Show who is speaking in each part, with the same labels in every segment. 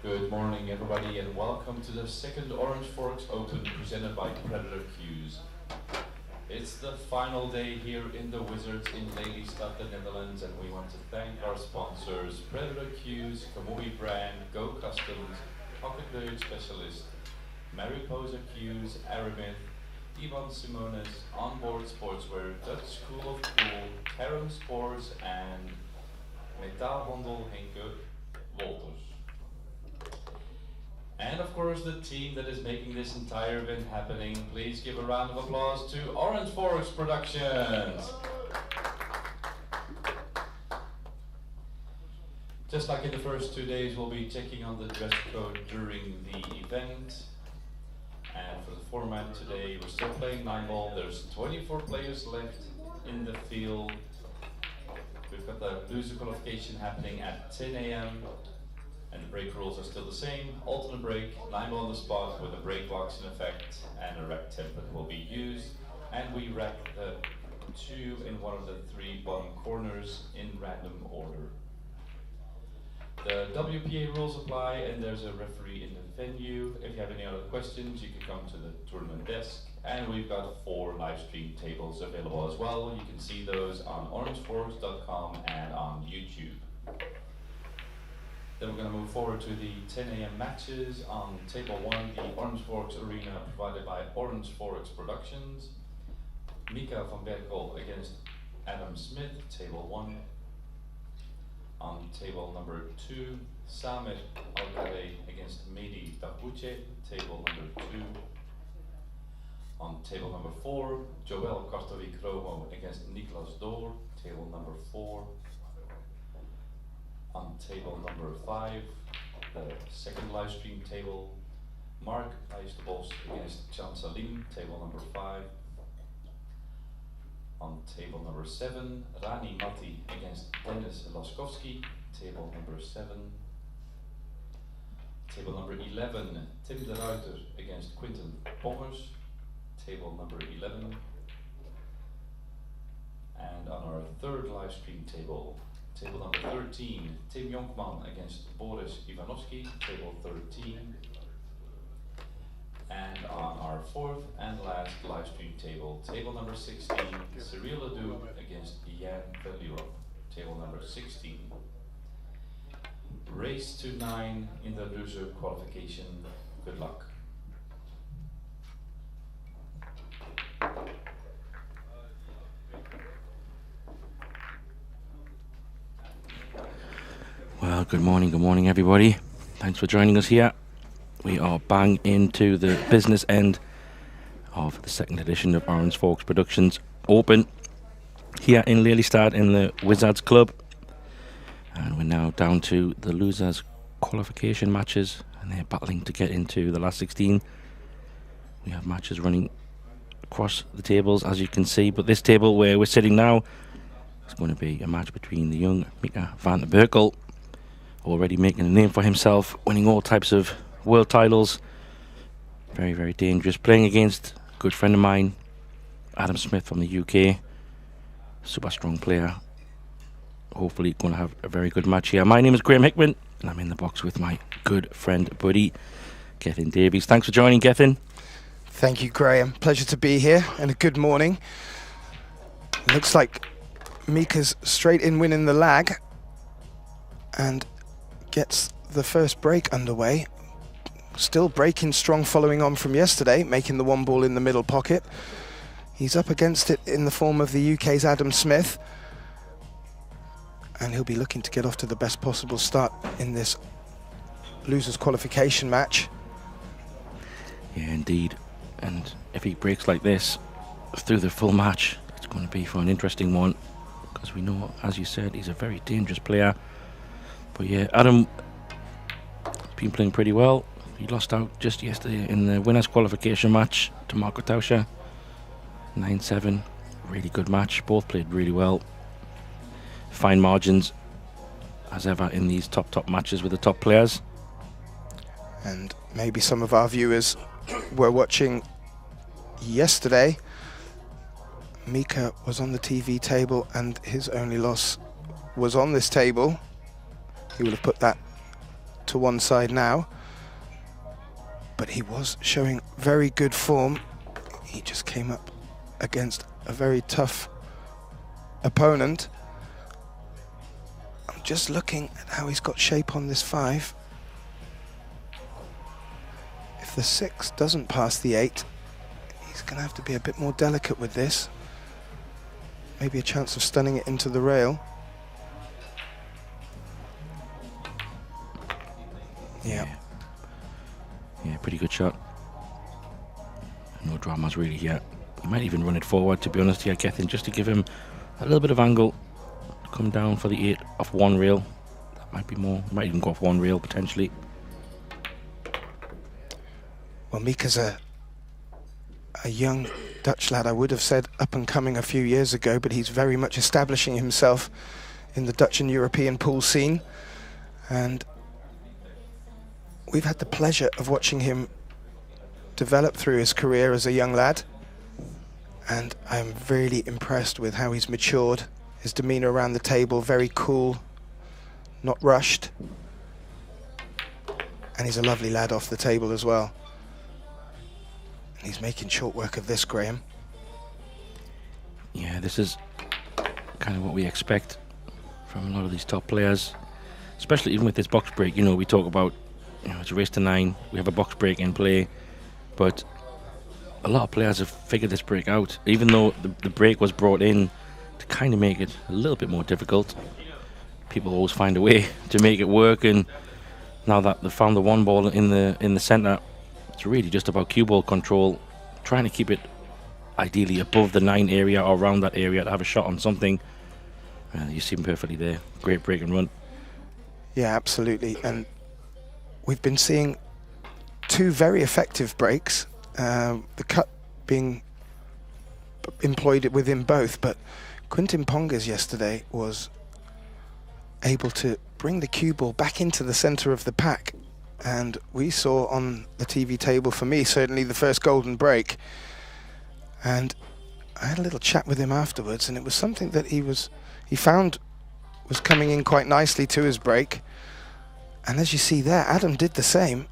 Speaker 1: Good morning everybody and welcome to the second OrangeForks Open presented by Predator Cues. It's the final day here in the Wizards in Lelystad, the Netherlands, and we want to thank our sponsors Predator Cues, KAMUI Brand, Go Customs, Pocket Billiard Specialist, Mariposa Cues, Aramith, Iwan Simonis, Onboard Sportswear, Dutch School of Pool, Carom Sports, and Metaalhandel, Hinke, Wolters. And of course the team that is making this entire event happening. Please give a round of applause to OrangeForks Productions. Just like in the first 2 days, we'll be checking on the dress code during the event. And for the format today, we're still playing 9-ball. There's 24 players left in the field. We've got the loser qualification happening at 10 AM. And the break rules are still the same. Alternate break, 9-ball on the spot with a break box in effect, and a rack template will be used. And we rack the 2 in one of the 3 bottom corners in random order. The WPA rules apply, and there's a referee in the venue. If you have any other questions, you can come to the tournament desk. And we've got 4 live stream tables available as well. You can see those on orangeforks.com and on YouTube. Then we're going to move forward to the 10 AM matches. On table 1, the OrangeForks Arena provided by OrangeForks Productions. Mika van Berkel against Adam Smith, table 1. On table number 2, Samir Algade against Mehdi Dabuche, table number 2. On table number 4, Joel Kartovic-Romo against Niklas Door, table number 4. On table number 5, the second live stream table, Mark Eijstebos against Can Salim, table number 5. On table number 7, Rani Matti against Dennis Laskowski, table number 7. Table number 11, Tim de Ruiter against Quinten Pongers, table number 11. And on our third live stream table, table number 13, Tim Jonkman against Boris Ivanovsky, table 13. And on our fourth and last live stream table, table number 16, Cyril Ledoux against Jan Verliro, table number 16. Race to 9 in the loser qualification. Good luck.
Speaker 2: Well, good morning everybody. Thanks for joining us here. We are bang into the business end of the second edition of OrangeForks Productions Open here in Lelystad in the Wizards Club. And we're now down to the losers qualification matches, and they're battling to get into the last 16. We have matches running across the tables, as you can see, but this table where we're sitting now is going to be a match between the young Mika van Berkel, already making a name for himself, winning all types of world titles. Very, very dangerous. Playing against a good friend of mine, Adam Smith from the UK. Super strong player. Hopefully going to have a very good match here. My name is Graham Hickman, and I'm in the box with my good friend, buddy, Gethin Davies. Thanks for joining, Gethin.
Speaker 3: Thank you, Graham. Pleasure to be here, and a good morning. Looks like Mika's straight in winning the lag and gets the first break underway. Still breaking strong, following on from yesterday, making the 1 ball in the middle pocket. He's up against it in the form of the UK's Adam Smith, and he'll be looking to get off to the best possible start in this losers qualification match.
Speaker 2: Yeah, indeed. And if he breaks like this through the full match, it's going to be for an interesting one, because we know, as you said, he's a very dangerous player. But yeah, Adam has been playing pretty well. He lost out just yesterday in the winners qualification match to Marco Tauscher, 9-7. Really good match. Both played really well. Fine margins, as ever, in these top matches with the top players.
Speaker 3: And maybe some of our viewers were watching yesterday. Mika was on the TV table, and his only loss was on this table. He will have put that to one side now. But he was showing very good form. He just came up against a very tough opponent. I'm just looking at how he's got shape on this 5. If the 6 doesn't pass the 8, he's going to have to be a bit more delicate with this. Maybe a chance of stunning it into the rail. Yeah.
Speaker 2: Yeah, pretty good shot. No dramas really here. He might even run it forward, to be honest here, Gethin, just to give him a little bit of angle. Come down for the 8 off one rail. That might be more. Might even go off one rail potentially.
Speaker 3: Well, Mika's a young Dutch lad, I would have said up and coming a few years ago, but he's very much establishing himself in the Dutch and European pool scene. And we've had the pleasure of watching him develop through his career as a young lad. And I'm really impressed with how he's matured. His demeanor around the table, very cool, not rushed. And he's a lovely lad off the table as well. And he's making short work of this, Graham.
Speaker 2: Yeah, this is kind of what we expect from a lot of these top players, especially even with this box break. You know, we talk about, you know, it's a race to 9, we have a box break in play, but a lot of players have figured this break out, even though the break was brought in to kind of make it a little bit more difficult. People always find a way to make it work, and now that they've found the one ball in the center, it's really just about cue ball control, trying to keep it ideally above the 9 area or around that area to have a shot on something. You see him perfectly there. Great break and run.
Speaker 3: Yeah, absolutely. And we've been seeing 2 very effective breaks. The cut being employed within both, but Quintin Pongas yesterday was able to bring the cue ball back into the center of the pack, and we saw on the TV table, for me certainly, the first golden break. And I had a little chat with him afterwards, and it was something that he found was coming in quite nicely to his break. And as you see there, Adam did the same,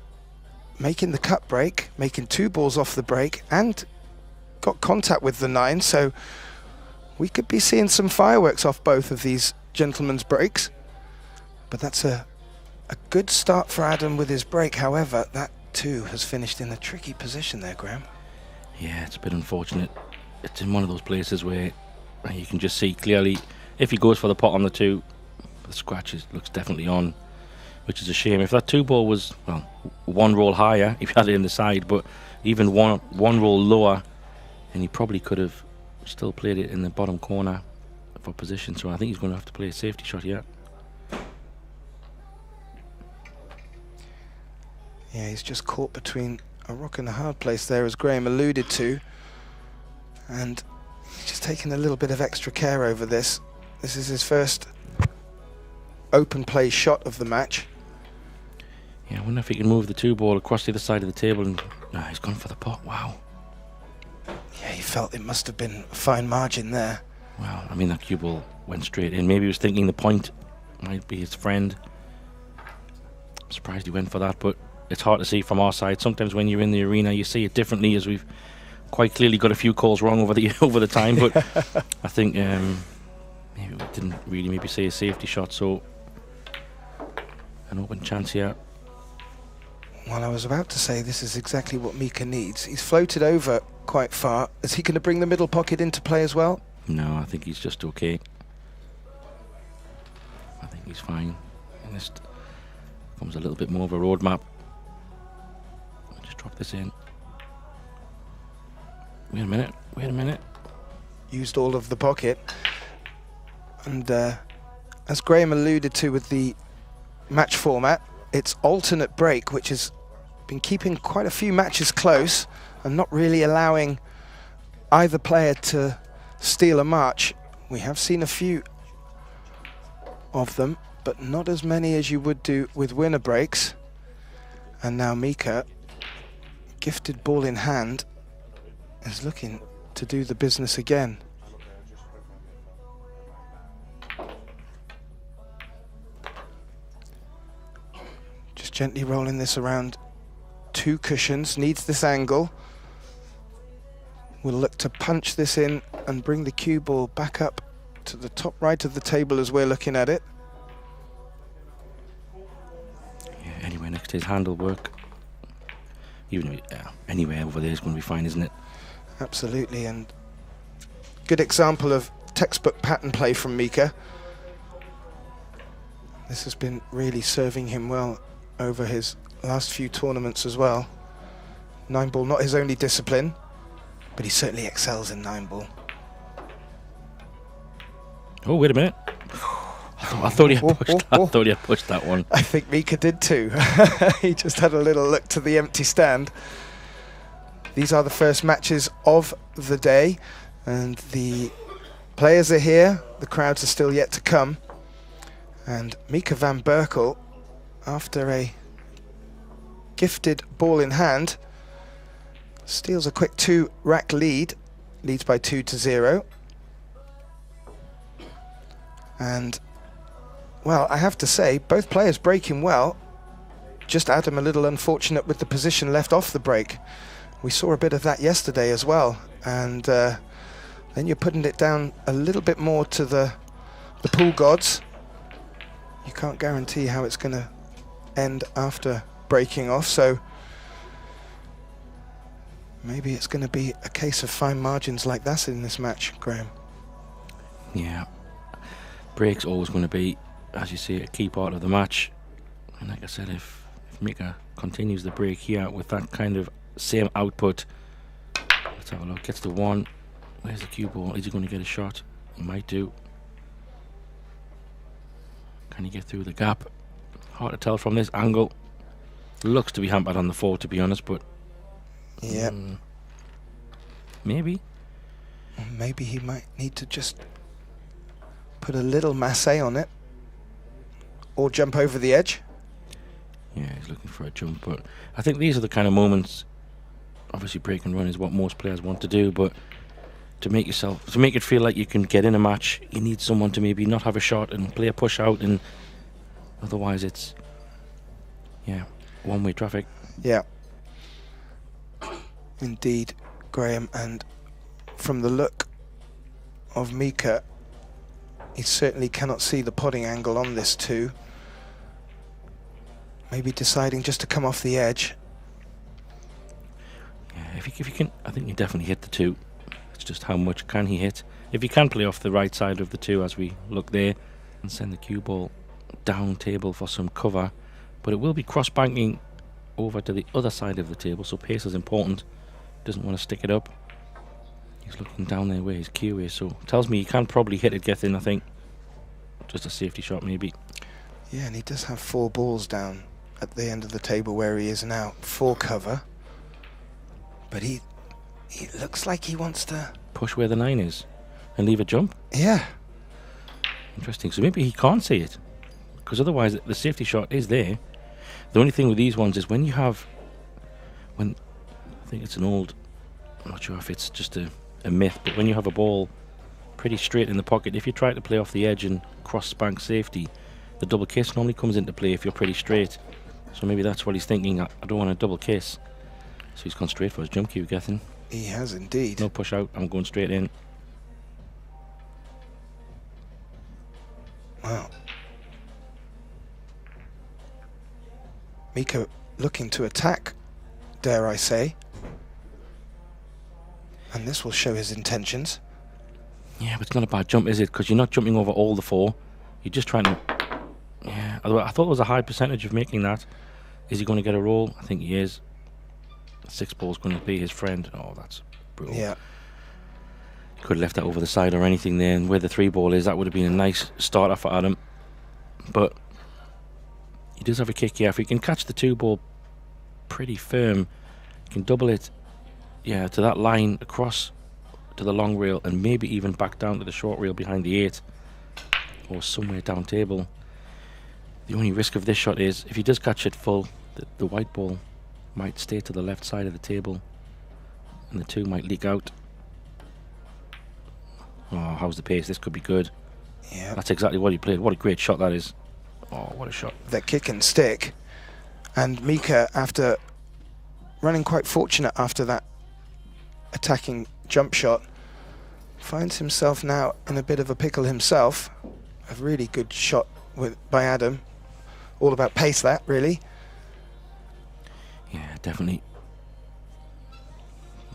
Speaker 3: making the cut break, making 2 balls off the break, and got contact with the 9. So we could be seeing some fireworks off both of these gentlemen's breaks. But that's a good start for Adam with his break. However, that too has finished in a tricky position there, Graham.
Speaker 2: Yeah, it's a bit unfortunate. It's in one of those places where you can just see clearly, if he goes for the pot on the 2, the scratch looks definitely on, which is a shame. If that 2 ball was, well, 1 roll higher, if he had it in the side, but even one roll lower, and he probably could have still played it in the bottom corner for position. So I think he's going to have to play a safety shot here.
Speaker 3: Yeah, he's just caught between a rock and a hard place there, as Graham alluded to. And he's just taking a little bit of extra care over this. This is his first open play shot of the match.
Speaker 2: Yeah, I wonder if he can move the 2 ball across the other side of the table. And he's gone for the pot. Wow.
Speaker 3: Yeah, he felt it must have been a fine margin there.
Speaker 2: Well, I mean, that cue ball went straight in. Maybe he was thinking the point might be his friend. I'm surprised he went for that, but it's hard to see from our side. Sometimes when you're in the arena, you see it differently, as we've quite clearly got a few calls wrong over the time. But I think maybe we didn't really maybe say a safety shot, so an open chance here.
Speaker 3: Well, I was about to say this is exactly what Mika needs. He's floated over quite far. Is he going to bring the middle pocket into play as well?
Speaker 2: No, I think he's just okay. I think he's fine. And this comes a little bit more of a roadmap. I'll just drop this in. Wait a minute.
Speaker 3: Used all of the pocket. And as Graham alluded to with the match format, it's alternate break, which has been keeping quite a few matches close and not really allowing either player to steal a march. We have seen a few of them, but not as many as you would do with winner breaks. And now Mika, gifted ball in hand, is looking to do the business again. Gently rolling this around 2 cushions, needs this angle. We'll look to punch this in and bring the cue ball back up to the top right of the table as we're looking at it.
Speaker 2: Yeah, anywhere next to his handle work. Even anywhere over there is going to be fine, isn't it?
Speaker 3: Absolutely, and good example of textbook pattern play from Mika. This has been really serving him well over his last few tournaments as well. 9-ball, not his only discipline, but he certainly excels in 9-ball.
Speaker 2: Oh, wait a minute. I thought he had pushed that one.
Speaker 3: I think Mika did too. He just had a little look to the empty stand. These are the first matches of the day, and the players are here. The crowds are still yet to come. And Mika van Berkel, after a gifted ball in hand, steals a quick 2-rack lead, leads by 2-0. And, well, I have to say, both players breaking well. Just Adam a little unfortunate with the position left off the break. We saw a bit of that yesterday as well. And then you're putting it down a little bit more to the pool gods. You can't guarantee how it's going to end after breaking off, so maybe it's going to be a case of fine margins like that in this match, Graham.
Speaker 2: Yeah. Break's always going to be, as you say, a key part of the match. And like I said, if Mika continues the break here with that kind of same output, let's have a look. Gets the 1. Where's the cue ball? Is he going to get a shot? He might do. Can he get through the gap? Hard to tell from this angle. Looks to be hampered on the 4, to be honest, but
Speaker 3: yeah,
Speaker 2: maybe.
Speaker 3: Maybe he might need to just put a little masse on it, or jump over the edge.
Speaker 2: Yeah, he's looking for a jump, but I think these are the kind of moments. Obviously, break and run is what most players want to do, but to make it feel like you can get in a match, you need someone to maybe not have a shot and play a push out, and otherwise it's one-way traffic.
Speaker 3: Yeah, indeed, Graham. And from the look of Mika, he certainly cannot see the potting angle on this 2. Maybe deciding just to come off the edge.
Speaker 2: Yeah, if you can, I think you definitely hit the 2. It's just how much can he hit. If he can play off the right side of the 2 as we look there and send the cue ball down table for some cover, but it will be cross banking over to the other side of the table, so pace is important. Doesn't want to stick it up. He's looking down there where his cue is, so tells me he can probably hit it, Gethin, I think. Just a safety shot maybe.
Speaker 3: Yeah, and he does have 4 balls down at the end of the table where he is now for cover, but he looks like he wants to
Speaker 2: push where the 9 is and leave a jump.
Speaker 3: Yeah,
Speaker 2: interesting. So maybe he can't see it, because otherwise the safety shot is there. The only thing with these ones is when I think it's an old, I'm not sure if it's just a myth, but when you have a ball pretty straight in the pocket, if you try to play off the edge and cross spank safety, the double kiss normally comes into play if you're pretty straight. So maybe that's what he's thinking. I don't want a double kiss, so he's gone straight for his jump cue, Gethin.
Speaker 3: He has indeed.
Speaker 2: No push out, I'm going straight in.
Speaker 3: Wow. Mika looking to attack, dare I say. And this will show his intentions.
Speaker 2: Yeah, but it's not a bad jump, is it? Because you're not jumping over all the 4. You're just trying to... Yeah, although I thought there was a high percentage of making that. Is he going to get a roll? I think he is. 6 ball's going to be his friend. Oh, that's brutal.
Speaker 3: Yeah.
Speaker 2: Could have left that over the side or anything there, and where the 3 ball is, that would have been a nice starter for Adam. But he does have a kick here. If he can catch the 2 ball pretty firm, he can double it, yeah, to that line across to the long rail, and maybe even back down to the short rail behind the 8, or somewhere down table. The only risk of this shot is if he does catch it full, the white ball might stay to the left side of the table, and the 2 might leak out. Oh, how's the pace? This could be good.
Speaker 3: Yeah,
Speaker 2: that's exactly what he played. What a great shot that is. Oh, what a shot.
Speaker 3: The kick and stick, And Mika, after running quite fortunate after that attacking jump shot, finds himself now in a bit of a pickle himself. A really good shot by Adam. All about pace, that, really.
Speaker 2: Yeah, definitely.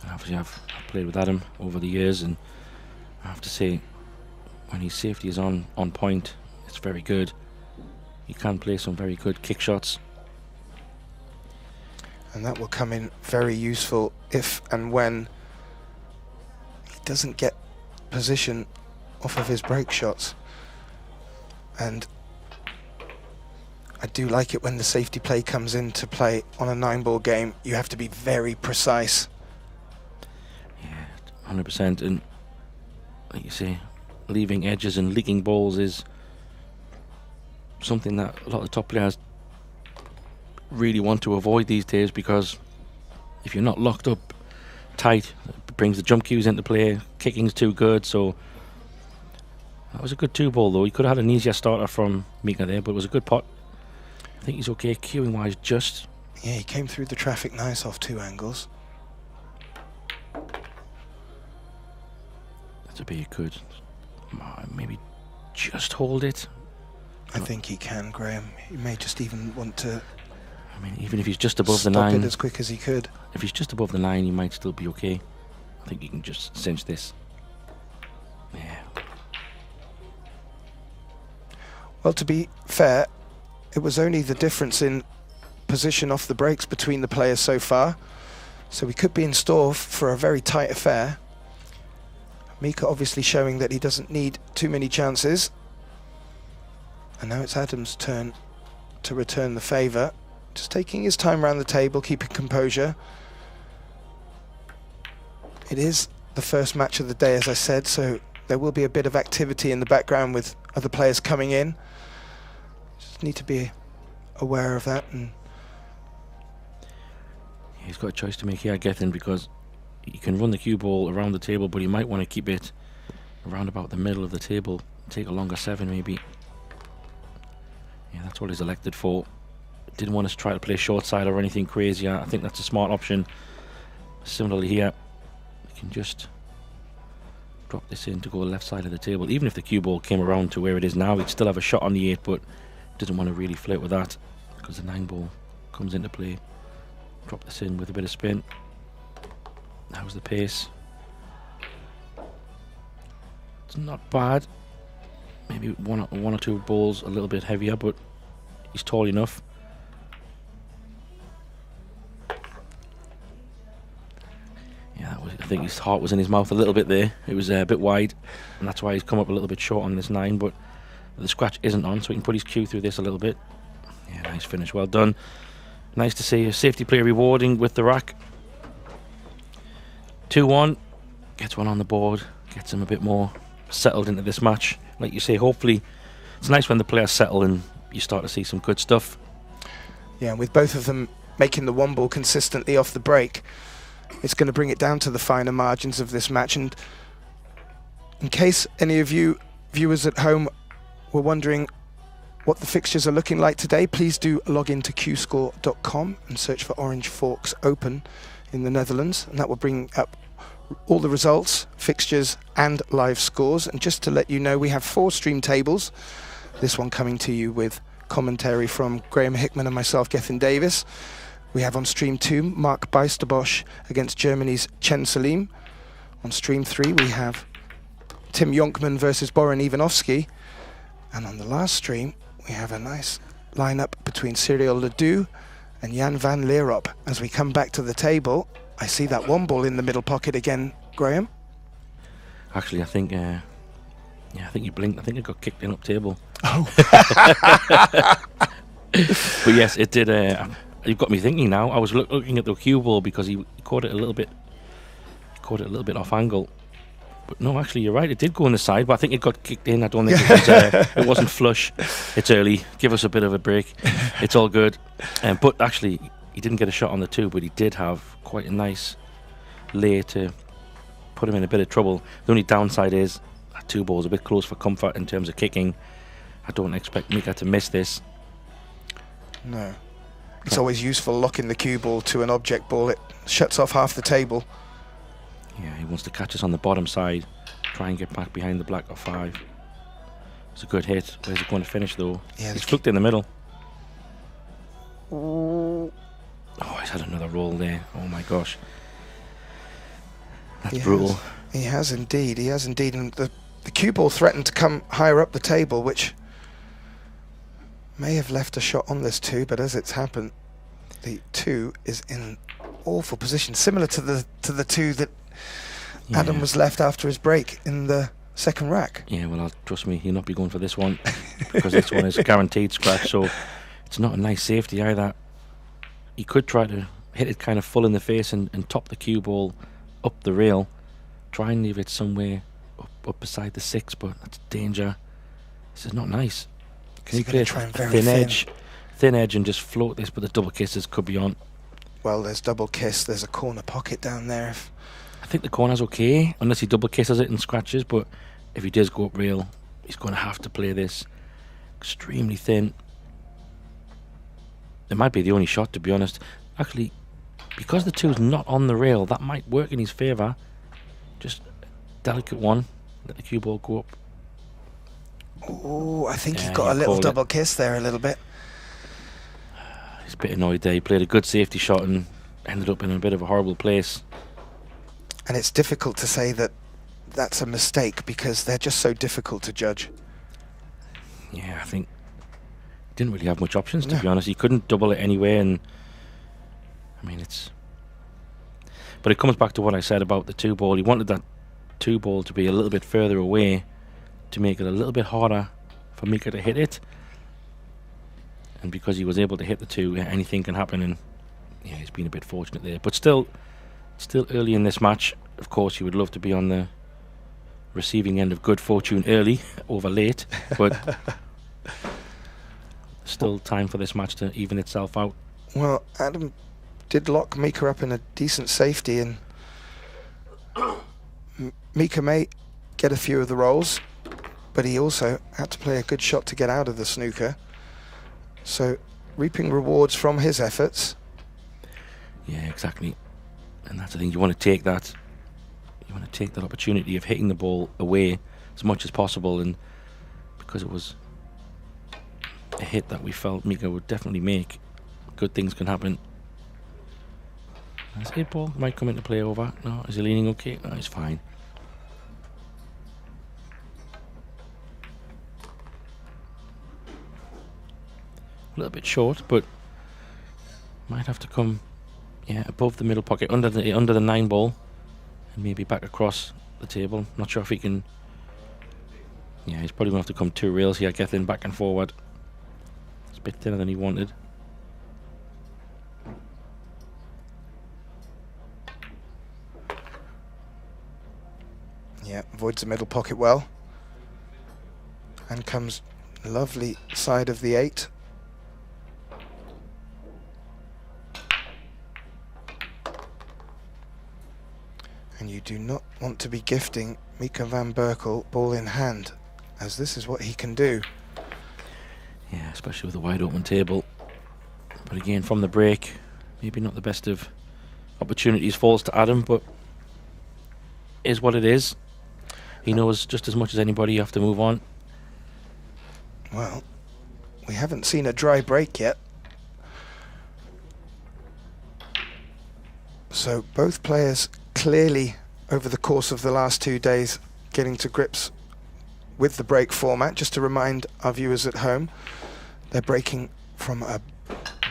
Speaker 2: Obviously, I've played with Adam over the years, and I have to say, when his safety is on point, it's very good. He can play some very good kick shots.
Speaker 3: And that will come in very useful if and when he doesn't get position off of his break shots. And I do like it when the safety play comes into play on a 9-ball game. You have to be very precise.
Speaker 2: Yeah, 100%. And like you say, leaving edges and leaking balls is something that a lot of the top players really want to avoid these days, because if you're not locked up tight, it brings the jump cues into play. Kicking's too good. So that was a good 2-ball, though. He could have had an easier starter from Mika there, but it was a good pot. I think he's okay cueing wise, just.
Speaker 3: Yeah, he came through the traffic nice off 2 angles.
Speaker 2: That's a bit good. Maybe just hold it.
Speaker 3: I think he can, Graham. He may just even want to.
Speaker 2: I mean, even if he's just above the
Speaker 3: stop
Speaker 2: 9,
Speaker 3: it as quick as he could.
Speaker 2: If he's just above the 9, he might still be okay. I think he can just cinch this. Yeah.
Speaker 3: Well, to be fair, it was only the difference in position off the breaks between the players so far. So we could be in store for a very tight affair. Mika obviously showing that he doesn't need too many chances. And now it's Adam's turn to return the favour. Just taking his time around the table, keeping composure. It is the first match of the day, as I said, so there will be a bit of activity in the background with other players coming in. Just need to be aware of that. And
Speaker 2: he's got a choice to make here, Gethin, because he can run the cue ball around the table, but he might want to keep it around about the middle of the table. Take a longer 7, maybe. Yeah, that's what he's elected for. Didn't want to try to play short side or anything crazy. I think that's a smart option. Similarly here, you can just drop this in to go left side of the table. Even if the cue ball came around to where it is now, he'd still have a shot on the 8, but doesn't want to really flirt with that because the 9 ball comes into play. Drop this in with a bit of spin. How's the pace? It's not bad. Maybe one or two balls a little bit heavier, but he's tall enough. Yeah, I think his heart was in his mouth a little bit there. It was a bit wide, and that's why he's come up a little bit short on this 9, but the scratch isn't on, so he can put his cue through this a little bit. Yeah, nice finish, well done. Nice to see a safety play rewarding with the rack. 2-1, gets one on the board, gets him a bit more settled into this match. Like you say, hopefully it's nice when the players settle and you start to see some good stuff.
Speaker 3: Yeah, with both of them making the 1 ball consistently off the break, it's going to bring it down to the finer margins of this match. And in case any of you viewers at home were wondering what the fixtures are looking like today, please do log into qscore.com and search for OrangeForks Open in the Netherlands, and that will bring up all the results, fixtures and live scores. And just to let you know, we have 4 stream tables, this one coming to you with commentary from Graham Hickman and myself, Gethin Davis. We have on stream 2 Mark Beisterbosch against Germany's Chen Salim. On stream 3 we have Tim Jonkman versus Boran Ivanovsky, and on the last stream we have a nice lineup between Cyril Ledoux and Jan van Leerop. As we come back to the table, I see that 1 ball in the middle pocket again, Graham.
Speaker 2: Actually, I think I think you blinked. I think it got kicked in up table.
Speaker 3: Oh.
Speaker 2: But yes, it did. You've got me thinking now. I was looking at the cue ball because he caught it a little bit. Caught it a little bit off angle. But no, actually, you're right. It did go on the side, but I think it got kicked in. I don't think it wasn't flush. It's early. Give us a bit of a break. It's all good. But actually, he didn't get a shot on the 2, but he did have quite a nice lay to put him in a bit of trouble. The only downside is that 2 ball's a bit close for comfort in terms of kicking. I don't expect Mika to miss this.
Speaker 3: No. It's always useful locking the cue ball to an object ball. It shuts off half the table.
Speaker 2: Yeah, he wants to catch us on the bottom side, try and get back behind the black or 5. It's a good hit. Where's it going to finish though?
Speaker 3: Yeah,
Speaker 2: he's flicked in the middle.
Speaker 3: Ooh.
Speaker 2: Oh, he's had another roll there. Oh my gosh. That's
Speaker 3: He
Speaker 2: brutal.
Speaker 3: He has indeed. He has indeed. And the cue ball threatened to come higher up the table, which may have left a shot on this 2, but as it's happened, the 2 is in an awful position, similar to the 2 that Adam was left after his break in the second rack.
Speaker 2: Yeah, well, trust me, he'll not be going for this one because this one is guaranteed scratch, so it's not a nice safety either. He could try to hit it kind of full in the face and top the cue ball up the rail, try and leave it somewhere up beside the 6, but that's danger. This is not nice. Can he play a thin edge and just float this, but the double kisses could be on?
Speaker 3: Well, there's double kiss, there's a corner pocket down there.
Speaker 2: I think the corner's okay, unless he double kisses it and scratches, but if he does go up rail, he's going to have to play this extremely thin. It might be the only shot, to be honest. Actually, because the 2's not on the rail, that might work in his favour. Just delicate one, let the cue ball go up.
Speaker 3: Oh, I think he got a little double kiss there a little bit.
Speaker 2: He's a bit annoyed there. He played a good safety shot and ended up in a bit of a horrible place.
Speaker 3: And it's difficult to say that that's a mistake because they're just so difficult to judge.
Speaker 2: Yeah, I think he didn't really have much options, to be honest. He couldn't double it anyway, and I mean, but it comes back to what I said about the 2 ball. He wanted that 2 ball to be a little bit further away to make it a little bit harder for Mika to hit it. And because he was able to hit the 2, anything can happen, and yeah, he's been a bit fortunate there. But still early in this match. Of course, you would love to be on the receiving end of good fortune early over late, but still time for this match to even itself out.
Speaker 3: Well, Adam did lock Mika up in a decent safety, and Mika may get a few of the rolls, but he also had to play a good shot to get out of the snooker. So, reaping rewards from his efforts.
Speaker 2: Yeah, exactly. And that's the thing, you want to take that. You want to take that opportunity of hitting the ball away as much as possible, and because it was a hit that we felt Mika would definitely make, good things can happen. His 8 ball might come into play over. No, is he leaning okay? No, he's fine. A little bit short, but might have to come above the middle pocket, under the 9 ball, and maybe back across the table. Not sure if he can. Yeah, he's probably going to have to come 2 rails here, getting back and forward. It's a bit thinner than he wanted.
Speaker 3: Yeah, avoids the middle pocket well. And comes lovely side of the 8. And you do not want to be gifting Mika van Berkel ball in hand, as this is what he can do.
Speaker 2: Yeah, especially with a wide open table. But again, from the break, maybe not the best of opportunities falls to Adam, but is what it is. He knows just as much as anybody you have to move on.
Speaker 3: Well, we haven't seen a dry break yet. So both players clearly, over the course of the last 2 days, getting to grips with the break format. Just to remind our viewers at home, they're breaking from a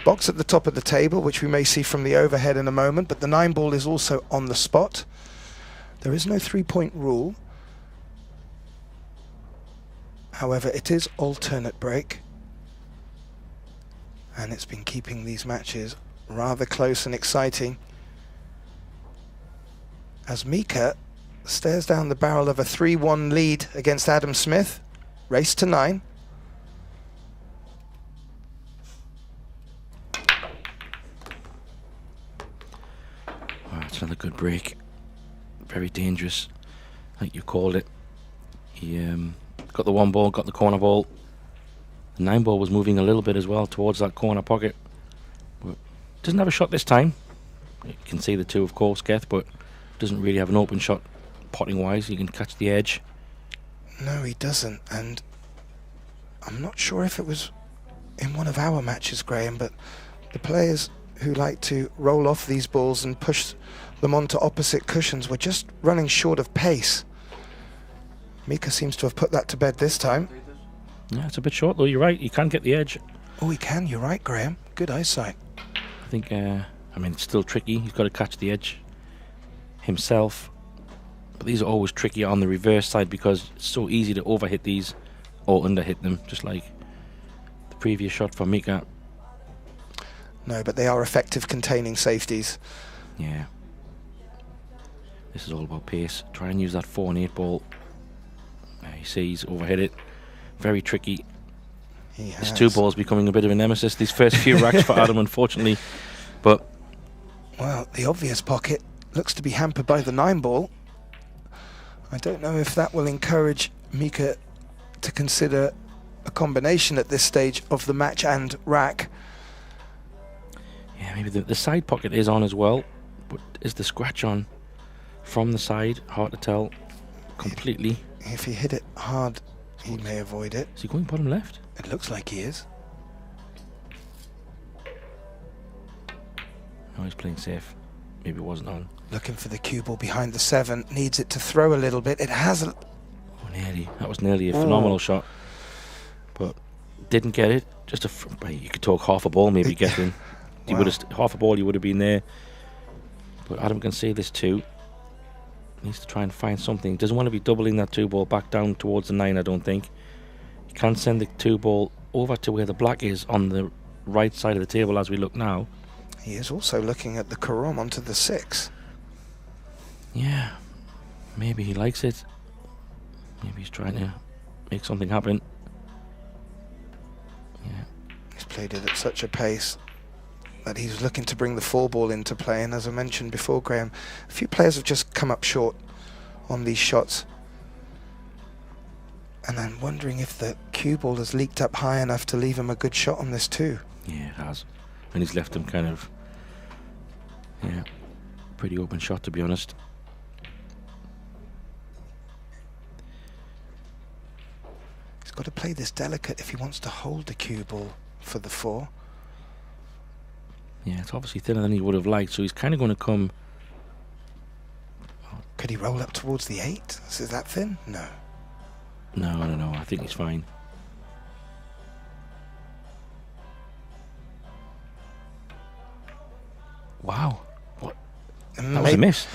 Speaker 3: box at the top of the table, which we may see from the overhead in a moment, but the 9 ball is also on the spot. There is no 3-point rule. However, it is alternate break, and it's been keeping these matches rather close and exciting, as Mika stares down the barrel of a 3-1 lead against Adam Smith. Race to 9.
Speaker 2: Wow, it's another good break. Very dangerous, like you called it. He got the 1 ball, got the corner ball. The 9 ball was moving a little bit as well towards that corner pocket, but Doesn't have a shot this time. You can see the two, of course, Geth, but doesn't really have an open shot potting-wise. He can catch the edge.
Speaker 3: No, he doesn't, and I'm not sure if it was in one of our matches, Graham, but the players who like to roll off these balls and push them onto opposite cushions were just running short of pace. Mika seems to have put that to bed this time.
Speaker 2: Yeah, it's a bit short, though. You're right. You can get the edge.
Speaker 3: Oh, he can. You're right, Graham. Good eyesight.
Speaker 2: I think, I mean, it's still tricky. He's got to catch the edge himself. But these are always tricky on the reverse side because it's so easy to overhit these or underhit them, just like the previous shot from Mika.
Speaker 3: No, but they are effective containing safeties.
Speaker 2: Yeah. This is all about pace. Try and use that 4 and 8 ball. You see he's overhit it. Very tricky.
Speaker 3: He has.
Speaker 2: This 2 ball's becoming a bit of a nemesis these first few racks for Adam, unfortunately. But
Speaker 3: well, the obvious pocket looks to be hampered by the 9 ball. I don't know if that will encourage Mika to consider a combination at this stage of the match and rack.
Speaker 2: yeah, maybe the side pocket is on as well. But is the scratch on from the side? Hard to tell completely.
Speaker 3: If he hit it hard, he may avoid it.
Speaker 2: Is he going bottom left?
Speaker 3: It looks like he is.
Speaker 2: No, he's playing safe. Maybe it wasn't on.
Speaker 3: Looking for the cue ball behind the 7. Needs it to throw a little bit. It has a...
Speaker 2: Oh, nearly. That was nearly a phenomenal shot. But didn't get it. Just you could talk half a ball maybe getting. You would have half a ball. You would have been there. But Adam can see this too. Needs to try and find something. Doesn't want to be doubling that 2 ball back down towards the 9. I don't think. He can send the 2 ball over to where the black is on the right side of the table as we look now.
Speaker 3: He is also looking at the Carom onto the 6.
Speaker 2: Yeah, maybe he likes it. Maybe he's trying to make something happen. Yeah,
Speaker 3: He's played it at such a pace that he's looking to bring the 4 ball into play. And as I mentioned before, Graham, a few players have just come up short on these shots. And I'm wondering if the cue ball has leaked up high enough to leave him a good shot on this too.
Speaker 2: yeah, it has. And he's left him kind of, yeah, pretty open shot to be honest.
Speaker 3: He's got to play this delicate if he wants to hold the cue ball for the 4.
Speaker 2: Yeah, it's obviously thinner than he would have liked, so he's kind of going to come.
Speaker 3: Could he roll up towards the 8? Is it that thin? No.
Speaker 2: No, I think he's fine. Wow. What? That was a miss.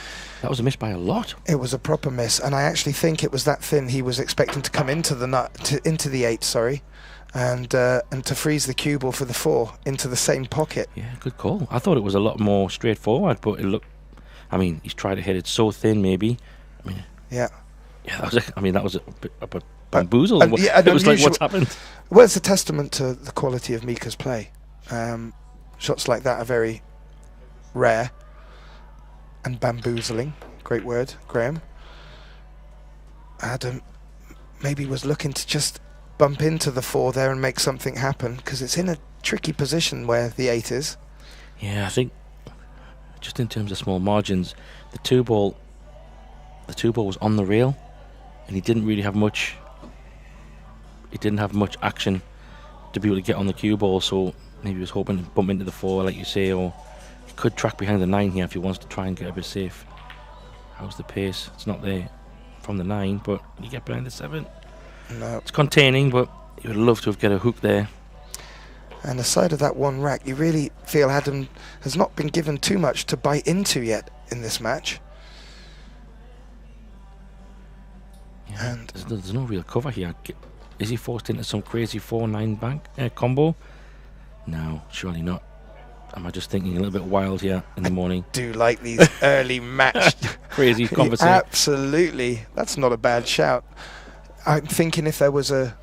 Speaker 2: That was a miss by a lot.
Speaker 3: It was a proper miss, and I actually think it was that thin he was expecting to come into the into the 8, sorry, and to freeze the cue ball for the 4 into the same pocket.
Speaker 2: Yeah, good call. I thought it was a lot more straightforward, but it looked. I mean, he's tried to hit it so thin, maybe. I mean,
Speaker 3: yeah.
Speaker 2: Yeah, that was a bit of a bamboozle. It was like, what's happened?
Speaker 3: Well, it's a testament to the quality of Mika's play. Shots like that are very rare and bamboozling. Great word, Graham. Adam maybe was looking to just bump into the 4 there and make something happen, because it's in a tricky position where the 8 is.
Speaker 2: Yeah, I think just in terms of small margins, the 2 ball was on the rail, and he didn't really have much. He didn't have much action to be able to get on the cue ball, so maybe he was hoping to bump into the 4, like you say, or he could track behind the 9 here if he wants to try and get a bit safe. How's the pace? It's not there from the 9, but you get behind the 7.
Speaker 3: No.
Speaker 2: It's containing, but you would love to have get a hook there.
Speaker 3: And aside of that 1 rack, you really feel Adam has not been given too much to bite into yet in this match.
Speaker 2: Yeah,
Speaker 3: And
Speaker 2: there's no real cover here. Is he forced into some crazy 4-9 bank combo? No, surely not. Am I just thinking a little bit wild here in the morning?
Speaker 3: Do like these early match
Speaker 2: crazy conversation.
Speaker 3: Absolutely, that's not a bad shout. I'm thinking if there was a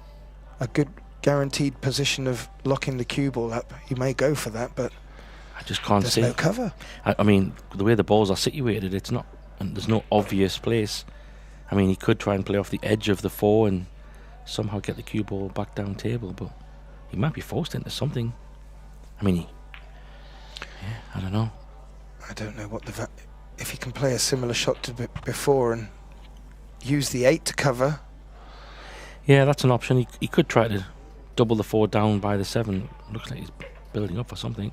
Speaker 3: good guaranteed position of locking the cue ball up, he may go for that, but
Speaker 2: I just can't
Speaker 3: there's
Speaker 2: see.
Speaker 3: no cover.
Speaker 2: I mean, the way the balls are situated, it's not, and there's no obvious place. I mean, he could try and play off the edge of the 4 and somehow get the cue ball back down table, but he might be forced into something. I mean, Yeah, I don't know.
Speaker 3: I don't know what if he can play a similar shot to before and use the 8 to cover.
Speaker 2: Yeah, that's an option. He could try to double the 4 down by the 7. Looks like he's building up for something.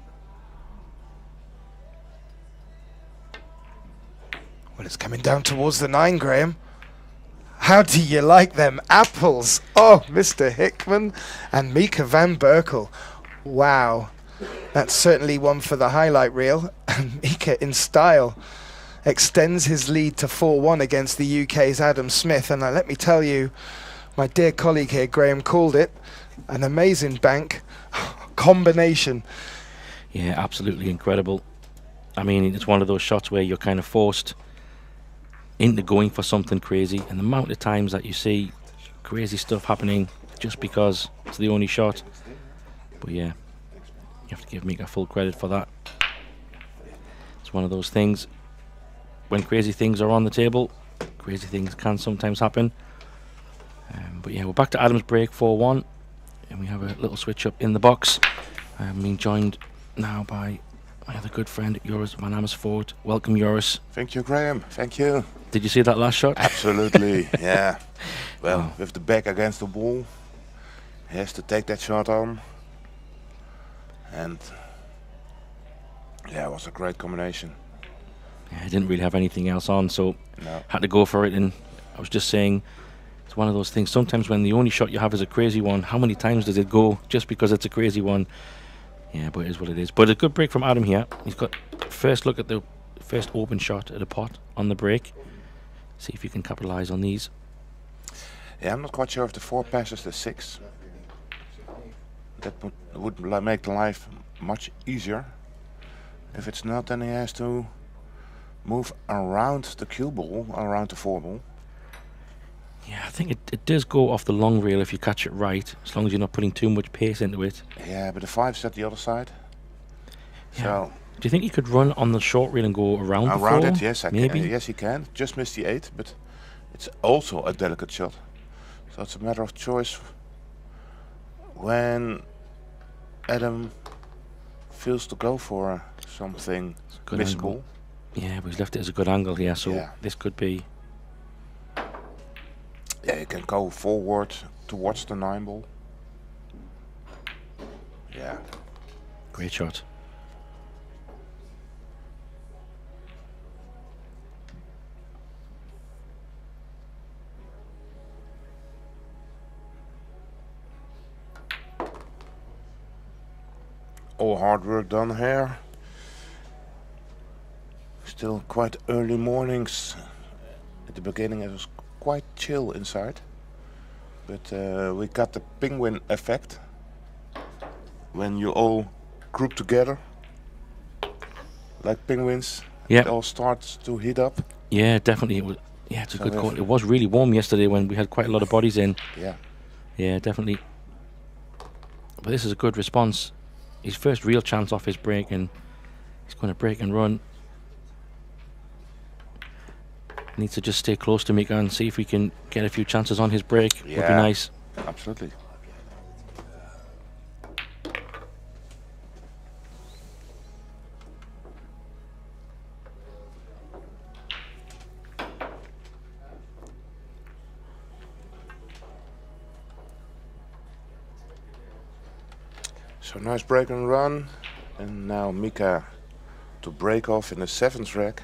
Speaker 3: Well, it's coming down towards the 9, Graham. How do you like them apples? Oh, Mr. Hickman and Mika van Berkel. Wow. That's certainly one for the highlight reel. And Mika, in style, extends his lead to 4-1 against the UK's Adam Smith. And let me tell you, my dear colleague here, Graham, called it an amazing bank combination.
Speaker 2: Yeah, absolutely incredible. I mean, it's one of those shots where you're kind of forced into going for something crazy, and the amount of times that you see crazy stuff happening just because it's the only shot. But yeah, you have to give Mika full credit for that. It's one of those things, when crazy things are on the table, crazy things can sometimes happen. But yeah, we're back to Adam's break, 4-1, and we have a little switch up in the box. I'm being joined now by my other good friend, Joris van Amersfoort. Welcome, Joris.
Speaker 4: Thank you, Graham. Thank you.
Speaker 2: Did you see that last shot?
Speaker 4: Absolutely, yeah. Well, with the back against the wall, he has to take that shot on. And yeah, it was a great combination.
Speaker 2: Yeah, I didn't really have anything else on, so
Speaker 4: No.
Speaker 2: had to go for it. And I was just saying, it's one of those things. Sometimes when the only shot you have is a crazy one, how many times does it go just because it's a crazy one? Yeah, but it is what it is. But a good break from Adam here. He's got first look at the first open shot at a pot on the break. See if you can capitalize on these.
Speaker 4: Yeah, I'm not quite sure if the 4 passes the 6. That would make the life much easier. If it's not, then he has to move around the cue ball, around the 4 ball.
Speaker 2: Yeah, I think it does go off the long rail if you catch it right, as long as you're not putting too much pace into it.
Speaker 4: Yeah, but the 5's at the other side.
Speaker 2: Yeah.
Speaker 4: So
Speaker 2: do you think he could run on the short rail and go around the 4?
Speaker 4: it, yes,
Speaker 2: Maybe?
Speaker 4: Yes, he can. Just missed the 8, but it's also a delicate shot. So it's a matter of choice when Adam feels to go for something
Speaker 2: Good
Speaker 4: missable.
Speaker 2: angle. Yeah, but he's left it as a good angle here, so
Speaker 4: Yeah.
Speaker 2: this could be...
Speaker 4: Yeah, you can go forward towards the 9 ball. Yeah.
Speaker 2: Great shot.
Speaker 4: All hard work done here. Still quite early mornings. At the beginning it was quite chill inside. But we got the penguin effect. When you all group together. Like penguins.
Speaker 2: Yeah.
Speaker 4: It all starts to heat up.
Speaker 2: Yeah, definitely. It was, yeah, it's a
Speaker 4: So
Speaker 2: good
Speaker 4: if-
Speaker 2: call. It was really warm yesterday when we had quite a lot of bodies in.
Speaker 4: Yeah.
Speaker 2: Yeah, definitely. But this is a good response. His first real chance off his break, and he's going to break and run. Needs to just stay close to Mika and see if we can get a few chances on his break. Would be
Speaker 4: Yeah.
Speaker 2: nice.
Speaker 4: Absolutely. So nice break and run, and now Mika to break off in the 7th rack.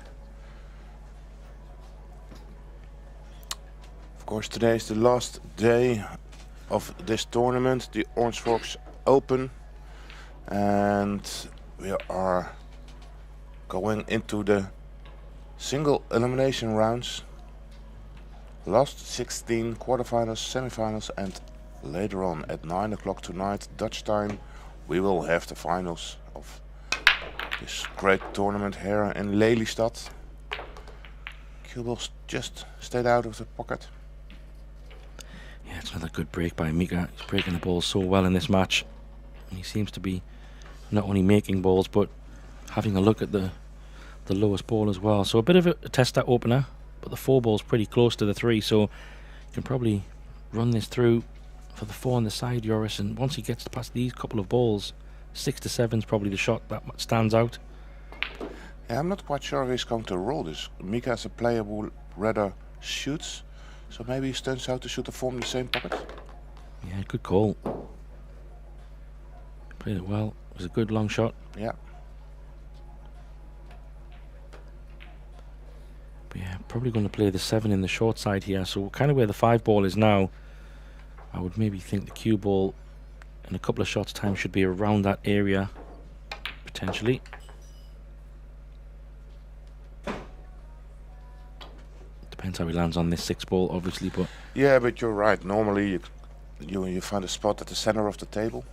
Speaker 4: Of course, today is the last day of this tournament, the OrangeForks Open, and we are going into the single elimination rounds. Last 16 quarterfinals, semifinals, and later on at 9 o'clock tonight, Dutch time, we will have the finals of this great tournament here in Lelystad. Cue balls just stayed out of the pocket.
Speaker 2: Yeah, it's another good break by Mika. He's breaking the ball so well in this match. And he seems to be not only making balls, but having a look at the lowest ball as well. So a bit of a test at opener, but the 4 ball's pretty close to the 3, so you can probably run this through for the 4 on the side, Joris, and once he gets past these couple of balls, 6 to 7 is probably the shot that stands out.
Speaker 4: Yeah, I'm not quite sure if he's going to roll this. Mika is a player who rather shoots, so maybe he turns out to shoot the form in the same pocket.
Speaker 2: Yeah, good call. Played it well. It was a good long shot.
Speaker 4: Yeah.
Speaker 2: But yeah, probably going to play the 7 in the short side here. So kind of where the 5 ball is now, I would maybe think the cue ball in a couple of shots time should be around that area, potentially. Depends how he lands on this 6 ball, obviously, but
Speaker 4: Yeah, but you're right. Normally you find a spot at the center of the table,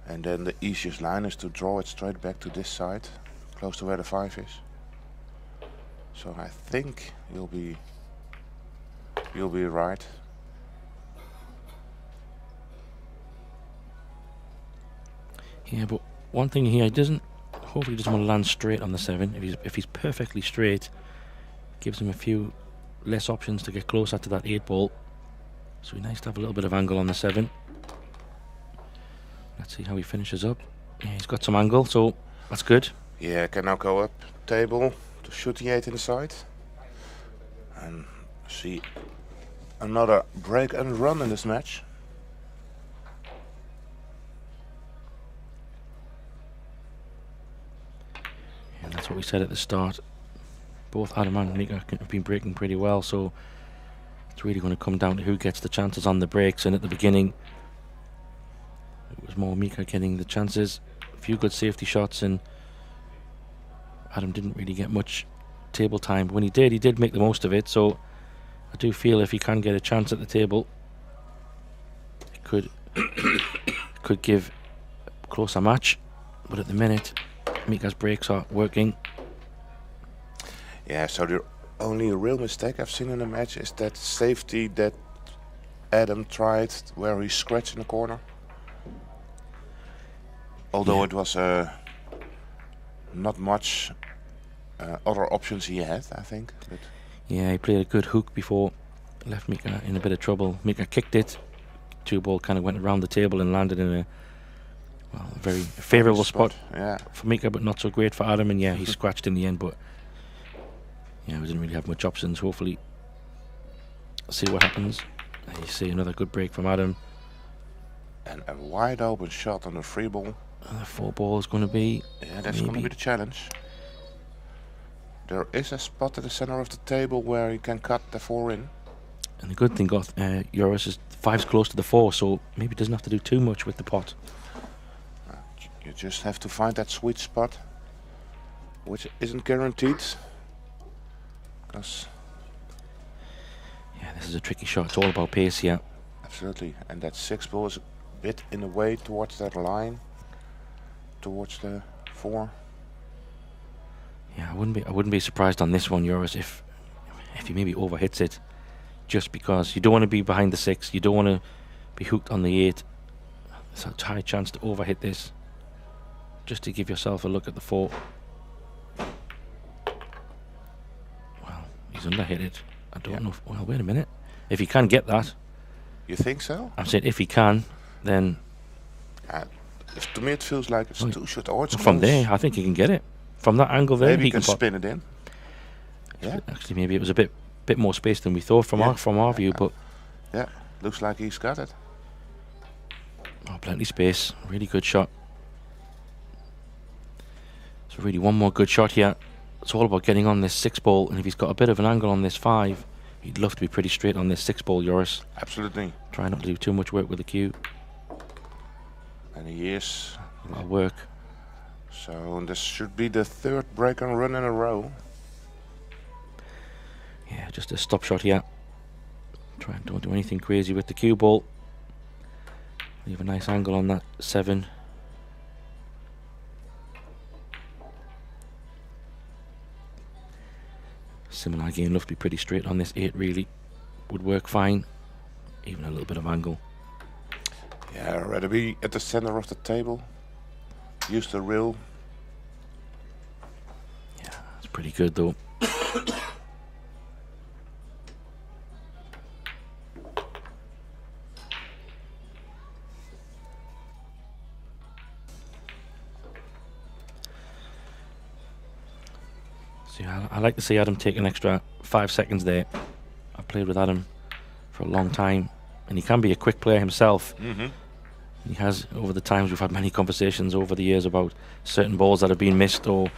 Speaker 4: and then the easiest line is to draw it straight back to this side, close to where the 5 is. So I think you'll be right.
Speaker 2: yeah, but one thing here, hopefully he doesn't want to land straight on the 7. If he's perfectly straight, gives him a few less options to get closer to that 8 ball. So it's nice to have a little bit of angle on the 7. Let's see how he finishes up. Yeah, he's got some angle, so that's good.
Speaker 4: Yeah, can now go up table to shoot the 8 inside, and see another break and run in this match.
Speaker 2: And that's what we said at the start. Both Adam and Mika have been breaking pretty well, so it's really going to come down to who gets the chances on the breaks. And at the beginning, it was more Mika getting the chances. A few good safety shots, and Adam didn't really get much table time. When he did make the most of it. So I do feel if he can get a chance at the table, it could give a closer match. But at the minute, Mika's breaks are working.
Speaker 4: Yeah, so the only real mistake I've seen in the match is that safety that Adam tried, where he scratched in the corner. Although it was not much other options he had, I think. But
Speaker 2: yeah, he played a good hook before, left Mika in a bit of trouble. Mika kicked it. 2 ball kind of went around the table and landed in a very favourable spot
Speaker 4: yeah.
Speaker 2: for Mika, but not so great for Adam. And yeah, he scratched in the end, but yeah, we didn't really have much options. Hopefully, see what happens. And you see another good break from Adam.
Speaker 4: And a wide open shot on the 3 ball.
Speaker 2: And the 4 ball is going to be.
Speaker 4: Yeah, that's going to be the challenge. There is a spot at the center of the table where he can cut the 4 in.
Speaker 2: And the good thing, Joris, is 5's close to the 4, so maybe he doesn't have to do too much with the pot.
Speaker 4: You just have to find that sweet spot, which isn't guaranteed. Because
Speaker 2: yeah, this is a tricky shot. It's all about pace here.
Speaker 4: Absolutely, and that 6 ball is a bit in the way towards that line, towards the 4.
Speaker 2: Yeah, I wouldn't be surprised on this one, Joris, if he maybe overhits it, just because you don't want to be behind the 6, you don't want to be hooked on the 8. There's a high chance to overhit this, just to give yourself a look at the 4. Well, he's underhit it. I don't know. Well, wait a minute. If he can get that,
Speaker 4: you think so?
Speaker 2: I'm saying if he can, then
Speaker 4: to me it feels like it's too short. Oh, it's
Speaker 2: from
Speaker 4: close.
Speaker 2: there, I think he can get it. From that angle there,
Speaker 4: maybe
Speaker 2: he
Speaker 4: can
Speaker 2: can
Speaker 4: spin it in. Yeah.
Speaker 2: Actually, maybe it was a bit more space than we thought from our view, but
Speaker 4: yeah, looks like he's got it.
Speaker 2: Oh, plenty space. Really good shot. So really one more good shot here. It's all about getting on this 6 ball, and if he's got a bit of an angle on this 5, he'd love to be pretty straight on this 6 ball, Joris.
Speaker 4: Absolutely.
Speaker 2: Try not to do too much work with the cue.
Speaker 4: And he is.
Speaker 2: A lot of work.
Speaker 4: So this should be the 3rd break and run in a row.
Speaker 2: Yeah, just a stop shot here. Try and don't do anything crazy with the cue ball. Leave a nice angle on that 7. Similar again, love to be pretty straight on this 8, really. Would work fine. Even a little bit of angle.
Speaker 4: Yeah, I'd rather be at the center of the table. Use the rail.
Speaker 2: Yeah, it's pretty good though. See, I like to see Adam take an extra 5 seconds there. I played with Adam for a long time, and he can be a quick player himself. He has, over the times, we've had many conversations over the years about certain balls that have been missed or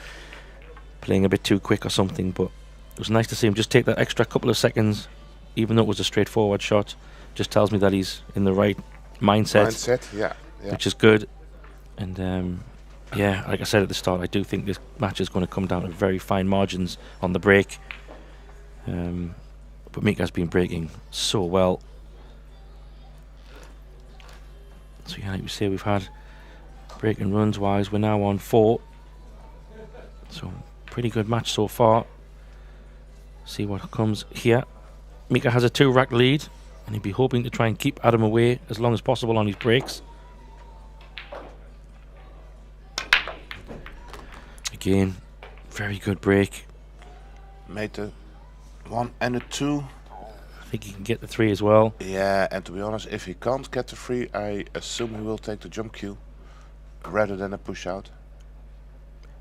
Speaker 2: playing a bit too quick or something, but it was nice to see him just take that extra couple of seconds, even though it was a straightforward shot. Just tells me that he's in the right mindset,
Speaker 4: yeah.
Speaker 2: which is good. And yeah, like I said at the start, I do think this match is going to come down to very fine margins on the break. But Mika's been breaking so well. So yeah, like we say, we've had breaking runs wise, we're now on 4. So pretty good match so far. See what comes here. Mika has a 2-rack lead, and he'd be hoping to try and keep Adam away as long as possible on his breaks. Again, very good break.
Speaker 4: Made the 1 and a 2.
Speaker 2: I think he can get the 3 as well.
Speaker 4: Yeah, and to be honest, if he can't get the 3, I assume he will take the jump cue rather than a push out.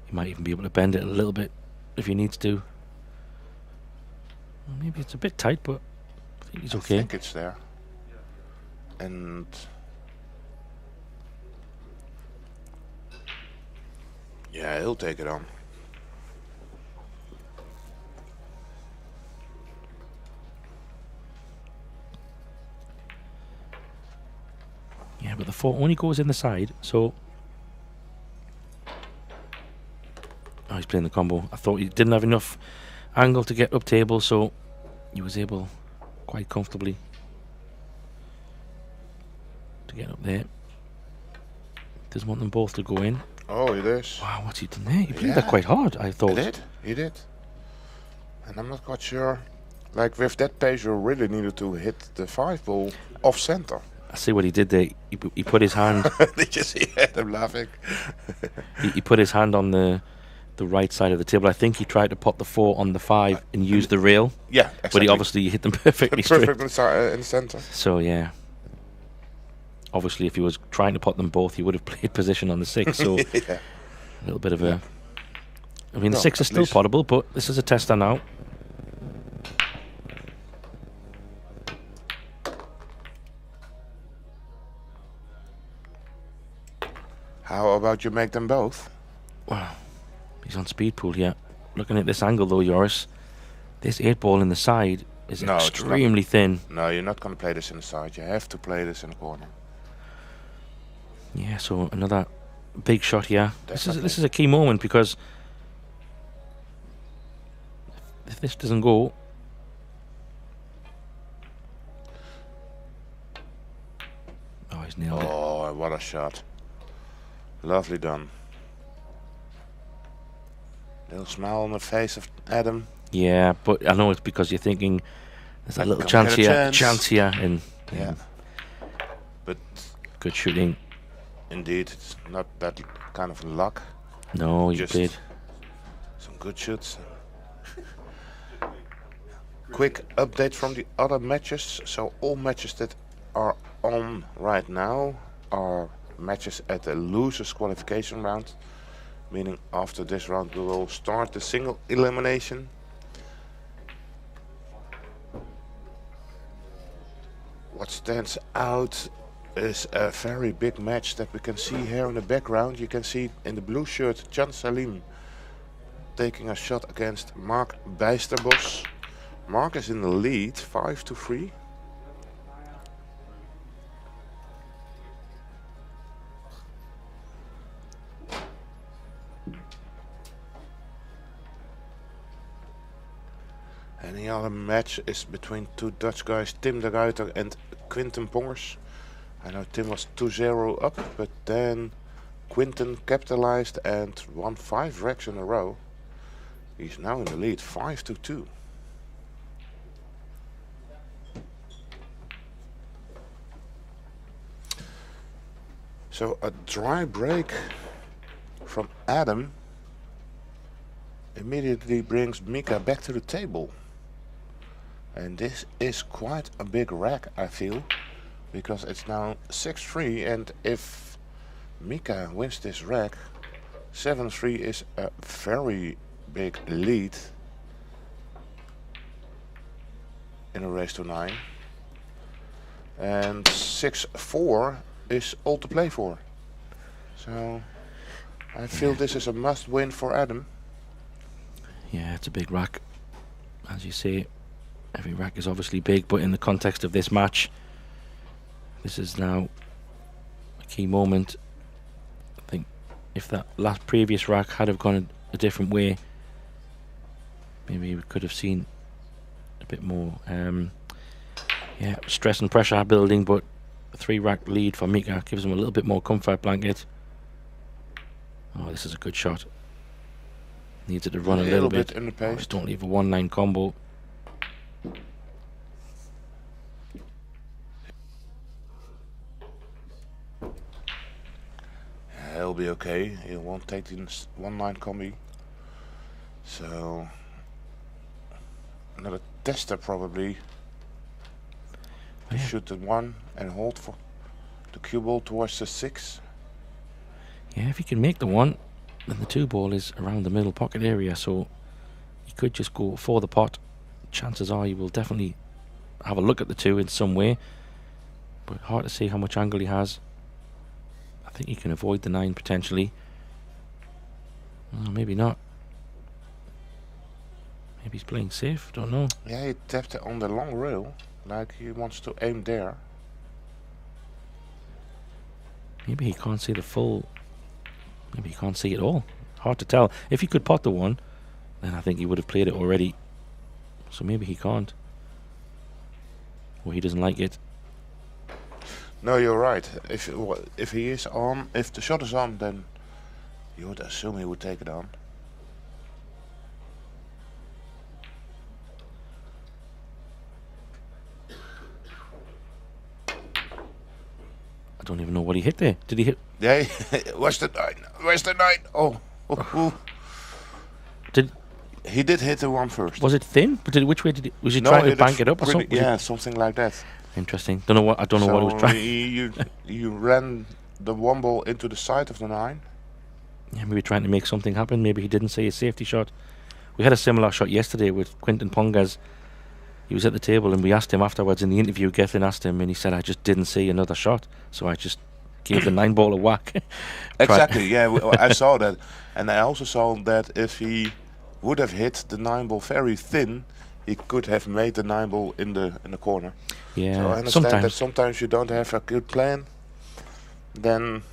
Speaker 2: He might even be able to bend it a little bit if he needs to. Well, maybe it's a bit tight, but I think he's okay.
Speaker 4: I think it's there. And yeah, he'll take it on.
Speaker 2: Yeah, but the 4 only goes in the side, so... Oh, he's playing the combo. I thought he didn't have enough angle to get up table, so he was able quite comfortably to get up there. Doesn't want them both to go in.
Speaker 4: Oh, it is.
Speaker 2: Wow, what's he done there? He played that quite hard, I thought.
Speaker 4: He did. And I'm not quite sure. Like with that pace, you really needed to hit the 5 ball off center.
Speaker 2: I see what he did there. He put his hand...
Speaker 4: Did you see it? I'm laughing.
Speaker 2: he put his hand on the right side of the table. I think he tried to pop the 4 on the 5 and use the rail.
Speaker 4: Yeah, exactly.
Speaker 2: But he obviously hit them perfectly straight.
Speaker 4: Perfect in the center.
Speaker 2: So yeah. Obviously, if he was trying to put them both, he would have played position on the 6. So
Speaker 4: yeah.
Speaker 2: a little bit of a... I mean, the 6 is still potable, but this is a tester now.
Speaker 4: How about you make them both?
Speaker 2: Wow. He's on speed pool here. Looking at this angle though, Joris, this 8 ball in the side is extremely thin.
Speaker 4: No, you're not going to play this in the side. You have to play this in the corner.
Speaker 2: Yeah, so another big shot here. This is a key moment, because if this doesn't go... Oh, he's nailed it.
Speaker 4: Oh, what a shot. Lovely done. Little smile on the face of Adam.
Speaker 2: Yeah, but I know it's because you're thinking there's a little chance here, and
Speaker 4: yeah. But
Speaker 2: good shooting.
Speaker 4: Indeed, it's not that kind of luck.
Speaker 2: No, you did.
Speaker 4: Some good shoots. Quick update from the other matches. So all matches that are on right now are matches at the losers qualification round, meaning after this round we will start the single elimination. What stands out is a very big match that we can see here in the background. You can see in the blue shirt Jan Salim taking a shot against Mark Bijsterbos. Mark is in the lead 5-3. And the other match is between 2 Dutch guys, Tim de Ruiter and Quinten Pongers. I know Tim was 2-0 up, but then Quinten capitalized and won 5 racks in a row. He's now in the lead, 5-2. So a dry break from Adam immediately brings Mika back to the table. And this is quite a big rack, I feel, because it's now 6-3, and if Mika wins this rack, 7-3 is a very big lead in a race to 9. And 6-4 is all to play for. So I feel this is a must win for Adam.
Speaker 2: Yeah, it's a big rack. As you say, every rack is obviously big, but in the context of this match, this is now a key moment. I think if that last previous rack had have gone a different way, maybe we could have seen a bit more stress and pressure building, but a 3-rack lead for Mika gives him a little bit more comfort blanket. Oh, this is a good shot. Needs it to run a little bit
Speaker 4: in the
Speaker 2: Oh,
Speaker 4: pace.
Speaker 2: just don't leave a 1-9 combo.
Speaker 4: He'll be okay. He won't take the 1-9 combi. So another tester probably. To shoot the 1 and hold for the cue ball towards the 6.
Speaker 2: Yeah, if he can make the 1, then the 2 ball is around the middle pocket area, so he could just go for the pot. Chances are he will definitely have a look at the 2 in some way, but hard to see how much angle he has. I think he can avoid the 9 potentially. Maybe not. Maybe he's playing safe, don't know.
Speaker 4: Yeah, he tapped it on the long rail, like he wants to aim there.
Speaker 2: Maybe he can't see the full. Maybe he can't see it all. Hard to tell. If he could pot the 1, then I think he would have played it already. So maybe he can't. Or he doesn't like it.
Speaker 4: No, you're right. If he is on, if the shot is on, then you would assume he would take it on.
Speaker 2: I don't even know what he hit there. Did he hit?
Speaker 4: Yeah, where's the 9? Where's the 9? Oh.
Speaker 2: Did
Speaker 4: he did hit the 1 first?
Speaker 2: Was it thin? But which way did he? Was he
Speaker 4: No,
Speaker 2: trying to
Speaker 4: it
Speaker 2: bank
Speaker 4: is
Speaker 2: it up or
Speaker 4: pretty-
Speaker 2: something?
Speaker 4: Yeah, something like that.
Speaker 2: Interesting. Don't know what. I don't know what he was trying.
Speaker 4: You ran the 1 ball into the side of the 9.
Speaker 2: Yeah, maybe trying to make something happen. Maybe he didn't see a safety shot. We had a similar shot yesterday with Quinton Pongas. He was at the table and we asked him afterwards in the interview. Gethin asked him and he said, "I just didn't see another shot, so I just gave the 9 ball a whack."
Speaker 4: Exactly. Yeah, I saw that, and I also saw that if he would have hit the 9 ball very thin, he could have made the 9 ball in the corner.
Speaker 2: Yeah,
Speaker 4: So I understand that sometimes you don't have a good plan. Then,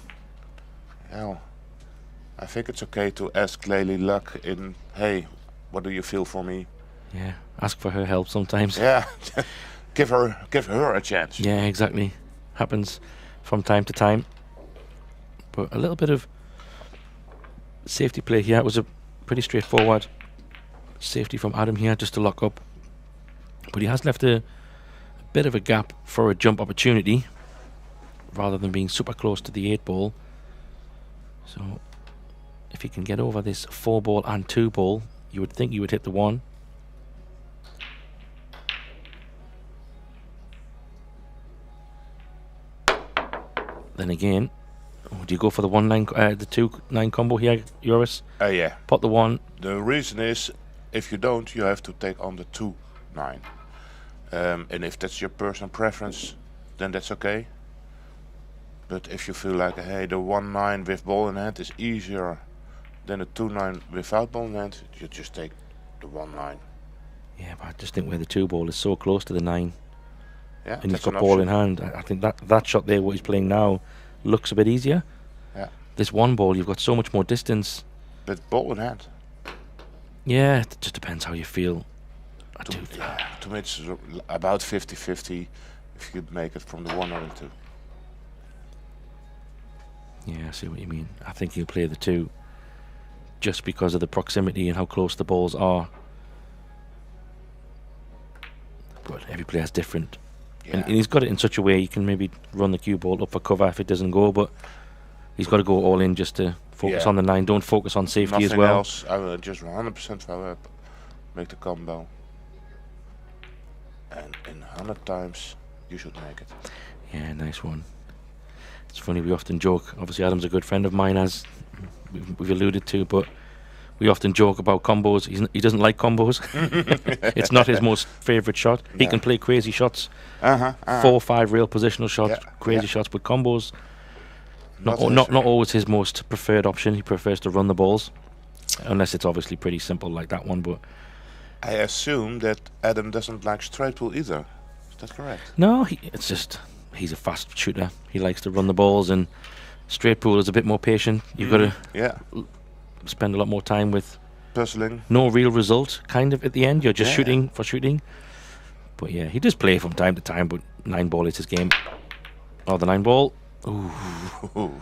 Speaker 4: I think it's okay to ask Lely Luck in, hey, what do you feel for me?
Speaker 2: Yeah, ask for her help sometimes.
Speaker 4: Yeah, give her a chance.
Speaker 2: Yeah, exactly. Happens from time to time. But a little bit of safety play here. It was a pretty straightforward safety from Adam here just to lock up. But he has left a bit of a gap for a jump opportunity rather than being super close to the 8 ball. So if he can get over this 4 ball and 2 ball, you would think you would hit the 1. Then again, do you go for the 1-9, the 2-9 combo here, Joris?
Speaker 4: Yeah.
Speaker 2: Pot the 1.
Speaker 4: The reason is, if you don't, you have to take on the 2-9. And if that's your personal preference, then that's okay. But if you feel like, hey, the 1-9 with ball in hand is easier than the 2-9 without ball in hand, you just take the 1-9.
Speaker 2: Yeah, but I just think where the 2 ball is so close to the 9,
Speaker 4: Yeah,
Speaker 2: and he's
Speaker 4: that's
Speaker 2: got
Speaker 4: an
Speaker 2: ball
Speaker 4: option.
Speaker 2: in hand, I think that shot there, what he's playing now, looks a bit easier.
Speaker 4: Yeah.
Speaker 2: This 1 ball, you've got so much more distance.
Speaker 4: But ball in hand.
Speaker 2: Yeah, it just depends how you feel.
Speaker 4: To me, it's about 50-50 if you make it from the 1 or the 2.
Speaker 2: Yeah, I see what you mean. I think he'll play the 2 just because of the proximity and how close the balls are. But every player's different.
Speaker 4: Yeah.
Speaker 2: And he's got it in such a way you can maybe run the cue ball up for cover if it doesn't go, but he's got to go all in just to focus on the 9. Don't focus on safety
Speaker 4: Nothing
Speaker 2: as well.
Speaker 4: else. I will just 100% follow up, make the combo. And in 100 times, you should make it.
Speaker 2: Yeah, nice one. It's funny, we often joke. Obviously, Adam's a good friend of mine, as we've alluded to, but We often joke about combos. He doesn't like combos. It's not his most favourite shot. He can play crazy shots, 4 or 5 real positional shots, crazy shots, but combos, not always his most preferred option. He prefers to run the balls, unless it's obviously pretty simple like that one. But
Speaker 4: I assume that Adam doesn't like straight pool either. Is that correct?
Speaker 2: no, it's just he's a fast shooter. He likes to run the balls, and straight pool is a bit more patient. You've got to spend a lot more time with
Speaker 4: puzzling.
Speaker 2: No real result, kind of, at the end. You're just shooting for shooting. But yeah, he does play from time to time, but 9-ball is his game. Oh, the 9-ball. Ooh.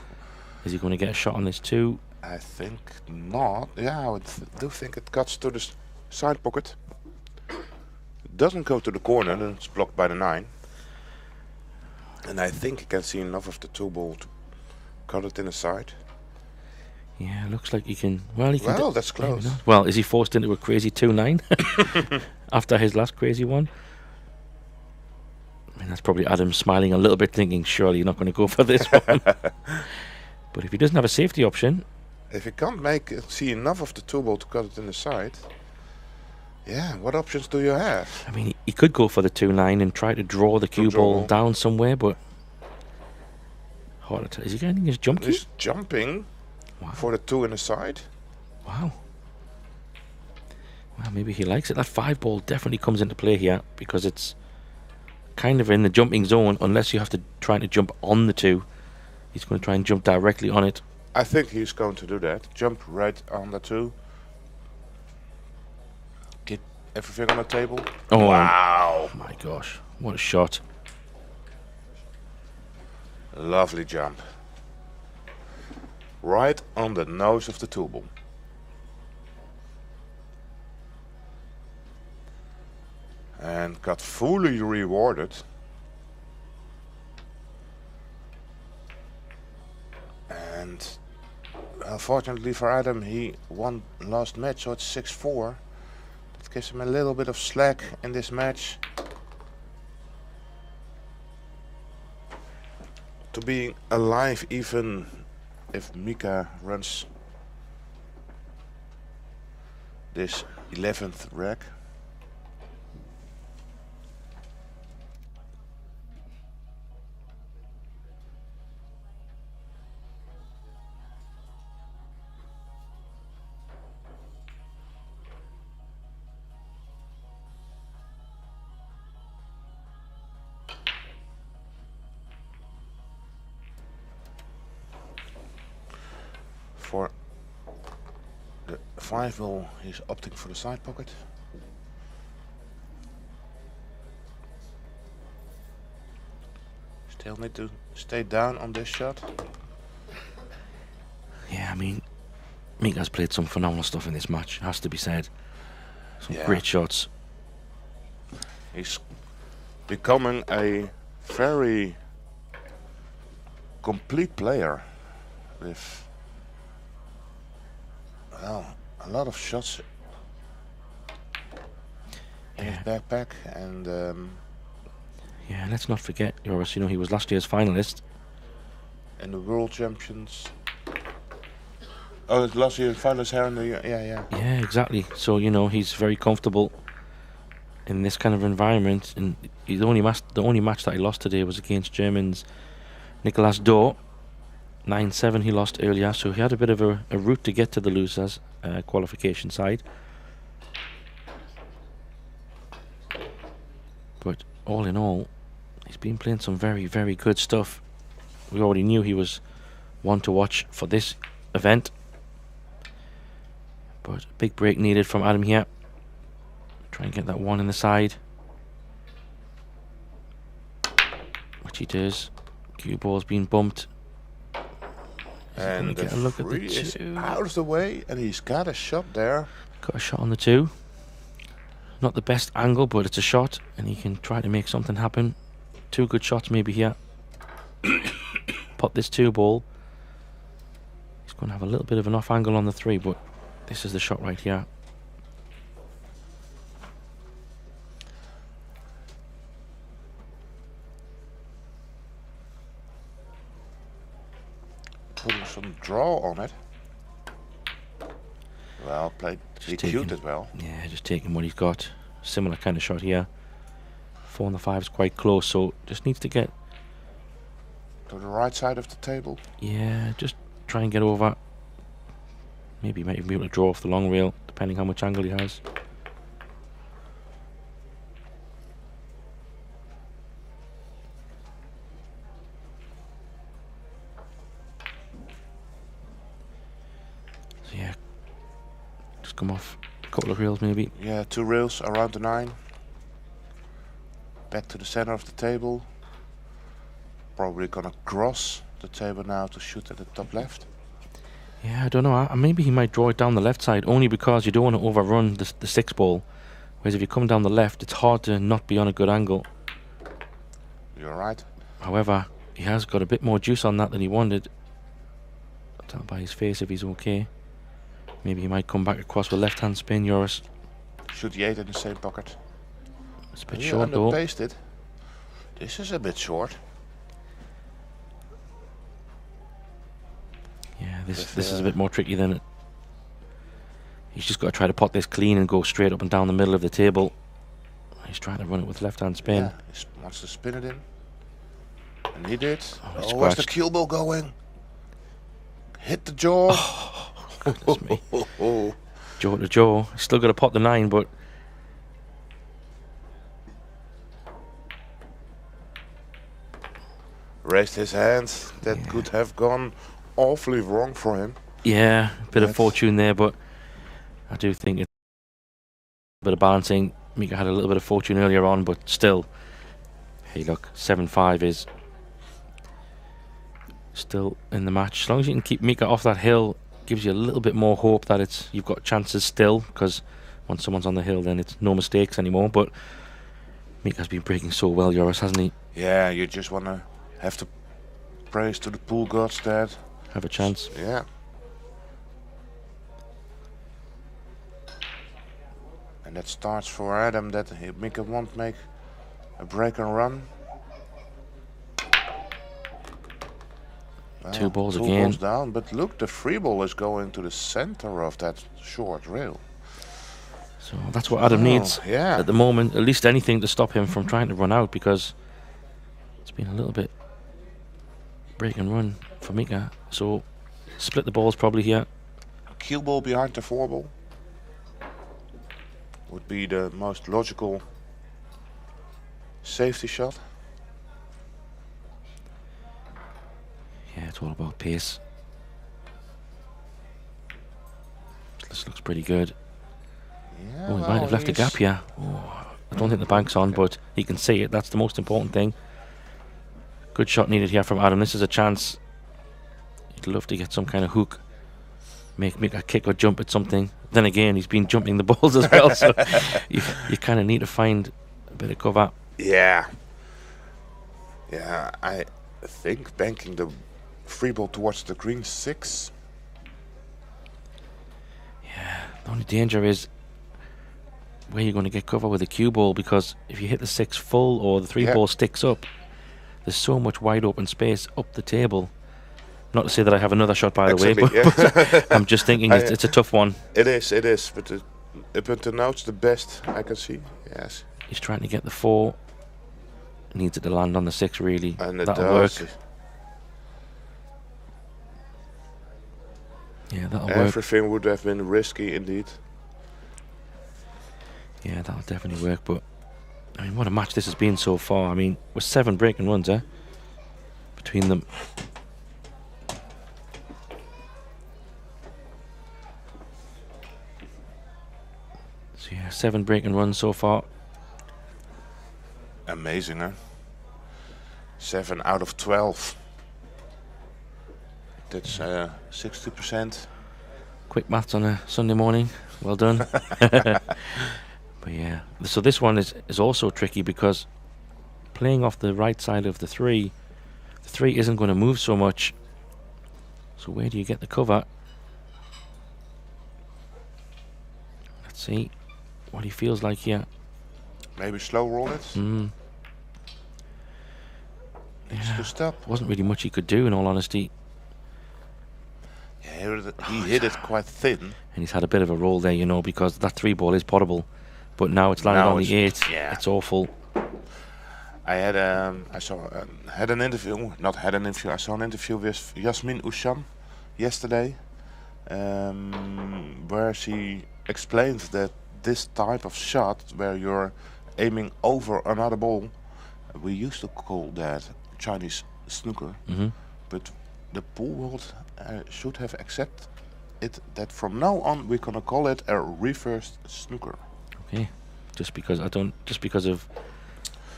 Speaker 2: Is he going to get a shot on this too?
Speaker 4: I think not. Yeah, I do think it cuts to the side pocket. It doesn't go to the corner, and it's blocked by the 9. And I think he can see enough of the 2-ball to cut it in the side.
Speaker 2: Yeah, looks like he can. Well, he can.
Speaker 4: Well, that's close.
Speaker 2: Well, is he forced into a crazy 2-9 after his last crazy one? I mean, that's probably Adam smiling a little bit, thinking, surely you're not going to go for this one. But if he doesn't have a safety option,
Speaker 4: if he can't see enough of the 2-ball to cut it in the side, yeah, what options do you have?
Speaker 2: I mean, he could go for the 2-9 and try to draw the cue ball down somewhere, but hard to tell. Is he getting his jump key?
Speaker 4: He's jumping. Wow. For the 2 in the side.
Speaker 2: Wow. Well, maybe he likes it. That 5-ball definitely comes into play here, because it's kind of in the jumping zone, unless you have to try to jump on the 2. He's going to try and jump directly on it.
Speaker 4: I think he's going to do that. Jump right on the 2. Get everything on the table.
Speaker 2: Oh,
Speaker 4: wow.
Speaker 2: My gosh. What a shot.
Speaker 4: Lovely jump. Right on the nose of the 2-ball. And got fully rewarded. And unfortunately for Adam, he won last match, so it's 6-4. That gives him a little bit of slack in this match. To being alive, even if Mika runs this 11th rack. For the 5-ball, he's opting for the side pocket. Still need to stay down on this shot.
Speaker 2: Yeah, I mean, Mika's played some phenomenal stuff in this match, has to be said. Some great shots.
Speaker 4: He's becoming a very complete player with a lot of shots in his backpack, and
Speaker 2: yeah, let's not forget, Joris, he was last year's finalist
Speaker 4: in the World Champions. Oh, it's last year's finalist here in the
Speaker 2: yeah, exactly. So he's very comfortable in this kind of environment, and the only match that he lost today was against German's Nicolas Dor. 9-7 he lost earlier, so he had a bit of a route to get to the losers qualification side. But all in all, he's been playing some very, very good stuff. We already knew he was one to watch for this event. But big break needed from Adam here. Try and get that 1 in the side, which he does. Cue ball's been bumped.
Speaker 4: And the 3 is out of the way, and he's got a shot there.
Speaker 2: Got a shot on the 2. Not the best angle, but it's a shot, and he can try to make something happen. 2 good shots maybe here. Pot this 2-ball. He's going to have a little bit of an off angle on the 3, but this is the shot right here.
Speaker 4: Putting some draw on it. Well played. He
Speaker 2: Just
Speaker 4: cued it well.
Speaker 2: Yeah, just taking what he's got. Similar kind of shot here. 4 on the 5 is quite close, so just needs to get...
Speaker 4: To the right side of the table.
Speaker 2: Yeah, just try and get over. Maybe he might even be able to draw off the long rail, depending how much angle he has. So yeah, just come off a couple of rails maybe.
Speaker 4: Yeah, 2 rails around the 9. Back to the center of the table. Probably gonna cross the table now to shoot at the top left.
Speaker 2: Yeah, I don't know. Maybe he might draw it down the left side, only because you don't want to overrun the 6 ball. Whereas if you come down the left, it's hard to not be on a good angle.
Speaker 4: You're right.
Speaker 2: However, he has got a bit more juice on that than he wanted. I'll tell by his face if he's okay. Maybe he might come back across with left-hand spin, Joris.
Speaker 4: Shoot the 8 in the same pocket.
Speaker 2: It's a bit
Speaker 4: You
Speaker 2: short though.
Speaker 4: underpaced it. This is a bit short.
Speaker 2: Yeah, this is a bit more tricky than it. He's just got to try to pot this clean and go straight up and down the middle of the table. He's trying to run it with left-hand spin.
Speaker 4: Yeah, he wants to spin it in. And he did.
Speaker 2: He
Speaker 4: Where's the
Speaker 2: scratched.
Speaker 4: cue ball going? Hit the jaw.
Speaker 2: Goodness me. Jaw to jaw. He's still got to pot the 9, but...
Speaker 4: Raised his hands. That could have gone awfully wrong for him.
Speaker 2: Yeah, a bit of fortune there, but I do think it's a bit of balancing. Mika had a little bit of fortune earlier on, but still, hey look, 7-5 is still in the match. As long as you can keep Mika off that hill, gives you a little bit more hope that you've got chances still, because once someone's on the hill, then it's no mistakes anymore. But Mika's been breaking so well, Joris, hasn't he?
Speaker 4: Yeah, you just want to have to praise to the pool gods that
Speaker 2: Have a chance.
Speaker 4: yeah. And that starts for Adam that Mika won't make a break and run. Well,
Speaker 2: 2 balls
Speaker 4: two
Speaker 2: again.
Speaker 4: balls down, but look, the free ball is going to the center of that short rail.
Speaker 2: So that's what Adam needs
Speaker 4: yeah.
Speaker 2: at the moment. At least anything to stop him from trying to run out, because it's been a little bit break and run for Mika. So split the balls probably here.
Speaker 4: Cue ball behind the 4 ball would be the most logical safety shot.
Speaker 2: Yeah, it's all about pace. This looks pretty good.
Speaker 4: Yeah,
Speaker 2: Oh, he might have left a gap here. Oh, I don't think the bank's on, but he can see it. That's the most important thing. Good shot needed here from Adam. This is a chance. He'd love to get some kind of hook. Make a kick or jump at something. Then again, he's been jumping the balls as well, so you kind of need to find a bit of cover.
Speaker 4: Yeah. Yeah, I think banking the free ball towards the green 6.
Speaker 2: Yeah, the only danger is where you're going to get cover with a cue ball, because if you hit the 6 full or the 3 ball sticks up, there's so much wide open space up the table. Not to say that I have another shot, by the way, but I'm just thinking it's a tough one.
Speaker 4: It is, but up until now it's the best I can see. Yes.
Speaker 2: He's trying to get the 4. Needs it to land on the 6, really.
Speaker 4: And it
Speaker 2: That'll
Speaker 4: does.
Speaker 2: work. Yeah, that'll work.
Speaker 4: Everything would have been risky indeed.
Speaker 2: Yeah, that'll definitely work, but I mean, what a match this has been so far. I mean, with 7 breaking runs, between them. So yeah, 7 breaking runs so far.
Speaker 4: Amazing, huh? 7 out of 12. That's 60%.
Speaker 2: Quick maths on a Sunday morning. Well done. But yeah, so this one is also tricky, because playing off the right side of the 3 isn't going to move so much. So where do you get the cover? Let's see what he feels like here.
Speaker 4: Maybe slow roll it.
Speaker 2: Needs
Speaker 4: to stop.
Speaker 2: Wasn't really much he could do, in all honesty.
Speaker 4: Yeah, here but he hit it quite thin.
Speaker 2: And he's had a bit of a roll there, you know, because that 3-ball is potable. But now it's landed
Speaker 4: Now
Speaker 2: on the 8.
Speaker 4: yeah.
Speaker 2: It's awful.
Speaker 4: I had I saw an interview with Yasmin Ushan yesterday, where she explained that this type of shot, where you're aiming over another ball, we used to call that Chinese snooker, but the pool world should have accepted it that from now on we're gonna call it a reverse snooker.
Speaker 2: Okay, just because of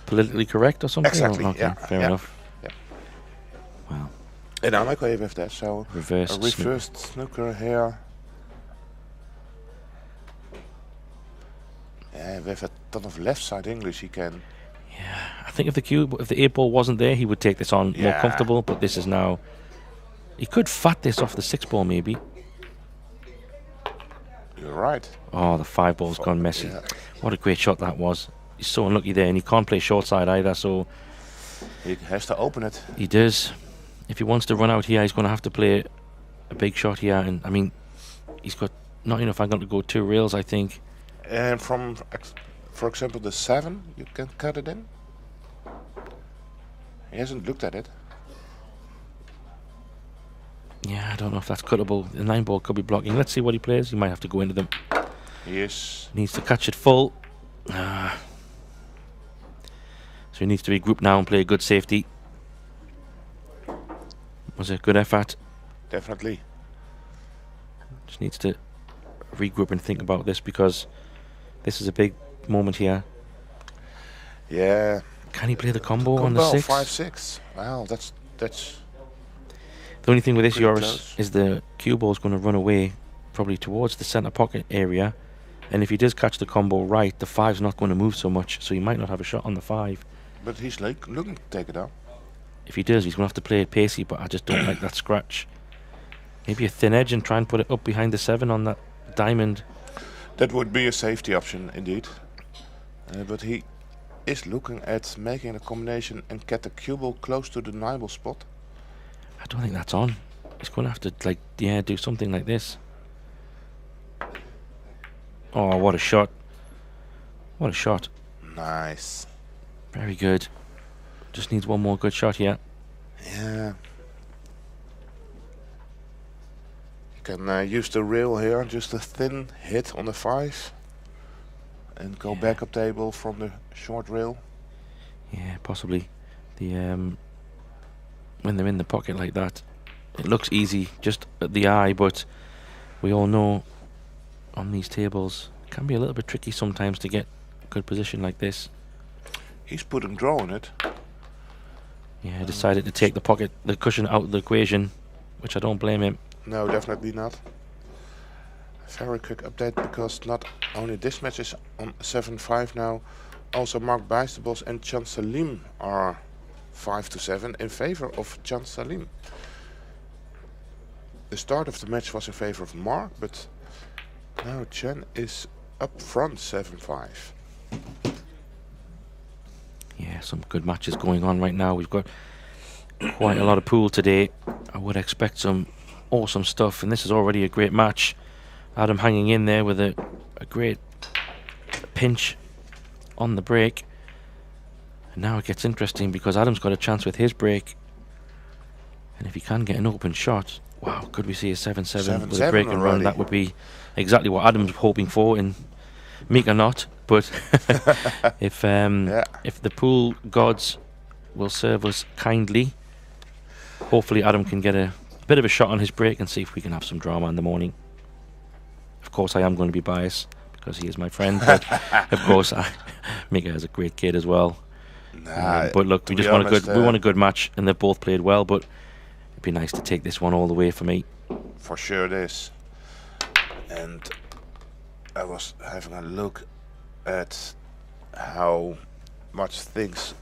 Speaker 2: politically correct or something?
Speaker 4: Exactly.
Speaker 2: Okay,
Speaker 4: Yeah.
Speaker 2: fair enough.
Speaker 4: Yeah.
Speaker 2: Wow.
Speaker 4: And I'm okay with that. So a reversed snooker here. Yeah, with a ton of left side English, he can.
Speaker 2: Yeah, I think if the 8-ball wasn't there, he would take this on more comfortable. But this is now. He could fat this off the 6-ball maybe.
Speaker 4: You're right.
Speaker 2: Oh, the 5-ball's gone messy.
Speaker 4: Yeah.
Speaker 2: What a great shot that was. He's so unlucky there, and he can't play short side either. So
Speaker 4: he has to open it.
Speaker 2: He does. If he wants to run out here, he's going to have to play a big shot here. And I mean, he's got not enough angle to go 2 rails, I think.
Speaker 4: And from, for example, the 7, you can cut it in. He hasn't looked at it.
Speaker 2: Yeah, I don't know if that's cuttable. The 9-ball could be blocking. Let's see what he plays. He might have to go into them.
Speaker 4: Yes.
Speaker 2: Needs to catch it full. So he needs to regroup now and play a good safety. Was it a good effort?
Speaker 4: Definitely.
Speaker 2: Just needs to regroup and think about this, because this is a big moment here.
Speaker 4: Yeah.
Speaker 2: Can he play the combo on the 6?
Speaker 4: 5-6. Wow, that's.
Speaker 2: The only thing with this,
Speaker 4: pretty
Speaker 2: Joris,
Speaker 4: close.
Speaker 2: is the cue ball's going to run away probably towards the centre pocket area. And if he does catch the combo right, the 5's not going to move so much, so he might not have a shot on the 5.
Speaker 4: But he's like looking to take it out.
Speaker 2: If he does, he's going to have to play it pacey, but I just don't like that scratch. Maybe a thin edge and try and put it up behind the 7 on that diamond.
Speaker 4: That would be a safety option indeed. But he is looking at making a combination and get the cue ball close to the 9-ball spot.
Speaker 2: I don't think that's on. He's going to have to, do something like this. Oh, what a shot. What a shot.
Speaker 4: Nice.
Speaker 2: Very good. Just needs one more good shot here.
Speaker 4: Yeah. You can use the rail here, just a thin hit on the 5. And go back up table from the short rail.
Speaker 2: Yeah, possibly. The when they're in the pocket like that, it looks easy just at the eye, but we all know on these tables it can be a little bit tricky sometimes to get a good position like this.
Speaker 4: He's putting draw on it.
Speaker 2: Yeah, decided to take the cushion out of the equation, which I don't blame him.
Speaker 4: No, definitely not. Very quick update, because not only this match is on 7-5 now, also Mark Bijsterbos and Chan Salim are 5-7 in favor of Chan Salim. The start of the match was in favor of Mark, but now Chan is up front 7-5.
Speaker 2: Yeah, some good matches going on right now. We've got quite a lot of pool today. I would expect some awesome stuff, and this is already a great match. Adam hanging in there with a great pinch on the break. And now it gets interesting, because Adam's got a chance with his break. And if he can get an open shot, wow, could we see a 7-7 with a break and run? That would be exactly what Adam's hoping for, and Mika not. But if the pool gods will serve us kindly, hopefully Adam can get a bit of a shot on his break and see if we can have some drama in the morning. Of course, I am going to be biased because he is my friend, but of course, Mika is a great kid as well. But look, we just want a good match, and they've both played well. But it'd be nice to take this one all the way for me.
Speaker 4: For sure it is. And I was having a look at how much things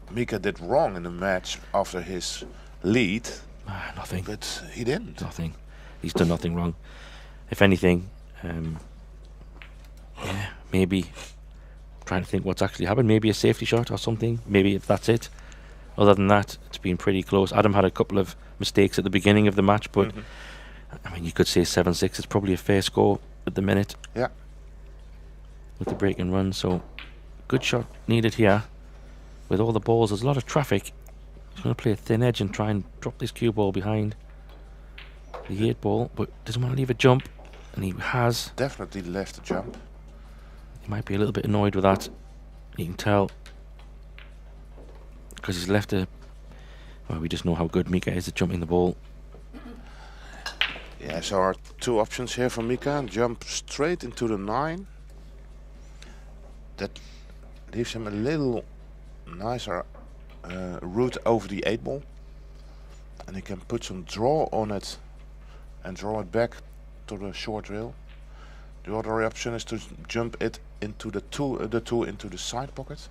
Speaker 4: Mika did wrong in the match after his lead.
Speaker 2: Nothing.
Speaker 4: But he didn't.
Speaker 2: Nothing. He's done nothing wrong. If anything, maybe trying to think what's actually happened. Maybe a safety shot or something. Maybe if that's it. Other than that, it's been pretty close. Adam had a couple of mistakes at the beginning of the match, but I mean, you could say 7-6 is probably a fair score at the minute.
Speaker 4: Yeah.
Speaker 2: With the break and run, so good shot needed here. With all the balls, there's a lot of traffic. He's going to play a thin edge and try and drop this cue ball behind the 8 ball, but doesn't want to leave a jump, and he has.
Speaker 4: Definitely left a jump.
Speaker 2: He might be a little bit annoyed with that. You can tell, because he's left a. Well, we just know how good Mika is at jumping the ball.
Speaker 4: Yeah, so our 2 options here for Mika: jump straight into the 9. That leaves him a little nicer route over the 8 ball, and he can put some draw on it and draw it back to the short rail. The other option is to jump it into the two into the side pocket.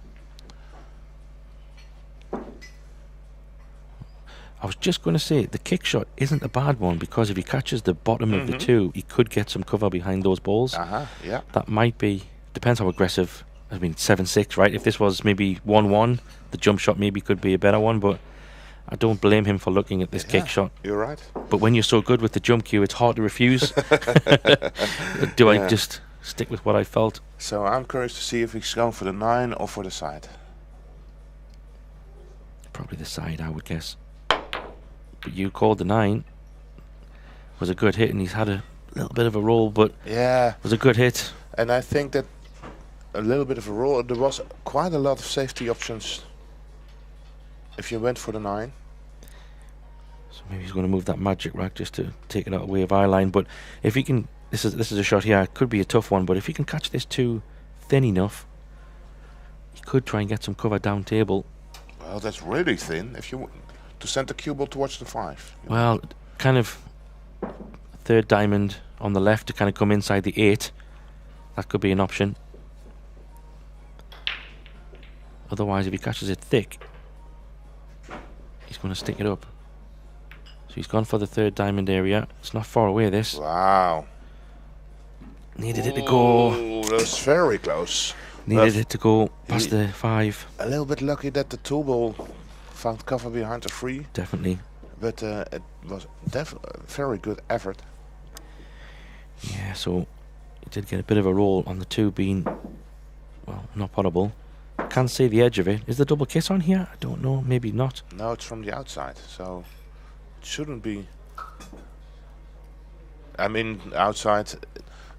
Speaker 2: I was just going to say the kick shot isn't a bad one, because if he catches the bottom of the 2, he could get some cover behind those balls.
Speaker 4: Yeah.
Speaker 2: That might be, depends how aggressive. I mean, 7-6, right? If this was maybe 1-1, the jump shot maybe could be a better one, but I don't blame him for looking at this kick shot.
Speaker 4: You're right.
Speaker 2: But when you're so good with the jump cue, it's hard to refuse. Do I just stick with what I felt?
Speaker 4: So I'm curious to see if he's going for the 9 or for the side.
Speaker 2: Probably the side, I would guess. But you called the 9. Was a good hit, and he's had a little bit of a roll, but
Speaker 4: yeah,
Speaker 2: was a good hit.
Speaker 4: And I think that a little bit of a roll. There was quite a lot of safety options if you went for the 9.
Speaker 2: So maybe he's going to move that magic rack just to take it out away of eye line. But if he can, this is a shot here. It could be a tough one, but if he can catch this 2 thin enough, he could try and get some cover down table.
Speaker 4: Well, that's really thin. If you to send the cue ball towards the 5.
Speaker 2: Well, kind of 3rd diamond on the left to kind of come inside the 8. That could be an option. Otherwise, if he catches it thick, he's going to stick it up. So he's gone for the 3rd diamond area. It's not far away, this.
Speaker 4: Wow.
Speaker 2: Needed it to go.
Speaker 4: Oh, that's very close.
Speaker 2: Needed it to go past the 5.
Speaker 4: A little bit lucky that the 2 ball found cover behind the 3.
Speaker 2: Definitely.
Speaker 4: But it was definitely a very good effort.
Speaker 2: Yeah, so he did get a bit of a roll on the 2 being, well, not potable. Can't see the edge of it. Is the double kiss on here? I don't know. Maybe not.
Speaker 4: No, it's from the outside, so it shouldn't be. I mean, outside.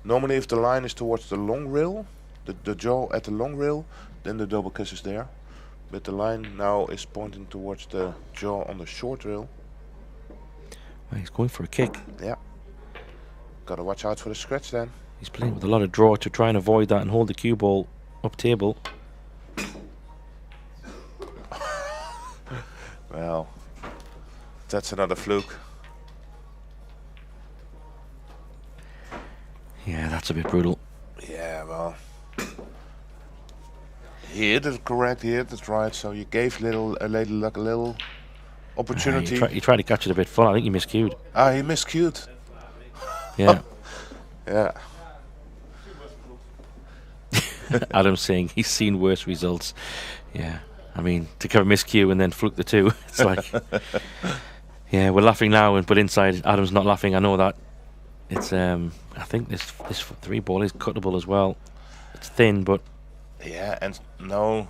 Speaker 4: Normally, if the line is towards the long rail, the jaw at the long rail, then the double kiss is there. But the line now is pointing towards the jaw on the short rail.
Speaker 2: Well, he's going for a kick.
Speaker 4: Yeah. Gotta watch out for the scratch then.
Speaker 2: He's playing with a lot of draw to try and avoid that and hold the cue ball up table.
Speaker 4: Well, that's another fluke.
Speaker 2: Yeah, that's a bit brutal.
Speaker 4: Yeah, well, he hit it correct, he hit it right, so you gave a little opportunity.
Speaker 2: He tried to catch it a bit full. I think he miscued.
Speaker 4: Ah, he miscued.
Speaker 2: Yeah.
Speaker 4: Yeah.
Speaker 2: Adam's saying he's seen worse results. Yeah. I mean, to cover miscue and then fluke the 2, it's like, yeah, we're laughing now, but inside Adam's not laughing. I know that. It's I think this 3 ball is cuttable as well. It's thin, but
Speaker 4: yeah, and no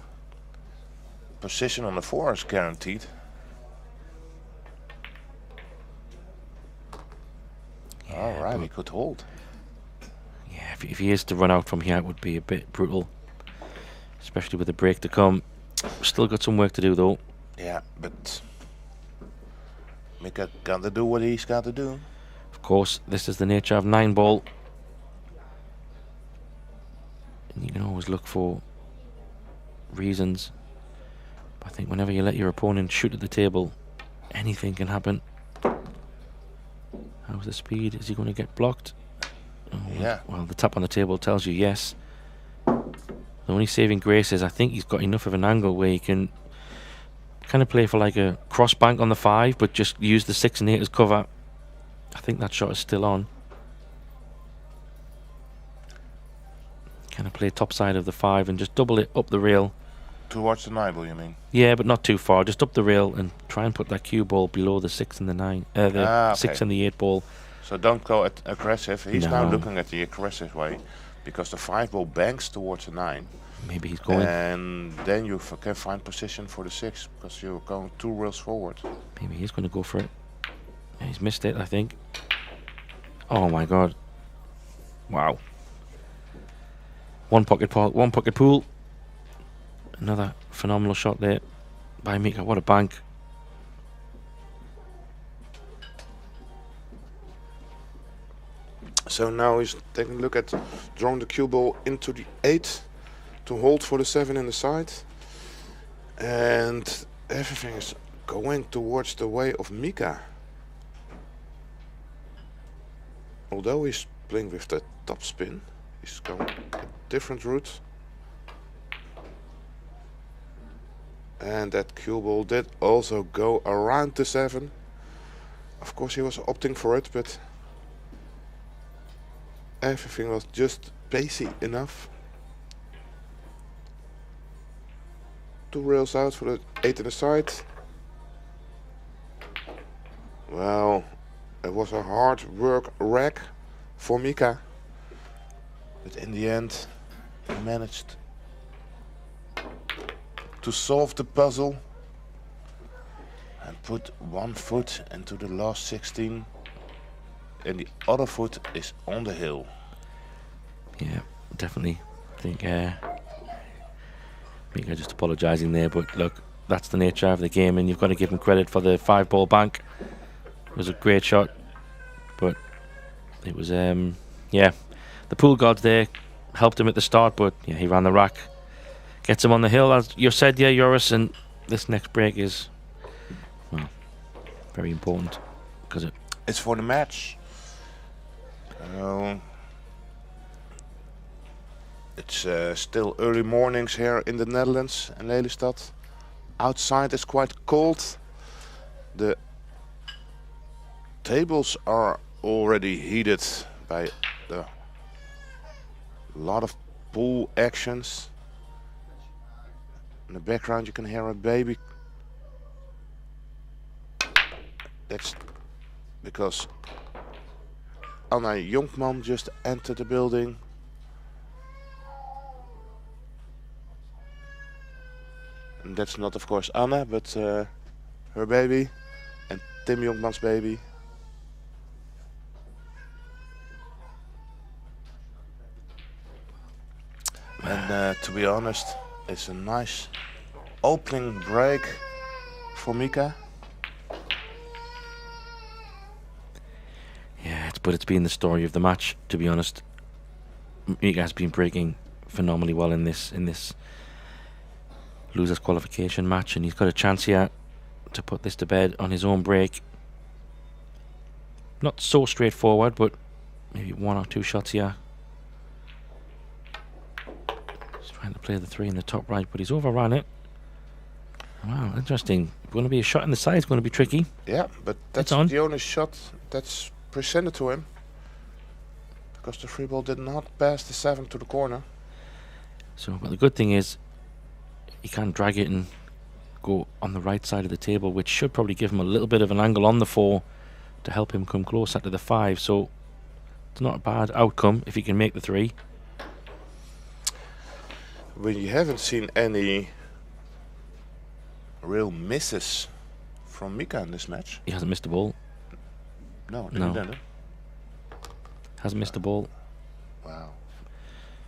Speaker 4: position on the 4 is guaranteed.
Speaker 2: Yeah,
Speaker 4: all right, he could hold.
Speaker 2: Yeah, if he is to run out from here, it would be a bit brutal, especially with the break to come. Still got some work to do though.
Speaker 4: Yeah, but Mika got to do what he's got to do.
Speaker 2: Of course, this is the nature of 9 ball. And you can always look for reasons. But I think whenever you let your opponent shoot at the table, anything can happen. How's the speed? Is he going to get blocked? Oh,
Speaker 4: yeah.
Speaker 2: Well, the tap on the table tells you yes. The only saving grace is I think he's got enough of an angle where he can kind of play for like a cross bank on the 5, but just use the 6 and 8 as cover. I think that shot is still on. Kind of play top side of the 5 and just double it up the rail
Speaker 4: Towards the 9 ball, you mean?
Speaker 2: Yeah, but not too far. Just up the rail and try and put that cue ball below the 6 and the 9. The 6 and the 8 ball.
Speaker 4: So don't go aggressive. He's now
Speaker 2: No.
Speaker 4: looking at the aggressive way, because the 5 ball banks towards the 9.
Speaker 2: Maybe he's going.
Speaker 4: And then you can find position for the 6, because you're going 2 rails forward.
Speaker 2: Maybe he's going to go for it. Yeah, he's missed it, I think. Oh my god. Wow. One pocket pool. Another phenomenal shot there by Mika. What a bank.
Speaker 4: So now he's taking a look at drawing the cue ball into the 8 to hold for the 7 in the side. And everything is going towards the way of Mika. Although he's playing with the top spin, he's going a different route. And that cue ball did also go around the 7. Of course he was opting for it, but everything was just pacey enough. 2 rails out for the 8 in the side. Well, it was a hard work rack for Mika, but in the end he managed to solve the puzzle and put one foot into the last 16 and the other foot is on the hill.
Speaker 2: Yeah, definitely. I think Mika just apologising there, but look, that's the nature of the game, and you've got to give him credit for the 5 ball bank. It was a great shot, but it was yeah, the pool gods there helped him at the start, but yeah, he ran the rack, gets him on the hill, as you said, yeah, Joris, and this next break is, well, very important because
Speaker 4: it's for the match. It's still early mornings here in the Netherlands in Lelystad. Outside it's quite cold. The tables are already heated by the lot of pool actions. In the background you can hear a baby. That's because Anna Jonkman just entered the building. And that's not, of course, Anna, but her baby and Tim Jonkman's baby. And to be honest, it's a nice opening break for Mika.
Speaker 2: yeah, but it's been the story of the match, to be honest. Mika has been breaking phenomenally well in this losers qualification match, and he's got a chance here to put this to bed on his own break. Not so straightforward, but maybe 1 or 2 shots here. He's trying to play the 3 in the top right, but he's overrun it. Wow, interesting. Going to be a shot in the side. It's going to be tricky.
Speaker 4: Yeah, but that's the only shot that's presented to him, because the free ball did not pass the 7 to the corner.
Speaker 2: So, but the good thing is he can drag it and go on the right side of the table, which should probably give him a little bit of an angle on the 4 to help him come closer to the 5. So it's not a bad outcome if he can make the 3.
Speaker 4: We haven't seen any real misses from Mika in this match.
Speaker 2: He hasn't missed a ball.
Speaker 4: No.
Speaker 2: Hasn't missed a ball.
Speaker 4: Wow.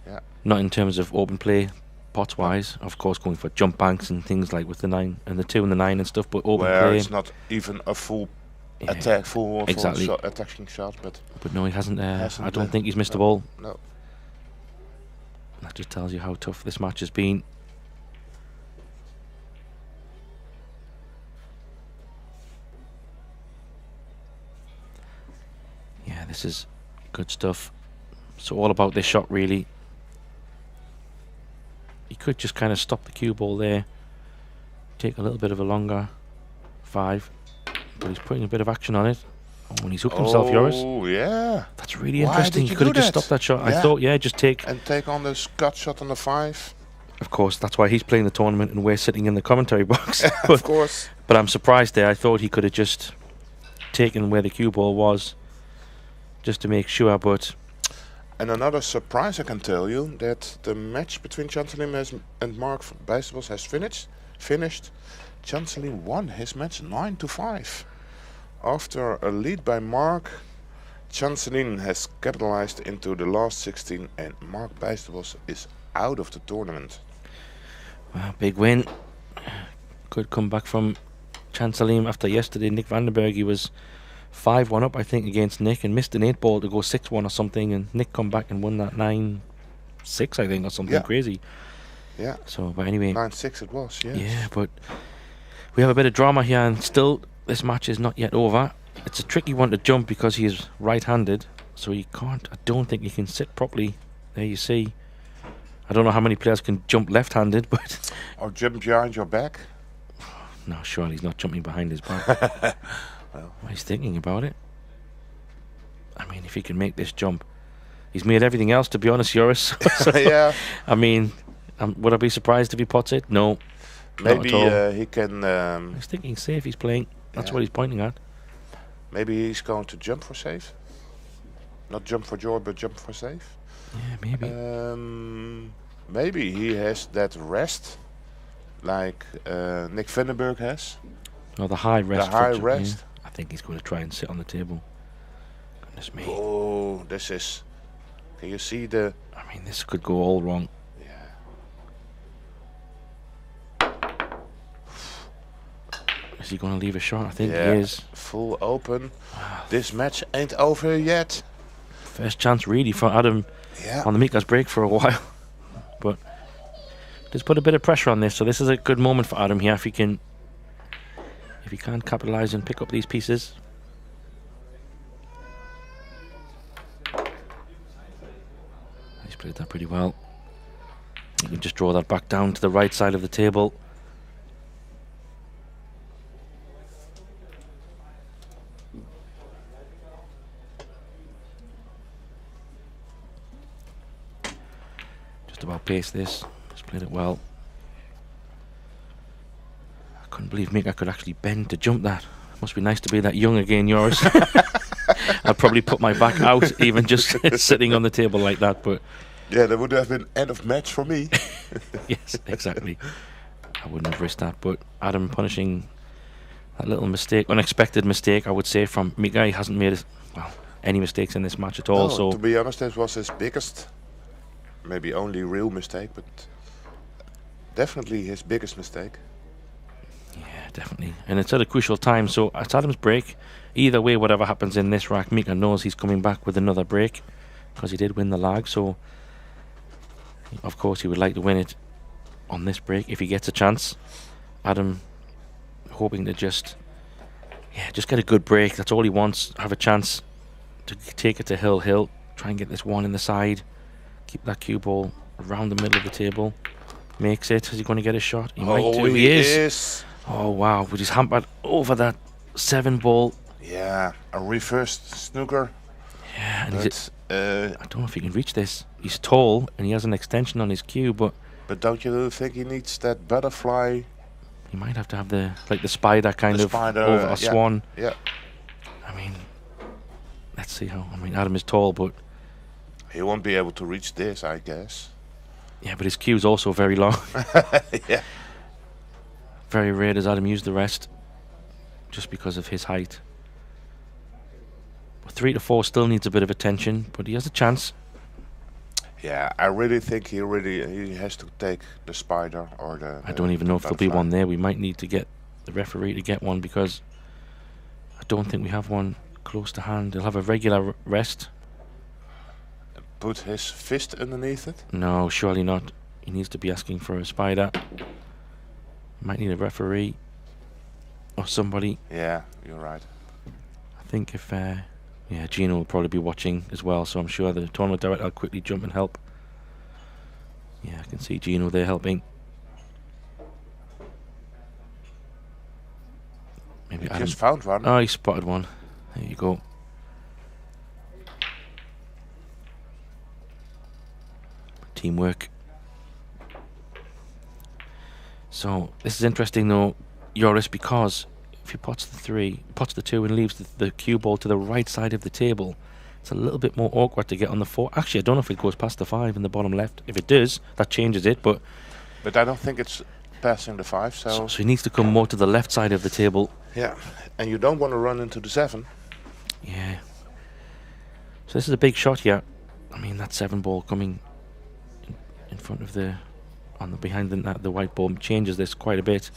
Speaker 4: Yeah.
Speaker 2: Not in terms of open play, pots wise. Of course, going for jump banks and things like with the 9 and the 2 and the 9 and stuff. But open
Speaker 4: where
Speaker 2: play,
Speaker 4: it's not even a full
Speaker 2: yeah,
Speaker 4: full
Speaker 2: exactly.
Speaker 4: shot, attacking shot. But
Speaker 2: no, he hasn't. I don't think he's missed a ball.
Speaker 4: No.
Speaker 2: That just tells you how tough this match has been. Yeah, this is good stuff. So all about this shot, really. He could just kind of stop the cue ball there, take a little bit of a longer 5, but he's putting a bit of action on it. Oh, and he's hooked himself, Joris.
Speaker 4: Oh, yeah.
Speaker 2: That's really
Speaker 4: Why
Speaker 2: interesting.
Speaker 4: did
Speaker 2: He
Speaker 4: you
Speaker 2: could have
Speaker 4: do
Speaker 2: just
Speaker 4: that?
Speaker 2: stopped that shot.
Speaker 4: Yeah.
Speaker 2: I thought, yeah, just take.
Speaker 4: And take on the cut shot on the 5.
Speaker 2: of course, that's why he's playing the tournament and we're sitting in the commentary box.
Speaker 4: Of course.
Speaker 2: But I'm surprised there. I thought he could have just taken where the cue ball was just to make sure, but...
Speaker 4: And another surprise I can tell you, that the match between Chancelim and Mark Bijstebos has finished. Chancelim won his match 9-5. After a lead by Mark, Chancelim has capitalized into the last 16 and Mark Bijstebos is out of the tournament.
Speaker 2: Wow, big win. Good comeback from Chancelim after yesterday. Nick Vandenberg, he was 5-1 up, I think, against Nick and missed an 8 ball to go 6-1 or something, and Nick come back and won that 9-6, I think, or something crazy.
Speaker 4: Yeah.
Speaker 2: So, but anyway.
Speaker 4: 9-6 it was, yes.
Speaker 2: Yeah, but we have a bit of drama here, and still this match is not yet over. It's a tricky one to jump because he is right-handed, so he can't, I don't think he can sit properly. There you see. I don't know how many players can jump left-handed, but...
Speaker 4: Or jump behind your back?
Speaker 2: No, surely he's not jumping behind his back. Well, he's thinking about it. I mean, if he can make this jump, he's made everything else, to be honest, Joris. So,
Speaker 4: yeah.
Speaker 2: I mean, would I be surprised if he pots it? No.
Speaker 4: Maybe he can...
Speaker 2: he's thinking safe, he's playing. That's what he's pointing at.
Speaker 4: Maybe he's going to jump for safe. Not jump for joy, but jump for safe.
Speaker 2: Yeah, maybe.
Speaker 4: Maybe he has that rest, like Nick Vandenberg has.
Speaker 2: No, the high rest.
Speaker 4: The high rest.
Speaker 2: Yeah. I think he's going to try and sit on the table. Goodness me.
Speaker 4: Oh, this is... Can you see the...
Speaker 2: I mean, this could go all wrong.
Speaker 4: Yeah.
Speaker 2: Is he going to leave a shot? I think he is.
Speaker 4: Full open. This match ain't over yet.
Speaker 2: First chance really for Adam on the Mika's break for a while. But just put a bit of pressure on this, so this is a good moment for Adam here if he can capitalize and pick up these pieces. He's played that pretty well. You can just draw that back down to the right side of the table. Just about pace this. Just played it well. I couldn't believe Mika could actually bend to jump that. Must be nice to be that young again, yours. I'd probably put my back out even just sitting on the table like that, but...
Speaker 4: Yeah, that would have been end of match for me.
Speaker 2: Yes, exactly. I wouldn't have risked that, but Adam punishing that little mistake, unexpected mistake, I would say, from Mika. He hasn't made any mistakes in this match at all.
Speaker 4: No,
Speaker 2: so
Speaker 4: to be honest, this was his biggest, maybe only real mistake, but definitely his biggest mistake.
Speaker 2: Yeah, definitely. And it's at a crucial time, so it's Adam's break. Either way, whatever happens in this rack, Mika knows he's coming back with another break because he did win the lag, so of course he would like to win it on this break if he gets a chance. Adam hoping to just get a good break. That's all he wants. Have a chance to take it to Hill. Try and get this one in the side. Keep that cue ball around the middle of the table. Makes it. Is he going to get a shot? He might do. He is. Oh wow, but he's hampered over that 7 ball.
Speaker 4: Yeah, a reversed snooker.
Speaker 2: Yeah, and I don't know if he can reach this. He's tall and he has an extension on his cue, but
Speaker 4: don't you think he needs that butterfly?
Speaker 2: He might have to have the spider kind of
Speaker 4: spider,
Speaker 2: over a swan.
Speaker 4: Yeah.
Speaker 2: I mean, let's see how. I mean, Adam is tall, but
Speaker 4: he won't be able to reach this, I guess.
Speaker 2: Yeah, but his cue is also very long.
Speaker 4: Yeah.
Speaker 2: Very rare does Adam use the rest, just because of his height. 3 to 4 still needs a bit of attention, but he has a chance.
Speaker 4: Yeah, I really think he has to take the spider or the...
Speaker 2: I don't even know if there'll be one there. We might need to get the referee to get one because I don't think we have one close to hand. He'll have a regular rest.
Speaker 4: Put his fist underneath it?
Speaker 2: No, surely not. He needs to be asking for a spider. Might need a referee or somebody.
Speaker 4: Yeah, you're right.
Speaker 2: I think if... yeah, Gino will probably be watching as well, so I'm sure the tournament director will quickly jump and help. Yeah, I can see Gino there helping. Maybe
Speaker 4: he just found one.
Speaker 2: Oh, he spotted one. There you go. Teamwork. So this is interesting though, Joris, because if he pots the 3, pots the 2 and leaves the cue ball to the right side of the table, it's a little bit more awkward to get on the 4. Actually, I don't know if it goes past the 5 in the bottom left. If it does, that changes it, but
Speaker 4: I don't think it's passing the 5,
Speaker 2: so he needs to come more to the left side of the table.
Speaker 4: yeah, and you don't want to run into the 7.
Speaker 2: Yeah. So this is a big shot here. I mean, that 7 ball coming in front of the, behind the white ball changes this quite a bit.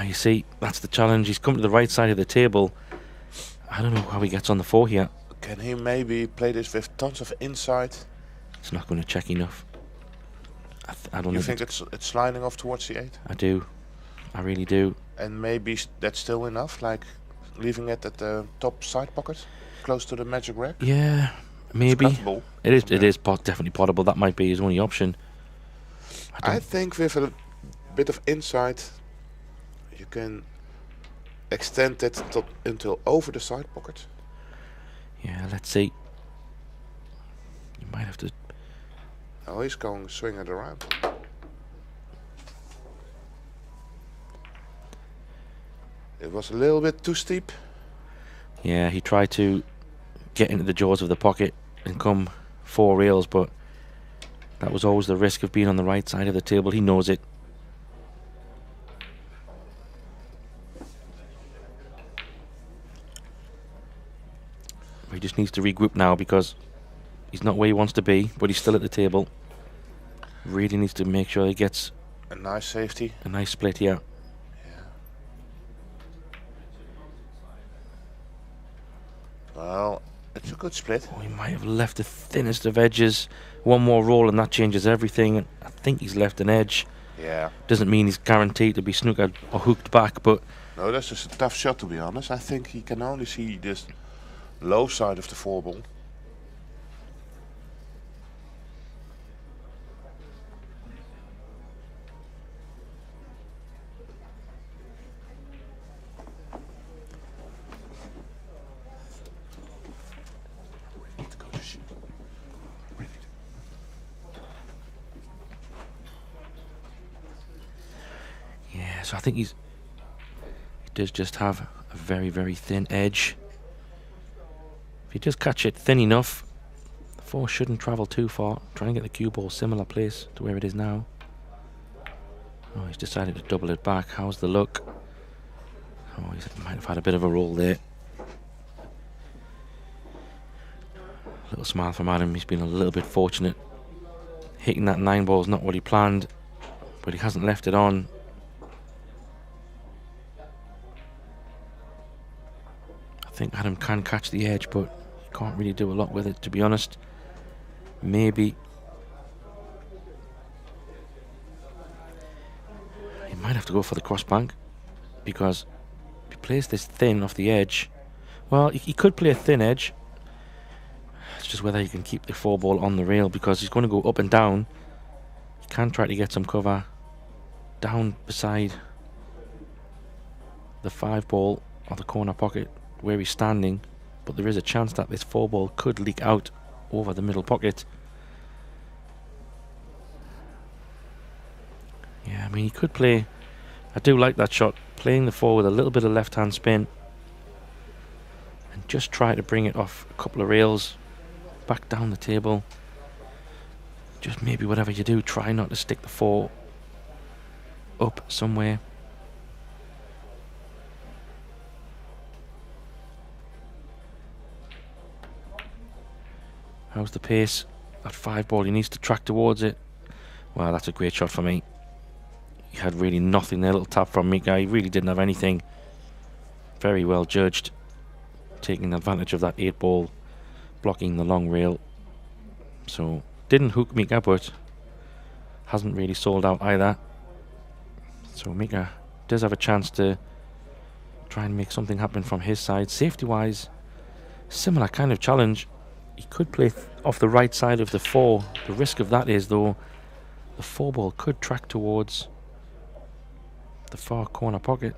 Speaker 2: You see, that's the challenge. He's come to the right side of the table. I don't know how he gets on the 4 here.
Speaker 4: Can he maybe play this with tons of inside?
Speaker 2: It's not going to check enough. I don't
Speaker 4: You think it's sliding off towards the 8?
Speaker 2: I do. I really do.
Speaker 4: And maybe that's still enough, like leaving it at the top side pocket, close to the magic rack?
Speaker 2: Yeah, maybe.
Speaker 4: It's cuttable.
Speaker 2: It is. It is definitely potable. That might be his only option.
Speaker 4: I think with a bit of inside, you can extend it until over the side pocket.
Speaker 2: Yeah, let's see. You might have to.
Speaker 4: Oh, he's going to swing it around. It was a little bit too steep.
Speaker 2: Yeah, he tried to get into the jaws of the pocket and come 4 rails, but that was always the risk of being on the right side of the table. He knows it. He just needs to regroup now because he's not where he wants to be, but he's still at the table. Really needs to make sure he gets
Speaker 4: a nice safety.
Speaker 2: A nice split here.
Speaker 4: Yeah. Well, it's a good split.
Speaker 2: Oh, he might have left the thinnest of edges. One more roll and that changes everything. I think he's left an edge.
Speaker 4: Yeah.
Speaker 2: Doesn't mean he's guaranteed to be snookered or hooked back, but...
Speaker 4: No, that's just a tough shot, to be honest. I think he can only see this low side of the 4 ball.
Speaker 2: Yeah, so I think he does just have a very, very thin edge. If you just catch it thin enough, the 4 shouldn't travel too far. Try and get the cue ball similar place to where it is now. Oh, he's decided to double it back. How's the look? Oh, he might have had a bit of a roll there. Little smile from Adam. He's been a little bit fortunate. Hitting that 9 ball is not what he planned, but he hasn't left it on. I think Adam can catch the edge, but he can't really do a lot with it, to be honest. Maybe he might have to go for the cross bank, because if he plays this thin off the edge, well, he could play a thin edge. It's just whether he can keep the 4 ball on the rail, because he's going to go up and down. He can try to get some cover down beside the 5 ball or the corner pocket where he's standing, but there is a chance that this 4 ball could leak out over the middle pocket. Yeah, I mean, he could play. I do like that shot, playing the 4 with a little bit of left hand spin and just try to bring it off a couple of rails back down the table. Just maybe whatever you do, try not to stick the 4 up somewhere. How's the pace? That 5 ball, he needs to track towards it. Wow, that's a great shot for me. He had really nothing there. Little tap from Mika. He really didn't have anything. Very well judged. Taking advantage of that 8 ball, blocking the long rail. So, didn't hook Mika, but hasn't really sold out either. So Mika does have a chance to try and make something happen from his side. Safety-wise, similar kind of challenge. He could play off the right side of the 4. The risk of that is, though, the 4 ball could track towards the far corner pocket.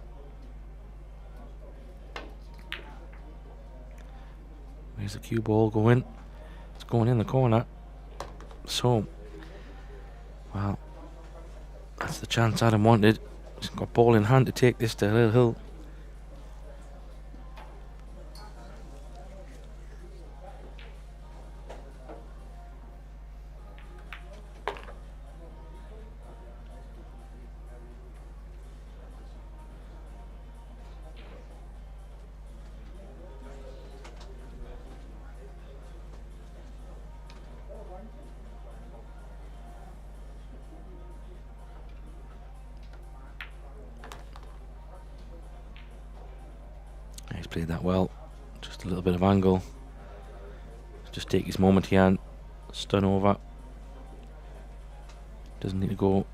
Speaker 2: Where's the cue ball going? It's going in the corner. So, well, that's the chance Adam wanted. He's got ball in hand to take this to Little Hill. He's played that well. Just a little bit of angle. Just take his moment here and stun over. Doesn't need to go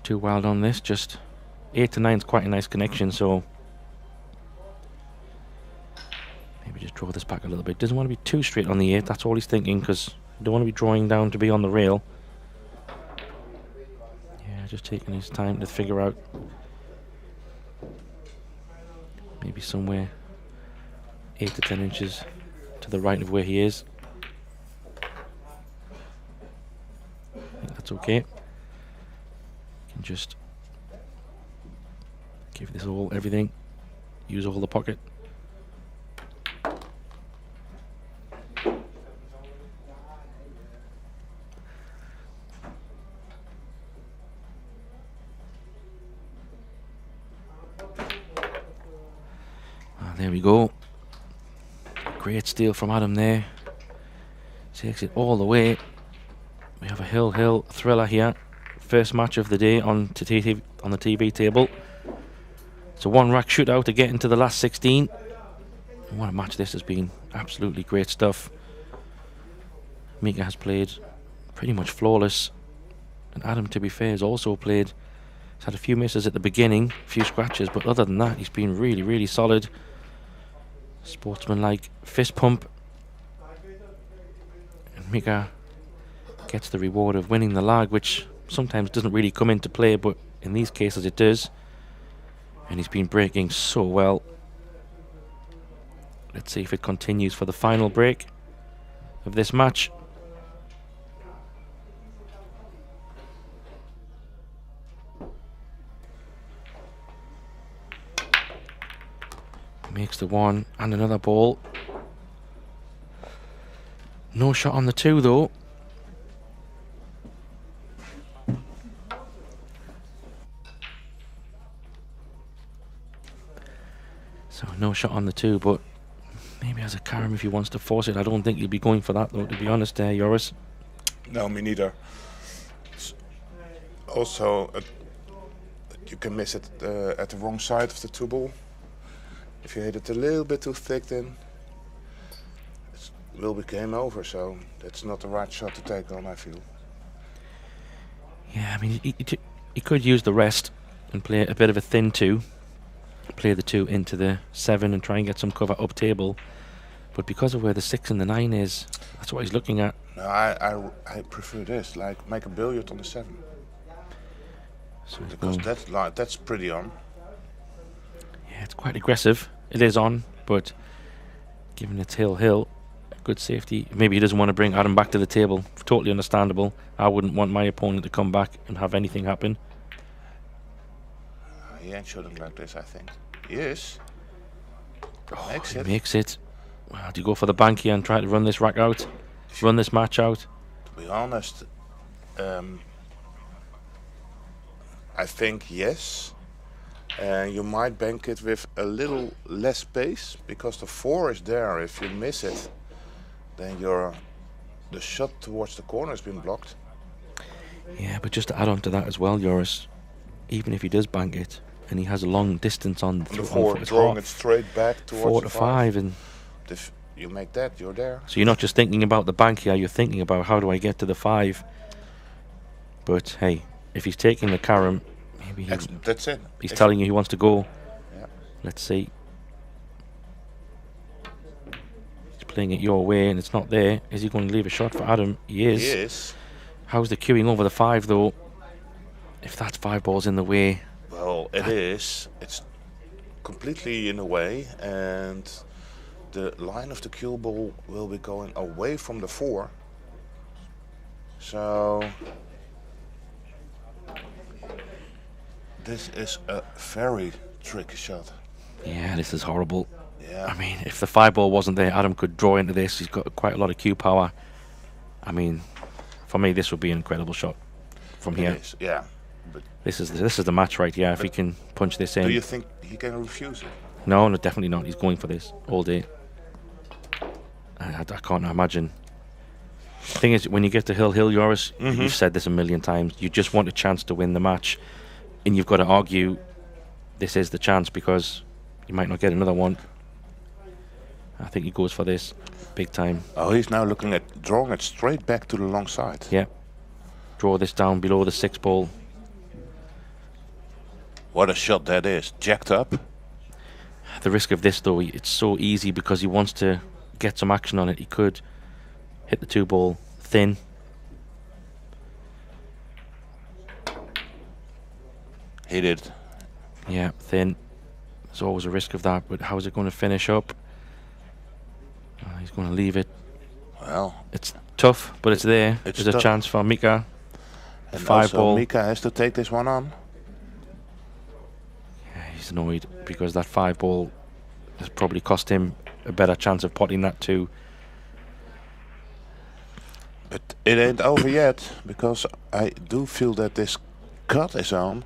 Speaker 2: too wild on this. Just 8 to 9 is quite a nice connection, so maybe just draw this back a little bit. Doesn't want to be too straight on the 8. That's all he's thinking, because you don't want to be drawing down to be on the rail. Yeah, just taking his time to figure out. Maybe somewhere 8 to 10 inches to the right of where he is. I think that's okay. You can just give this all everything. Use all the pocket. There we go. Great steal from Adam there. Takes it all the way. We have a Hill thriller here. First match of the day on the TV table. It's a 1-rack shootout to get into the last 16. And what a match this has been. Absolutely great stuff. Mika has played pretty much flawless. And Adam, to be fair, has also played. He's had a few misses at the beginning, a few scratches, but other than that, he's been really, really solid. Sportsman-like fist pump. And Mika gets the reward of winning the lag, which sometimes doesn't really come into play, but in these cases it does. And he's been breaking so well. Let's see if it continues for the final break of this match. Makes the 1 and another ball. No shot on the 2 though. So no shot on the 2, but maybe as a Carom if he wants to force it. I don't think he'll be going for that though, to be honest there, Joris.
Speaker 4: No, me neither. Also, you can miss it at the wrong side of the 2 ball. If you hit it a little bit too thick, then it will be game over. So that's not the right shot to take on, I feel.
Speaker 2: Yeah, I mean, he could use the rest and play a bit of a thin 2. Play the 2 into the 7 and try and get some cover up table. But because of where the 6 and the 9 is, that's what he's looking at.
Speaker 4: No, I prefer this, like make a billiard on the 7.
Speaker 2: So
Speaker 4: because that's pretty on.
Speaker 2: Yeah, it's quite aggressive. It is on, but given it's Hill, good safety. Maybe he doesn't want to bring Adam back to the table. Totally understandable. I wouldn't want my opponent to come back and have anything happen.
Speaker 4: He ain't shooting like this, I think. He is.
Speaker 2: Oh, he makes it. Well, do you go for the bank here and try to run this rack out? Run this match out?
Speaker 4: To be honest, I think yes. You might bank it with a little less space, because the 4 is there. If you miss it, then the shot towards the corner has been blocked.
Speaker 2: Yeah, but just to add on to that as well, Joris, even if he does bank it and he has a long distance on
Speaker 4: the 4, drawing it straight back towards
Speaker 2: 4
Speaker 4: to
Speaker 2: to 5, and
Speaker 4: if you make that, you're there.
Speaker 2: So you're not just thinking about the bank here, you're thinking about how do I get to the 5. But hey, if he's taking the Carom, maybe
Speaker 4: that's it.
Speaker 2: He's telling you he wants to go.
Speaker 4: Yeah.
Speaker 2: Let's see. He's playing it your way and it's not there. Is he going to leave a shot for Adam? He is.
Speaker 4: He is.
Speaker 2: How's the queuing over the 5 though? If that's 5 balls in the way.
Speaker 4: Well, it is. It's completely in the way, and the line of the cue ball will be going away from the 4. So this is a very tricky shot.
Speaker 2: Yeah, this is horrible.
Speaker 4: Yeah.
Speaker 2: I mean, if the 5 ball wasn't there, Adam could draw into this. He's got quite a lot of cue power. I mean, for me, this would be an incredible shot from here.
Speaker 4: It is, yeah. But
Speaker 2: This is the match right here. If he can punch this in.
Speaker 4: do you think he can refuse it?
Speaker 2: No, no, definitely not. He's going for this all day. I can't imagine. The thing is, when you get to Hill, Joris, you've said this a million times, you just want a chance to win the match. And you've got to argue this is the chance because you might not get another one. I think he goes for this big time.
Speaker 4: Oh, he's now looking at drawing it straight back to the long side.
Speaker 2: Yeah. Draw this down below the 6 ball.
Speaker 4: What a shot that is. Jacked up.
Speaker 2: The risk of this, though, it's so easy because he wants to get some action on it. He could hit the 2 ball thin.
Speaker 4: Hit it.
Speaker 2: Yeah, thin. There's always a risk of that, but how is it going to finish up? He's going to leave it.
Speaker 4: Well,
Speaker 2: It's tough, but it's there.
Speaker 4: It's
Speaker 2: There's a
Speaker 4: tough.
Speaker 2: chance for Mika.
Speaker 4: and
Speaker 2: 5
Speaker 4: also
Speaker 2: ball.
Speaker 4: Mika has to take this one on.
Speaker 2: Yeah, he's annoyed because that 5 ball has probably cost him a better chance of potting that 2.
Speaker 4: But it ain't over yet, because I do feel that this cut is on,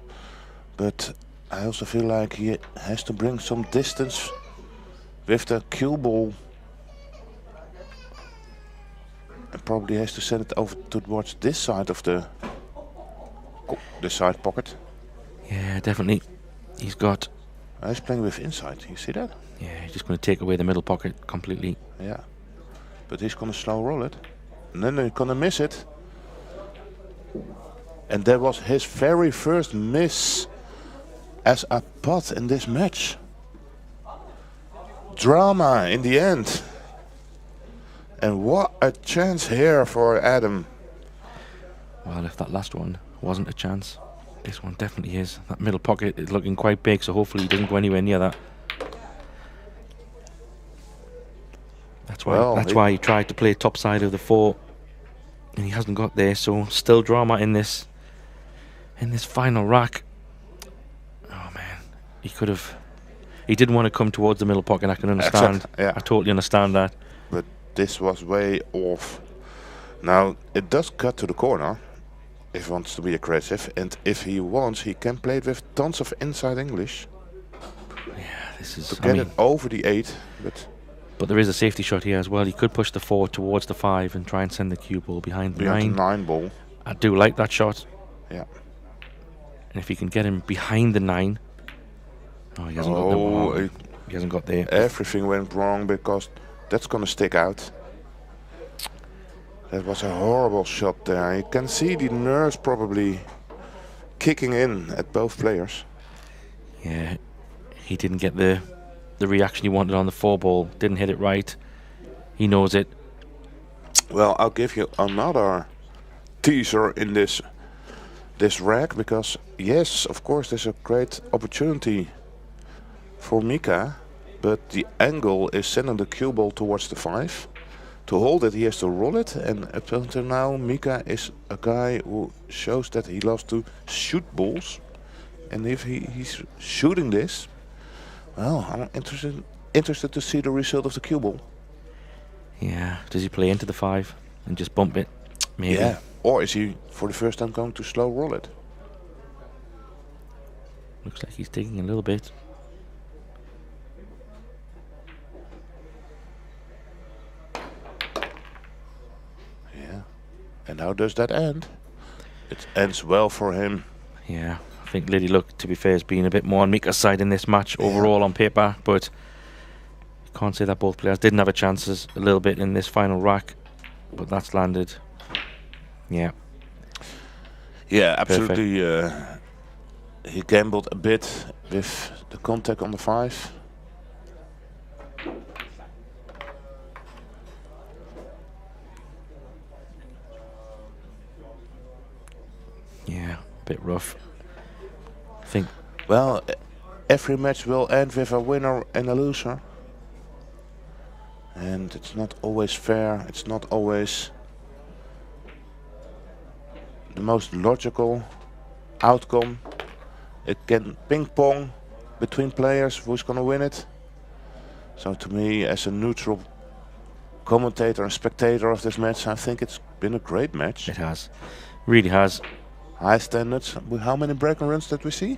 Speaker 4: but I also feel like he has to bring some distance with the cue ball, and probably has to send it over towards this side of the side pocket.
Speaker 2: Yeah, definitely. He's got.
Speaker 4: He's playing with inside, you see that?
Speaker 2: Yeah, he's just going to take away the middle pocket completely.
Speaker 4: Yeah, but he's gonna slow roll it, and then he's gonna miss it. And that was his very first miss as a pot in this match. Drama in the end. And what a chance here for Adam.
Speaker 2: Well, if that last one wasn't a chance, this one definitely is. That middle pocket is looking quite big, so hopefully he doesn't go anywhere near that. That's why he tried to play top side of the 4, and he hasn't got there. So still drama in this final rack. Oh man, he could have. He didn't want to come towards the middle pocket. I can understand.
Speaker 4: Exactly, yeah.
Speaker 2: I totally understand that.
Speaker 4: But this was way off. Now it does cut to the corner if he wants to be aggressive, and if he wants, he can play it with tons of inside English
Speaker 2: Yeah, this is.
Speaker 4: to get it over the 8.
Speaker 2: But there is a safety shot here as well. He could push the 4 towards the 5 and try and send the cue ball behind the 9.
Speaker 4: The 9 ball.
Speaker 2: I do like that shot.
Speaker 4: Yeah.
Speaker 2: And if he can get him behind the 9. Oh, he hasn't got the one. He hasn't got there.
Speaker 4: Everything went wrong because that's gonna stick out. That was a horrible shot there. You can see the nerves probably kicking in at both players.
Speaker 2: Yeah, he didn't get the reaction he wanted on the 4 ball. Didn't hit it right. He knows it.
Speaker 4: Well, I'll give you another teaser in this rack, because yes, of course, there's a great opportunity for Mika, but the angle is sending the cue ball towards the 5. To hold it, he has to roll it, and up until now, Mika is a guy who shows that he loves to shoot balls, and if he's shooting this, well, I'm interested to see the result of the cue ball.
Speaker 2: Yeah, does he play into the 5 and just bump it? Maybe.
Speaker 4: Yeah, or is he for the first time going to slow roll it?
Speaker 2: Looks like he's taking a little bit.
Speaker 4: Yeah. And how does that end? It ends well for him.
Speaker 2: Yeah, I think Liddy, look, to be fair, has been a bit more on Mika's side in this match overall on paper, but you can't say that both players didn't have a chances a little bit in this final rack, but that's landed. Yeah.
Speaker 4: Yeah, absolutely. He gambled a bit with the contact on the 5.
Speaker 2: bit rough. I think.
Speaker 4: Well, every match will end with a winner and a loser. And it's not always fair. It's not always the most logical outcome. It can ping pong between players who's gonna win it. So to me, as a neutral commentator and spectator of this match, I think it's been a great match.
Speaker 2: It has, really has.
Speaker 4: High standards. How many break-and runs did we see?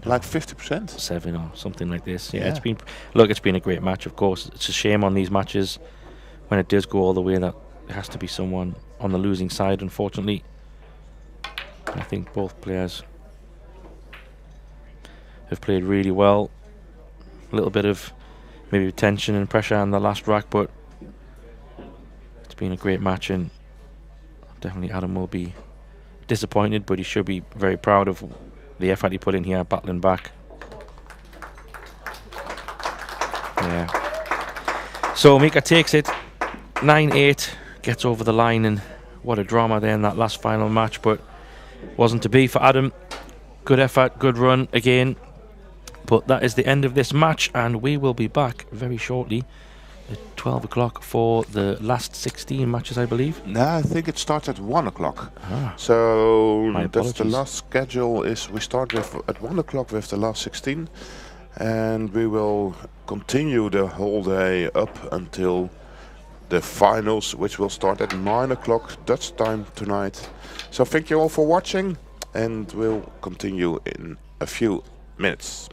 Speaker 4: Like 50%?
Speaker 2: 7 or something like this. Yeah, it's been. Look, it's been a great match. Of course, it's a shame on these matches when it does go all the way that there has to be someone on the losing side. Unfortunately, I think both players have played really well. A little bit of maybe tension and pressure on the last rack, but it's been a great match, and definitely Adam will be disappointed, but he should be very proud of the effort he put in here, battling back. Yeah. So Mika takes it 9-8, gets over the line, and what a drama there in that last final match, but wasn't to be for Adam. Good effort, good run again. But that is the end of this match, and we will be back very shortly at 12 o'clock for the last 16 matches, I believe.
Speaker 4: No, I think it starts at 1 o'clock.
Speaker 2: Ah,
Speaker 4: So
Speaker 2: my
Speaker 4: that's the
Speaker 2: apologies.
Speaker 4: last schedule. Is we start with at 1 o'clock with the last 16, and we will continue the whole day up until the finals, which will start at 9 o'clock Dutch time tonight. So thank you all for watching, and we'll continue in a few minutes.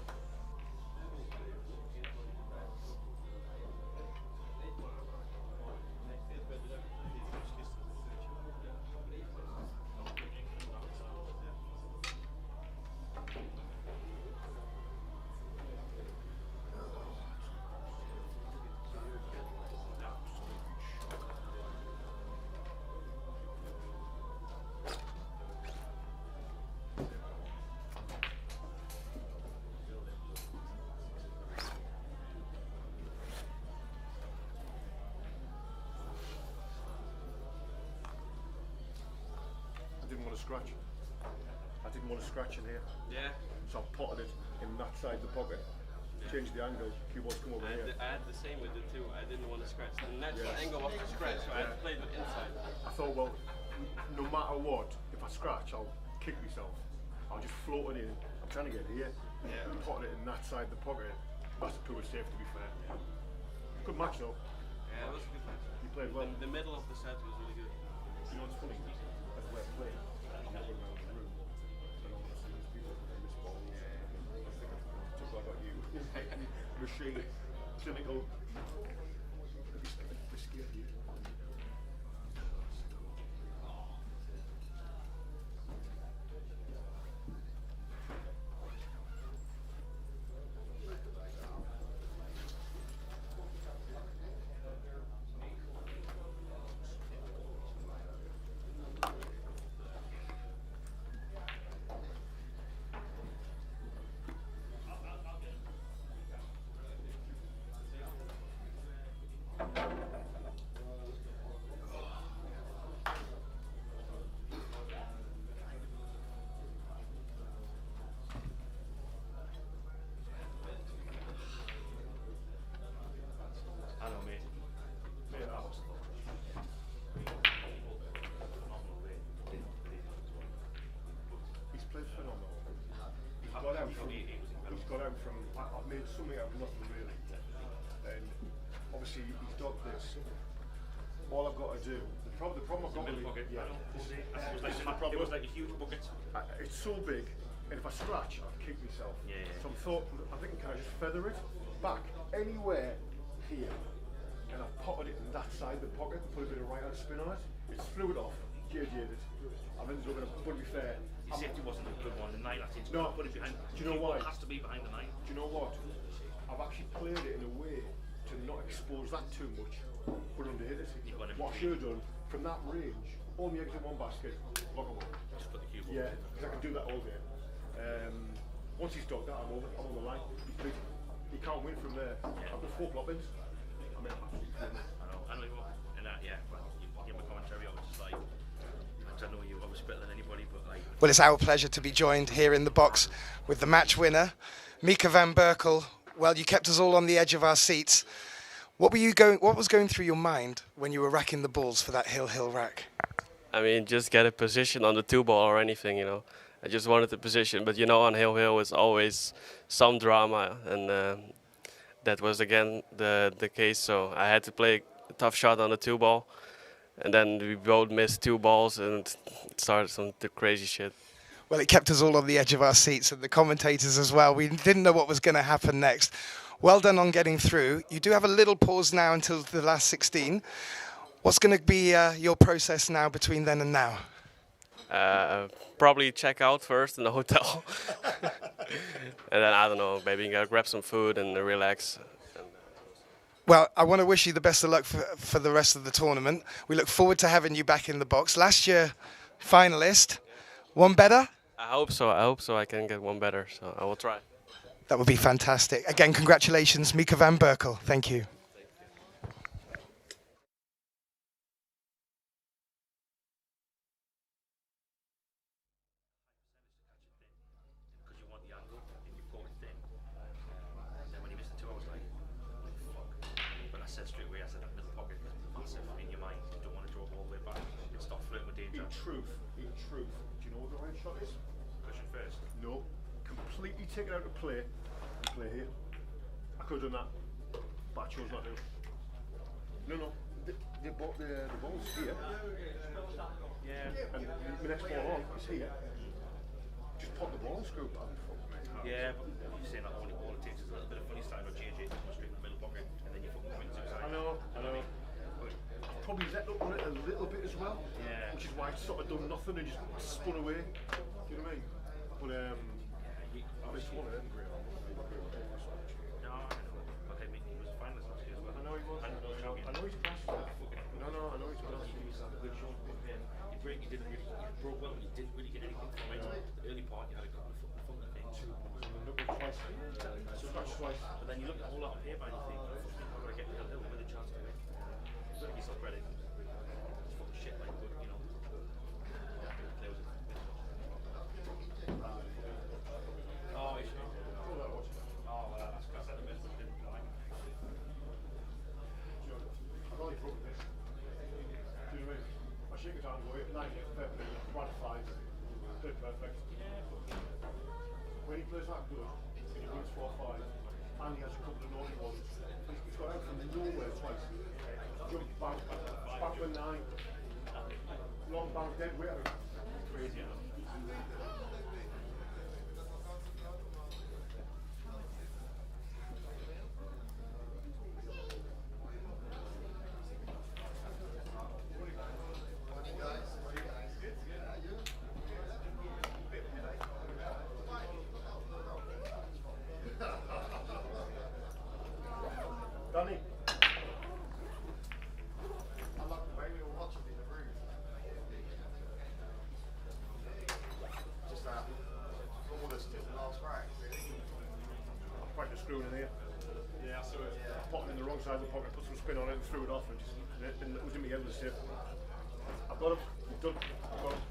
Speaker 5: Scratch. I didn't want to scratch in here.
Speaker 6: Yeah.
Speaker 5: So I potted it in that side of the pocket. Changed the angle. Keyboards come over here.
Speaker 6: I had the same with it too. I didn't want to scratch. The natural angle was to scratch, so I had to play it inside.
Speaker 5: I thought, well, no matter what, if I scratch, I'll kick myself. I'll just float it in. I'm trying to get here. Yeah. Potted it in that side of the pocket. That's a poor save, to be fair. Good match though.
Speaker 6: Yeah, it was a good match.
Speaker 5: You played well.
Speaker 6: The middle of the set was really good.
Speaker 5: You know what's funny? As we're playing, I'm looking around the room. I don't want to see these people playing this ball. Just like I got you. Machine, clinical. They're scared of you. He's got out from, I've made something out of nothing really, and obviously he's got this. All I've got to do, the problem I've got with it,
Speaker 6: It was like a huge bucket.
Speaker 5: It's so big, and if I scratch, I'll kick myself.
Speaker 6: Yeah.
Speaker 5: So I think can I just feather it back anywhere here, and I've potted it in that side of the pocket, put a bit of right hand spin on it. It's flew it off, JJ'd it. I think it's going to, but to be fair,
Speaker 7: The safety wasn't a good one. The night, I think,
Speaker 5: No.
Speaker 7: put it behind.
Speaker 5: Do you know why?
Speaker 7: It has to be behind the nine.
Speaker 5: do you know what? I've actually played it in a way to not expose that too much, but underhit it.
Speaker 7: You've got it.
Speaker 5: What I should have done from that range, all my eggs in one basket, blockable.
Speaker 7: Just put the cube.
Speaker 5: Yeah, because I can do that all day. Once he's done that, I'm on the line. He can't win from there. I've got 4 ploppings. I mean,
Speaker 7: I know you were. And that, yeah. Well, you hear my commentary. I was just like, I don't know you. I was better than anybody, but like,
Speaker 3: Well, it's our pleasure to be joined here in the box with the match winner, Mika van Berkel. Well, you kept us all on the edge of our seats. What was going through your mind when you were racking the balls for that hill rack?
Speaker 6: I mean, just get a position on the 2-ball or anything, you know. I just wanted the position, but you know, on hill it's always some drama, and that was again the case. So I had to play a tough shot on the 2-ball. And then we both missed 2 balls and it started some crazy shit.
Speaker 3: Well, it kept us all on the edge of our seats and the commentators as well. We didn't know what was going to happen next. Well done on getting through. You do have a little pause now until the last 16. What's going to be your process now between then and now?
Speaker 6: Probably check out first in the hotel. And then, I don't know, maybe grab some food and relax.
Speaker 3: Well, I want to wish you the best of luck for the rest of the tournament. We look forward to having you back in the box. Last year, finalist. One better?
Speaker 6: I hope so. I can get one better, so I will try.
Speaker 3: That would be fantastic. Again, congratulations, Mika van Berkel. Thank you.
Speaker 5: In truth, do you know what the right shot is? Cushion first. No, completely take it out of play and play here. I could have done that, but I chose not to. No, the ball's here. Yeah. And the next ball on is here. Just pop the ball and screw back.
Speaker 7: Yeah, but you're saying that all it takes is a little bit of funny style or change it, go straight in the middle pocket, and then you fucking point to the side.
Speaker 5: I know. Probably let up on it a little bit as well, which is why I sort of done nothing and just spun away. Do you know what I mean? But this one, I didn't agree on.
Speaker 7: No, I know. But he was a finalist last year as well.
Speaker 5: I know he was. I know he's passed. No, I know he's passed.
Speaker 7: You broke well, but you didn't really get anything from it. The early part, you had a couple of fucking things.
Speaker 5: Twice. Scratch twice.
Speaker 7: But then you look at all that on paper and you think, I'm going to get the hill with a chance to win. Give yourself credit. It's fucking shit, like, but, you know. Oh, is she? Oh, well, that's because I said the best, but didn't like.
Speaker 5: I've only broken this. Do you know what I mean? I shake his hand away, 9 hits, fair play, 1-5. Did perfect. When he plays that good, and he wins 4-5, and he has a couple of naughty ones, he's got out from nowhere twice. Jump back with 9. Long bounce, dead weight. Crazy, Danny. I love the way we were watching in the room. Just that flawless tip the last rack, really. I practiced screwing in here. Yeah, I saw it. Potting in the wrong side of the pocket, put some spin on it and threw it off and just it was in my head with the tip. I've got him. He's done. I've got him.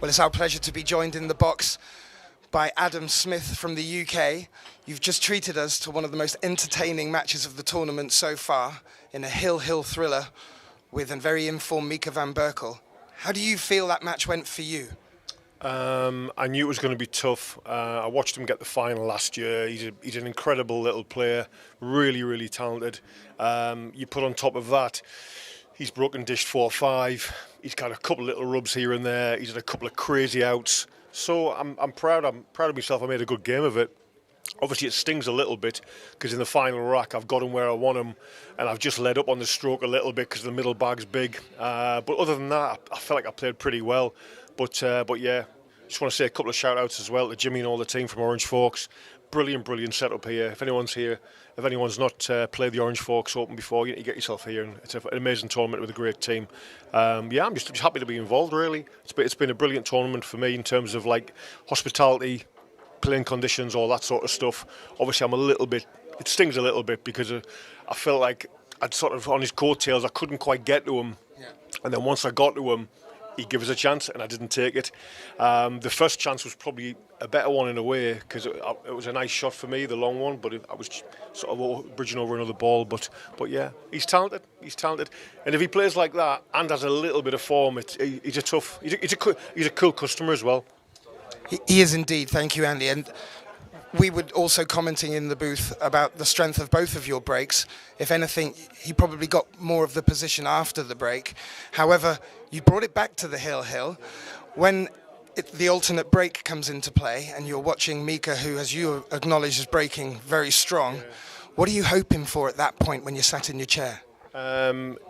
Speaker 3: Well, it's our pleasure to be joined in the box by Adam Smith from the UK. You've just treated us to one of the most entertaining matches of the tournament so far in a hill thriller with a very informed Mika van Berkel. How do you feel that match went for you?
Speaker 5: I knew it was going to be tough. I watched him get the final last year. He's an incredible little player, really talented. You put on top of that, he's broken dished 4-5. He's got a couple of little rubs here and there. He's had a couple of crazy outs. So I'm proud. I'm proud of myself. I made a good game of it. Obviously, it stings a little bit because in the final rack, I've got him where I want him, and I've just let up on the stroke a little bit because the middle bag's big. But other than that, I felt like I played pretty well. But yeah, just want to say a couple of shout-outs as well to Jimmy and all the team from OrangeForks. Brilliant setup here. If anyone's not played the OrangeForks Open before, you get yourself here, and it's an amazing tournament with a great team. Yeah, I'm just happy to be involved. Really, it's been a brilliant tournament for me in terms of like hospitality, playing conditions, all that sort of stuff. Obviously, it stings a little bit because I felt like I'd sort of on his coattails. I couldn't quite get to him, and then once I got to him, he gave us a chance, and I didn't take it. The first chance was probably a better one in a way, because it was a nice shot for me, the long one, but I was sort of bridging over another ball. But yeah, he's talented. He's talented, and if he plays like that and has a little bit of form, he's a tough. He's a cool customer as well.
Speaker 3: He is indeed. Thank you, Andy. And we were also commenting in the booth about the strength of both of your breaks. If anything, he probably got more of the position after the break. However, you brought it back to the hill. When the alternate break comes into play and you're watching Mika, who, as you acknowledged, is breaking very strong, what are you hoping for at that point when you're sat in your chair?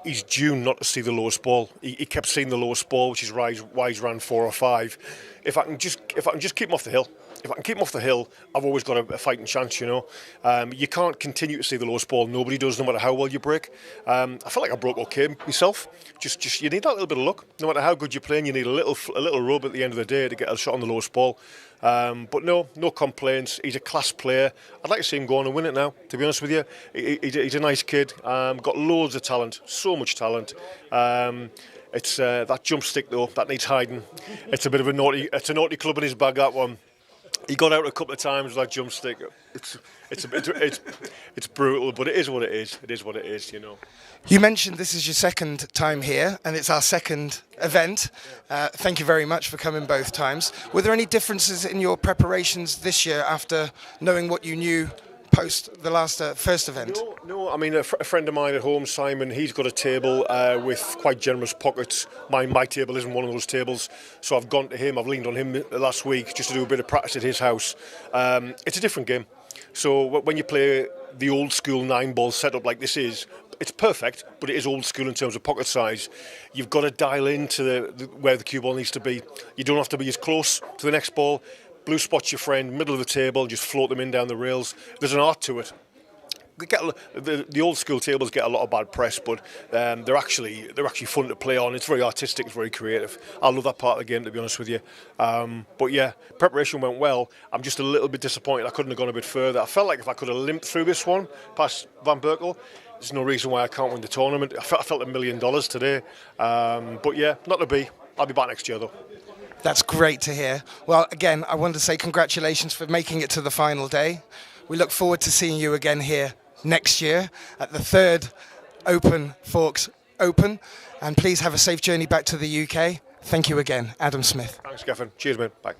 Speaker 5: He's due not to see the lowest ball. He kept seeing the lowest ball, which is wise ran 4 or 5. If I can just keep him off the hill. If I can keep him off the hill, I've always got a fighting chance, you know. You can't continue to see the lowest ball. Nobody does, no matter how well you break. I felt like I broke okay myself. Just you need that little bit of luck. No matter how good you're playing, you need a little rub at the end of the day to get a shot on the lowest ball. But no complaints. He's a class player. I'd like to see him go on and win it now, to be honest with you. He's a nice kid. Got loads of talent, so much talent. It's that jump stick though, that needs hiding. It's a bit of a naughty club in his bag, that one. He got out a couple of times with that jump stick. It's brutal, but it is what it is. It is what it is, you know.
Speaker 3: You mentioned this is your second time here, and it's our second event. Thank you very much for coming both times. Were there any differences in your preparations this year after knowing what you knew post the last first event?
Speaker 5: No. I mean, a friend of mine at home, Simon, he's got a table with quite generous pockets. My table isn't one of those tables, so I've gone to him. I've leaned on him last week just to do a bit of practice at his house. It's a different game. So when you play the old school 9-ball setup like this is, it's perfect, but it is old school in terms of pocket size. You've got to dial into where the cue ball needs to be. You don't have to be as close to the next ball. Blue spot's your friend, middle of the table, just float them in down the rails. There's an art to it. The old school tables get a lot of bad press, but they're actually fun to play on. It's very artistic, it's very creative. I love that part of the game, to be honest with you. But yeah, preparation went well. I'm just a little bit disappointed I couldn't have gone a bit further. I felt like if I could have limped through this one past Van Berkel, there's no reason why I can't win the tournament. I felt $1 million today. But yeah, not to be. I'll be back next year though.
Speaker 3: That's great to hear. Well, again, I want to say congratulations for making it to the final day. We look forward to seeing you again here next year at the 3rd OrangeForks Open. And please have a safe journey back to the UK. Thank you again, Adam Smith.
Speaker 5: Thanks, Gavin. Cheers, mate. Bye.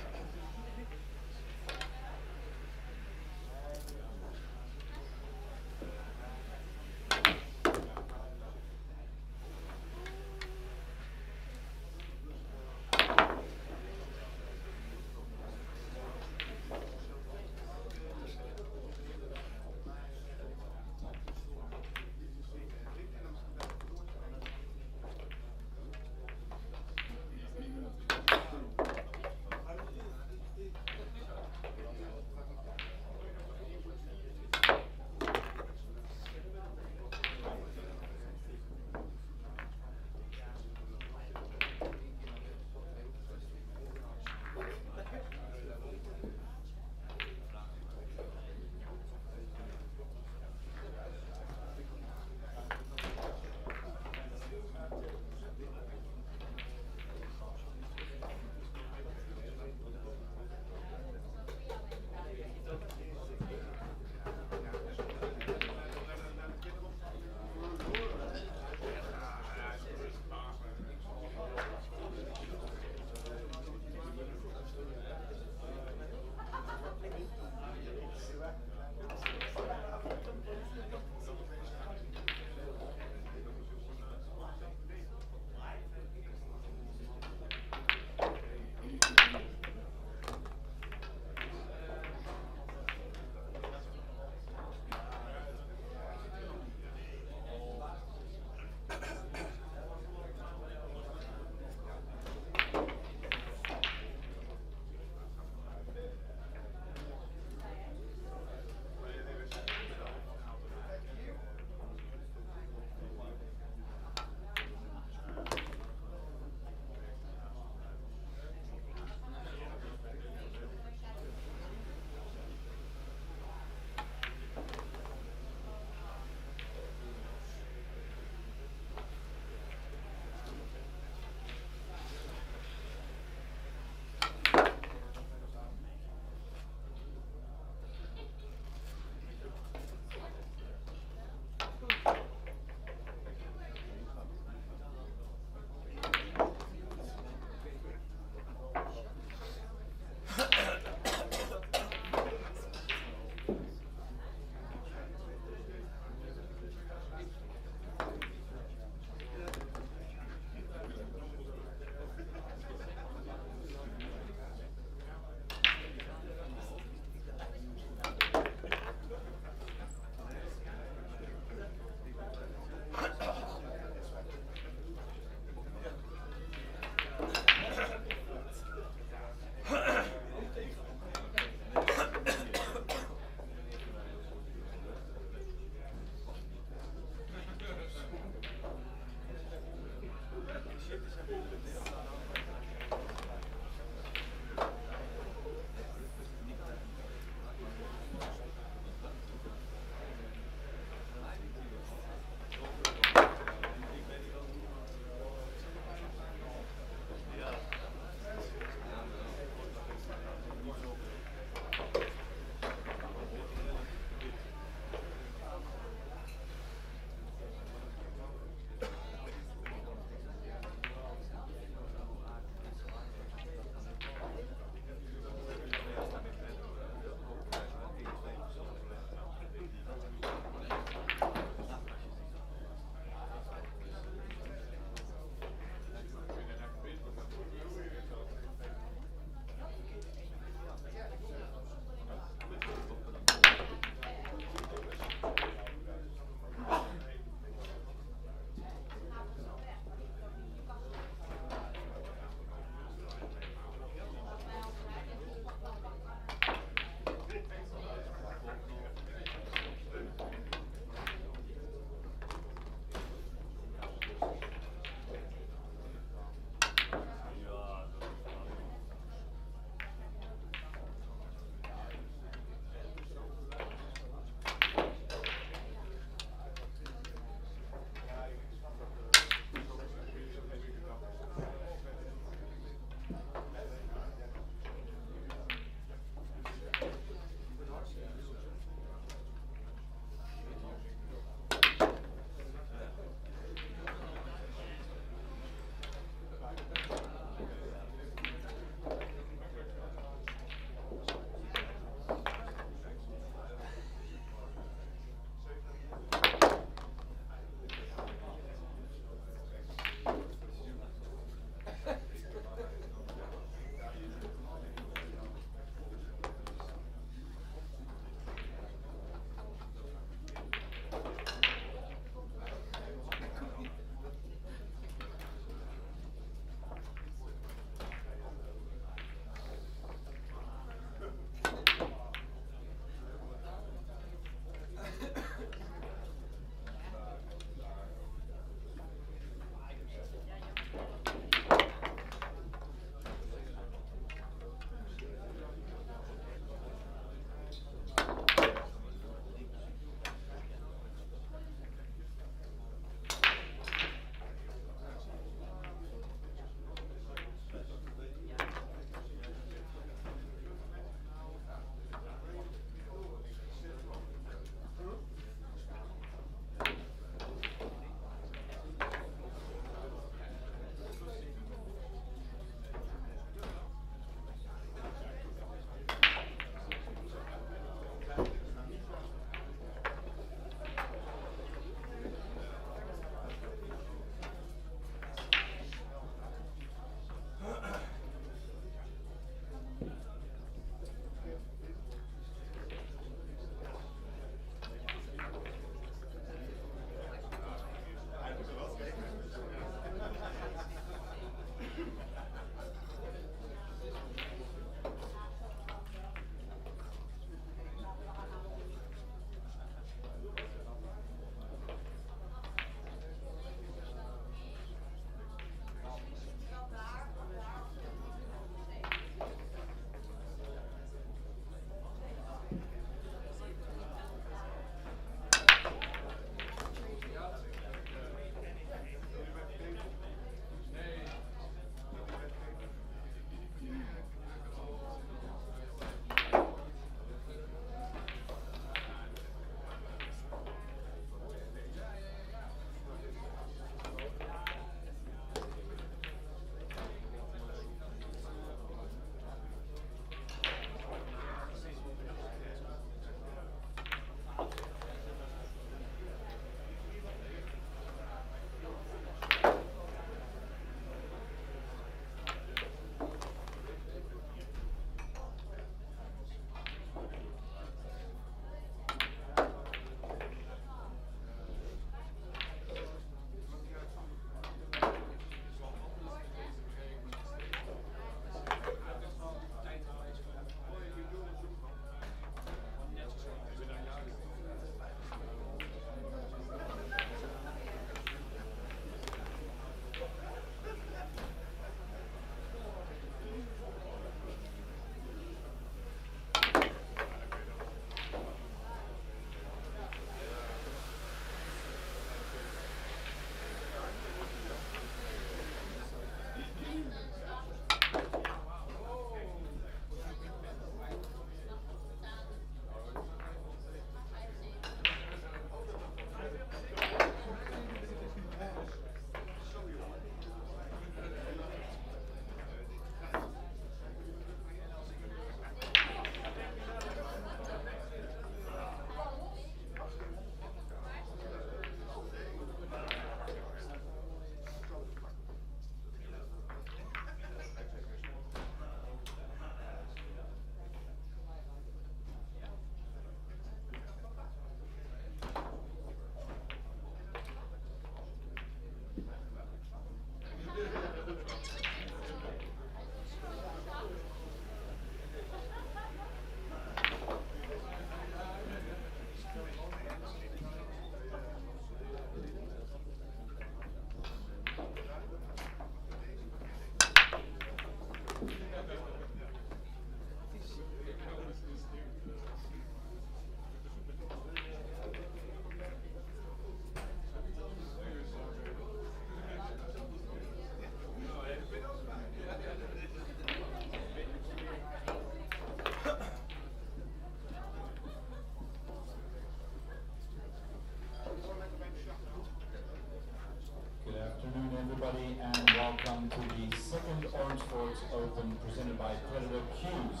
Speaker 1: OrangeForks Open presented by KAMUI Cues.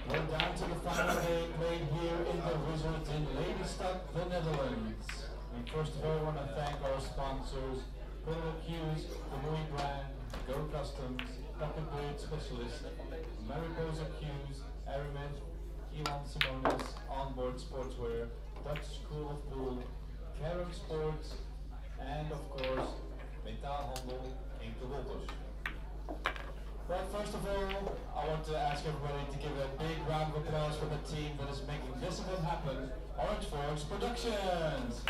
Speaker 1: We're down to the final day played here in the Wizards in Lelystad, the Netherlands. We first of all want to thank our sponsors, KAMUI Cues, KAMUI Brand, Go Customs, Pocket Specialist, Mariposa Cues, Aramith, Iwan Simonis, Onboard Sportswear, Dutch School of Pool, Carom Sports, and of course, Metaalhandel, Hinke Wolters. But first of all, I want to ask everybody to give a big round of applause for the team that is making this event happen, OrangeForks Productions!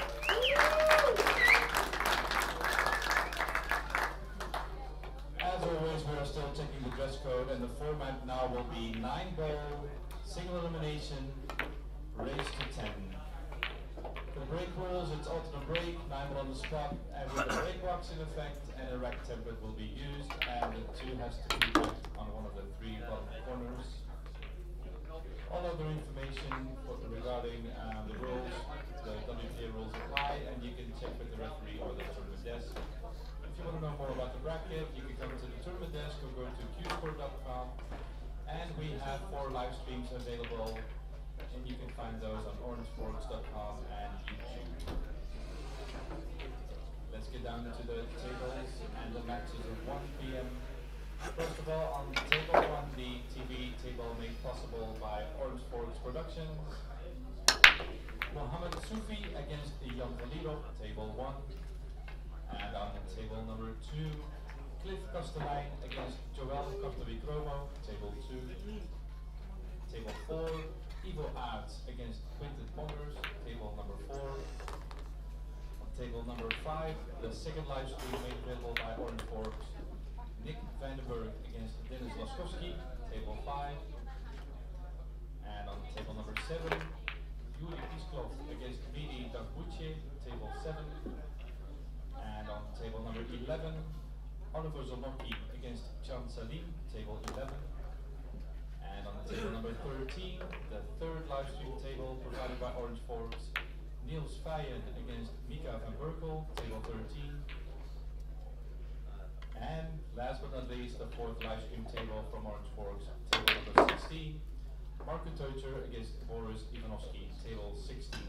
Speaker 1: As always, we are still checking the dress code, and the format now will be 9-ball, single elimination, race to 10. For the break rules, it's alternate break, 9-ball on the spot, and with the break box in effect, and a rack template will be used, and the 2 has to be racked on one of the 3 bottom corners. All other information regarding the rules, the WTA rules apply, and you can check with the referee or the tournament desk. If you want to know more about the bracket, you can come to the tournament desk or go to qsport.com, and we have 4 live streams available, and you can find those on orangeforks.com and YouTube. Let's get down to the tables and the matches at 1 p.m. First of all, on table 1, the TV table made possible by OrangeForks Productions. Mohammed Sufi against Jan Valiro, table 1. And on table number 2, Cliff Kastelein against Joel Kortewicz-Romo, table 2. Table 4, Ivo Aerts against Quinten Pongers, table number 4. On table number 5, the second live stream made available by OrangeForks, Nick Vandenberg against Dennis Laskowski, table 5. And on table number 7, Yuri Pisklov against Midi Dambuche, table 7. And on table number 11, Oliver Zolnocki against Chan Salim, table 11. And on table number 13, the third live stream table provided by OrangeForks, Niels Feyen against Mika van Berkel, table 13. And last but not least, the fourth live stream table from OrangeForks, table number 16, Marco Teucher against Boris Ivanovsky, table 16.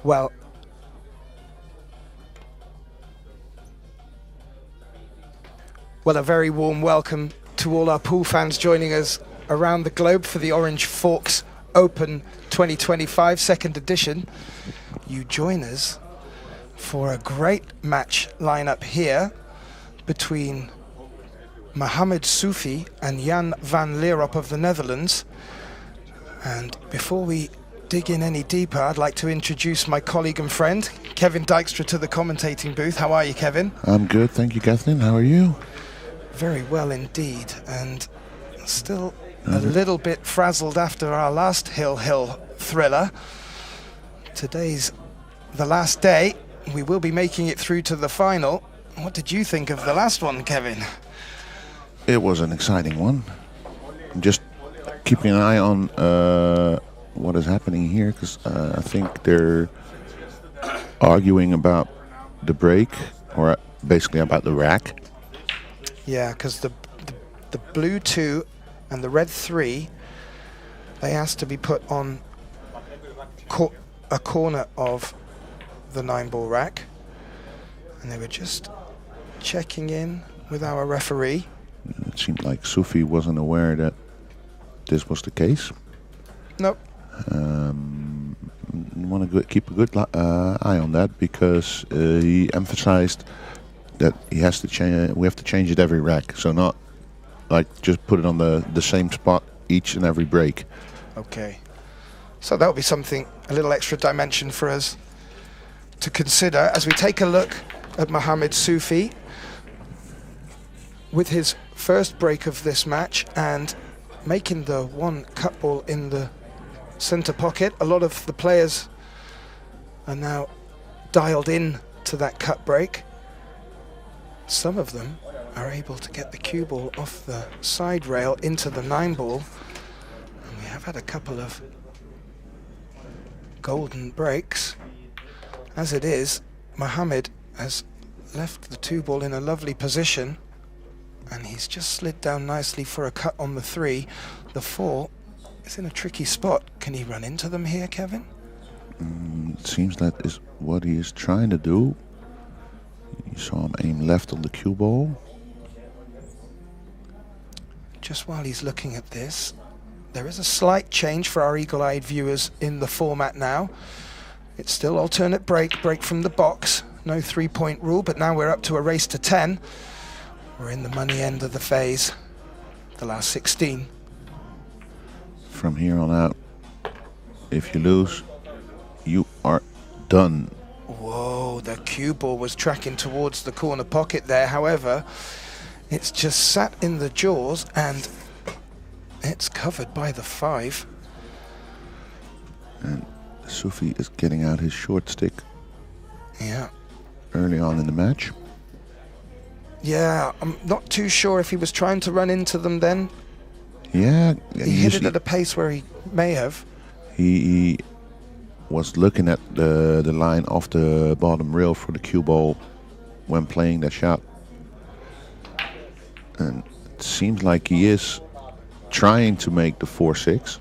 Speaker 3: Well, a very warm welcome to all our pool fans joining us around the globe for the OrangeForks Open 2025 second edition. You join us for a great match lineup here between Mohammed Sufi and Jan van Leerop of the Netherlands. And before we dig in any deeper, I'd like to introduce my colleague and friend, Kevin Dykstra, to the commentating booth. How are you, Kevin?
Speaker 8: I'm good, thank you, Kathleen. How are you?
Speaker 3: Very well indeed, and still a little bit frazzled after our last Hill thriller. Today's the last day. We will be making it through to the final. What did you think of the last one, Kevin?
Speaker 8: It was an exciting one. Just keeping an eye on what is happening here, because I think they're arguing about the break, or basically about the rack.
Speaker 3: Yeah, because the blue 2 and the red 3, they asked to be put on a corner of the 9-ball rack, and they were just checking in with our referee.
Speaker 8: It seemed like Sufi wasn't aware that this was the case.
Speaker 3: Nope.
Speaker 8: Want to keep a good eye on that, because he emphasized that he has to change. We have to change it every rack, so not like just put it on the same spot each and every break.
Speaker 3: Okay, so that would be something, a little extra dimension for us to consider as we take a look at Mohammed Sufi with his first break of this match and making the one cut ball in the center pocket. A lot of the players are now dialed in to that cut break. Some of them are able to get the cue ball off the side rail into the 9-ball. And we have had a couple of golden breaks. As it is, Mohammed has left the 2-ball in a lovely position, and he's just slid down nicely for a cut on the 3. The 4 is in a tricky spot. Can he run into them here, Kevin?
Speaker 8: It seems that is what he is trying to do. You saw him aim left on the cue ball.
Speaker 3: Just while he's looking at this, there is a slight change for our eagle-eyed viewers in the format now. It's still alternate break from the box. No 3-point rule, but now we're up to a race to 10. We're in the money end of the phase, the last 16.
Speaker 8: From here on out, if you lose, you are done.
Speaker 3: Whoa, the cue ball was tracking towards the corner pocket there. However, it's just sat in the jaws and it's covered by the 5.
Speaker 8: And Sufi is getting out his short stick.
Speaker 3: Yeah.
Speaker 8: Early on in the match.
Speaker 3: Yeah, I'm not too sure if he was trying to run into them then.
Speaker 8: Yeah.
Speaker 3: He hit it at a pace where he may have.
Speaker 8: He was looking at the line off the bottom rail for the cue ball when playing that shot. And it seems like he is trying to make the 4-6.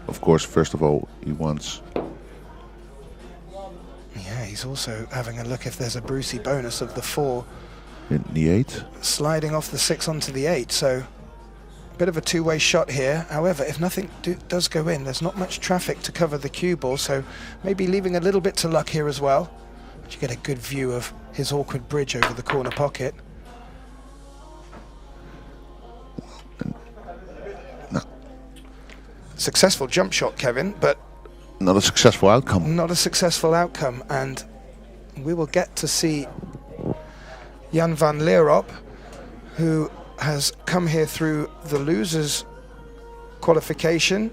Speaker 8: Of course, first of all, he wants...
Speaker 3: Yeah, he's also having a look if there's a Brucey bonus of the 4.
Speaker 8: In the 8.
Speaker 3: Sliding off the 6 onto the 8, so a bit of a two-way shot here. However, if nothing does go in, there's not much traffic to cover the cue ball, so maybe leaving a little bit to luck here as well. But you get a good view of his awkward bridge over the corner pocket.
Speaker 8: No.
Speaker 3: Successful jump shot, Kevin, but
Speaker 8: not a successful outcome.
Speaker 3: Not a successful outcome, and we will get to see Jan van Leerop, who has come here through the losers qualification.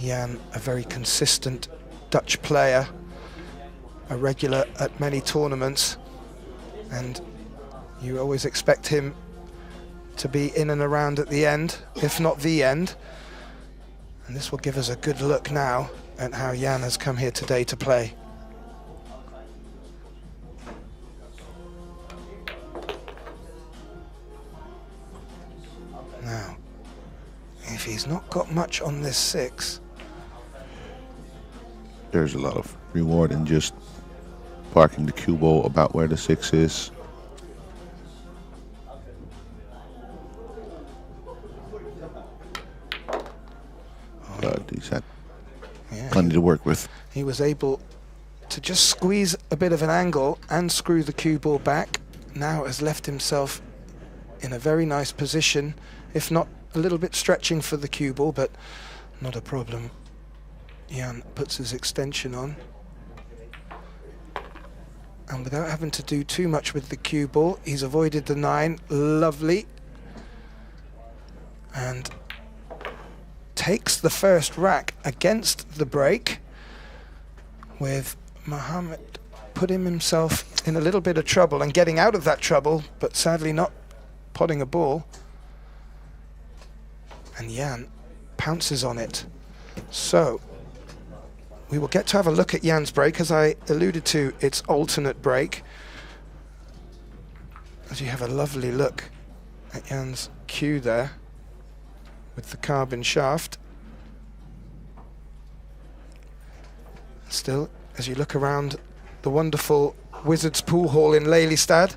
Speaker 3: Jan, a very consistent Dutch player, a regular at many tournaments, and you always expect him to be in and around at the end, if not the end. And this will give us a good look now at how Jan has come here today to play. if he's not got much on this 6.
Speaker 8: There's a lot of reward in just parking the cue ball about where the 6 is. But he's had plenty to work with.
Speaker 3: He was able to just squeeze a bit of an angle and screw the cue ball back. Now has left himself in a very nice position, if not a little bit stretching for the cue ball, but not a problem. Jan puts his extension on. And without having to do too much with the cue ball, he's avoided the 9. Lovely. And takes the first rack against the break, with Mohammed putting himself in a little bit of trouble and getting out of that trouble, but sadly not potting a ball. And Jan pounces on it. So we will get to have a look at Jan's break. As I alluded to, it's alternate break. As you have a lovely look at Jan's cue there with the carbon shaft. Still, as you look around the wonderful Wizards Pool Hall in Lelystad,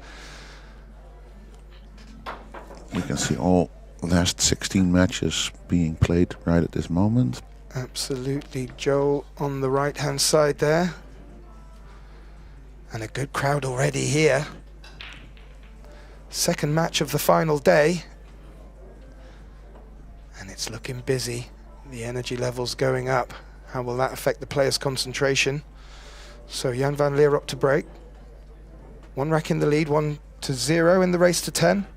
Speaker 8: we can see all last 16 matches being played right at this moment.
Speaker 3: Absolutely, Joel on the right hand side there, and a good crowd already here. Second match of the final day, and it's looking busy. The energy levels going up. How will that affect the players' concentration? So Jan van Leer up to break. 1 rack in the lead, 1-0 in the race to 10.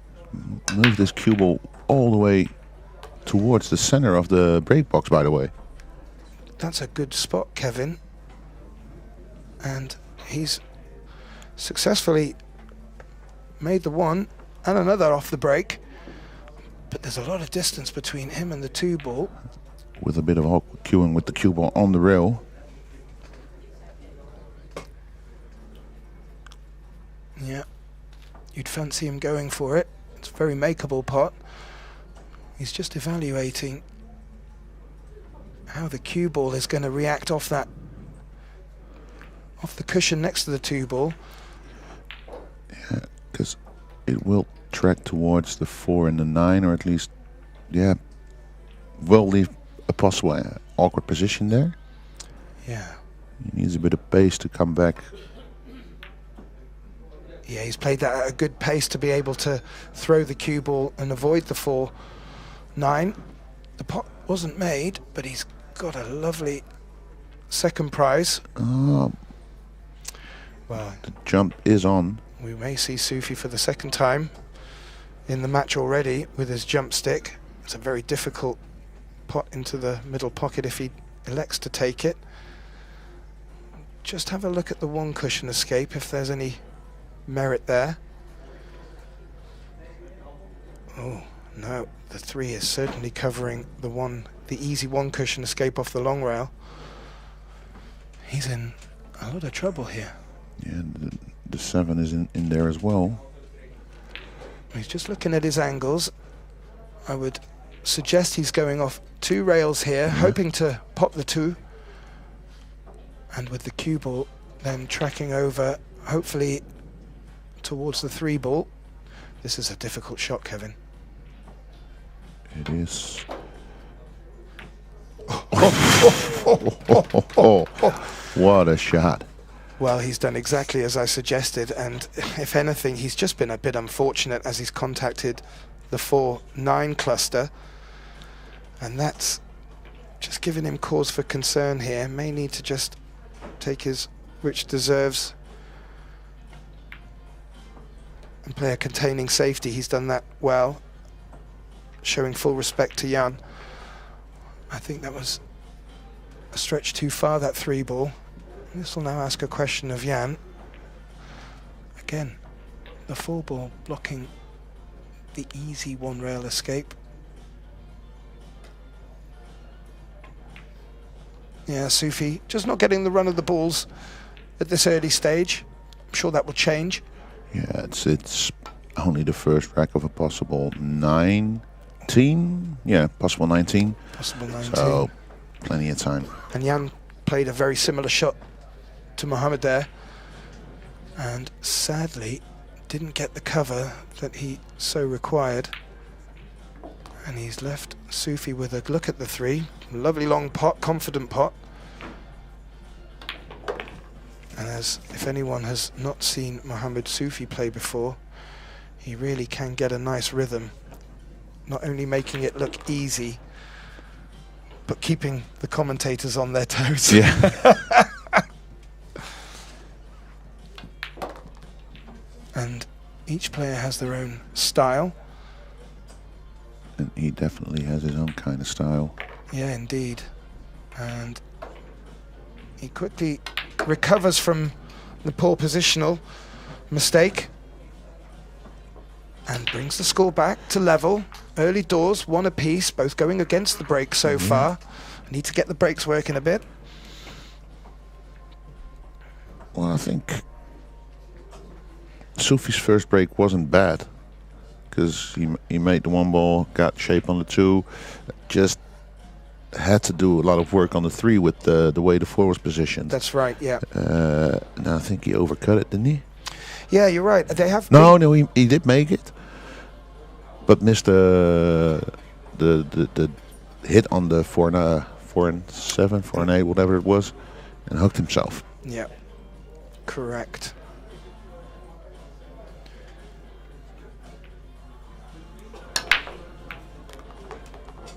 Speaker 8: Move this cue ball all the way towards the center of the break box, by the way.
Speaker 3: That's a good spot, Kevin. And he's successfully made the 1 and another off the break. But there's a lot of distance between him and the 2 ball.
Speaker 8: With a bit of awkward cueing with the cue ball on the rail.
Speaker 3: Yeah, you'd fancy him going for it. It's a very makeable pot. He's just evaluating how the cue ball is going to react off the cushion next to the 2 ball.
Speaker 8: Yeah, because it will track towards the 4 and the 9, or at least, yeah, will leave a possible awkward position there.
Speaker 3: Yeah.
Speaker 8: He needs a bit of pace to come back.
Speaker 3: Yeah, he's played that at a good pace to be able to throw the cue ball and avoid the 4-9. The pot wasn't made, but he's got a lovely second prize. Well,
Speaker 8: the jump is on.
Speaker 3: We may see Sufi for the second time in the match already with his jump stick. It's a very difficult pot into the middle pocket if he elects to take it. Just have a look at the 1 cushion escape if there's any merit there. Oh no, the 3 is certainly covering the easy 1 cushion escape off the long rail. He's in a lot of trouble here.
Speaker 8: Yeah, the 7 is in there as well.
Speaker 3: He's just looking at his angles. I would suggest he's going off 2 rails here, hoping to pop the 2, and with the cue ball then tracking over, hopefully towards the 3 ball. This is a difficult shot, Kevin.
Speaker 8: It is. What a shot.
Speaker 3: Well, he's done exactly as I suggested, and if anything, he's just been a bit unfortunate as he's contacted the 4-9 cluster, and that's just given him cause for concern here. May need to just take his which deserves and play a containing safety. He's done that well, showing full respect to Jan. I think that was a stretch too far, that 3 ball. This will now ask a question of Jan. Again, the 4 ball blocking the easy 1 rail escape. Yeah, Sufi just not getting the run of the balls at this early stage. I'm sure that will change.
Speaker 8: Yeah, it's only the first rack of a possible 9. 19. Yeah, possible 19.
Speaker 3: Possible 19.
Speaker 8: So plenty of time.
Speaker 3: And Jan played a very similar shot to Mohammed there, and sadly didn't get the cover that he so required. And he's left Sufi with a look at the 3. Lovely long pot, confident pot. And as if anyone has not seen Mohammed Sufi play before, he really can get a nice rhythm, not only making it look easy, but keeping the commentators on their toes.
Speaker 8: Yeah.
Speaker 3: And each player has their own style.
Speaker 8: And he definitely has his own kind of style.
Speaker 3: Yeah, indeed. And he quickly recovers from the poor positional mistake and brings the score back to level. Early doors, 1 apiece, both going against the break so far. I need to get the brakes working a bit.
Speaker 8: Well, I think Sufi's first break wasn't bad, because he made the 1 ball, got shape on the 2, just had to do a lot of work on the 3 with the way the 4 was positioned.
Speaker 3: That's right, yeah.
Speaker 8: And I think he overcut it, didn't he?
Speaker 3: Yeah, you're right. They have
Speaker 8: No, he did make it, but missed the hit on the 4 and 7, 4 and 8, whatever it was, and hooked himself.
Speaker 3: Yeah, correct.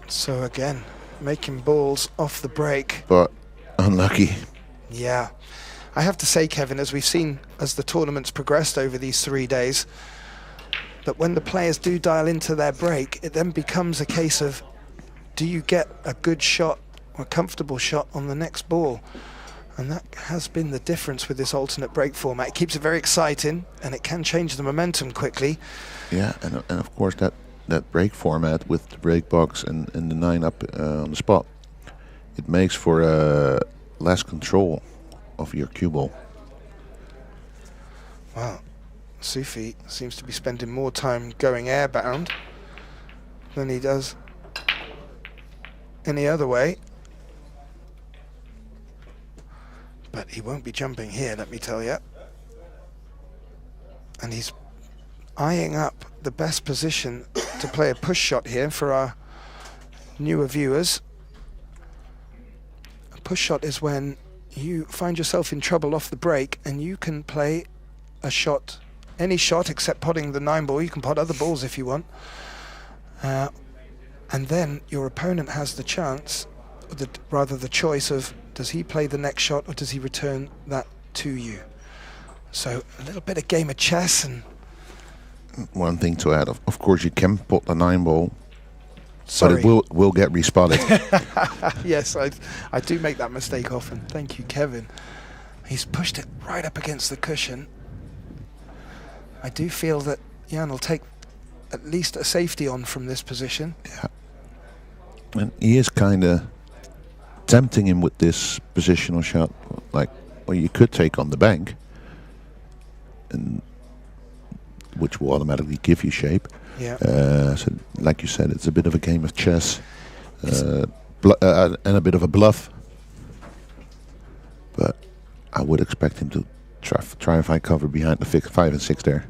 Speaker 3: So again, making balls off the break.
Speaker 8: But unlucky.
Speaker 3: Yeah. I have to say, Kevin, as we've seen as the tournament's progressed over these 3 days, that when the players do dial into their break, it then becomes a case of, do you get a good shot or a comfortable shot on the next ball? And that has been the difference with this alternate break format. It keeps it very exciting, and it can change the momentum quickly.
Speaker 8: Yeah, and of course that break format with the break box and the 9 up on the spot, it makes for less control of your cue ball.
Speaker 3: Wow, Sufi seems to be spending more time going airbound than he does any other way. But he won't be jumping here, let me tell you. And he's eyeing up the best position to play a push shot here for our newer viewers. A push shot is when you find yourself in trouble off the break and you can play a shot, any shot except potting the 9 ball. You can pot other balls if you want. And then your opponent has the chance, rather the choice of, does he play the next shot or does he return that to you? So a little bit of game of chess. And
Speaker 8: one thing to add, of course you can pot the 9 ball,
Speaker 3: sorry,
Speaker 8: but it will get respotted.
Speaker 3: Yes, I do make that mistake often. Thank you, Kevin. He's pushed it right up against the cushion. I do feel that Jan will take at least a safety on from this position.
Speaker 8: Yeah. And he is kind of tempting him with this positional shot, like, well, you could take on the bank, and which will automatically give you shape.
Speaker 3: Yeah.
Speaker 8: So, like you said, it's a bit of a game of chess, and a bit of a bluff. But I would expect him to try and find cover behind the 5 and 6 there.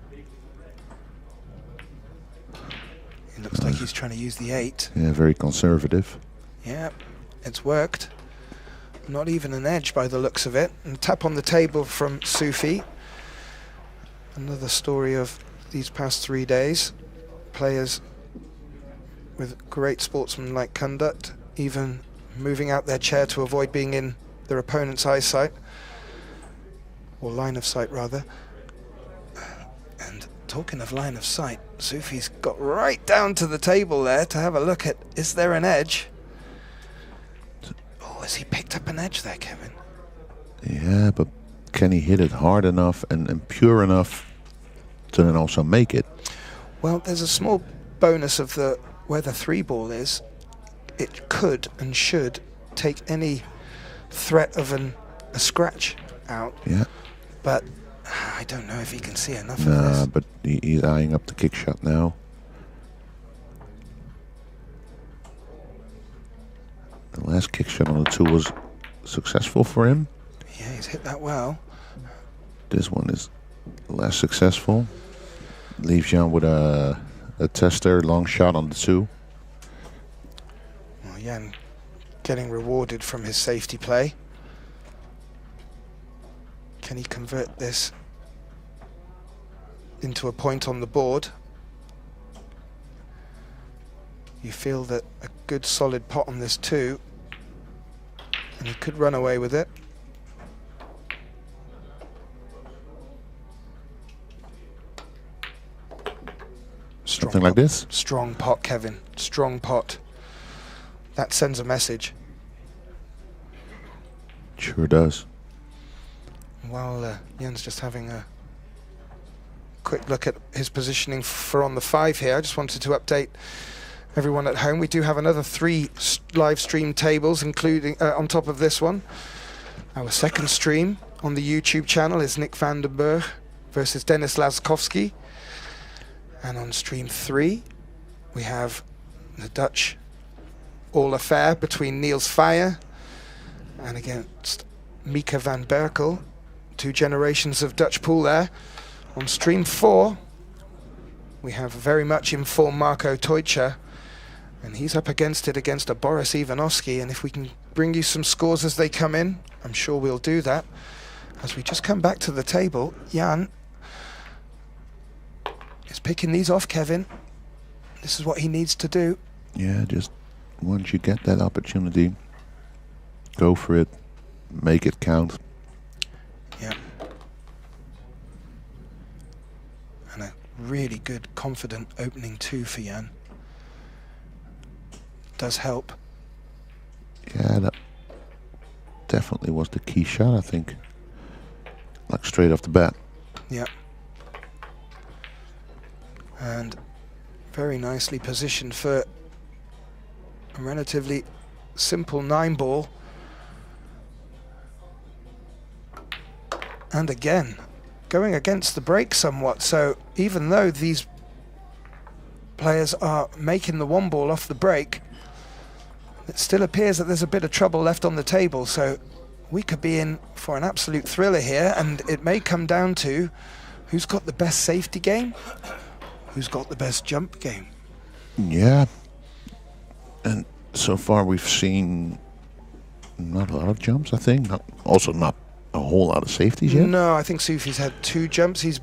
Speaker 3: It looks like he's trying to use the 8.
Speaker 8: Yeah, very conservative.
Speaker 3: Yeah, it's worked. Not even an edge by the looks of it. And tap on the table from Sufi. Another story of these past 3 days. Players with great sportsmanlike conduct, even moving out their chair to avoid being in their opponent's eyesight, or line of sight rather. And talking of line of sight, Sufi's got right down to the table there to have a look at, is there an edge? Oh, has he picked up an edge there, Kevin?
Speaker 8: Yeah, but can he hit it hard enough and pure enough to then also make it?
Speaker 3: Well, there's a small bonus of where the 3 ball is. It could and should take any threat of a scratch out.
Speaker 8: Yeah.
Speaker 3: But I don't know if he can see enough of this.
Speaker 8: But he's eyeing up the kick shot now. last kick shot on the 2 was successful for him.
Speaker 3: Yeah, he's hit that well.
Speaker 8: This one is less successful. Leaves Jan with a tester, long shot on the 2.
Speaker 3: Well, Jan getting rewarded from his safety play. Can he convert this into a point on the board? You feel that a good solid pot on this 2, and he could run away with it.
Speaker 8: Something like this?
Speaker 3: Strong pot, Kevin. Strong pot. That sends a message.
Speaker 8: Sure does.
Speaker 3: While Jan's just having a quick look at his positioning for on the 5 here, I just wanted to update everyone at home. We do have another 3 live stream tables, including on top of this one. Our second stream on the YouTube channel is Nick van den Berg versus Dennis Laskowski. And on stream 3, we have the Dutch All Affair between Niels Feijer and against Mika van Berkel. 2 generations of Dutch pool there. On stream 4, we have very much informed Marco Teutcher, and he's up against it against a Boris Ivanovsky. And if we can bring you some scores as they come in, I'm sure we'll do that. As we just come back to the table, Jan is picking these off, Kevin. This is what he needs to do.
Speaker 8: Yeah, just once you get that opportunity, go for it, make it count.
Speaker 3: Yeah. And a really good, confident opening 2 for Jan. Does help.
Speaker 8: Yeah, that definitely was the key shot, I think. Like straight off the bat.
Speaker 3: Yeah. And very nicely positioned for a relatively simple 9-ball. And again, going against the break somewhat. So even though these players are making the 1-ball off the break, it still appears that there's a bit of trouble left on the table. So we could be in for an absolute thriller here, and it may come down to who's got the best safety game, who's got the best jump game.
Speaker 8: Yeah. And so far we've seen not a lot of jumps, I think. Also not a whole lot of safeties yet.
Speaker 3: No, I think Sufi's had 2 jumps. He's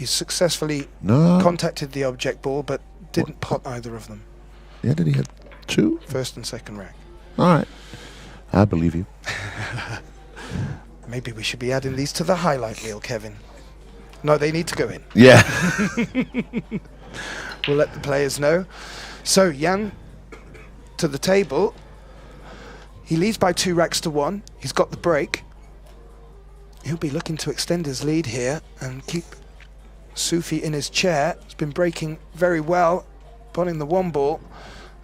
Speaker 3: successfully contacted the object ball, but didn't pot either of them.
Speaker 8: Yeah, did he have 2?
Speaker 3: First and second rack.
Speaker 8: All right. I believe you.
Speaker 3: Maybe we should be adding these to the highlight reel, Kevin. No, they need to go in.
Speaker 8: Yeah.
Speaker 3: We'll let the players know. So Jan to the table. He leads by 2 racks to 1. He's got the break. He'll be looking to extend his lead here and keep Sufi in his chair. He's been breaking very well, potting the 1-ball.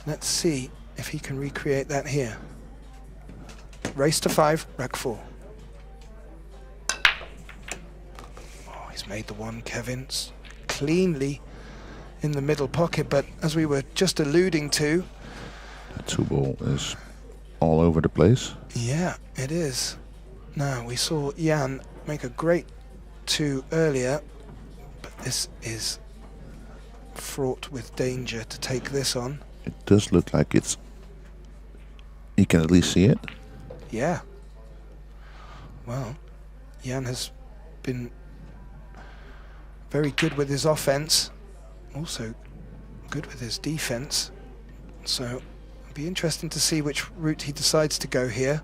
Speaker 3: Let's see if he can recreate that here. Race to 5, rack 4. Oh, he's made the 1, Kevin's cleanly in the middle pocket, but as we were just alluding to,
Speaker 8: the 2-ball is all over the place.
Speaker 3: Yeah, it is. Now, we saw Jan make a great 2 earlier, but this is fraught with danger to take this on.
Speaker 8: It does look like it's... You can at least see it.
Speaker 3: Yeah. Well, Jan has been very good with his offense, also good with his defense. So it'll be interesting to see which route he decides to go here.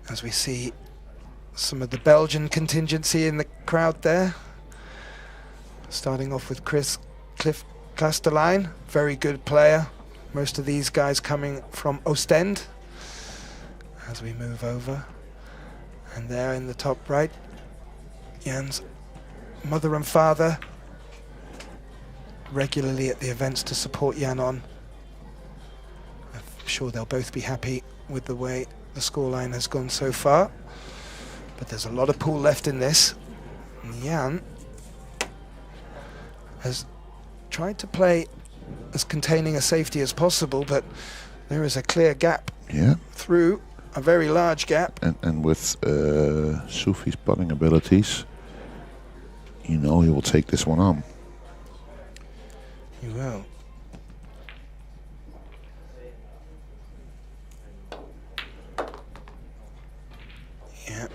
Speaker 3: As we see some of the Belgian contingency in the crowd there. Starting off with Cliff Kastelein, very good player. Most of these guys coming from Ostend. As we move over. And there in the top right, Jan's mother and father regularly at the events to support Jan on. I'm sure they'll both be happy with the way the scoreline has gone so far, but there's a lot of pool left in this. And Jan has tried to play as containing a safety as possible, but there is a clear gap through, a very large gap.
Speaker 8: And with Sufi's putting abilities, you know he will take this one on.
Speaker 3: He will. Yeah,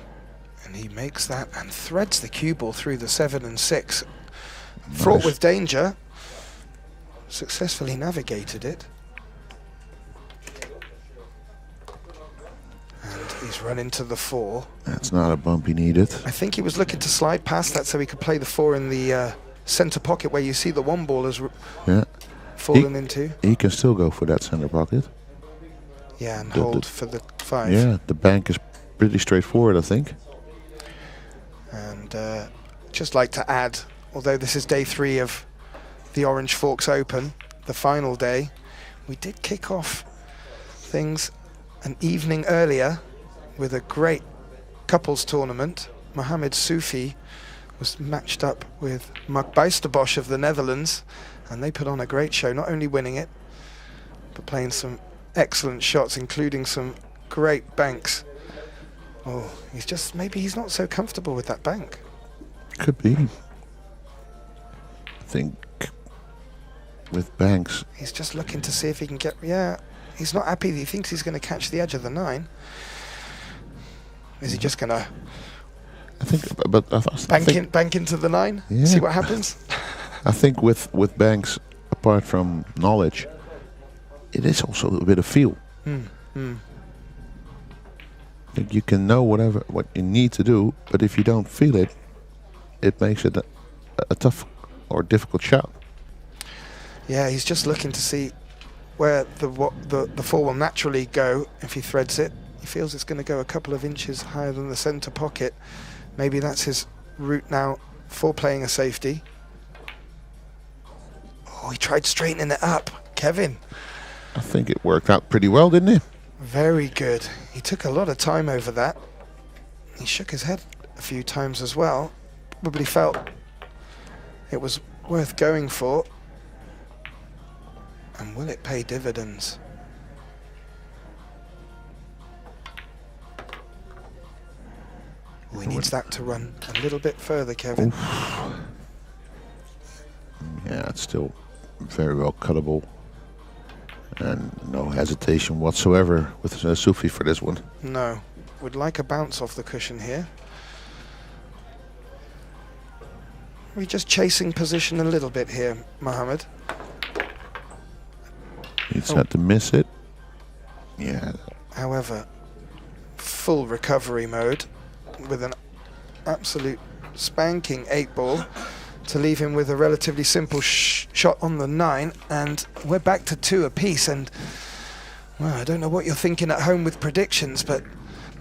Speaker 3: and he makes that and threads the cue ball through the 7 and 6. Fraught with danger. Successfully navigated it. And he's run into the 4.
Speaker 8: That's not a bump he needed.
Speaker 3: I think he was looking to slide past that so he could play the 4 in the center pocket where you see the 1 ball has fallen into.
Speaker 8: He can still go for that center pocket.
Speaker 3: Yeah, and hold for the 5.
Speaker 8: Yeah, the bank is pretty straightforward, I think.
Speaker 3: And just like to add, although this is day 3 of the OrangeForks Open, the final day, we did kick off things an evening earlier with a great couples tournament. Mohammed Sufi was matched up with Mark Bijsterbosch of the Netherlands, and they put on a great show, not only winning it, but playing some excellent shots, including some great banks. Oh, maybe he's not so comfortable with that bank.
Speaker 8: Could be. I think with banks,
Speaker 3: he's just looking to see if he can get, he's not happy. He thinks he's going to catch the edge of the 9. Is he just going to bank into the 9?
Speaker 8: Yeah.
Speaker 3: See what happens?
Speaker 8: I think with banks, apart from knowledge, it is also a bit of feel. You can know what you need to do, but if you don't feel it, it makes it a tough or difficult shot.
Speaker 3: Yeah, he's just looking to see where the 4 will naturally go if he threads it. He feels it's going to go a couple of inches higher than the center pocket. Maybe that's his route now for playing a safety. Oh, he tried straightening it up. Kevin.
Speaker 8: I think it worked out pretty well, didn't it?
Speaker 3: Very good. He took a lot of time over that. He shook his head a few times as well. Probably felt it was worth going for. And will it pay dividends? Oh, he needs that to run a little bit further, Kevin.
Speaker 8: Oof. Yeah, it's still very well cuttable. And no hesitation whatsoever with Sufi for this one.
Speaker 3: No. Would like a bounce off the cushion here. We're just chasing position a little bit here, Mohammed.
Speaker 8: He's had to miss it. Yeah.
Speaker 3: However, full recovery mode with an absolute spanking 8 ball to leave him with a relatively simple shot on the 9, and we're back to 2 apiece. And well, I don't know what you're thinking at home with predictions, but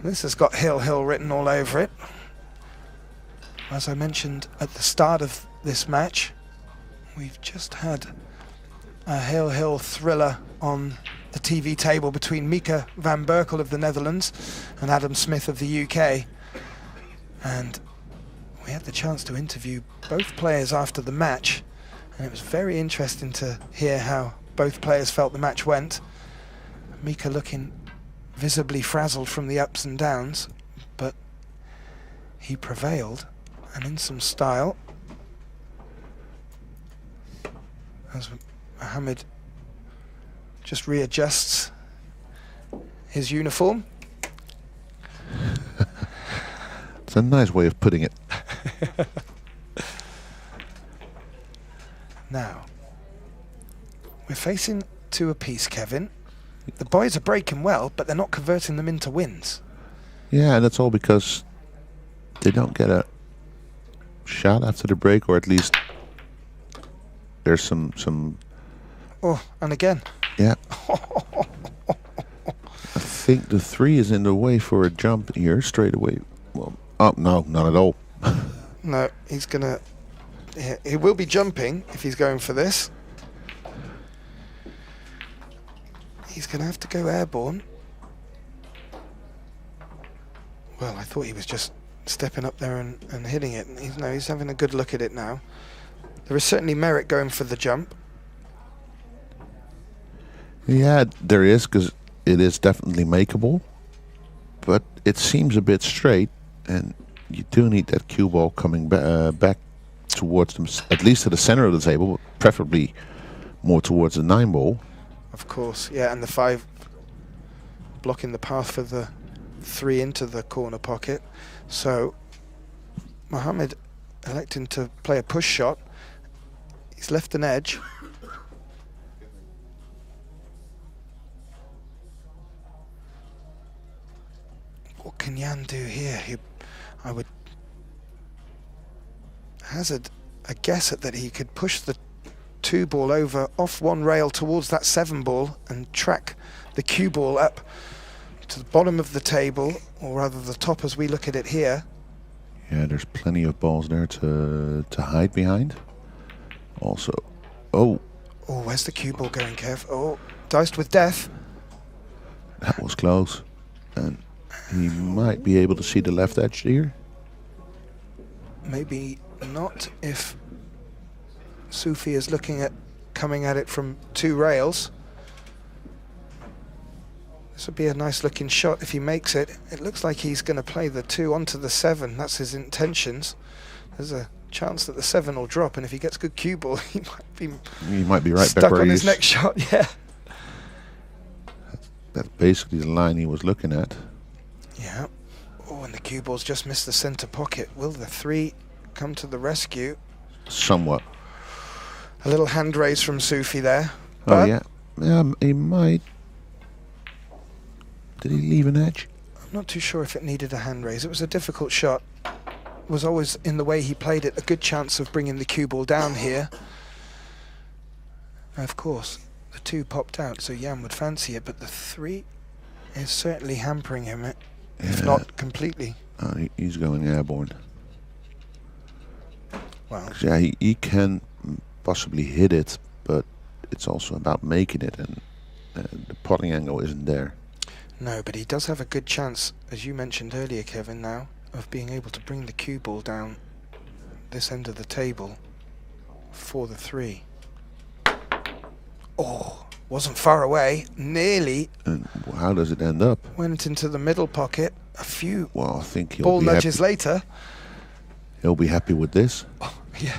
Speaker 3: this has got Hill Hill written all over it. As I mentioned at the start of this match, we've just had a Hill Hill thriller on the TV table between Mika van Berkel of the Netherlands and Adam Smith of the UK. And we had the chance to interview both players after the match, and it was very interesting to hear how both players felt the match went. Mika looking visibly frazzled from the ups and downs, but he prevailed, and in some style, as Mohammed just readjusts his uniform.
Speaker 8: It's a nice way of putting it.
Speaker 3: Now, we're facing 2 apiece, Kevin. The boys are breaking well, but they're not converting them into wins.
Speaker 8: Yeah, and that's all because they don't get a shot after the break, or at least there's some.
Speaker 3: Oh, and again.
Speaker 8: Yeah. I think the 3 is in the way for a jump here straight away. Well, oh no, not at all.
Speaker 3: No, he's gonna. He will be jumping if he's going for this. He's gonna have to go airborne. Well, I thought he was just stepping up there and hitting it. He's having a good look at it now. There is certainly merit going for the jump.
Speaker 8: Yeah, there is, because it is definitely makeable, but it seems a bit straight, and you do need that cue ball coming back towards them, at least to the center of the table, preferably more towards the 9 ball.
Speaker 3: Of course, yeah, and the 5 blocking the path for the 3 into the corner pocket. So Mohammed electing to play a push shot. He's left an edge. What can Jan do here? I would hazard a guess at that he could push the 2 ball over off one rail towards that 7 ball and track the cue ball up to the bottom of the table, or rather the top as we look at it here.
Speaker 8: Yeah, there's plenty of balls there to hide behind. Also, oh,
Speaker 3: where's the cue ball going, Kev? Oh, diced with death.
Speaker 8: That was close, and he might be able to see the left edge here.
Speaker 3: Maybe not if Sufi is looking at coming at it from 2 rails. This would be a nice looking shot if he makes it. It looks like he's going to play the 2 onto the 7. That's his intentions. There's a chance that the 7 will drop, and if he gets good cue ball, he might be
Speaker 8: right
Speaker 3: stuck
Speaker 8: back where
Speaker 3: on
Speaker 8: he
Speaker 3: his
Speaker 8: is.
Speaker 3: next shot. Yeah.
Speaker 8: That's basically the line he was looking at.
Speaker 3: Yeah. Oh, and the cue ball's just missed the center pocket. Will the 3 come to the rescue?
Speaker 8: Somewhat.
Speaker 3: A little hand raise from Sufi there.
Speaker 8: Oh yeah, he might. Did he leave an edge?
Speaker 3: I'm not too sure if it needed a hand raise. It was a difficult shot. It was always, in the way he played it, a good chance of bringing the cue ball down here. Of course, the 2 popped out, so Jan would fancy it, but the 3 is certainly hampering him, if not completely.
Speaker 8: He's going airborne.
Speaker 3: Well,
Speaker 8: yeah, he can possibly hit it, but it's also about making it, and the potting angle isn't there.
Speaker 3: No, but he does have a good chance, as you mentioned earlier, Kevin, now, of being able to bring the cue ball down this end of the table for the 3. Oh, wasn't far away, nearly.
Speaker 8: And how does it end up?
Speaker 3: Went into the middle pocket. A few
Speaker 8: well, I think he'll
Speaker 3: ball
Speaker 8: be
Speaker 3: nudges
Speaker 8: happy.
Speaker 3: later.
Speaker 8: He'll be happy with this.
Speaker 3: Oh, yeah.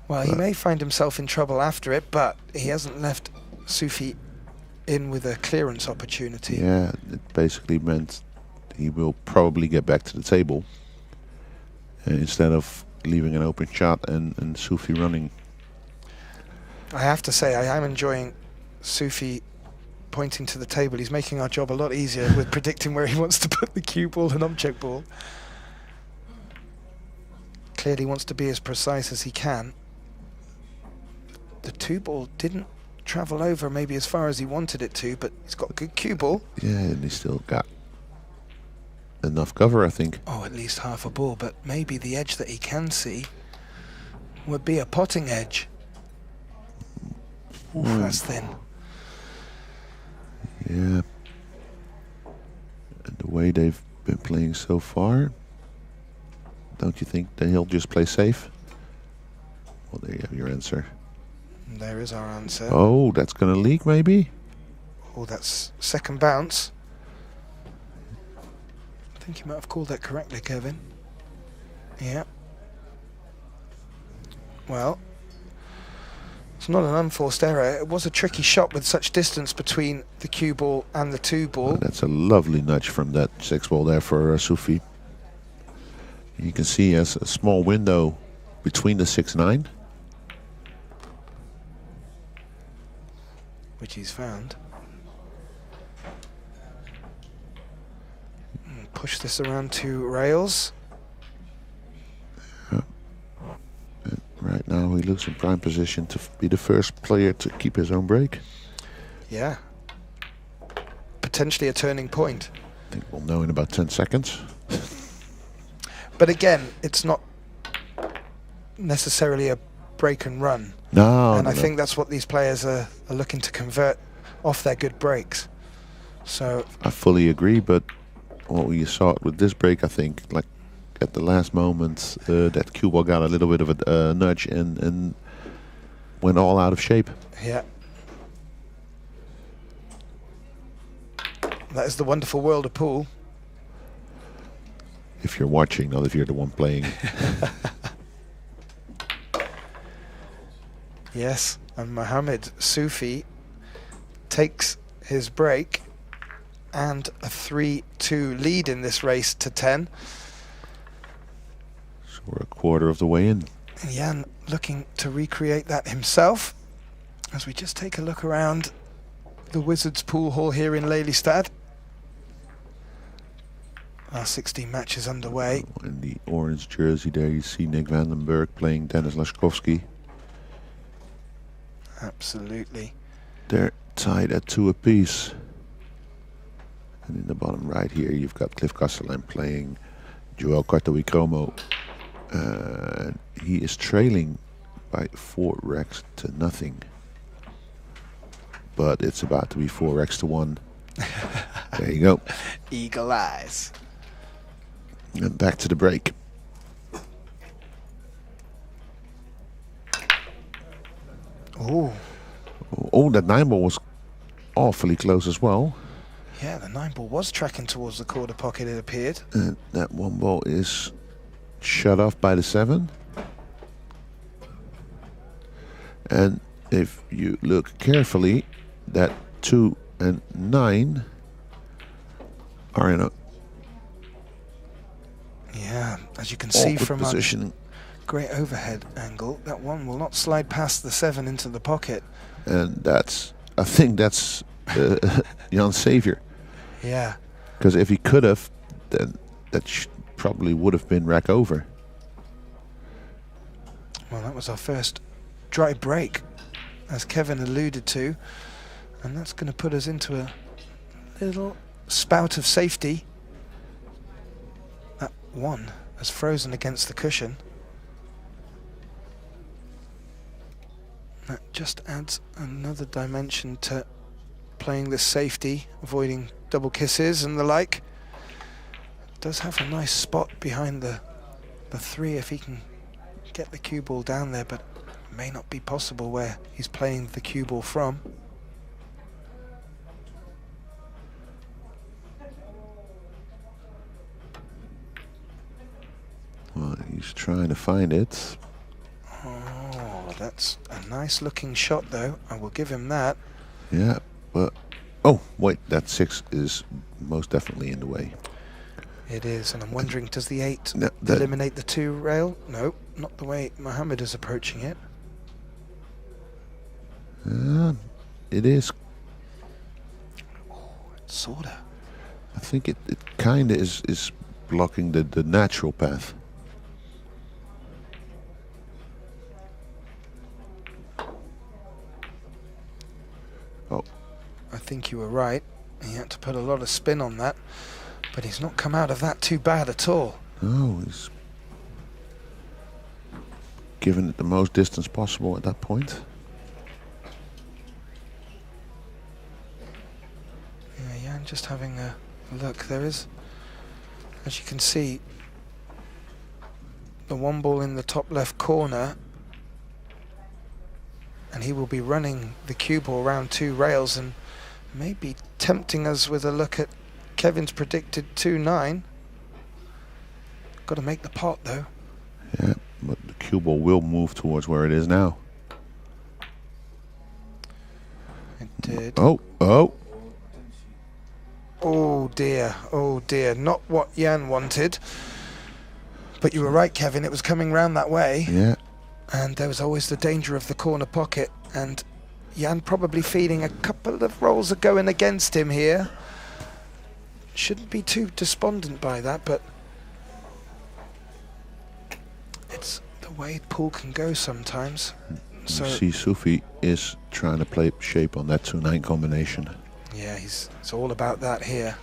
Speaker 3: Well, he may find himself in trouble after it, but he hasn't left Sufi in with a clearance opportunity.
Speaker 8: Yeah, it basically meant he will probably get back to the table instead of leaving an open shot and Sufi running.
Speaker 3: I have to say, I am enjoying Sufi pointing to the table. He's making our job a lot easier with predicting where he wants to put the cue ball and object ball. Clearly wants to be as precise as he can. The 2 ball didn't travel over maybe as far as he wanted it to, but he's got good cue ball.
Speaker 8: Yeah, and he still got enough cover, I think.
Speaker 3: Oh, at least half a ball, but maybe the edge that he can see would be a potting edge. Oof, that's thin.
Speaker 8: Yeah. And the way they've been playing so far, don't you think that he'll just play safe? Well, there you have your answer.
Speaker 3: There is our answer.
Speaker 8: Oh, that's going to leak maybe?
Speaker 3: Oh, that's second bounce. I think you might have called that correctly, Kevin. Yeah. Well, it's not an unforced error. It was a tricky shot with such distance between the cue ball and the 2 ball.
Speaker 8: Oh, that's a lovely nudge from that 6 ball there for Sufi. You can see a small window between the 6-9.
Speaker 3: Which he's found. Push this around 2 rails.
Speaker 8: Right now he looks in prime position to be the first player to keep his own break.
Speaker 3: Yeah. Potentially a turning point.
Speaker 8: I think we'll know in about 10 seconds.
Speaker 3: But again, it's not necessarily a break and run.
Speaker 8: No.
Speaker 3: And I think that's what these players are looking to convert off their good breaks. So
Speaker 8: I fully agree, but what you saw with this break, I think, like at the last moment, that cue ball got a little bit of a nudge and went all out of shape.
Speaker 3: yeah. That is the wonderful world of pool.
Speaker 8: If you're watching, not if you're the one playing.
Speaker 3: Yes, and Mohammed Sufi takes his break and a 3-2 lead in this race to 10.
Speaker 8: So we're a quarter of the way in.
Speaker 3: And Jan looking to recreate that himself as we just take a look around the Wizards pool hall here in Lelystad. Our 16 matches underway.
Speaker 8: In the orange jersey there you see Nick Vandenberg playing Dennis Laskowski.
Speaker 3: Absolutely.
Speaker 8: They're tied at 2 apiece. And in the bottom right here you've got Cliff Castellan playing Joel Cartoicromo. He is trailing by 4 racks to nothing. But it's about to be 4 racks to 1. There you go.
Speaker 3: Eagle eyes.
Speaker 8: And back to the break.
Speaker 3: Oh.
Speaker 8: Oh, that 9-ball was awfully close as well.
Speaker 3: Yeah, the 9-ball was tracking towards the quarter pocket, it appeared.
Speaker 8: And that 1 ball is shut off by the 7. And if you look carefully, that 2 and 9 are in a
Speaker 3: as you can see from
Speaker 8: position.
Speaker 3: our great overhead angle, that 1 will not slide past the 7 into the pocket.
Speaker 8: And I think that's Jan's savior.
Speaker 3: Yeah.
Speaker 8: Because if he could have, then that probably would have been rack over.
Speaker 3: Well, that was our first dry break, as Kevin alluded to. And that's going to put us into a little spout of safety. That 1 has frozen against the cushion. That just adds another dimension to playing this safety, avoiding double kisses and the like. Does have a nice spot behind the 3 if he can get the cue ball down there, but it may not be possible where he's playing the cue ball from.
Speaker 8: Well, he's trying to find it.
Speaker 3: Oh, that's a nice looking shot though. I will give him that.
Speaker 8: Yeah, but oh wait, that 6 is most definitely in the way.
Speaker 3: It is, and I'm wondering, does the 8
Speaker 8: No,
Speaker 3: eliminate the 2 rail? No, not the way Mohammed is approaching it.
Speaker 8: It is.
Speaker 3: Sorta.
Speaker 8: I think it kind of is blocking the natural path. Oh.
Speaker 3: I think you were right. He had to put a lot of spin on that, but he's not come out of that too bad at all.
Speaker 8: No, he's given it the most distance possible at that point.
Speaker 3: Yeah, just having a look. There is, as you can see, the 1 ball in the top left corner, and he will be running the cue ball around 2 rails and maybe tempting us with a look at Kevin's predicted 2-9. Got to make the pot though.
Speaker 8: Yeah, but the cue ball will move towards where it is now.
Speaker 3: It did.
Speaker 8: Oh.
Speaker 3: Oh dear, not what Jan wanted. But you were right, Kevin, it was coming round that way.
Speaker 8: Yeah.
Speaker 3: And there was always the danger of the corner pocket, and Jan probably feeling a couple of rolls are going against him here. Shouldn't be too despondent by that, but it's the way pool can go sometimes. So
Speaker 8: you see Sufi is trying to play shape on that 2-9 combination.
Speaker 3: yeah, it's all about that here.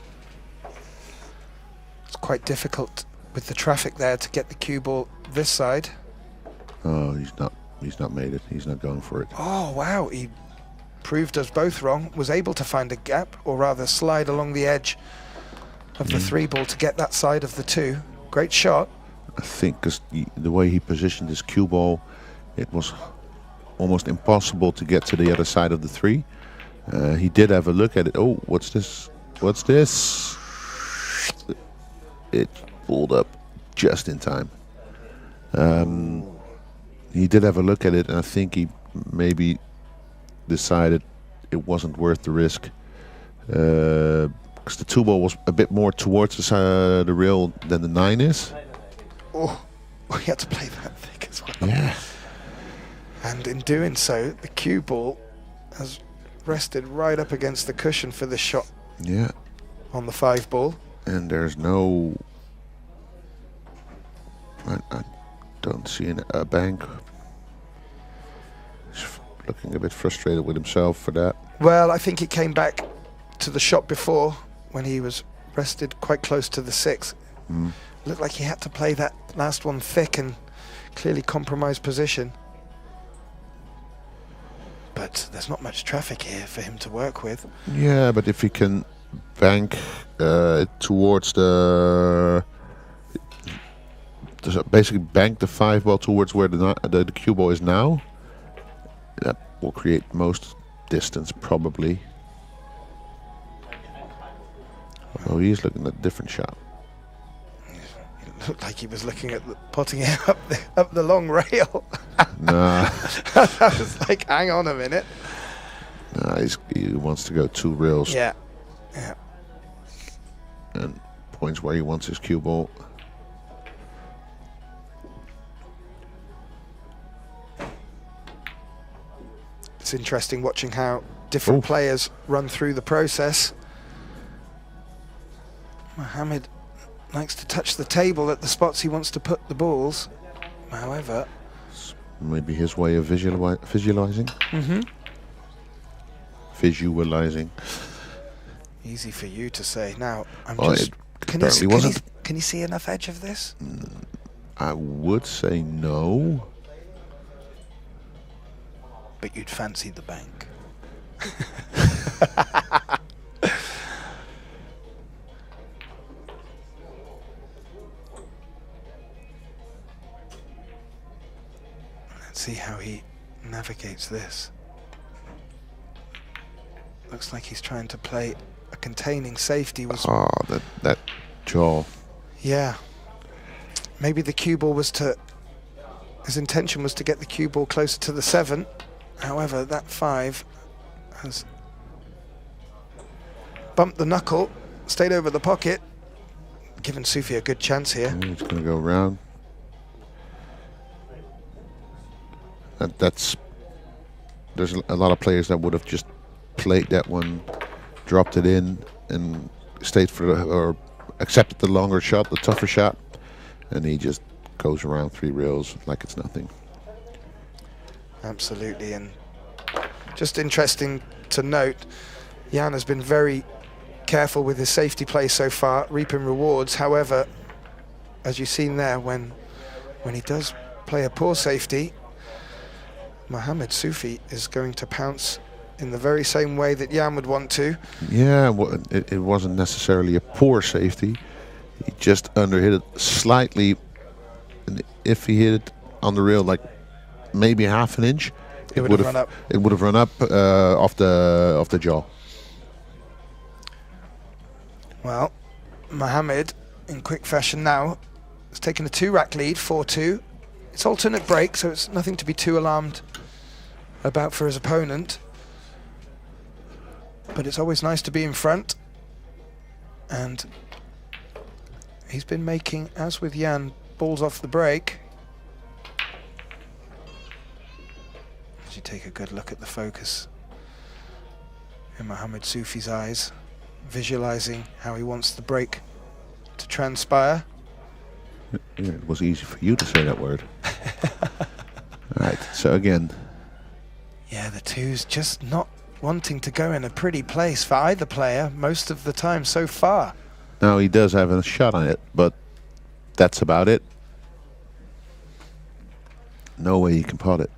Speaker 3: It's quite difficult with the traffic there to get the cue ball this side.
Speaker 8: Oh, he's not made it. He's not going for it.
Speaker 3: Oh wow, he proved us both wrong. Was able to find a gap, or rather slide along the edge of the 3 ball to get that side of the 2. Great shot.
Speaker 8: I think because the way he positioned his cue ball, it was almost impossible to get to the other side of the 3. He did have a look at it. Oh, what's this? What's this? It pulled up just in time. He did have a look at it, and I think he maybe decided it wasn't worth the risk. Because the 2-ball was a bit more towards the rail than the 9 is.
Speaker 3: Oh, he had to play that thick as well.
Speaker 8: Yeah.
Speaker 3: And in doing so, the cue ball has rested right up against the cushion for the shot.
Speaker 8: Yeah.
Speaker 3: On the 5 ball.
Speaker 8: And there's no... I don't see a bank. He's looking a bit frustrated with himself for that.
Speaker 3: Well, I think it came back to the shot before when he was rested quite close to the 6. Looked like he had to play that last one thick and clearly compromised position. But there's not much traffic here for him to work with.
Speaker 8: Yeah, but if he can bank towards basically bank the 5 ball towards where the cue ball is now, that will create most distance probably. Oh, he's looking at a different shot.
Speaker 3: It looked like he was looking at potting it up the long rail.
Speaker 8: Nah.
Speaker 3: I was like, hang on a minute.
Speaker 8: Nah, he wants to go 2 rails.
Speaker 3: Yeah.
Speaker 8: And points where he wants his cue ball.
Speaker 3: It's interesting watching how different players run through the process. Mohammed likes to touch the table at the spots he wants to put the balls. However,
Speaker 8: maybe his way of visualizing. Visualizing.
Speaker 3: Easy for you to say. Now, can you see enough edge of this?
Speaker 8: I would say no.
Speaker 3: But you'd fancy the bank. Let's see how he navigates this. Looks like he's trying to play a containing safety.
Speaker 8: That jaw.
Speaker 3: Yeah. Maybe the cue ball was his intention was to get the cue ball closer to the 7. However, that 5 has bumped the knuckle, stayed over the pocket, giving Sufi a good chance here.
Speaker 8: He's going to go around. There's a lot of players that would have just played that one, dropped it in, and stayed or accepted the longer shot, the tougher shot, and he just goes around 3 rails like it's nothing.
Speaker 3: Absolutely, and just interesting to note, Jan has been very careful with his safety play so far, reaping rewards. However, as you've seen there, when he does play a poor safety, Mohammed Sufi is going to pounce in the very same way that Jan would want to.
Speaker 8: Yeah, well, it wasn't necessarily a poor safety. He just underhit it slightly, and if he hit it on the rail like maybe half an inch, it would have run up. It would have run up off the jaw.
Speaker 3: Well, Mohammed, in quick fashion now, has taken a 2-rack lead, 4-2. It's alternate break, so it's nothing to be too alarmed about for his opponent. But it's always nice to be in front. And he's been making, as with Jan, balls off the break. As you take a good look at the focus in Mohammed Sufi's eyes, visualizing how he wants the break to transpire.
Speaker 8: Yeah, it was easy for you to say that word. Right, so again.
Speaker 3: Yeah, the 2's just not wanting to go in a pretty place for either player most of the time so far.
Speaker 8: Now he does have a shot on it, but that's about it. No way he can pot it.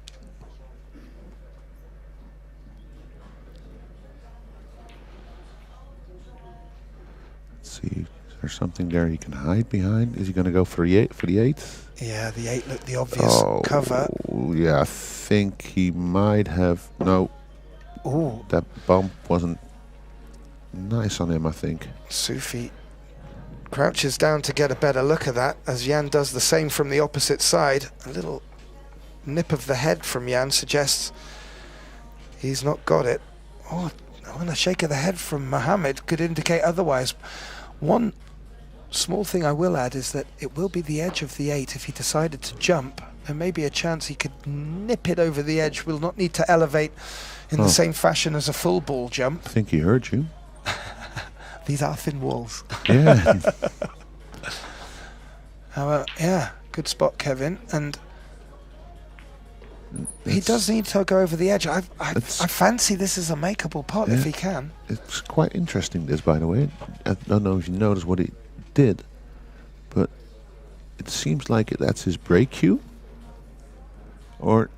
Speaker 8: Let's see, is there something there he can hide behind? Is he going to go for the 8?
Speaker 3: Yeah, the 8 looked the obvious cover.
Speaker 8: Yeah, I think he might have. No.
Speaker 3: Ooh.
Speaker 8: That bump wasn't nice on him, I think.
Speaker 3: Sufi crouches down to get a better look at that, as Jan does the same from the opposite side. A little nip of the head from Jan suggests he's not got it. Oh, and a shake of the head from Mohammed could indicate otherwise. One small thing I will add is that it will be the edge of the 8 if he decided to jump. There may be a chance he could nip it over the edge. Will not need to elevate in the same fashion as a full ball jump.
Speaker 8: I think he heard you.
Speaker 3: These are thin walls.
Speaker 8: Yeah.
Speaker 3: Yeah, good spot, Kevin. And he does need to go over the edge. I fancy this is a makeable pot if he can.
Speaker 8: It's quite interesting, this, by the way. I don't know if you noticed what he did, but it seems like that's his break cue. Or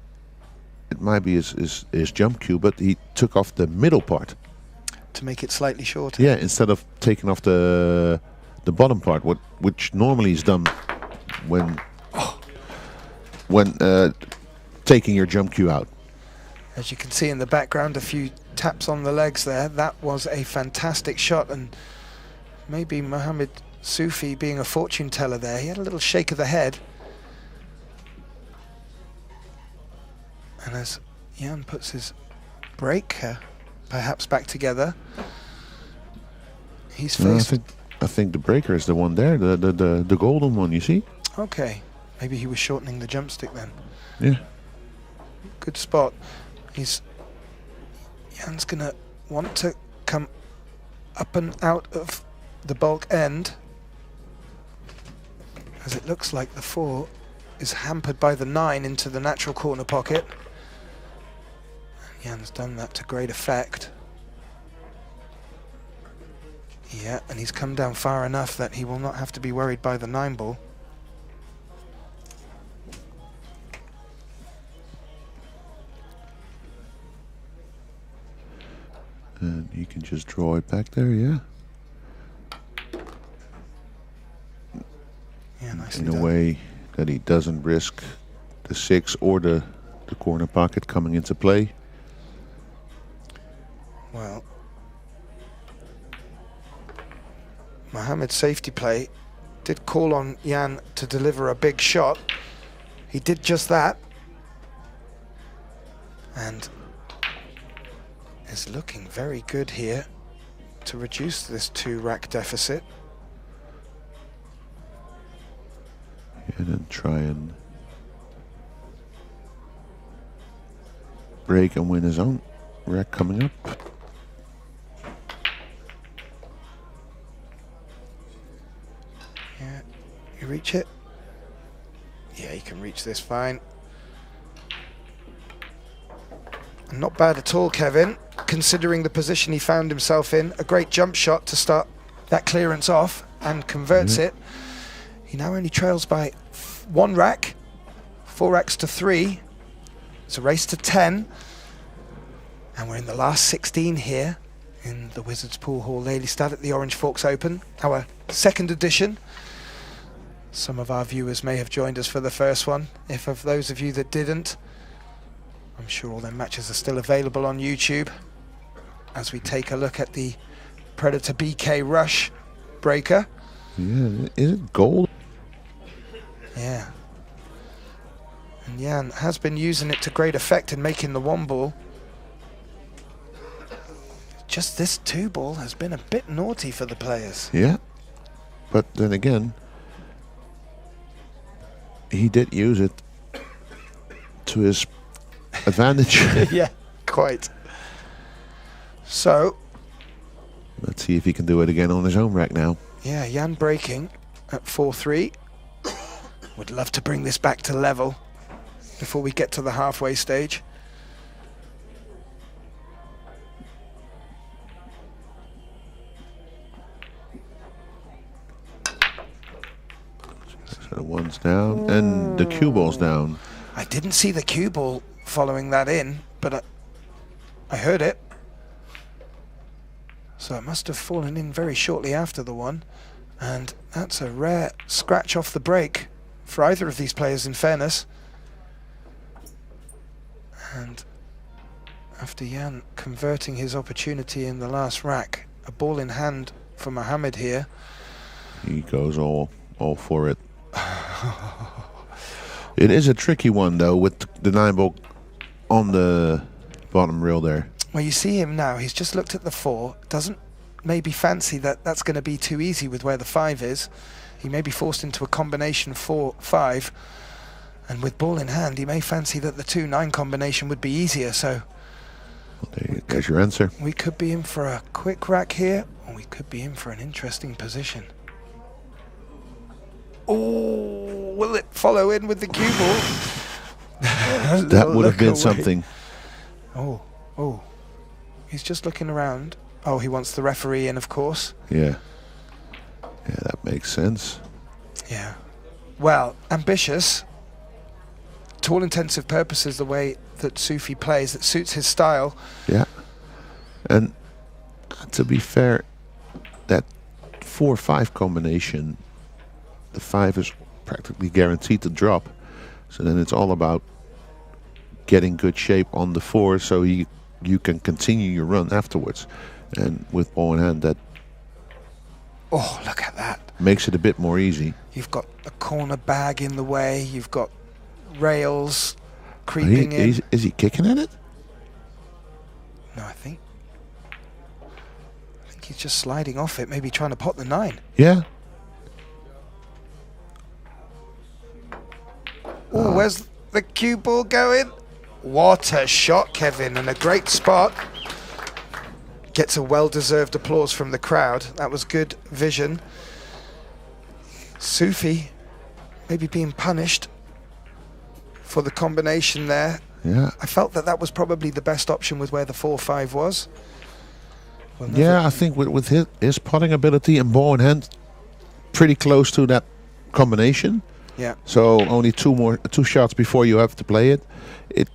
Speaker 8: it might be his jump cue, but he took off the middle part.
Speaker 3: To make it slightly shorter.
Speaker 8: Yeah, instead of taking off the bottom part, which normally is done when taking your jump cue out.
Speaker 3: As you can see in the background, a few taps on the legs there. That was a fantastic shot, and maybe Mohammed Sufi being a fortune teller there. He had a little shake of the head. And as Jan puts his break perhaps back together, he's faced...
Speaker 8: I think the breaker is the one there, the golden one, you see?
Speaker 3: Okay, maybe he was shortening the jump stick then.
Speaker 8: Yeah.
Speaker 3: Good spot. Jan's gonna want to come up and out of the bulk end, as it looks like the 4 is hampered by the 9 into the natural corner pocket. Jan's done that to great effect. Yeah, and he's come down far enough that he will not have to be worried by the 9 ball.
Speaker 8: And you can just draw it back there, yeah.
Speaker 3: Yeah, nicely
Speaker 8: in a
Speaker 3: done.
Speaker 8: way that he doesn't risk the 6 or the corner pocket coming into play.
Speaker 3: Well, Mohammed's safety play did call on Jan to deliver a big shot. He did just that, and is looking very good here to reduce this 2-rack deficit.
Speaker 8: And then try and break and win his own rack coming up.
Speaker 3: Yeah, you reach it? Yeah, you can reach this fine. Not bad at all, Kevin, considering the position he found himself in. A great jump shot to start that clearance off and converts it. He now only trails by 1 rack, 4 racks to 3. It's a race to 10. And we're in the last 16 here in the Wizards Pool Hall, Lelystad at the OrangeForks Open, our 2nd edition. Some of our viewers may have joined us for the first one. If of those of you that didn't, I'm sure all their matches are still available on YouTube as we take a look at the Predator BK Rush breaker.
Speaker 8: Yeah, is it gold?
Speaker 3: Yeah. And Jan has been using it to great effect in making the 1 ball. Just this 2 ball has been a bit naughty for the players.
Speaker 8: Yeah. But then again, he did use it to his advantage.
Speaker 3: Yeah, quite. So,
Speaker 8: let's see if he can do it again on his own rack now.
Speaker 3: yeah, Jan breaking at 4-3. Would love to bring this back to level before we get to the halfway stage.
Speaker 8: So the 1's down and the cue ball's down.
Speaker 3: I didn't see the cue ball following that in, but I heard it. So it must have fallen in very shortly after the 1. And that's a rare scratch off the break for either of these players, in fairness. And after Jan converting his opportunity in the last rack a ball in hand for Mohammed here.
Speaker 8: He goes all for it. It is a tricky one though, with the 9 ball on the bottom rail there.
Speaker 3: Well, you see him now. He's just looked at the 4. Doesn't maybe fancy that that's going to be too easy with where the 5 is. He may be forced into a combination 4-5, and with ball in hand, he may fancy that the 2-9 combination would be easier. So
Speaker 8: there's your answer.
Speaker 3: We could be in for a quick rack here, or we could be in for an interesting position. Oh, will it follow in with the cue ball?
Speaker 8: That would have been something.
Speaker 3: Oh. He's just looking around. Oh, he wants the referee in, of course.
Speaker 8: Yeah. Yeah, that makes sense.
Speaker 3: Yeah. Well, ambitious. To all intensive purposes, the way that Sufi plays, that suits his style.
Speaker 8: Yeah. And to be fair, that 4-5 combination, the 5 is practically guaranteed to drop. So then it's all about getting good shape on the 4 so you can continue your run afterwards. And with ball in hand, that
Speaker 3: look at that.
Speaker 8: Makes it a bit more easy.
Speaker 3: You've got a corner bag in the way. You've got rails creeping in.
Speaker 8: Is he kicking at it?
Speaker 3: No, I think he's just sliding off it, maybe trying to pot the 9.
Speaker 8: Yeah.
Speaker 3: Oh, where's the cue ball going? What a shot, Kevin, and a great spot. Gets a well-deserved applause from the crowd. That was good vision. Sufi maybe being punished for the combination there.
Speaker 8: Yeah.
Speaker 3: I felt that was probably the best option with where the 4-5 was.
Speaker 8: Yeah, I think with his potting ability and ball in hand, pretty close to that combination.
Speaker 3: Yeah.
Speaker 8: So only two shots before you have to play it. It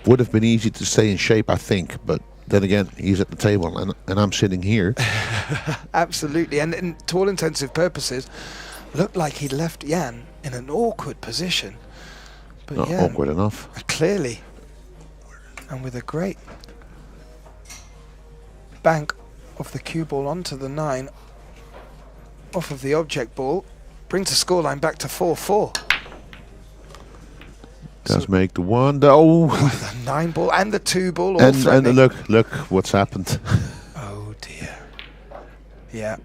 Speaker 8: would have been easy to stay in shape, I think, but then again, he's at the table and I'm sitting here.
Speaker 3: Absolutely, and to all intensive purposes, looked like he left Jan in an awkward position. But
Speaker 8: Not
Speaker 3: Jan,
Speaker 8: awkward enough.
Speaker 3: Clearly, and with a great bank of the cue ball onto the 9, off of the object ball, brings the scoreline back to 4-4.
Speaker 8: Does make the 1. Oh,
Speaker 3: the 9 ball and the 2 ball. All
Speaker 8: and look what's happened.
Speaker 3: Oh dear. Yeah.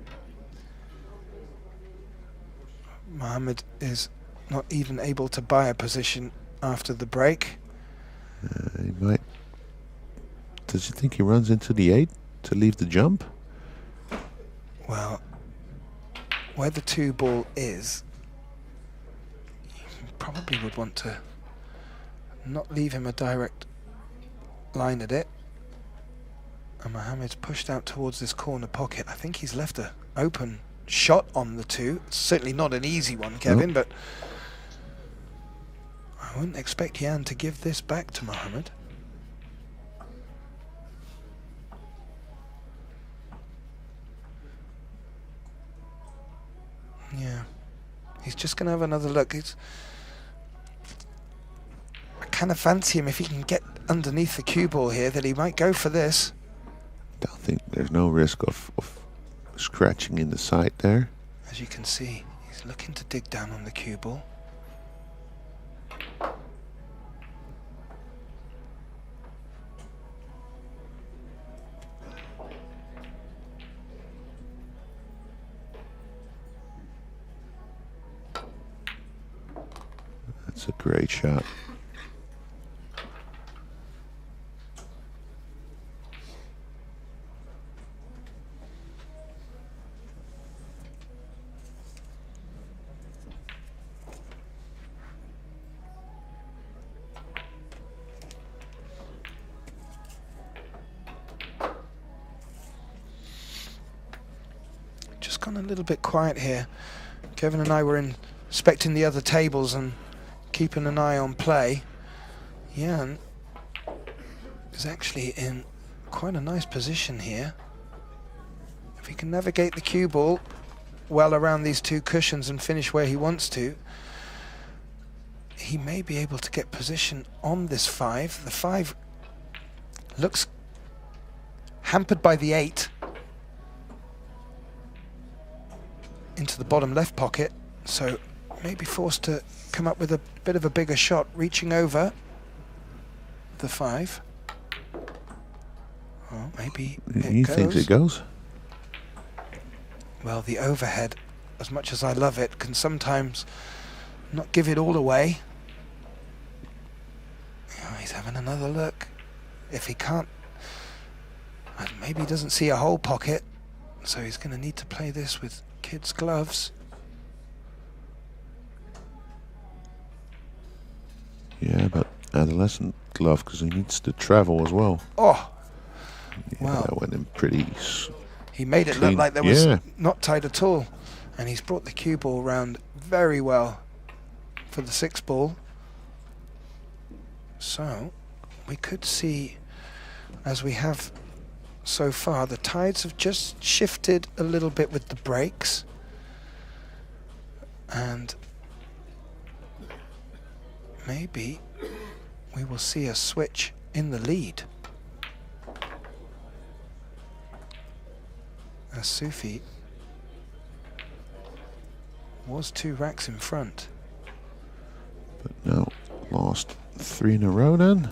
Speaker 3: Mohammed is not even able to buy a position after the break.
Speaker 8: He might. Does he think he runs into the 8 to leave the jump?
Speaker 3: Well, where the 2 ball is, you probably would want to not leave him a direct line at it. And Mohammed's pushed out towards this corner pocket. I think he's left an open shot on the 2. It's certainly not an easy one, Kevin, but I wouldn't expect Jan to give this back to Mohammed. Yeah, he's just going to have another look. I kind of fancy him if he can get underneath the cue ball here, that he might go for this.
Speaker 8: I think there's no risk of scratching in the side there.
Speaker 3: As you can see, he's looking to dig down on the cue ball.
Speaker 8: That's a great shot.
Speaker 3: Just gone a little bit quiet here. Kevin and I were inspecting the other tables and keeping an eye on play. Jan is actually in quite a nice position here. If he can navigate the cue ball well around these 2 cushions and finish where he wants to, he may be able to get position on this 5. The 5 looks hampered by the 8. into the bottom left pocket, so maybe forced to come up with a bit of a bigger shot, reaching over the 5. Oh, maybe
Speaker 8: He thinks it goes.
Speaker 3: Well, the overhead, as much as I love it, can sometimes not give it all away. Oh, he's having another look. If he can't, maybe he doesn't see a whole pocket, so he's going to need to play this with kids' gloves.
Speaker 8: Yeah, but adolescent glove, because he needs to travel as well.
Speaker 3: Oh!
Speaker 8: Yeah,
Speaker 3: Wow.
Speaker 8: that went in pretty...
Speaker 3: He made it
Speaker 8: clean.
Speaker 3: look like there was
Speaker 8: Yeah.
Speaker 3: not tight at all. And he's brought the cue ball round very well for the 6 ball. So, we could see, as we have so far, the tides have just shifted a little bit with the breaks. And maybe we will see a switch in the lead. As Sufi was 2 racks in front.
Speaker 8: But no, lost 3 in a row then.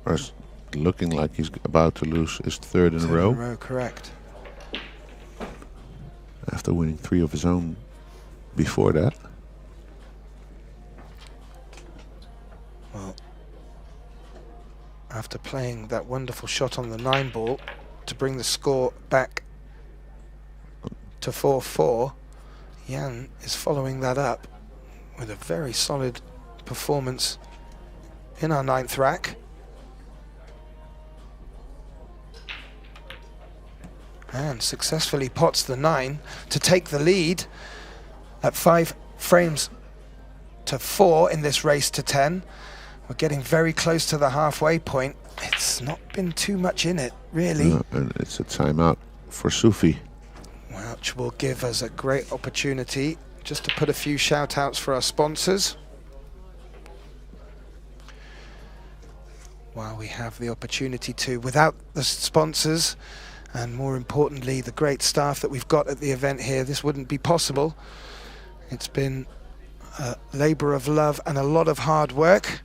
Speaker 8: Or is looking like he's about to lose his 3rd in a row.
Speaker 3: Correct.
Speaker 8: After winning 3 of his own before that.
Speaker 3: Well, after playing that wonderful shot on the 9 ball to bring the score back to 4-4, Jan is following that up with a very solid performance in our 9th rack. And successfully pots the 9 to take the lead at 5 frames to 4 in this race to 10. We're getting very close to the halfway point. It's not been too much in it, really.
Speaker 8: And it's a timeout for Sufi.
Speaker 3: Which will give us a great opportunity just to put a few shout outs for our sponsors. While we have the opportunity to, without the sponsors, and more importantly, the great staff that we've got at the event here, this wouldn't be possible. It's been a labour of love and a lot of hard work.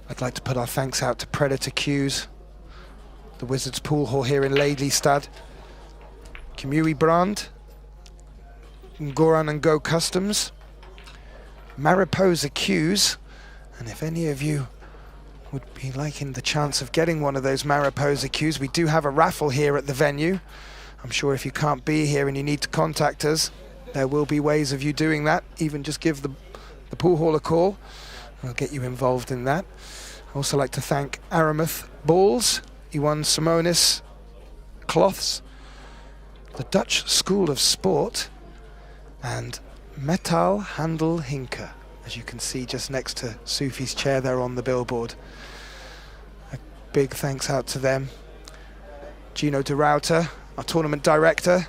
Speaker 3: I'd like to put our thanks out to Predator Cues, the Wizards Pool Hall here in Lelystad, KAMUI Brand, Goran & Go Customs, Mariposa Cues, and if any of you would be liking the chance of getting one of those Mariposa Cues, we do have a raffle here at the venue. I'm sure if you can't be here and you need to contact us, there will be ways of you doing that. Even just give the pool hall a call. We'll get you involved in that. I'd also like to thank Aramith Balls, Iwan Simonis Cloths, the Dutch School of Sport, and Metaalhandel Hinke, as you can see just next to Sufi's chair there on the billboard. A big thanks out to them. Gino de Ruyter, our tournament director.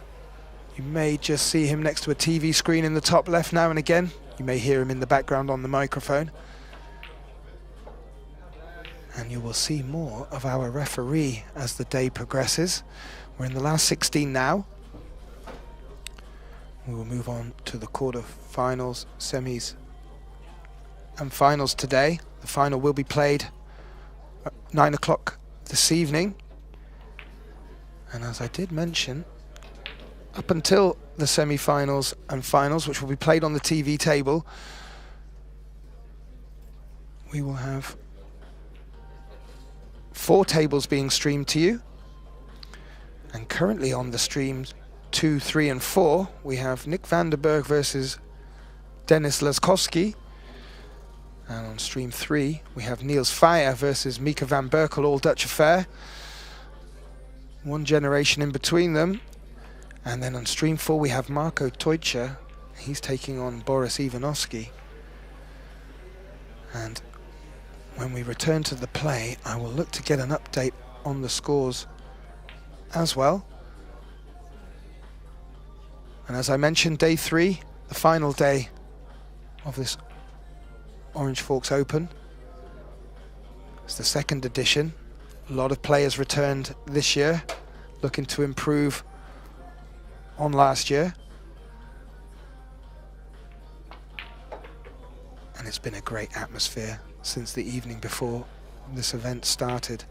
Speaker 3: You may just see him next to a TV screen in the top left now and again. You may hear him in the background on the microphone. And you will see more of our referee as the day progresses. We're in the last 16 now. We will move on to the quarterfinals, semis, and finals today. The final will be played at 9 o'clock this evening. And as I did mention, up until the semi-finals and finals, which will be played on the TV table, we will have 4 tables being streamed to you. And currently on the streams 2, 3 and 4, we have Nick Vanderberg versus Dennis Laskowski. And on stream 3, we have Niels Fire versus Mika van Berkel, All Dutch Affair. One generation in between them. And then on stream 4, we have Marco Teutcher. He's taking on Boris Ivanovsky. And when we return to the play, I will look to get an update on the scores as well. And as I mentioned, day 3, the final day of this OrangeForks Open. It's the 2nd edition. A lot of players returned this year, looking to improve on last year. And it's been a great atmosphere since the evening before this event started.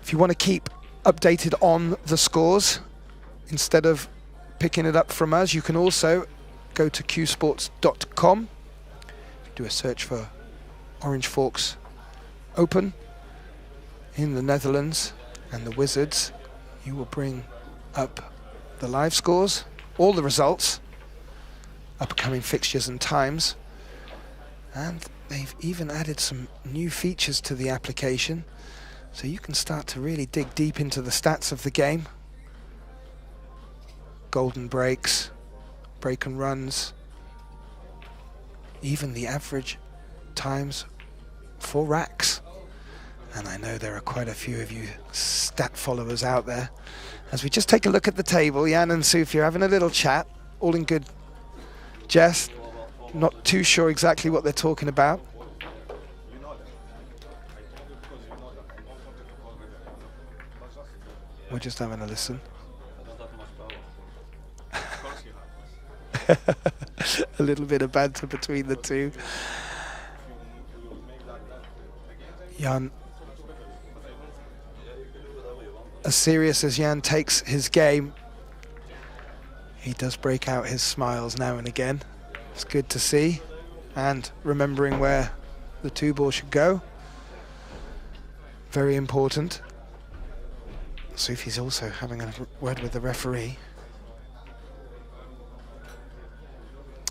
Speaker 3: If you want to keep updated on the scores, instead of picking it up from us, you can also go to qsports.com, do a search for OrangeForks Open in the Netherlands and the Wizards. You will bring up the live scores, all the results, upcoming fixtures and times, and they've even added some new features to the application, so you can start to really dig deep into the stats of the game. Golden breaks, break and runs, even the average times for racks. And I know there are quite a few of you stat followers out there. As we just take a look at the table, Jan and Sufi are having a little chat, all in good jest, not too sure exactly what they're talking about. We're just having a listen. A little bit of banter between the two. Jan, as serious as Jan takes his game, he does break out his smiles now and again. It's good to see, and remembering where the two ball should go. Very important. Sufi's also having a word with the referee.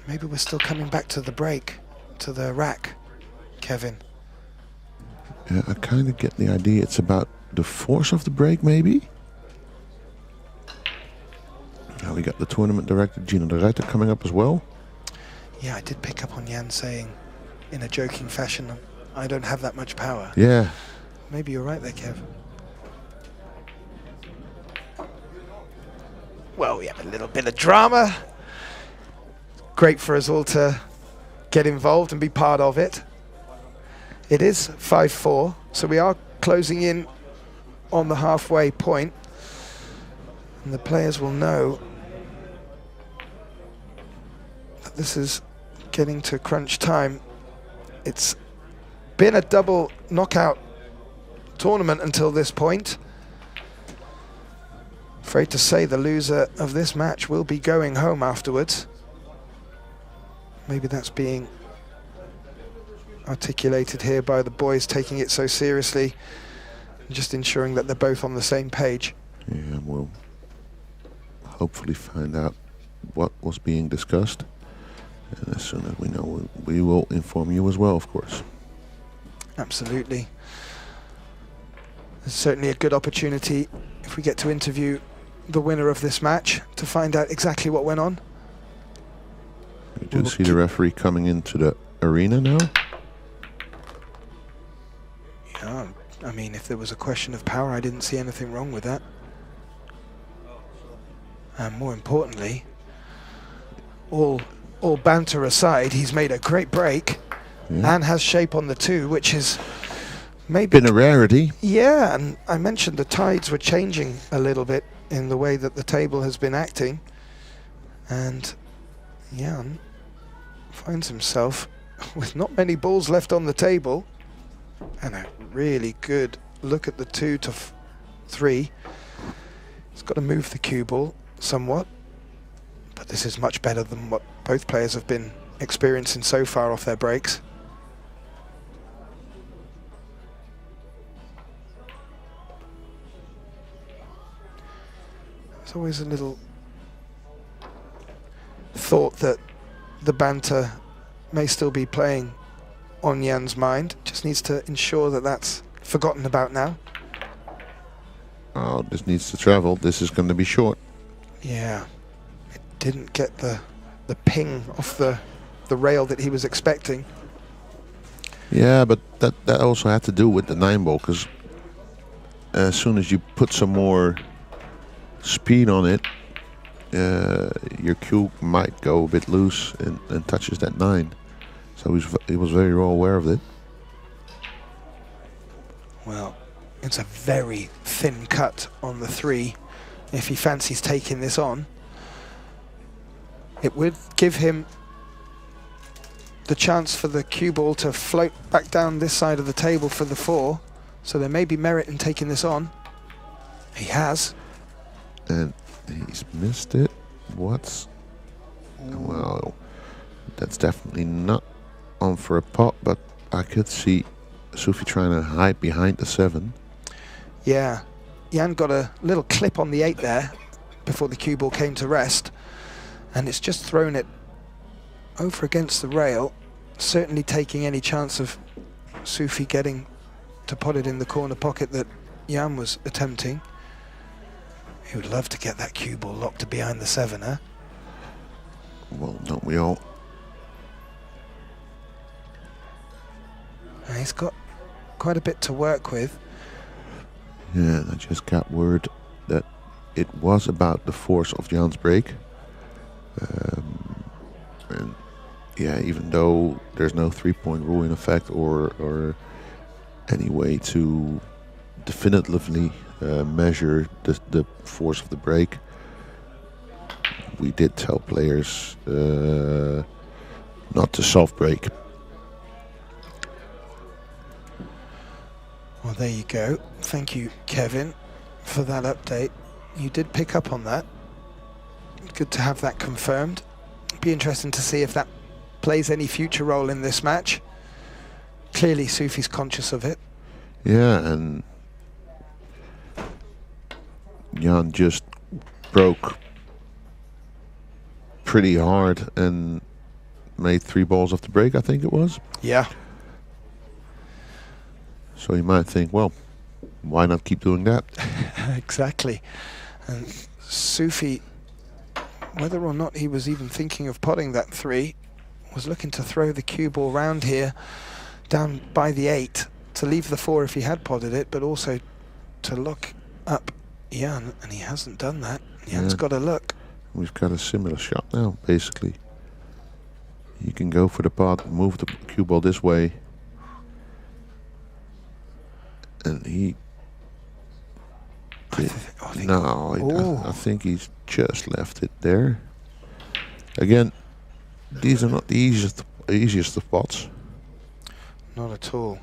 Speaker 3: Maybe we're still coming back to the break, to the rack, Kevin.
Speaker 8: Yeah, I kind of get the idea it's about the force of the break, maybe? Now we got the tournament director, Gino de Ruiter, coming up as well.
Speaker 3: Yeah, I did pick up on Jan saying, in a joking fashion, I don't have that much power.
Speaker 8: Yeah.
Speaker 3: Maybe you're right there, Kev. Well, we have a little bit of drama. Great for us all to get involved and be part of it. It is 5-4, so we are closing in on the halfway point. And the players will know that this is getting to crunch time. It's been a double knockout tournament until this point. Afraid to say the loser of this match will be going home afterwards. Maybe that's being articulated here by the boys taking it so seriously, and just ensuring that they're both on the same page.
Speaker 8: Yeah, we'll hopefully find out what was being discussed. And as soon as we know, we will inform you as well, of course.
Speaker 3: Absolutely. There's certainly a good opportunity if we get to interview the winner of this match to find out exactly what went on.
Speaker 8: We do see the referee coming into the arena now.
Speaker 3: Yeah, I mean, if there was a question of power, I didn't see anything wrong with that. And more importantly, all banter aside, he's made a great break, yeah, and has shape on the two, which is maybe
Speaker 8: been a rarity.
Speaker 3: Yeah, and I mentioned the tides were changing a little bit in the way that the table has been acting, and Jan finds himself with not many balls left on the table, and a really good look at the 2 to 3. He's got to move the cue ball somewhat, but this is much better than what both players have been experiencing so far off their breaks. There's always a little thought that the banter may still be playing on Jan's mind. Just needs to ensure that that's forgotten about now.
Speaker 8: Oh, this needs to travel. This is going to be short.
Speaker 3: Yeah, it didn't get the ping off the rail that he was expecting.
Speaker 8: Yeah, but that also had to do with the 9 ball, because as soon as you put some more speed on it, your cue might go a bit loose and touches that 9. So he was very well aware of it.
Speaker 3: Well, it's It's a very thin cut on the 3 if he fancies taking this on. It would give him the chance for the cue ball to float back down this side of the table for the 4, so there may be merit in taking this on. He has.
Speaker 8: And he's missed it. What's... Well, that's definitely not on for a pot, but I could see Sufi trying to hide behind the 7.
Speaker 3: Yeah, Jan got a little clip on the 8 there before the cue ball came to rest, and it's just thrown it over against the rail, certainly taking any chance of Sufi getting to pot it in the corner pocket that Jan was attempting. He would love to get that cue ball locked behind the 7, huh?
Speaker 8: Well, don't we all?
Speaker 3: And he's got quite a bit to work with.
Speaker 8: Yeah, I just got word that it was about the force of Jan's break. And yeah, even though there's no 3-point rule in effect or any way to definitively measure the force of the break, we did tell players not to soft break.
Speaker 3: Well, there you go. Thank you, Kevin, for that update. You did pick up on that. Good to have that confirmed. Be interesting to see if that plays any future role in this match. Clearly, Sufi's conscious of it.
Speaker 8: Yeah, and Jan just broke pretty hard and made 3 balls off the break, I think it was.
Speaker 3: Yeah.
Speaker 8: So you might think, well, why not keep doing that?
Speaker 3: Exactly. And Sufi, whether or not he was even thinking of potting that 3, was looking to throw the cue ball round here, down by the 8, to leave the 4 if he had potted it, but also to look up Jan, and he hasn't done that. Jan's got a look.
Speaker 8: We've got a similar shot now, basically. You can go for the pot, move the cue ball this way, and he... I think he's just left it there. Again, these are not the easiest of pots.
Speaker 3: Not at all.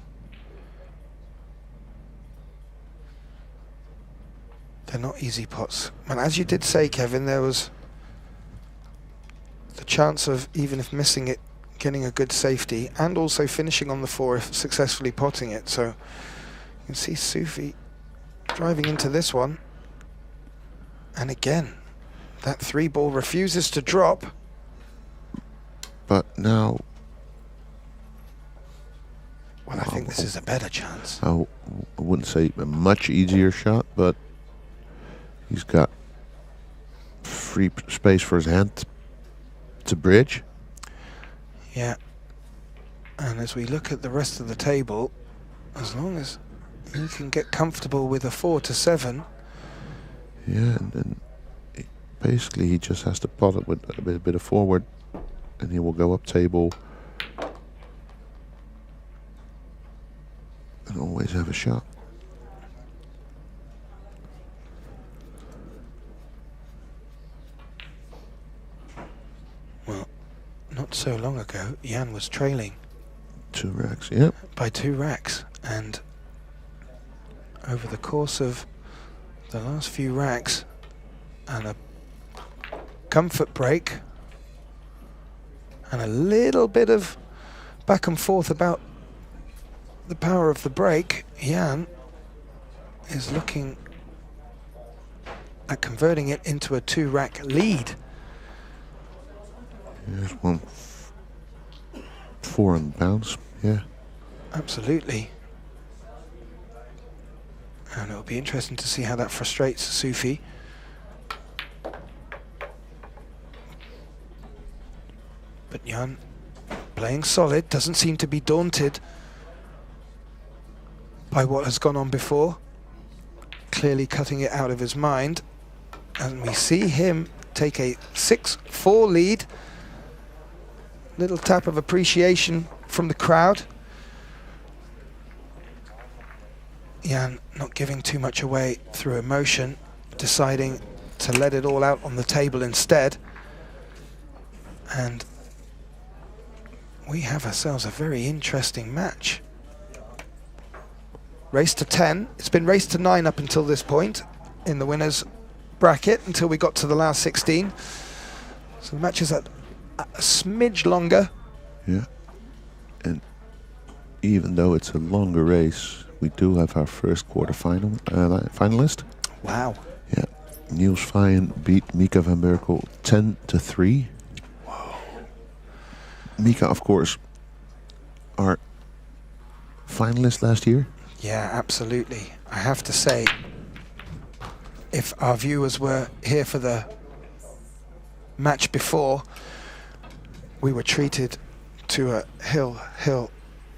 Speaker 3: They're not easy pots. And as you did say, Kevin, there was the chance of, even if missing it, getting a good safety, and also finishing on the 4 if successfully potting it. So you can see Sufi driving into this one. And again, that 3 ball refuses to drop.
Speaker 8: But now...
Speaker 3: Well, I think this is a better chance.
Speaker 8: I wouldn't say a much easier shot, but he's got free space for his hand to bridge.
Speaker 3: Yeah. And as we look at the rest of the table, as long as he can get comfortable with a 4 to 7.
Speaker 8: Yeah, and then basically he just has to pot it with a bit of forward, and he will go up table and always have a shot.
Speaker 3: Well, not so long ago, Jan was trailing
Speaker 8: 2 racks, yeah.
Speaker 3: by 2 racks, and over the course of the last few racks and a comfort break and a little bit of back and forth about the power of the break, Jan is looking at converting it into a 2-rack lead.
Speaker 8: There's one 4 on bounce, yeah.
Speaker 3: Absolutely. And it'll be interesting to see how that frustrates Sufi. But Jan, playing solid, doesn't seem to be daunted by what has gone on before. Clearly cutting it out of his mind. And we see him take a 6-4 lead. Little tap of appreciation from the crowd. Jan not giving too much away through emotion, deciding to let it all out on the table instead. And we have ourselves a very interesting match. Race to 10. It's been race to 9 up until this point in the winners bracket until we got to the last 16. So the match is at a smidge longer.
Speaker 8: Yeah. And even though it's a longer race, we do have our first quarterfinal finalist.
Speaker 3: Wow.
Speaker 8: Yeah. Niels Vijen beat Mika van Berkel 10-3.
Speaker 3: Whoa.
Speaker 8: Mika, of course, our finalist last year.
Speaker 3: Yeah, absolutely. I have to say, if our viewers were here for the match before, we were treated to a hill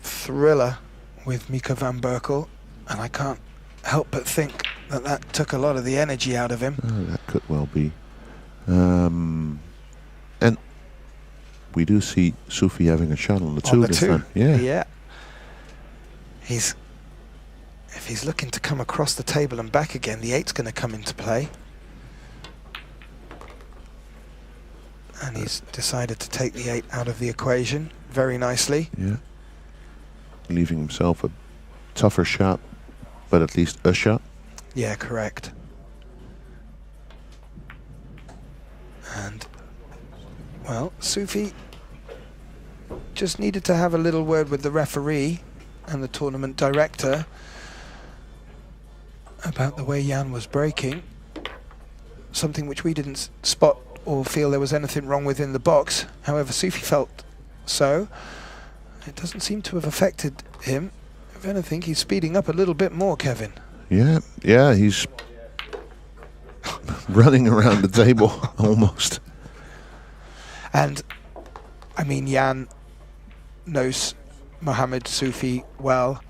Speaker 3: thriller with Mika van Berkel, and I can't help but think that that took a lot of the energy out of him.
Speaker 8: Oh, that could well be. And we do see Sufi having a shot on the two this time. Yeah.
Speaker 3: Yeah. If he's looking to come across the table and back again, the 8's going to come into play. And he's decided to take the 8 out of the equation very nicely.
Speaker 8: Yeah. Leaving himself a tougher shot, but at least a shot.
Speaker 3: Yeah, correct. And, well, Sufi just needed to have a little word with the referee and the tournament director about the way Jan was breaking. Something which we didn't spot or feel there was anything wrong with in the box. However, Sufi felt so. It doesn't seem to have affected him. If anything, he's speeding up a little bit more, Kevin.
Speaker 8: Yeah, he's running around the table almost.
Speaker 3: And, I mean, Jan knows Mohammed Sufi well.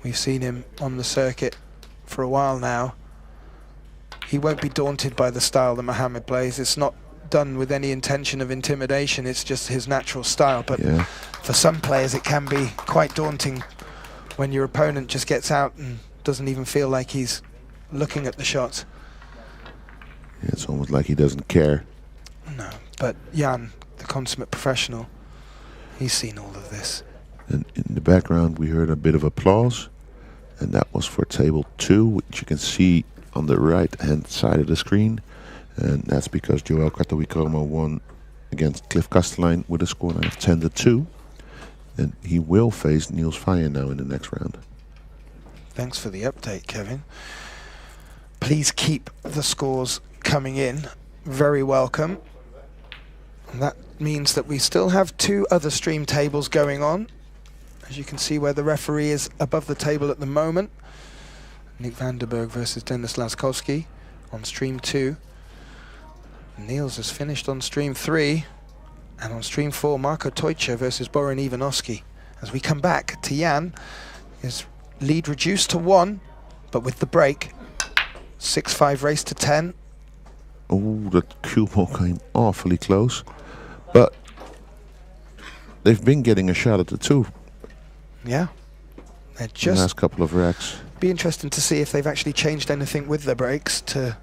Speaker 3: We've seen him on the circuit for a while now. He won't be daunted by the style that Mohammed plays. It's not done with any intention of intimidation, it's just his natural style. But
Speaker 8: yeah,
Speaker 3: for some players it can be quite daunting when your opponent just gets out and doesn't even feel like he's looking at the shots.
Speaker 8: Yeah, it's almost like he doesn't care.
Speaker 3: No, but Jan, the consummate professional, he's seen all of this.
Speaker 8: And in the background we heard a bit of applause, and that was for table 2, which you can see on the right hand side of the screen. And that's because Joel Katowikroma won against Cliff Kastelein with a scoreline of 10-2. And he will face Niels Vijen now in the next round.
Speaker 3: Thanks for the update, Kevin. Please keep the scores coming in. Very welcome. And that means that we still have 2 other stream tables going on. As you can see where the referee is above the table at the moment. Nick Vanderberg versus Dennis Laskowski on stream 2. Niels has finished on stream 3. And on stream 4, Marko Tojce versus Boran Ivanovski. As we come back to Jan, his lead reduced to 1, but with the break, 6-5 race to 10.
Speaker 8: Oh, that cue ball came awfully close. But they've been getting a shot at the 2.
Speaker 3: Yeah. They're
Speaker 8: The
Speaker 3: just
Speaker 8: last couple of racks.
Speaker 3: be interesting to see if they've actually changed anything with their breaks, to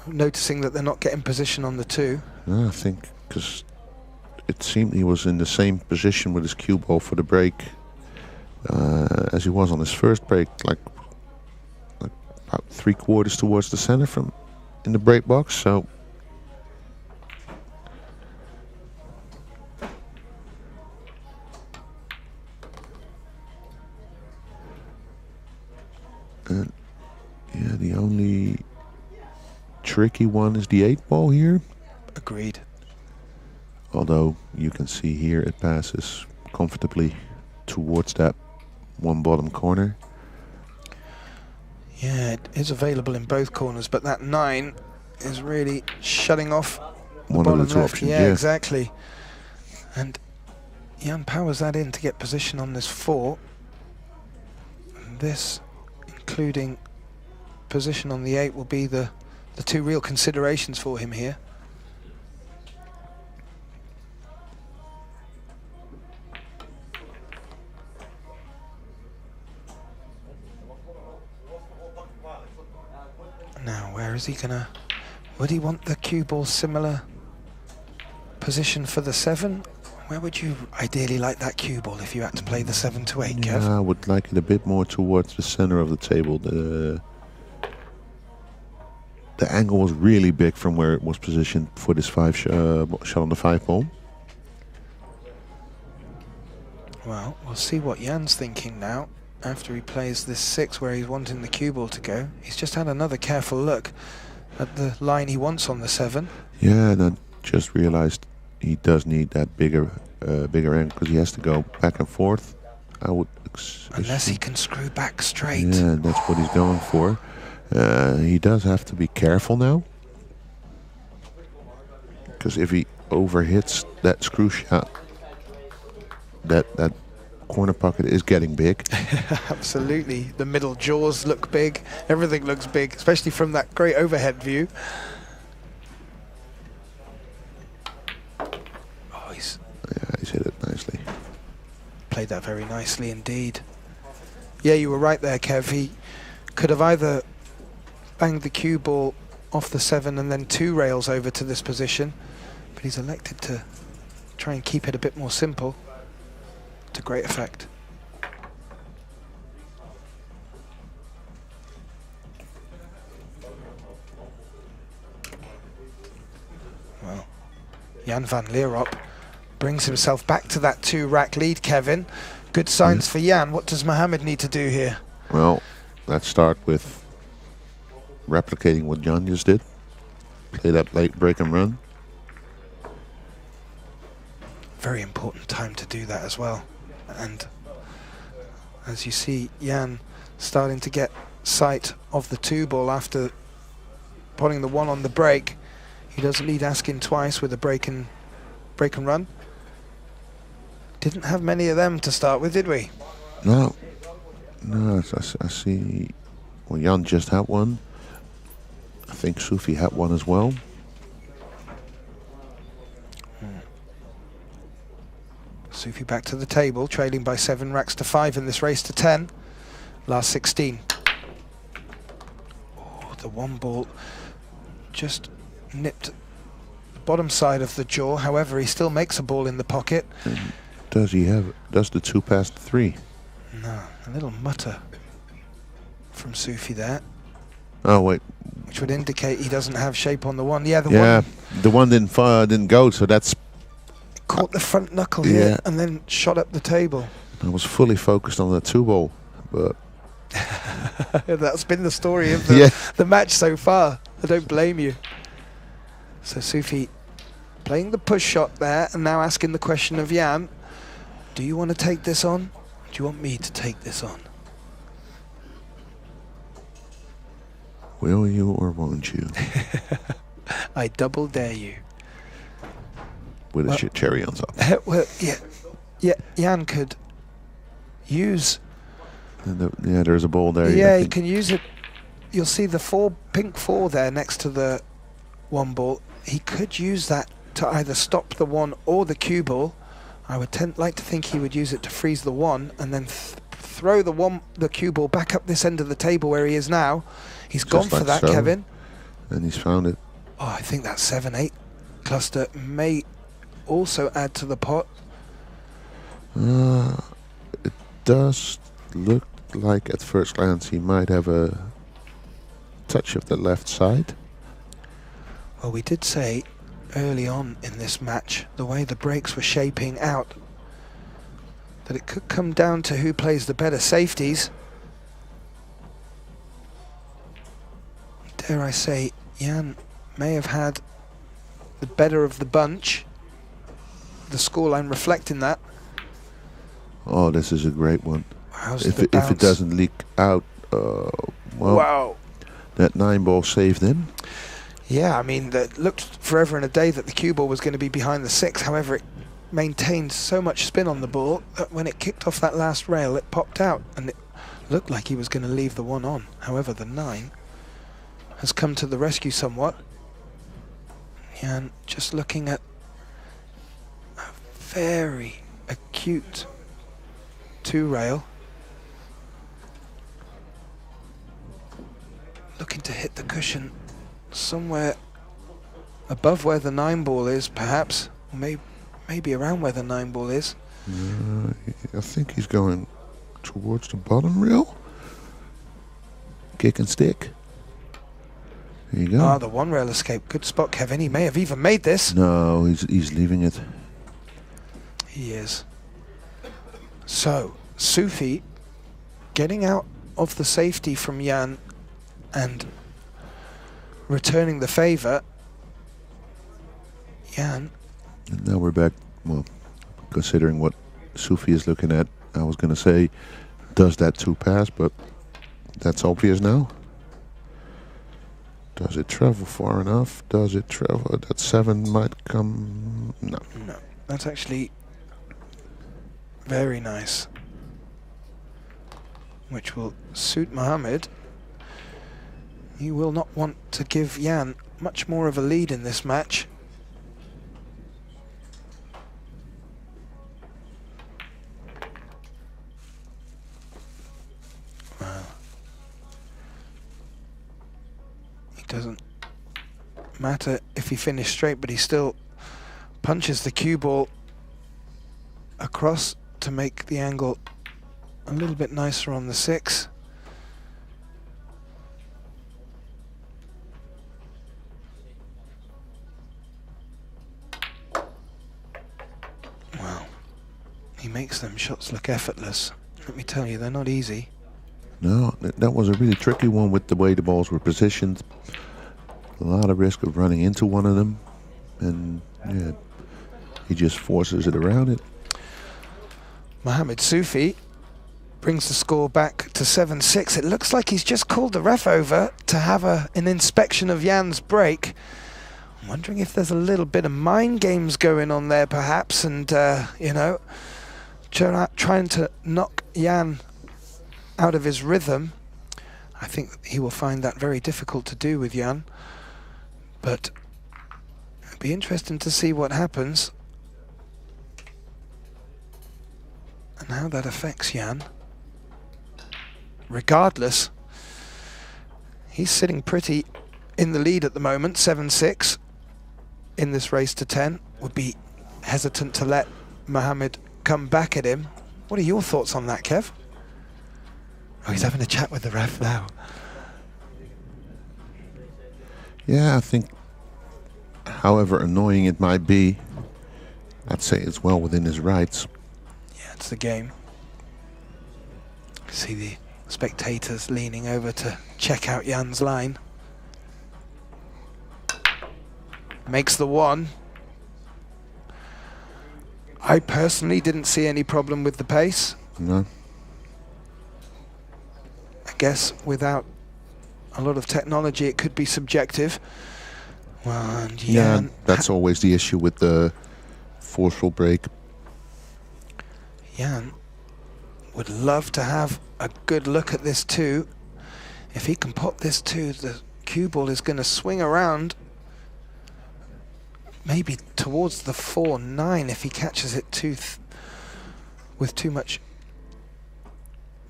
Speaker 3: noticing that they're not getting position on the 2.
Speaker 8: I think because it seemed he was in the same position with his cue ball for the break as he was on his first break, like about 3/4 towards the center from in the break box. So yeah, the only tricky one is the 8 ball here.
Speaker 3: Agreed.
Speaker 8: Although you can see here it passes comfortably towards that one bottom corner.
Speaker 3: Yeah, it is available in both corners, but that 9 is really shutting off the
Speaker 8: One
Speaker 3: bottom
Speaker 8: of the 2
Speaker 3: left.
Speaker 8: options,
Speaker 3: Yeah,
Speaker 8: yeah.
Speaker 3: exactly. And Jan powers that in to get position on this 4. And this, including position on the 8, will be the 2 real considerations for him here. Where is he gonna... Would he want the cue ball similar position for the 7? Where would you ideally like that cue ball if you had to play the 7 to 8, Kev?
Speaker 8: Yeah, I would like it a bit more towards the center of the table. The angle was really big from where it was positioned for this shot on the 5 ball.
Speaker 3: Well, we'll see what Jan's thinking now after he plays this 6 where he's wanting the cue ball to go. He's just had another careful look at the line he wants on the 7.
Speaker 8: Yeah, and I just realized he does need that bigger end because he has to go back and forth. I would
Speaker 3: unless he can screw back straight.
Speaker 8: Yeah, that's what he's going for. He does have to be careful now, because if he overhits that screw shot, that corner pocket is getting big.
Speaker 3: Absolutely. The middle jaws look big. Everything looks big, especially from that great overhead view. Oh, he's
Speaker 8: hit it nicely.
Speaker 3: Played that very nicely indeed. Yeah, you were right there, Kev. He could have either banged the cue ball off the 7 and then 2 rails over to this position, but he's elected to try and keep it a bit more simple, to great effect. Well, Jan van Leerop brings himself back to that 2-rack lead, Kevin. Good signs for Jan. What does Mohammed need to do here?
Speaker 8: Well, let's start with replicating what Jan just did. Play that late break and run.
Speaker 3: Very important time to do that as well. And as you see, Jan starting to get sight of the 2 ball after putting the 1 on the break. He doesn't need asking twice with a break and run. Didn't have many of them to start with, did we?
Speaker 8: No, I see. Well, Jan just had one. I think Sufi had one as well.
Speaker 3: Sufi back to the table, trailing by 7 racks to 5 in this race to 10. Last 16. Oh, the 1 ball just nipped the bottom side of the jaw. However, he still makes a ball in the pocket.
Speaker 8: Does the 2 past 3?
Speaker 3: No, a little mutter from Sufi there.
Speaker 8: Oh wait,
Speaker 3: which would indicate he doesn't have shape on the 1. Yeah,
Speaker 8: the 1 didn't go, so that's
Speaker 3: caught the front knuckle here and then shot up the table.
Speaker 8: I was fully focused on the 2 ball, but
Speaker 3: that's been the story of the match so far. I don't blame you. So Sufi playing the push shot there and now asking the question of Jan, do you want to take this on? Do you want me to take this on?
Speaker 8: Will you or won't you?
Speaker 3: I double dare you.
Speaker 8: With a cherry on top.
Speaker 3: Well, yeah, Jan could use...
Speaker 8: there's a ball there.
Speaker 3: Yeah, he can use it. You'll see the pink 4 there next to the 1 ball. He could use that to either stop the 1 or the cue ball. I would like to think he would use it to freeze the 1 and then throw the cue ball back up this end of the table where he is now. He's gone for that, Kevin.
Speaker 8: And he's found it.
Speaker 3: Oh, I think that 7-8 cluster may also add to the pot.
Speaker 8: It does look like at first glance he might have a touch of the left side.
Speaker 3: Well, we did say early on in this match, the way the breaks were shaping out, that it could come down to who plays the better safeties. Dare I say, Jan may have had the better of the bunch. The scoreline reflecting that.
Speaker 8: Oh, this is a great one.
Speaker 3: If
Speaker 8: it doesn't leak out,
Speaker 3: wow,
Speaker 8: that 9 ball saved him.
Speaker 3: Yeah, I mean, it looked forever and a day that the cue ball was going to be behind the 6. However, it maintained so much spin on the ball that when it kicked off that last rail, it popped out, and it looked like he was going to leave the 1 on. However, the 9 has come to the rescue somewhat. And just looking at a very acute 2 rail. Looking to hit the cushion somewhere above where the 9 ball is, perhaps. Maybe around where the 9 ball is.
Speaker 8: I think he's going towards the bottom rail. Kick and stick. There you go.
Speaker 3: Ah, the 1 rail escape. Good spot, Kevin. He may have even made this.
Speaker 8: No, he's leaving it.
Speaker 3: He is. So, Sufi getting out of the safety from Jan and returning the favour. Jan.
Speaker 8: And now we're back, well, considering what Sufi is looking at, I was going to say, does that 2 pass, but that's obvious now. Does it travel far enough? Does it travel? That 7 might come... No.
Speaker 3: No, that's actually very nice. Which will suit Mohammed. He will not want to give Jan much more of a lead in this match. Wow. It doesn't matter if he finished straight, but he still punches the cue ball across to make the angle a little bit nicer on the 6. Wow. He makes them shots look effortless. Let me tell you, they're not easy.
Speaker 8: No, that was a really tricky one with the way the balls were positioned. A lot of risk of running into one of them. And yeah, he just forces it around it.
Speaker 3: Mohammed Sufi brings the score back to 7-6. It looks like he's just called the ref over to have an inspection of Jan's break. I'm wondering if there's a little bit of mind games going on there, perhaps, and, you know, trying to knock Jan out of his rhythm. I think he will find that very difficult to do with Jan, but it'll be interesting to see what happens and how that affects Jan. Regardless, he's sitting pretty in the lead at the moment, 7-6 in this race to 10. Would be hesitant to let Mohammed come back at him. What are your thoughts on that, Kev? Oh, he's having a chat with the ref now.
Speaker 8: Yeah, I think, however annoying it might be, I'd say it's well within his rights.
Speaker 3: Yeah, it's the game. See the spectators leaning over to check out Jan's line. Makes the 1. I personally didn't see any problem with the pace.
Speaker 8: No.
Speaker 3: I guess without a lot of technology it could be subjective. Well, and
Speaker 8: yeah, that's always the issue with the forceful break.
Speaker 3: Jan would love to have a good look at this 2. If he can pop this 2, the cue ball is going to swing around maybe towards the 4-9 if he catches it with too much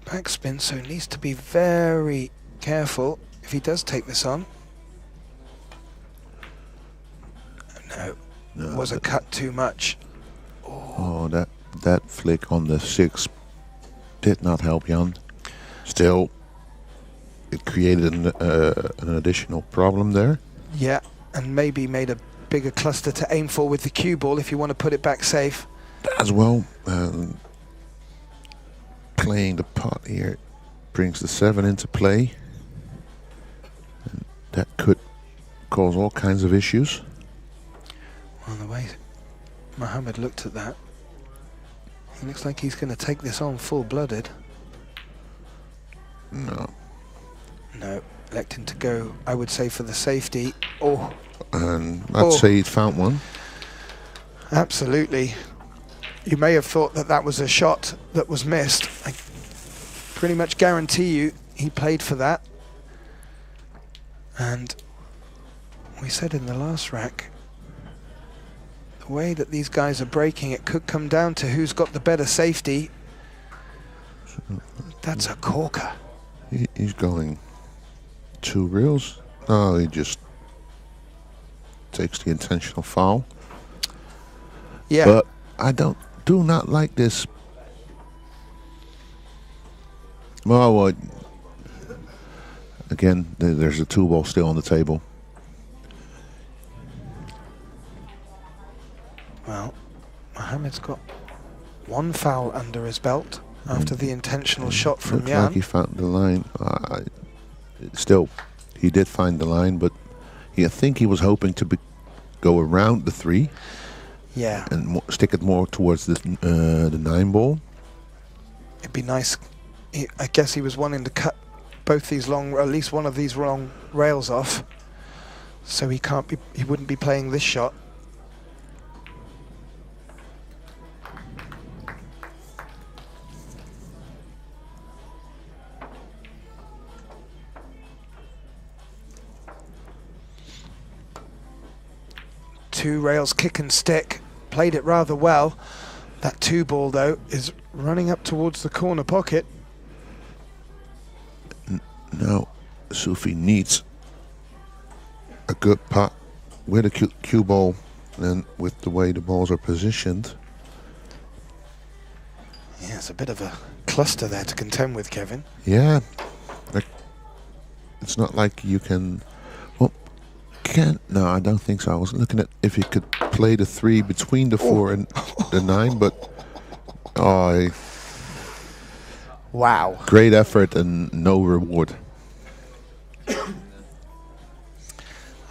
Speaker 3: backspin, so he needs to be very careful if he does take this on. No, was a cut too much.
Speaker 8: Oh, that flick on the 6 did not help Jan. Still, it created an additional problem there.
Speaker 3: Yeah, and maybe made a bigger cluster to aim for with the cue ball if you want to put it back safe.
Speaker 8: As well, playing the pot here brings the 7 into play. And that could cause all kinds of issues.
Speaker 3: Well, the way Mohammed looked at that, he looks like he's going to take this on full-blooded.
Speaker 8: No.
Speaker 3: No, electing to go, I would say, for the safety. Oh.
Speaker 8: And I'd say he'd found one.
Speaker 3: Absolutely. You may have thought that that was a shot that was missed. I pretty much guarantee you he played for that. And we said in the last rack, the way that these guys are breaking, it could come down to who's got the better safety. That's a corker.
Speaker 8: He's going 2 reels. No, he just takes the intentional foul.
Speaker 3: Yeah.
Speaker 8: But I do not like this. Well, again, there's a 2-ball still on the table.
Speaker 3: Well, Mohamed's got 1 foul under his belt after the intentional shot from
Speaker 8: Looks
Speaker 3: Jan.
Speaker 8: like he found the line. Still, he did find the line, but I think he was hoping to go around the 3.
Speaker 3: Yeah.
Speaker 8: And stick it more towards the 9-ball.
Speaker 3: It'd be nice. I guess he was wanting to cut both these long, or at least one of these long rails off, so he wouldn't be playing this shot. Two rails, kick and stick. Played it rather well. That 2-ball, though, is running up towards the corner pocket.
Speaker 8: Now, Sufi needs a good putt with a cue ball, and with the way the balls are positioned.
Speaker 3: Yeah, it's a bit of a cluster there to contend with, Kevin.
Speaker 8: Yeah, it's not like you can. No, I don't think so. I was looking at if he could play the 3 between the 4 and the 9, but
Speaker 3: wow,
Speaker 8: great effort and no reward.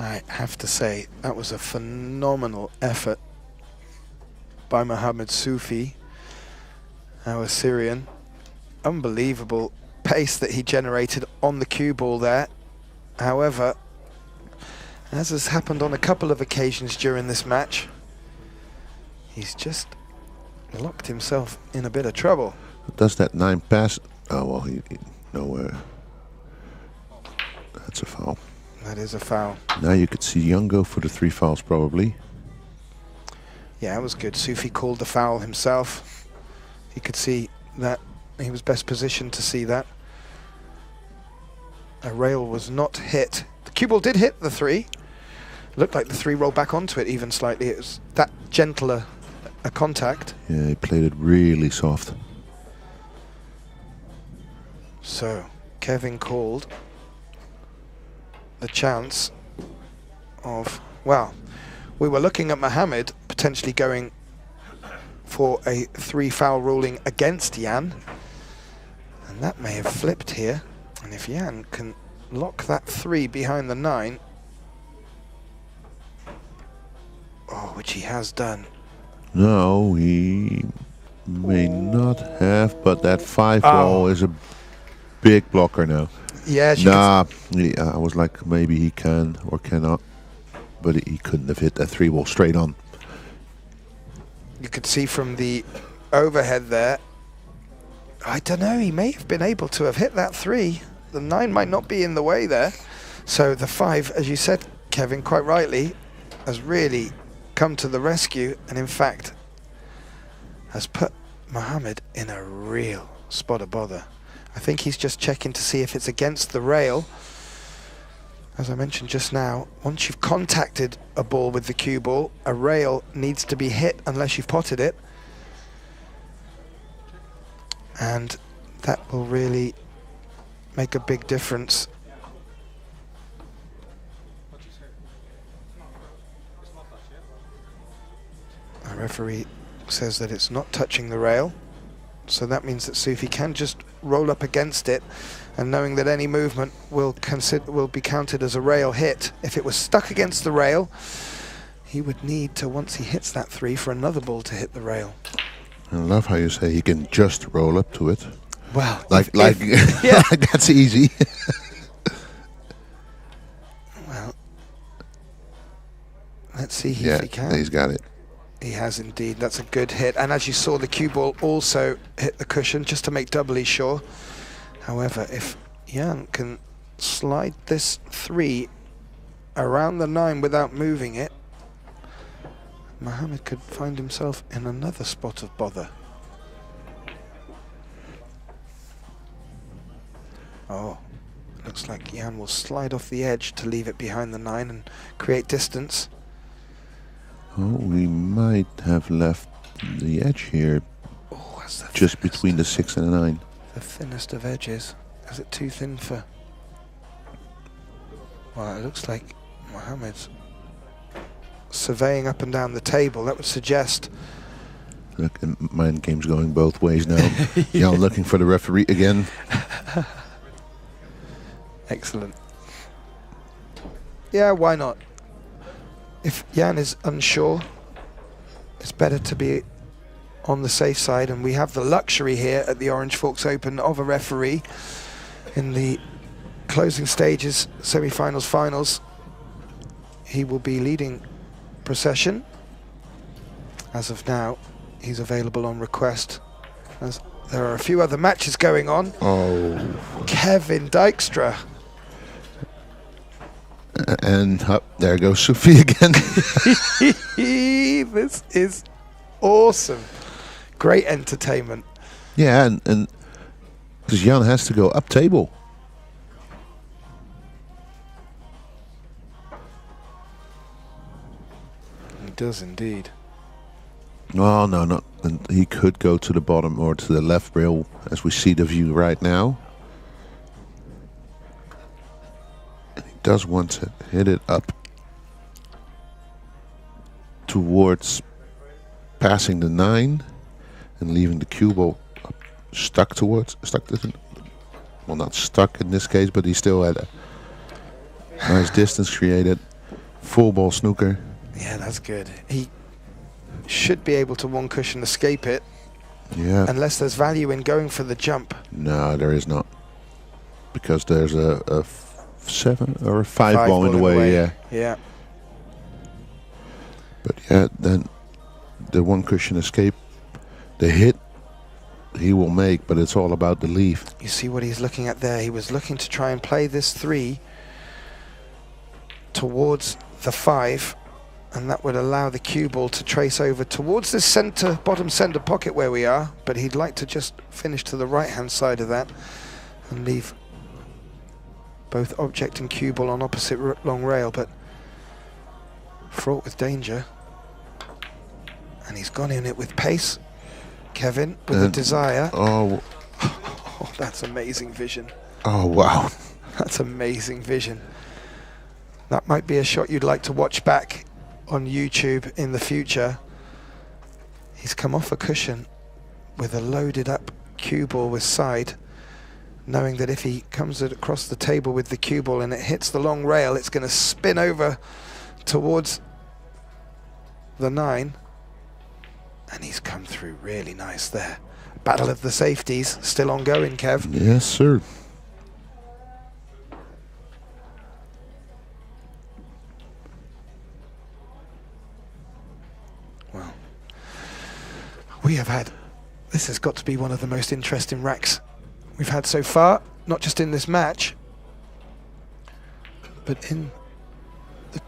Speaker 3: I have to say that was a phenomenal effort by Mohamed Sufi, our Syrian. Unbelievable pace that he generated on the cue ball there. However, as has happened on a couple of occasions during this match, he's just locked himself in a bit of trouble.
Speaker 8: Does that 9 pass? Oh, well, he nowhere. That's a foul.
Speaker 3: That is a foul.
Speaker 8: Now you could see Young go for the 3 fouls, probably.
Speaker 3: Yeah, it was good. Sufi called the foul himself. He could see that. He was best positioned to see that. A rail was not hit. The cue ball did hit the 3. Looked like the 3 rolled back onto it even slightly. It was that gentler a contact.
Speaker 8: Yeah, he played it really soft.
Speaker 3: So, Kevin called the chance of, well, we were looking at Mohamed potentially going for a 3 foul ruling against Jan. And that may have flipped here. And if Jan can lock that 3 behind the 9, which he has done.
Speaker 8: No, he may not have, but that 5 ball is a big blocker now.
Speaker 3: Yeah,
Speaker 8: nah, I was like, maybe he can or cannot, but he couldn't have hit that 3 ball straight on.
Speaker 3: You could see from the overhead there, I don't know, he may have been able to have hit that 3. The 9 might not be in the way there. So the 5, as you said, Kevin, quite rightly, has really come to the rescue, and in fact has put Mohamed in a real spot of bother. I think he's just checking to see if it's against the rail. As I mentioned just now, once you've contacted a ball with the cue ball, a rail needs to be hit unless you've potted it. And that will really make a big difference. Our referee says that it's not touching the rail, so that means that Sufi can just roll up against it, and knowing that any movement will be counted as a rail hit. If it was stuck against the rail, he would need to, once he hits that 3, for another ball to hit the rail.
Speaker 8: I love how you say he can just roll up to it.
Speaker 3: Well,
Speaker 8: yeah, that's easy.
Speaker 3: Well, let's see if he can.
Speaker 8: He's got it.
Speaker 3: He has indeed. That's a good hit. And as you saw, the cue ball also hit the cushion, just to make doubly sure. However, if Jan can slide this 3 around the 9 without moving it, Mohamed could find himself in another spot of bother. Oh, looks like Jan will slide off the edge to leave it behind the 9 and create distance.
Speaker 8: Oh, we might have left the edge here
Speaker 3: Oh, that's the
Speaker 8: just
Speaker 3: thinnest.
Speaker 8: between the 6 and the 9.
Speaker 3: The thinnest of edges. Is it too thin for... Well, it looks like Mohammed's surveying up and down the table. That would suggest...
Speaker 8: Look, and mind game's going both ways now. Jan looking for the referee again.
Speaker 3: Excellent. Yeah, why not? If Jan is unsure, it's better to be on the safe side, and we have the luxury here at the OrangeForks Open of a referee in the closing stages, semi-finals, finals. He will be leading procession. As of now, he's available on request, as there are a few other matches going on.
Speaker 8: Oh.
Speaker 3: Kevin Dijkstra.
Speaker 8: And there goes Sufi again.
Speaker 3: This is awesome. Great entertainment.
Speaker 8: Yeah, and because Jan has to go up table.
Speaker 3: He does indeed.
Speaker 8: Well, no, not. And he could go to the bottom or to the left rail, as we see the view right now. And he does want to hit it up towards passing the 9 and leaving the cue ball stuck towards, well, not stuck in this case, but he still had a nice distance created. Full ball snooker.
Speaker 3: Yeah, that's good. He should be able to one cushion escape it,
Speaker 8: Yeah.
Speaker 3: unless there's value in going for the jump.
Speaker 8: No, there is not, because there's a 7 or a 5 ball in the way. Yeah.
Speaker 3: Yeah.
Speaker 8: But yeah, then the one cushion escape, the hit he will make, but it's all about the leave.
Speaker 3: You see what he's looking at there? He was looking to try and play this 3 towards the 5, and that would allow the cue ball to trace over towards this center, bottom center pocket where we are, but he'd like to just finish to the right hand side of that and leave both object and cue ball on opposite long rail, but fraught with danger. And he's gone in it with pace. Kevin with a desire.
Speaker 8: Oh.
Speaker 3: Oh, that's amazing vision.
Speaker 8: Oh, wow.
Speaker 3: That's amazing vision. That might be a shot you'd like to watch back on YouTube in the future. He's come off a cushion with a loaded up cue ball with side, knowing that if he comes across the table with the cue ball and it hits the long rail, it's going to spin over towards the 9. And he's come through really nice there. Battle of the safeties still ongoing, Kev.
Speaker 8: Yes, sir.
Speaker 3: Well, we have had, this has got to be one of the most interesting racks we've had so far, not just in this match, but in the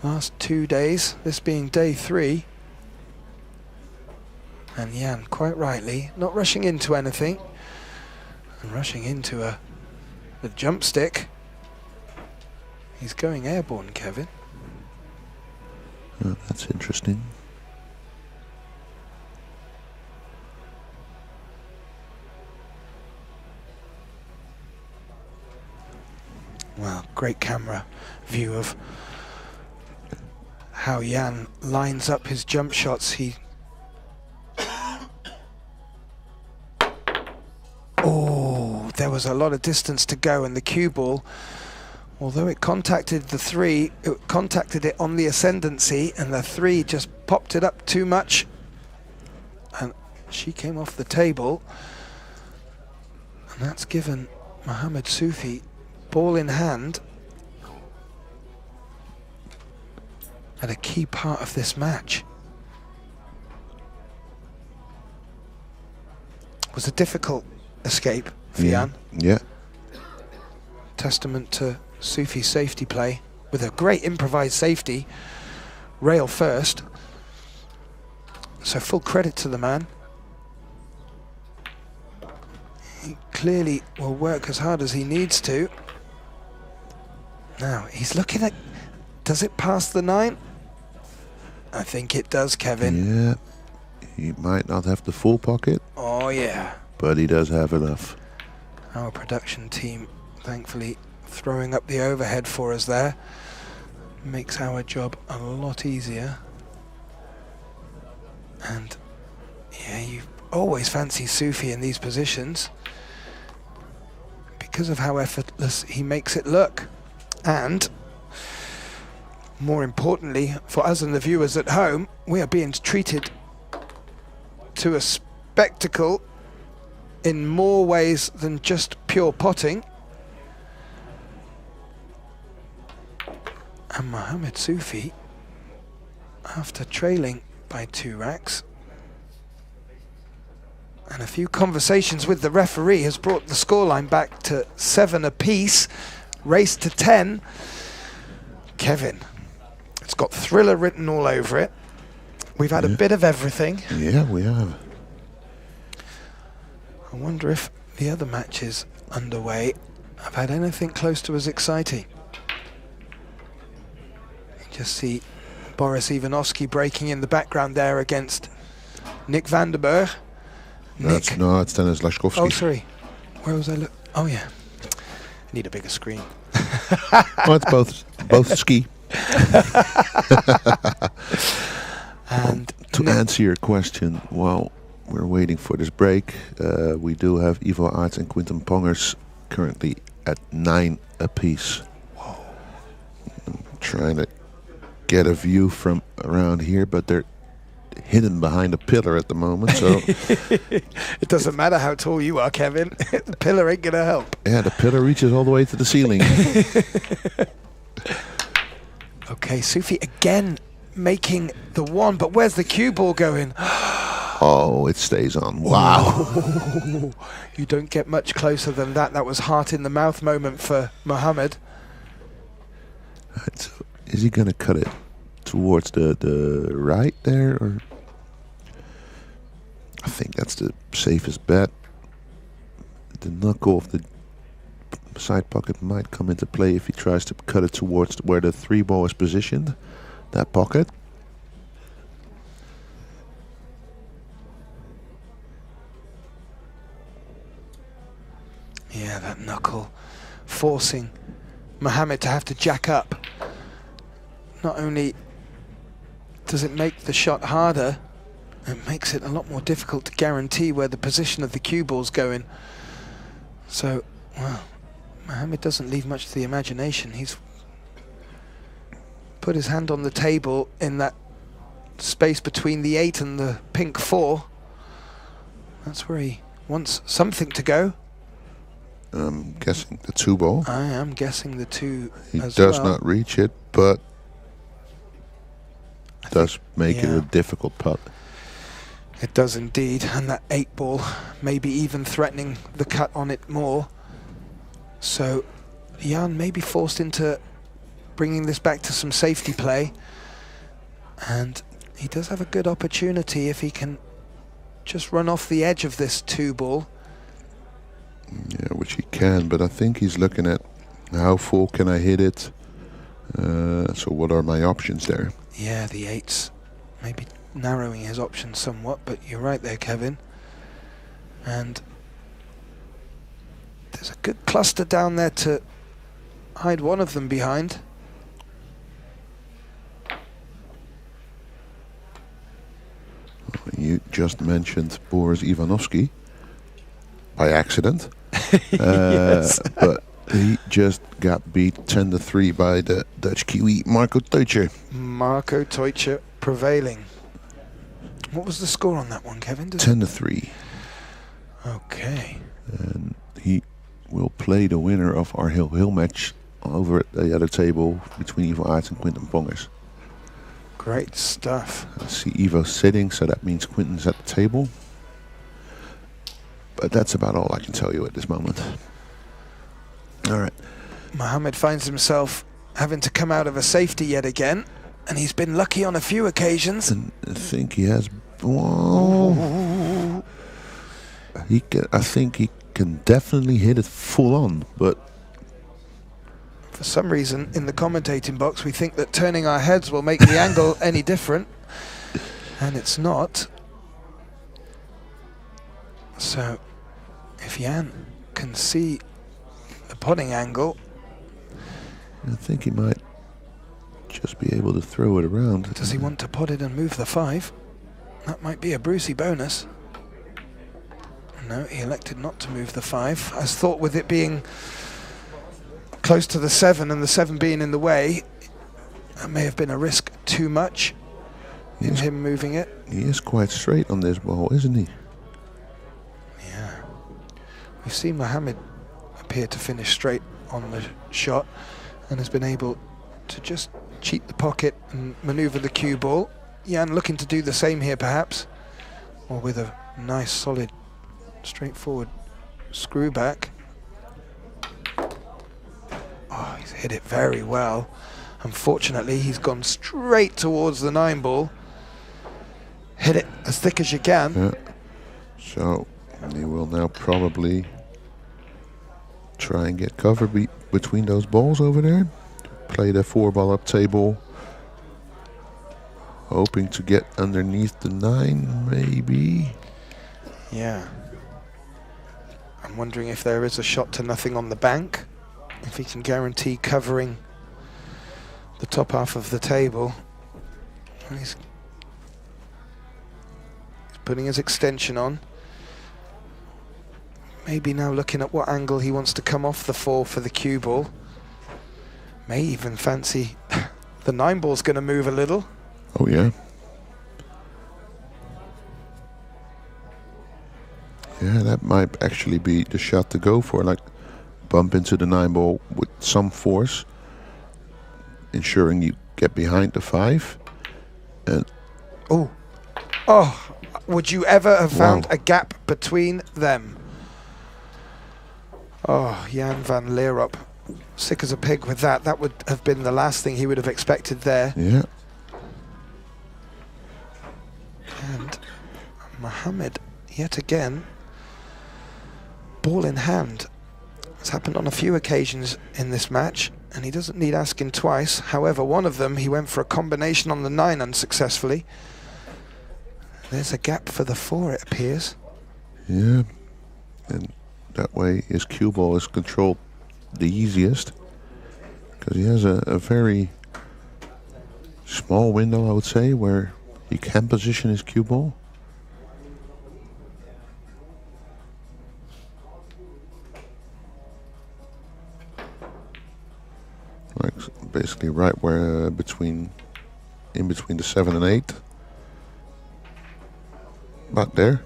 Speaker 3: last 2 days, this being day 3. And Jan, quite rightly, not rushing into anything, and rushing into a jump stick. He's going airborne, Kevin.
Speaker 8: Oh, that's interesting.
Speaker 3: Well, great camera view of how Jan lines up his jump shots. Oh, there was a lot of distance to go, and the cue ball, although it contacted the 3, it contacted it on the ascendancy, and the 3 just popped it up too much, and she came off the table, and that's given Mohammed Sufi, ball in hand, at a key part of this match. It was a difficult escape for Jan.
Speaker 8: Yeah.
Speaker 3: Testament to Sufi's safety play with a great improvised safety, rail first. So full credit to the man. He clearly will work as hard as he needs to. Now he's looking at, does it pass the 9? I think it does, Kevin.
Speaker 8: Yeah, he might not have the full pocket,
Speaker 3: Oh, yeah.
Speaker 8: but he does have enough.
Speaker 3: Our production team, thankfully, throwing up the overhead for us there. Makes our job a lot easier. And, yeah, you always fancy Sufi in these positions because of how effortless he makes it look. And more importantly, for us and the viewers at home, we are being treated to a spectacle in more ways than just pure potting. And Mohammed Sufi, after trailing by 2 racks, and a few conversations with the referee, has brought the scoreline back to 7 apiece, race to 10. Kevin, it's got thriller written all over it. We've had a bit of everything.
Speaker 8: Yeah, we have.
Speaker 3: I wonder if the other matches underway have had anything close to as exciting. You just see Boris Ivanovsky breaking in the background there against Nick Vandenberg.
Speaker 8: It's Dennis Lashkovsky.
Speaker 3: Oh, sorry. Where was I? Oh, yeah. Need a bigger screen.
Speaker 8: Oh, it's both ski.
Speaker 3: And
Speaker 8: to answer your question, while we're waiting for this break, we do have Ivo Aerts and Quinten Pongers currently at 9 apiece.
Speaker 3: Whoa.
Speaker 8: I'm trying to get a view from around here, but they're hidden behind a pillar at the moment, so
Speaker 3: it doesn't matter how tall you are, Kevin. The pillar ain't gonna help.
Speaker 8: Yeah, the pillar reaches all the way to the ceiling.
Speaker 3: Okay, Sufi again making the 1, but where's the cue ball going?
Speaker 8: Oh, it stays on. Wow.
Speaker 3: You don't get much closer than that. That was heart in the mouth moment for Mohammed.
Speaker 8: So is he gonna cut it towards the right there, or? I think that's the safest bet. The knuckle of the side pocket might come into play if he tries to cut it towards where the 3 ball is positioned, that pocket.
Speaker 3: Yeah, that knuckle forcing Mohammed to have to jack up. Not only does it make the shot harder, it makes it a lot more difficult to guarantee where the position of the cue ball's going. So, well, Mohammed doesn't leave much to the imagination. He's put his hand on the table in that space between the 8 and the pink 4. That's where he wants something to go.
Speaker 8: I'm guessing the 2 ball.
Speaker 3: I am guessing the 2
Speaker 8: He
Speaker 3: as
Speaker 8: does
Speaker 3: well.
Speaker 8: not reach it, but does make it a difficult putt.
Speaker 3: It does indeed, and that 8 ball maybe even threatening the cut on it more. So Jan may be forced into bringing this back to some safety play, and he does have a good opportunity if he can just run off the edge of this 2 ball.
Speaker 8: Yeah, which he can, but I think he's looking at how full can I hit it. So what are my options there?
Speaker 3: Yeah, the 8's maybe narrowing his options somewhat, but you're right there, Kevin. And there's a good cluster down there to hide one of them behind.
Speaker 8: You just mentioned Boris Ivanovsky by accident.
Speaker 3: Yes.
Speaker 8: But he just got beat 10-3 by the Dutch Kiwi Marco Teutje.
Speaker 3: Marco Teutje prevailing. What was the score on that one, Kevin?
Speaker 8: 10-3.
Speaker 3: Okay.
Speaker 8: And he will play the winner of our Hill match over at the other table between Ivo Aerts and Quinten Pongers.
Speaker 3: Great stuff.
Speaker 8: I see Ivo sitting, so that means Quinten's at the table. But that's about all I can tell you at this moment. All right.
Speaker 3: Mohammed finds himself having to come out of a safety yet again, and he's been lucky on a few occasions.
Speaker 8: And I think he has. Whoa. I think he can definitely hit it full on, but
Speaker 3: for some reason in the commentating box we think that turning our heads will make the angle any different. And it's not. So if Jan can see the potting angle,
Speaker 8: I think he might just be able to throw it around.
Speaker 3: does he want to pot it and move the 5? That might be a Brucey bonus. No, he elected not to move the 5. As thought, with it being close to the 7 and the 7 being in the way, that may have been a risk too much in him moving it.
Speaker 8: He is quite straight on this ball, isn't he?
Speaker 3: Yeah. We've seen Mohammed appear to finish straight on the shot and has been able to just cheat the pocket and manoeuvre the cue ball. Jan looking to do the same here perhaps, or with a nice solid straightforward screw back. Oh, he's hit it very well. Unfortunately, he's gone straight towards the 9 ball. Hit it as thick as you can.
Speaker 8: Yeah. So he will now probably try and get cover between those balls over there. Play the 4-ball up table. Hoping to get underneath the 9, maybe.
Speaker 3: Yeah. I'm wondering if there is a shot to nothing on the bank. If he can guarantee covering the top half of the table. He's putting his extension on. Maybe now looking at what angle he wants to come off the 4 for the cue ball. May even fancy the 9 ball's going to move a little.
Speaker 8: Oh yeah. Yeah, that might actually be the shot to go for, like bump into the 9 ball with some force, ensuring you get behind the 5. And
Speaker 3: oh, would you ever have found a gap between them? Oh, Jan van Lierop, sick as a pig with that. That would have been the last thing he would have expected there.
Speaker 8: Yeah.
Speaker 3: And Mohammed, yet again, ball in hand. It's happened on a few occasions in this match, and he doesn't need asking twice. However, one of them, he went for a combination on the 9 unsuccessfully. There's a gap for the 4, it appears.
Speaker 8: Yeah, and that way his cue ball is controlled the easiest, because he has a very small window, I would say, where he can position his cue ball. Like basically right where in between the 7 and 8. About there.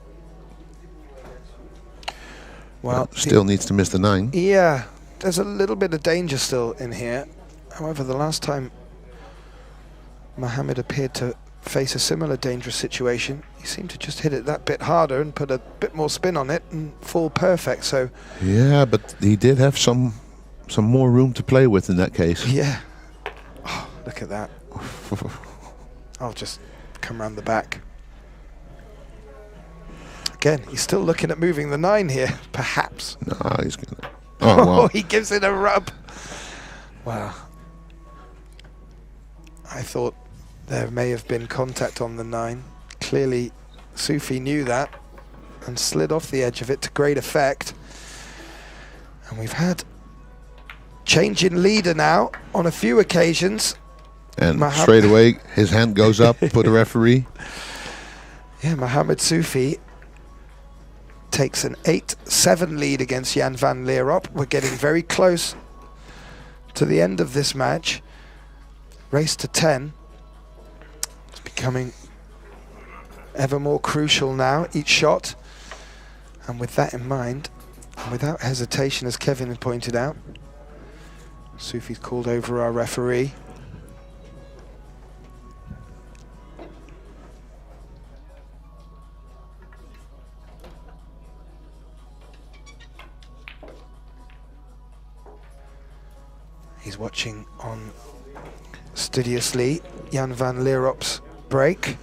Speaker 3: Well,
Speaker 8: still needs to miss the 9.
Speaker 3: Yeah, there's a little bit of danger still in here. However, the last time Mohammed appeared to face a similar dangerous situation, he seemed to just hit it that bit harder and put a bit more spin on it and fall perfect. So
Speaker 8: yeah, but he did have some more room to play with in that case.
Speaker 3: Yeah. Oh, look at that. I'll just come round the back. Again, he's still looking at moving the 9 here, perhaps.
Speaker 8: No, he's gonna. Oh, wow.
Speaker 3: He gives it a rub. Wow. I thought there may have been contact on the 9. Clearly, Sufi knew that and slid off the edge of it to great effect. And we've had change in leader now on a few occasions.
Speaker 8: And straight away, his hand goes up for the referee.
Speaker 3: Yeah, Mohammed Sufi takes an 8-7 lead against Jan van Lierop. We're getting very close to the end of this match. Race to 10. It's becoming ever more crucial now, each shot. And with that in mind, and without hesitation, as Kevin had pointed out, Sufi's called over our referee. He's watching on studiously Jan van Lierop's break.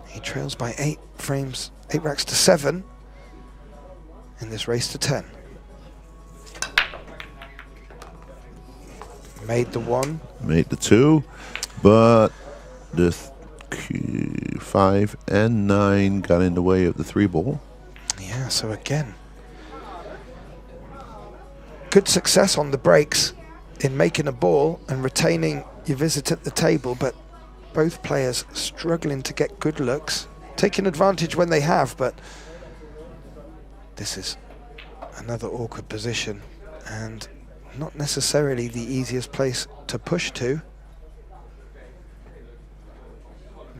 Speaker 3: He trails by 8 frames, 8 racks to 7 in this race to 10. Made the 1.
Speaker 8: Made the 2. But the 5 and 9 got in the way of the 3 ball.
Speaker 3: Yeah, so again, good success on the breaks in making a ball and retaining your visit at the table, but both players struggling to get good looks, taking advantage when they have, but this is another awkward position and not necessarily the easiest place to push to.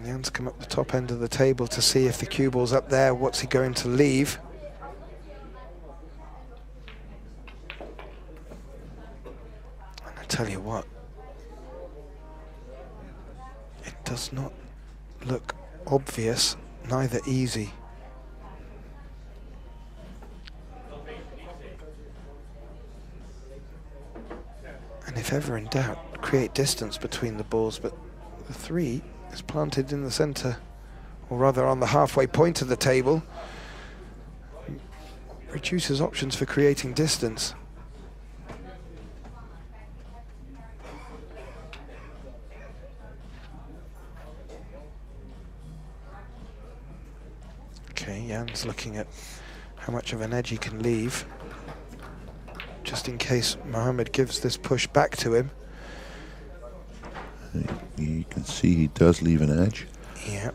Speaker 3: Jan's come up the top end of the table to see if the cue ball's up there. What's he going to leave? And I tell you what, it does not look obvious, neither easy. And if ever in doubt, create distance between the balls, but the 3 is planted in the center, or rather on the halfway point of the table. Reduces options for creating distance. Okay, Jan's looking at how much of an edge he can leave, just in case Mohammed gives this push back to him.
Speaker 8: You can see he does leave an edge.
Speaker 3: Yeah.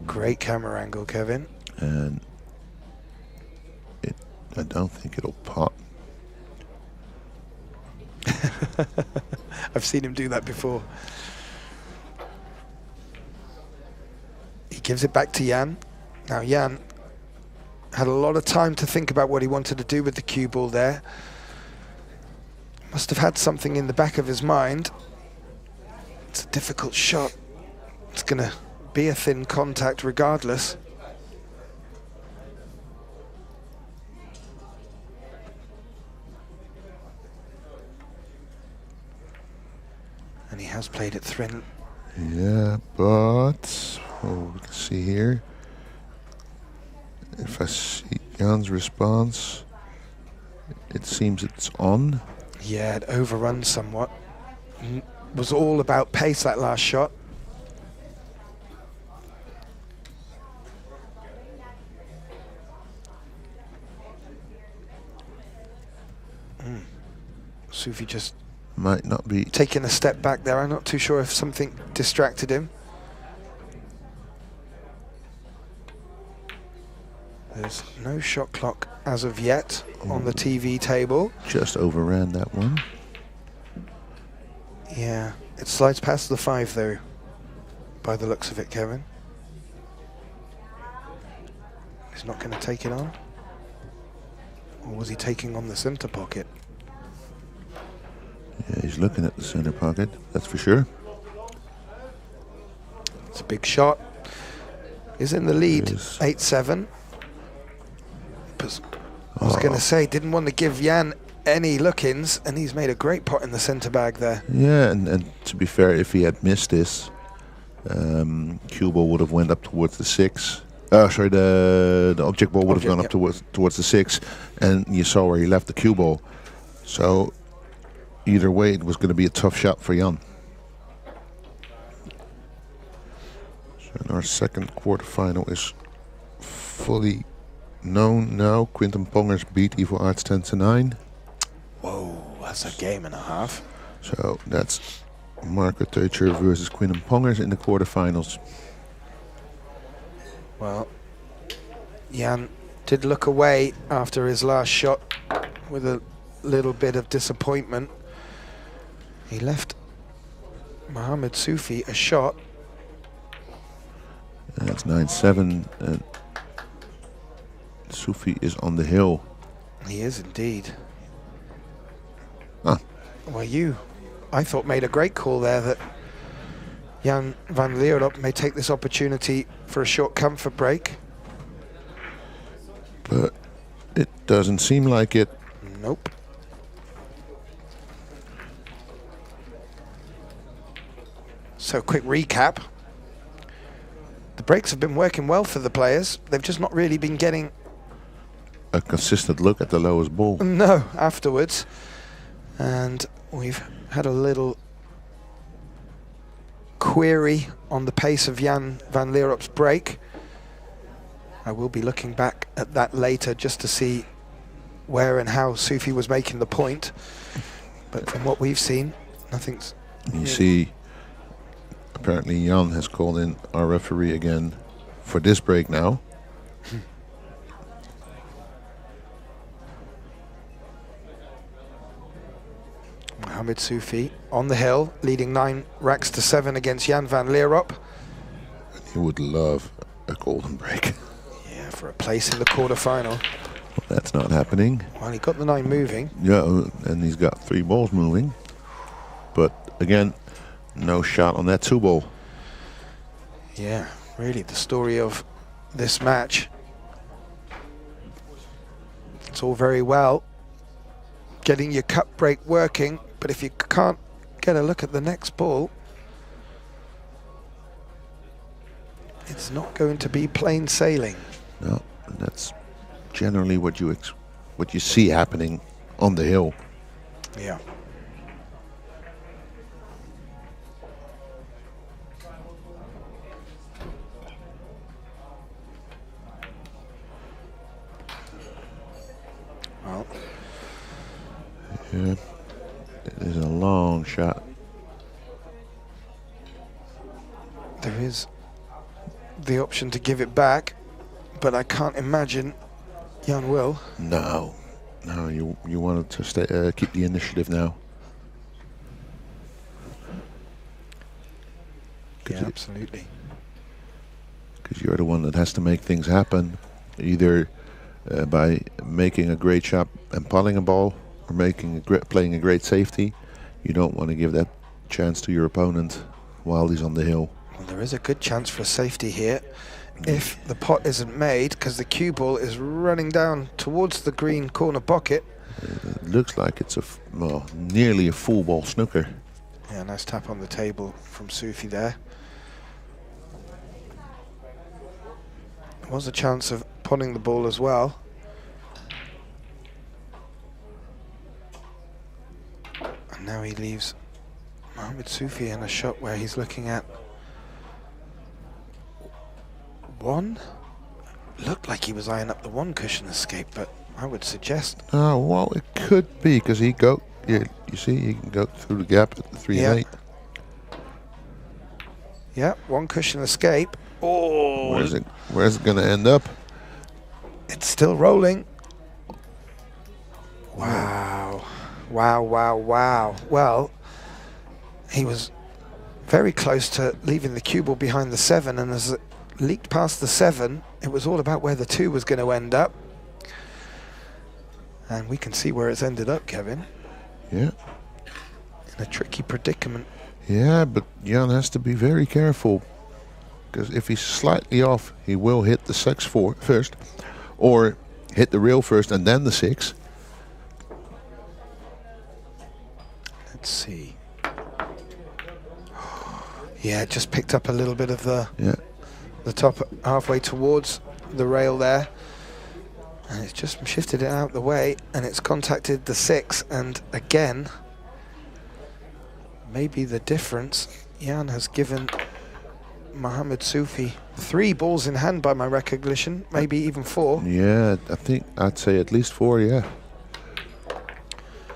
Speaker 3: Great camera angle, Kevin.
Speaker 8: And I don't think it'll pop.
Speaker 3: I've seen him do that before. He gives it back to Jan. Now Jan had a lot of time to think about what he wanted to do with the cue ball there. Must have had something in the back of his mind. It's a difficult shot. It's going to be a thin contact regardless. And he has played it thin.
Speaker 8: Yeah, but we can see here. If I see Jan's response, it seems it's on.
Speaker 3: Yeah, it overruns somewhat. Was all about pace, that last shot. Sufi just
Speaker 8: might not be
Speaker 3: taking a step back there. I'm not too sure if something distracted him. There's no shot clock as of yet on the TV table.
Speaker 8: Just overran that one.
Speaker 3: Yeah, it slides past the 5 though, by the looks of it, Kevin. He's not going to take it on? Or was he taking on the center pocket?
Speaker 8: Yeah, he's looking at the center pocket, that's for sure.
Speaker 3: It's a big shot. He's in the lead, 8-7. I was going to say, didn't want to give Jan any look-ins, and he's made a great pot in the center bag there.
Speaker 8: Yeah, and to be fair, if he had missed this, cue ball would have went up towards the 6. Sorry, the object ball would have gone up towards the 6, and you saw where he left the cue ball. So either way, it was going to be a tough shot for Jan. So our second quarterfinal is fully known now. Quinten Pongers beat Evil Arts 10-9.
Speaker 3: Whoa, that's a game and a half.
Speaker 8: So that's Marco Teucher versus Quinten Pongers in the quarterfinals.
Speaker 3: Well, Jan did look away after his last shot with a little bit of disappointment. He left Mohammed Sufi a shot.
Speaker 8: And it's 9-7, and Sufi is on the hill.
Speaker 3: He is indeed.
Speaker 8: Ah.
Speaker 3: Well, I thought, made a great call there that Jan van Leeuwenhoek may take this opportunity for a short comfort break.
Speaker 8: But it doesn't seem like it.
Speaker 3: Nope. So, quick recap. The breaks have been working well for the players. They've just not really been getting
Speaker 8: a consistent look at the lowest ball.
Speaker 3: No, afterwards. And we've had a little query on the pace of Jan van Leerop's break. I will be looking back at that later just to see where and how Sufi was making the point. But from what we've seen, nothing's...
Speaker 8: You see, apparently Jan has called in our referee again for this break now.
Speaker 3: Mohamed Sufi on the hill, leading 9 racks to 7 against Jan van Leerop.
Speaker 8: He would love a golden break.
Speaker 3: Yeah, for a place in the quarterfinal.
Speaker 8: Well, that's not happening.
Speaker 3: Well, he got the 9 moving.
Speaker 8: Yeah, and he's got 3 balls moving. But again, no shot on that 2 ball.
Speaker 3: Yeah, really the story of this match. It's all very well getting your cut break working, but if you can't get a look at the next ball, it's not going to be plain sailing.
Speaker 8: No, that's generally what you see happening on the hill.
Speaker 3: Yeah. Well,
Speaker 8: yeah, it is a long shot.
Speaker 3: there is the option to give it back, but I can't imagine Jan will.
Speaker 8: No, you wanted to stay, keep the initiative now.
Speaker 3: Yeah, absolutely.
Speaker 8: Because you're the one that has to make things happen, either by making a great shot and putting a ball, or playing a great safety. You don't want to give that chance to your opponent while he's on the hill.
Speaker 3: Well, there is a good chance for a safety here if the pot isn't made, because the cue ball is running down towards the green corner pocket.
Speaker 8: It looks like it's nearly a full ball snooker.
Speaker 3: Yeah, nice tap on the table from Sufi there. There was a chance of potting the ball as well. And now he leaves Mohamed Sufi in a shot where he's looking at 1. Looked like he was eyeing up the 1 cushion escape, but I would suggest...
Speaker 8: Oh, well, it could be, because you see, he can go through the gap at the 3 and 8.
Speaker 3: Yeah, 1 cushion escape. Oh!
Speaker 8: Where's it going to end up?
Speaker 3: It's still rolling. Wow. Wow, wow, wow. Well, he was very close to leaving the cue ball behind the 7, and as it leaked past the 7, it was all about where the 2 was going to end up. And we can see where it's ended up, Kevin.
Speaker 8: Yeah.
Speaker 3: In a tricky predicament.
Speaker 8: Yeah, but Jan has to be very careful, because if he's slightly off, he will hit the 6 first, or hit the rail first and then the 6.
Speaker 3: Let's see. Yeah, just picked up a little bit of the top halfway towards the rail there, and it's just shifted it out the way, and it's contacted the 6, and again, maybe the difference. Jan has given Mohamed Sufi 3 balls in hand by my recognition, maybe even 4.
Speaker 8: Yeah, I think I'd say at least 4, yeah.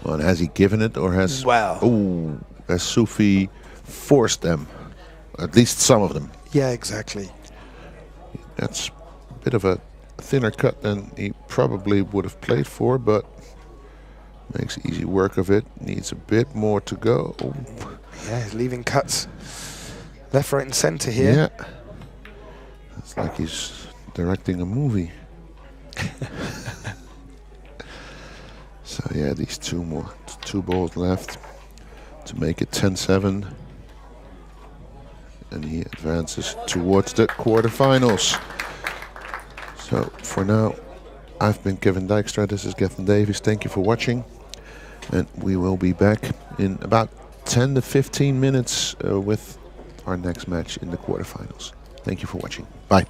Speaker 8: Well, and has he given it, or has...
Speaker 3: Well...
Speaker 8: Oh, has Sufi forced them? At least some of them.
Speaker 3: Yeah, exactly.
Speaker 8: That's a bit of a thinner cut than he probably would have played for, but makes easy work of it. Needs a bit more to go. Oh.
Speaker 3: Yeah, he's leaving cuts left, right and centre here.
Speaker 8: Yeah. It's like he's directing a movie. So yeah, these 2 balls left to make it 10-7. And he advances towards the quarterfinals. So for now, I've been Kevin Dijkstra. This is Gethin Davies. Thank you for watching. And we will be back in about 10 to 15 minutes with our next match in the quarterfinals. Thank you for watching. Bye.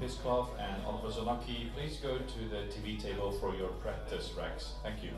Speaker 1: Liskov and Oliver Zonaki, please go to the TV table for your practice racks. Thank you.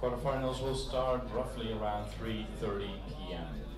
Speaker 1: Quarterfinals will start roughly around 3:30 p.m.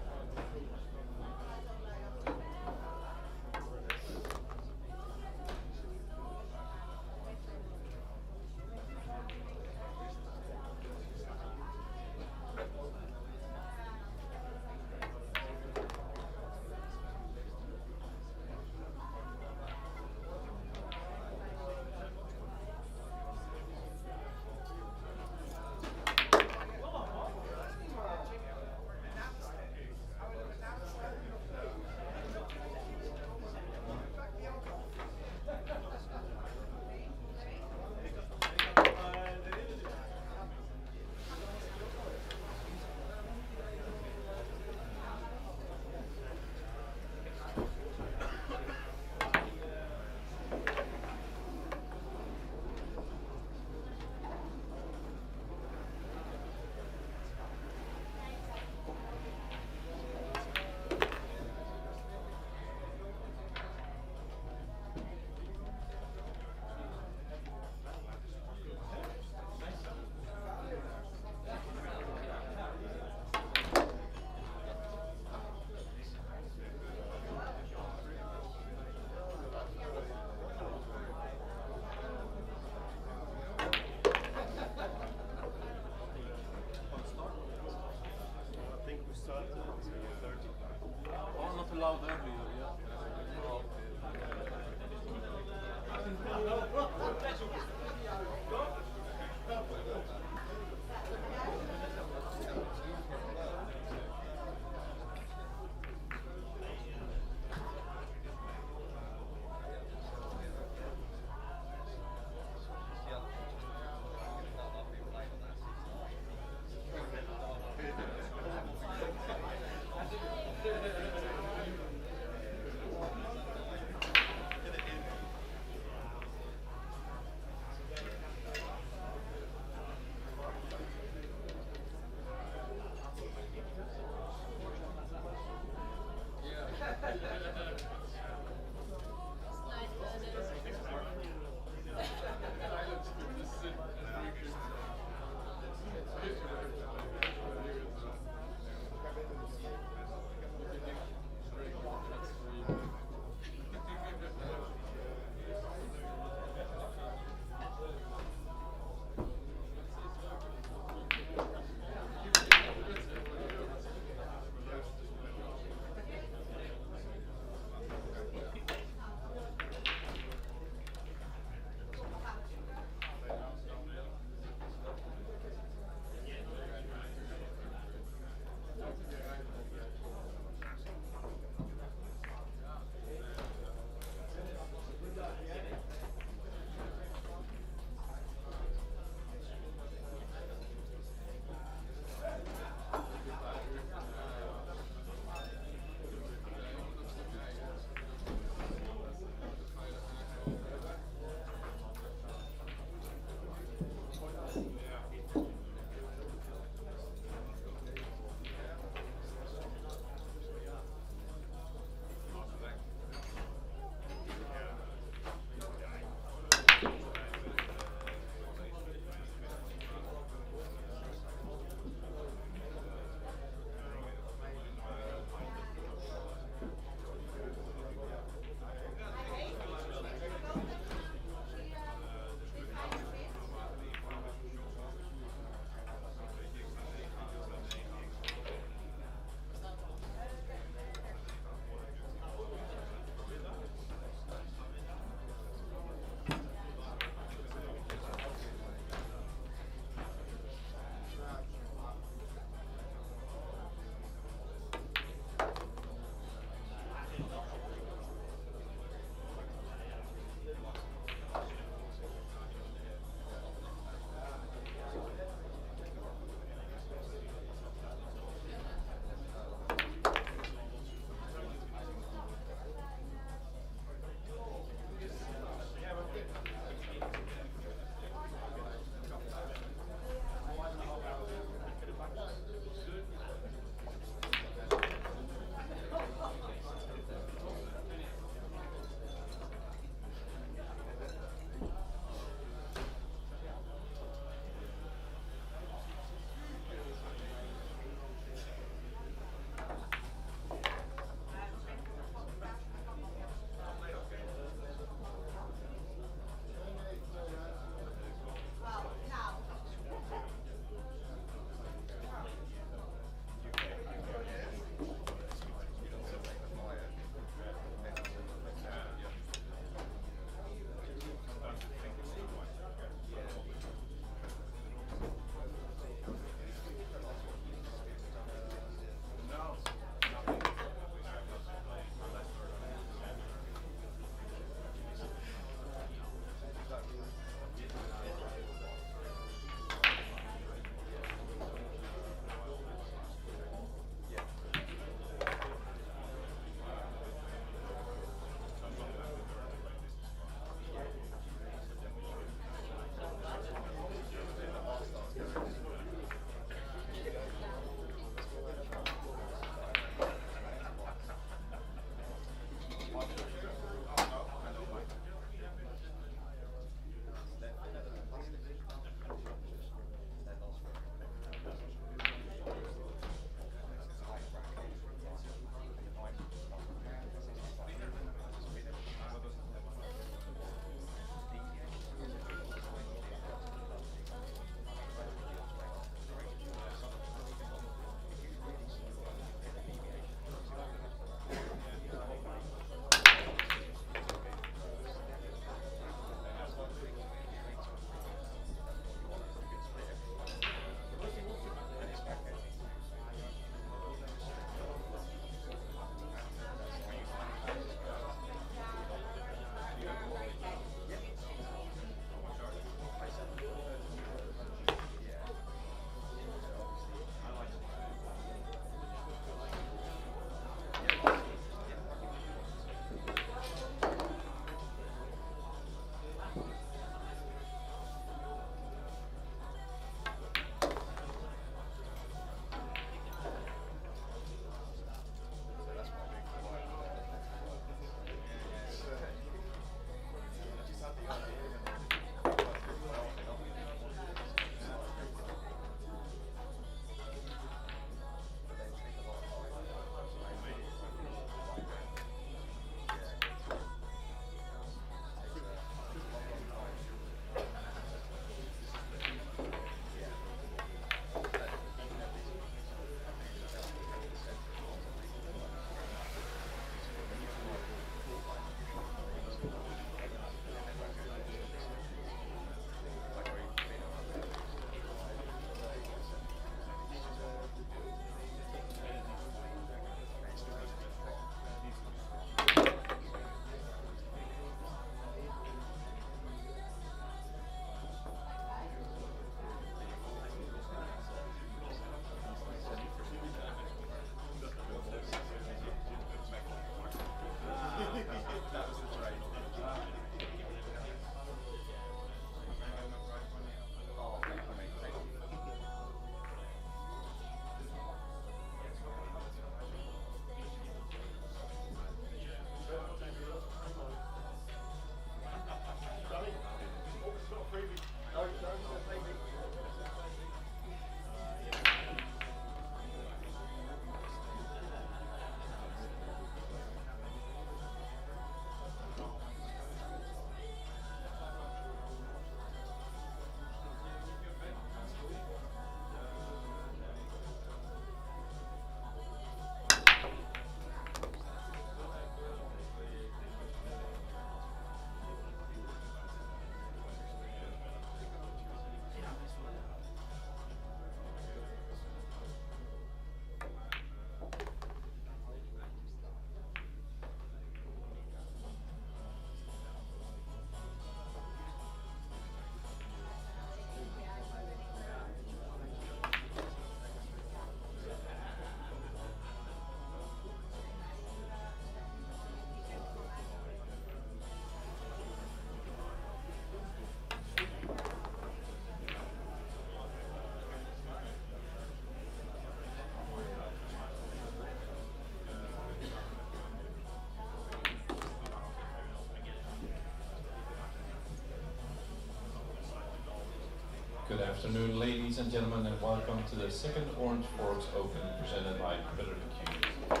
Speaker 1: Good afternoon, ladies and gentlemen, and welcome to the second OrangeForks Open presented by Predator Cues.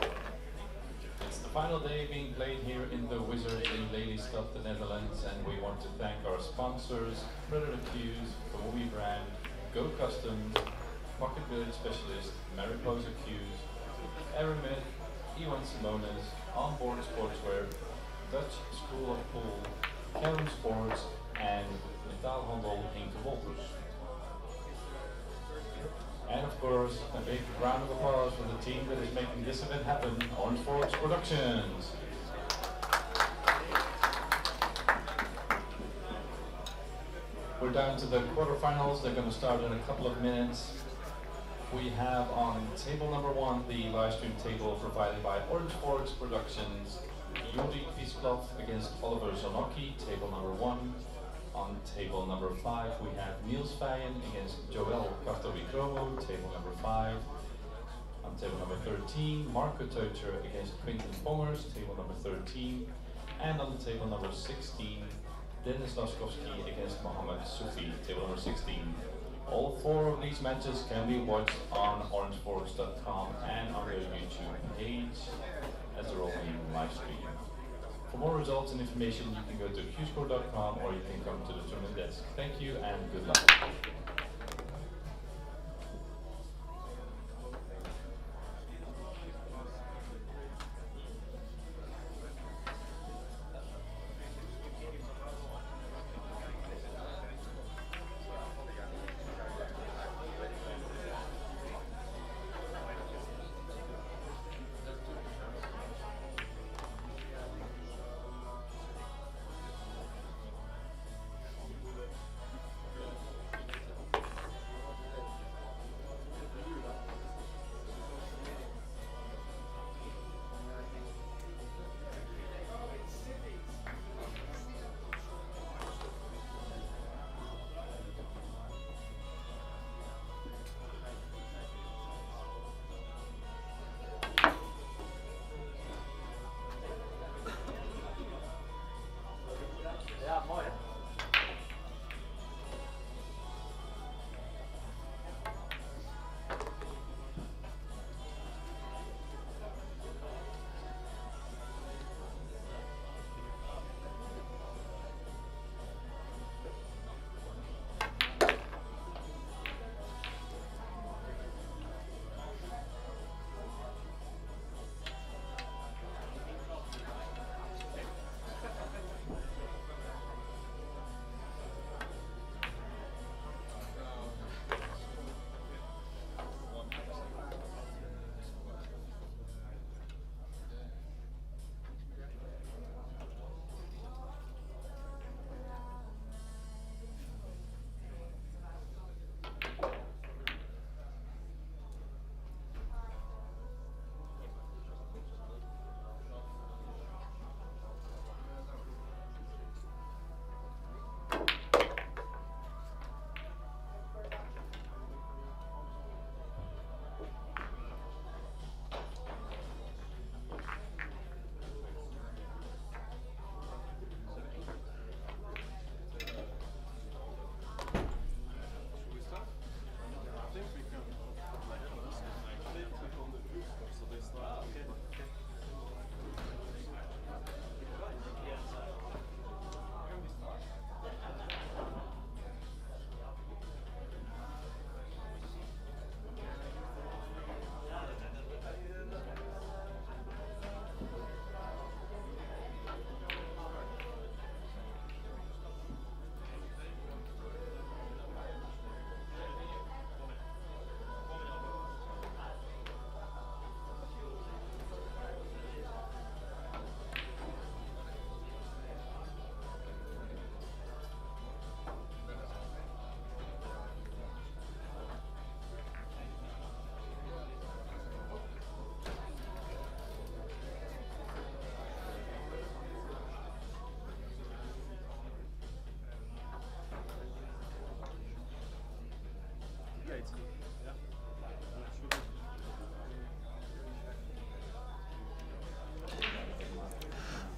Speaker 1: It's the final day being played here in the Wizards in Lelystad, the Netherlands, and we want to thank our sponsors, Predator Cues, KAMUI Brand, Go Customs, Pocket Billiard Specialist, Mariposa Cues, Aramith, Iwan Simonis, Onboard Sportswear, Dutch School of Pool, Carom Sports, and Metaalhandel Hinke Wolters. And of course, a big round of applause for the team that is making this event happen, OrangeForks Productions. We're down to the quarterfinals. They're going to start in a couple of minutes. We have on table number 1 the live stream table provided by OrangeForks Productions. Yuri Pisklov against Oliver Zonocki, table number 1. On table number 5 we have Niels Feyen against Joel Kartovikromo, table number 5. On table number 13, Marco Teucher against Quinten Pongers, table number 13. And on table number 16, Dennis Laskowski against Mohammed Sufi, table number 16. All 4 of these matches can be watched on orangeforks.com and on their YouTube page as they're all being live streamed. For more results and information, you can go to qscore.com or you can come to the tournament desk. Thank you and good luck.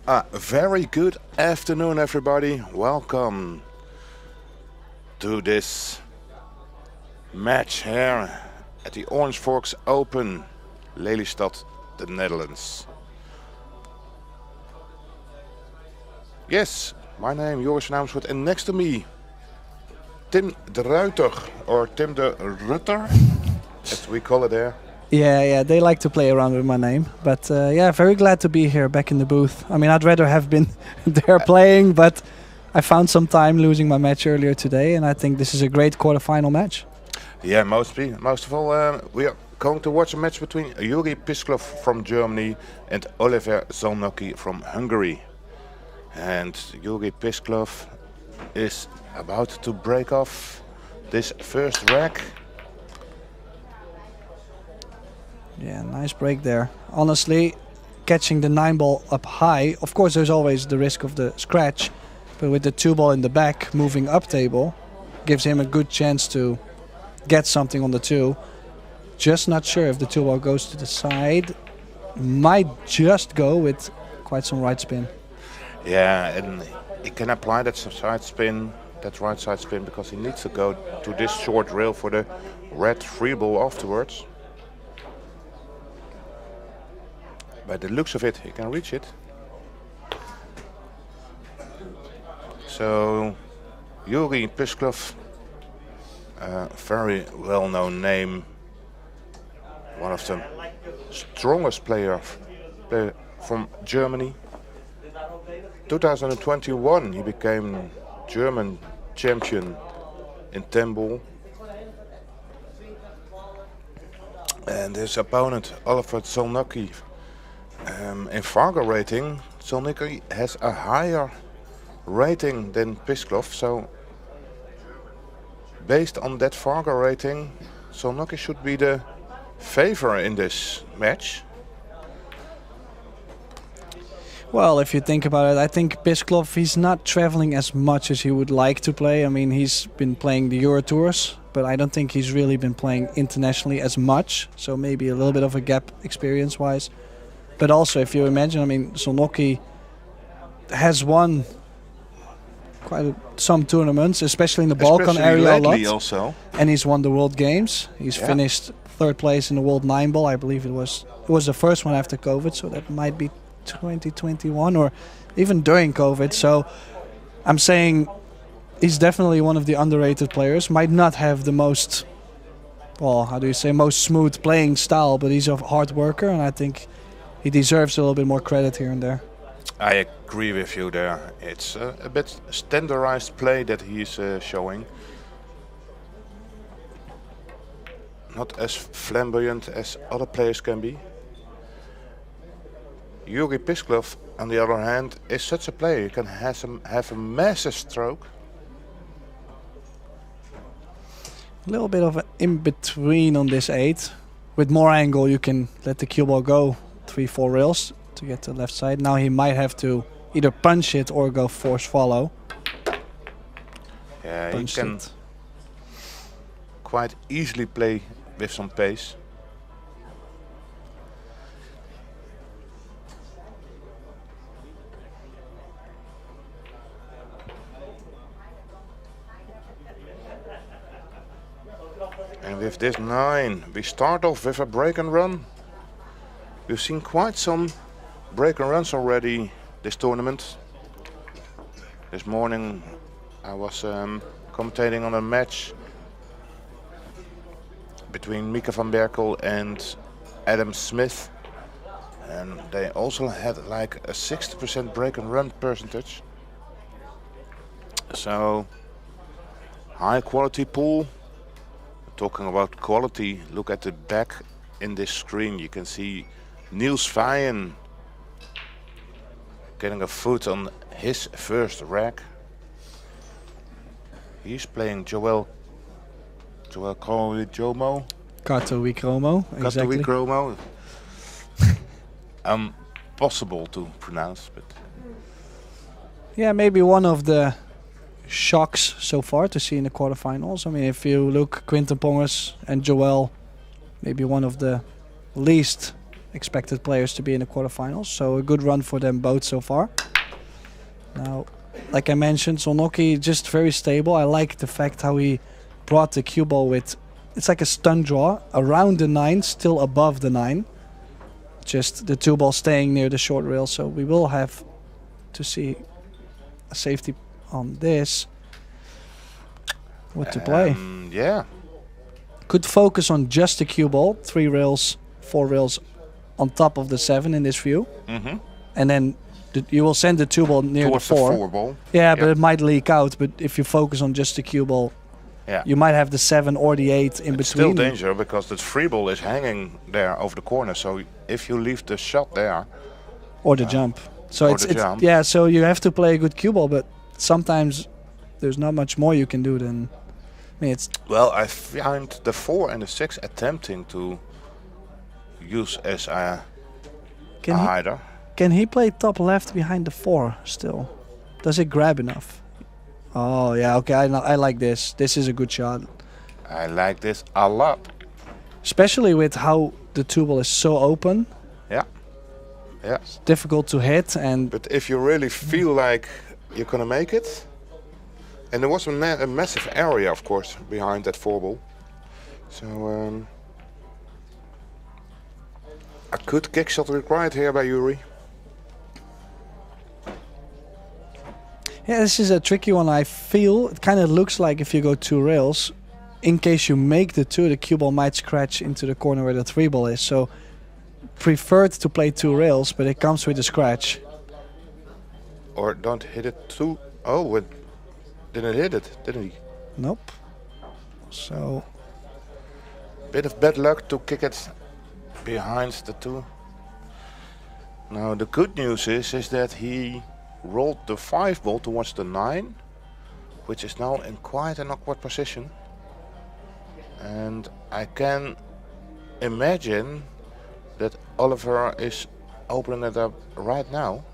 Speaker 4: A very good afternoon, everybody. Welcome to this match here at the OrangeForks Open, Lelystad, the Netherlands. Yes, my name is Joris van Amersfoort, and next to me, Tim de Ruiter, or Tim de Rutter, as we call it there.
Speaker 9: Yeah, they like to play around with my name. But yeah, very glad to be here back in the booth. I mean, I'd rather have been there playing, but I found some time losing my match earlier today, and I think this is a great quarterfinal match.
Speaker 4: Yeah, most of all, we are going to watch a match between Yuri Pisklov from Germany and Oliver Zolnocki from Hungary. And Yuri Pisklov is about to break off this first rack.
Speaker 9: Yeah, nice break there. Honestly, catching the 9-ball up high, of course there's always the risk of the scratch, but with the 2-ball in the back moving up table, gives him a good chance to get something on the 2. Just not sure if the 2-ball goes to the side. Might just go with quite some right spin.
Speaker 4: Yeah, and he can apply that side spin, that right side spin, because he needs to go to this short rail for the red free ball afterwards. By the looks of it, he can reach it. So, Yuri Pisklov, a very well-known name, one of the strongest players from Germany. 2021, he became German champion in 10-ball. And his opponent, Oliver Zolnocki, in Fargo rating, Zolnocki has a higher rating than Pisklov, so based on that Fargo rating, Zolnocki should be the favor in this match.
Speaker 9: Well, if you think about it, I think Pisklov, he's not traveling as much as he would like to play. I mean, he's been playing the Euro Tours, but I don't think he's really been playing internationally as much, so maybe a little bit of a gap experience-wise. But also, if you imagine, I mean, Zolnocki has won quite some tournaments, especially in the Balkan area a lot.
Speaker 4: Also.
Speaker 9: And he's won the World Games. He's finished 3rd place in the World 9-ball. I believe it was the first one after COVID, so that might be 2021 or even during COVID. So I'm saying he's definitely one of the underrated players. Might not have the most, well, how do you say, most smooth playing style, but he's a hard worker, and I think he deserves a little bit more credit here and there.
Speaker 4: I agree with you there. It's a bit standardized play that he's showing. Not as flamboyant as other players can be. Yuri Pisklov, on the other hand, is such a player. He can have a massive stroke.
Speaker 9: A little bit of an in-between on this 8. With more angle, you can let the cue ball go 3-4 rails to get to the left side. Now he might have to either punch it or go force follow.
Speaker 4: Yeah,
Speaker 9: Punched
Speaker 4: he can
Speaker 9: it.
Speaker 4: quite easily play with some pace. And with this 9, we start off with a break and run. We've seen quite some break and runs already this tournament. This morning I was commentating on a match between Mika van Berkel and Adam Smith. And they also had like a 60% break and run percentage. So, high quality pool. Talking about quality, look at the back in this screen. You can see Niels Vayen getting a foot on his first rack. He's playing Joel Jomo.
Speaker 9: KAMUI Bromo, exactly.
Speaker 4: KAMUI Bromo. Possible to pronounce, but
Speaker 9: Yeah, maybe one of the shocks so far to see in the quarterfinals. I mean, if you look, Quinten Ponges and Joel, maybe one of the least expected players to be in the quarterfinals. So a good run for them both so far. Now, like I mentioned, Zolnocki just very stable. I like the fact how he brought the cue ball with it's like a stun draw around the 9, still above the 9. Just the 2 ball staying near the short rail, so we will have to see a safety on this. What to play?
Speaker 4: Yeah.
Speaker 9: Could focus on just the cue ball, 3 rails, 4 rails on top of the 7 in this view.
Speaker 4: Mm-hmm.
Speaker 9: And then you will send the 2 ball near
Speaker 4: Towards
Speaker 9: the 4.
Speaker 4: the 4 ball.
Speaker 9: Yeah, but it might leak out. But if you focus on just the cue ball, you might have the 7 or the 8 in
Speaker 4: It's
Speaker 9: between.
Speaker 4: still danger because the 3 ball is hanging there over the corner. So if you leave the shot there,
Speaker 9: or the jump. So it's
Speaker 4: jump.
Speaker 9: yeah. So you have to play a good cue ball, but sometimes there's not much more you can do than. I mean, it's
Speaker 4: well, I find the 4 and the 6 attempting to use as a hider.
Speaker 9: Can he play top left behind the 4 still? Does it grab enough? Oh yeah, okay. I like this. This is a good shot.
Speaker 4: I like this a lot.
Speaker 9: Especially with how the 2 ball is so open.
Speaker 4: Yeah. Yeah.
Speaker 9: It's difficult to hit, and
Speaker 4: but if you really feel like you're gonna make it, and there was a massive area, of course, behind that 4 ball. So a good kick shot required here by Yuri.
Speaker 9: Yeah, this is a tricky one. I feel it kind of looks like if you go 2 rails, in case you make the 2, the cue ball might scratch into the corner where the 3 ball is. So preferred to play 2 rails, but it comes with a scratch.
Speaker 4: Or don't hit it too. Oh, it didn't hit it, didn't he?
Speaker 9: Nope. So
Speaker 4: bit of bad luck to kick it behind the 2. Now the good news is that he rolled the 5 ball towards the 9, which is now in quite an awkward position. And I can imagine that Oliver is opening it up right now.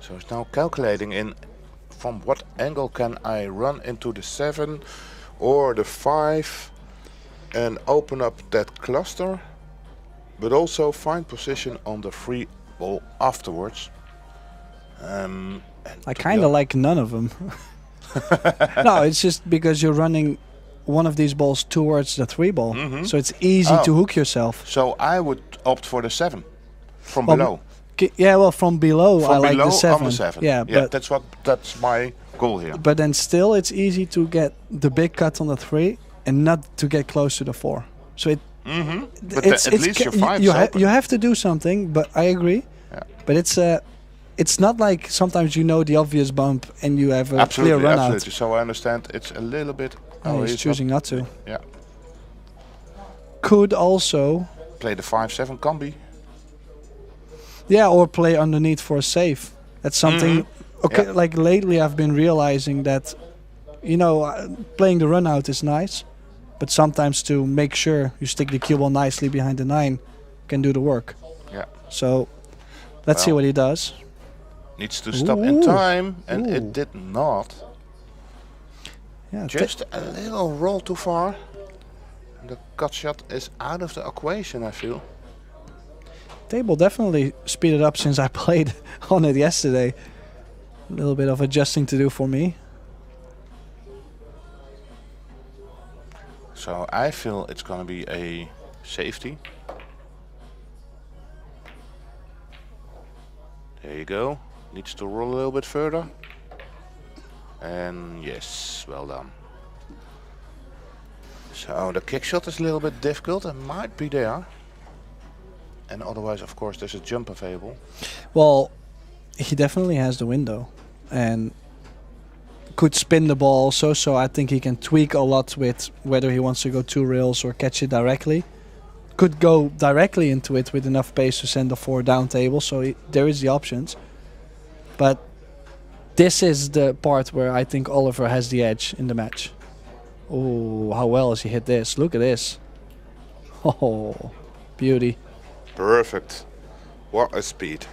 Speaker 4: So he's now calculating in from what angle can I run into the 7 or the 5 and open up that cluster, but also find position on the 3 ball afterwards.
Speaker 9: I kind of like none of them. No, it's just because you're running one of these balls towards the 3 ball, so it's easy to hook yourself.
Speaker 4: So I would opt for the 7 from below.
Speaker 9: Yeah, well, from below
Speaker 4: from
Speaker 9: I like
Speaker 4: below
Speaker 9: the 7.
Speaker 4: On the 7.
Speaker 9: Yeah,
Speaker 4: yeah,
Speaker 9: but
Speaker 4: that's my goal here.
Speaker 9: But then still, it's easy to get the big cut on the 3 and not to get close to the 4. So it.
Speaker 4: But at least your 5
Speaker 9: you have to do something. But I agree. Yeah. But it's not like sometimes you know the obvious bump and you have a clear run out.
Speaker 4: Absolutely. So I understand it's a little bit.
Speaker 9: Oh, he's choosing not to.
Speaker 4: Yeah.
Speaker 9: Could also
Speaker 4: play the 5-7 combi.
Speaker 9: Yeah, or play underneath for a save. That's something. Okay, like lately I've been realizing that, you know, playing the run out is nice, but sometimes to make sure you stick the cue ball nicely behind the 9 can do the work.
Speaker 4: Yeah.
Speaker 9: So let's see what he does.
Speaker 4: Needs to stop in time, and it did not.
Speaker 9: Yeah,
Speaker 4: just a little roll too far. And the cut shot is out of the equation, I feel.
Speaker 9: Table definitely speeded up since I played on it yesterday. A little bit of adjusting to do for me.
Speaker 4: So I feel it's going to be a safety. There you go. Needs to roll a little bit further. And yes, well done. So the kick shot is a little bit difficult. It might be there. And otherwise, of course, there's a jump available.
Speaker 9: Well, he definitely has the window. And could spin the ball also. So I think he can tweak a lot with whether he wants to go 2 rails or catch it directly. Could go directly into it with enough pace to send the 4 down table. So there is the options. But this is the part where I think Oliver has the edge in the match. Oh, how well has he hit this? Look at this. Oh, beauty.
Speaker 4: Perfect. What a speed.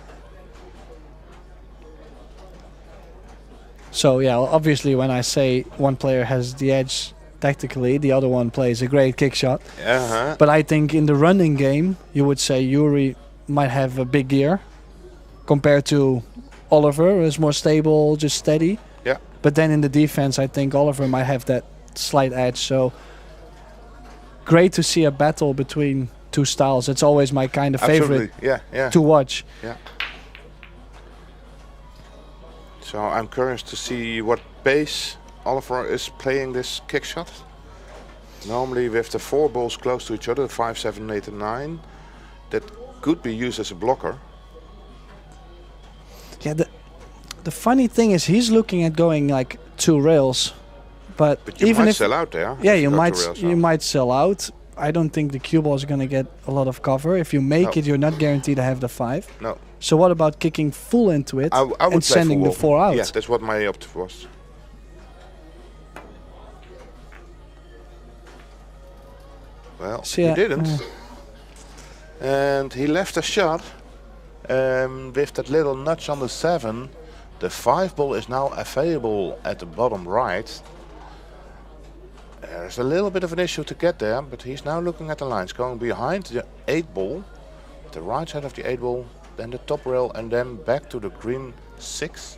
Speaker 9: So yeah, obviously when I say one player has the edge tactically, the other one plays a great kick shot. But I think in the running game, you would say Yuri might have a big gear compared to Oliver, who is more stable, just steady.
Speaker 4: Yeah.
Speaker 9: But then in the defense, I think Oliver might have that slight edge. So great to see a battle between two styles. It's always my kind of favorite to watch.
Speaker 4: Yeah. So I'm curious to see what pace Oliver is playing this kick shot. Normally with the 4 balls close to each other, 5, 7, 8 and 9, that could be used as a blocker.
Speaker 9: Yeah, the funny thing is he's looking at going like 2 rails, but
Speaker 4: you
Speaker 9: even
Speaker 4: might
Speaker 9: if
Speaker 4: sell out there.
Speaker 9: Yeah,
Speaker 4: if
Speaker 9: you
Speaker 4: go
Speaker 9: might
Speaker 4: to rails
Speaker 9: you
Speaker 4: now.
Speaker 9: might sell out. I don't think the cue ball is going to get a lot of cover. If you make it, you're not guaranteed to have the 5.
Speaker 4: No.
Speaker 9: So what about kicking full into it
Speaker 4: I would
Speaker 9: and
Speaker 4: play
Speaker 9: sending the 4 out?
Speaker 4: Yeah, that's what my option was. Well,
Speaker 9: So,
Speaker 4: he
Speaker 9: yeah,
Speaker 4: didn't. And he left a shot with that little nudge on the 7. The 5 ball is now available at the bottom right. There's a little bit of an issue to get there, but he's now looking at the lines, going behind the 8 ball, the right side of the 8 ball, then the top rail, and then back to the green 6.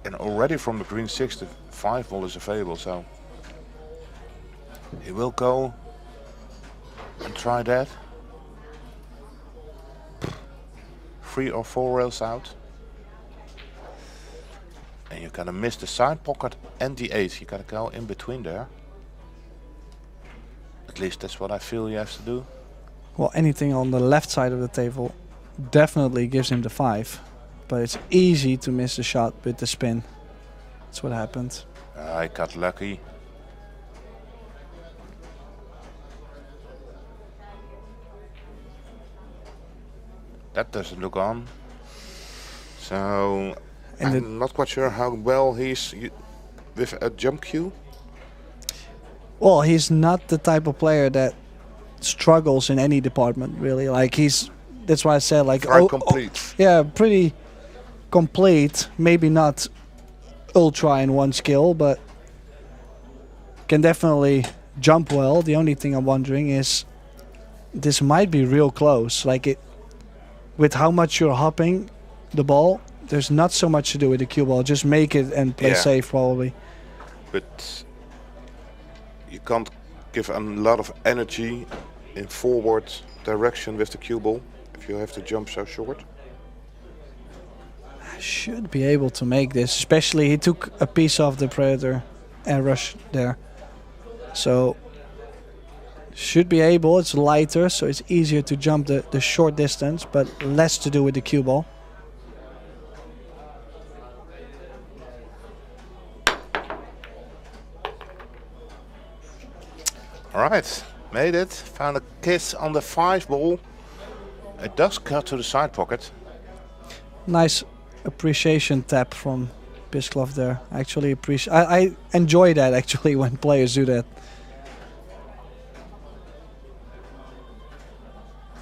Speaker 4: And already from the green 6, the 5 ball is available, so he will go and try that. 3 or 4 rails out. And you're gonna miss the side pocket and the 8. You gotta go in between there. At least that's what I feel you have to do.
Speaker 9: Well, anything on the left side of the table definitely gives him the 5. But it's easy to miss the shot with the spin. That's what happened.
Speaker 4: I got lucky. That doesn't look on. So
Speaker 9: And
Speaker 4: I'm not quite sure how well he's with a jump cue.
Speaker 9: Well, he's not the type of player that struggles in any department, really. Like that's why I said like
Speaker 4: Very complete.
Speaker 9: Yeah, pretty complete. Maybe not ultra in one skill, but can definitely jump well. The only thing I'm wondering is this might be real close. Like it, with how much you're hopping the ball, there's not so much to do with the cue ball. Just make it and play safe, probably.
Speaker 4: But you can't give a lot of energy in forward direction with the cue ball if you have to jump so short.
Speaker 9: Should be able to make this, especially he took a piece of the Predator and rush there. So should be able, it's lighter, so it's easier to jump the short distance, but less to do with the cue ball.
Speaker 4: Alright, made it. Found a kiss on the 5 ball. It does cut to the side pocket.
Speaker 9: Nice appreciation tap from Bisklov there. Actually appreciate. I enjoy that actually when players do that.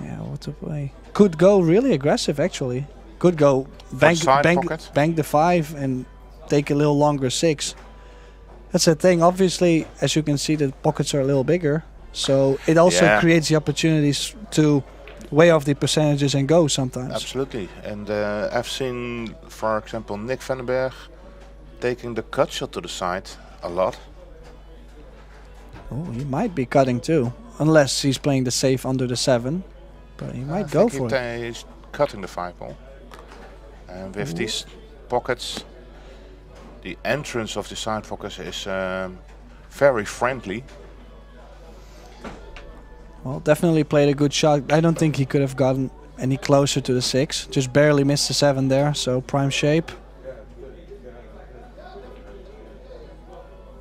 Speaker 9: Yeah, what a play. Could go really aggressive actually. Could go bang the 5 and take a little longer 6. That's the thing. Obviously, as you can see, the pockets are a little bigger, so it also creates the opportunities to way off the percentages and go sometimes.
Speaker 4: Absolutely, and I've seen, for example, Nick Vandenberg taking the cut shot to the side a lot.
Speaker 9: Oh, he might be cutting too, unless he's playing the safe under the 7, but he might go for it.
Speaker 4: He's cutting the 5 ball, and with these pockets, the entrance of the side pockets is very friendly.
Speaker 9: Well, definitely played a good shot. I don't think he could have gotten any closer to the 6. Just barely missed the 7 there, so prime shape.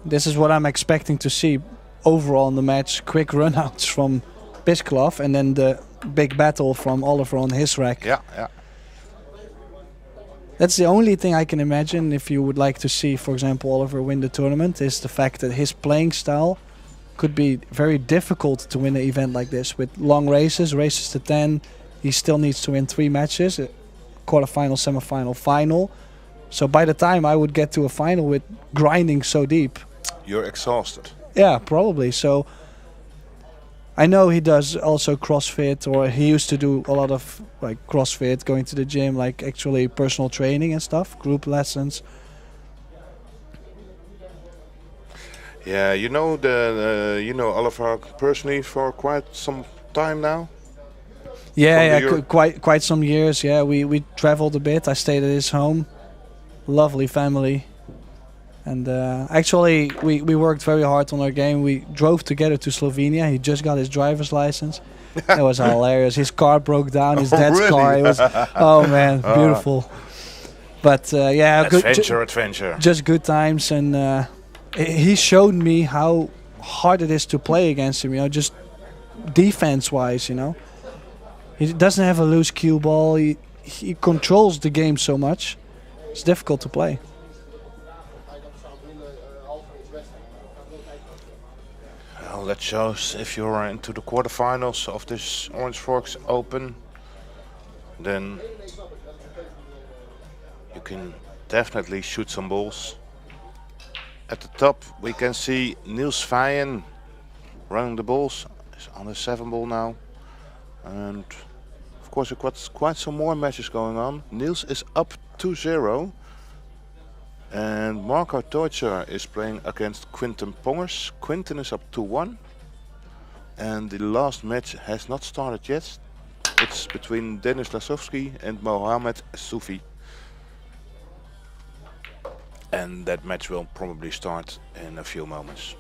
Speaker 9: This is what I'm expecting to see overall in the match. Quick runouts from Bisklov and then the big battle from Oliver on his rack.
Speaker 4: Yeah.
Speaker 9: That's the only thing I can imagine if you would like to see, for example, Oliver win the tournament, is the fact that his playing style could be very difficult to win an event like this. With long races to 10, he still needs to win 3 matches, quarterfinal, semifinal, final. So by the time I would get to a final with grinding so deep,
Speaker 4: you're exhausted.
Speaker 9: Yeah, probably. So I know he does also CrossFit, or he used to do a lot of like CrossFit, going to the gym, like actually personal training and stuff, group lessons.
Speaker 4: Yeah, you know Oliver personally for quite some time now.
Speaker 9: Yeah,
Speaker 4: From the
Speaker 9: quite some years. Yeah, we traveled a bit. I stayed at his home. Lovely family. And actually, we worked very hard on our game. We drove together to Slovenia. He just got his driver's license. It was hilarious. His car broke down. His dad's
Speaker 4: really?
Speaker 9: car. It was, oh man, beautiful. But yeah,
Speaker 4: Adventure.
Speaker 9: just good times. And he showed me how hard it is to play against him. You know, just defense-wise. You know, he doesn't have a loose cue ball. He controls the game so much. It's difficult to play.
Speaker 4: Well, that shows if you're into the quarterfinals of this OrangeForks Open, then you can definitely shoot some balls. At the top we can see Niels Vijen running the balls. He's on the 7 ball now. And of course we've got quite some more matches going on. Niels is up 2-0. And Marco Deutscher is playing against Quinten Pongers. Quinten is up 2-1. And the last match has not started yet. It's between Denis Lasovsky and Mohamed Sufi. And that match will probably start in a few moments.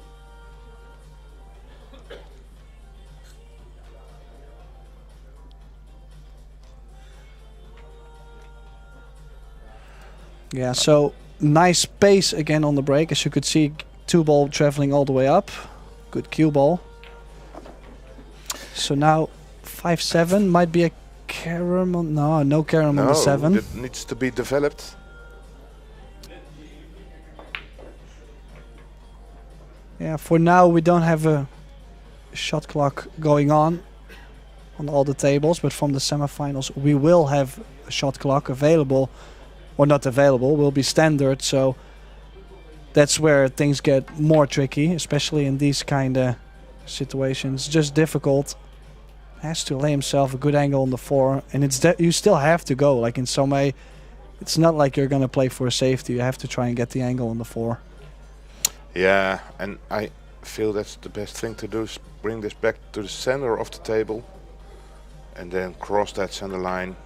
Speaker 9: Yeah, so nice pace again on the break. As you could see, 2-ball traveling all the way up. Good cue ball. So now 5-7 might be a Carom on, no Carom on the 7.
Speaker 4: It needs to be developed.
Speaker 9: Yeah, for now we don't have a shot clock going on all the tables, but from the semifinals we will have a shot clock available, or not available, will be standard, so that's where things get more tricky, especially in these kind of situations. Just difficult. Has to lay himself a good angle on the 4, and it's you still have to go, like in some way. It's not like you're gonna play for a safety. You have to try and get the angle on the 4.
Speaker 4: Yeah, and I feel that's the best thing to do, is bring this back to the center of the table and then cross that center line.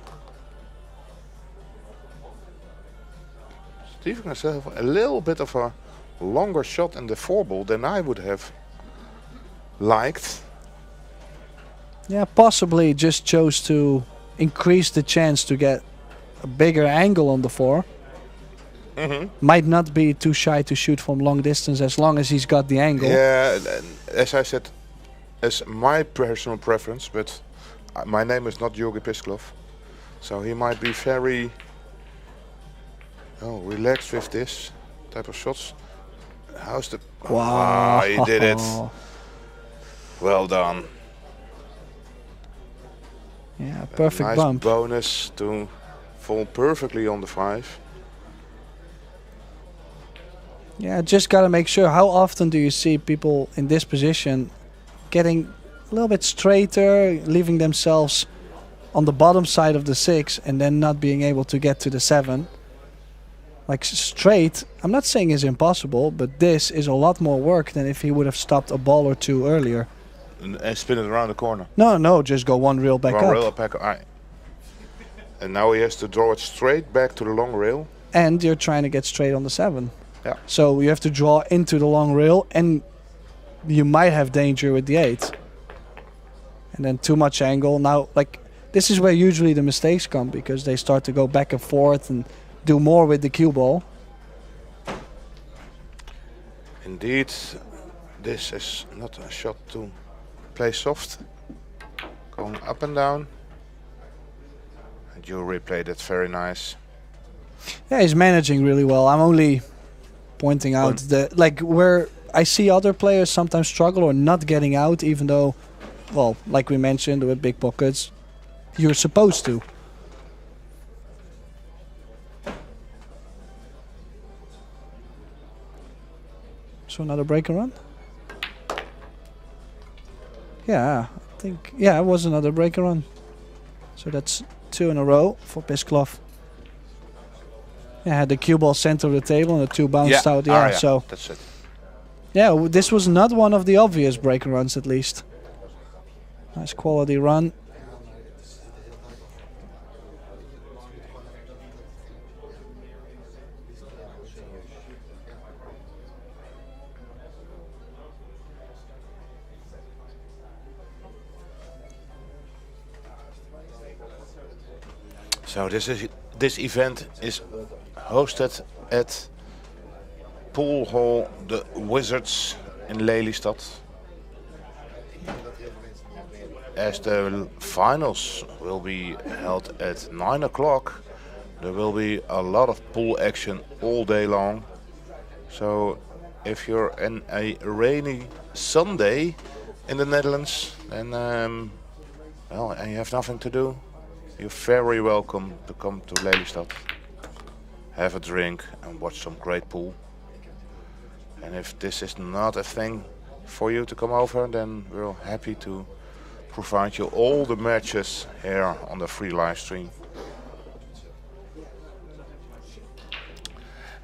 Speaker 4: Steven has a little bit of a longer shot in the 4-ball than I would have liked.
Speaker 9: Yeah, possibly just chose to increase the chance to get a bigger angle on the 4. Might not be too shy to shoot from long distance as long as he's got the angle.
Speaker 4: Yeah, as I said, as my personal preference, but my name is not Georgi Pisklov, so he might be very relaxed with this type of shots. How's the...
Speaker 9: Wow,
Speaker 4: he did it. Well done.
Speaker 9: Yeah, perfect
Speaker 4: nice
Speaker 9: bump.
Speaker 4: Bonus to fall perfectly on the 5.
Speaker 9: Yeah, just gotta make sure. How often do you see people in this position getting a little bit straighter, leaving themselves on the bottom side of the 6 and then not being able to get to the 7? Like straight, I'm not saying is impossible, but this is a lot more work than if he would have stopped a ball or 2 earlier.
Speaker 4: And spin it around the corner.
Speaker 9: No, just go 1 rail back up.
Speaker 4: 1 rail back up. And now he has to draw it straight back to the long rail.
Speaker 9: And you're trying to get straight on the 7.
Speaker 4: Yeah.
Speaker 9: So you have to draw into the long rail, and you might have danger with the 8. And then too much angle. Now, like, this is where usually the mistakes come, because they start to go back and forth and do more with the cue ball.
Speaker 4: Indeed, this is not a shot to play soft. Going up and down. And you replayed it very nice.
Speaker 9: Yeah, he's managing really well. I'm only pointing out that, like, where I see other players sometimes struggle or not getting out, even though, well, like we mentioned, with big pockets, you're supposed to. So another break and run. Yeah, I think, yeah, it was another breaker run. So that's 2 in a row for Pisklov. Yeah, had the cue ball center of the table and the 2 bounced out. Yeah, so
Speaker 4: that's it.
Speaker 9: yeah, this was not one of the obvious breaker runs, at least. Nice quality run.
Speaker 4: So this event is hosted at Pool Hall the Wizards in Lelystad. As the finals will be held at 9 o'clock, there will be a lot of pool action all day long. So if you're in a rainy Sunday in the Netherlands, then well, and you have nothing to do, you're very welcome to come to Lelystad, have a drink and watch some great pool. And if this is not a thing for you to come over, then we're happy to provide you all the matches here on the free live stream.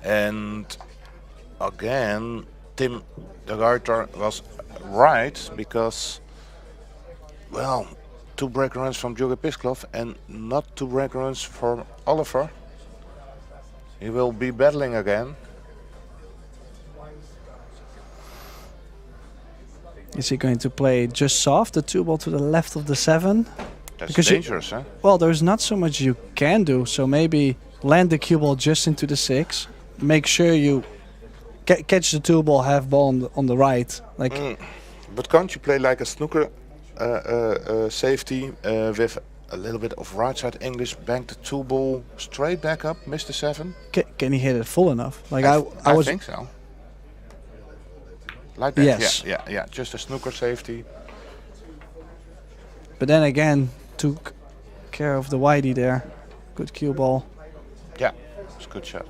Speaker 4: And again, Tim de Ruiter was right, because, well, 2 break runs from Jurgen Pisklov and not 2 break runs from Oliver. He will be battling again.
Speaker 9: Is he going to play just soft, the 2 ball to the left of the 7?
Speaker 4: That's
Speaker 9: Because
Speaker 4: dangerous, huh?
Speaker 9: Well, there's not so much you can do, so maybe land the cue ball just into the 6. Make sure you catch the 2 ball half ball on the right. Like,
Speaker 4: But can't you play like a snooker safety with a little bit of right side English, bank the 2 ball straight back up, miss the 7?
Speaker 9: can he hit it full enough? Like
Speaker 4: I think so. Like that,
Speaker 9: yes.
Speaker 4: yeah, just a snooker safety.
Speaker 9: But then again, took care of the whitey there. Good cue ball.
Speaker 4: Yeah, it's a good shot.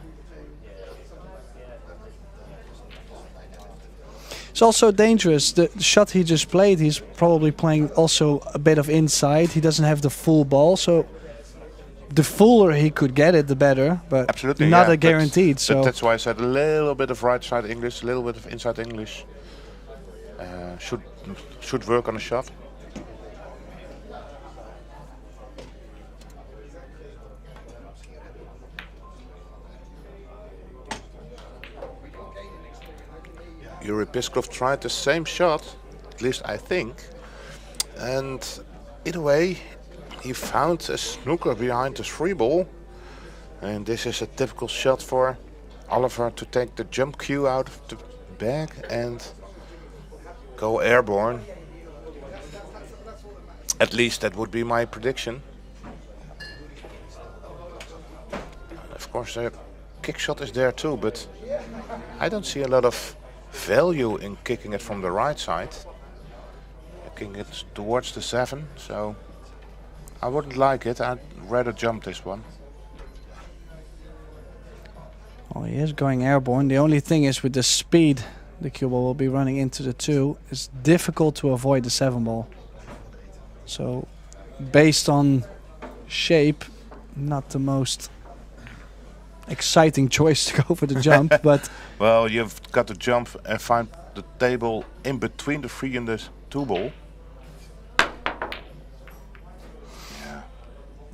Speaker 9: It's also dangerous. The shot he just played, he's probably playing also a bit of inside. He doesn't have the full ball, so the fuller he could get it, the better. But
Speaker 4: absolutely,
Speaker 9: not
Speaker 4: yeah,
Speaker 9: a guaranteed. So
Speaker 4: that's why I said a little bit of right side English, a little bit of inside English. Should work on a shot. Yuri Pisklov tried the same shot, at least I think, and either way he found a snooker behind the 3 ball, and this is a typical shot for Oliver to take the jump cue out of the bag and go airborne. At least that would be my prediction. Of course the kick shot is there too, but I don't see a lot of value in kicking it from the right side. Kicking it towards the 7, so I wouldn't like it. I'd rather jump this one.
Speaker 9: well, he is going airborne. The only thing is with the speed the cue ball will be running into the 2, it's difficult to avoid the 7 ball. So based on shape, not the most exciting choice to go for the jump, but
Speaker 4: well, you've got to jump and find the table in between the 3 and the 2 ball. Yeah.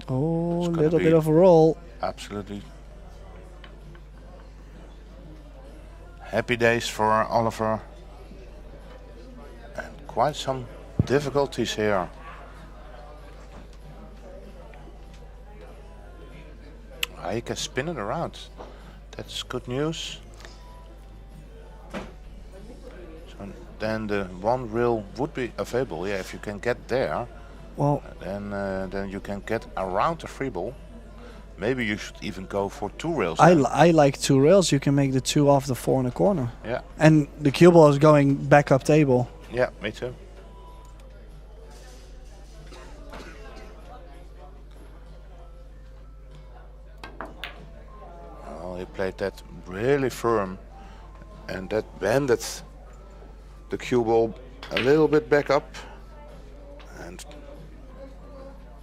Speaker 9: oh, a little bit of a roll.
Speaker 4: Absolutely. Happy days for Oliver. And quite some difficulties here. He can spin it around. That's good news. So then the 1 rail would be available. Yeah, if you can get there,
Speaker 9: Well,
Speaker 4: then you can get around the 3 ball. Maybe you should even go for 2 rails.
Speaker 9: I like 2 rails. You can make the 2 off the 4 in the corner.
Speaker 4: Yeah.
Speaker 9: And the cue ball is going back up table.
Speaker 4: Yeah, me too. Well, he played that really firm, and that bended the cue ball a little bit back up. and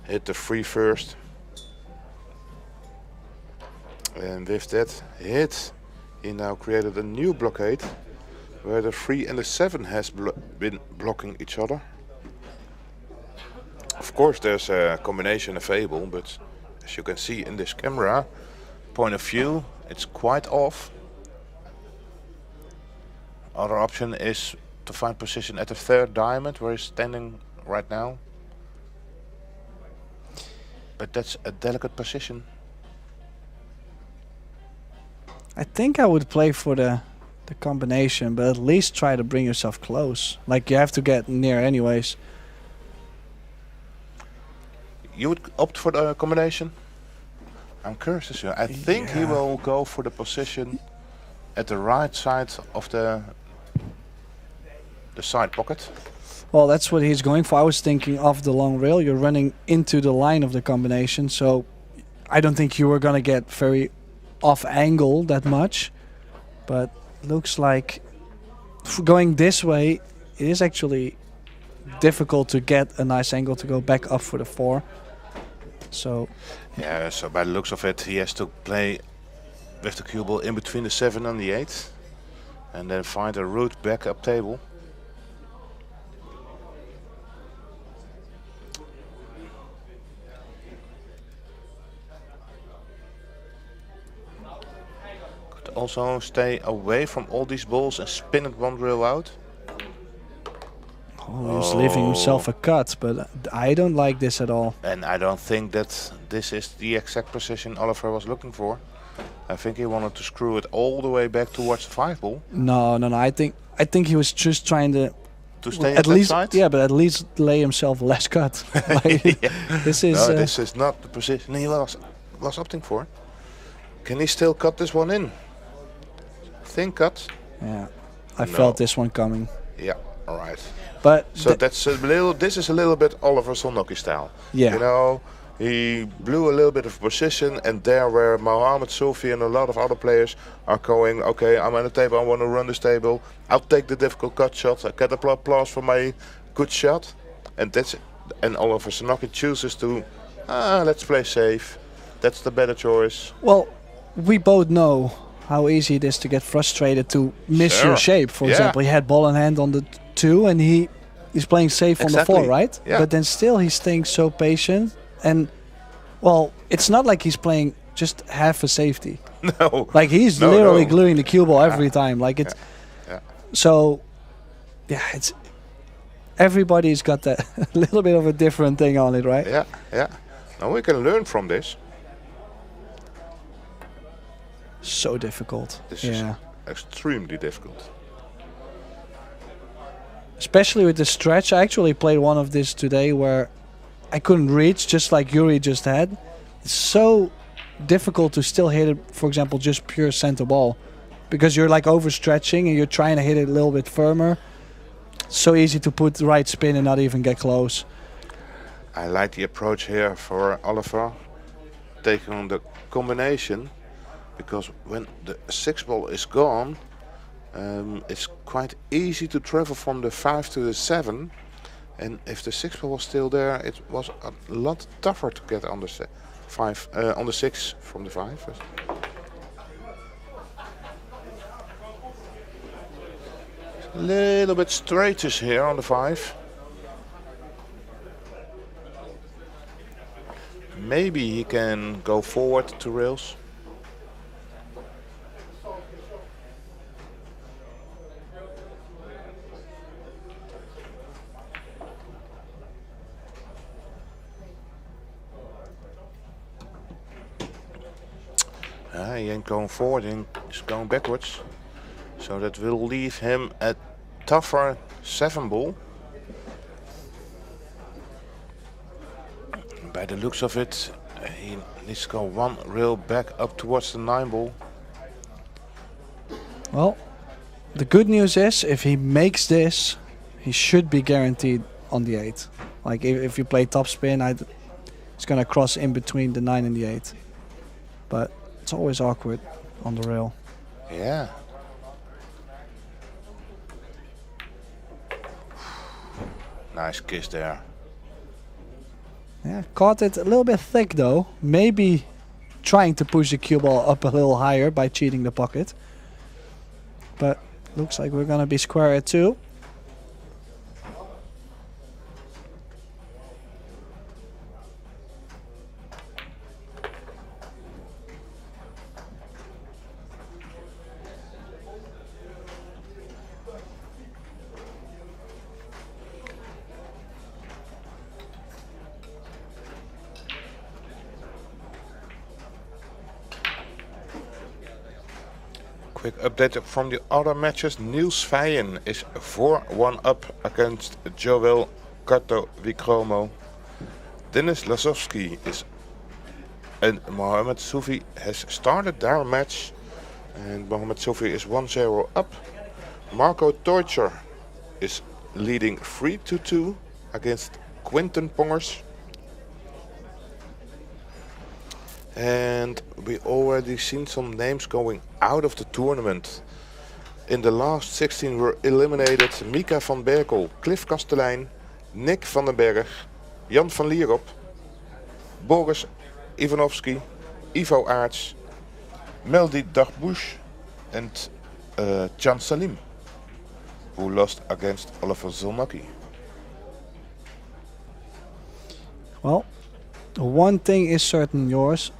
Speaker 4: hit the free first. And with that hit, he now created a new blockade where the 3 and the 7 has been blocking each other. Of course there's a combination available, but as you can see in this camera point of view, it's quite off. Other option is to find position at the 3rd diamond where he's standing right now. But that's a delicate position.
Speaker 9: I think I would play for the combination, but at least try to bring yourself close. Like, you have to get near anyways.
Speaker 4: You would opt for the combination? I'm curious to see. I think he will go for the position at the right side of the side pocket.
Speaker 9: Well, that's what he's going for. I was thinking off the long rail. You're running into the line of the combination, so I don't think you were going to get very off angle that much. But looks like going this way, it is actually difficult to get a nice angle to go back up for the 4. So
Speaker 4: yeah, so by the looks of it, he has to play with the cue ball in between the 7 and the 8, and then find a route back up table. Could also stay away from all these balls and spin it 1 rail out.
Speaker 9: oh, he's leaving himself a cut, but I don't like this at all.
Speaker 4: And I don't think that this is the exact position Oliver was looking for. I think he wanted to screw it all the way back towards the 5 ball.
Speaker 9: No. I think he was just trying to
Speaker 4: stay
Speaker 9: at
Speaker 4: at
Speaker 9: least
Speaker 4: that side?
Speaker 9: Yeah, but at least lay himself less cut. Like, this is
Speaker 4: no, this is not the position he was opting for. Can he still cut this one in? Thin cut.
Speaker 9: yeah. I felt this one coming.
Speaker 4: Yeah, all right.
Speaker 9: But
Speaker 4: So that's a little. This is a little bit Oliver Solnocki style.
Speaker 9: Yeah.
Speaker 4: You know, he blew a little bit of position, and there where Mohammed, Sufi, and a lot of other players are going. Okay, I'm on the table. I want to run this table. I'll take the difficult cut shot. I get applause for my good shot, and that's. And Oliver Solnocki chooses to, let's play safe. That's the better choice.
Speaker 9: well, we both know how easy it is to get frustrated to miss your shape. For example, he had ball in hand on the 2, and he's playing safe on the 4, right?
Speaker 4: Yeah.
Speaker 9: But then still he's staying so patient, and well, it's not like he's playing just half a safety.
Speaker 4: No.
Speaker 9: Like, he's
Speaker 4: No,
Speaker 9: literally
Speaker 4: no.
Speaker 9: gluing the cue ball every time. Like, it's
Speaker 4: Yeah.
Speaker 9: so. Yeah, it's everybody's got that a little bit of a different thing on it, right?
Speaker 4: Yeah. Now we can learn from this.
Speaker 9: So difficult.
Speaker 4: This is extremely difficult.
Speaker 9: Especially with the stretch. I actually played one of this today where I couldn't reach, just like Yuri just had. It's so difficult to still hit it, for example, just pure center ball. Because you're like overstretching and you're trying to hit it a little bit firmer. So easy to put the right spin and not even get close.
Speaker 4: I like the approach here for Oliver, taking on the combination, because when the 6 ball is gone, it's quite easy to travel from the 5 to the 7, and if the 6 ball was still there, it was a lot tougher to get on the 5, on the 6 from the 5. A little bit straightish here on the 5. Maybe he can go forward to rails. He ain't going forward, he's going backwards. So that will leave him a tougher 7 ball. By the looks of it, he needs to go 1 rail back up towards the 9 ball.
Speaker 9: Well, the good news is if he makes this, he should be guaranteed on the 8. Like, if you play topspin, it's going to cross in between the 9 and the 8. But it's always awkward on the rail.
Speaker 4: Yeah. Nice kiss there.
Speaker 9: Yeah, caught it a little bit thick though. Maybe trying to push the cue ball up a little higher by cheating the pocket. But looks like we're gonna be square at 2.
Speaker 4: Quick update from the other matches. Niels Vijen is 4-1 up against Joel Katowichomo. Dennis Lasowski and Mohamed Sufi has started their match. And Mohamed Sufi is 1-0 up. Marco Teutscher is leading 3-2 against Quinten Pongers. And we already seen some names going out of the tournament. In the last 16 were eliminated Mika van Berkel, Cliff Kastelein, Nick van den Berg, Jan van Lierop, Boris Ivanovski, Ivo Aerts, Meldy Dagbush and Can Salim, who lost against Oliver Zolnacki.
Speaker 9: Well, one thing is certain, yours.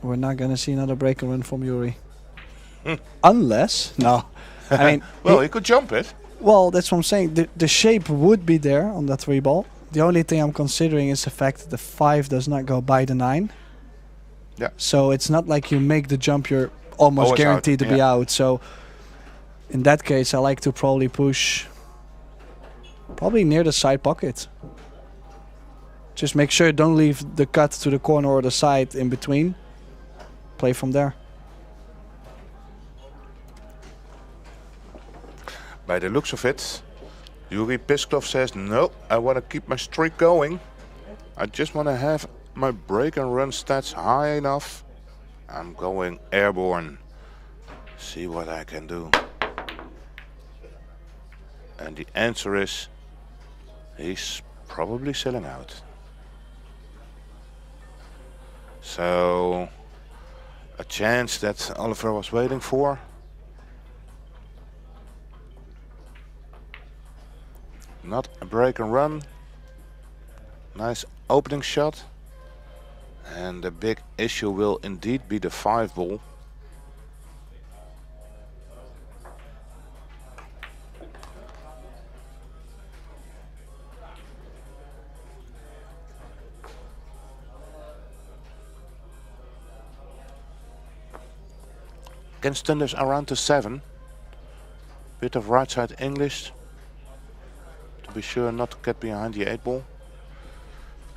Speaker 9: We're not gonna see another break and run from Yuri. Unless, no. I mean,
Speaker 4: well, he could jump it.
Speaker 9: Well, that's what I'm saying. The shape would be there on that 3 ball. The only thing I'm considering is the fact that the 5 does not go by the 9.
Speaker 4: Yeah.
Speaker 9: So it's not like you make the jump, you're almost guaranteed to be out. So in that case, I like to probably push probably near the side pocket. Just make sure you don't leave the cut to the corner or the side in between. Play from there.
Speaker 4: By the looks of it, Yuri Pisklov says, no, I want to keep my streak going. I just want to have my break and run stats high enough. I'm going airborne. See what I can do. And the answer is, he's probably selling out. So, a chance that Oliver was waiting for. Not a break and run. Nice opening shot. And the big issue will indeed be the 5 ball. Can Stunders around to 7. Bit of right side English. To be sure not to get behind the 8 ball.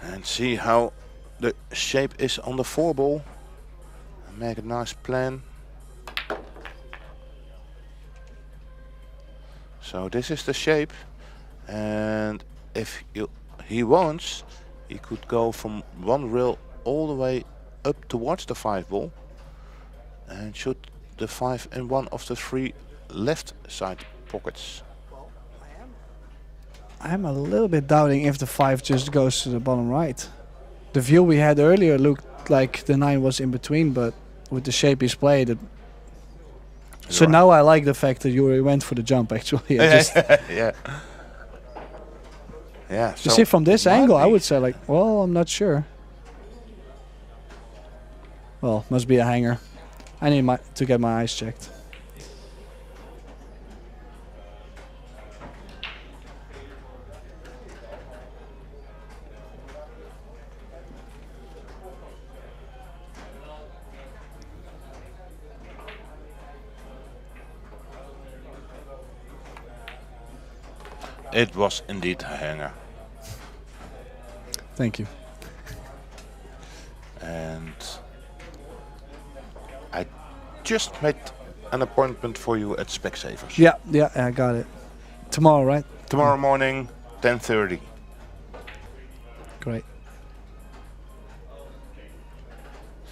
Speaker 4: And see how the shape is on the 4 ball. And make a nice plan. So this is the shape. And if he wants, he could go from 1 rail all the way up towards the 5 ball. And shoot the 5 in one of the 3 left side pockets.
Speaker 9: I'm a little bit doubting if the 5 just goes to the bottom right. The view we had earlier looked like the 9 was in between, but with the shape he's played, so right. Now I like the fact that Yuri went for the jump actually.
Speaker 4: Yeah. Yeah.
Speaker 9: You see, from this angle, I would say like, well, I'm not sure. Well, must be a hanger. I need to get my eyes checked.
Speaker 4: It was indeed a hanger.
Speaker 9: Thank you.
Speaker 4: And I just made an appointment for you at Specsavers.
Speaker 9: Yeah, I got it. Tomorrow, right?
Speaker 4: Tomorrow morning, 10:30.
Speaker 9: Great.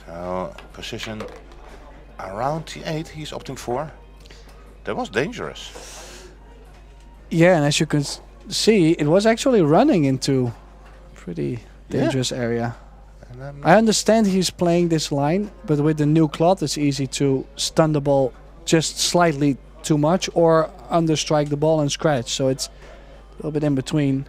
Speaker 4: So, position around the 8 he's opting for. That was dangerous.
Speaker 9: Yeah, and as you can see, it was actually running into pretty dangerous area.
Speaker 4: And then
Speaker 9: I understand he's playing this line, but with the new cloth, it's easy to stun the ball just slightly too much or understrike the ball and scratch. So it's a little bit in between.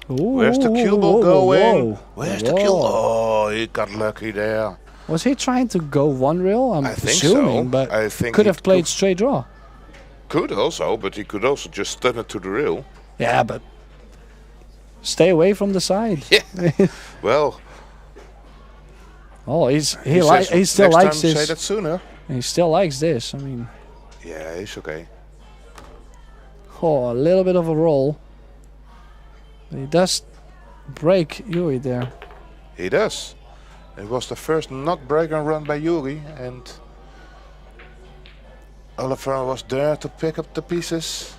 Speaker 9: Ooh,
Speaker 4: where's the cue ball
Speaker 9: whoa,
Speaker 4: going?
Speaker 9: whoa.
Speaker 4: Where's the cue? Oh, he got lucky there.
Speaker 9: Was he trying to go one reel? I'm
Speaker 4: I think
Speaker 9: assuming,
Speaker 4: so.
Speaker 9: but
Speaker 4: I think
Speaker 9: could
Speaker 4: he
Speaker 9: have played straight draw.
Speaker 4: Could also, but he could also just stun it to the rail.
Speaker 9: Yeah, but stay away from the side.
Speaker 4: Yeah. Well,
Speaker 9: Oh, he
Speaker 4: says
Speaker 9: still
Speaker 4: next
Speaker 9: likes
Speaker 4: time
Speaker 9: this.
Speaker 4: say that sooner.
Speaker 9: He still likes this. I mean,
Speaker 4: Yeah, it's okay.
Speaker 9: oh, a little bit of a roll. But he does break Yuri there.
Speaker 4: He does. It was the first not break and run by Yuri, and Oliver was there to pick up the pieces.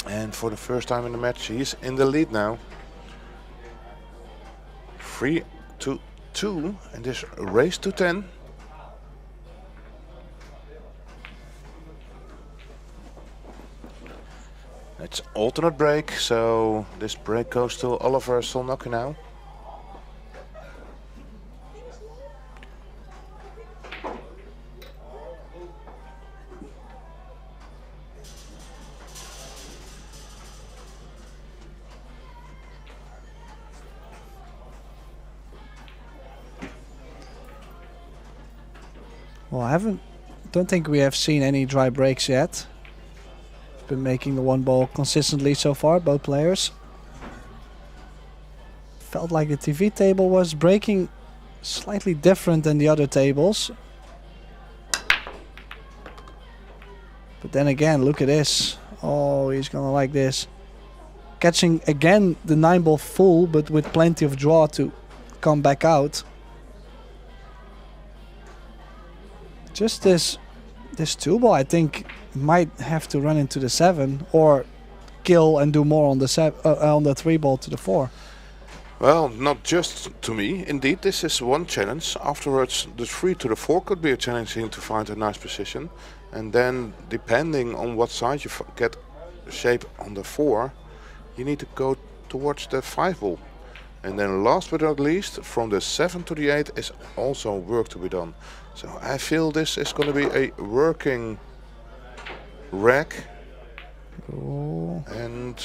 Speaker 4: And for the first time in the match, he's in the lead now. 3-2, and this race to 10. It's alternate break, so this break goes to Oliver Solnocke now.
Speaker 9: Well, don't think we have seen any dry breaks yet. Been making the one ball consistently so far, both players. Felt like the TV table was breaking slightly different than the other tables. But then again, look at this. Oh, he's gonna like this. Catching again the 9-ball full, but with plenty of draw to come back out. Just this 2-ball, I think, might have to run into the 7 or kill and do more on the 3-ball to the 4.
Speaker 4: Well, not just to me. Indeed, this is one challenge. Afterwards, the 3 to the 4 could be a challenging to find a nice position. And then, depending on what side you get shape on the 4, you need to go towards the 5-ball. And then last but not least, from the 7 to the 8 is also work to be done. So I feel this is going to be a working rack.
Speaker 9: Oh.
Speaker 4: And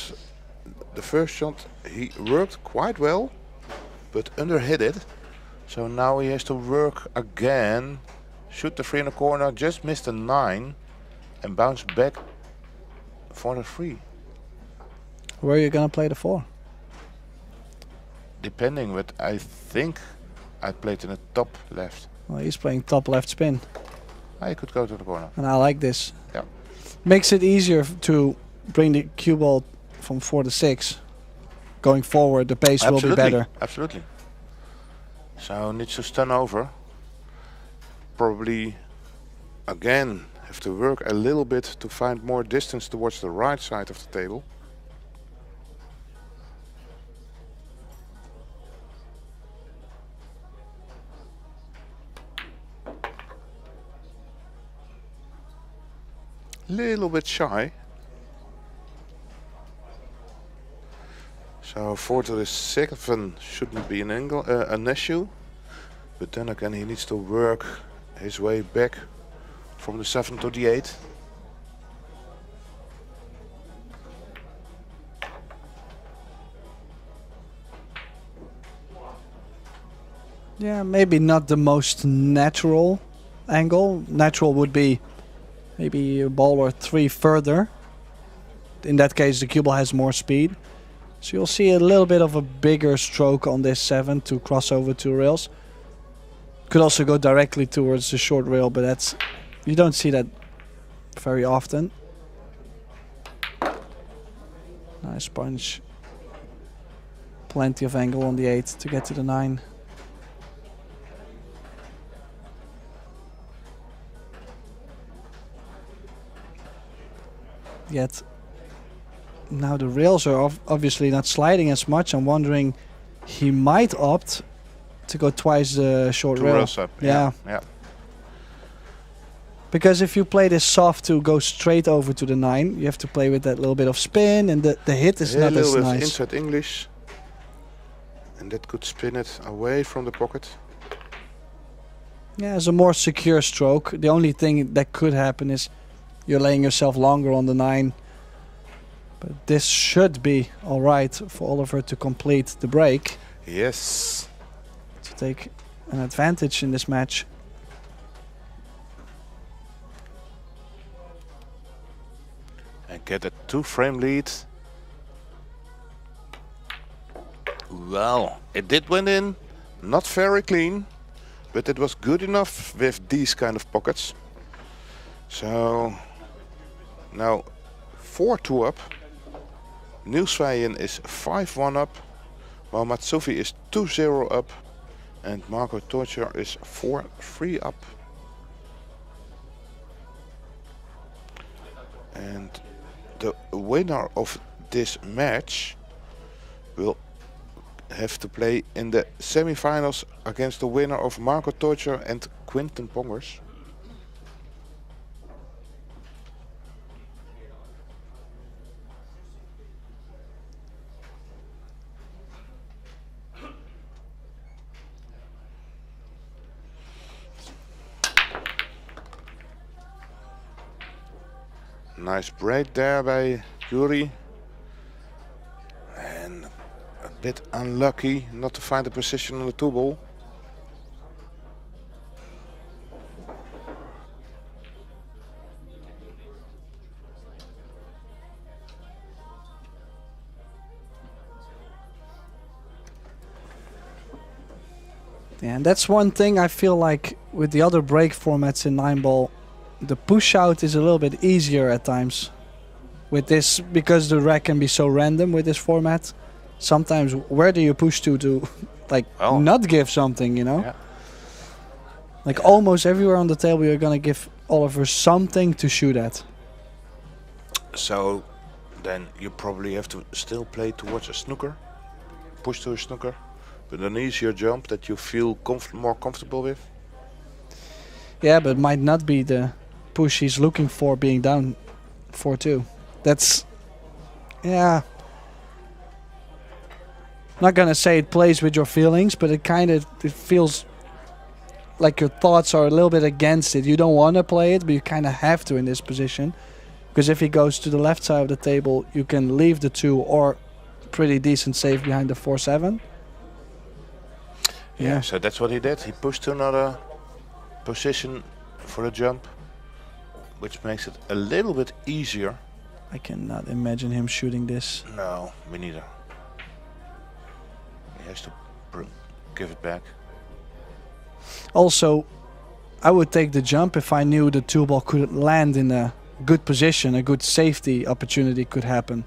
Speaker 4: the first shot he worked quite well, but underhit it. So now he has to work again, shoot the 3 in the corner, just missed a 9 and bounce back for the 3.
Speaker 9: Where are you gonna play the 4?
Speaker 4: Depending, but I think I played in the top left.
Speaker 9: Well, he's playing top left spin.
Speaker 4: I could go to the corner.
Speaker 9: And I like this.
Speaker 4: Yeah.
Speaker 9: Makes it easier to bring the cue ball from 4 to 6. Going forward, the pace will be better.
Speaker 4: Absolutely. So needs to stun over. Probably again have to work a little bit to find more distance towards the right side of the table. Little bit shy. So 4 to the 7 shouldn't be an issue, but then again he needs to work his way back from the 7 to the 8.
Speaker 9: Yeah, maybe not the most natural angle. Natural would be maybe a ball or 3 further. In that case, the cue ball has more speed. So you'll see a little bit of a bigger stroke on this 7 to cross over 2 rails. Could also go directly towards the short rail, but that's, you don't see that very often. Nice punch. Plenty of angle on the 8 to get to the 9. Yet now the rails are obviously not sliding as much. I'm wondering, he might opt to go twice the short rail.
Speaker 4: Rails up.
Speaker 9: Yeah.
Speaker 4: Yeah.
Speaker 9: Because if you play this soft to go straight over to the 9, you have to play with that little bit of spin, and the hit is not
Speaker 4: a
Speaker 9: as
Speaker 4: little bit
Speaker 9: nice.
Speaker 4: inside English. And that could spin it away from the pocket.
Speaker 9: Yeah, it's a more secure stroke. The only thing that could happen is you're laying yourself longer on the 9. But this should be alright for Oliver to complete the break.
Speaker 4: Yes.
Speaker 9: To take an advantage in this match.
Speaker 4: And get a 2-frame lead. Well, it did went in. Not very clean. But it was good enough with these kind of pockets. So now 4-2 up. Niels Vijen is 5-1 up. While Sufi is 2-0 up. And Marco Torcher is 4-3 up. And the winner of this match will have to play in the semifinals against the winner of Marco Torcher and Quinten Pongers. Nice break there by Yuri. And a bit unlucky not to find a position on the 2-ball.
Speaker 9: Yeah, and that's one thing I feel like with the other break formats in 9-ball, the push out is a little bit easier at times. With this, because the rack can be so random with this format, sometimes where do you push to like not give something, you know?
Speaker 4: Yeah.
Speaker 9: Like almost everywhere on the table you're gonna give Oliver something to shoot at.
Speaker 4: So then you probably have to still play towards a snooker, push to a snooker, but an easier jump that you feel more comfortable with.
Speaker 9: Yeah, but it might not be the push he's looking for being down 4-2. That's, yeah. Not gonna say it plays with your feelings, but it feels like your thoughts are a little bit against it. You don't want to play it, but you kind of have to in this position. Because if he goes to the left side of the table, you can leave the 2 or pretty decent save behind the 4-7.
Speaker 4: Yeah, so that's what he did. He pushed to another position for the jump, which makes it a little bit easier.
Speaker 9: I cannot imagine him shooting this.
Speaker 4: No, me neither. He has to give it back.
Speaker 9: Also, I would take the jump if I knew the 2-ball could land in a good position, a good safety opportunity could happen.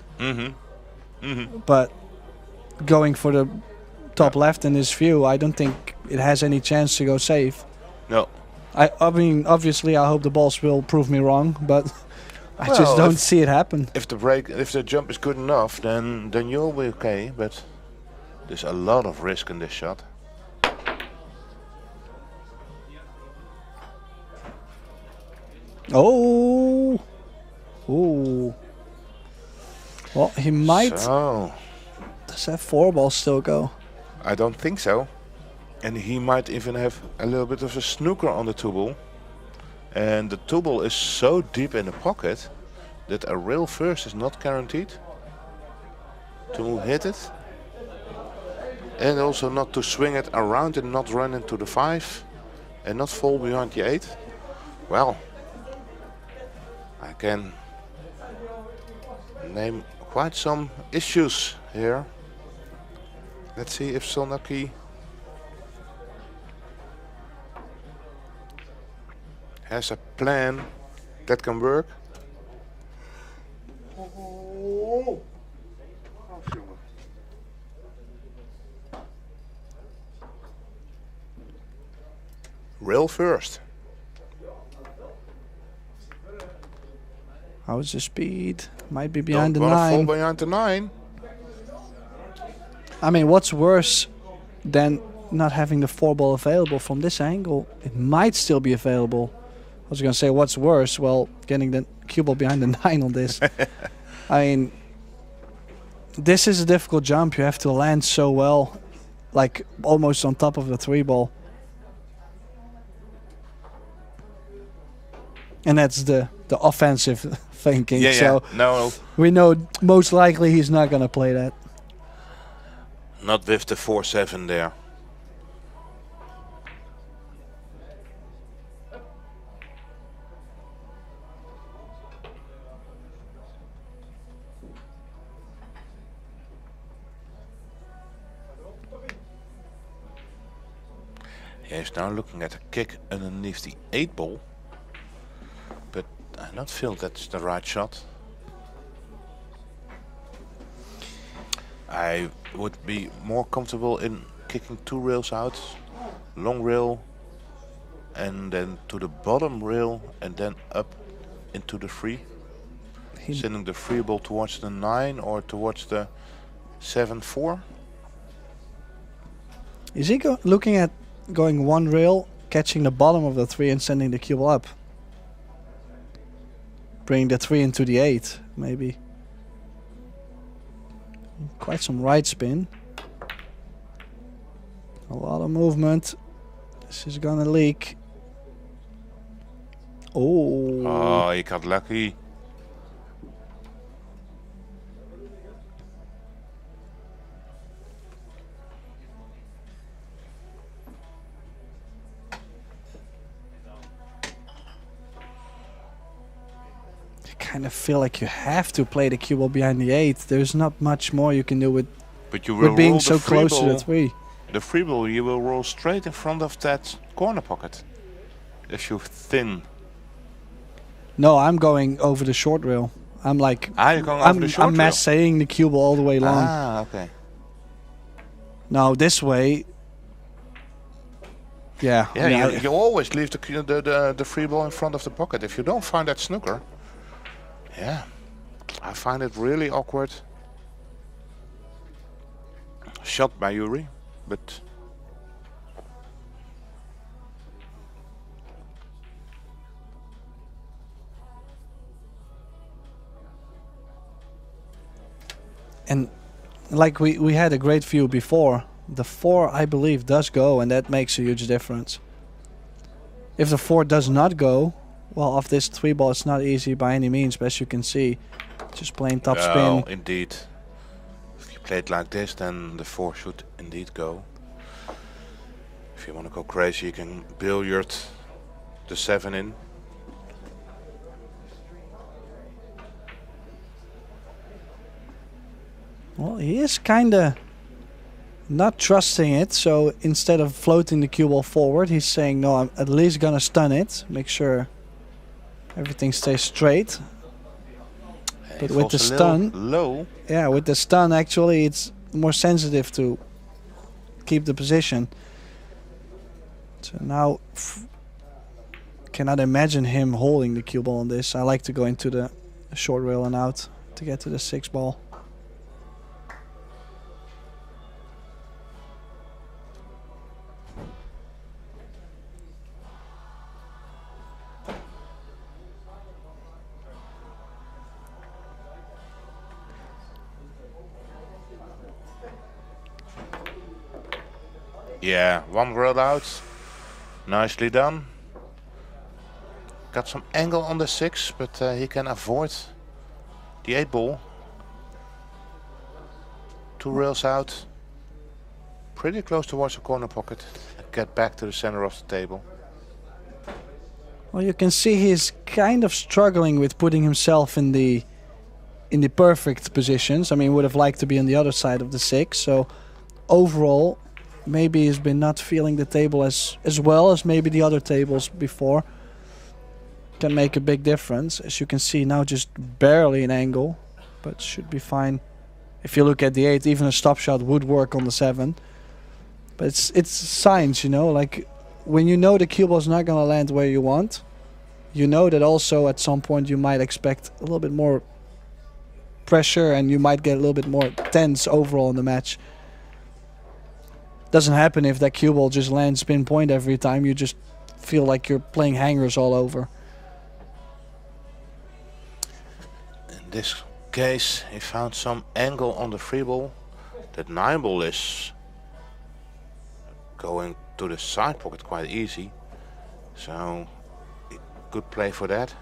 Speaker 9: But going for the top left in this view, I don't think it has any chance to go safe.
Speaker 4: No.
Speaker 9: I mean, obviously, I hope the balls will prove me wrong, but I just don't see it happen.
Speaker 4: If the jump is good enough, then you'll be okay. But there's a lot of risk in this shot.
Speaker 9: Oh, ooh. Well, he might.
Speaker 4: So,
Speaker 9: does that 4-ball still go?
Speaker 4: I don't think so. And he might even have a little bit of a snooker on the 2-ball. And the 2-ball is so deep in the pocket that a rail first is not guaranteed to hit it. And also not to swing it around and not run into the 5 and not fall behind the 8. Well, I can name quite some issues here. Let's see if Solnaki has a plan that can work. Rail first.
Speaker 9: How's the speed? Might be behind
Speaker 4: Don't
Speaker 9: the
Speaker 4: wanna
Speaker 9: 9.
Speaker 4: fall behind the 9.
Speaker 9: I mean, what's worse than not having the 4-ball available from this angle? It might still be available. was going to say, what's worse? Well, getting the cue ball behind the 9 on this. I mean, this is a difficult jump. You have to land so well, like almost on top of the 3 ball. And that's the offensive thinking.
Speaker 4: Yeah,
Speaker 9: so
Speaker 4: no,
Speaker 9: we know most likely he's not going to play that.
Speaker 4: not with the 4-7 there. He's now looking at a kick underneath the 8 ball, but I don't feel that's the right shot. I would be more comfortable in kicking 2 rails out, long rail, and then to the bottom rail, and then up into the 3. Sending the 3 ball towards the 9 or towards the 7-4.
Speaker 9: Is he looking at going 1 rail, catching the bottom of the 3 and sending the cue ball up? Bring the 3 into the 8, maybe. Quite some right spin. A lot of movement. This is gonna leak. Oh.
Speaker 4: Oh, he got lucky.
Speaker 9: Kind of feel like you have to play the cue ball behind the 8. There's not much more you can do with,
Speaker 4: But you will
Speaker 9: being
Speaker 4: roll
Speaker 9: so
Speaker 4: the free
Speaker 9: close
Speaker 4: ball,
Speaker 9: to the 3.
Speaker 4: The 3 ball you will roll straight in front of that corner pocket. If you thin.
Speaker 9: No, I'm going over the short rail. I'm like,
Speaker 4: You're going over the short
Speaker 9: I'm
Speaker 4: rail.
Speaker 9: massaying the cue ball all the way long.
Speaker 4: Ah, okay.
Speaker 9: Now this way, yeah.
Speaker 4: Yeah,
Speaker 9: I mean,
Speaker 4: you always leave the free ball in front of the pocket. If you don't find that snooker, yeah, I find it really awkward. Shot by Yuri, but
Speaker 9: and like we had a great view before. The 4, I believe, does go, and that makes a huge difference. If the 4 does not go, well, off this 3 ball, it's not easy by any means, but as you can see, just plain top spin.
Speaker 4: Indeed. If you play it like this, then the 4 should indeed go. If you want to go crazy, you can billiard the 7 in.
Speaker 9: Well, he is kind of not trusting it, so instead of floating the cue ball forward, he's saying, no, I'm at least gonna stun it, make sure everything stays straight. But with the stun,
Speaker 4: low.
Speaker 9: Yeah, with the stun, actually, it's more sensitive to keep the position. So now, cannot imagine him holding the cue ball on this. I like to go into the short rail and out to get to the 6 ball.
Speaker 4: Yeah, 1 rail out. Nicely done. Got some angle on the 6, but he can avoid the 8 ball. 2 rails out. Pretty close towards the corner pocket. Get back to the center of the table.
Speaker 9: Well, you can see he's kind of struggling with putting himself in the perfect positions. I mean, would have liked to be on the other side of the 6. So overall, maybe he's been not feeling the table as well as maybe the other tables before. Can make a big difference. As you can see now, just barely an angle, but should be fine. If you look at the 8, even a stop shot would work on the 7. But it's signs, you know, like when you know the cue ball is not going to land where you want, you know that also at some point you might expect a little bit more pressure and you might get a little bit more tense overall in the match. Doesn't happen if that cue ball just lands pinpoint every time. You just feel like you're playing hangers all over.
Speaker 4: this case, he found some angle on the free ball. That 9 ball is going to the side pocket quite easy. So, good play for that.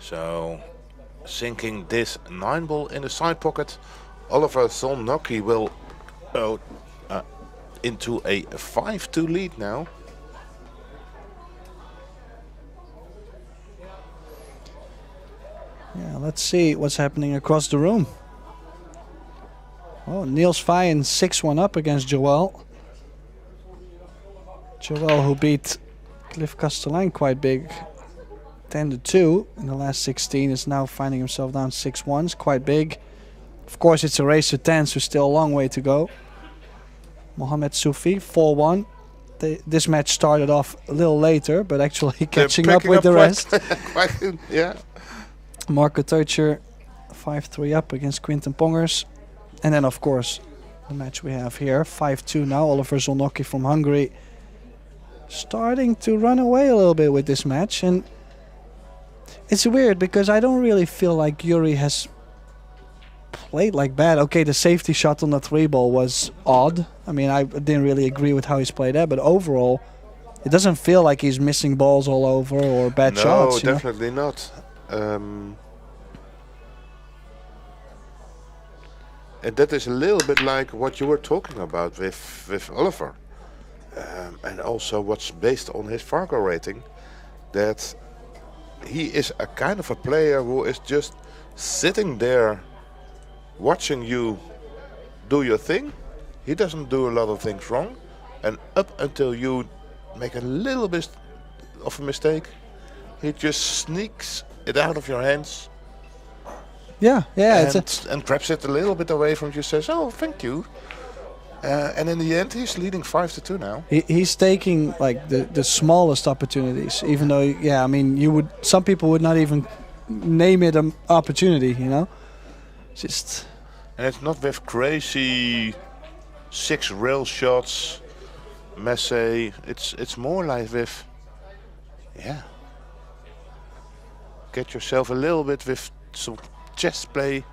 Speaker 4: So, sinking this 9 ball in the side pocket, Oliver Zolnocki will go into a 5-2 lead now.
Speaker 9: Yeah, let's see what's happening across the room. Oh, Niels Vayen 6-1 up against Joel. Joel, who beat Cliff Castellan quite big, 10-2 in the last 16, is now finding himself down 6-1. It's quite big. Of course, it's a race to 10, so still a long way to go. Mohamed Sufi 4-1. This match started off a little later, but actually catching up with the rest.
Speaker 4: Yeah.
Speaker 9: Marco Teutscher 5-3 up against Quinten Pongers. And then, of course, the match we have here, 5-2 now. Oliver Zolnocki from Hungary starting to run away a little bit with this match. And it's weird because I don't really feel like Yuri has played like bad. Okay, the safety shot on the 3 ball was odd. I mean, I didn't really agree with how he's played that, but overall, it doesn't feel like he's missing balls all over or bad shots.
Speaker 4: No, definitely not. And that is a little bit like what you were talking about with Oliver. And also what's based on his Fargo rating, that he is a kind of a player who is just sitting there watching you do your thing. He doesn't do a lot of things wrong, and up until you make a little bit of a mistake, he just sneaks it out of your hands.
Speaker 9: Yeah,
Speaker 4: and grabs it a little bit away from you, says, "Oh, thank you." And in the end, he's leading 5-2 now.
Speaker 9: He's taking like the smallest opportunities, even though, yeah, I mean, some people would not even name it an opportunity, you know. Just.
Speaker 4: And it's not with crazy 6 rail shots, messy. It's more like with, yeah, get yourself a little bit with some chess play,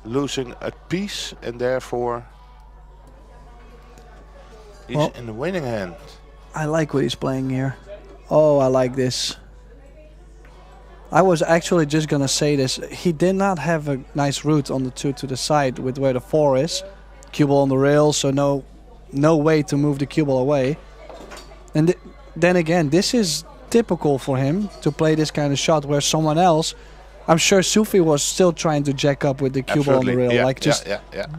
Speaker 4: losing a piece, and therefore he's in the winning hand.
Speaker 9: I like what he's playing here. Oh, I like this. I was actually just gonna say this. He did not have a nice route on the 2 to the side with where the 4 is. Cue ball on the rail, so no way to move the cue ball away. And then again, this is typical for him to play this kind of shot where someone else, I'm sure Sufi was still trying to jack up with the cue ball on the rail,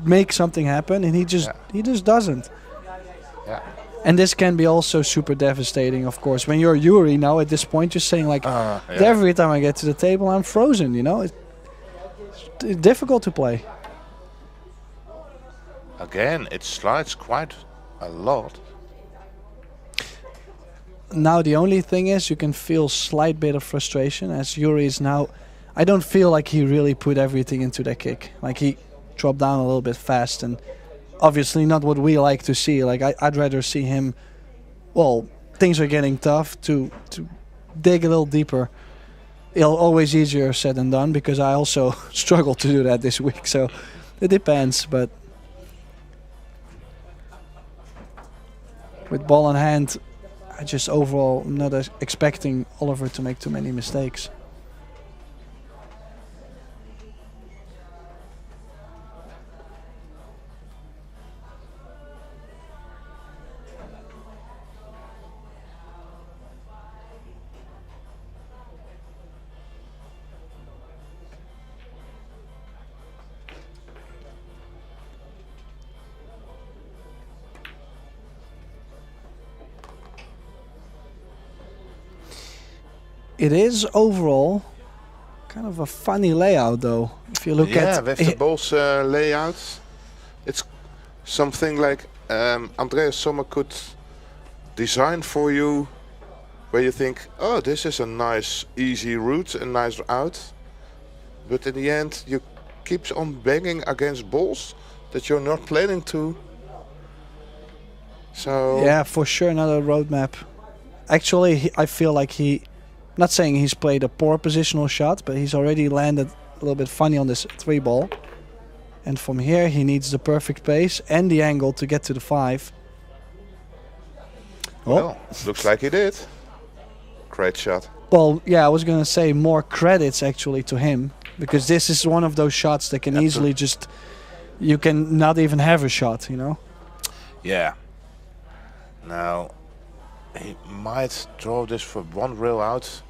Speaker 9: make something happen, and he just doesn't.
Speaker 4: Yeah.
Speaker 9: And this can be also super devastating, of course. When you're Yuri now at this point, you're saying like, every time I get to the table, I'm frozen, you know? It's difficult to play.
Speaker 4: Again, it slides quite a lot.
Speaker 9: Now the only thing is you can feel slight bit of frustration as Yuri is now. I don't feel like he really put everything into that kick. Like he dropped down a little bit fast, and obviously not what we like to see. Like I'd rather see him. Well, things are getting tough to dig a little deeper. Always easier said than done because I also struggled to do that this week. So it depends, but with ball in hand, I just overall am not expecting Oliver to make too many mistakes. It is overall kind of a funny layout, though. If you look at
Speaker 4: with the balls layouts, it's something like Andreas Sommer could design for you, where you think, oh, this is a nice, easy route, a nice out, but in the end, you keep on banging against balls that you're not planning to So
Speaker 9: Yeah, for sure, another roadmap. Actually, I feel like not saying he's played a poor positional shot, but he's already landed a little bit funny on this 3 ball. And from here, he needs the perfect pace and the angle to get to the 5.
Speaker 4: well, looks like he did. Great shot.
Speaker 9: Well, yeah, I was going to say more credits actually to him, because this is one of those shots that can easily just, you can not even have a shot, you know?
Speaker 4: Yeah. Now, he might draw this for 1 rail out,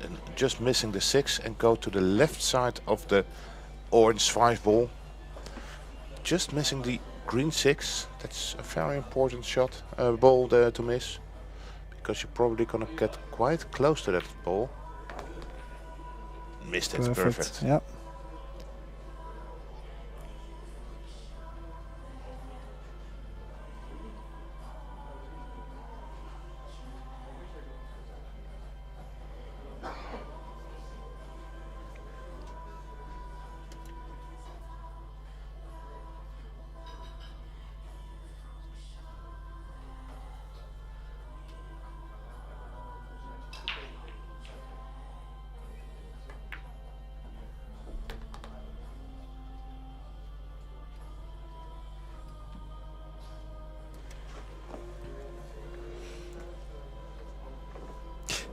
Speaker 4: and just missing the 6 and go to the left side of the orange 5 ball. Just missing the green 6. That's a very important shot, ball there to miss, because you're probably gonna get quite close to that ball. Missed it, perfect.
Speaker 9: Yeah.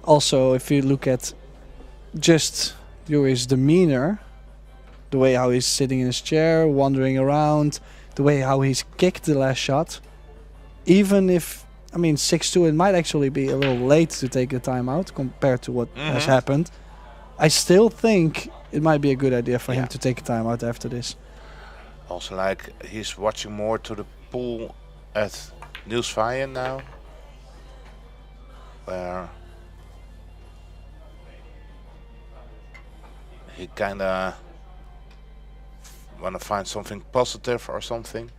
Speaker 9: Also, if you look at just Yuri's demeanor, the way how he's sitting in his chair, wandering around, the way how he's kicked the last shot, even if, I mean, 6-2, it might actually be a little late to take the timeout compared to what has happened. I still think it might be a good idea for him to take a timeout after this.
Speaker 4: Also, like, he's watching more to the pool at Niels Vayen now, where he kinda wanna find something positive or something.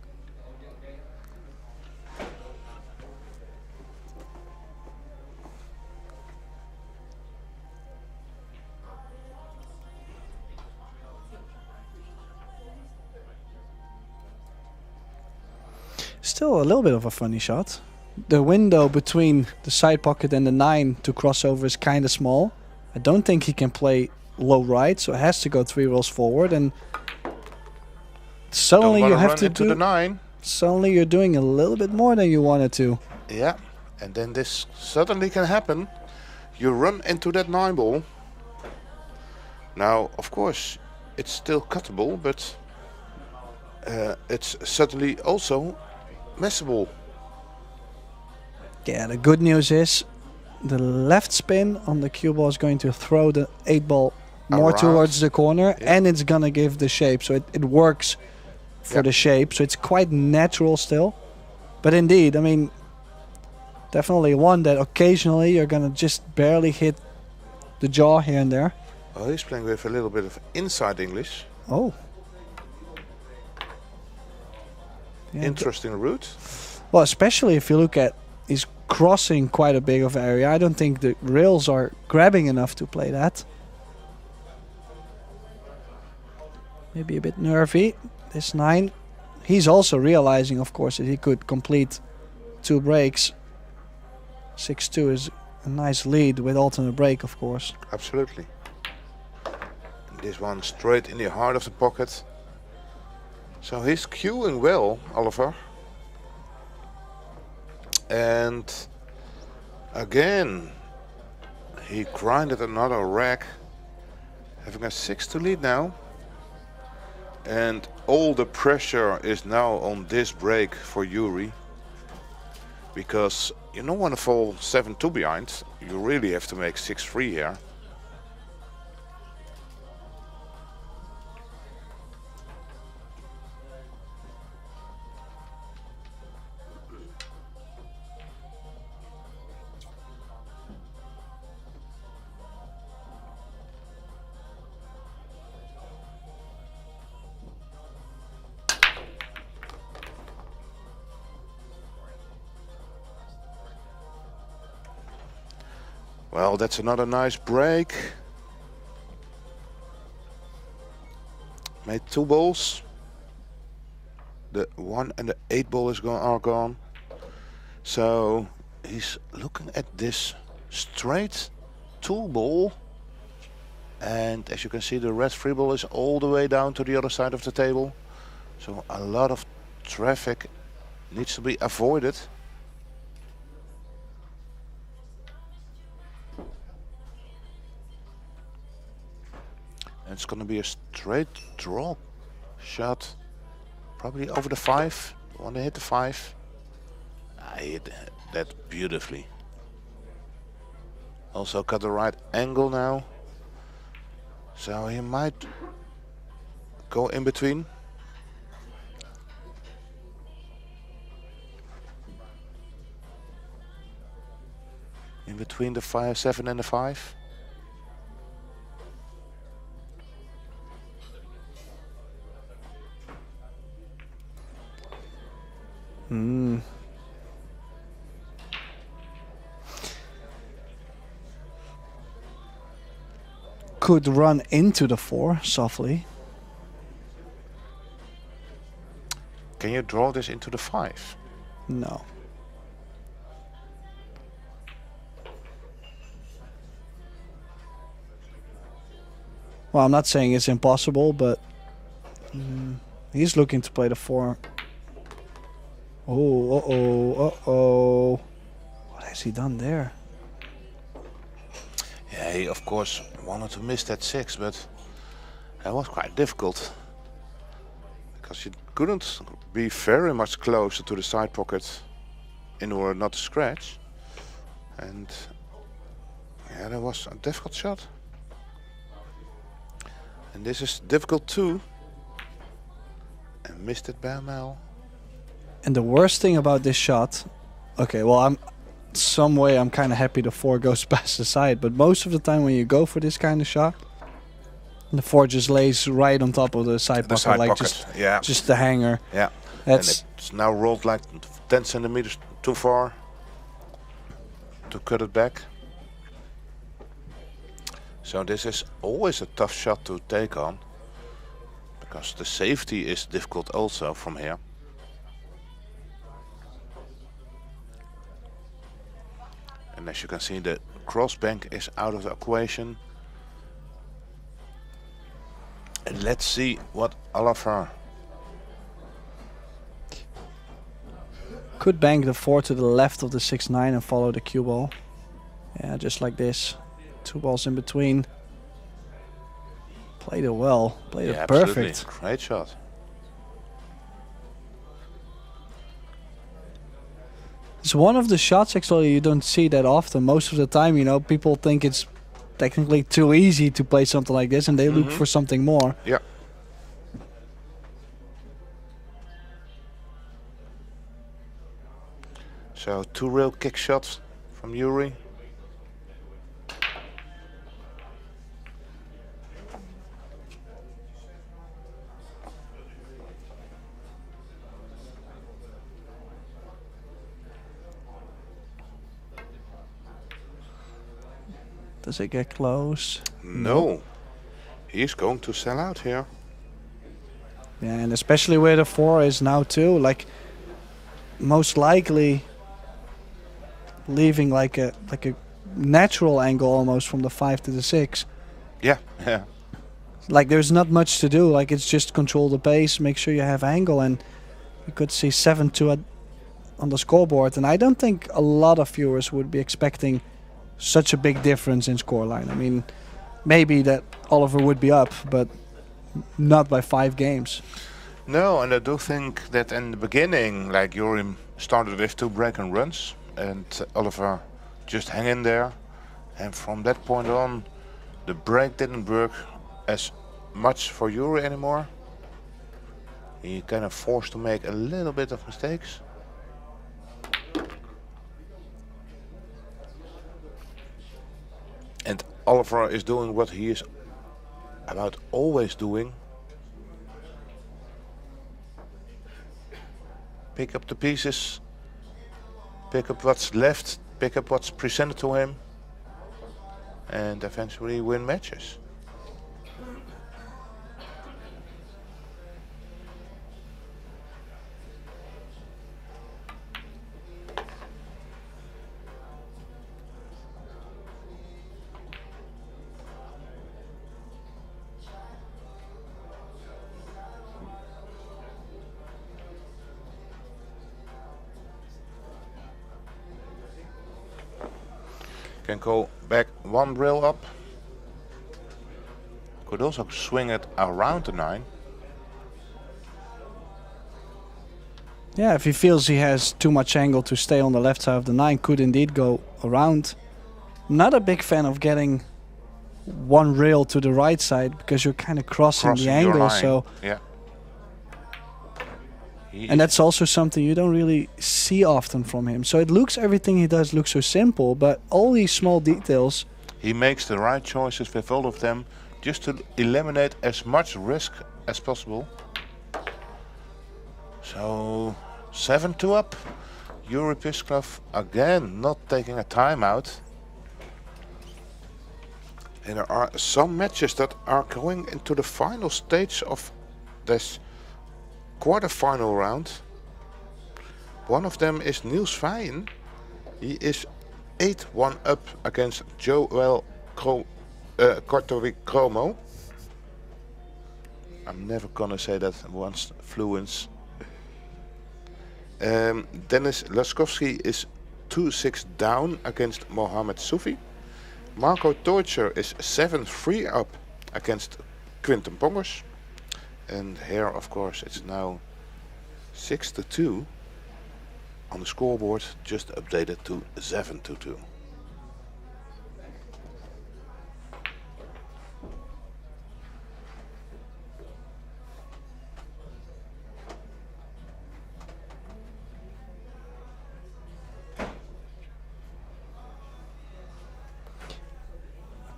Speaker 9: Still a little bit of a funny shot. The window between the side pocket and the 9 to crossover is kind of small. I don't think he can play low right, so it has to go 3 rolls forward, and suddenly you have to do
Speaker 4: the 9.
Speaker 9: Suddenly you're doing a little bit more than you wanted to.
Speaker 4: Yeah, and then this suddenly can happen. You run into that 9 ball. Now, of course, it's still cuttable, but it's suddenly also messable.
Speaker 9: Yeah, the good news is the left spin on the cue ball is going to throw the 8 ball more
Speaker 4: Around.
Speaker 9: towards the corner, and it's gonna give the shape, so it works for the shape, so it's quite natural still. But indeed, I mean, definitely one that occasionally you're gonna just barely hit the jaw here and there.
Speaker 4: Oh, he's playing with a little bit of inside English.
Speaker 9: Oh. Yeah,
Speaker 4: Interesting route.
Speaker 9: well, especially if you look at, he's crossing quite a big of area. I don't think the rails are grabbing enough to play that. Maybe a bit nervy. This 9. He's also realizing, of course, that he could complete 2 breaks. 6-2 is a nice lead with alternate break, of course.
Speaker 4: Absolutely. This one straight in the heart of the pocket. So he's cueing well, Oliver. And again, he grinded another rack, having a 6-2 lead now. And all the pressure is now on this break for Yuri, because you don't want to fall 7-2 behind. You really have to make 6-3 here. Well, that's another nice break. Made 2 balls. The 1 and the 8 ball are gone. So he's looking at this straight 2 ball, and as you can see, the red 3 ball is all the way down to the other side of the table. So a lot of traffic needs to be avoided. And it's going to be a straight draw shot, probably over the 5. Want to hit the 5. I hit that beautifully. Also got the right angle now, so he might go in between. In between the 5-7 and the 5.
Speaker 9: Could run into the 4 softly.
Speaker 4: Can you draw this into the 5?
Speaker 9: No. Well, I'm not saying it's impossible, but he's looking to play the 4. Oh, uh-oh. What has he done there?
Speaker 4: Yeah, he of course wanted to miss that 6, but that was quite difficult. Because you couldn't be very much closer to the side pocket in order not to scratch. And yeah, that was a difficult shot. And this is difficult too. And missed it by a mile.
Speaker 9: And the worst thing about this shot, okay, well, I'm kind of happy the 4 goes past the side, but most of the time when you go for this kind of shot, the 4 just lays right on top of the side pocket, like just the hanger.
Speaker 4: Yeah,
Speaker 9: that's
Speaker 4: and it's now rolled like 10 centimeters too far to cut it back. So this is always a tough shot to take on, because the safety is difficult also from here. And as you can see, the cross bank is out of the equation. And let's see what Oliver
Speaker 9: could bank the 4 to the left of the 6-9 and follow the cue ball. Yeah, just like this. 2 balls in between. Played it well. Played it perfect.
Speaker 4: Absolutely. Great shot.
Speaker 9: It's one of the shots actually you don't see that often. Most of the time, you know, people think it's technically too easy to play something like this and they look for something more.
Speaker 4: Yeah. So 2 real kick shots from Yuri.
Speaker 9: Does it get close?
Speaker 4: No. He's going to sell out here.
Speaker 9: Yeah, and especially where the 4 is now too, like most likely leaving like a natural angle almost from the 5 to the 6.
Speaker 4: Yeah, yeah.
Speaker 9: Like there's not much to do, like it's just control the pace, make sure you have angle, and you could see 7-2 on the scoreboard, and I don't think a lot of viewers would be expecting such a big difference in scoreline. I mean, maybe that Oliver would be up, but not by 5 games.
Speaker 4: No, and I do think that in the beginning, like Yuri started with 2 break and runs, and Oliver just hang in there. And from that point on, the break didn't work as much for Yuri anymore. He kind of forced to make a little bit of mistakes. And Oliver is doing what he is about always doing. Pick up the pieces, pick up what's left, pick up what's presented to him, and eventually win matches. Can go back 1 rail up. Could also swing it around the 9.
Speaker 9: Yeah, if he feels he has too much angle to stay on the left side of the 9, could indeed go around. Not a big fan of getting 1 rail to the right side because you're kind of crossing the
Speaker 4: your
Speaker 9: angle.
Speaker 4: line.
Speaker 9: So,
Speaker 4: Yeah.
Speaker 9: and that's also something you don't really see often from him. So it looks, everything he does looks so simple, but all these small details.
Speaker 4: He makes the right choices with all of them, just to eliminate as much risk as possible. So 7-2 up. Yuri Pisklov again not taking a timeout. And there are some matches that are going into the final stage of this quarterfinal round. One of them is Niels Vijen. He is 8-1 up against Joel Kortovic-Kromo. I'm never gonna say that once fluent. Dennis Laskowski is 2-6 down against Mohamed Sufi. Marco Deutscher is 7-3 up against Quinten Pongers. And here, of course, it's now 6-2 on the scoreboard, just updated to 7-2.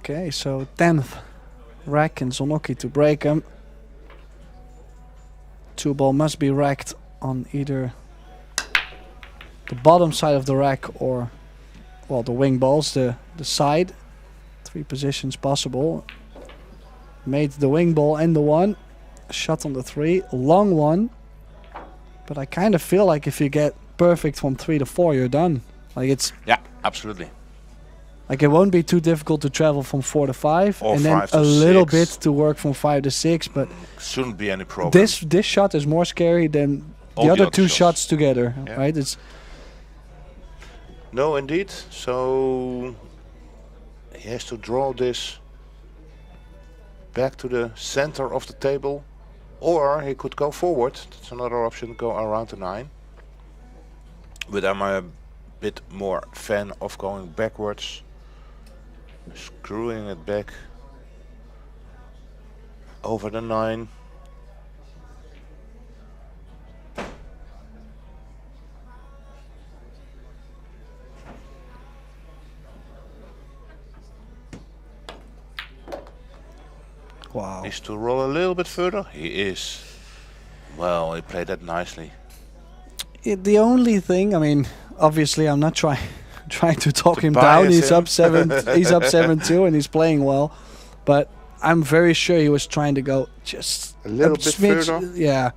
Speaker 9: Okay, so 10th rack and Zonoki to break him. 2 ball must be racked on either the bottom side of the rack or, well, the wing balls, the side. 3 positions possible. Made the wing ball and the 1. Shot on the 3, long one. But I kind of feel like if you get perfect from 3 to 4, you're done. Like it's,
Speaker 4: Yeah, absolutely.
Speaker 9: like it won't be too difficult to travel from 4 to 5,
Speaker 4: Or
Speaker 9: and then
Speaker 4: 5 to
Speaker 9: a little
Speaker 4: 6.
Speaker 9: bit to work from 5 to 6. But
Speaker 4: Shouldn't be any problem.
Speaker 9: this shot is more scary than
Speaker 4: All
Speaker 9: the
Speaker 4: the
Speaker 9: other
Speaker 4: other
Speaker 9: 2
Speaker 4: shots.
Speaker 9: shots together,
Speaker 4: Yeah.
Speaker 9: right? It's
Speaker 4: No, indeed. So he has to draw this back to the center of the table, or he could go forward. That's another option. Go around the 9. But I'm a bit more fan of going backwards, screwing it back over the 9.
Speaker 9: wow.
Speaker 4: Needs to roll a little bit further. He is. Well, he played that nicely.
Speaker 9: The only thing, I mean, obviously, I'm not trying to talk him down.
Speaker 4: bias
Speaker 9: He's
Speaker 4: him.
Speaker 9: up 7. He's up 7-2, and he's playing well. But I'm very sure he was trying to go just
Speaker 4: A little bit
Speaker 9: smidge,
Speaker 4: further.
Speaker 9: yeah,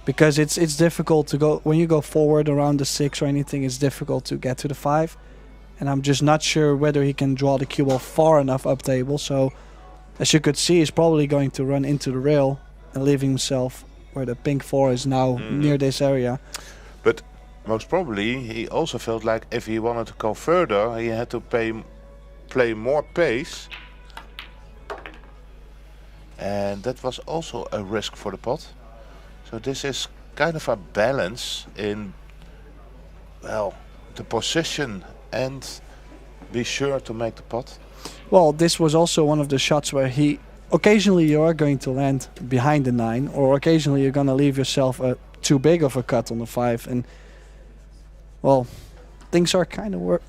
Speaker 9: because it's difficult to go when you go forward around the 6 or anything. It's difficult to get to the 5, and I'm just not sure whether he can draw the cue ball far enough up table. So, as you could see, he's probably going to run into the rail and leave himself where the pink 4 is now near this area.
Speaker 4: But most probably he also felt like if he wanted to go further, he had to play more pace. And that was also a risk for the pot. So this is kind of a balance in, well, the position and be sure to make the pot.
Speaker 9: Well, this was also one of the shots where he occasionally you are going to land behind the 9, or occasionally you're going to leave yourself too big of a cut on the 5, and well, things are kind of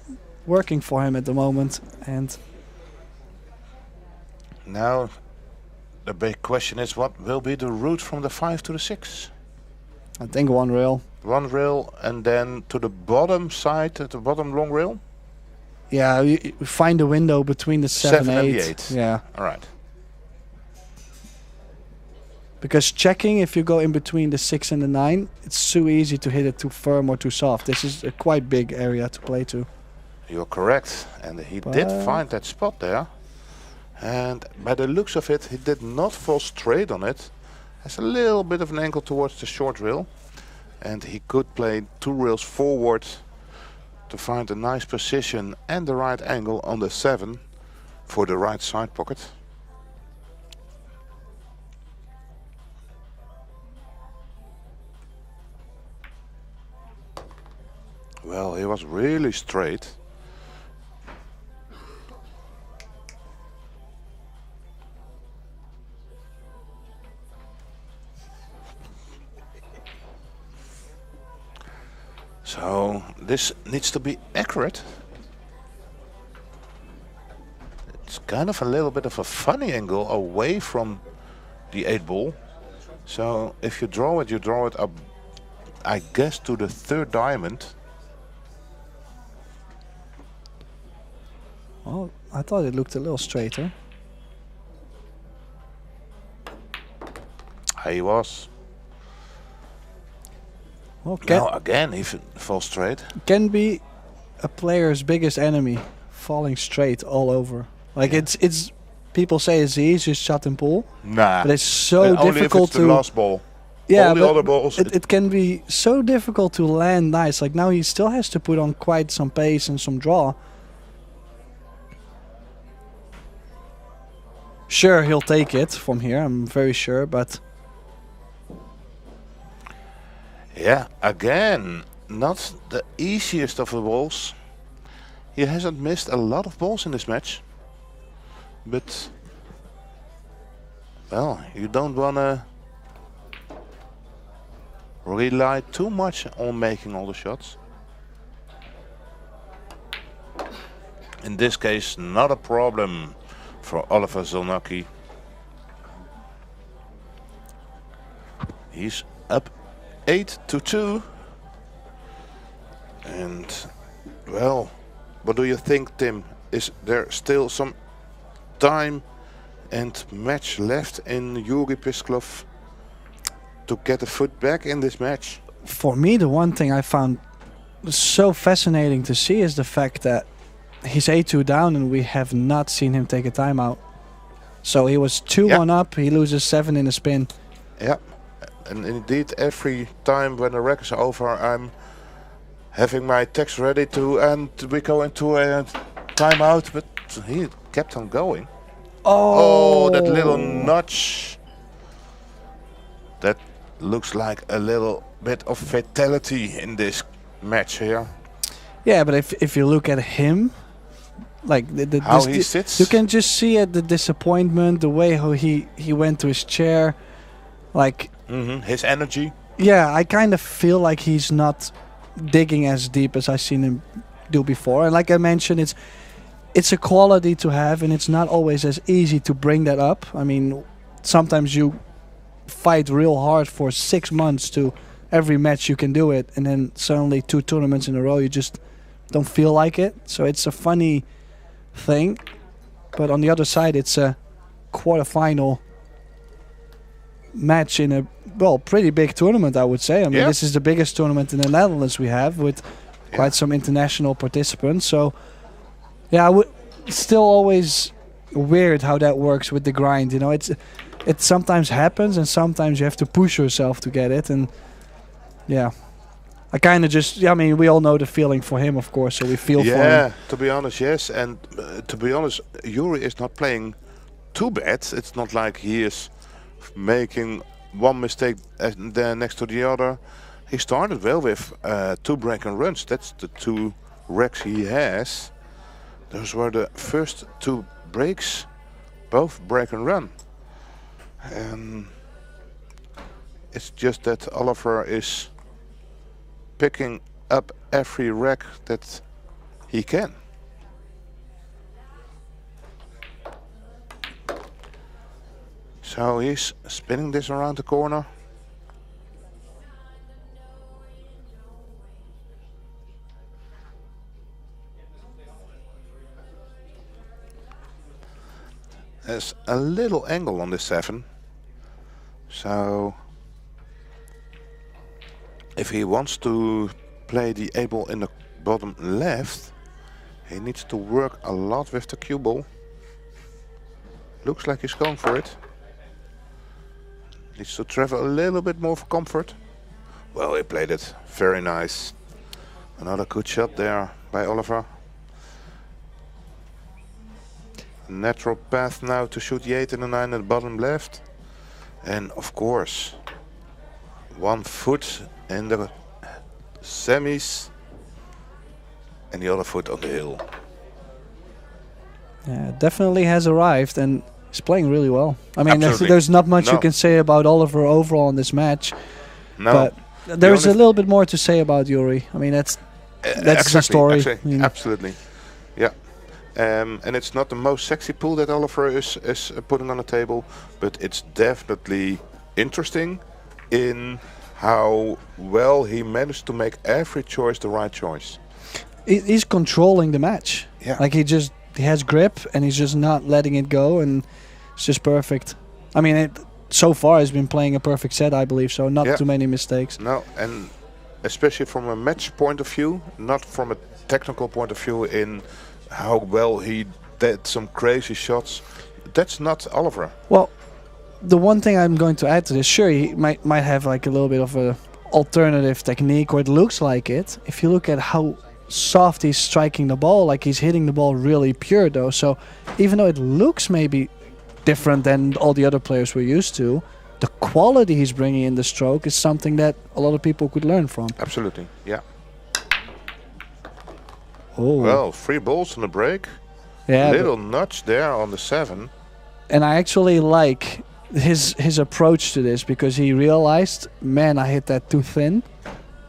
Speaker 9: working for him at the moment. And
Speaker 4: now the big question is, what will be the route from the 5 to the 6?
Speaker 9: I think 1 rail.
Speaker 4: 1 rail and then to the bottom side, at the bottom long rail?
Speaker 9: Yeah, you find a window between the 7
Speaker 4: 7 and
Speaker 9: and
Speaker 4: the
Speaker 9: 8.
Speaker 4: 8.
Speaker 9: Yeah,
Speaker 4: Alright.
Speaker 9: because checking if you go in between the 6 and the 9, it's too easy to hit it too firm or too soft. This is a quite big area to play to.
Speaker 4: You're correct, and he did find that spot there. And by the looks of it, he did not fall straight on it. Has a little bit of an angle towards the short rail, and he could play 2 rails forward to find a nice position and the right angle on the 7 for the right side pocket. Well, he was really straight. So this needs to be accurate. It's kind of a little bit of a funny angle away from the 8 ball. So if you draw it up, I guess, to the 3rd diamond.
Speaker 9: Oh, I thought it looked a little straighter.
Speaker 4: He was.
Speaker 9: Well,
Speaker 4: Now again, he falls straight.
Speaker 9: can be a player's biggest enemy, falling straight all over. Like it's people say it's the easiest shot in pool,
Speaker 4: Nah.
Speaker 9: but it's so
Speaker 4: And only if
Speaker 9: difficult
Speaker 4: it's the
Speaker 9: to.
Speaker 4: last ball.
Speaker 9: Yeah,
Speaker 4: All the
Speaker 9: but
Speaker 4: other balls.
Speaker 9: it can be so difficult to land nice. Like now he still has to put on quite some pace and some draw. Sure, he'll take it from here, I'm very sure, but
Speaker 4: Yeah, again, not the easiest of the balls. He hasn't missed a lot of balls in this match. But, well, you don't want to rely too much on making all the shots. In this case, not a problem for Oliver Zolnacki. He's up 8-2. And, well, what do you think, Tim? Is there still some time and match left in Yuri Pisklov to get a foot back in this match?
Speaker 9: for me the one thing I found so fascinating to see is the fact that he's 8-2 down and we have not seen him take a timeout. So he was 2-1 up, he loses 7 in a spin.
Speaker 4: Yeah, and indeed every time when the rack is over I'm having my text ready to, and we go into a timeout, but he kept on going. Oh, that little notch. That looks like a little bit of fatality in this match here.
Speaker 9: Yeah, but if you look at him, like
Speaker 4: How he sits.
Speaker 9: you can just see it, the disappointment, the way how he went to his chair, like
Speaker 4: his energy.
Speaker 9: yeah, I kind of feel like he's not digging as deep as I've seen him do before. And like I mentioned, it's a quality to have, and it's not always as easy to bring that up. I mean, sometimes you fight real hard for 6 months to every match you can do it, and then suddenly 2 tournaments in a row you just don't feel like it. So it's a funny thing, but on the other side it's a quarterfinal match in a pretty big tournament, I would say. I mean, this is the biggest tournament in the Netherlands we have, with quite some international participants. So yeah, it's still always weird how that works with the grind, you know. It sometimes happens and sometimes you have to push yourself to get it, and yeah, I kind of just, I mean, we all know the feeling for him, of course, so we feel for him.
Speaker 4: Yeah, to be honest, yes. And to be honest, Yuri is not playing too bad. It's not like he is making one mistake and then next to the other. He started well with 2 break and runs. That's the 2 racks he has. Those were the first 2 breaks, both break and run. And it's just that Oliver is picking up every rack that he can. So he's spinning this around the corner. There's a little angle on this 7. So if he wants to play the A ball in the bottom left, he needs to work a lot with the cue ball. Looks like he's going for it. Needs to travel a little bit more for comfort. Well, he played it very nice. Another good shot there by Oliver. Natural path now to shoot the 8 and the 9 at the bottom left. And of course, 1 foot in the semis and the other foot on the hill.
Speaker 9: Yeah, definitely has arrived and is playing really well. I mean,
Speaker 4: Absolutely.
Speaker 9: there's not much you
Speaker 4: No.
Speaker 9: can say about Oliver overall in this match.
Speaker 4: No,
Speaker 9: But there's a
Speaker 4: only
Speaker 9: little bit more to say about Yuri. I mean, that's the story.
Speaker 4: Exactly,
Speaker 9: Mm.
Speaker 4: absolutely. Yeah. And it's not the most sexy pool that Oliver is putting on the table, but it's definitely interesting in how well he managed to make every choice the right choice.
Speaker 9: He's controlling the match.
Speaker 4: Yeah.
Speaker 9: Like he has grip and he's just not letting it go, and it's just perfect. I mean, so far he's been playing a perfect set, I believe. So not
Speaker 4: Yeah.
Speaker 9: too many mistakes.
Speaker 4: No, and especially from a match point of view, not from a technical point of view in how well he did some crazy shots. That's not Oliver.
Speaker 9: Well, the one thing I'm going to add to this, sure, he might have like a little bit of a alternative technique, or it looks like it. If you look at how soft he's striking the ball, like he's hitting the ball really pure though. So even though it looks maybe different than all the other players we're used to, the quality he's bringing in the stroke is something that a lot of people could learn from.
Speaker 4: Absolutely, yeah.
Speaker 9: Oh,
Speaker 4: Well, 3 balls on the break.
Speaker 9: yeah.
Speaker 4: Little nudge there on the 7.
Speaker 9: And I actually like his approach to this, because he realized, man, I hit that too thin,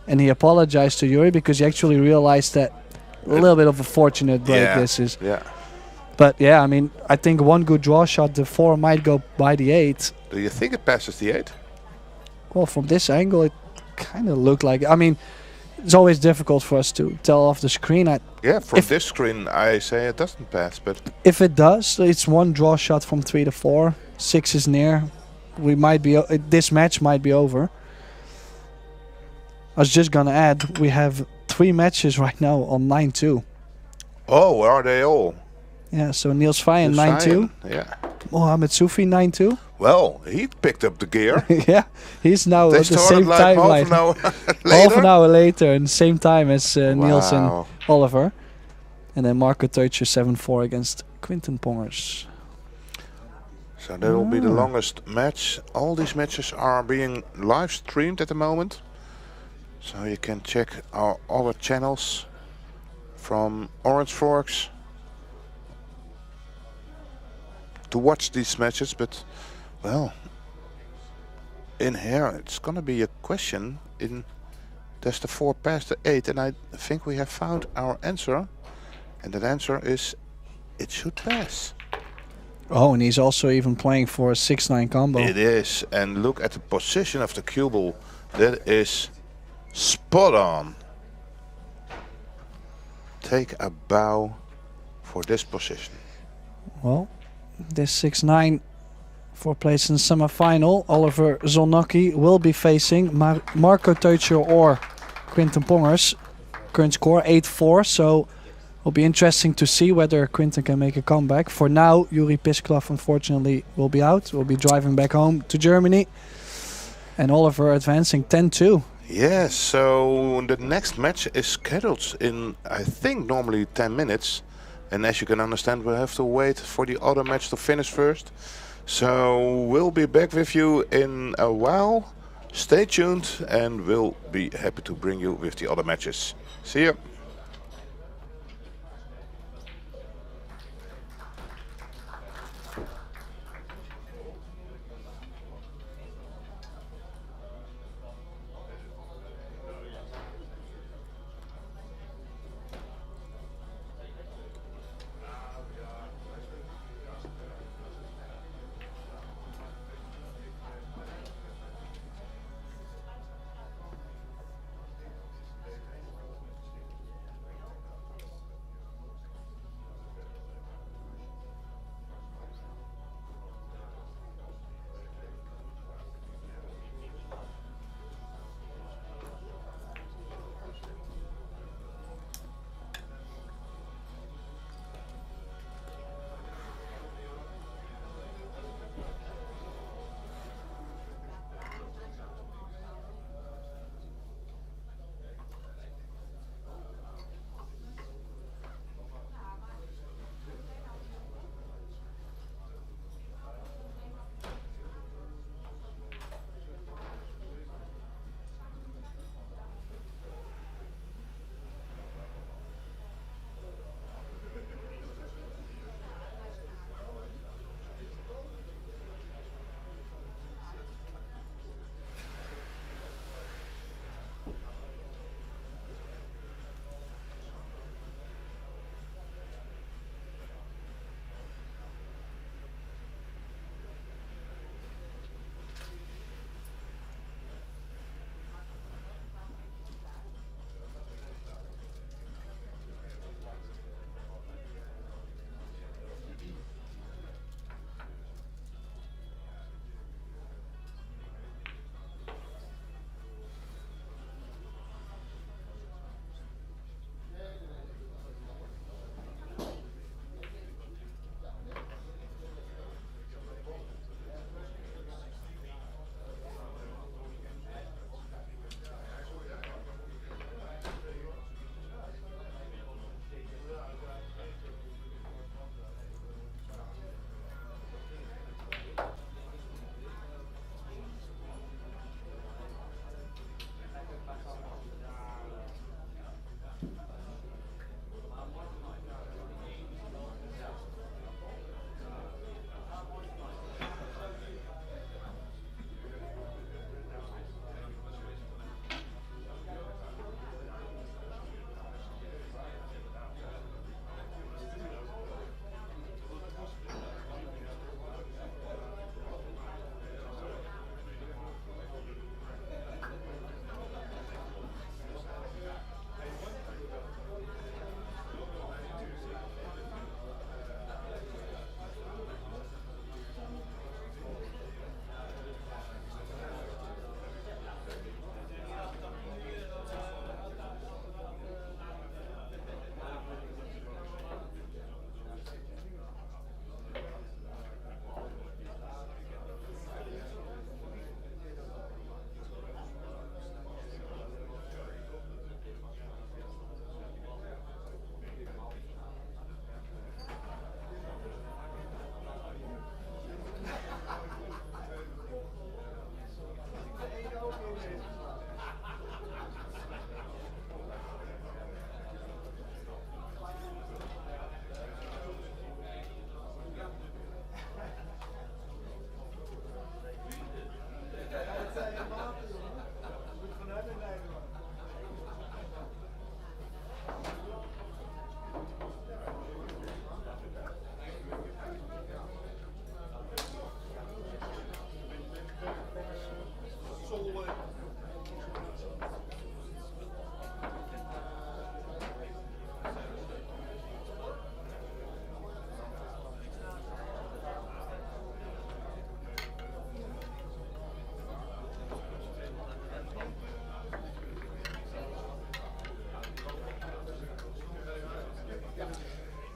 Speaker 9: and he apologized to Yuri because he actually realized that a little bit of a fortunate break this is.
Speaker 4: Yeah.
Speaker 9: But yeah, I mean, I think one good draw shot, the 4 might go by the 8.
Speaker 4: Do you think it passes the 8?
Speaker 9: Well, from this angle, it kind of looked like. I mean, it's always difficult for us to tell off the screen.
Speaker 4: Yeah, from this screen I say it doesn't pass, but
Speaker 9: If it does, it's one draw shot from 3 to 4. 6 is near. We might be. This match might be over. I was just gonna add, we have 3 matches right now on 9-2.
Speaker 4: oh, where are they all?
Speaker 9: Yeah, so Niels Vayen
Speaker 4: Just
Speaker 9: 9-2.
Speaker 4: saying, yeah.
Speaker 9: Mohamed Sufi 9-2.
Speaker 4: Well, he picked up the gear.
Speaker 9: Yeah, he's now
Speaker 4: They
Speaker 9: at the
Speaker 4: started
Speaker 9: same
Speaker 4: like
Speaker 9: time.
Speaker 4: half an hour
Speaker 9: Half
Speaker 4: later.
Speaker 9: an hour later, and same time as Niels and
Speaker 4: Wow.
Speaker 9: Oliver. And then Marco Teutscher 7-4 against Quinten Pongers.
Speaker 4: So that will be the longest match. All these matches are being live streamed at the moment. So you can check our other channels from OrangeForks to watch these matches. But, well, in here it's gonna be a question in does the 4 pass the 8, and I think we have found our answer, and that answer is it should pass.
Speaker 9: Oh, and he's also even playing for a 6-9 combo.
Speaker 4: It is, and look at the position of the cue ball. That is spot on. Take a bow for this position.
Speaker 9: Well, this 6-9 for place in the semifinal. Oliver Zolnocki will be facing Marco Teutscher or Quinten Pongers. Current score 8-4, so it'll be interesting to see whether Quinten can make a comeback. For now, Yuri Pisklov unfortunately will be out. Will be driving back home to Germany. And Oliver advancing 10-2.
Speaker 4: Yes, so the next match is scheduled in, I think, normally 10 minutes. And as you can understand, we'll have to wait for the other match to finish first. So we'll be back with you in a while. Stay tuned and we'll be happy to bring you with the other matches. See ya.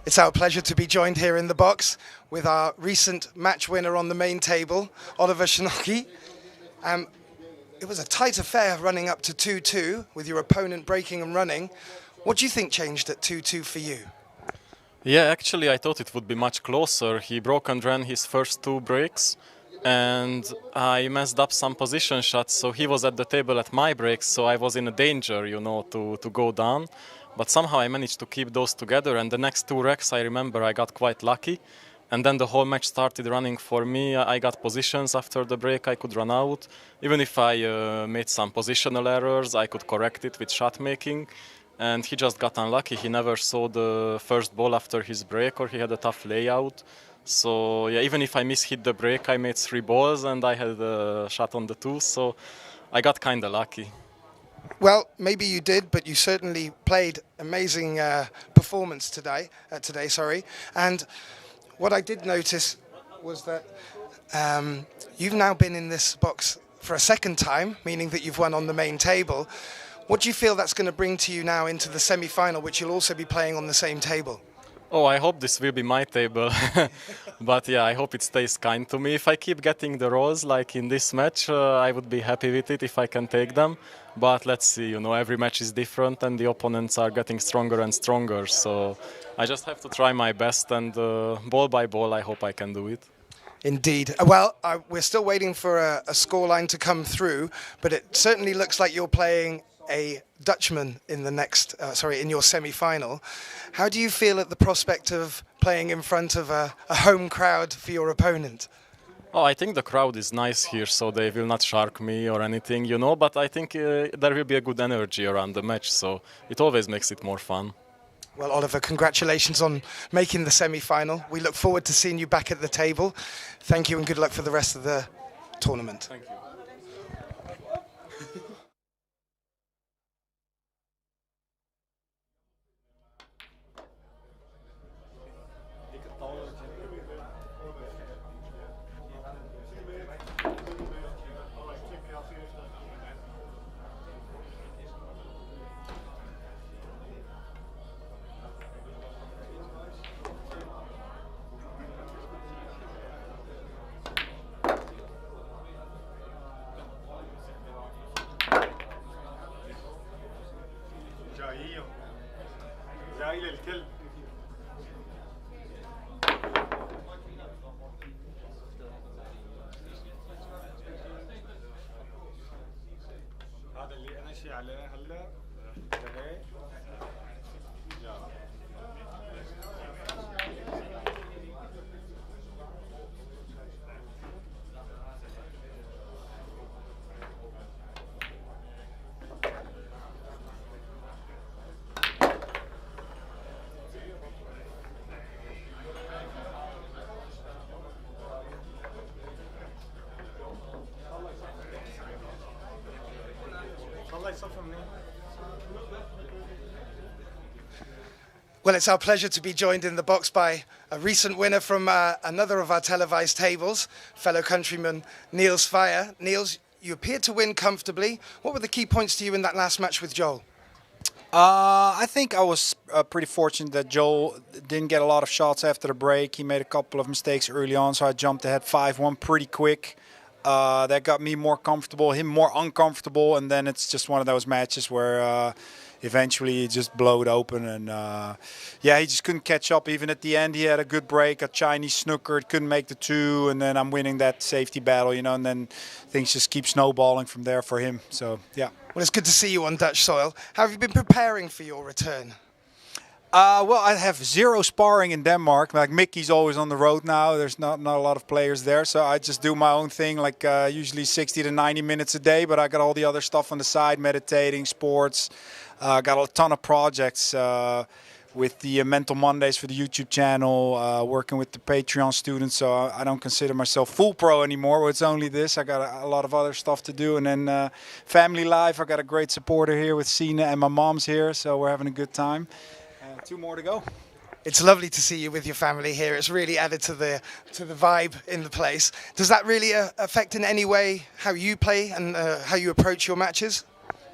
Speaker 3: It's our pleasure to be joined here in the box with our recent match winner on the main table, Oliver Schnocki. It was a tight affair running up to 2-2 with your opponent breaking and running. What do you think changed at 2-2 for you?
Speaker 10: Yeah, actually I thought it would be much closer. He broke and ran his first 2 breaks and I messed up some position shots, so he was at the table at my breaks, so I was in a danger, you know, to go down. But somehow I managed to keep those together, and the next 2 racks I remember I got quite lucky. And then the whole match started running for me. I got positions after the break, I could run out. Even if I made some positional errors, I could correct it with shot making. And he just got unlucky. He never saw the first ball after his break, or he had a tough layout. So yeah, even if I mishit the break, I made 3 balls and I had a shot on the 2. So I got kind of lucky.
Speaker 3: Well, maybe you did, but you certainly played amazing performance today. And what I did notice was that you've now been in this box for a second time, meaning that you've won on the main table. What do you feel that's going to bring to you now into the semi-final, which you'll also be playing on the same table?
Speaker 10: Oh, I hope this will be my table. But yeah, I hope it stays kind to me. If I keep getting the rolls like in this match, I would be happy with it if I can take them. But let's see, you know, every match is different and the opponents are getting stronger and stronger. So I just have to try my best, and ball by ball, I hope I can do it.
Speaker 3: Indeed. Well, we're still waiting for a scoreline to come through, but it certainly looks like you're playing a Dutchman in the next, in your semi-final. How do you feel at the prospect of playing in front of a home crowd for your opponent?
Speaker 10: Oh, I think the crowd is nice here, so they will not shark me or anything, you know, but I think there will be a good energy around the match, so it always makes it more fun.
Speaker 3: Well, Oliver, congratulations on making the semi-final. We look forward to seeing you back at the table. Thank you and good luck for the rest of the tournament.
Speaker 10: Thank you.
Speaker 3: Well, it's our pleasure to be joined in the box by a recent winner from another of our televised tables, fellow countryman Niels Fire. Niels, you appeared to win comfortably. What were the key points to you in that last match with Joel?
Speaker 11: I think I was pretty fortunate that Joel didn't get a lot of shots after the break. He made a couple of mistakes early on, so I jumped ahead 5-1 pretty quick. That got me more comfortable, him more uncomfortable, and then it's just one of those matches where eventually he just blowed open, and yeah, he just couldn't catch up. Even at the end, he had a good break, a Chinese snooker, couldn't make the 2, and then I'm winning that safety battle, you know, and then things just keep snowballing from there for him. So yeah.
Speaker 3: Well, it's good to see you on Dutch soil. How have you been preparing for your return?
Speaker 11: Well, I have 0 sparring in Denmark. Like Mickey's always on the road now. There's not a lot of players there, so I just do my own thing, like usually 60 to 90 minutes a day. But I got all the other stuff on the side, meditating, sports. Got a ton of projects with the Mental Mondays for the YouTube channel, working with the Patreon students. So I don't consider myself full pro anymore. It's only this. I got a lot of other stuff to do, and then family life. I got a great supporter here with Sina, and my mom's here, so we're having a good time. 2 more to go.
Speaker 3: It's lovely to see you with your family here. It's really added to the vibe in the place. Does that really affect in any way how you play and how you approach your matches?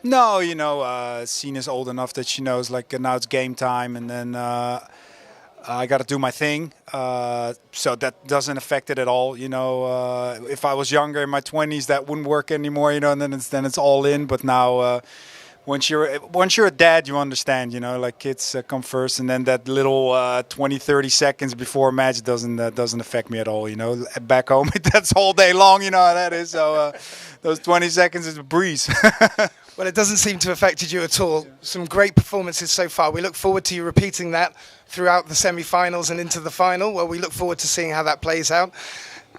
Speaker 11: No, you know, Sina's old enough that she knows, like, now it's game time, and then I got to do my thing, so that doesn't affect it at all. You know, if I was younger in my 20s, that wouldn't work anymore. You know, and then it's all in. But now, once you're a dad, you understand. You know, like kids come first, and then that little 20, 30 seconds before a match doesn't affect me at all. You know, back home that's all day long. You know how that is. So those 20 seconds is a breeze.
Speaker 3: Well, it doesn't seem to have affected you at all. Some great performances so far. We look forward to you repeating that throughout the semi-finals and into the final. Well, we look forward to seeing how that plays out.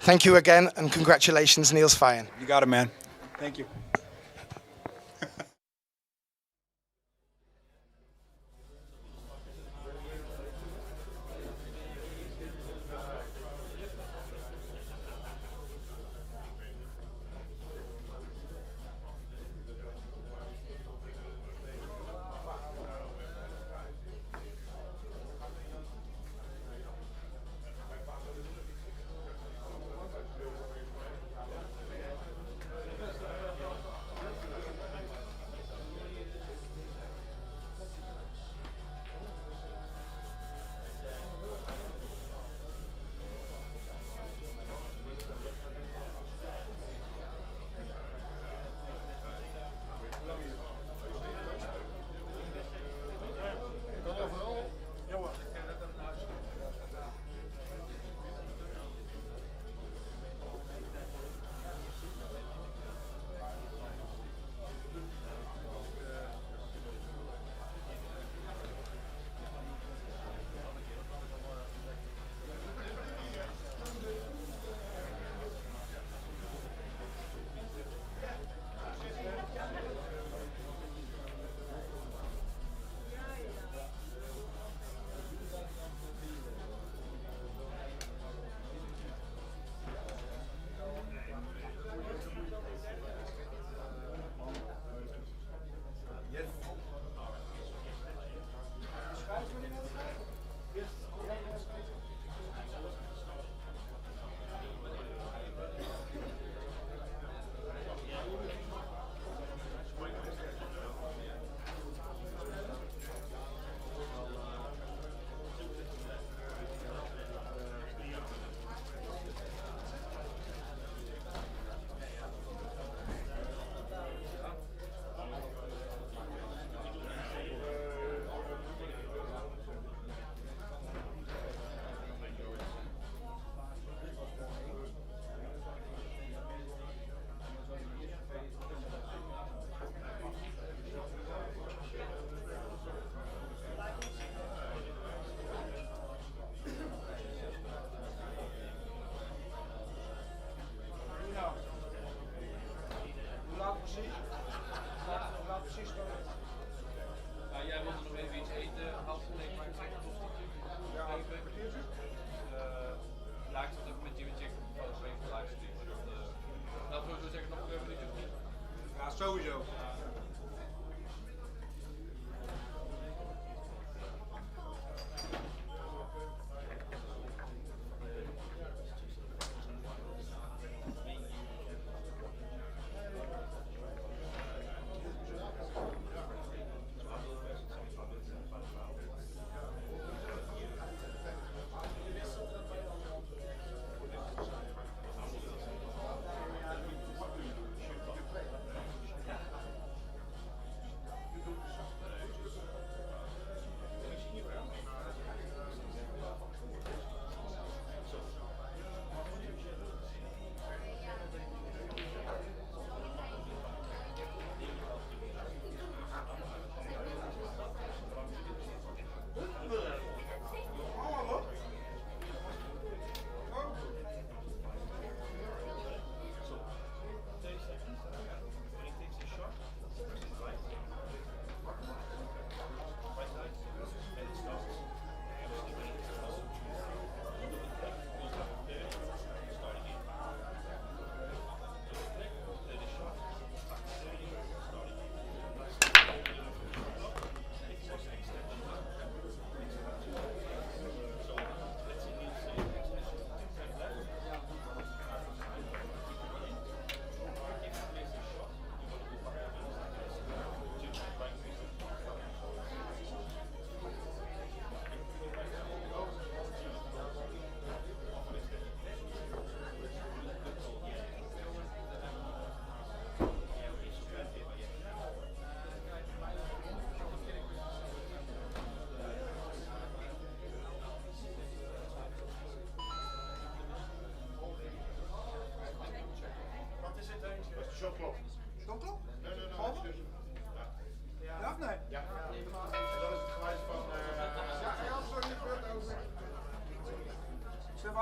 Speaker 3: Thank you again, and congratulations, Niels Feyen.
Speaker 11: You got it, man. Thank you.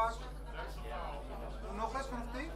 Speaker 11: vaak. Nog eens vanaf 10?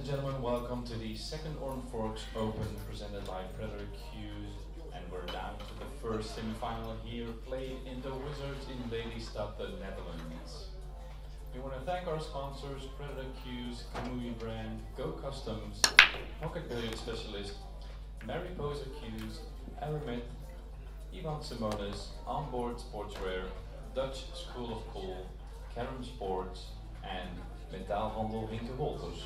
Speaker 1: and gentlemen, welcome to the second OrangeForks Open presented by Predator Cues, and we're down to the first semi-final here, played in the Wizards in Lelystad, the Netherlands. We want to thank our sponsors, Predator Cues, KAMUI Brand, Customs, Pocket Billiard Specialist, Mariposa Cues, Aramith, Iwan Simonis, Onboard Sportswear, Dutch School of Pool, Carom Sports, and Metaalhandel Hinke Wolters.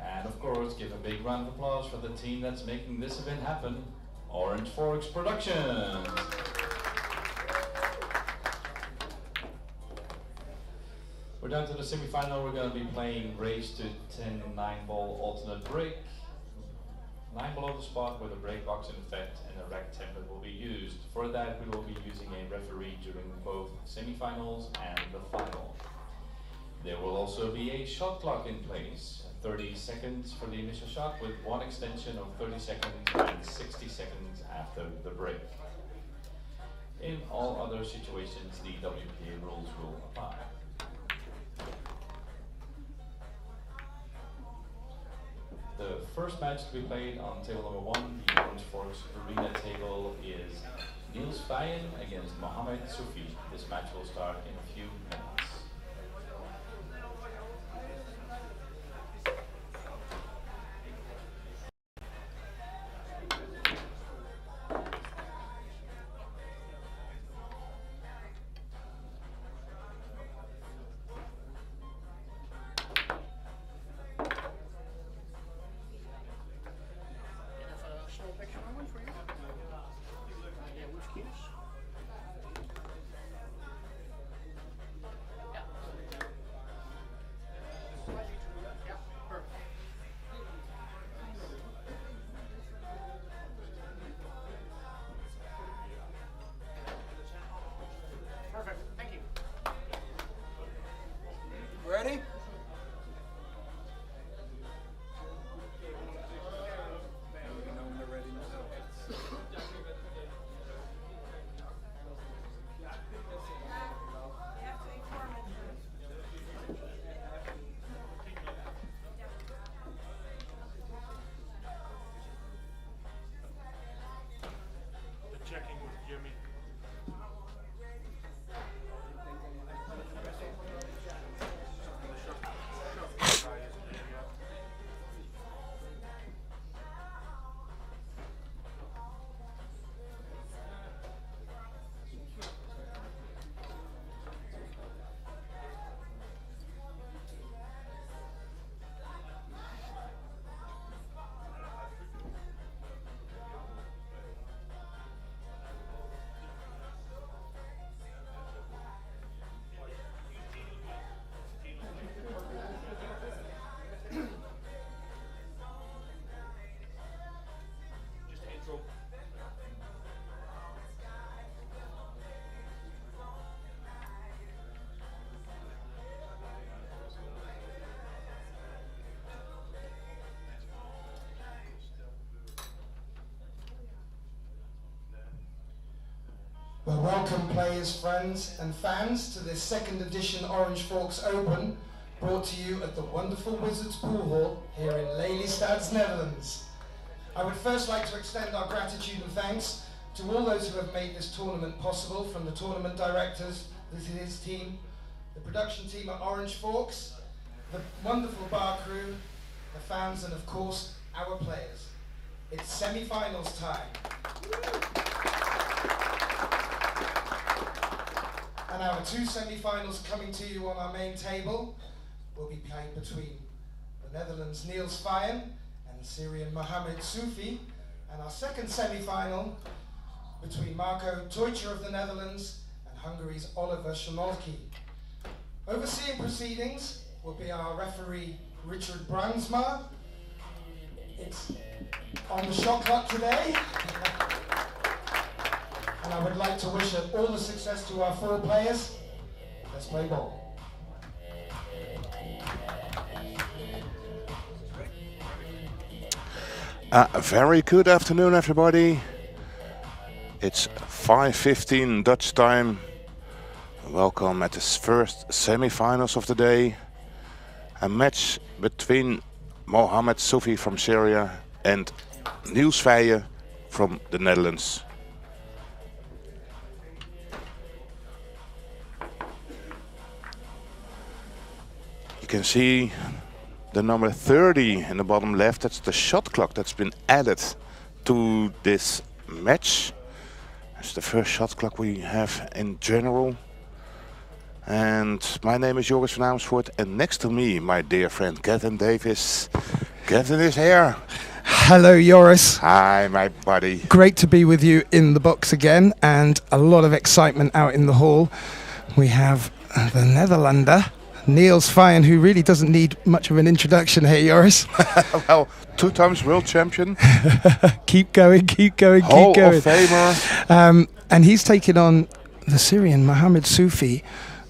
Speaker 1: And of course, give a big round of applause for the team that's making this event happen, OrangeForks Productions. We're down to the semi-final. We're going to be playing race to 10 9-ball alternate break. 9-ball on the spot with a break box in effect, and a rack template will be used. For that, we will be using a referee during both semi-finals and the final. There will also be a shot clock in place, 30 seconds for the initial shot with one extension of 30 seconds and 60 seconds after the break. In all other situations, the WPA rules will apply. The first match to be played on table number 1, the OrangeForks Arena table, is Niels Vijen against Mohammed Sufi. This match will start in a few minutes.
Speaker 3: Ready?
Speaker 12: Well, welcome players, friends and fans to this second edition OrangeForks Open, brought to you at the wonderful Wizards Pool Hall here in Lelystad, Netherlands. I would first like to extend our gratitude and thanks to all those who have made this tournament possible, from the tournament directors, his team, the production team at OrangeForks, the wonderful bar crew, the fans, and of course, our players. It's semi-finals time. And our two semi-finals coming to you on our main table will be played between the Netherlands' Niels Vijen and Syrian Mohammed Sufi, and our second semi-final between Marco Teutjer of the Netherlands and Hungary's Oliver Schmolke. Overseeing proceedings will be our referee Richard Brunsma. It's on the shot clock today. And I would like to wish all the success to our four players. Let's play ball.
Speaker 4: Very good afternoon, everybody. It's 5:15 Dutch time. Welcome at the first semi-finals of the day. A match between Mohammed Sufi from Syria and Niels Veijen from the Netherlands. You can see the number 30 in the bottom left. That's the shot clock that's been added to this match. It's the first shot clock we have in general. And my name is Joris van Amersfoort, and next to me, my dear friend Gavin Davis. Gavin is here.
Speaker 3: Hello, Joris.
Speaker 4: Hi, my buddy.
Speaker 3: Great to be with you in the box again, and a lot of excitement out in the hall. We have the Netherlander, Niels Veijen, who really doesn't need much of an introduction here, Joris.
Speaker 4: Well, 2 times world champion.
Speaker 3: Keep going, keep going,
Speaker 4: Hall
Speaker 3: keep going.
Speaker 4: of Famer.
Speaker 3: And he's taken on the Syrian Mohammed Sufi,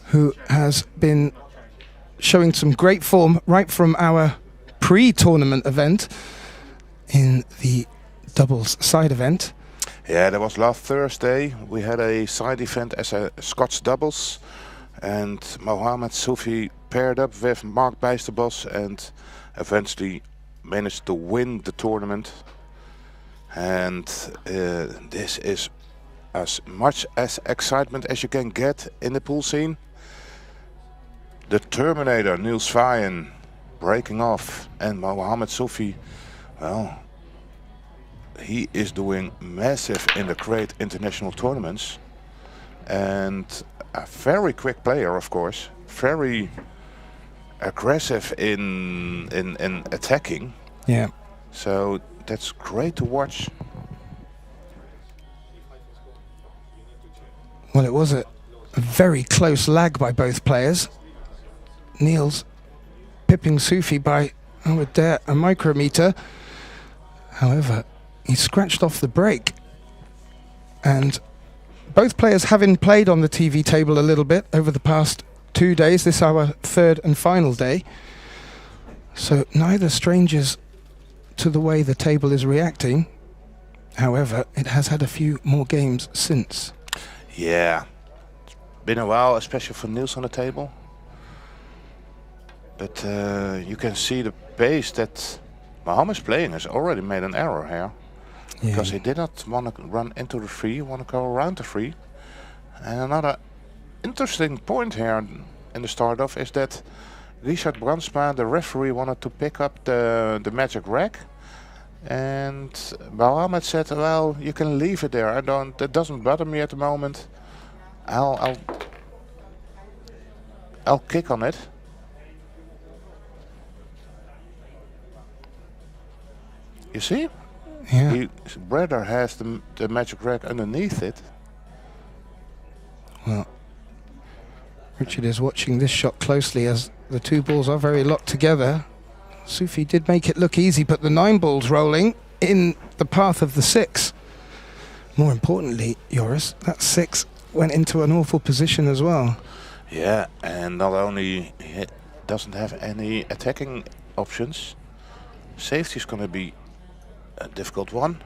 Speaker 3: who has been showing some great form right from our pre-tournament event in the doubles side event.
Speaker 4: Yeah, that was last Thursday. We had a side event as a Scots doubles, and Mohammed Sufi paired up with Mark Bijsterbos and eventually managed to win the tournament. And this is as much as excitement as you can get in the pool scene. The Terminator, Niels Veijen, breaking off, and Mohammed Sufi, well, he is doing massive in the great international tournaments, and a very quick player, of course, very aggressive in attacking.
Speaker 3: Yeah.
Speaker 4: So that's great to watch.
Speaker 3: Well, it was a very close lag by both players. Niels pipping Sufi by, I would dare, a micrometer. However, he scratched off the break. And both players, having played on the TV table a little bit over the past 2 days, this is our third and final day. So neither strangers to the way the table is reacting. However, it has had a few more games since.
Speaker 4: Yeah, it's been a while, especially for Niels on the table. But you can see the pace that Mohammed's playing has already made an error here. Yeah. Because he did not want to run into the free, he want to go around the free. And another interesting point here in the start off is that Richard Brandsma, the referee, wanted to pick up the magic rack. And Mohammed said, well, you can leave it there. That doesn't bother me at the moment. I'll kick on it. You see?
Speaker 3: Yeah.
Speaker 4: His brother has the magic rack underneath it.
Speaker 3: Well, Richard is watching this shot closely as the two balls are very locked together. Sufi did make it look easy, but the 9 balls rolling in the path of the 6. More importantly, Joris, that 6 went into an awful position as well.
Speaker 4: Yeah, and not only he doesn't have any attacking options, safety is going to be a difficult one,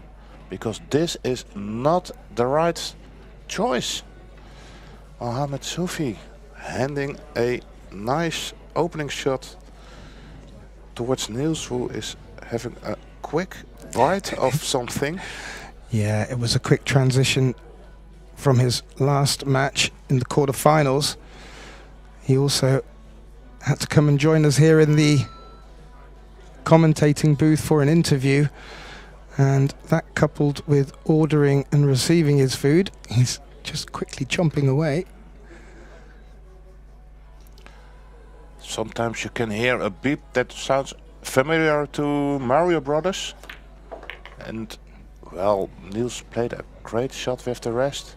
Speaker 4: because this is not the right choice. Mohammed Sufi handing a nice opening shot towards Niels, who is having a quick bite of something.
Speaker 3: Yeah, it was a quick transition from his last match in the quarterfinals. He also had to come and join us here in the commentating booth for an interview, and that coupled with ordering and receiving his food, he's just quickly chomping away.
Speaker 4: Sometimes you can hear a beep that sounds familiar to Mario Brothers. And, well, Niels played a great shot with the rest.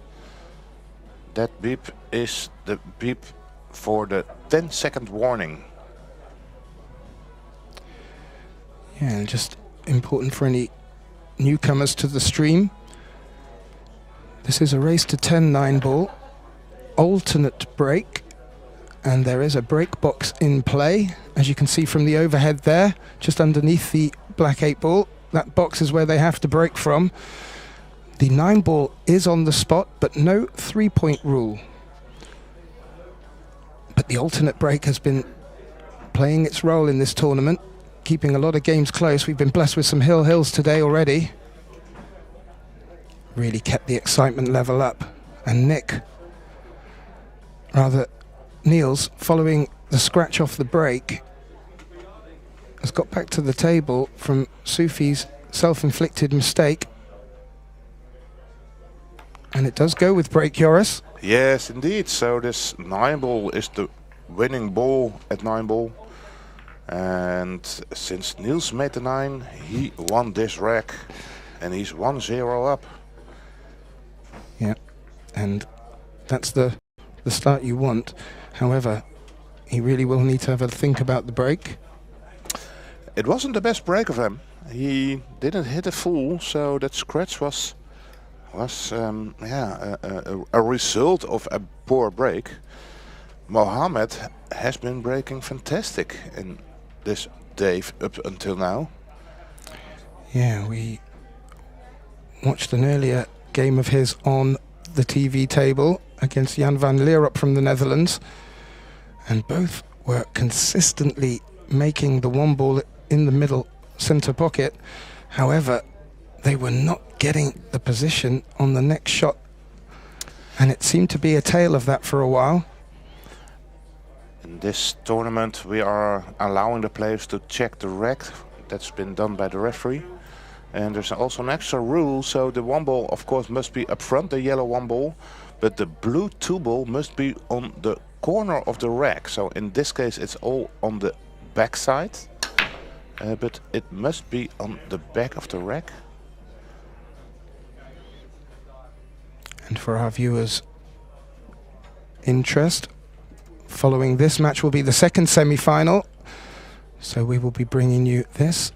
Speaker 4: That beep is the beep for the 10-second warning.
Speaker 3: Yeah, and just important for any newcomers to the stream. This is a race to 10 9-ball, alternate break, and there is a break box in play, as you can see from the overhead there, just underneath the black 8-ball. That box is where they have to break from. The 9-ball is on the spot, but no 3-point rule. But the alternate break has been playing its role in this tournament, keeping a lot of games close. We've been blessed with some hills today already. Really kept the excitement level up. And Niels, following the scratch off the break, has got back to the table from Sufi's self-inflicted mistake. And it does go with break, Joris.
Speaker 4: Yes, indeed. So this 9-ball is the winning ball at 9-ball. And since Niels made the 9, he won this rack. And he's 1-0 up.
Speaker 3: Yeah, and that's the start you want. However, he really will need to have a think about the break.
Speaker 4: It wasn't the best break of him. He didn't hit a full, so that scratch was a result of a poor break. Mohammed has been breaking fantastic in this day up until now.
Speaker 3: Yeah, we watched an earlier game of his on the TV table against Jan van Leerop from the Netherlands, and both were consistently making the 1-ball in the middle center pocket. However, they were not getting the position on the next shot, and it seemed to be a tale of that for a while.
Speaker 4: In this tournament we are allowing the players to check the rack. That's been done by the referee. And there's also an extra rule, so the 1-ball of course must be up front, the yellow 1-ball, but the blue 2-ball must be on the corner of the rack. So in this case it's all on the back side, but it must be on the back of the rack.
Speaker 3: And for our viewers' interest, following this match will be the second semi-final. So we will be bringing you this,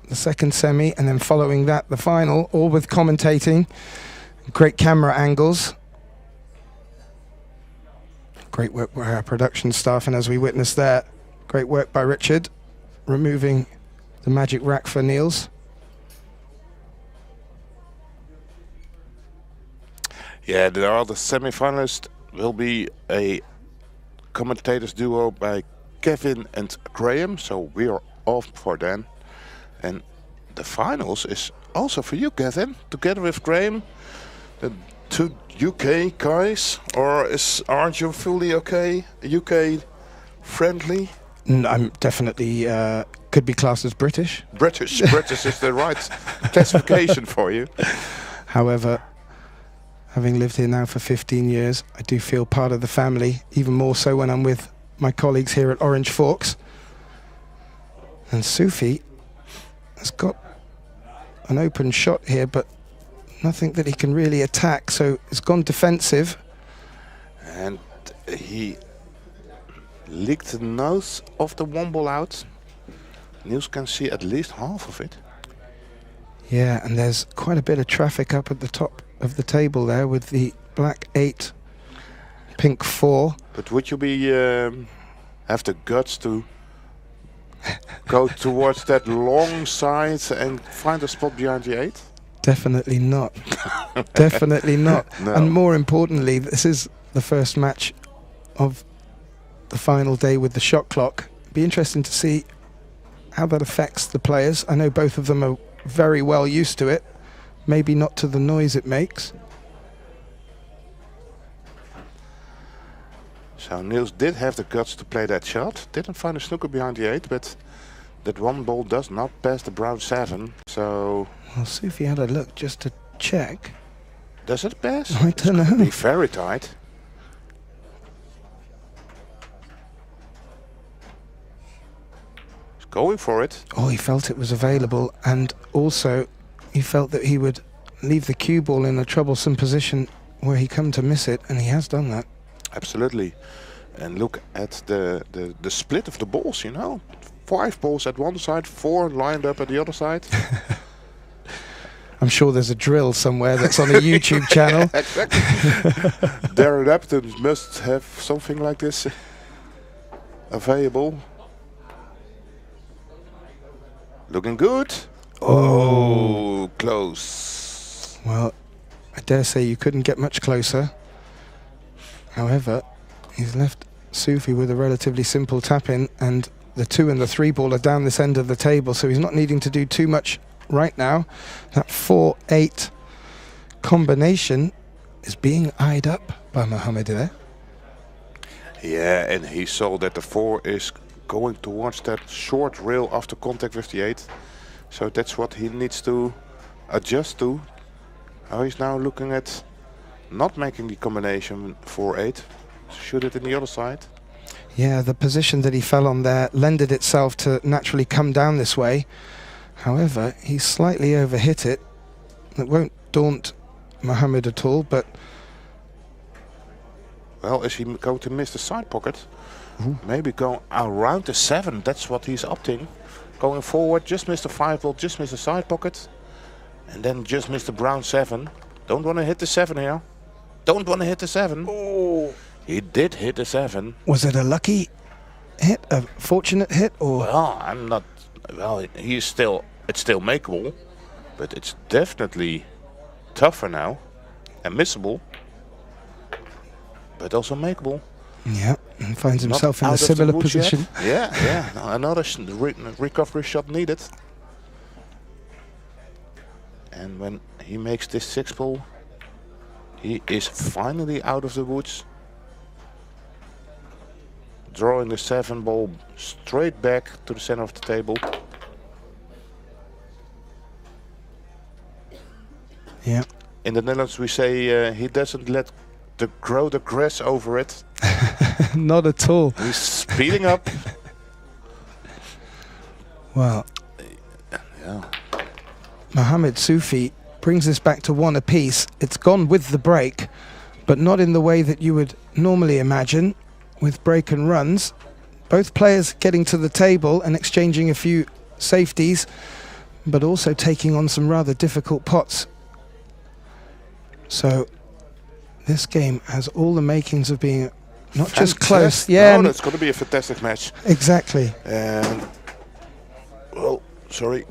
Speaker 3: the second semi, and then following that the final, all with commentating, great camera angles, great work by our production staff, and as we witnessed there, great work by Richard removing the magic rack for Niels.
Speaker 4: Yeah, there are the semi-finalists. Will be a commentators duo by Kevin and Graham, so we are off for them. And the finals is also for you, Kevin, together with Graham, the two UK guys, or aren't you fully okay, UK friendly?
Speaker 3: I'm definitely could be classed as British.
Speaker 4: British is the right classification for you.
Speaker 3: However, having lived here now for 15 years, I do feel part of the family, even more so when I'm with my colleagues here at OrangeForks. And Sufi has got an open shot here, but nothing that he can really attack, so it's gone defensive.
Speaker 4: And he leaked the nose of the 1-ball out. Niels can see at least half of it.
Speaker 3: Yeah, and there's quite a bit of traffic up at the top of the table there with the black 8, pink 4.
Speaker 4: But would you be have the guts to go towards that long side and find a spot behind the 8?
Speaker 3: Definitely not. Definitely not.
Speaker 4: No.
Speaker 3: And more importantly, this is the first match of the final day with the shot clock. Be interesting to see how that affects the players. I know both of them are very well used to it, maybe not to the noise it makes.
Speaker 4: So Niels did have the guts to play that shot, didn't find a snooker behind the 8, but that 1-ball does not pass the brown 7, so...
Speaker 3: Well, Sufi had a look just to check.
Speaker 4: Does it pass?
Speaker 3: I don't know.
Speaker 4: Be very tight. He's going for it.
Speaker 3: Oh, he felt it was available, and also he felt that he would leave the cue ball in a troublesome position where he come to miss it, and he has done that.
Speaker 4: Absolutely. And look at the split of the balls, you know. 5 balls at one side, 4 lined up at the other side.
Speaker 3: I'm sure there's a drill somewhere that's on a YouTube channel.
Speaker 4: Exactly. Darren Upton must have something like this available. Looking good. Oh, close.
Speaker 3: Well, I dare say you couldn't get much closer. However, he's left Sufi with a relatively simple tap-in, and the 2 and the 3 ball are down this end of the table, so he's not needing to do too much right now. That 4-8 combination is being eyed up by Mohammed there.
Speaker 4: Yeah, and he saw that the 4 is going towards that short rail after contact with the 8. So that's what he needs to adjust to. Now he's now looking at not making the combination 4-8. Shoot it in the other side.
Speaker 3: Yeah, the position that he fell on there lended itself to naturally come down this way. However, he slightly overhit it. It won't daunt Mohammed at all, but...
Speaker 4: Well, is he going to miss the side pocket? Maybe go around the 7. That's what he's opting. Going forward, just miss the 5 ball, just miss the side pocket. And then just miss the brown 7. Don't want to hit the 7 here. Don't want to hit the 7. Oh. He did hit the 7.
Speaker 3: Was it a lucky hit, a fortunate hit, or?
Speaker 4: Well, I'm not. Well, it's still makeable, but it's definitely tougher now and missable, but also makeable.
Speaker 3: Yeah, and finds himself in a similar position.
Speaker 4: Yeah, another recovery shot needed. And when he makes this 6 ball, he is finally out of the woods. Drawing the 7 ball straight back to the center of the table.
Speaker 3: Yeah.
Speaker 4: In the Netherlands we say he doesn't let grow the grass over it.
Speaker 3: Not at all.
Speaker 4: He's speeding up.
Speaker 3: Well,
Speaker 4: yeah.
Speaker 3: Mohammed Sufi brings this back to 1 apiece. It's gone with the break, but not in the way that you would normally imagine. With break and runs, both players getting to the table and exchanging a few safeties, but also taking on some rather difficult pots. So this game has all the makings of being not just close. Yeah,
Speaker 4: no, it's going to be a fantastic match.
Speaker 3: Exactly.
Speaker 4: And well, sorry.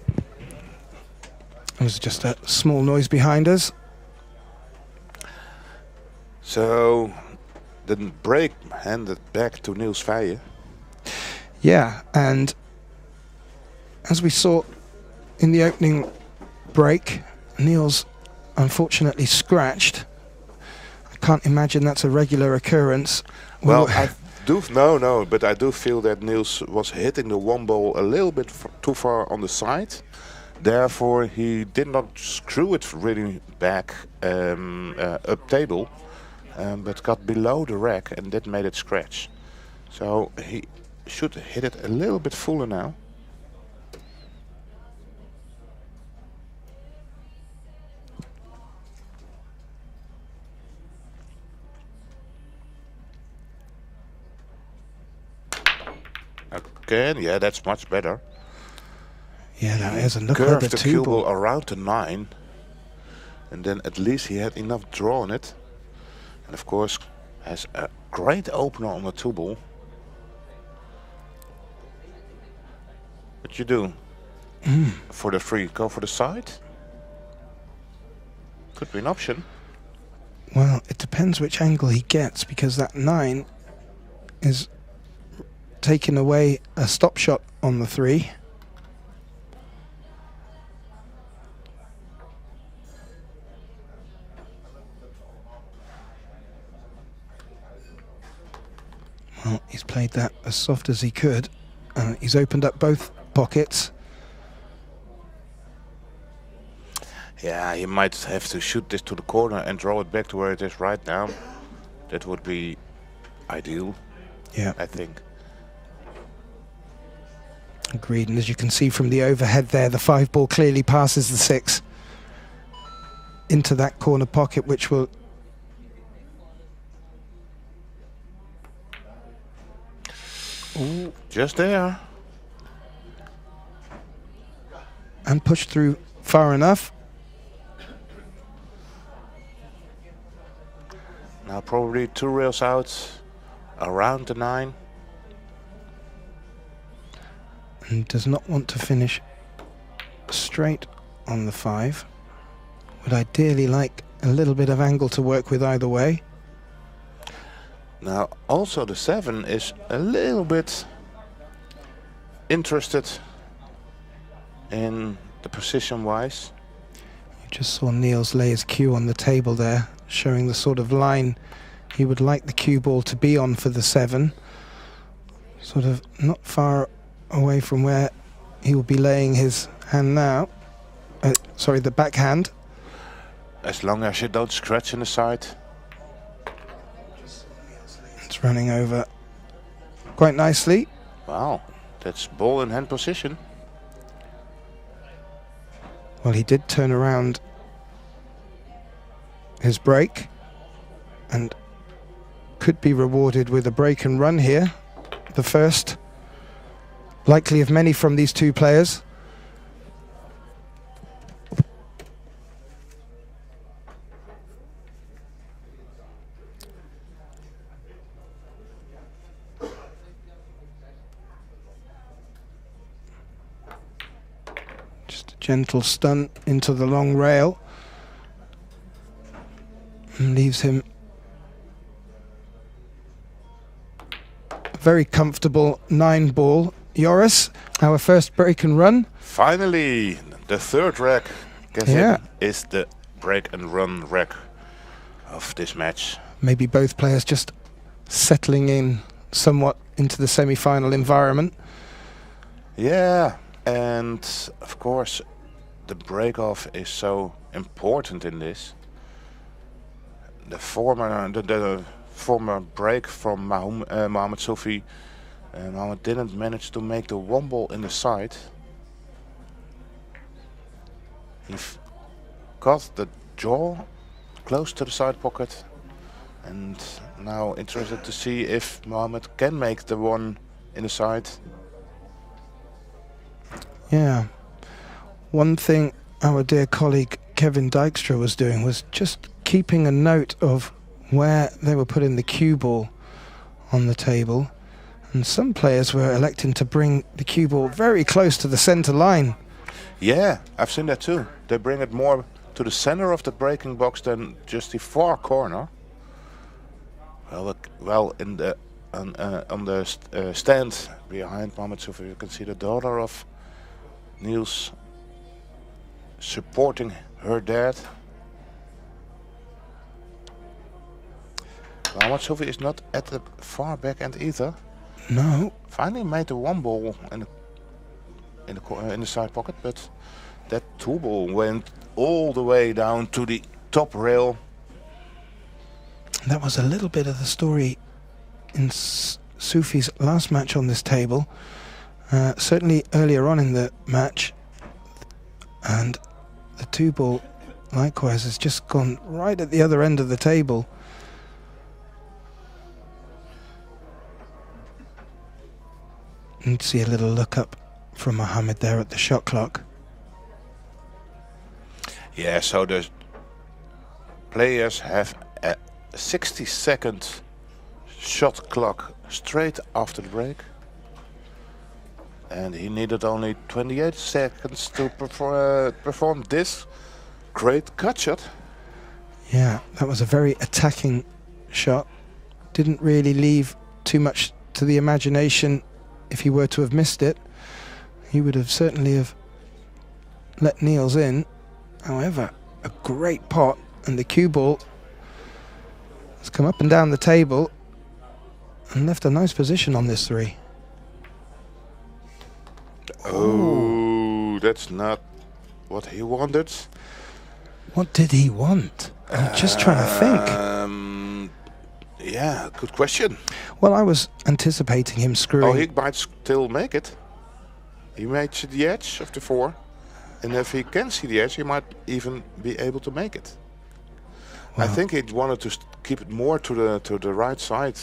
Speaker 3: It was just a small noise behind us.
Speaker 4: So the break handed back to Niels Veijen.
Speaker 3: Yeah, and as we saw in the opening break, Niels unfortunately scratched. I can't imagine that's a regular occurrence.
Speaker 4: Well, I do but I do feel that Niels was hitting the 1 ball a little bit too far on the side. Therefore, he did not screw it really back up table. But got below the rack and that made it scratch. So he should hit it a little bit fuller now. Again, yeah, that's much better.
Speaker 3: Yeah, that is a look
Speaker 4: Curved
Speaker 3: at the
Speaker 4: the
Speaker 3: 2
Speaker 4: cue
Speaker 3: ball
Speaker 4: ball around the 9. And then at least he had enough draw on it. And of course, has a great opener on the 2 ball. What you do? For the 3, go for the side? Could be an option.
Speaker 3: Well, it depends which angle he gets, because that 9 is taking away a stop shot on the 3. Well, he's played that as soft as he could. He's opened up both pockets.
Speaker 4: Yeah, he might have to shoot this to the corner and draw it back to where it is right now. That would be ideal.
Speaker 3: Yeah,
Speaker 4: I think.
Speaker 3: Agreed. And as you can see from the overhead there, the 5 ball clearly passes the 6 into that corner pocket, which will...
Speaker 4: Ooh, just there.
Speaker 3: And push through far enough.
Speaker 4: Now probably 2 rails out around the 9.
Speaker 3: And does not want to finish straight on the 5. Would ideally like a little bit of angle to work with either way.
Speaker 4: Now also the 7 is a little bit interested in the position wise.
Speaker 3: You just saw Niels lay his cue on the table there, showing the sort of line he would like the cue ball to be on for the 7. Sort of not far away from where he will be laying his hand now. Sorry, the backhand.
Speaker 4: As long as you don't scratch in the side.
Speaker 3: It's running over quite nicely.
Speaker 4: Wow, that's ball in hand position.
Speaker 3: Well, he did turn around his break and could be rewarded with a break and run here. The first, likely of many from these two players. Just a gentle stun into the long rail and leaves him very comfortable 9 ball. Joris, our first break and run.
Speaker 4: Finally, the 3rd rack is the break and run rack of this match.
Speaker 3: Maybe both players just settling in somewhat into the semi-final environment.
Speaker 4: Yeah, and of course the break off is so important in this. The former break from Mohamed Sufi, Mohamed didn't manage to make the 1 ball in the side. He got the jaw close to the side pocket, and now interested to see if Mohamed can make the 1 in the side.
Speaker 3: Yeah. One thing our dear colleague Kevin Dijkstra was doing was just keeping a note of where they were putting the cue ball on the table, and some players were electing to bring the cue ball very close to the center line.
Speaker 4: Yeah, I've seen that too. They bring it more to the center of the breaking box than just the far corner. Well, in the on the stand behind Mohamed Sufi, you can see the daughter of Niels supporting her dad. Mohamed Sufi is not at the far back end either.
Speaker 3: No.
Speaker 4: Finally made the 1 ball in the side pocket, but that 2 ball went all the way down to the top rail.
Speaker 3: That was a little bit of the story in Sufi's last match on this table. Certainly earlier on in the match, and the 2 ball likewise has just gone right at the other end of the table. You can see a little look up from Mohamed there at the shot clock.
Speaker 4: Yeah, so the players have a 60-second shot clock straight after the break. And he needed only 28 seconds to perform this great cut shot.
Speaker 3: Yeah, that was a very attacking shot. Didn't really leave too much to the imagination. If he were to have missed it, he would have certainly have let Niels in. However, a great pot, and the cue ball has come up and down the table and left a nice position on this 3.
Speaker 4: Oh, that's not what he wanted.
Speaker 3: What did he want? I'm just trying to think.
Speaker 4: Yeah, good question.
Speaker 3: Well, I was anticipating him screwing.
Speaker 4: Oh, he might still make it. He might see the edge of the 4. And if he can see the edge, he might even be able to make it. Wow. I think he wanted to keep it more to the right side.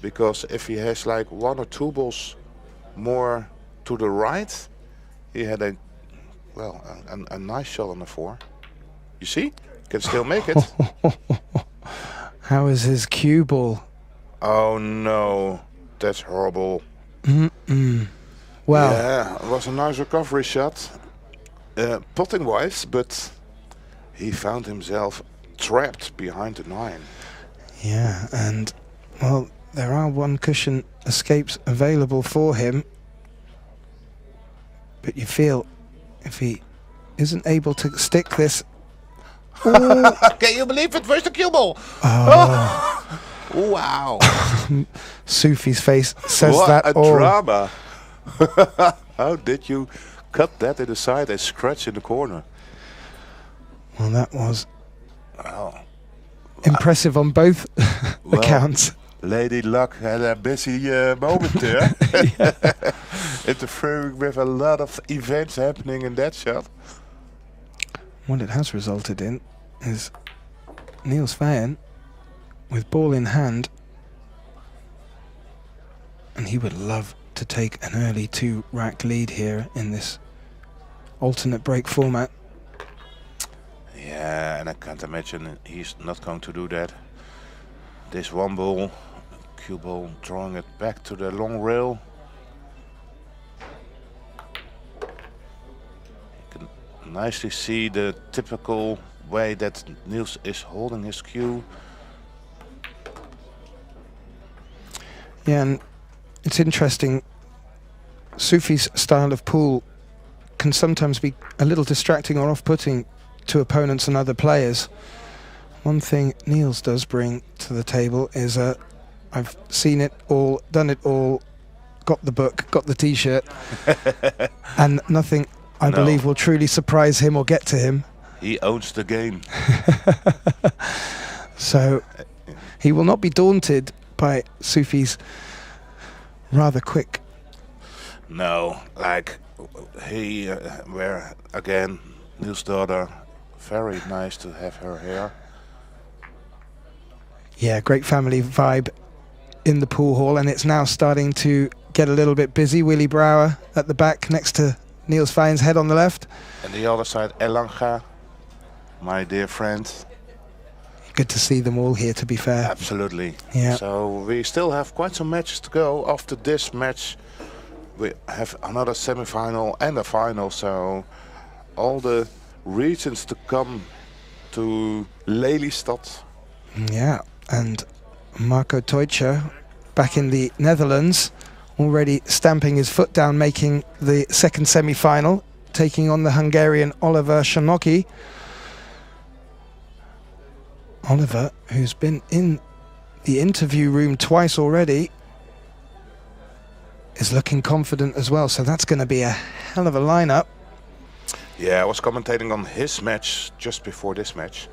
Speaker 4: Because if he has like 1 or 2 balls more to the right, he had a nice shot on the 4. You see? Can still make it.
Speaker 3: How is his cue ball?
Speaker 4: Oh no, that's horrible.
Speaker 3: Well,
Speaker 4: yeah, it was a nice recovery shot, potting wise, but he found himself trapped behind the 9.
Speaker 3: Yeah, and well, there are one cushion escapes available for him, but you feel if he isn't able to stick this.
Speaker 4: Can you believe it? Where's the cue ball?
Speaker 3: Oh.
Speaker 4: Wow.
Speaker 3: Sufi's face says
Speaker 4: what
Speaker 3: that
Speaker 4: a
Speaker 3: all.
Speaker 4: drama. How did you cut that in the side and scratch in the corner?
Speaker 3: Well, that was
Speaker 4: Wow.
Speaker 3: impressive on both accounts.
Speaker 4: Lady Luck had a busy moment there. Interfering with a lot of events happening in that shot.
Speaker 3: What it has resulted in is Niels Vayen with ball in hand, and he would love to take an early 2-rack lead here in this alternate break format.
Speaker 4: Yeah, and I can't imagine he's not going to do that. This one ball, cue ball, drawing it back to the long rail. You can nicely see the typical way that Niels is holding his cue.
Speaker 3: Yeah, and it's interesting. Sufi's style of pool can sometimes be a little distracting or off-putting to opponents and other players. One thing Niels does bring to the table is I've seen it all, done it all, got the book, got the t-shirt, and nothing I believe will truly surprise him or get to him.
Speaker 4: He owns the game.
Speaker 3: So he will not be daunted by Sufi's rather quick.
Speaker 4: No, like he, where again, Niels' daughter, very nice to have her here.
Speaker 3: Yeah, great family vibe in the pool hall, and it's now starting to get a little bit busy. Willy Brouwer at the back next to Niels Vayen's head on the left.
Speaker 4: And the other side, Elanga, my dear friend.
Speaker 3: Good to see them all here, to be fair.
Speaker 4: Absolutely.
Speaker 3: Yeah.
Speaker 4: So we still have quite some matches to go. After this match, we have another semi-final and a final. So all the regions to come to Lelystad.
Speaker 3: Yeah, and Marco Teutsch back in the Netherlands, already stamping his foot down, making the second semi-final, taking on the Hungarian Oliver Szanowski. Oliver, who's been in the interview room twice already, is looking confident as well, so that's going to be a hell of a lineup.
Speaker 4: Yeah, I was commentating on his match just before this match,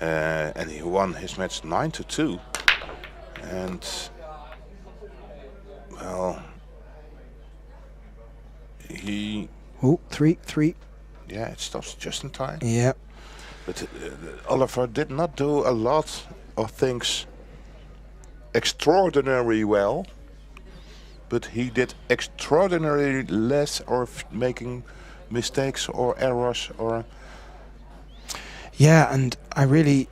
Speaker 4: and he won his match 9-2. And well, he.
Speaker 3: Oh, 3-3.
Speaker 4: Yeah, it stops just in time.
Speaker 3: Yeah.
Speaker 4: But Oliver did not do a lot of things extraordinarily well, but he did extraordinarily less of making mistakes or errors or.
Speaker 3: Yeah, and I really,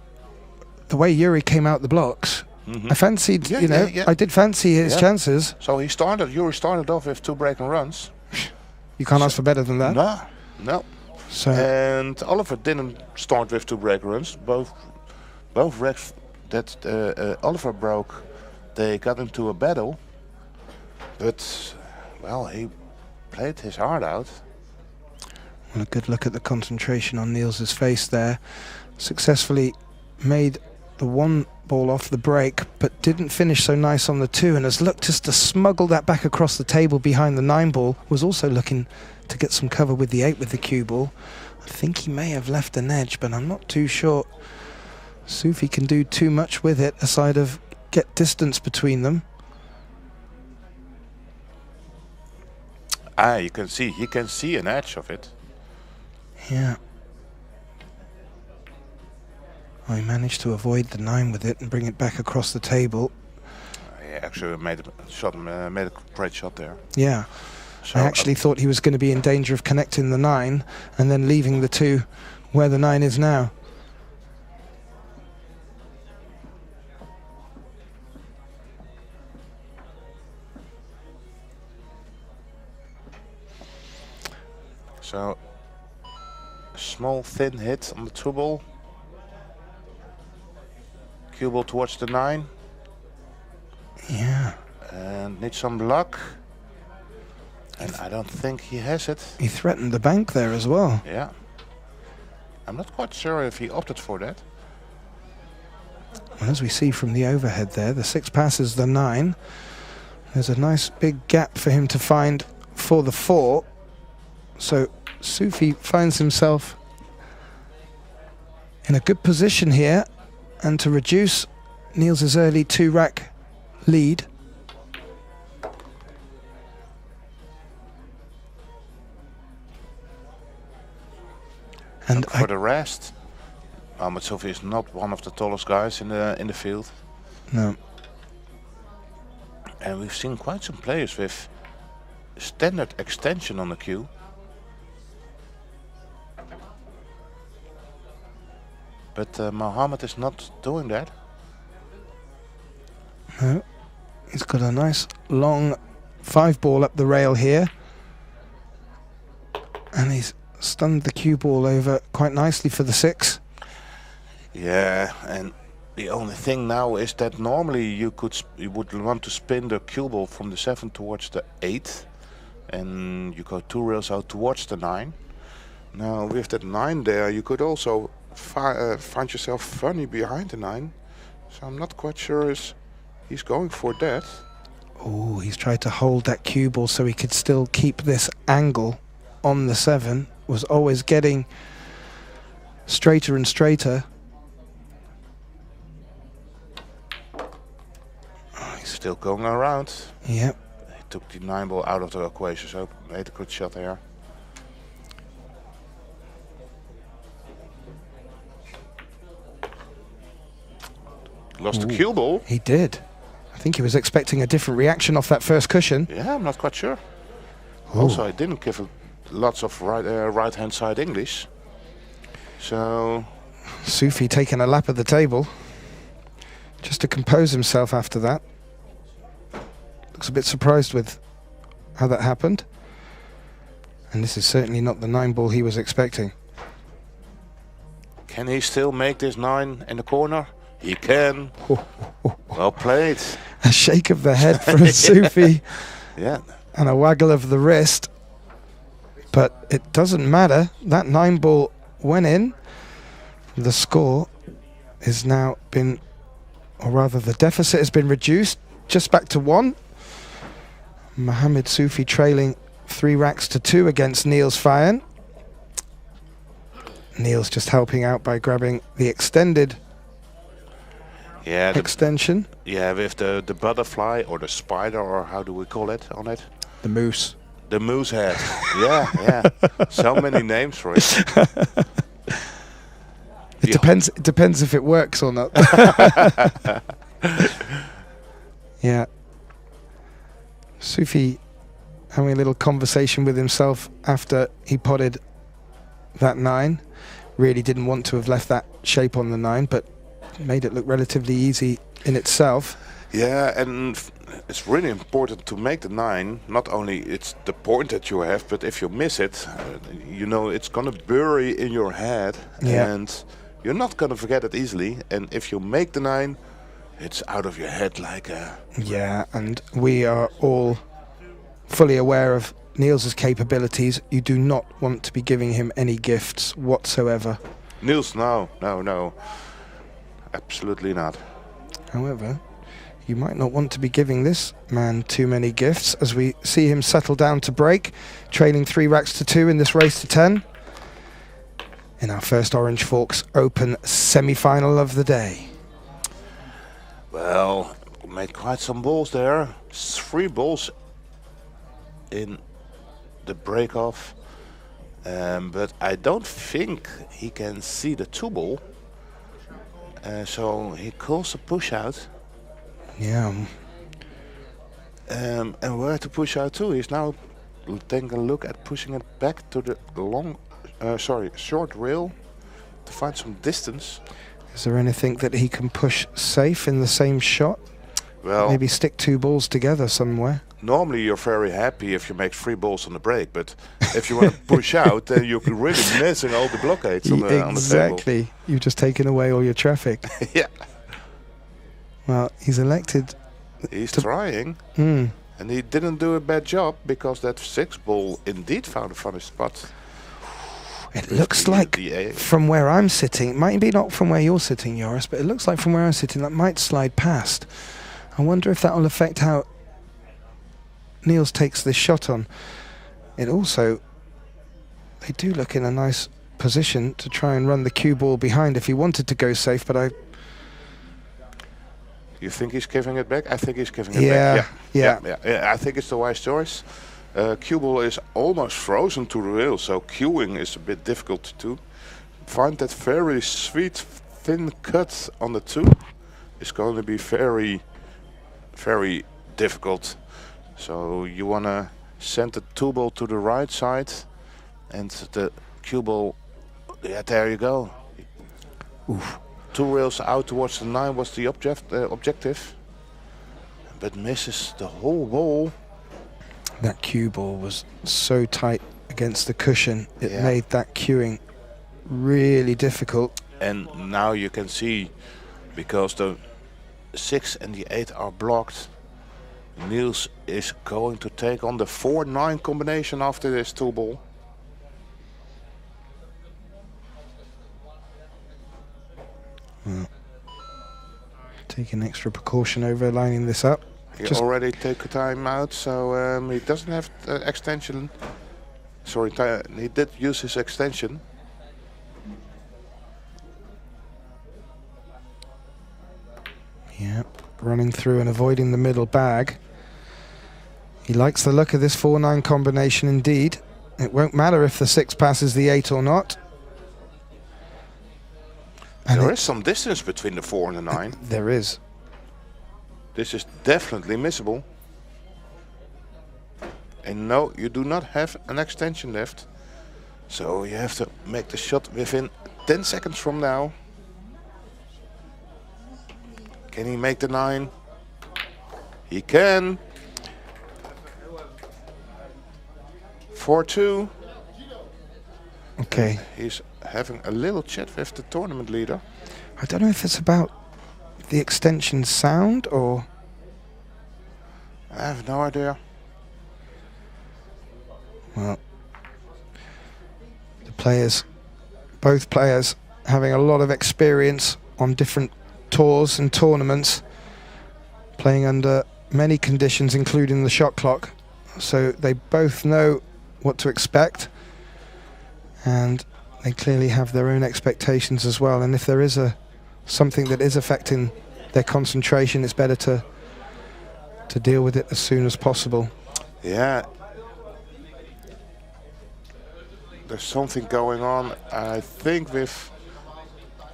Speaker 3: the way Yuri came out the blocks, I fancied, I did fancy his chances.
Speaker 4: So Yuri started off with 2 break and runs.
Speaker 3: You can't ask for better than that.
Speaker 4: No.
Speaker 3: So
Speaker 4: and Oliver didn't start with 2 break runs. Both racks that Oliver broke, they got into a battle. But well, he played his heart out.
Speaker 3: Well, a good look at the concentration on Niels' face there. Successfully made the 1 ball off the break, but didn't finish so nice on the 2, and has looked just to smuggle that back across the table behind the 9 ball. Was also looking to get some cover with the 8 with the cue ball. I think he may have left an edge, but I'm not too sure Sufi can do too much with it aside of get distance between them.
Speaker 4: You can see, he can see an edge of it.
Speaker 3: Yeah. I managed to avoid the 9 with it and bring it back across the table.
Speaker 4: He actually made a great shot there.
Speaker 3: Yeah.
Speaker 4: So
Speaker 3: I actually thought he was going to be in danger of connecting the 9 and then leaving the 2 where the 9 is now.
Speaker 4: So, a small thin hit on the 2 ball. cue ball towards the 9.
Speaker 3: Yeah.
Speaker 4: And needs some luck. And I don't think he has it.
Speaker 3: He threatened the bank there as well.
Speaker 4: Yeah. I'm not quite sure if he opted for that.
Speaker 3: As we see from the overhead there, the 6 passes the 9. There's a nice big gap for him to find for the 4. So Sufi finds himself in a good position here, and to reduce Niels' early 2-rack lead. And
Speaker 4: for the rest, Sufi is not one of the tallest guys in the field.
Speaker 3: No.
Speaker 4: And we've seen quite some players with standard extension on the cue. But Mohammed is not doing that.
Speaker 3: No. He's got a nice long 5-ball up the rail here. And he's stunned the cue ball over quite nicely for the 6.
Speaker 4: Yeah, and the only thing now is that normally you would want to spin the cue ball from the 7 towards the 8, and you go 2 rails out towards the 9. Now with that 9 there, you could also find yourself funny behind the 9. So I'm not quite sure he's going for that.
Speaker 3: Oh, he's tried to hold that cue ball so he could still keep this angle on the 7. Was always getting straighter and straighter.
Speaker 4: Oh, he's still going around.
Speaker 3: Yep.
Speaker 4: He took the 9 ball out of the equation, so made a good shot there. Lost the cue ball.
Speaker 3: He did. I think he was expecting a different reaction off that first cushion.
Speaker 4: Yeah, I'm not quite sure.
Speaker 3: Ooh.
Speaker 4: Also, I didn't give lots of right-hand side English. So
Speaker 3: Sufi taking a lap of the table just to compose himself after that. Looks a bit surprised with how that happened. And this is certainly not the 9 ball he was expecting.
Speaker 4: Can he still make this 9 in the corner? He can. Well played.
Speaker 3: A shake of the head from Sufi.
Speaker 4: Yeah.
Speaker 3: And a waggle of the wrist. But it doesn't matter. That 9 ball went in. The score is now been, or rather the deficit has been reduced just back to 1. Mohammed Sufi trailing 3 racks to 2 against Niels Fayen. Niels just helping out by grabbing the extended extension.
Speaker 4: Yeah, with the butterfly or the spider, or how do we call it on it?
Speaker 3: The moose.
Speaker 4: The moose head. Yeah. So many names for it.
Speaker 3: It depends if it works or not. Yeah. Sufi having a little conversation with himself after he potted that 9. Really didn't want to have left that shape on the 9, but made it look relatively easy in itself.
Speaker 4: Yeah, and it's really important to make the 9. Not only it's the point that you have, but if you miss it, you know it's gonna bury in your head, and you're not gonna forget it easily. And if you make the 9, it's out of your head like a...
Speaker 3: Yeah, and we are all fully aware of Niels' capabilities. You do not want to be giving him any gifts whatsoever.
Speaker 4: Niels, no. Absolutely not.
Speaker 3: However, you might not want to be giving this man too many gifts, as we see him settle down to break, trailing 3 racks to 2 in this race to 10. In our first OrangeForks Open semi-final of the day.
Speaker 4: Well, made quite some balls there. 3 balls in the break-off. But I don't think he can see the 2 ball. So he calls a push out.
Speaker 3: Yeah.
Speaker 4: And where to push out to? He's now taking a look at pushing it back to the short rail to find some distance.
Speaker 3: Is there anything that he can push safe in the same shot?
Speaker 4: Well,
Speaker 3: maybe stick 2 balls together somewhere.
Speaker 4: Normally you're very happy if you make 3 balls on the break, but if you want to push out, then you're really missing all the blockades on the table.
Speaker 3: Exactly. You've just taken away all your traffic.
Speaker 4: Yeah.
Speaker 3: Well, he's elected.
Speaker 4: He's trying.
Speaker 3: Mm.
Speaker 4: And he didn't do a bad job because that 6 ball indeed found a funny spot.
Speaker 3: It looks like from where I'm sitting, it might be not from where you're sitting, Joris, but it looks like from where I'm sitting that might slide past. I wonder if that will affect how Niels takes this shot on. It also, they do look in a nice position to try and run the cue ball behind if he wanted to go safe, but
Speaker 4: You think he's giving it back? I think he's giving it back. Yeah. I think it's the wise choice. Cue ball is almost frozen to the rail, so cueing is a bit difficult to find. That very sweet thin cut on the 2 is going to be very, very difficult. So you want to send the 2 ball to the right side, and the cue ball, yeah, there you go. Oof. 2 rails out towards the 9 was the objective, but misses the whole ball.
Speaker 3: That cue ball was so tight against the cushion, it made that cueing really difficult.
Speaker 4: And now you can see, because the 6 and the 8 are blocked, Niels is going to take on the 4-9 combination after this 2 ball.
Speaker 3: Taking extra precaution over lining this up.
Speaker 4: He already took a time out, so he doesn't have extension. Sorry, he did use his extension.
Speaker 3: Yeah, running through and avoiding the middle bag. He likes the look of this 4-9 combination indeed. It won't matter if the 6 passes the 8 or not.
Speaker 4: And there is some distance between the 4 and the 9.
Speaker 3: There is.
Speaker 4: This is definitely missable. And no, you do not have an extension left. So you have to make the shot within 10 seconds from now. Can he make the 9? He can. 4-2.
Speaker 3: Okay.
Speaker 4: He's having a little chat with the tournament leader.
Speaker 3: I don't know if it's about the extension sound or...
Speaker 4: I have no idea.
Speaker 3: Well, the players, both players, having a lot of experience on different tours and tournaments, playing under many conditions, including the shot clock. So they both know what to expect, and they clearly have their own expectations as well. And if there is something that is affecting their concentration, it's better to deal with it as soon as possible.
Speaker 4: Yeah. There's something going on, I think, with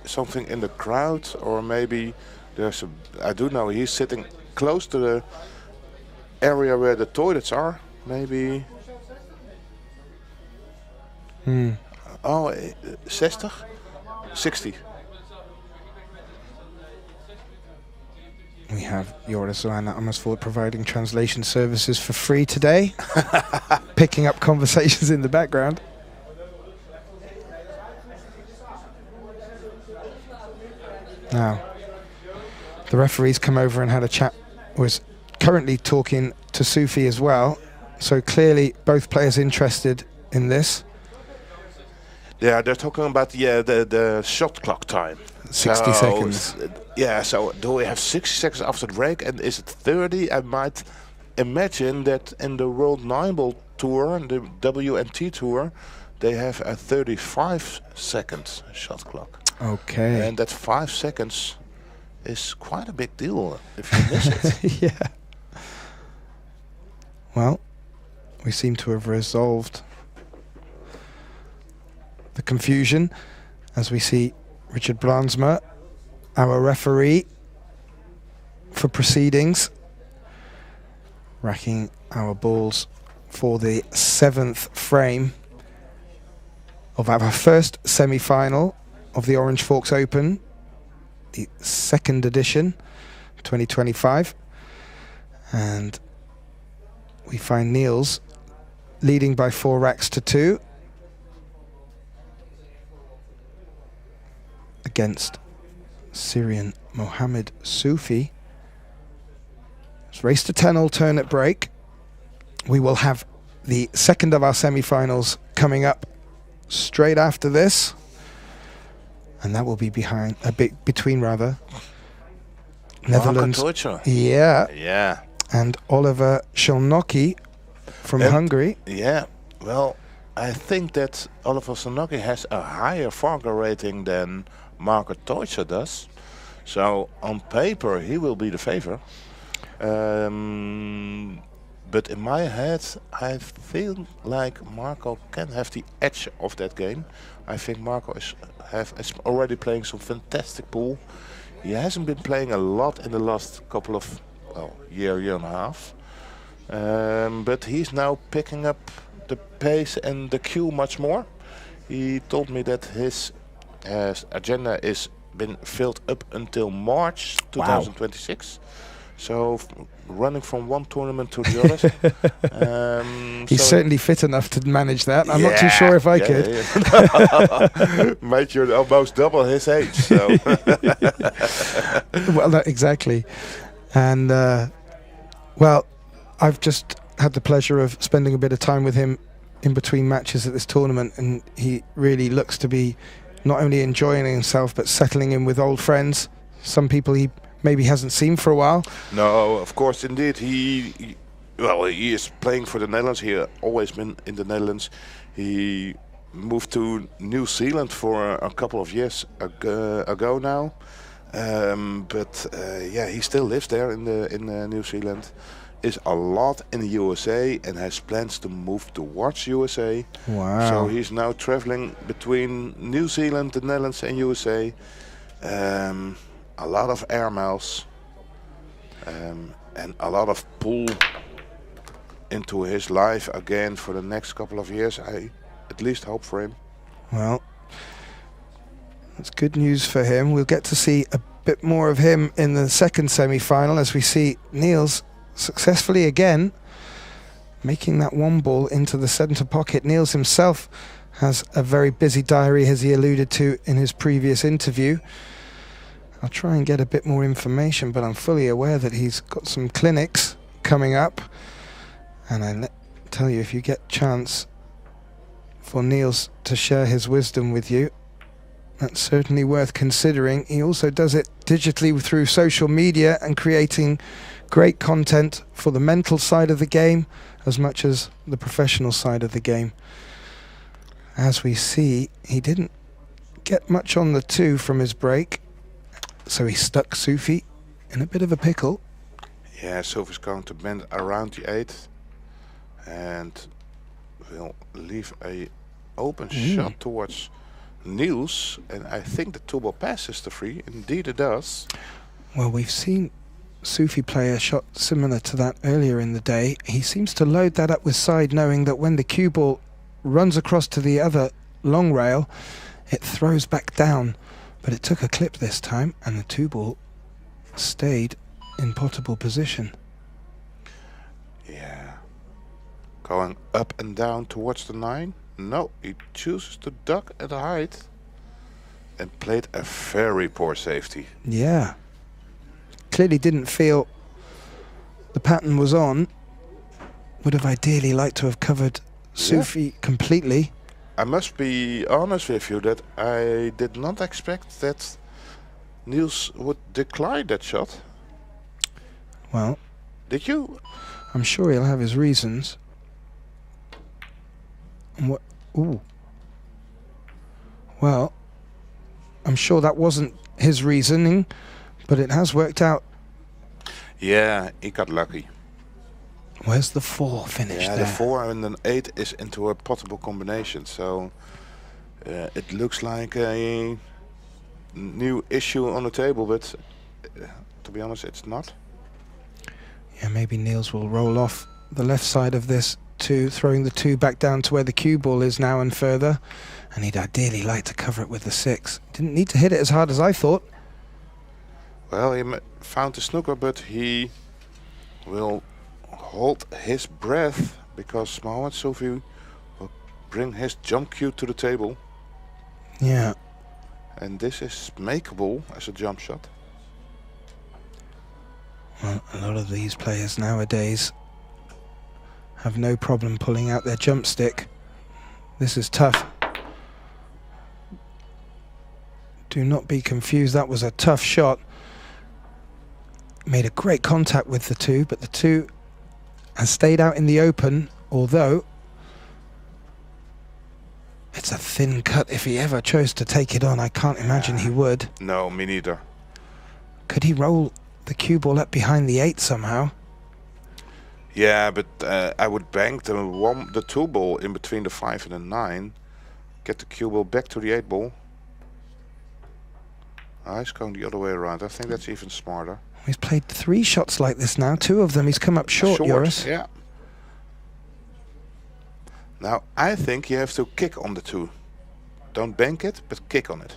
Speaker 4: something in the crowd, or maybe there's a... I do know he's sitting close to the area where the toilets are. Maybe... Oh, 60? 60.
Speaker 3: We have Joris Laan at Amersfoort providing translation services for free today, picking up conversations in the background. Now, the referee's come over and had a chat, was currently talking to Sufi as well, so clearly both players interested in this.
Speaker 4: Yeah, they're talking about the shot clock time.
Speaker 3: 60 seconds.
Speaker 4: Yeah, so do we have 60 seconds after the break, and is it 30? I might imagine that in the World 9-Ball Tour, the WNT Tour, they have a 35-second shot clock.
Speaker 3: Okay.
Speaker 4: And that 5 seconds is quite a big deal if you miss it.
Speaker 3: Yeah. Well, we seem to have resolved the confusion as we see Richard Bransma, our referee for proceedings, racking our balls for the 7th frame of our first semi-final of the OrangeForks Open, the 2nd edition, 2025. And we find Niels leading by 4 racks to 2 against Syrian Mohammed Sufi, It's race to 10 alternate break. We will have the second of our semi-finals coming up straight after this, and that will be between Netherlands,
Speaker 4: Yeah.
Speaker 3: and Oliver Szelnocki from Hungary.
Speaker 4: Yeah, well, I think that Oliver Szelnocki has a higher Fargo rating than Marco Teutzer does. So on paper he will be the favor. But in my head I feel like Marco can have the edge of that game. I think Marco is already playing some fantastic pool. He hasn't been playing a lot in the last couple of year and a half. But he's now picking up the pace and the cue much more. He told me that his agenda is been filled up until March 2026. So running from one tournament to the other.
Speaker 3: He's certainly fit enough to manage that. I'm not too sure if I could.
Speaker 4: Yeah. Mate, you're almost double his age. So.
Speaker 3: Well, no, exactly. And well, I've just had the pleasure of spending a bit of time with him in between matches at this tournament, and he really looks to be not only enjoying himself but settling in with old friends, some people he maybe hasn't seen for a while.
Speaker 4: No, of course, indeed. He is playing for the Netherlands. He always been in the Netherlands. He moved to New Zealand for a couple of years ago now. Yeah, he still lives there in New Zealand. Is a lot in the USA and has plans to move towards USA.
Speaker 3: Wow.
Speaker 4: So he's now traveling between New Zealand, the Netherlands and USA. A lot of air miles and a lot of pull into his life again for the next couple of years. I at least hope for him.
Speaker 3: Well, that's good news for him. We'll get to see a bit more of him in the second semi-final as we see Niels successfully again making that one ball into the center pocket. Niels himself has a very busy diary, as he alluded to in his previous interview. I'll try and get a bit more information, but I'm fully aware that he's got some clinics coming up, and I tell you, if you get chance for Niels to share his wisdom with you, that's certainly worth considering. He also does it digitally through social media and creating great content for the mental side of the game as much as the professional side of the game. As we see, he didn't get much on the 2 from his break, so he stuck Sufi in a bit of a pickle.
Speaker 4: Yeah, Sufi's going to bend around the 8 and will leave a open shot towards Niels, and I think the 2-ball passes the 3. Indeed it does.
Speaker 3: Well, we've seen Sufi play a shot similar to that earlier in the day. He seems to load that up with side, knowing that when the cue ball runs across to the other long rail, it throws back down. But it took a clip this time, and the 2-ball stayed in potable position.
Speaker 4: Yeah. Going up and down towards the 9. No, he chooses to duck at the height and played a very poor safety.
Speaker 3: Yeah. Clearly didn't feel the pattern was on. Would have ideally liked to have covered Sufi completely.
Speaker 4: I must be honest with you that I did not expect that Niels would decline that shot.
Speaker 3: Well,
Speaker 4: did you?
Speaker 3: I'm sure he'll have his reasons. And what? Ooh. Well, I'm sure that wasn't his reasoning, but it has worked out.
Speaker 4: Yeah, he got lucky.
Speaker 3: Where's the 4 finish there?
Speaker 4: The 4 and an 8 is into a potable combination, so it looks like a new issue on the table, but to be honest, it's not.
Speaker 3: Yeah, maybe Niels will roll off the left side of this 2, throwing the 2 back down to where the cue ball is now and further, and he'd ideally like to cover it with the 6. Didn't need to hit it as hard as I thought.
Speaker 4: Well, he found the snooker, but he will hold his breath because Mohamed Sufi will bring his jump cue to the table.
Speaker 3: Yeah.
Speaker 4: And this is makeable as a jump shot.
Speaker 3: Well, a lot of these players nowadays have no problem pulling out their jump stick. This is tough. Do not be confused, that was a tough shot. Made a great contact with the two, but the two has stayed out in the open, although it's a thin cut. If he ever chose to take it on, I can't imagine he would.
Speaker 4: No, me neither.
Speaker 3: Could he roll the cue ball up behind the 8 somehow?
Speaker 4: Yeah, but I would bank the 2 ball in between the 5 and the 9. Get the cue ball back to the 8 ball. He's going the other way around. I think that's even smarter.
Speaker 3: He's played 3 shots like this now. 2 of them he's come up short, Joris.
Speaker 4: Yeah. Now, I think you have to kick on the 2. Don't bank it, but kick on it.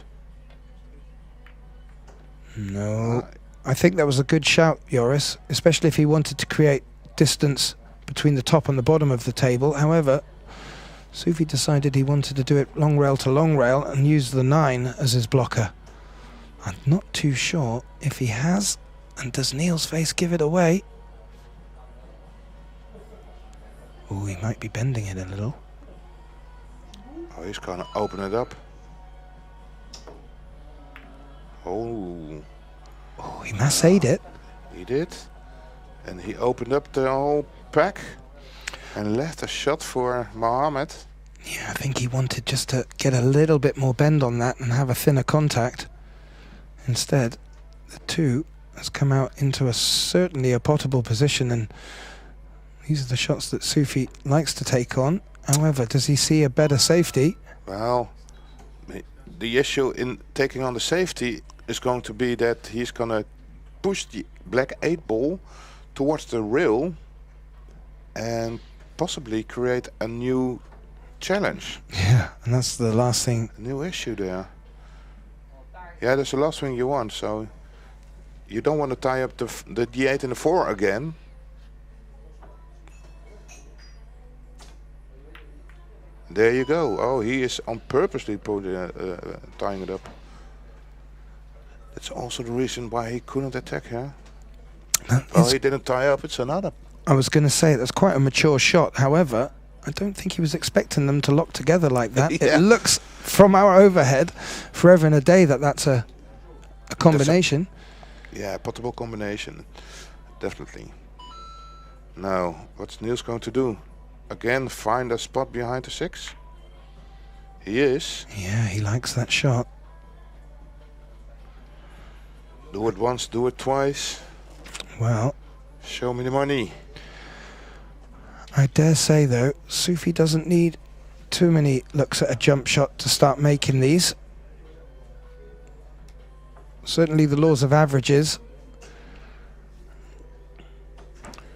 Speaker 3: No. I think that was a good shout, Joris, especially if he wanted to create distance between the top and the bottom of the table. However, Sufi decided he wanted to do it long rail to long rail and use the 9 as his blocker. I'm not too sure if he has, and does Neil's face give it away? Oh, he might be bending it a little.
Speaker 4: Oh, he's going to open it up. Oh.
Speaker 3: Oh, he massaged it.
Speaker 4: He did. And he opened up the whole pack and left a shot for Mohammed.
Speaker 3: Yeah, I think he wanted just to get a little bit more bend on that and have a thinner contact. Instead, the 2 has come out into certainly a potable position, and these are the shots that Sufi likes to take on. However, does he see a better safety?
Speaker 4: Well, the issue in taking on the safety is going to be that he's going to push the black 8 ball towards the rail and possibly create a new challenge.
Speaker 3: Yeah, and that's the last thing.
Speaker 4: A new issue there. Yeah, that's the last thing you want, so you don't want to tie up the D8 and the 4 again. There you go. Oh, he is on purposely tying it up. That's also the reason why he couldn't attack her. Oh, he didn't tie up, it's another.
Speaker 3: I was going to say, that's quite a mature shot. However, I don't think he was expecting them to lock together like that.
Speaker 4: Yeah.
Speaker 3: It looks, from our overhead, forever and a day, that's a combination.
Speaker 4: Yeah, potable combination. Definitely. Now, what's Niels going to do? Again, find a spot behind the 6? He is.
Speaker 3: Yeah, he likes that shot.
Speaker 4: Do it once, do it twice.
Speaker 3: Well,
Speaker 4: show me the money.
Speaker 3: I dare say, though, Sufi doesn't need too many looks at a jump shot to start making these. Certainly the laws of averages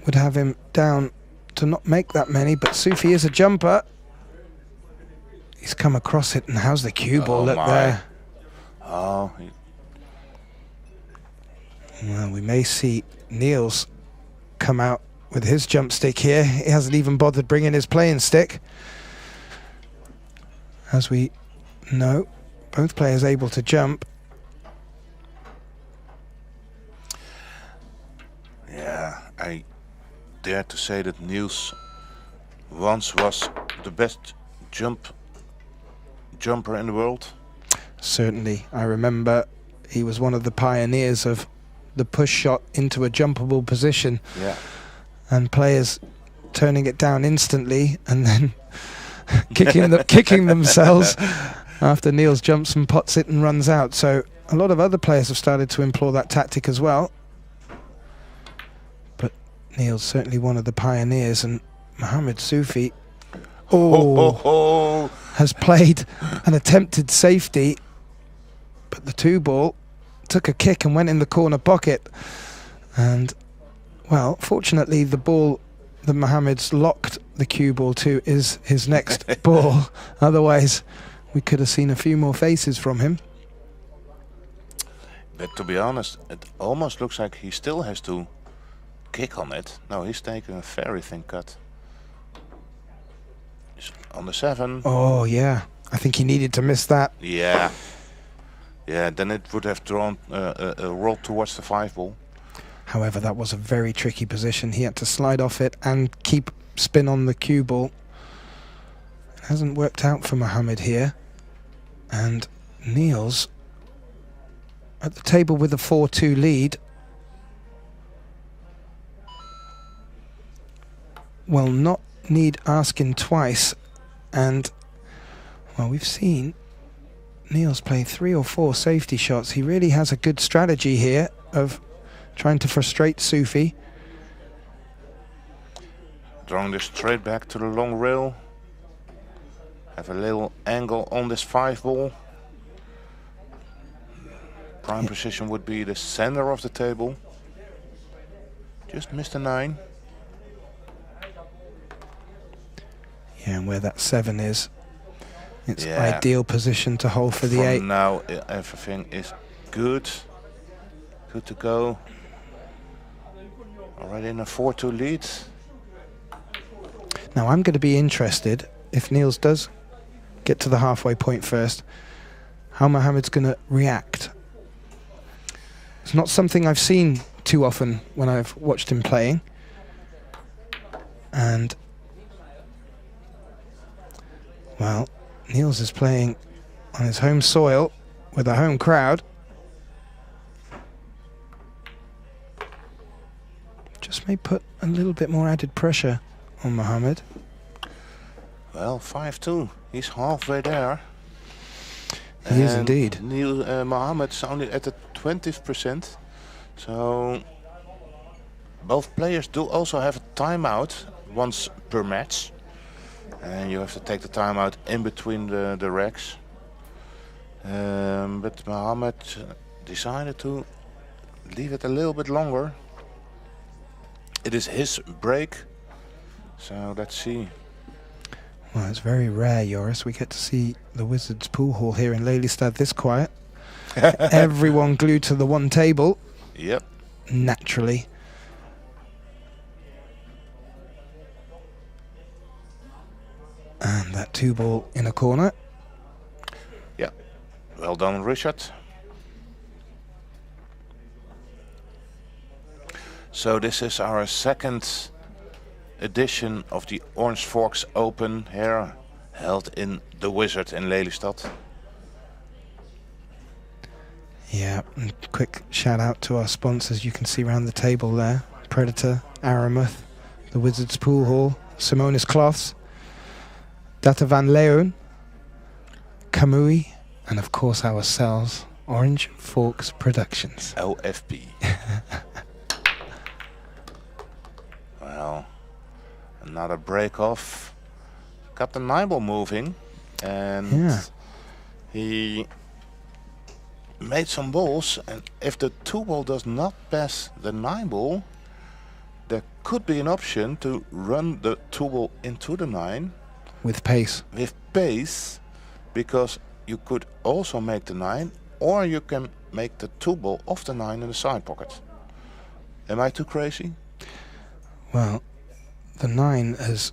Speaker 3: would have him down to not make that many, but Sufi is a jumper. He's come across it, and how's the cue ball look there?
Speaker 4: Oh.
Speaker 3: Well, we may see Niels come out with his jump stick here. He hasn't even bothered bringing his playing stick. As we know, both players able to jump.
Speaker 4: Yeah, I dare to say that Niels once was the best jumper in the world.
Speaker 3: Certainly. I remember he was one of the pioneers of the push shot into a jumpable position.
Speaker 4: Yeah.
Speaker 3: And players turning it down instantly and then kicking themselves after Niels jumps and pots it and runs out. So a lot of other players have started to employ that tactic as well. But Niels certainly one of the pioneers, and Mohammed Sufi has played an attempted safety, but the 2 ball took a kick and went in the corner pocket. And well, fortunately, the ball that Mohammed's locked the cue ball to is his next ball. Otherwise, we could have seen a few more faces from him.
Speaker 4: But to be honest, it almost looks like he still has to kick on it. No, he's taking a very thin cut. He's on the 7.
Speaker 3: Oh, yeah. I think he needed to miss that.
Speaker 4: Yeah. Yeah, then it would have drawn a roll towards the 5 ball.
Speaker 3: However, that was a very tricky position. He had to slide off it and keep spin on the cue ball. It hasn't worked out for Mohammed here. And Niels at the table with a 4-2 lead. Will not need asking twice. And, well, we've seen Niels play 3 or 4 safety shots. He really has a good strategy here of trying to frustrate Sufi.
Speaker 4: Drawing this straight back to the long rail. Have a little angle on this 5 ball. Prime position would be the center of the table. Just missed a 9.
Speaker 3: Yeah, and where that 7 is, it's ideal position to hold for the 8.
Speaker 4: Now everything is good. Good to go. Already in a 4-2 lead.
Speaker 3: Now I'm going to be interested, if Niels does get to the halfway point first, how Mohammed's going to react. It's not something I've seen too often when I've watched him playing. And, well, Niels is playing on his home soil with a home crowd. Just may put a little bit more added pressure on Mohammed.
Speaker 4: Well, 5-2. He's halfway there.
Speaker 3: He is indeed.
Speaker 4: Mohammed's only at the 20%. So both players do also have a timeout once per match. And you have to take the timeout in between the racks. But Mohammed decided to leave it a little bit longer. It is his break. So let's see.
Speaker 3: Well, it's very rare, Joris. We get to see the Wizards pool hall here in Lelystad this quiet. Everyone glued to the one table.
Speaker 4: Yep.
Speaker 3: Naturally. And that 2 ball in a corner.
Speaker 4: Yeah. Well done, Richard. So this is our second edition of the OrangeForks Open here, held in the Wizard in Lelystad.
Speaker 3: Yeah, and quick shout out to our sponsors. You can see around the table there: Predator, Aramith, the Wizards Pool Hall, Simonis Cloths, Data Van Leeuwen, KAMUI, and of course ourselves, OrangeForks Productions.
Speaker 4: OFP. Well, another break off. Got the 9 ball moving, and he made some balls. And if the 2 ball does not pass the 9 ball, there could be an option to run the 2 ball into the 9
Speaker 3: with pace.
Speaker 4: With pace, because you could also make the 9, or you can make the 2 ball off the 9 in the side pocket. Am I too crazy?
Speaker 3: Well, the 9 has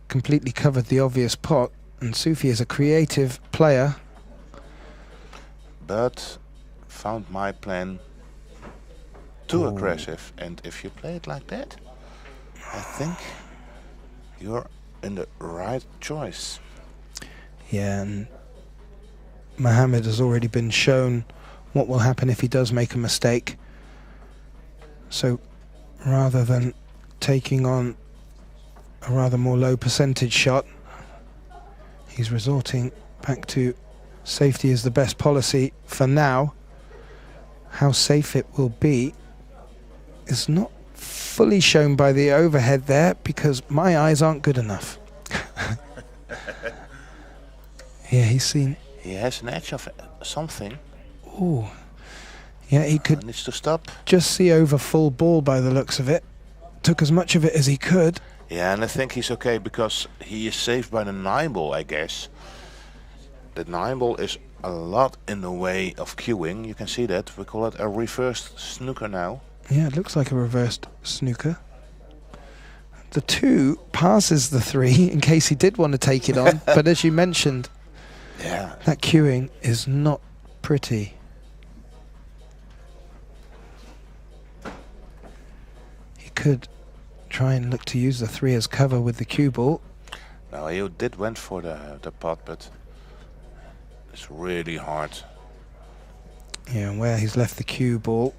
Speaker 3: completely covered the obvious pot, and Sufi is a creative player.
Speaker 4: But found my plan too aggressive, and if you play it like that, I think you're in the right choice.
Speaker 3: Yeah, and Mohammed has already been shown what will happen if he does make a mistake. So rather than taking on a rather more low percentage shot, he's resorting back to safety is the best policy for now. How safe it will be is not fully shown by the overhead there, because my eyes aren't good enough. Yeah, he's seen.
Speaker 4: He has an edge of something.
Speaker 3: Ooh. Yeah, he could
Speaker 4: needs to stop.
Speaker 3: Just see over full ball by the looks of it. Took as much of it as he could.
Speaker 4: Yeah, and I think he's okay because he is saved by the 9 ball, I guess. The 9 ball is a lot in the way of queuing. You can see that. We call it a reversed snooker now.
Speaker 3: Yeah, it looks like a reversed snooker. The 2 passes the 3 in case he did want to take it on. But as you mentioned, that queuing is not pretty. could try and look to use the 3 as cover with the cue ball.
Speaker 4: Now he did went for the pot, but it's really hard.
Speaker 3: Yeah, and where he's left the cue ball,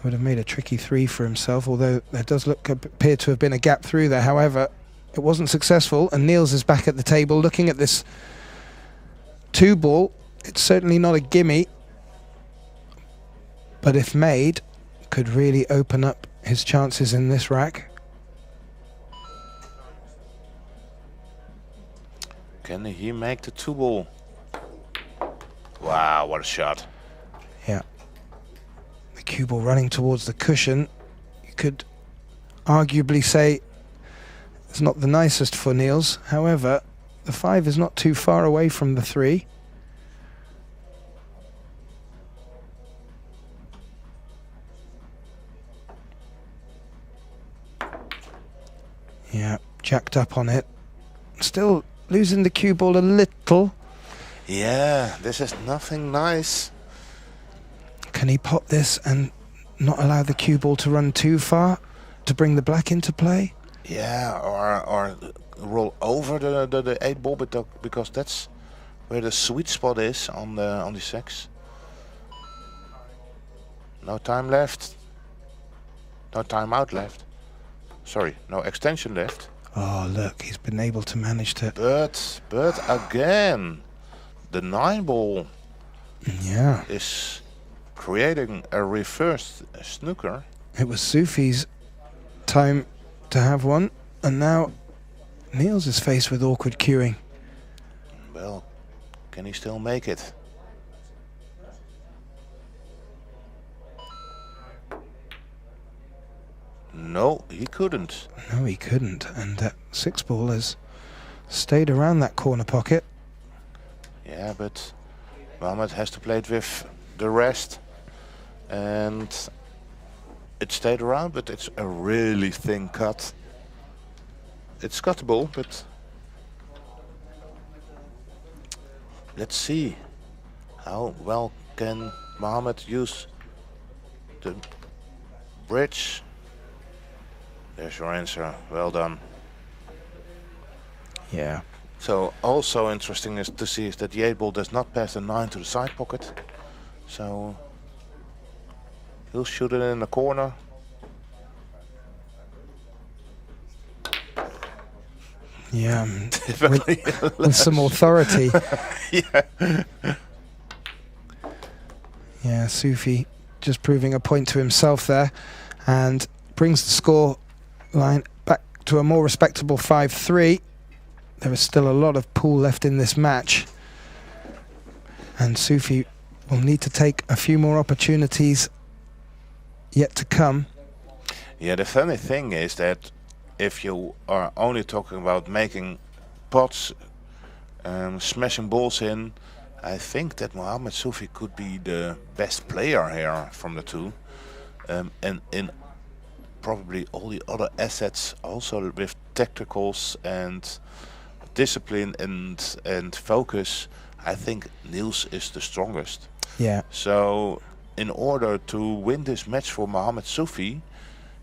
Speaker 3: would have made a tricky 3 for himself, although there does appear to have been a gap through there. However, it wasn't successful, and Niels is back at the table looking at this 2 ball. It's certainly not a gimme, but if made, could really open up his chances in this rack.
Speaker 4: Can he make the 2 ball? Wow, what a shot.
Speaker 3: Yeah. The cue ball running towards the cushion. You could arguably say it's not the nicest for Niels. However, the 5 is not too far away from the 3. Yeah, jacked up on it. Still losing the cue ball a little.
Speaker 4: Yeah, this is nothing nice.
Speaker 3: Can he pot this and not allow the cue ball to run too far to bring the black into play?
Speaker 4: Yeah, or roll over the 8 ball, because that's where the sweet spot is on the 6. No time left. No timeout left. Sorry, no extension left.
Speaker 3: Oh, look, he's been able to manage to...
Speaker 4: But again, the 9 ball is creating a reverse snooker.
Speaker 3: It was Sufi's time to have one, and now Niels is faced with awkward cueing.
Speaker 4: Well, can he still make it? No, he couldn't.
Speaker 3: No, he couldn't, and that 6 ball has stayed around that corner pocket.
Speaker 4: Yeah, but Mohammed has to play it with the rest, and it stayed around, but it's a really thin cut. It's cuttable, but let's see how well can Mohammed use the bridge. There's your answer. Well done.
Speaker 3: Yeah.
Speaker 4: So also interesting is to see is that the 8 ball does not pass the 9 to the side pocket. So he'll shoot it in the corner.
Speaker 3: Yeah, with some authority.
Speaker 4: Yeah.
Speaker 3: Yeah, Sufi just proving a point to himself there, and brings the score line back to a more respectable 5-3. There is still a lot of pool left in this match, and Sufi will need to take a few more opportunities yet to come.
Speaker 4: Yeah, the funny thing is that if you are only talking about making pots, smashing balls in, I think that Mohammed Sufi could be the best player here from the 2, and in probably all the other assets also with tacticals and discipline and focus. I think Niels is the strongest.
Speaker 3: Yeah.
Speaker 4: So in order to win this match for Mohammed Sufi,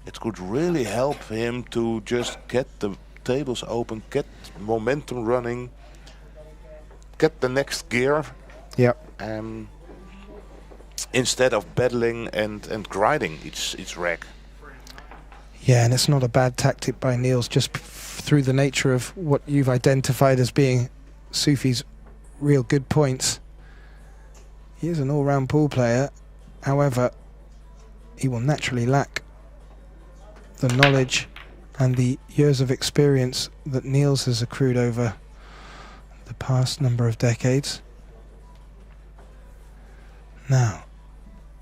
Speaker 4: it could really help him to just get the tables open, get momentum running, get the next gear.
Speaker 3: Yeah.
Speaker 4: Instead of battling and grinding each rack.
Speaker 3: Yeah, and it's not a bad tactic by Niels, just through the nature of what you've identified as being Sufi's real good points. He is an all-round pool player. However, he will naturally lack the knowledge and the years of experience that Niels has accrued over the past number of decades. Now,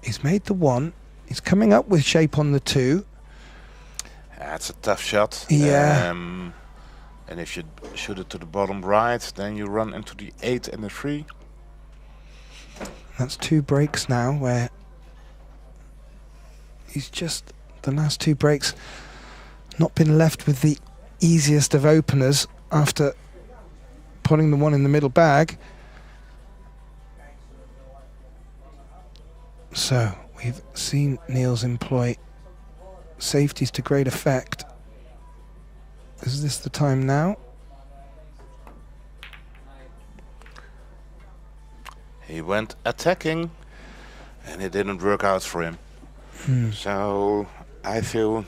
Speaker 3: he's made the 1. He's coming up with shape on the 2.
Speaker 4: That's a tough shot.
Speaker 3: Yeah.
Speaker 4: And if you shoot it to the bottom right, then you run into the 8 and the 3.
Speaker 3: That's 2 breaks now where he's just, the last 2 breaks, not been left with the easiest of openers after putting the 1 in the middle bag. So we've seen Niels employ safeties to great effect. Is this the time now?
Speaker 4: He went attacking, and it didn't work out for him. So I feel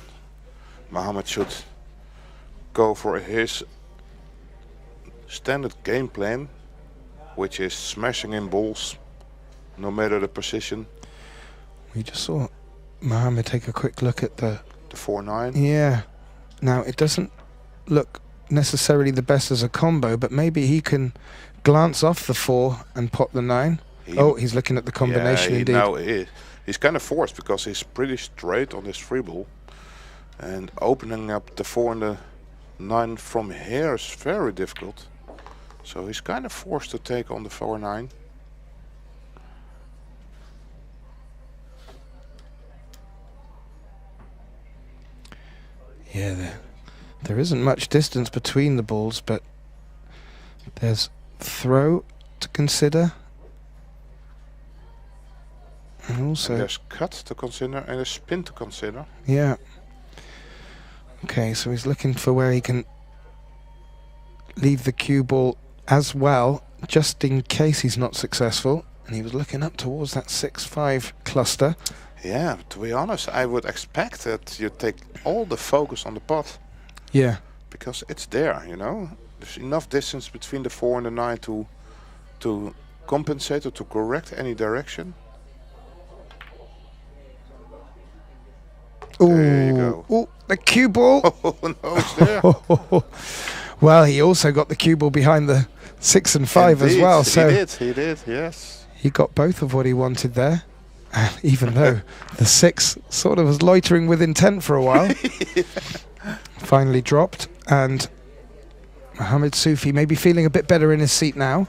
Speaker 4: Mohammed should go for his standard game plan, which is smashing in balls, no matter the position.
Speaker 3: We just saw Mohammed take a quick look at the
Speaker 4: 4-9.
Speaker 3: Yeah. Now, it doesn't look necessarily the best as a combo, but maybe he can glance off the 4 and pop the 9. He's looking at the combination indeed.
Speaker 4: Now he's kind of forced because he's pretty straight on his free ball. And opening up the 4 and the 9 from here is very difficult. So he's kind of forced to take on the 4-9.
Speaker 3: Yeah, there isn't much distance between the balls, but there's throw to consider. And also
Speaker 4: there's cut to consider and a spin to consider.
Speaker 3: Yeah. Okay, so he's looking for where he can leave the cue ball as well, just in case he's not successful. And he was looking up towards that 6-5 cluster.
Speaker 4: Yeah, to be honest, I would expect that you take all the focus on the pot.
Speaker 3: Yeah.
Speaker 4: Because it's there, you know. There's enough distance between the 4 and the 9 to compensate or to correct any direction. There you go.
Speaker 3: Ooh, the cue ball.
Speaker 4: Oh, no, it's there.
Speaker 3: Well, he also got the cue ball behind the 6 and 5
Speaker 4: Indeed,
Speaker 3: as well. So
Speaker 4: he did, yes.
Speaker 3: He got both of what he wanted there. Even though the 6 sort of was loitering with intent for a while. Finally dropped, and Mohammed Sufi may be feeling a bit better in his seat now.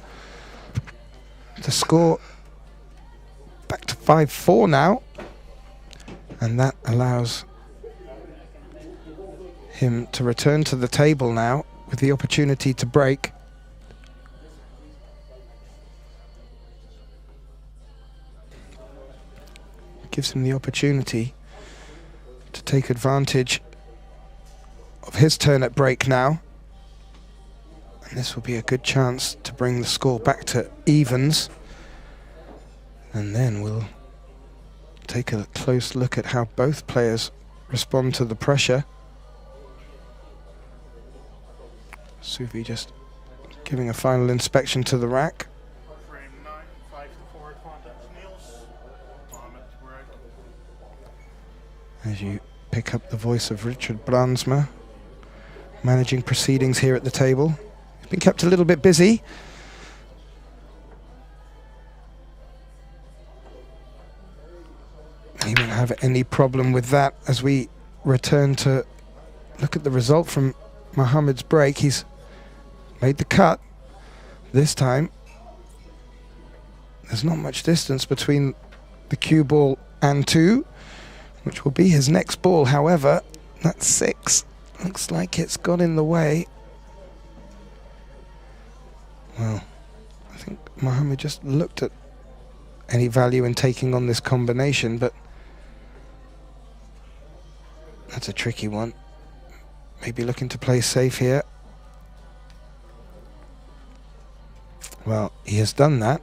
Speaker 3: The score back to 5-4 now, and that allows him to return to the table now with the opportunity to break. Gives him the opportunity to take advantage of his turn at break now. And this will be a good chance to bring the score back to evens. And then we'll take a close look at how both players respond to the pressure. Sufi just giving a final inspection to the rack. As you pick up the voice of Richard Bransma, managing proceedings here at the table. He's been kept a little bit busy. He won't have any problem with that as we return to look at the result from Mohammed's break. He's made the cut. This time, there's not much distance between the cue ball and 2. Which will be his next ball. However, that 6 looks like it's got in the way. Well, I think Mohammed just looked at any value in taking on this combination, but that's a tricky one. Maybe looking to play safe here. Well, he has done that.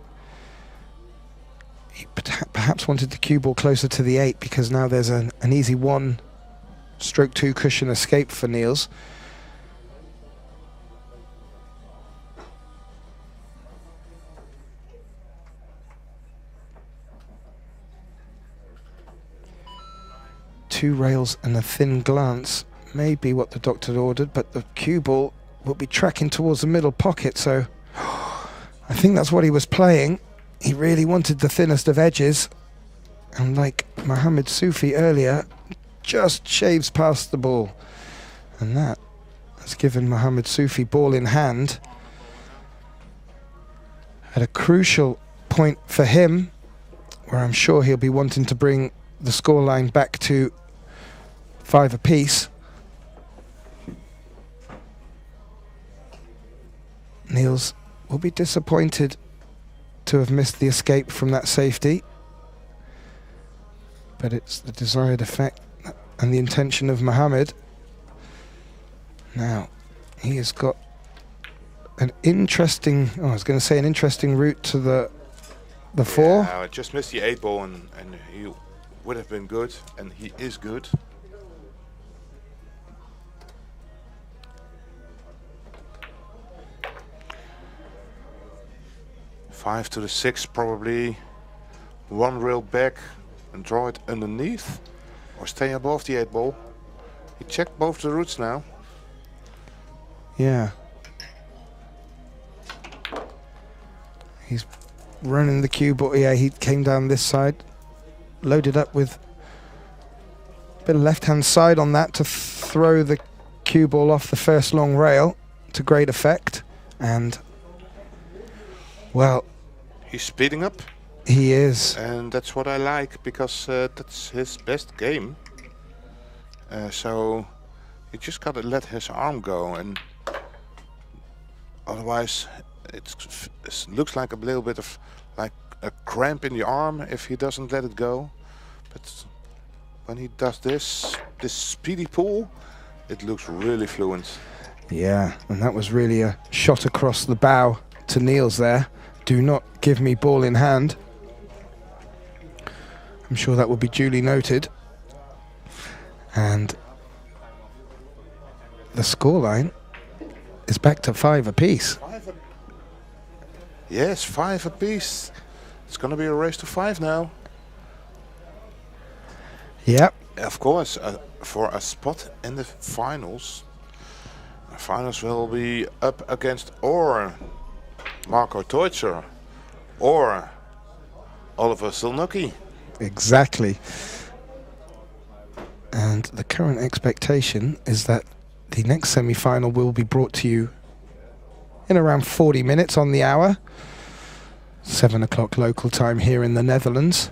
Speaker 3: He perhaps wanted the cue ball closer to the 8 because now there's an easy 1/2 cushion escape for Niels. Two rails and a thin glance may be what the doctor ordered, but the cue ball will be tracking towards the middle pocket, so I think that's what he was playing. He really wanted the thinnest of edges, and like Mohammed Sufi earlier, just shaves past the ball. And that has given Mohammed Sufi ball in hand at a crucial point for him, where I'm sure he'll be wanting to bring the scoreline back to 5 apiece. Niels will be disappointed to have missed the escape from that safety, but it's the desired effect that and the intention of Mohammed. Now, he has got an interesting, I was going to say an interesting route to the 4.
Speaker 4: I just missed the 8 ball and he would have been good, and he is good. Five to the 6 probably. 1 rail back and draw it underneath, or stay above the 8 ball. He checked both the routes now.
Speaker 3: Yeah. He's running the cue, but yeah, he came down this side, loaded up with a bit of left-hand side on that to throw the cue ball off the first long rail to great effect. And, well,
Speaker 4: he's speeding up.
Speaker 3: He is.
Speaker 4: And that's what I like, because that's his best game. So you just gotta let his arm go, and otherwise it looks like a little bit of like a cramp in the arm if he doesn't let it go. But when he does this speedy pull, it looks really fluent.
Speaker 3: Yeah, and that was really a shot across the bow to Niels there. Do not give me ball in hand. I'm sure that will be duly noted. And the scoreline is back to 5 apiece.
Speaker 4: Yes, 5 apiece. It's going to be a race to 5 now.
Speaker 3: Yep.
Speaker 4: Of course, for a spot in the finals. The finals will be up against or Marco Teutzer or Oliver Silnucki.
Speaker 3: Exactly. And the current expectation is that the next semi-final will be brought to you in around 40 minutes on the hour. 7 o'clock local time here in the Netherlands.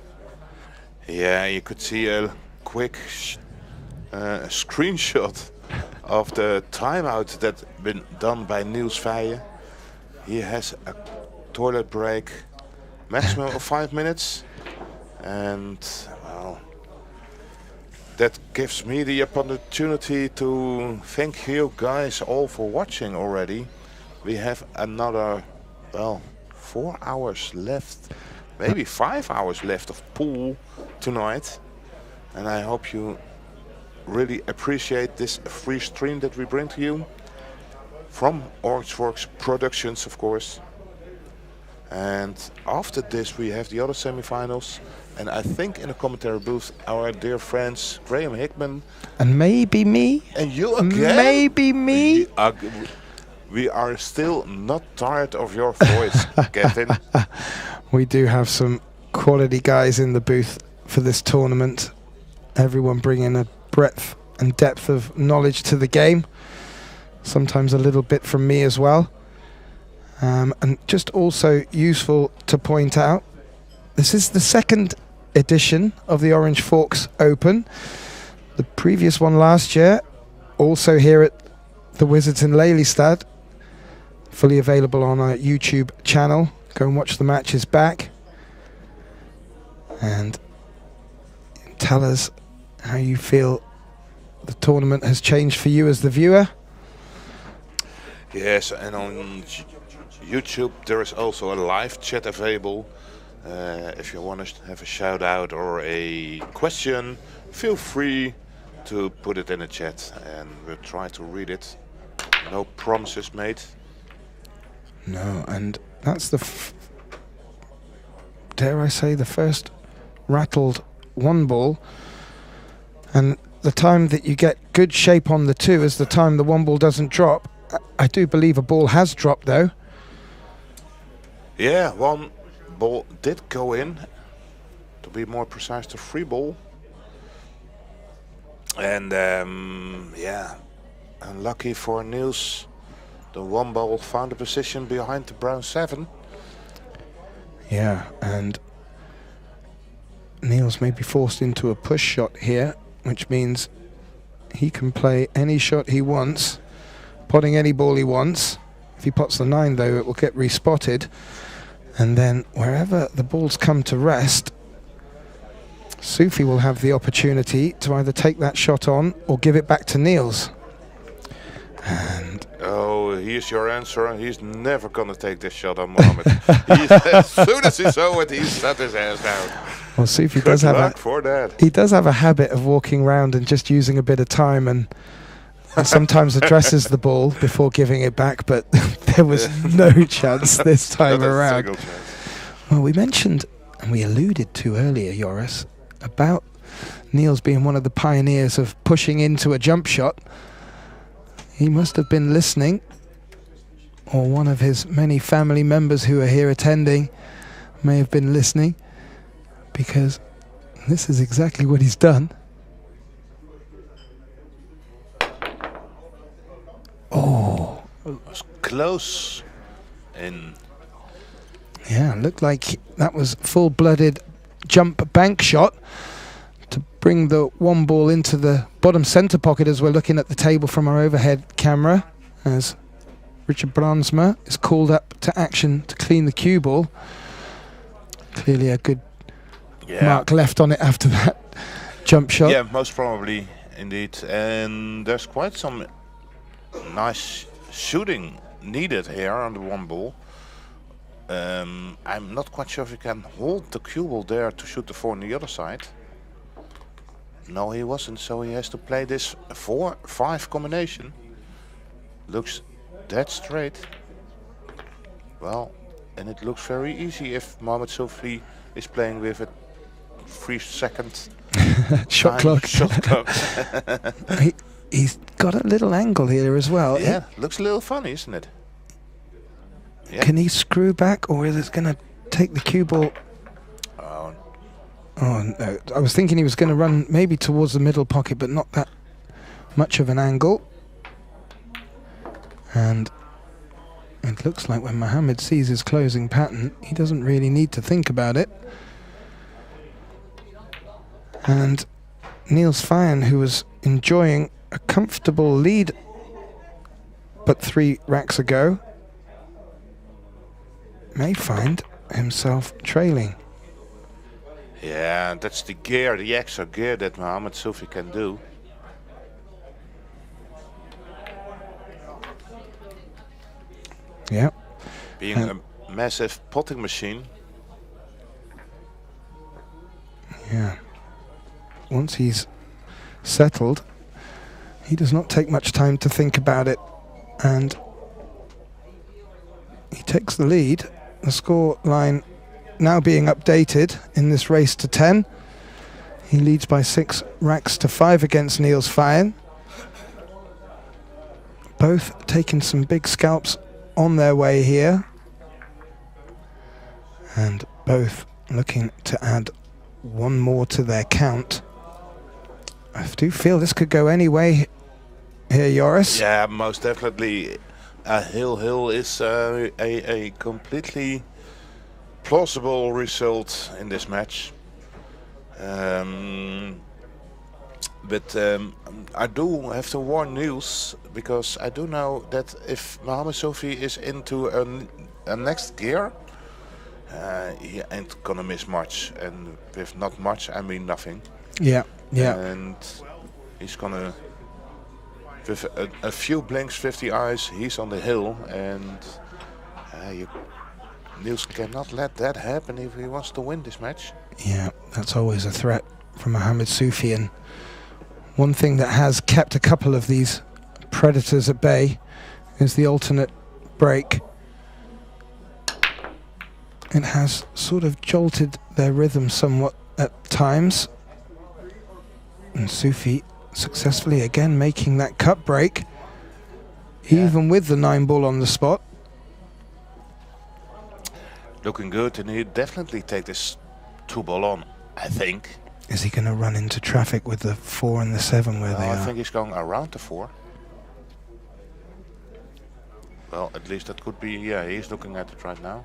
Speaker 4: Yeah, you could see a quick screenshot of the timeout that's been done by Niels Veijen. He has a toilet break, maximum of 5 minutes. And well, that gives me the opportunity to thank you guys all for watching already. We have another, well, 4 hours left, maybe 5 hours left of pool tonight. And I hope you really appreciate this free stream that we bring to you from OrangeForks Productions, of course. And after this we have the other semifinals, and I think in the commentary booth our dear friends Graham Hickman
Speaker 3: and maybe me,
Speaker 4: and you again.
Speaker 3: Maybe me.
Speaker 4: We are still not tired of your voice, Kevin.
Speaker 3: We do have some quality guys in the booth for this tournament. Everyone bringing a breadth and depth of knowledge to the game. Sometimes a little bit from me as well. And just also useful to point out, this is the 2nd edition of the OrangeForks Open. The previous one last year, also here at the Wizards in Lelystad, fully available on our YouTube channel. Go and watch the matches back. And tell us how you feel the tournament has changed for you as the viewer.
Speaker 4: Yes, and on YouTube there is also a live chat available. If you want to have a shout out or a question, feel free to put it in the chat and we'll try to read it. No promises made.
Speaker 3: No, and that's the, dare I say, the first rattled 1 ball. And the time that you get good shape on the 2 is the time the 1 ball doesn't drop. I do believe a ball has dropped though.
Speaker 4: Yeah, 1 ball did go in. To be more precise, the 3 ball. And yeah, unlucky for Niels. The 1 ball found a position behind the brown 7.
Speaker 3: Yeah, and Niels may be forced into a push shot here, which means he can play any shot he wants, potting any ball he wants. If he pots the 9 though, it will get respotted. And then wherever the balls come to rest, Sufi will have the opportunity to either take that shot on or give it back to Niels. And
Speaker 4: oh, here's your answer. He's never gonna take this shot on Mohammed. As soon as he saw it, he set his ass down.
Speaker 3: well, Sufi
Speaker 4: Good
Speaker 3: does have
Speaker 4: luck for that.
Speaker 3: he does have a habit of walking around and just using a bit of time, and sometimes addresses the ball before giving it back, but there was no chance this time
Speaker 4: Not a
Speaker 3: around.
Speaker 4: single chance.
Speaker 3: Well, we mentioned, and we alluded to earlier, Joris, about Niels being one of the pioneers of pushing into a jump shot. He must have been listening, or one of his many family members who are here attending may have been listening, because this is exactly what he's done. Oh,
Speaker 4: it was close.
Speaker 3: Yeah, looked like that was full-blooded jump bank shot to bring the one ball into the bottom center pocket as we're looking at the table from our overhead camera, as Richard Bransma is called up to action to clean the cue ball. Clearly a good mark left on it after that jump shot.
Speaker 4: Yeah, most probably indeed. And there's quite some nice shooting needed here on the one ball. I'm not quite sure if you can hold the cue ball there to shoot the 4 on the other side. No, he wasn't, so he has to play this 4-5 combination. Looks dead straight. Well, and it looks very easy if Mohammed Sufi is playing with a 3-second
Speaker 3: shot clock. He's got a little angle here as well.
Speaker 4: Yeah, looks a little funny, isn't it? Yeah.
Speaker 3: Can he screw back, or is it going to take the cue ball? Oh no, I was thinking he was going to run maybe towards the middle pocket, but not that much of an angle. And it looks like when Mohammed sees his closing pattern, he doesn't really need to think about it. And Niels Feyen, who was enjoying a comfortable lead but 3 racks ago, may find himself trailing.
Speaker 4: Yeah, that's the gear, the extra gear that Mohammed Sufi can do.
Speaker 3: Yeah.
Speaker 4: Being a massive potting machine.
Speaker 3: Yeah. Once he's settled, he does not take much time to think about it, and he takes the lead. The score line now being updated in this race to 10. He leads by 6 racks to 5 against Niels Feyen. Both taking some big scalps on their way here, and both looking to add one more to their count. I do feel this could go any way here, Joris.
Speaker 4: Yeah, most definitely. Hill is a completely plausible result in this match. But I do have to warn Niels, because I do know that if Mohammed Sufi is into a next gear, he ain't gonna miss much. And with not much, I mean nothing.
Speaker 3: Yeah, yeah.
Speaker 4: And he's gonna, with a few blinks, 50 eyes, he's on the hill, and Niels cannot let that happen if he wants to win this match.
Speaker 3: Yeah, that's always a threat from Mohammed Sufi, and one thing that has kept a couple of these predators at bay is the alternate break. It has sort of jolted their rhythm somewhat at times, and Sufi successfully again making that cut break, even with the 9 ball on the spot.
Speaker 4: Looking good, and he'll definitely take this 2 ball on, I think.
Speaker 3: Is he going to run into traffic with the 4 and the 7 where they are?
Speaker 4: I think he's going around the 4. Well, at least that could be, yeah, he's looking at it right now.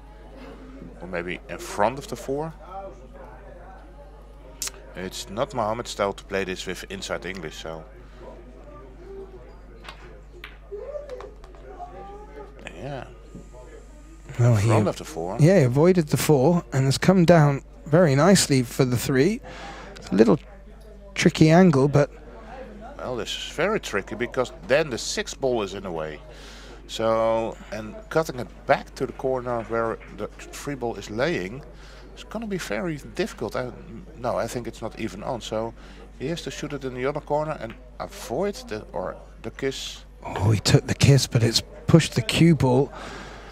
Speaker 4: Or maybe in front of the 4. It's not Mohammed's style to play this with inside English, so. Yeah.
Speaker 3: Well,
Speaker 4: in front of the 4.
Speaker 3: Yeah, he avoided the 4 and has come down very nicely for the 3. a little tricky angle, but
Speaker 4: Well, this is very tricky because then the 6 ball is in the way. So, and cutting it back to the corner where the 3 ball is laying is going to be very difficult. No, I think it's not even on. So he has to shoot it in the other corner and avoid the kiss.
Speaker 3: oh, he took the kiss, but it's pushed the cue ball.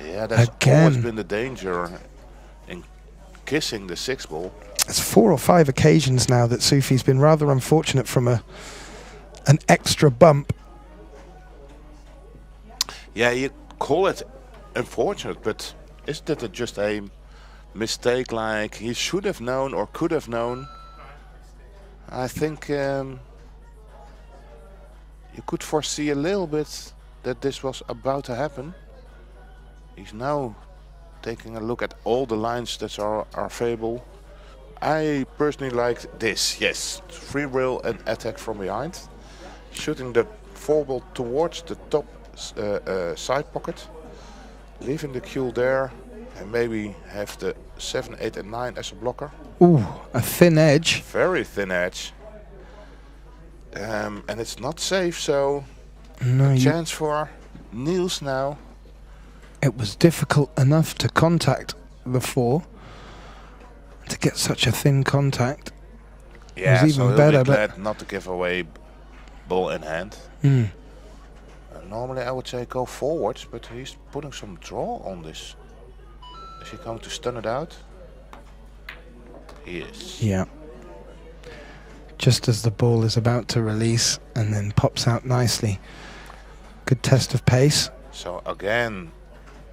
Speaker 4: Yeah, that's always been the danger in kissing the 6 ball.
Speaker 3: It's 4 or 5 occasions now that Sufi's been rather unfortunate from an extra bump.
Speaker 4: Yeah, you call it unfortunate, but isn't it just a mistake like he should have known or could have known? I think you could foresee a little bit that this was about to happen. He's now taking a look at all the lines that are available. I personally liked this, yes. Free rail and attack from behind. Shooting the 4 ball towards the top side pocket. Leaving the cue there and maybe have the 7, 8 and 9 as a blocker.
Speaker 3: Ooh, a thin edge.
Speaker 4: Very thin edge. And it's not safe, so
Speaker 3: No,
Speaker 4: chance for Niels now.
Speaker 3: it was difficult enough to contact the 4. To get such a thin contact,
Speaker 4: Yeah,
Speaker 3: was
Speaker 4: so
Speaker 3: even
Speaker 4: he'll
Speaker 3: better.
Speaker 4: be
Speaker 3: But
Speaker 4: glad not to give away ball in hand. Normally I would say go forwards, but he's putting some draw on this. Is he going to stun it out? He is.
Speaker 3: yeah, just as the ball is about to release and then pops out nicely. Good test of pace.
Speaker 4: So again,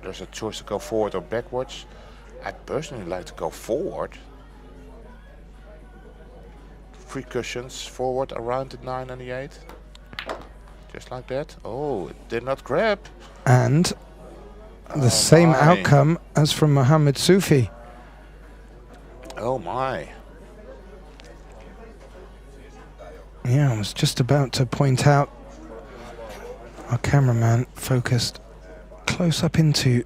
Speaker 4: there's a choice to go forward or backwards. I personally like to go forward. 3 cushions forward around the 9 and the 8. Just like that. Oh, it did not grab.
Speaker 3: And the same
Speaker 4: my.
Speaker 3: outcome as from Mohammed Sufi.
Speaker 4: Oh my.
Speaker 3: Yeah, I was just about to point out our cameraman focused close up into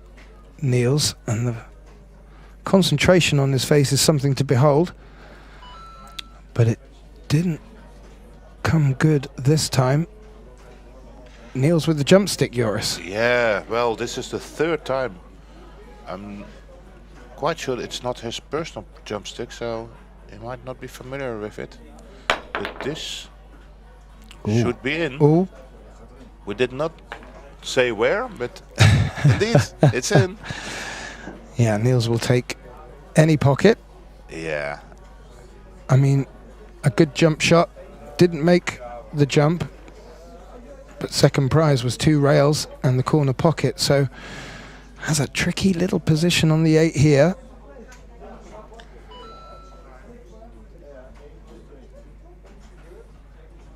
Speaker 3: Niels, and the concentration on his face is something to behold. But it didn't come good this time. Niels with the jump stick, Joris.
Speaker 4: Yeah, well, this is the 3rd time. I'm quite sure it's not his personal jump stick, so he might not be familiar with it. But this should be in.
Speaker 3: Ooh.
Speaker 4: We did not say where, but indeed, it's in.
Speaker 3: Yeah, Niels will take any pocket.
Speaker 4: Yeah.
Speaker 3: I mean, a good jump shot. Didn't make the jump, but second prize was 2 rails and the corner pocket. So has a tricky little position on the 8 here.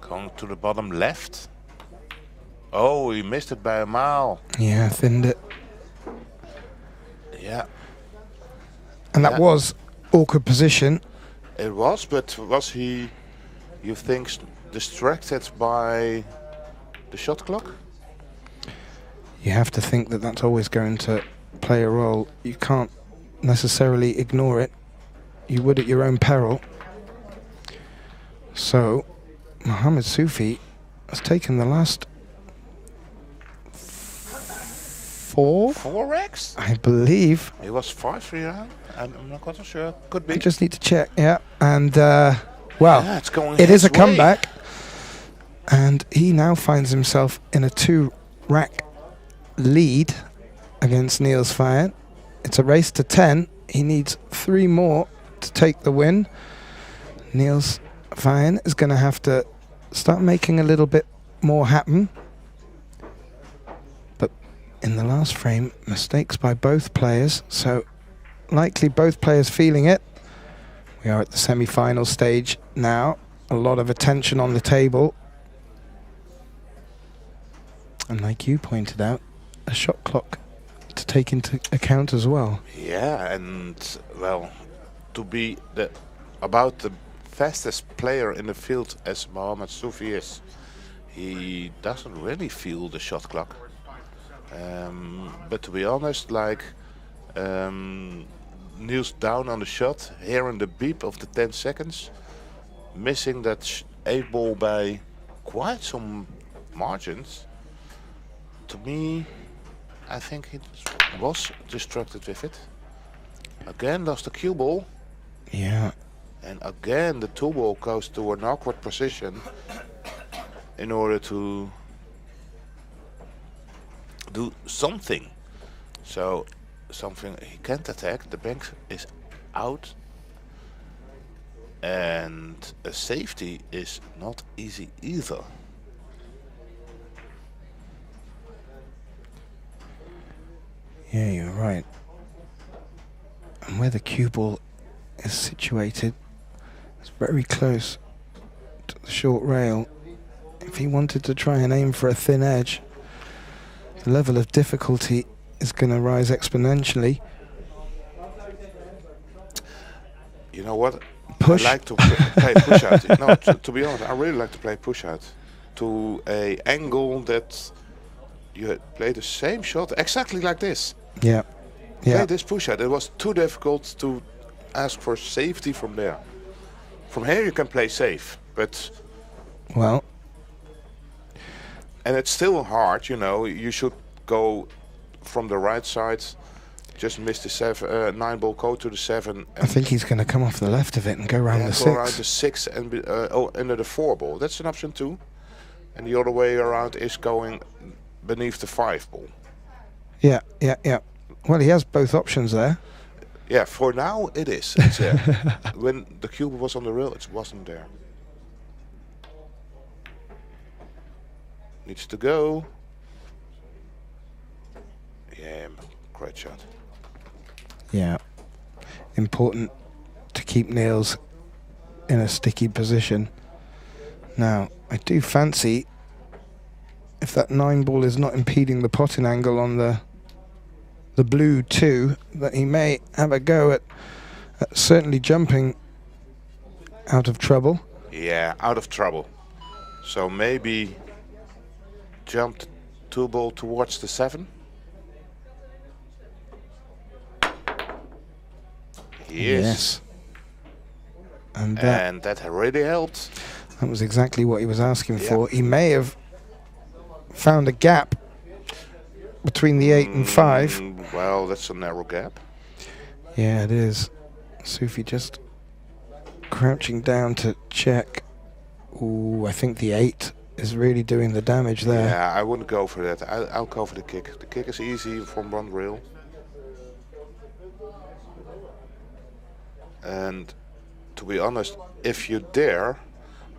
Speaker 4: Going to the bottom left. Oh, he missed it by a mile.
Speaker 3: Yeah, thinned it.
Speaker 4: Yeah.
Speaker 3: And that was awkward position.
Speaker 4: It was, but was he, you think, distracted by the shot clock?
Speaker 3: You have to think that that's always going to play a role. You can't necessarily ignore it. You would at your own peril. So, Mohammed Sufi has taken the last 4?
Speaker 4: 4 racks?
Speaker 3: I believe.
Speaker 4: It was 5 for you. I'm not quite sure. Could be.
Speaker 3: I just need to check, yeah. And, well,
Speaker 4: Yeah, it's going
Speaker 3: it is a
Speaker 4: his way.
Speaker 3: comeback. And he now finds himself in a 2-rack lead against Niels Fire. It's a race to 10. He needs 3 more to take the win. Niels Fire is going to have to start making a little bit more happen. But in the last frame, mistakes by both players. So likely both players feeling it. We are at the semi-final stage now. A lot of attention on the table. And like you pointed out, a shot clock to take into account as well.
Speaker 4: Yeah, and well, to be about the fastest player in the field as Mohammed Sufi is, he doesn't really feel the shot clock. But to be honest, like Niels down on the shot, hearing the beep of the 10 seconds, missing that 8 ball by quite some margins. To me, I think he was distracted with it. Again lost the cue ball.
Speaker 3: Yeah.
Speaker 4: And again the 2 ball goes to an awkward position in order to do something. So something he can't attack. The bank is out. And a safety is not easy either.
Speaker 3: Yeah, you're right. And where the cue ball is situated, it's very close to the short rail. If he wanted to try and aim for a thin edge, the level of difficulty is going to rise exponentially.
Speaker 4: You know what?
Speaker 3: Push.
Speaker 4: I like to play push out. No, to be honest, I really like to play push out to a angle that you play the same shot exactly like this.
Speaker 3: Yeah.
Speaker 4: Play this push out. It was too difficult to ask for safety from there. From here you can play safe, but
Speaker 3: well,
Speaker 4: and it's still hard. You know, you should go from the right side. Just missed the 9 ball, go to the 7.
Speaker 3: I think he's going to come off the left of it and go around the 6.
Speaker 4: Go around the 6 and under the 4 ball. That's an option too. And the other way around is going beneath the 5 ball.
Speaker 3: Yeah. Well, he has both options there.
Speaker 4: Yeah, for now it is. It's there. When the cube was on the rail, it wasn't there. Needs to go. Yeah, great shot.
Speaker 3: Yeah. Important to keep nails in a sticky position. Now, I do fancy, if that 9 ball is not impeding the potting angle on the blue 2, that he may have a go at certainly jumping out of trouble.
Speaker 4: Yeah, out of trouble. So maybe jumped 2 ball towards the 7.
Speaker 3: Yes. And
Speaker 4: that really helped.
Speaker 3: That was exactly what he was asking for. He may have found a gap between the 8 and 5.
Speaker 4: Well, that's a narrow gap.
Speaker 3: Yeah, it is. Sufi just crouching down to check. Ooh, I think the 8 is really doing the damage there.
Speaker 4: Yeah, I wouldn't go for that. I'll go for the kick. The kick is easy from 1 rail. And to be honest, if you dare,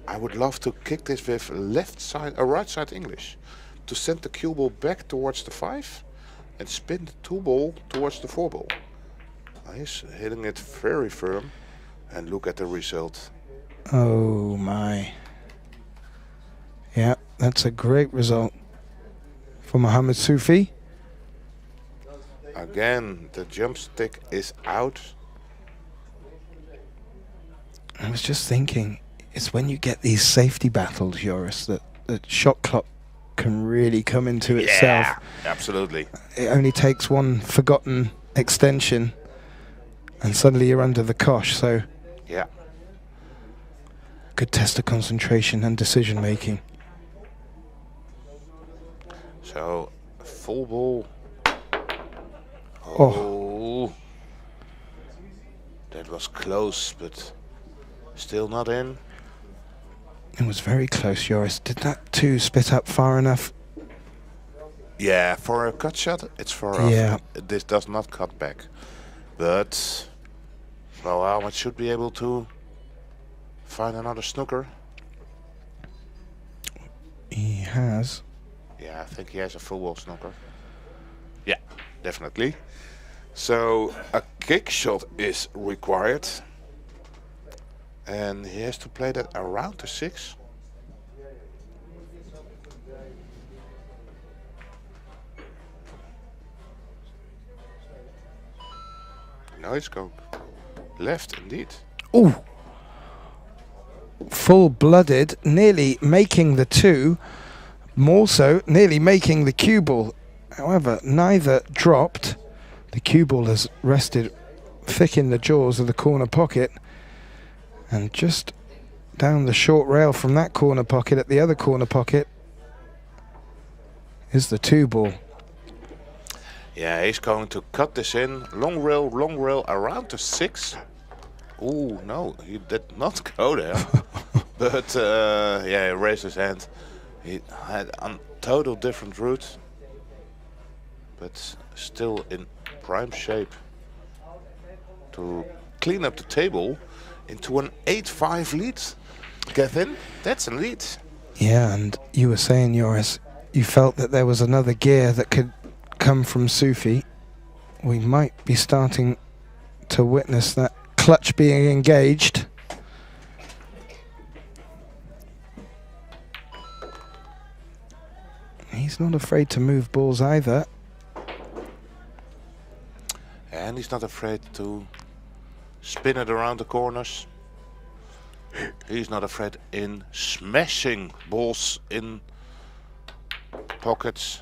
Speaker 4: I would love to kick this with left side, right side English, to send the cue ball back towards the 5 and spin the 2 ball towards the 4 ball. He's hitting it very firm, and look at the result.
Speaker 3: Oh my. Yeah, that's a great result for Mohammed Sufi.
Speaker 4: Again, the jump stick is out.
Speaker 3: I was just thinking, it's when you get these safety battles, Joris, that the shot clock can really come into itself.
Speaker 4: Yeah, absolutely.
Speaker 3: It only takes one forgotten extension and suddenly you're under the cosh, so
Speaker 4: yeah,
Speaker 3: good test of concentration and decision making.
Speaker 4: So, full ball.
Speaker 3: Oh.
Speaker 4: That was close, but still not in.
Speaker 3: It was very close, Joris. Did that 2 spit up far enough?
Speaker 4: Yeah, for a cut shot, it's far off.
Speaker 3: Yeah.
Speaker 4: This does not cut back. But, well, Ahmed should be able to find another snooker.
Speaker 3: He has.
Speaker 4: Yeah, I think he has a full ball snooker. Yeah, definitely. So, a kick shot is required. And he has to play that around the 6. No, it's going left indeed.
Speaker 3: Oh! Full-blooded, nearly making the 2. More so, nearly making the cue ball. However, neither dropped. The cue ball has rested thick in the jaws of the corner pocket. And just down the short rail from that corner pocket. At the other corner pocket is the 2-ball.
Speaker 4: Yeah, he's going to cut this in. Long rail around the 6. Oh, no, he did not go there. But, yeah, he raised his hand. He had a total different route. But still in prime shape to clean up the table into an 8-5 lead. Kevin, that's a lead.
Speaker 3: Yeah, and you were saying, Joris, you felt that there was another gear that could come from Sufi. We might be starting to witness that clutch being engaged. He's not afraid to move balls either.
Speaker 4: And he's not afraid to spin it around the corners. He's not afraid in smashing balls in pockets.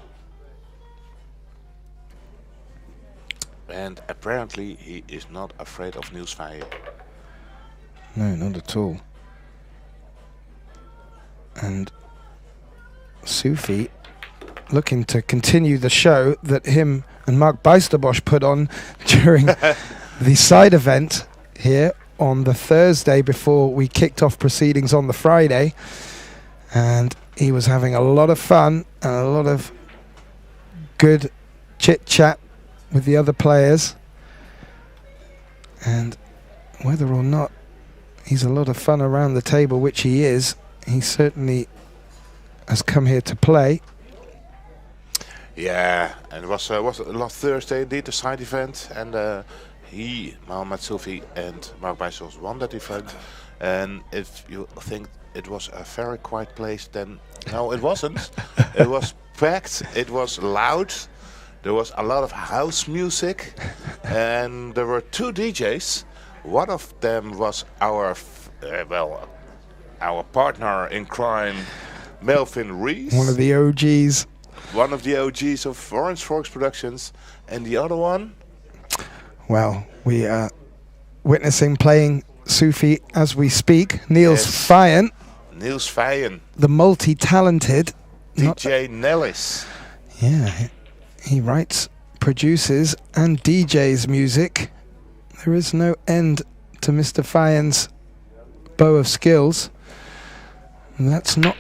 Speaker 4: And apparently he is not afraid of Niels Veijen.
Speaker 3: No, not at all. And Sufi looking to continue the show that him and Mark Bijsterbosch put on during the side event here on the Thursday before we kicked off proceedings on the Friday. And he was having a lot of fun and a lot of good chit-chat with the other players. And whether or not he's a lot of fun around the table, which he is, he certainly has come here to play.
Speaker 4: Yeah, and it was last Thursday indeed, the side event, and Mohamed Sufi and Mark Bijsterbosch won that event. And if you think it was a very quiet place, then no, it wasn't. It was packed, it was loud, there was a lot of house music, and there were 2 DJs. One of them was our partner in crime, Melvin Rees.
Speaker 3: One of the OGs.
Speaker 4: One of the OGs of OrangeForks Productions, and the other one?
Speaker 3: Well, we are witnessing playing Sufi as we speak. Niels Veijen.
Speaker 4: Niels Veijen.
Speaker 3: The multi-talented
Speaker 4: DJ Nellis.
Speaker 3: Yeah, he writes, produces and DJs music. There is no end to Mr. Veijen's bow of skills. And that's not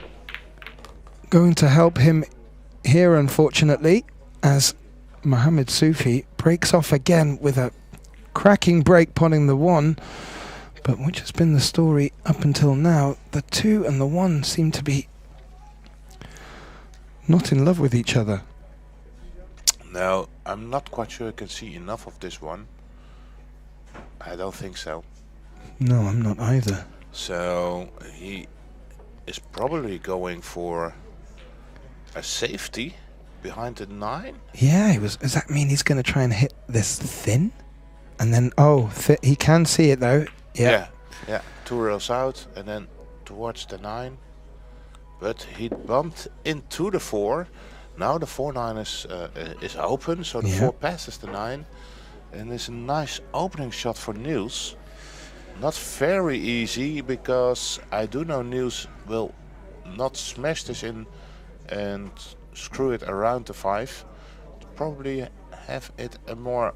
Speaker 3: going to help him here, unfortunately, as Mohamed Sufi breaks off again with a cracking break, potting the 1. But which has been the story up until now, the 2 and the 1 seem to be not in love with each other.
Speaker 4: No, I'm not quite sure I can see enough of this one. I don't think so.
Speaker 3: No, I'm not either.
Speaker 4: So he is probably going for a safety behind the 9.
Speaker 3: Yeah, does that mean he's going to try and hit this thin? And then, he can see it though. Yeah.
Speaker 4: Yeah, 2 rails out and then towards the 9. But he bumped into the 4. Now the 4-9 is open, so the 4 passes the 9. And it's a nice opening shot for Niels. Not very easy, because I do know Niels will not smash this in and screw it around the 5. Probably have it a more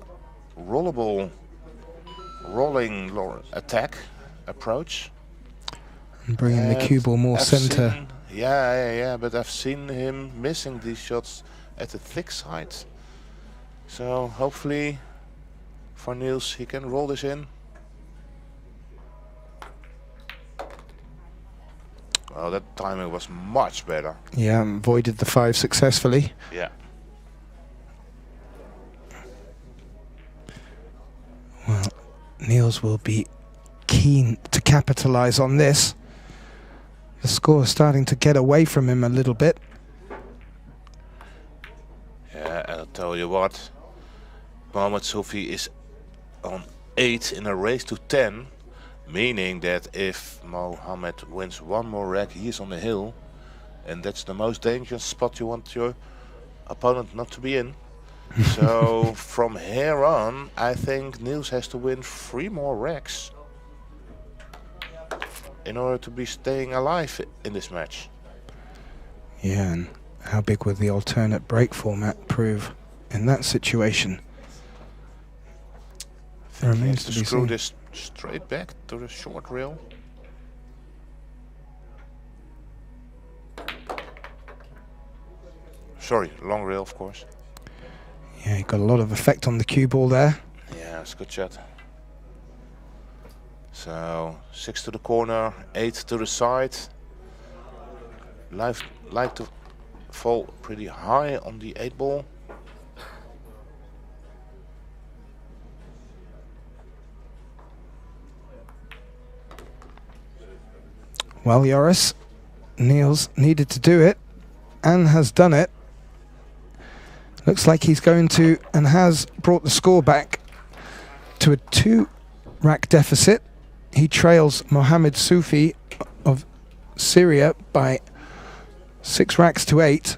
Speaker 4: rolling attack approach.
Speaker 3: And bringing the cue ball more center.
Speaker 4: Yeah, but I've seen him missing these shots at the thick side. So hopefully for Niels he can roll this in. Well, that timing was much better.
Speaker 3: Yeah, avoided the 5 successfully.
Speaker 4: Yeah.
Speaker 3: Well, Niels will be keen to capitalize on this. The score is starting to get away from him a little bit.
Speaker 4: Yeah, I'll tell you what. Mohamed Sufi is on 8 in a race to 10. Meaning that if Mohamed wins 1 more rack, he is on the hill. And that's the most dangerous spot you want your opponent not to be in. So from here on, I think Niels has to win 3 more racks. in order to be staying alive in this match.
Speaker 3: Yeah, and how big would the alternate break format prove in that situation? Remains to be
Speaker 4: Screw
Speaker 3: seen.
Speaker 4: this straight back to the short rail. Sorry, long rail, of course.
Speaker 3: Yeah, he got a lot of effect on the cue ball there.
Speaker 4: Yeah, it's a good shot. So 6 to the corner, 8 to the side. Like to fall pretty high on the 8 ball.
Speaker 3: Well, Joris, Niels needed to do it and has done it. Looks like he's going to and has brought the score back to a 2-rack deficit. He trails Mohammed Sufi of Syria by 6 racks to 8.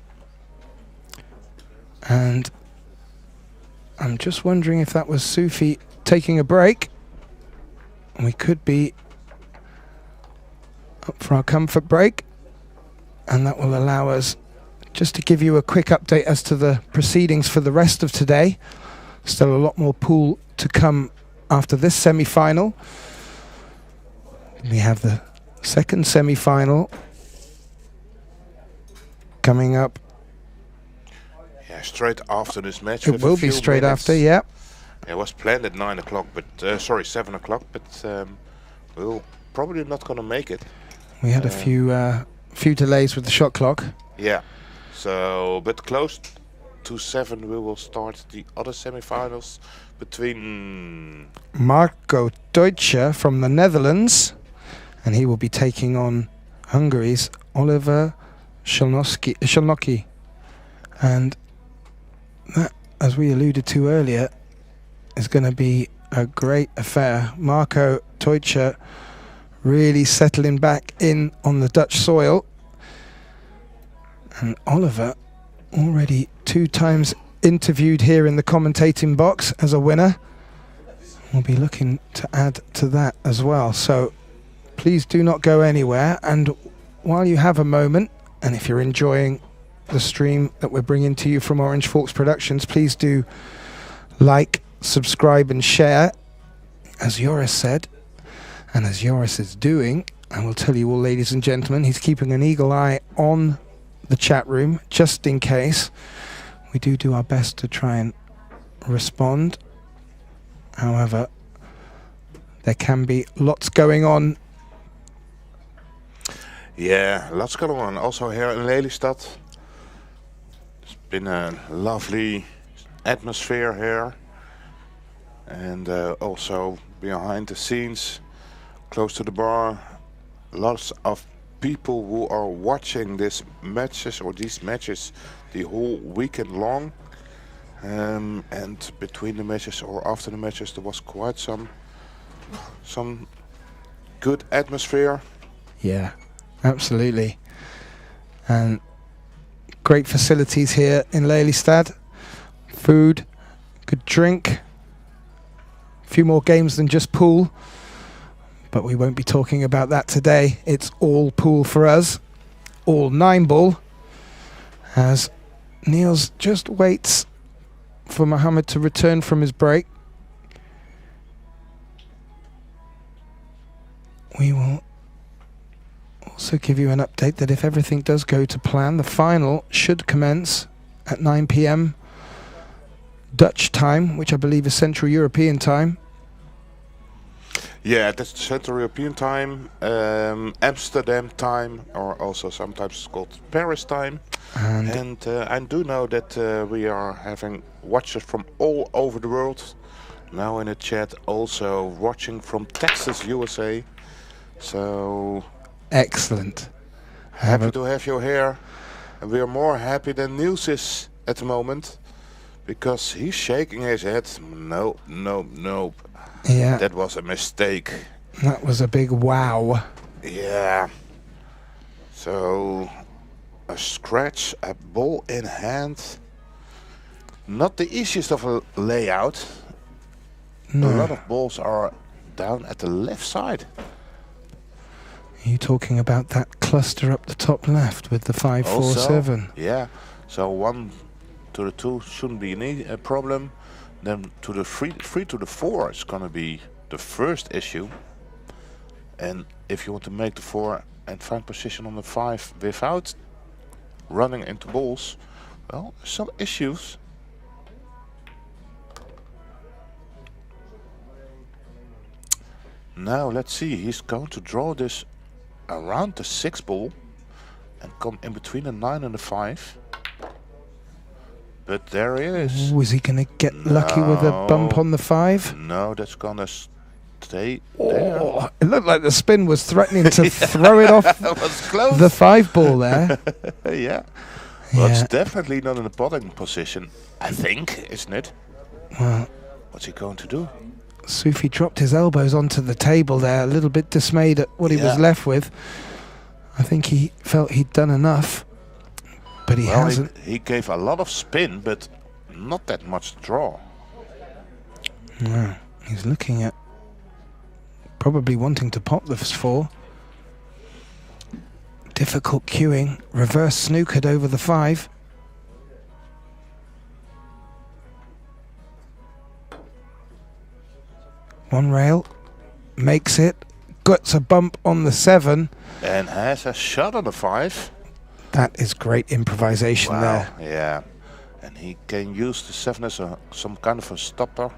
Speaker 3: And I'm just wondering if that was Sufi taking a break. We could be up for our comfort break, and that will allow us just to give you a quick update as to the proceedings for the rest of today. Still a lot more pool to come after this semi-final. We have the second semi-final coming up.
Speaker 4: Yeah, straight after this match.
Speaker 3: It will be straight after, yeah.
Speaker 4: It was planned at 9 o'clock, but sorry, 7 o'clock, but we'll probably not gonna make it.
Speaker 3: We had a few delays with the shot clock.
Speaker 4: Yeah, so but close to 7 we will start the other semi-finals between
Speaker 3: Marco Deutscher from the Netherlands, and he will be taking on Hungary's Oliver Szelnoki. And that, as we alluded to earlier, is going to be a great affair. Marco Deutscher really settling back in on the Dutch soil. And Oliver, already 2 times interviewed here in the commentating box as a winner, we'll be looking to add to that as well. So please do not go anywhere. And while you have a moment, and if you're enjoying the stream that we're bringing to you from OrangeForks Productions, please do like, subscribe and share, as Joris said. And as Joris is doing, I will tell you all, ladies and gentlemen, he's keeping an eagle eye on the chat room, just in case. We do our best to try and respond. However, there can be lots going on.
Speaker 4: Yeah, lots going on. Also here in Lelystad. It's been a lovely atmosphere here. And also behind the scenes, close to the bar, lots of people who are watching these matches the whole weekend long. And between the matches or after the matches there was quite some good atmosphere.
Speaker 3: Yeah, absolutely. And great facilities here in Lelystad. Food, good drink. A few more games than just pool. But we won't be talking about that today. It's all pool for us. All 9 ball. As Niels just waits for Mohammed to return from his break. We will also give you an update that if everything does go to plan, the final should commence at 9 PM Dutch time, which I believe is Central European time.
Speaker 4: Yeah, that's Central European time, Amsterdam time, or also sometimes it's called Paris time. And I do know that we are having watchers from all over the world. Now in the chat also watching from Texas, USA. So
Speaker 3: excellent.
Speaker 4: Happy to have you here. And we are more happy than Niels is at the moment. Because he's shaking his head. No.
Speaker 3: Yeah.
Speaker 4: That was a mistake.
Speaker 3: That was a big wow.
Speaker 4: Yeah. So a scratch, a ball in hand. Not the easiest of a layout.
Speaker 3: No.
Speaker 4: A lot of balls are down at the left side.
Speaker 3: Are you talking about that cluster up the top left with the 5, 4,
Speaker 4: Also,
Speaker 3: 7?
Speaker 4: Yeah, so 1 to the 2 shouldn't be a problem. Then to the 3 to the 4 is going to be the first issue. And if you want to make the 4 and find position on the 5 without running into balls, well, some issues. Now let's see, he's going to draw this around the 6 ball and come in between the 9 and the 5. But there he is.
Speaker 3: Is he going to get lucky with a bump on the 5?
Speaker 4: No, that's going to stay
Speaker 3: Oh,
Speaker 4: there.
Speaker 3: it looked like the spin was threatening to throw it off
Speaker 4: That was close.
Speaker 3: the 5 ball there.
Speaker 4: Yeah. Well,
Speaker 3: Yeah.
Speaker 4: it's definitely not in the potting position, I think, isn't it?
Speaker 3: Well,
Speaker 4: What's he going to do?
Speaker 3: Sufi dropped his elbows onto the table there, a little bit dismayed at what he was
Speaker 4: Yeah.
Speaker 3: left with. I think he felt he'd done enough, but he
Speaker 4: Well,
Speaker 3: hasn't.
Speaker 4: he gave a lot of spin, but not that much draw.
Speaker 3: No, he's looking at probably wanting to pop this 4. Difficult cueing, reverse snookered over the 5. One rail, makes it, gets a bump on the 7.
Speaker 4: And has a shot on the 5.
Speaker 3: That is great improvisation there.
Speaker 4: Yeah. And he can use the 7 as some kind of a stopper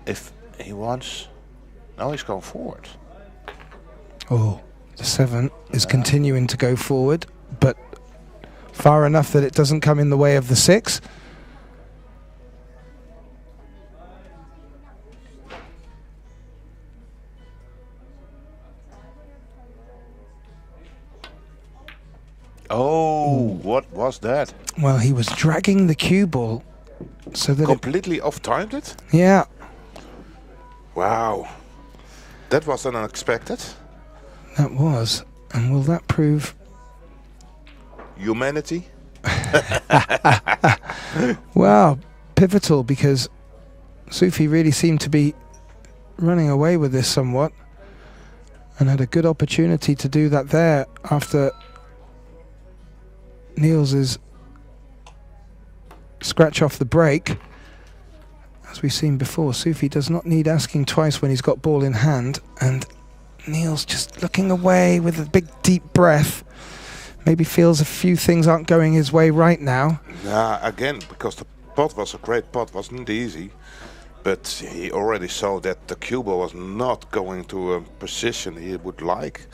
Speaker 4: if he wants. Now he's going forward.
Speaker 3: Oh, the 7 is continuing to go forward, but far enough that it doesn't come in the way of the 6.
Speaker 4: Oh, what was that?
Speaker 3: Well, he was dragging the cue ball so that
Speaker 4: Completely off-timed it?
Speaker 3: Yeah.
Speaker 4: Wow. That was unexpected.
Speaker 3: That was. And will that prove...
Speaker 4: Humanity?
Speaker 3: Wow, pivotal, because Sufi really seemed to be running away with this somewhat and had a good opportunity to do that there after Niels's scratch off the break. As we've seen before, Sufi does not need asking twice when he's got ball in hand, and Niels just looking away with a big deep breath. Maybe feels a few things aren't going his way right now.
Speaker 4: Again, because the pot was a great pot, wasn't easy. But he already saw that the cue ball was not going to a position he would like.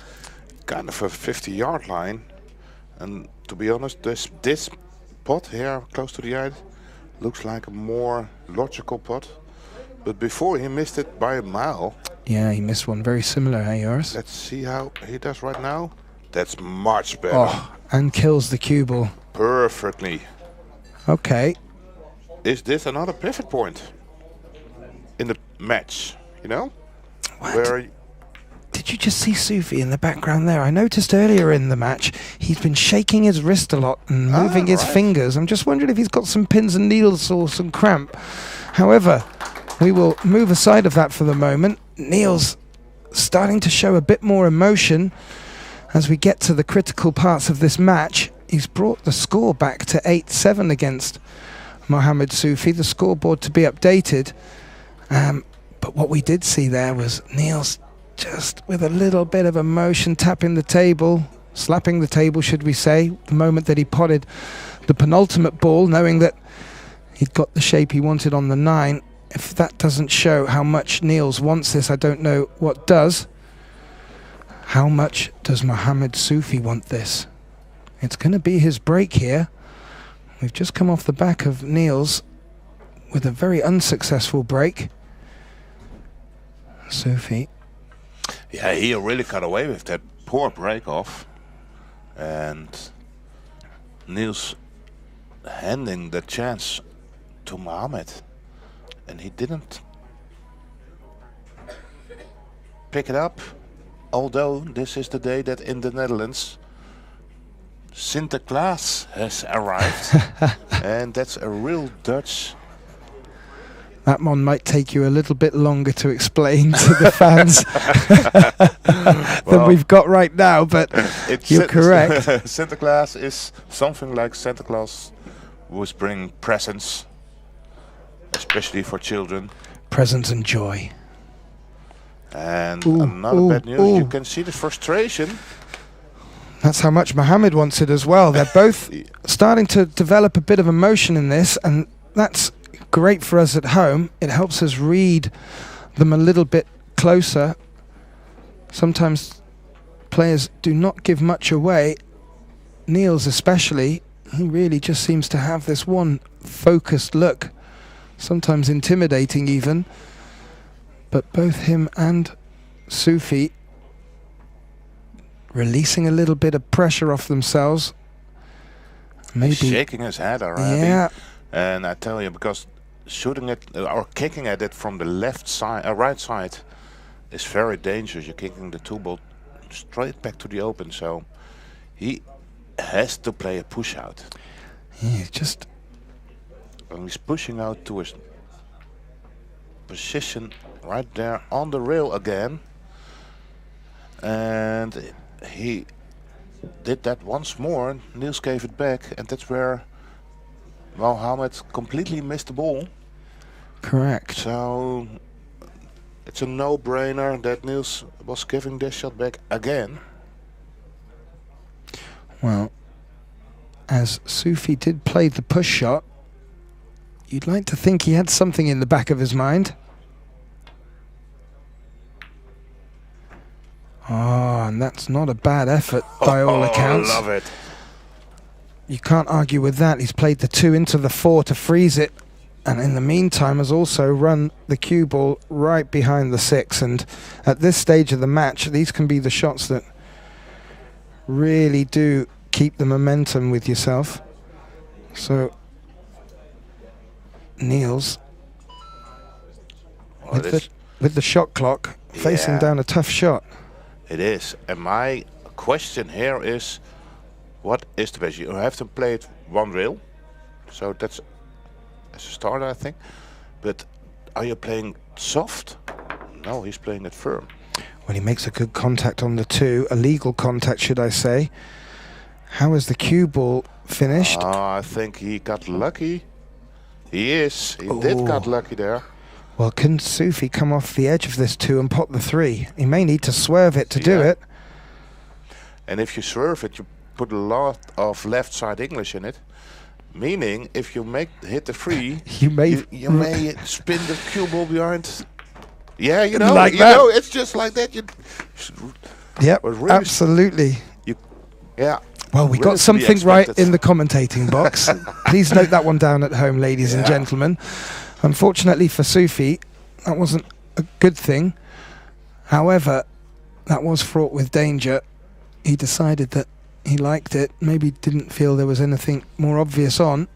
Speaker 4: Kind of a 50-yard line. And to be honest, this pot here, close to the end, looks like a more logical pot. But before he missed it by a mile.
Speaker 3: Yeah, he missed one very similar, hey, yours?
Speaker 4: Let's see how he does right now. That's much better.
Speaker 3: Oh, and kills the cue ball.
Speaker 4: Perfectly.
Speaker 3: Okay.
Speaker 4: Is this another pivot point in the match? You know?
Speaker 3: What?
Speaker 4: Where
Speaker 3: Did you just see Sufi in the background there? I noticed earlier in the match he's been shaking his wrist a lot and moving his fingers. I'm just wondering if he's got some pins and needles or some cramp. However, we will move aside of that for the moment. Niels starting to show a bit more emotion as we get to the critical parts of this match. He's brought the score back to 8-7 against Mohamed Sufi, the scoreboard to be updated. But what we did see there was Niels just with a little bit of emotion tapping the table, slapping the table, should we say, the moment that he potted the penultimate ball, knowing that he'd got the shape he wanted on the 9. If that doesn't show how much Niels wants this, I don't know what does. How much does Mohamed Sufi want this? It's going to be his break here. We've just come off the back of Niels with a very unsuccessful break. Sufi.
Speaker 4: Yeah, he really got away with that poor break off. And Niels handing the chance to Mohamed. And he didn't pick it up. Although this is the day that in the Netherlands Sinterklaas has arrived. And that's a real Dutch
Speaker 3: That one might take you a little bit longer to explain to the fans than we've got right now, but you're correct.
Speaker 4: Santa Claus is something like Santa Claus was bringing presents, especially for children.
Speaker 3: Presents and joy.
Speaker 4: And another bad news, you can see the frustration.
Speaker 3: That's how much Mohammed wants it as well. They're both starting to develop a bit of emotion in this, and that's great for us at home. It helps us read them a little bit closer. Sometimes players do not give much away. Niels especially, he really just seems to have this one focused look, sometimes intimidating even. But both him and Sufi releasing a little bit of pressure off themselves. Maybe
Speaker 4: he's shaking his head already.
Speaker 3: Yeah.
Speaker 4: And I tell you, because shooting it or kicking at it from the left side, right side, is very dangerous. You're kicking the 2-ball straight back to the open, so he has to play a push out.
Speaker 3: Yeah,
Speaker 4: and he's pushing out to his position right there on the rail again, and he did that once more. Niels gave it back, and that's where Mohammed completely missed the ball.
Speaker 3: Correct.
Speaker 4: So it's a no-brainer that Niels was giving this shot back again.
Speaker 3: Well, as Sufi did play the push shot, you'd like to think he had something in the back of his mind. Oh, and that's not a bad effort by all accounts.
Speaker 4: I love it.
Speaker 3: You can't argue with that. He's played the 2 into the 4 to freeze it, and in the meantime has also run the cue ball right behind the 6. And at this stage of the match, these can be the shots that really do keep the momentum with yourself. So Niels, with the shot clock, facing down a tough shot.
Speaker 4: It is. And my question here is, what is the best? You have to play it one rail, so that's as a starter, I think. But are you playing soft? No, he's playing it firm.
Speaker 3: Well, he makes a good contact on the 2, a legal contact, should I say. How is the cue ball finished?
Speaker 4: I think he got lucky. He did got lucky there.
Speaker 3: Well, can Sufi come off the edge of this 2 and pot the 3? He may need to swerve it to do it.
Speaker 4: And if you swerve it, you put a lot of left side English in it. Meaning, if you hit the 3, you may spin the cue ball behind. Yeah, you know,
Speaker 3: like that.
Speaker 4: It's just like that.
Speaker 3: Yep,
Speaker 4: really
Speaker 3: absolutely.
Speaker 4: Yeah.
Speaker 3: Well, we got something right in the commentating box. Please note that one down at home, ladies and gentlemen. Unfortunately for Sufi, that wasn't a good thing. However, that was fraught with danger. He decided that he liked it, maybe didn't feel there was anything more obvious on.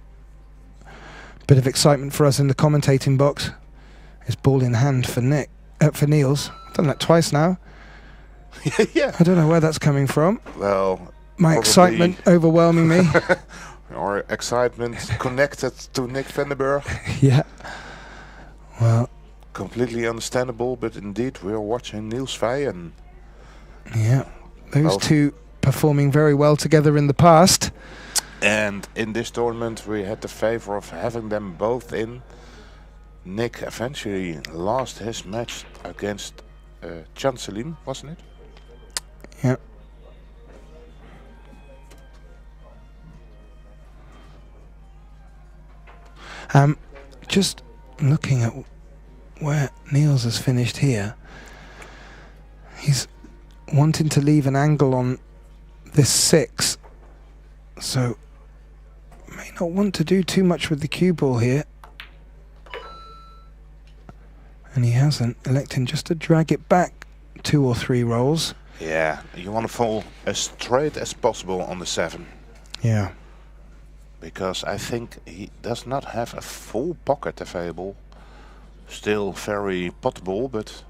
Speaker 3: Bit of excitement for us in the commentating box. His ball in hand for Niels. I've done that twice now.
Speaker 4: Yeah.
Speaker 3: I don't know where that's coming from.
Speaker 4: Well,
Speaker 3: my excitement overwhelming me.
Speaker 4: Or excitement connected to Nick Vandenberg.
Speaker 3: Yeah. Well,
Speaker 4: completely understandable, but indeed we are watching Niels Vijen.
Speaker 3: Yeah, those two performing very well together in the past.
Speaker 4: And in this tournament we had the favor of having them both in. Nick eventually lost his match against Can Selim, wasn't it?
Speaker 3: Yeah. Just looking at where Niels has finished here, he's wanting to leave an angle on this 6, so may not want to do too much with the cue ball here. And he hasn't, electing just to drag it back 2 or 3 rolls.
Speaker 4: Yeah, you want to fall as straight as possible on the 7.
Speaker 3: Yeah.
Speaker 4: Because I think he does not have a full pocket available. Still very potable, but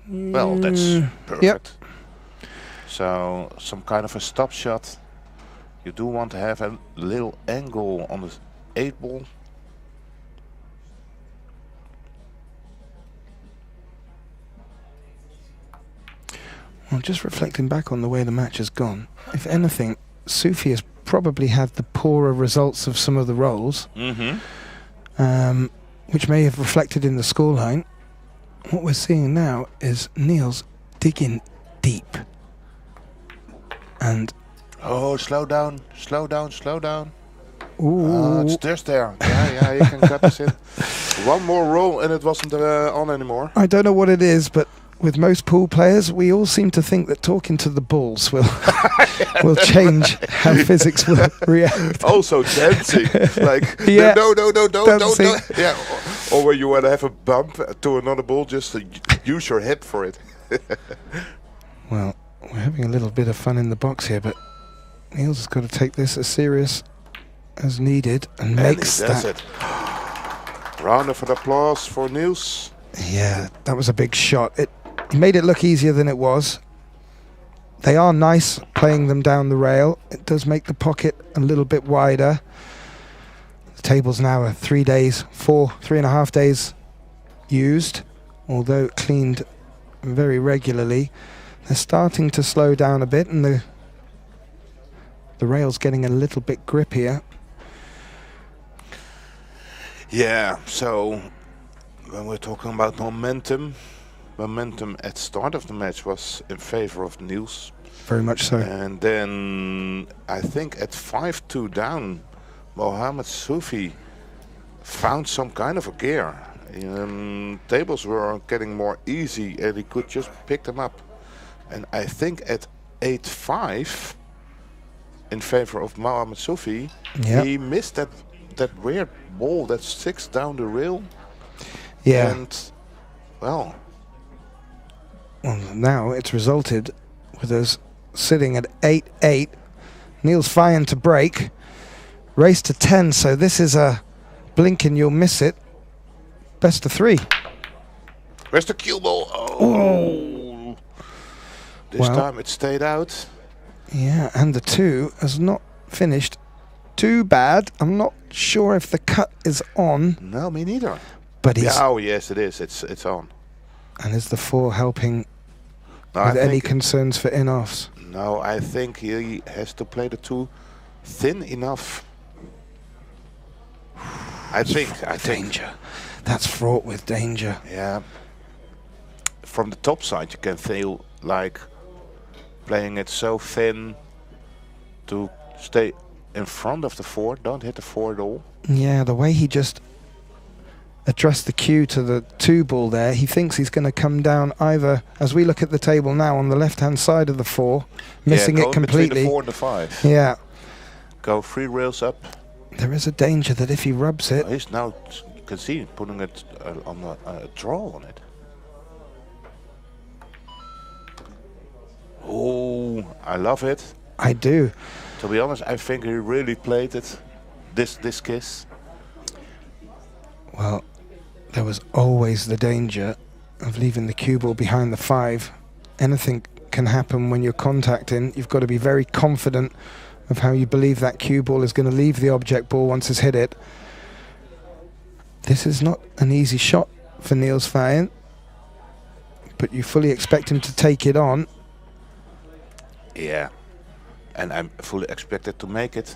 Speaker 4: well, that's perfect.
Speaker 3: Yep.
Speaker 4: So some kind of a stop shot You do want to have a little angle on the 8 ball.
Speaker 3: Well, just reflecting back on the way the match has gone, if anything, Sufi has probably had the poorer results of some of the rolls, which may have reflected in the scoreline. What we're seeing now is Niels digging deep. And
Speaker 4: oh, slow down, slow down, slow down.
Speaker 3: Ooh.
Speaker 4: It's just there. Yeah, you can cut this in. One more roll and it wasn't on anymore.
Speaker 3: I don't know what it is, but with most pool players, we all seem to think that talking to the balls will will change how physics will react.
Speaker 4: Also dancing, like
Speaker 3: yeah,
Speaker 4: no, don't. Yeah, or when you want to have a bump to another ball, just use your hip for it.
Speaker 3: Well, we're having a little bit of fun in the box here, but Niels has got to take this as serious as needed and makes that.
Speaker 4: It. Round of applause for Niels.
Speaker 3: Yeah, that was a big shot. It made it look easier than it was. They are nice playing them down the rail. It does make the pocket a little bit wider. The tables now are 3.5 days used, although cleaned very regularly. They're starting to slow down a bit, and the rail's getting a little bit grippier.
Speaker 4: Yeah, so when we're talking about momentum at start of the match was in favor of Niels.
Speaker 3: Very much so.
Speaker 4: And then I think at 5-2 down, Mohammed Sufi found some kind of a gear. Tables were getting more easy and he could just pick them up. And I think at 8-5 in favor of Mohammed Sufi, he missed that weird ball that sticks down the rail.
Speaker 3: Yeah.
Speaker 4: And well,
Speaker 3: now it's resulted with us sitting at 8-8. Niels firing to break. Race to 10, so this is a blink and you'll miss it. Best of 3.
Speaker 4: Where's the cue ball? Oh. This time it stayed out.
Speaker 3: Yeah, and the 2 has not finished too bad. I'm not sure if the cut is on.
Speaker 4: No, me neither.
Speaker 3: But he's
Speaker 4: oh yes, it is. It's on.
Speaker 3: And is the 4 helping with any concerns for in-offs?
Speaker 4: No, I think he has to play the 2 thin enough. I think.
Speaker 3: Danger. That's fraught with danger.
Speaker 4: Yeah. From the top side, you can feel like playing it so thin to stay in front of the 4. Don't hit the 4 at all.
Speaker 3: Yeah, the way he just addressed the cue to the 2 ball there, he thinks he's going to come down either, as we look at the table now, on the left-hand side of the 4, missing it completely.
Speaker 4: Between the 4 and the 5.
Speaker 3: Yeah.
Speaker 4: Go 3 rails up.
Speaker 3: There is a danger that if he rubs it...
Speaker 4: He's now, you can see, putting it on a draw on it. Oh, I love it.
Speaker 3: I do.
Speaker 4: To be honest, I think he really played it, this kiss.
Speaker 3: Well, there was always the danger of leaving the cue ball behind the 5. Anything can happen when you're contacting. You've got to be very confident of how you believe that cue ball is going to leave the object ball once it's hit it. This is not an easy shot for Niels Vayen, but you fully expect him to take it on.
Speaker 4: Yeah, and I'm fully expected to make it.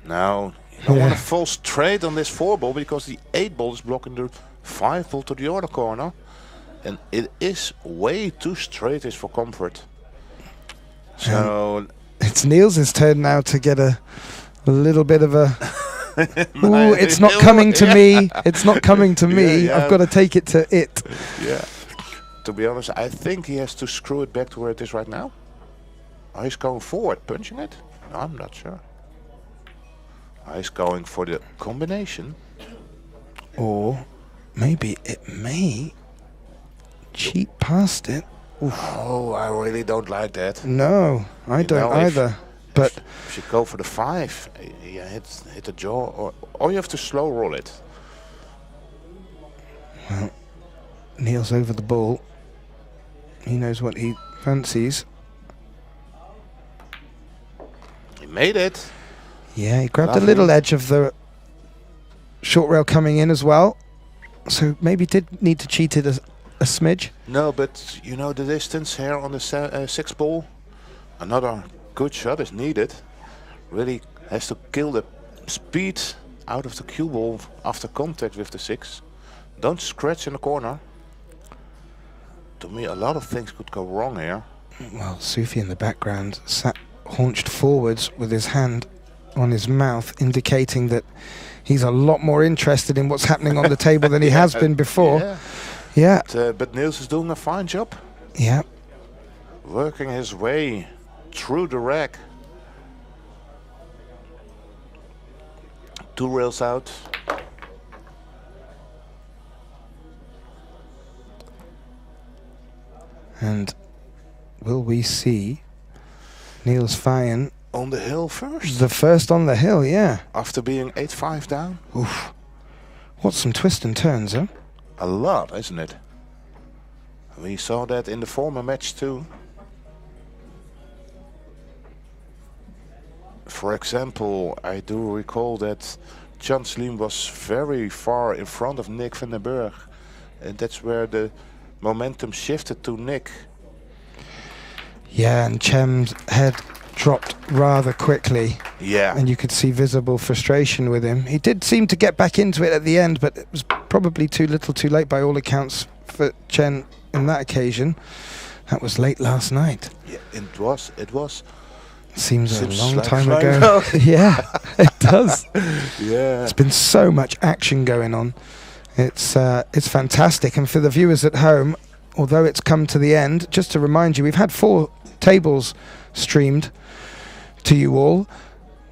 Speaker 4: Now, you don't want to fall straight on this 4 ball because the 8 ball is blocking the 5 ball to the other corner. And it is way too straight for comfort. So
Speaker 3: it's Niels' turn now to get a little bit of a... Ooh, it's not coming to me. It's not coming to me. I've got to take it to it.
Speaker 4: Yeah. To be honest, I think he has to screw it back to where it is right now. Oh, he's going forward, punching it? No, I'm not sure. He's going for the combination.
Speaker 3: Or maybe it may cheat past it.
Speaker 4: Oof. Oh, I really don't like that.
Speaker 3: No, I don't either. But
Speaker 4: if you go for the 5, you hit the jaw, or you have to slow roll it.
Speaker 3: Well, Niels over the ball. He knows what he fancies.
Speaker 4: He made it.
Speaker 3: Yeah, he grabbed
Speaker 4: Lovely.
Speaker 3: a little edge of the short rail coming in as well. So maybe did need to cheat it a smidge.
Speaker 4: No, but you know the distance here on the 6 ball. Another good shot is needed. Really has to kill the speed out of the cue ball after contact with the 6. Don't scratch in the corner. To me, a lot of things could go wrong here.
Speaker 3: Well, Sufi in the background sat haunched forwards with his hand on his mouth, indicating that he's a lot more interested in what's happening on the table than he has been before.
Speaker 4: Yeah.
Speaker 3: Yeah.
Speaker 4: But Niels is doing a fine job.
Speaker 3: Yeah.
Speaker 4: Working his way through the rack. 2 rails out.
Speaker 3: And will we see Niels Vijen
Speaker 4: On the hill first.
Speaker 3: the first on the hill? Yeah.
Speaker 4: After being 8-5 down.
Speaker 3: Oof. What some twists and turns, huh?
Speaker 4: A lot, isn't it? We saw that in the former match too. For example, I do recall that Jan Slim was very far in front of Nick van den Berg. And that's where the momentum shifted to Nick.
Speaker 3: Yeah, and Chem's head dropped rather quickly.
Speaker 4: Yeah.
Speaker 3: And you could see visible frustration with him. He did seem to get back into it at the end, but it was probably too little too late by all accounts for Chen in that occasion. That was late last night.
Speaker 4: Yeah, it was.
Speaker 3: Seems a long
Speaker 4: like
Speaker 3: time
Speaker 4: long
Speaker 3: ago. Yeah, it does.
Speaker 4: Yeah.
Speaker 3: There's been so much action going on. It's fantastic. And for the viewers at home, although it's come to the end, just to remind you, we've had 4 tables streamed to you all.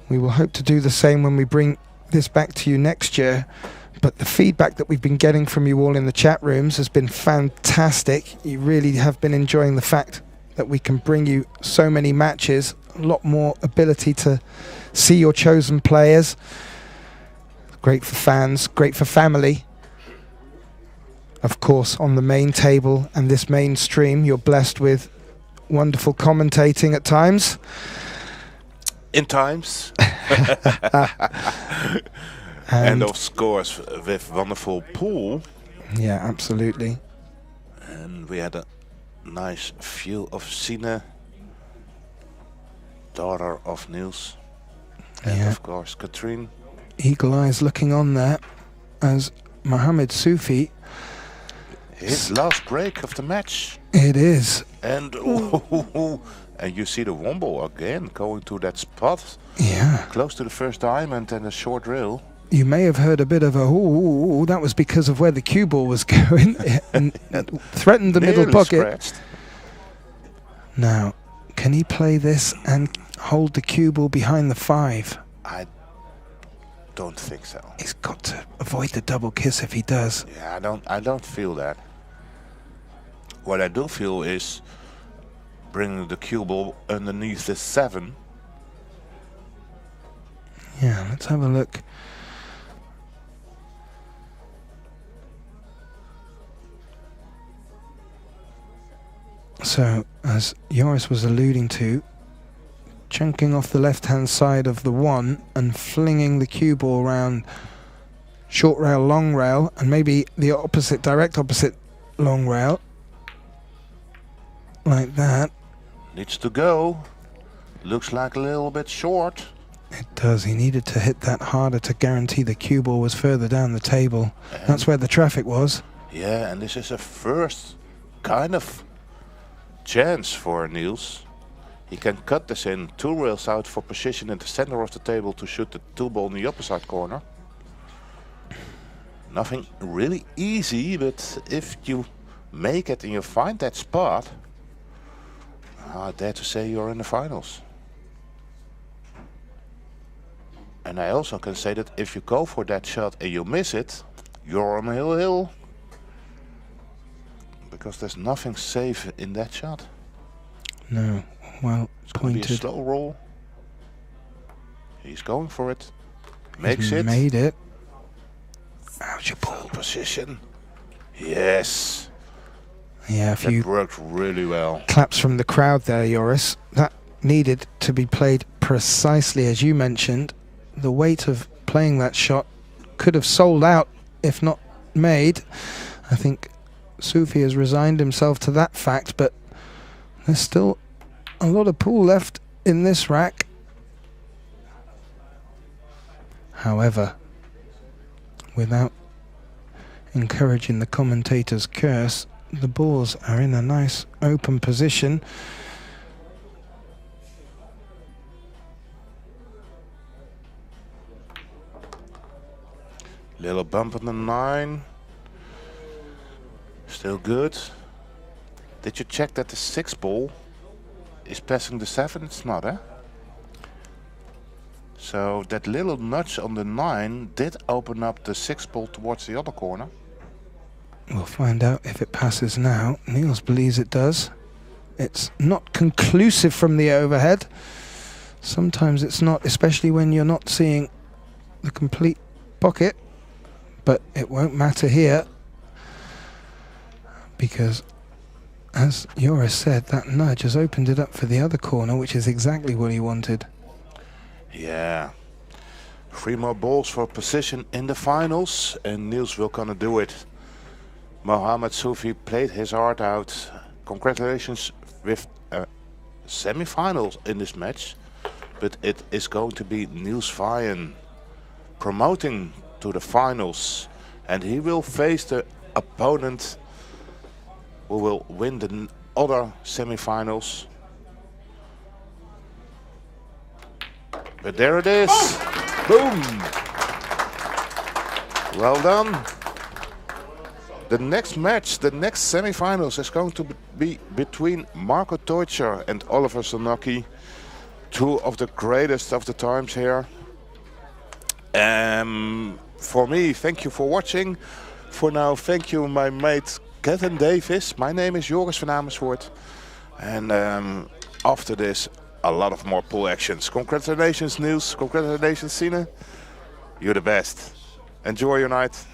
Speaker 3: We will hope to do the same when we bring this back to you next year. But the feedback that we've been getting from you all in the chat rooms has been fantastic. You really have been enjoying the fact that we can bring you so many matches, a lot more ability to see your chosen players. Great for fans, great for family. Of course, on the main table and this main stream, you're blessed with wonderful commentating at times.
Speaker 4: In times. And of course with wonderful pool.
Speaker 3: Yeah, absolutely.
Speaker 4: And we had a nice view of Sine, daughter of Niels. And
Speaker 3: Yeah.
Speaker 4: of course Katrien.
Speaker 3: Eagle eyes looking on there as Mohammed Sufi.
Speaker 4: His last break of the match.
Speaker 3: It is.
Speaker 4: And and you see the wombo again going to that spot.
Speaker 3: Yeah.
Speaker 4: Close to the first diamond and a short rail.
Speaker 3: You may have heard a bit of a ooh, that was because of where the cue ball was going and threatened the middle
Speaker 4: Nearly
Speaker 3: pocket.
Speaker 4: scratched.
Speaker 3: Now, can he play this and hold the cue ball behind the 5?
Speaker 4: I don't think so.
Speaker 3: He's got to avoid the double kiss if he does.
Speaker 4: Yeah, I don't feel that. What I do feel is bringing the cue ball underneath the 7.
Speaker 3: Yeah, let's have a look. So, as Joris was alluding to, chunking off the left-hand side of the 1 and flinging the cue ball around short rail, long rail, and maybe the opposite, direct opposite long rail. Like that.
Speaker 4: Needs to go. Looks like a little bit short.
Speaker 3: It does. He needed to hit that harder to guarantee the cue ball was further down the table. That's where the traffic was.
Speaker 4: Yeah, and this is a first kind of chance for Niels. He can cut this in 2 rails out for position in the center of the table to shoot the 2 ball in the opposite corner. Nothing really easy, but if you make it and you find that spot, I dare to say you're in the finals. And I also can say that if you go for that shot and you miss it, you're on a hill. Because there's nothing safe in that shot.
Speaker 3: No, well
Speaker 4: It's going to be a
Speaker 3: pointed.
Speaker 4: slow roll. He's going for it. Makes it.
Speaker 3: Made it. How's your ball?
Speaker 4: Position. Yes.
Speaker 3: Yeah, a few
Speaker 4: That worked really well.
Speaker 3: claps from the crowd there, Joris. That needed to be played precisely as you mentioned. The weight of playing that shot could have sold out if not made. I think Sufi has resigned himself to that fact, but there's still a lot of pool left in this rack. However, without encouraging the commentator's curse, the balls are in a nice open position.
Speaker 4: Little bump on the 9. Still good. Did you check that the 6 ball is passing the 7? It's not, eh? So that little nudge on the 9 did open up the 6 ball towards the other corner.
Speaker 3: We'll find out if it passes now. Niels believes it does. It's not conclusive from the overhead. Sometimes it's not, especially when you're not seeing the complete pocket. But it won't matter here, because as Joris said, that nudge has opened it up for the other corner, which is exactly what he wanted.
Speaker 4: Yeah. 3 more balls for position in the finals, and Niels will gonna do it. Mohamed Sufi played his heart out. Congratulations with semifinals in this match, but it is going to be Niels Vayen promoting to the finals, and he will face the opponent who will win the other semifinals. But there it is. Boom! Well done. The next match, the next semifinals, is going to be between Marco Teutscher and Oliver Zanocki, 2 of the greatest of the times here. For me, thank you for watching. For now, thank you, my mate Kevin Davis. My name is Joris van Amersfoort. And after this, a lot of more pool actions. Congratulations, Niels. Congratulations, Sine. You're the best. Enjoy your night.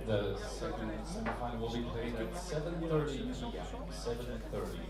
Speaker 1: The second semifinal will be played at 7:30 p.m. 7:30.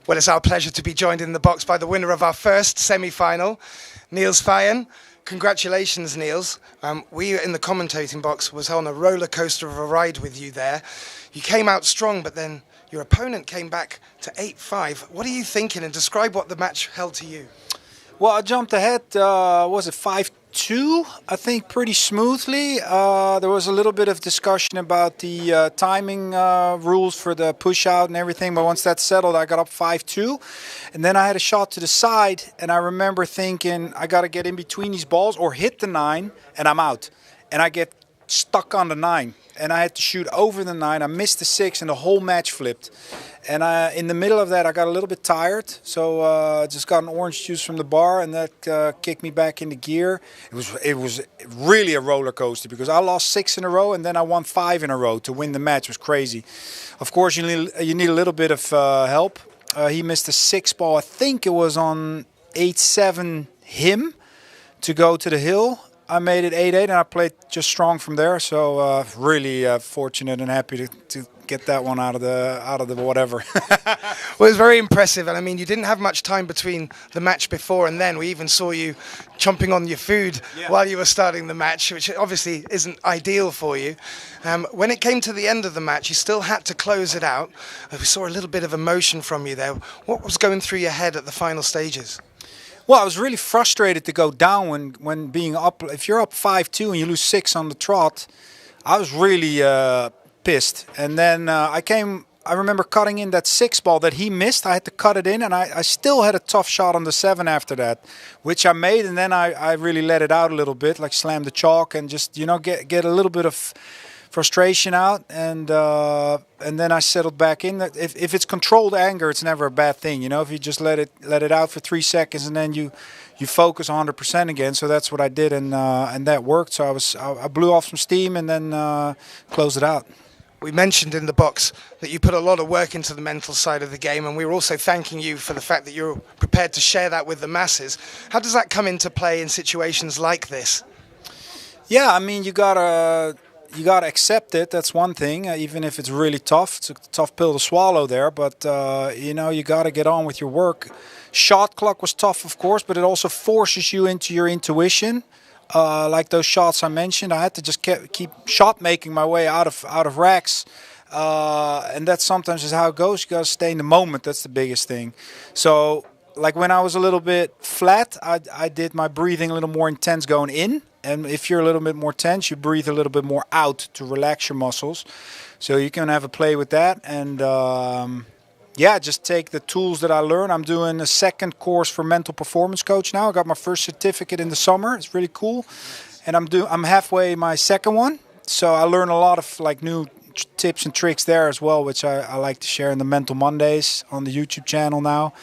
Speaker 3: Well, it's our pleasure to be joined in the box by the winner of our first semi-final, Niels Feyen. Congratulations, Niels. We in the commentating box was on a roller coaster of a ride with you there. You came out strong, but then your opponent came back to 8-5. What are you thinking, and describe what the match held to you?
Speaker 11: Well, I jumped ahead, was it 5-2? I think pretty smoothly. There was a little bit of discussion about the timing rules for the push out and everything, but once that settled, I got up 5-2. And then I had a shot to the side, and I remember thinking, I got to get in between these balls or hit the 9, and I'm out. And I get stuck on the 9, and I had to shoot over the 9. I missed the 6, and the whole match flipped. And in the middle of that, I got a little bit tired, so I just got an orange juice from the bar, and that kicked me back into gear. It was really a roller coaster because I lost 6 in a row, and then I won 5 in a row to win the match. It was crazy. Of course, you need a little bit of help. He missed a 6 ball. I think it was on 8-7 him to go to the hill. I made it 8-8, and I played just strong from there. So really fortunate and happy to get that one out of the whatever.
Speaker 3: Well, it was very impressive, and I mean, you didn't have much time between the match before and then. We even saw you chomping on your food while you were starting the match, which obviously isn't ideal for you. When it came to the end of the match, you still had to close it out. We saw a little bit of emotion from you there. What was going through your head at the final stages?
Speaker 11: Well, I was really frustrated to go down when being up. If you're up 5-2 and you lose 6 on the trot, I was really pissed. And then I remember cutting in that 6 ball that he missed. I had to cut it in, and I still had a tough shot on the 7 after that, which I made. And then I really let it out a little bit, like slam the chalk and just, get a little bit of frustration out, and then I settled back in. If it's controlled anger, it's never a bad thing. If you just let it out for 3 seconds and then you focus 100% again. So that's what I did, and that worked. So I blew off some steam and then closed it out.
Speaker 3: We mentioned in the box that you put a lot of work into the mental side of the game, and we were also thanking you for the fact that you're prepared to share that with the masses. How does that come into play in situations like this?
Speaker 11: Yeah, I mean, you gotta accept it. That's one thing. Even if it's really tough, it's a tough pill to swallow there. But you gotta get on with your work. Shot clock was tough, of course, but it also forces you into your intuition. Like those shots I mentioned, I had to just keep shot making my way out of racks, and that sometimes is how it goes. You gotta stay in the moment. That's the biggest thing. So, like when I was a little bit flat, I did my breathing a little more intense going in. And if you're a little bit more tense, you breathe a little bit more out to relax your muscles. So you can have a play with that. And just take the tools that I learned. I'm doing a 2nd course for mental performance coach now. I got my first certificate in the summer. It's really cool. And I'm halfway my 2nd one. So I learn a lot of new tips and tricks there as well, which I like to share in the Mental Mondays on the YouTube channel now.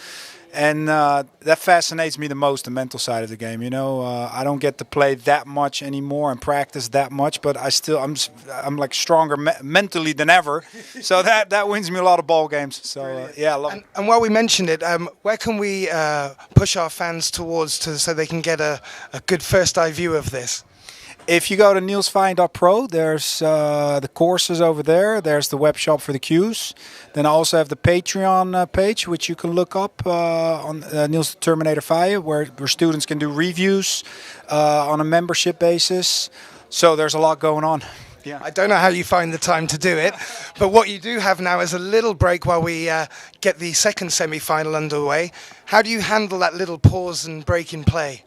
Speaker 11: And that fascinates me the most, the mental side of the game. I don't get to play that much anymore and practice that much, but I'm like stronger mentally than ever. So that wins me a lot of ball games. So I love it.
Speaker 3: And while we mentioned it, where can we push our fans towards so they can get a good first eye view of this?
Speaker 11: If you go to nielsfeyen.pro, there's the courses over there. There's the web shop for the cues. Then I also have the Patreon page, which you can look up on Niels the Terminator Feyen, where students can do reviews on a membership basis. So there's a lot going on.
Speaker 3: Yeah. I don't know how you find the time to do it, but what you do have now is a little break while we get the 2nd semi-final underway. How do you handle that little pause and break in play?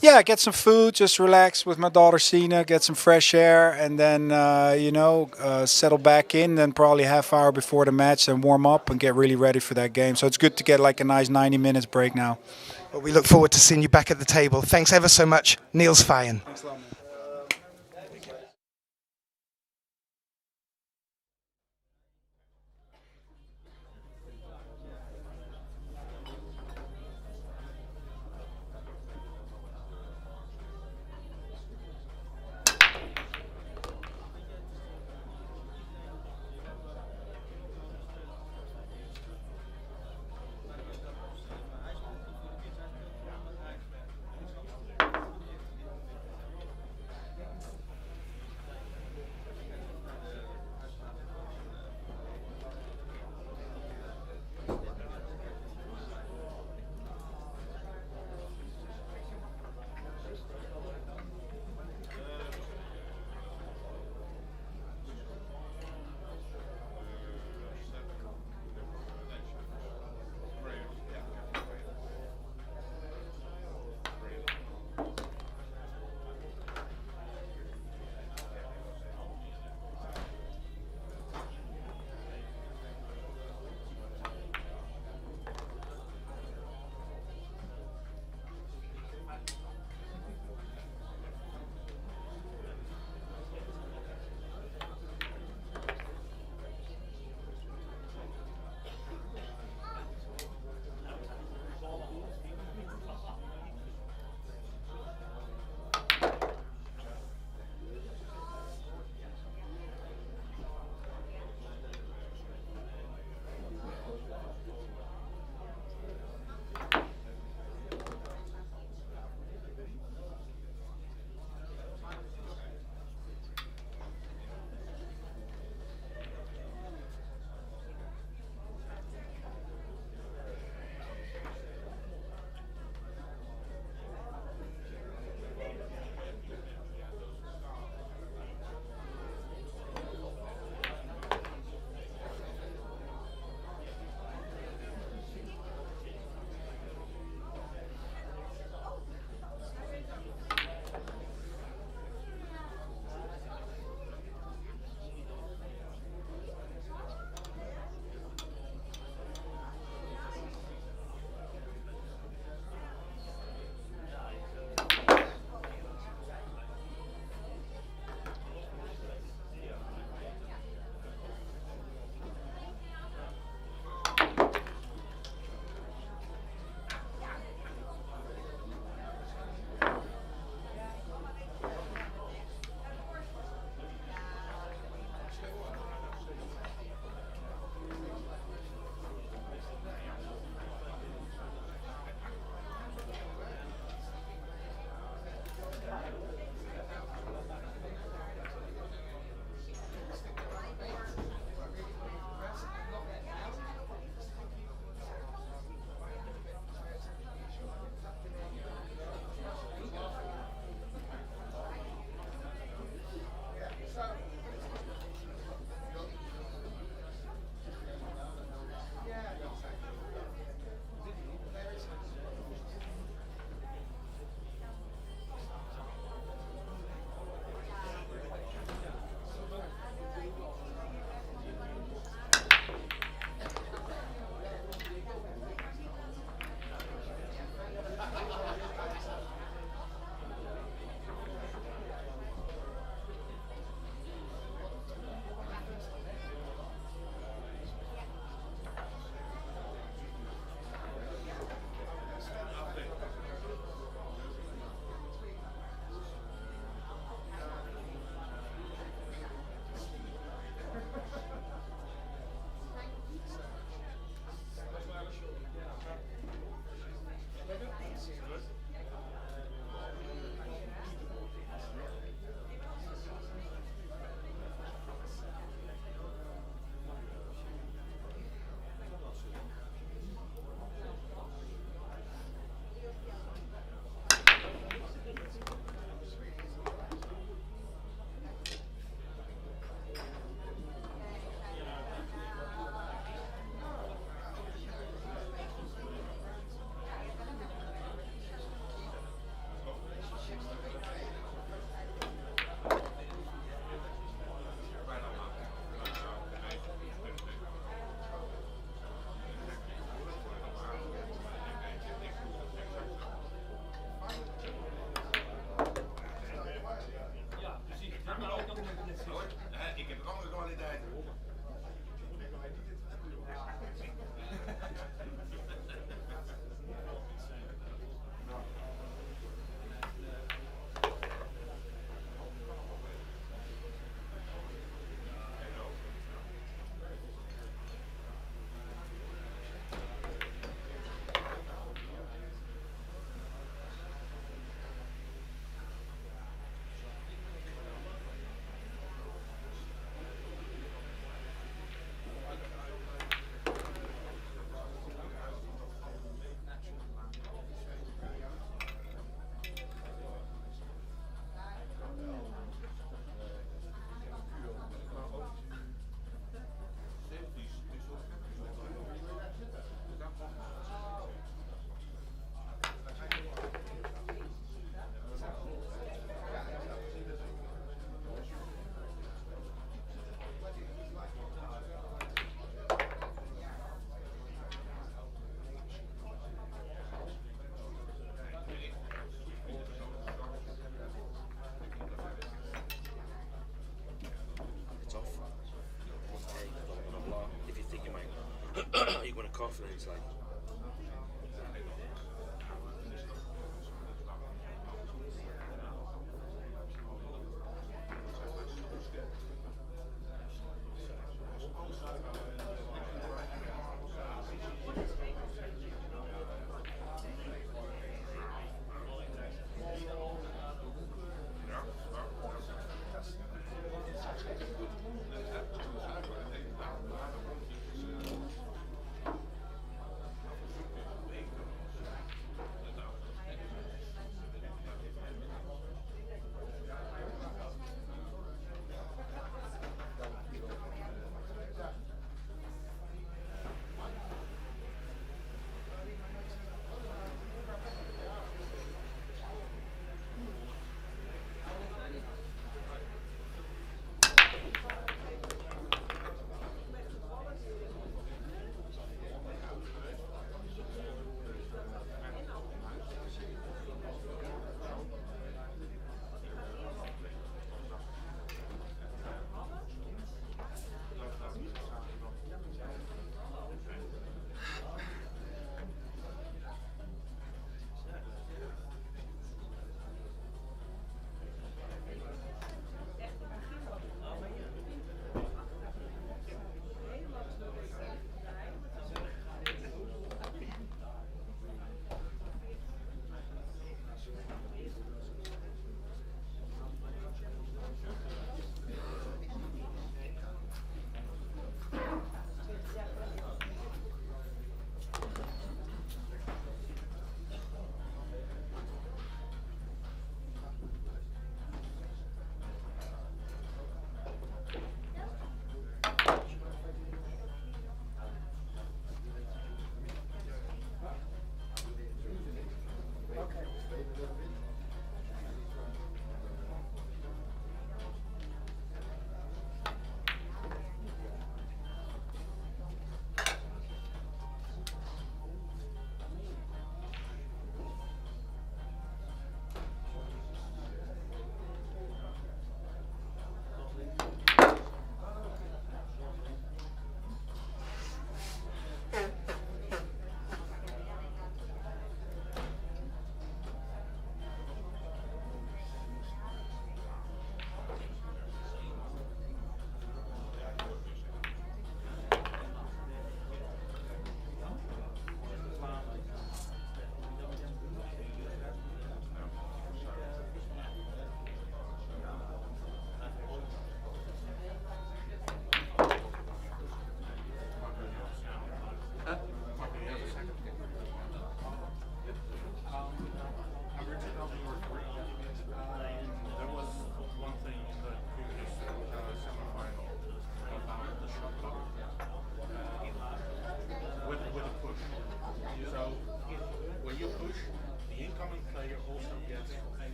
Speaker 11: Yeah, get some food, just relax with my daughter Sina, get some fresh air, and then, settle back in. Then probably half hour before the match and warm up and get really ready for that game. So it's good to get like a nice 90 minutes break now.
Speaker 3: Well, we look forward to seeing you back at the table. Thanks ever so much, Niels Feyen.
Speaker 11: Thanks a lot, man.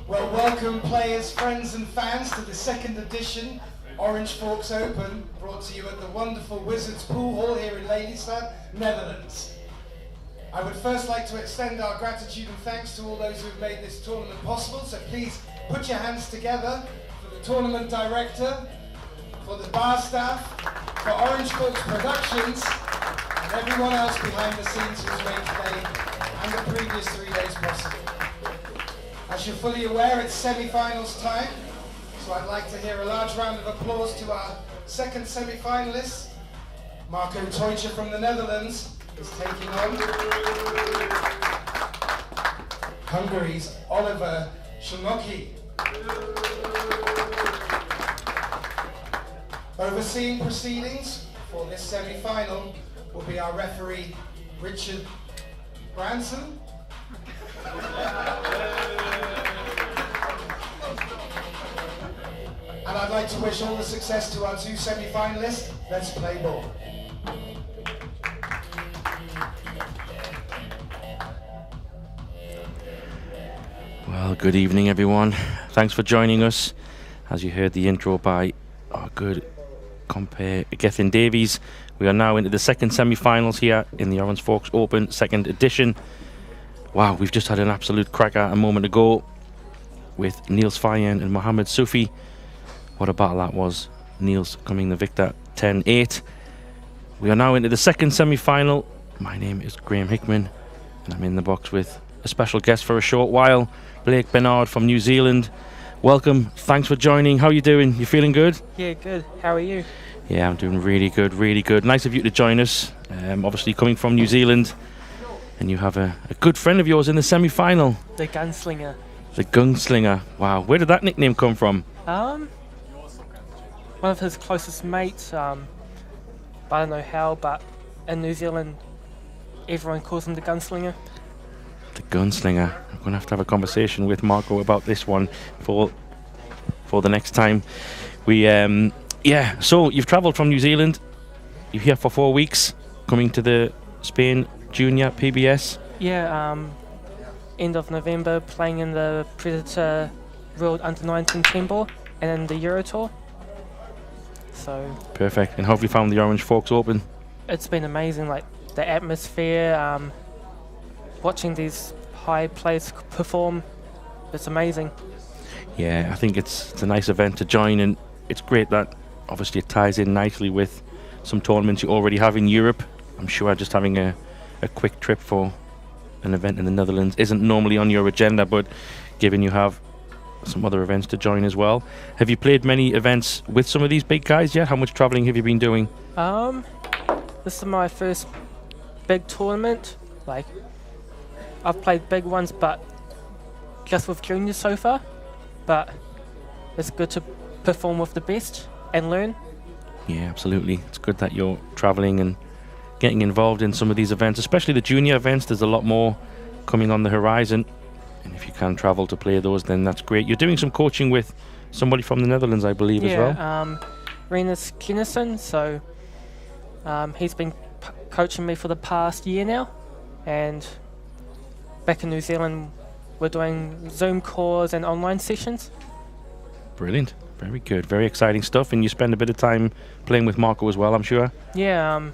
Speaker 12: Well, welcome players, friends and fans to the second edition OrangeForks Open, brought to you at the wonderful Wizards Pool Hall here in Lelystad, Netherlands. I would first like to extend our gratitude and thanks to all those who have made this tournament possible, so please put your hands together for the tournament director, for the bar staff, for OrangeForks Productions, and everyone else behind the scenes who's made today and the previous 3 days possible. As you're fully aware, it's semi-finals time, so I'd like to hear a large round of applause to our second semi-finalist, Marco Teutje from the Netherlands, is taking on Hungary's Oliver Shumoki. Overseeing proceedings for this semi-final will be our referee, Richard Branson. And I'd like to wish all the success to our 2 semi-finalists. Let's play ball.
Speaker 2: Well, good evening, everyone. Thanks for joining us. As you heard the intro by our good compare Gethin Davies, we are now into the second semi-finals here in the OrangeForks Open, second edition. Wow, we've just had an absolute cracker a moment ago with Niels Fayen and Mohammed Sufi. What a battle that was. Niels coming the victor 10-8. We are now into the second semi-final. My name is Graham Hickman, and I'm in the box with a special guest for a short while, Blake Bernard from New Zealand. Welcome, thanks for joining. How are you doing? You feeling good?
Speaker 13: Yeah, good. How are you?
Speaker 2: Yeah, I'm doing really good, really good. Nice of you to join us. Obviously coming from New Zealand, and you have a good friend of yours in the semi-final.
Speaker 13: The Gunslinger.
Speaker 2: The Gunslinger. Wow, where did that nickname come from?
Speaker 13: One of his closest mates. I don't know how, but in New Zealand, everyone calls him the Gunslinger.
Speaker 2: The Gunslinger. I'm going to have a conversation with Marco about this one for the next time. So you've travelled from New Zealand. You're here for 4 weeks, coming to the Spain Junior PBS.
Speaker 13: Yeah, end of November, playing in the Predator World Under-19 team ball and in the Euro Tour. So
Speaker 2: perfect. And how have you found the OrangeForks Open?
Speaker 13: It's been amazing, like the atmosphere, watching these high players perform. It's amazing.
Speaker 2: Yeah, I think it's a nice event to join, and it's great that obviously it ties in nicely with some tournaments you already have in Europe. I'm sure just having a quick trip for an event in the Netherlands isn't normally on your agenda, but given you have some other events to join as well. Have you played many events with some of these big guys yet? How much travelling have you been doing?
Speaker 13: This is my first big tournament. Like, I've played big ones, but just with juniors so far. But it's good to perform with the best and learn.
Speaker 2: Yeah, absolutely. It's good that you're travelling and getting involved in some of these events, especially the junior events. There's a lot more coming on the horizon, and if you can travel to play those, then that's great. You're doing some coaching with somebody from the Netherlands, I believe, as well.
Speaker 13: Yeah, Renus Kinnison. So he's been coaching me for the past year now, and back in New Zealand we're doing Zoom calls and online sessions.
Speaker 2: Brilliant. Very good. Very exciting stuff. And you spend a bit of time playing with Marco as well, I'm sure.
Speaker 13: Yeah,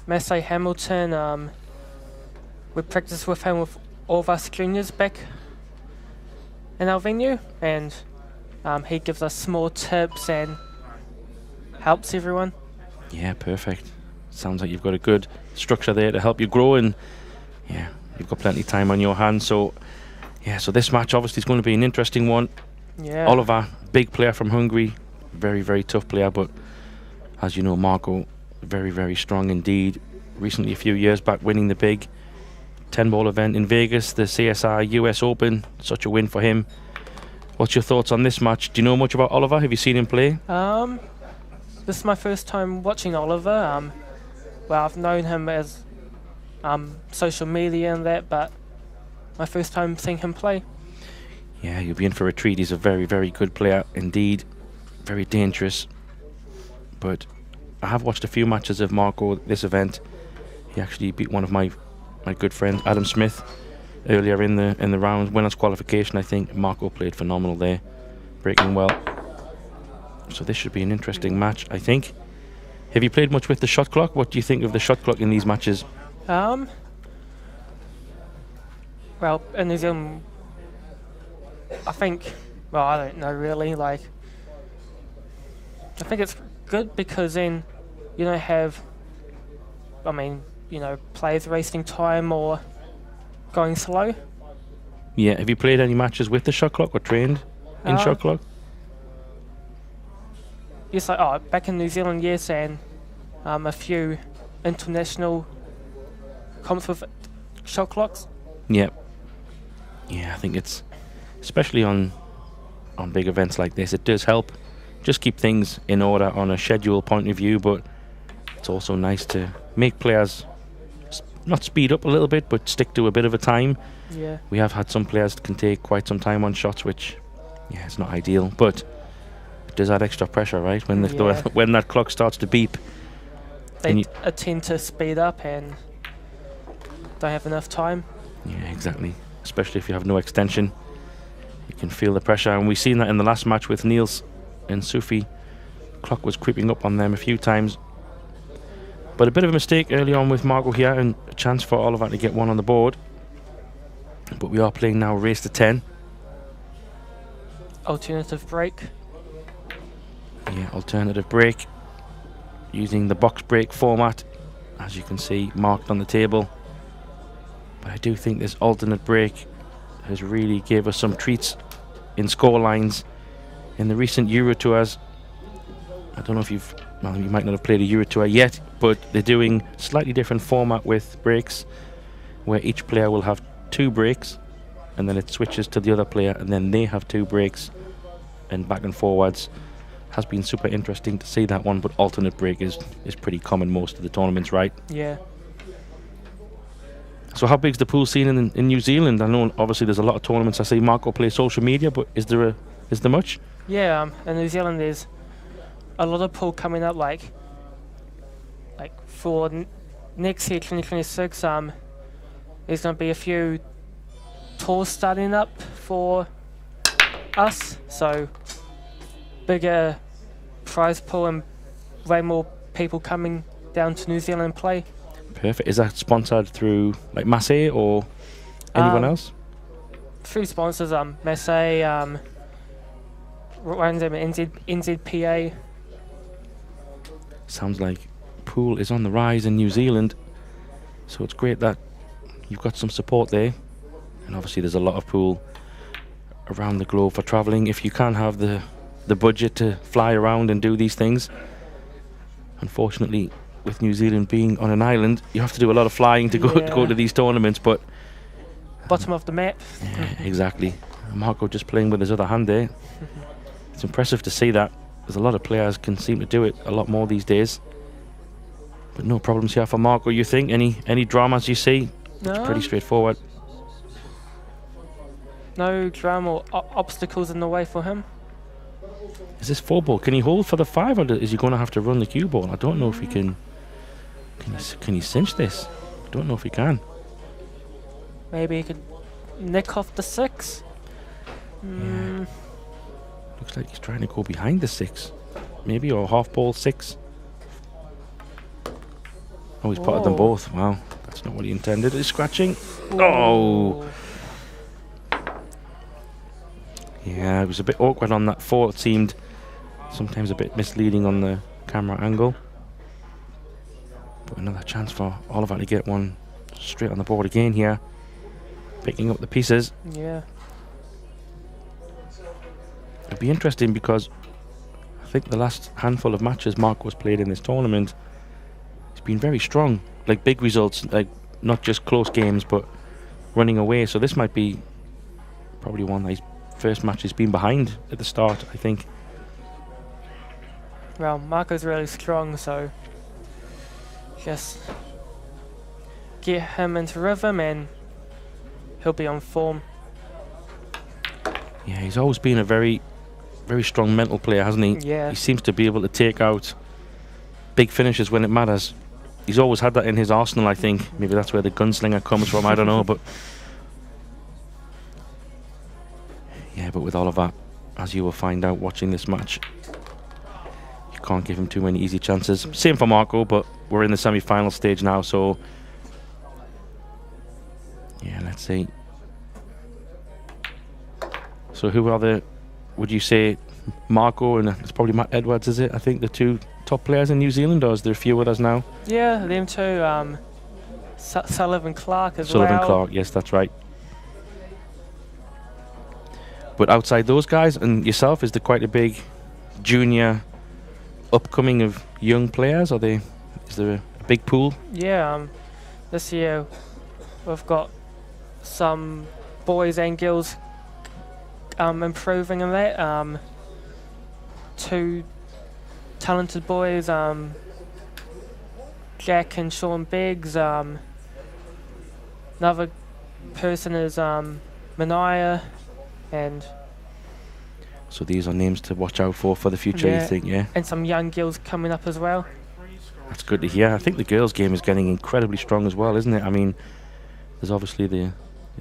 Speaker 13: Massey Hamilton, we practice with him with all of us juniors back in our venue, and he gives us small tips and helps everyone.
Speaker 2: Yeah, perfect. Sounds like you've got a good structure there to help you grow, and yeah, you've got plenty of time on your hands. So yeah, so this match obviously is going to be an interesting one.
Speaker 13: Yeah.
Speaker 2: Oliver, big player from Hungary, very, very tough player, but as you know, Marco, very, very strong indeed. Recently, a few years back, winning the big 10-ball event in Vegas, the CSI US Open. Such a win for him. What's your thoughts on this match? Do you know much about Oliver? Have you seen him play?
Speaker 13: This is my first time watching Oliver. Well, I've known him as social media and that, but my first time seeing him play.
Speaker 2: Yeah, you'll be in for a treat. He's a very, very good player indeed. Very dangerous. But I have watched a few matches of Marco this event. He actually beat one of my good friends, Adam Smith, earlier in the round, winners qualification. I think Marco played phenomenal there, breaking well. So this should be an interesting match, I think. Have you played much with the shot clock? What do you think of the shot clock in these matches?
Speaker 13: Well, in New Zealand, I think, well, I don't know really, like, I think it's good because then you don't have, I mean, you know, players wasting time or going slow.
Speaker 2: Yeah, have you played any matches with the shot clock or trained in shot clock?
Speaker 13: Yes, back in New Zealand, yes, and a few international comps with shot clocks.
Speaker 2: Yeah. Yeah, I think it's, especially on big events like this, it does help just keep things in order on a schedule point of view, but it's also nice to make players not speed up a little bit, but stick to a bit of a time.
Speaker 13: Yeah.
Speaker 2: We have had some players that can take quite some time on shots, which, yeah, it's not ideal, but it does add extra pressure, right? When when that clock starts to beep,
Speaker 13: they tend to speed up and don't have enough time.
Speaker 2: Yeah, exactly. Especially if you have no extension, you can feel the pressure, and we've seen that in the last match with Niels and Sufi. Clock was creeping up on them a few times, but a bit of a mistake early on with Marco here, and a chance for Oliver to get one on the board. But we are playing now race to 10.
Speaker 13: Alternative break.
Speaker 2: Yeah, alternative break using the box break format, as you can see marked on the table. But I do think this alternate break has really gave us some treats in score lines in the recent Euro Tours. I don't know if you might not have played a Euro Tour yet, but they're doing slightly different format with breaks, where each player will have 2 breaks, and then it switches to the other player, and then they have 2 breaks, and back and forwards. Has been super interesting to see that one, but alternate break is pretty common most of the tournaments, right?
Speaker 13: Yeah.
Speaker 2: So how big's the pool scene in New Zealand? I know obviously there's a lot of tournaments. I see Marco play social media, but is there much?
Speaker 13: Yeah, in New Zealand there's a lot of pool coming up, like for next year, 2026. There's going to be a few tours starting up for us, so bigger prize pool and way more people coming down to New Zealand and play.
Speaker 2: Perfect. Is that sponsored through like Massey or anyone else?
Speaker 13: Through sponsors, Massey, NZPA.
Speaker 2: Sounds like pool is on the rise in New Zealand, so it's great that you've got some support there. And obviously there's a lot of pool around the globe for travelling. If you can't have the budget to fly around and do these things, unfortunately with New Zealand being on an island, you have to do a lot of flying to go to these tournaments. But
Speaker 13: bottom of the map.
Speaker 2: Yeah, exactly. Marco just playing with his other hand there. It's impressive to see that. There's a lot of players can seem to do it a lot more these days, but no problems here for Marco. You think any dramas you see?
Speaker 13: No.
Speaker 2: It's pretty straightforward.
Speaker 13: No drama or obstacles in the way for him.
Speaker 2: Is this 4-ball? Can he hold for the 5, or is he going to have to run the cue ball? I don't know if he can. Can he cinch this? I don't know if he can.
Speaker 13: Maybe he could nick off the 6.
Speaker 2: Yeah. Looks like he's trying to go behind the 6, maybe, or half ball 6. Oh, he's potted them both. Wow, that's not what he intended. He's scratching. Oh. Yeah, it was a bit awkward on that 4. It seemed sometimes a bit misleading on the camera angle. But another chance for Oliver to get one straight on the board again here. Picking up the pieces.
Speaker 13: Yeah.
Speaker 2: It'd be interesting because I think the last handful of matches Marco's played in this tournament, he's been very strong. Like big results, like not just close games, but running away. So this might be probably one that his first match he's been behind at the start, I think.
Speaker 13: Well, Marco's really strong, so just get him into rhythm and he'll be on form.
Speaker 2: Yeah, he's always been a very strong mental player, hasn't he?
Speaker 13: Yeah.
Speaker 2: He seems to be able to take out big finishes when it matters. He's always had that in his arsenal, I think. Maybe that's where the gunslinger comes from, I don't know, but yeah, but with Oliver, as you will find out watching this match, can't give him too many easy chances. Same for Marco, but we're in the semi-final stage now, so yeah, let's see. So who are the, would you say, Marco and it's probably Matt Edwards, is it? I think the two top players in New Zealand, or is there a few with us now?
Speaker 13: Yeah, them two. Sullivan Clark as
Speaker 2: Sullivan
Speaker 13: well.
Speaker 2: Clark, yes, that's right. But outside those guys and yourself, is there quite a big junior upcoming of young players? Is there a big pool?
Speaker 13: Yeah, this year we've got some boys and girls improving in that. Two talented boys, Jack and Sean Beggs. Another person is Mania, and
Speaker 2: so these are names to watch out for the future, you think, yeah?
Speaker 13: And some young girls coming up as well.
Speaker 2: That's good to hear. I think the girls' game is getting incredibly strong as well, isn't it? I mean, there's obviously the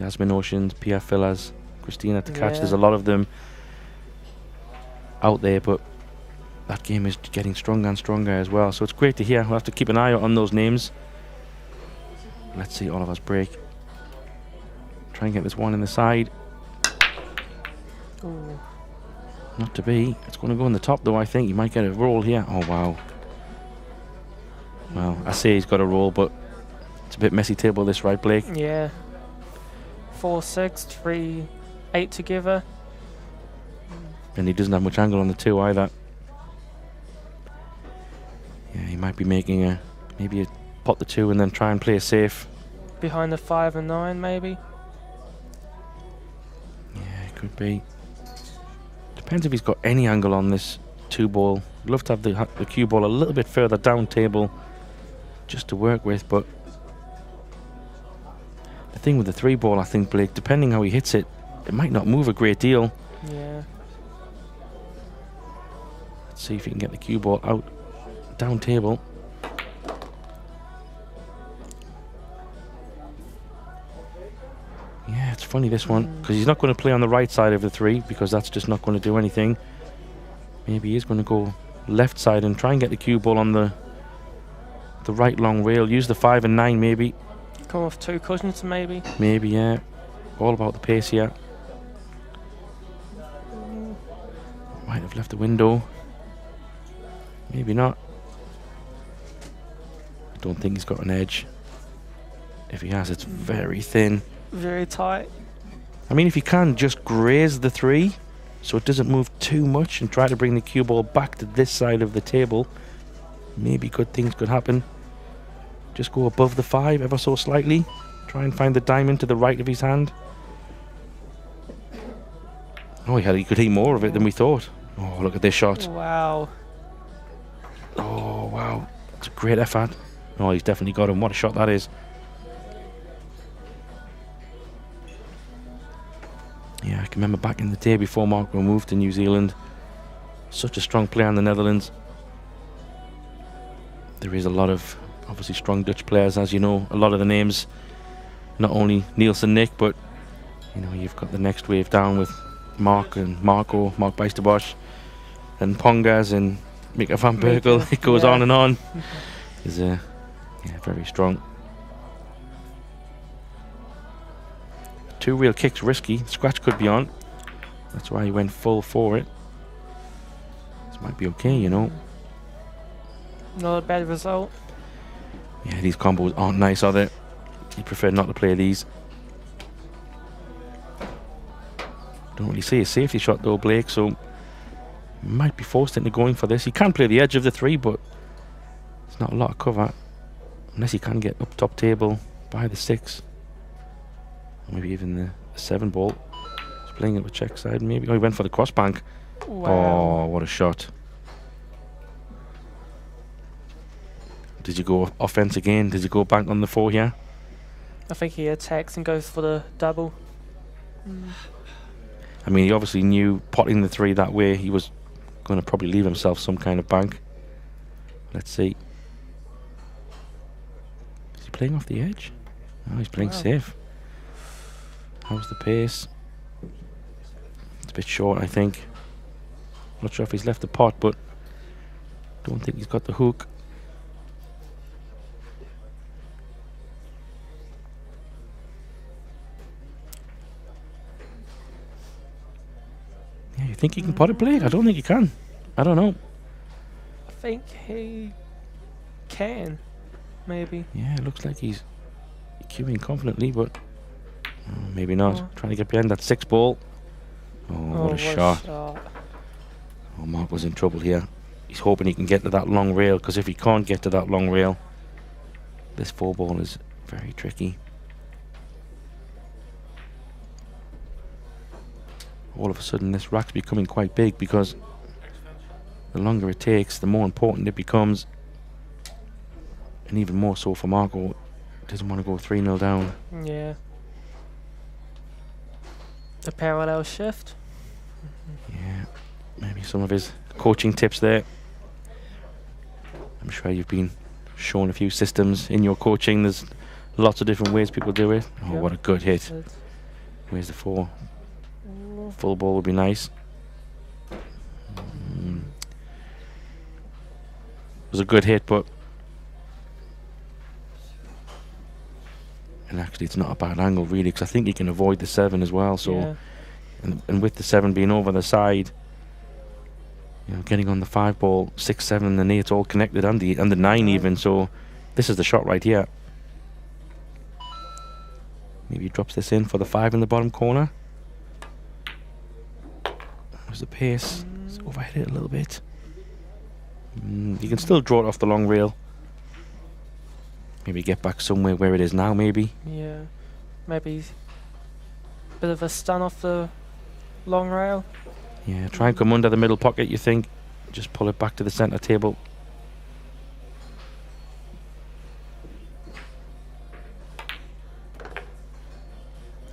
Speaker 2: Yasmin Oceans, Pia Fillers, Christina to catch. There's a lot of them out there, but that game is getting stronger and stronger as well. So it's great to hear. We'll have to keep an eye out on those names. Let's see Oliver's break. Try and get this one in the side.
Speaker 13: Ooh.
Speaker 2: Not to be. It's going to go in the top though, I think. You might get a roll here. Oh, wow. Well, I say he's got a roll, but it's a bit messy table this, right, Blake?
Speaker 13: Yeah. 4-6, 3-8 together.
Speaker 2: And he doesn't have much angle on the two either. Yeah, he might be making maybe a pot the two and then try and play a safe.
Speaker 13: Behind the 5 and 9, maybe.
Speaker 2: Yeah, it could be. Depends if he's got any angle on this two ball. I'd love to have the cue ball a little bit further down table just to work with, but the thing with the three ball, I think, Blake, depending how he hits it, it might not move a great deal.
Speaker 13: Yeah.
Speaker 2: Let's see if he can get the cue ball out down table. Yeah, it's funny this one, because he's not going to play on the right side of the three, because that's just not going to do anything. Maybe he's going to go left side and try and get the cue ball on the right long rail. Use the 5 and 9 maybe.
Speaker 13: Come off 2 cushions maybe.
Speaker 2: Maybe, yeah. All about the pace here. Might have left the window. Maybe not. I don't think he's got an edge. If he has, it's very thin.
Speaker 13: Very tight.
Speaker 2: I mean, if he can just graze the 3 so it doesn't move too much and try to bring the cue ball back to this side of the table, maybe good things could happen. Just go above the 5 ever so slightly. Try and find the diamond to the right of his hand. Oh, he could hit more of it than we thought. Oh, look at this shot.
Speaker 13: Wow.
Speaker 2: Oh, wow. It's a great effort. Oh, he's definitely got him. What a shot that is. Yeah, I can remember back in the day before Marco moved to New Zealand. Such a strong player in the Netherlands. There is a lot of, obviously, strong Dutch players, as you know. A lot of the names, not only Nielsen Nick, but, you know, you've got the next wave down with Mark and Marco, Mark Bijsterbosch, and Pongas and Mika van Berkel. It goes on and on. He's very strong. 2 real kicks risky. Scratch could be on. That's why he went full for it. This might be okay, you know.
Speaker 13: Not a bad result.
Speaker 2: Yeah, these combos aren't nice, are they? You prefer not to play these. Don't really see a safety shot though, Blake, so might be forced into going for this. He can play the edge of the 3, but it's not a lot of cover. Unless he can get up top table by the 6. Maybe even the 7 ball. He's playing it with check side, maybe. Oh, he went for the crossbank.
Speaker 13: Wow.
Speaker 2: Oh, what a shot. Did you go offense again? Did you go bank on the 4 here?
Speaker 13: I think he attacks and goes for the double.
Speaker 2: I mean, he obviously knew potting the 3 that way, he was going to probably leave himself some kind of bank. Let's see. Is he playing off the edge? Oh, he's playing safe. How's the pace? It's a bit short, I think. Not sure if he's left the pot, but Don't think he's got the hook. Yeah, you think he can pot it, Blake? I don't think he can. I don't know.
Speaker 13: I think he can, maybe.
Speaker 2: Yeah, it looks like he's queuing confidently, but maybe not.
Speaker 13: Oh.
Speaker 2: Trying to get behind that 6 ball. Oh, what a shot. Oh, Mark was in trouble here. He's hoping he can get to that long rail, because if he can't get to that long rail, this 4 ball is very tricky. All of a sudden this rack's becoming quite big, because the longer it takes, the more important it becomes. And even more so for Marco. Doesn't want to go 3-0 down.
Speaker 13: Yeah. The parallel shift.
Speaker 2: Yeah, maybe some of his coaching tips there. I'm sure you've been shown a few systems in your coaching. There's lots of different ways people do it. Oh,
Speaker 13: Yep.
Speaker 2: what a good hit. Where's the 4? Full ball would be nice. It was a good hit, but and actually it's not a bad angle really, because I think he can avoid the 7 as well. So
Speaker 13: Yeah.
Speaker 2: and with the 7 being over the side, you know, getting on the 5 ball, 6, 7, and the 8 all connected, and the 9 even. So this is the shot right here. Maybe he drops this in for the 5 in the bottom corner. There's the pace. It's overhit it a little bit. You can still draw it off the long rail. Maybe get back somewhere where it is now, maybe.
Speaker 13: Yeah. Maybe a bit of a stun off the long rail.
Speaker 2: Yeah, try and come under the middle pocket, you think. Just pull it back to the centre table.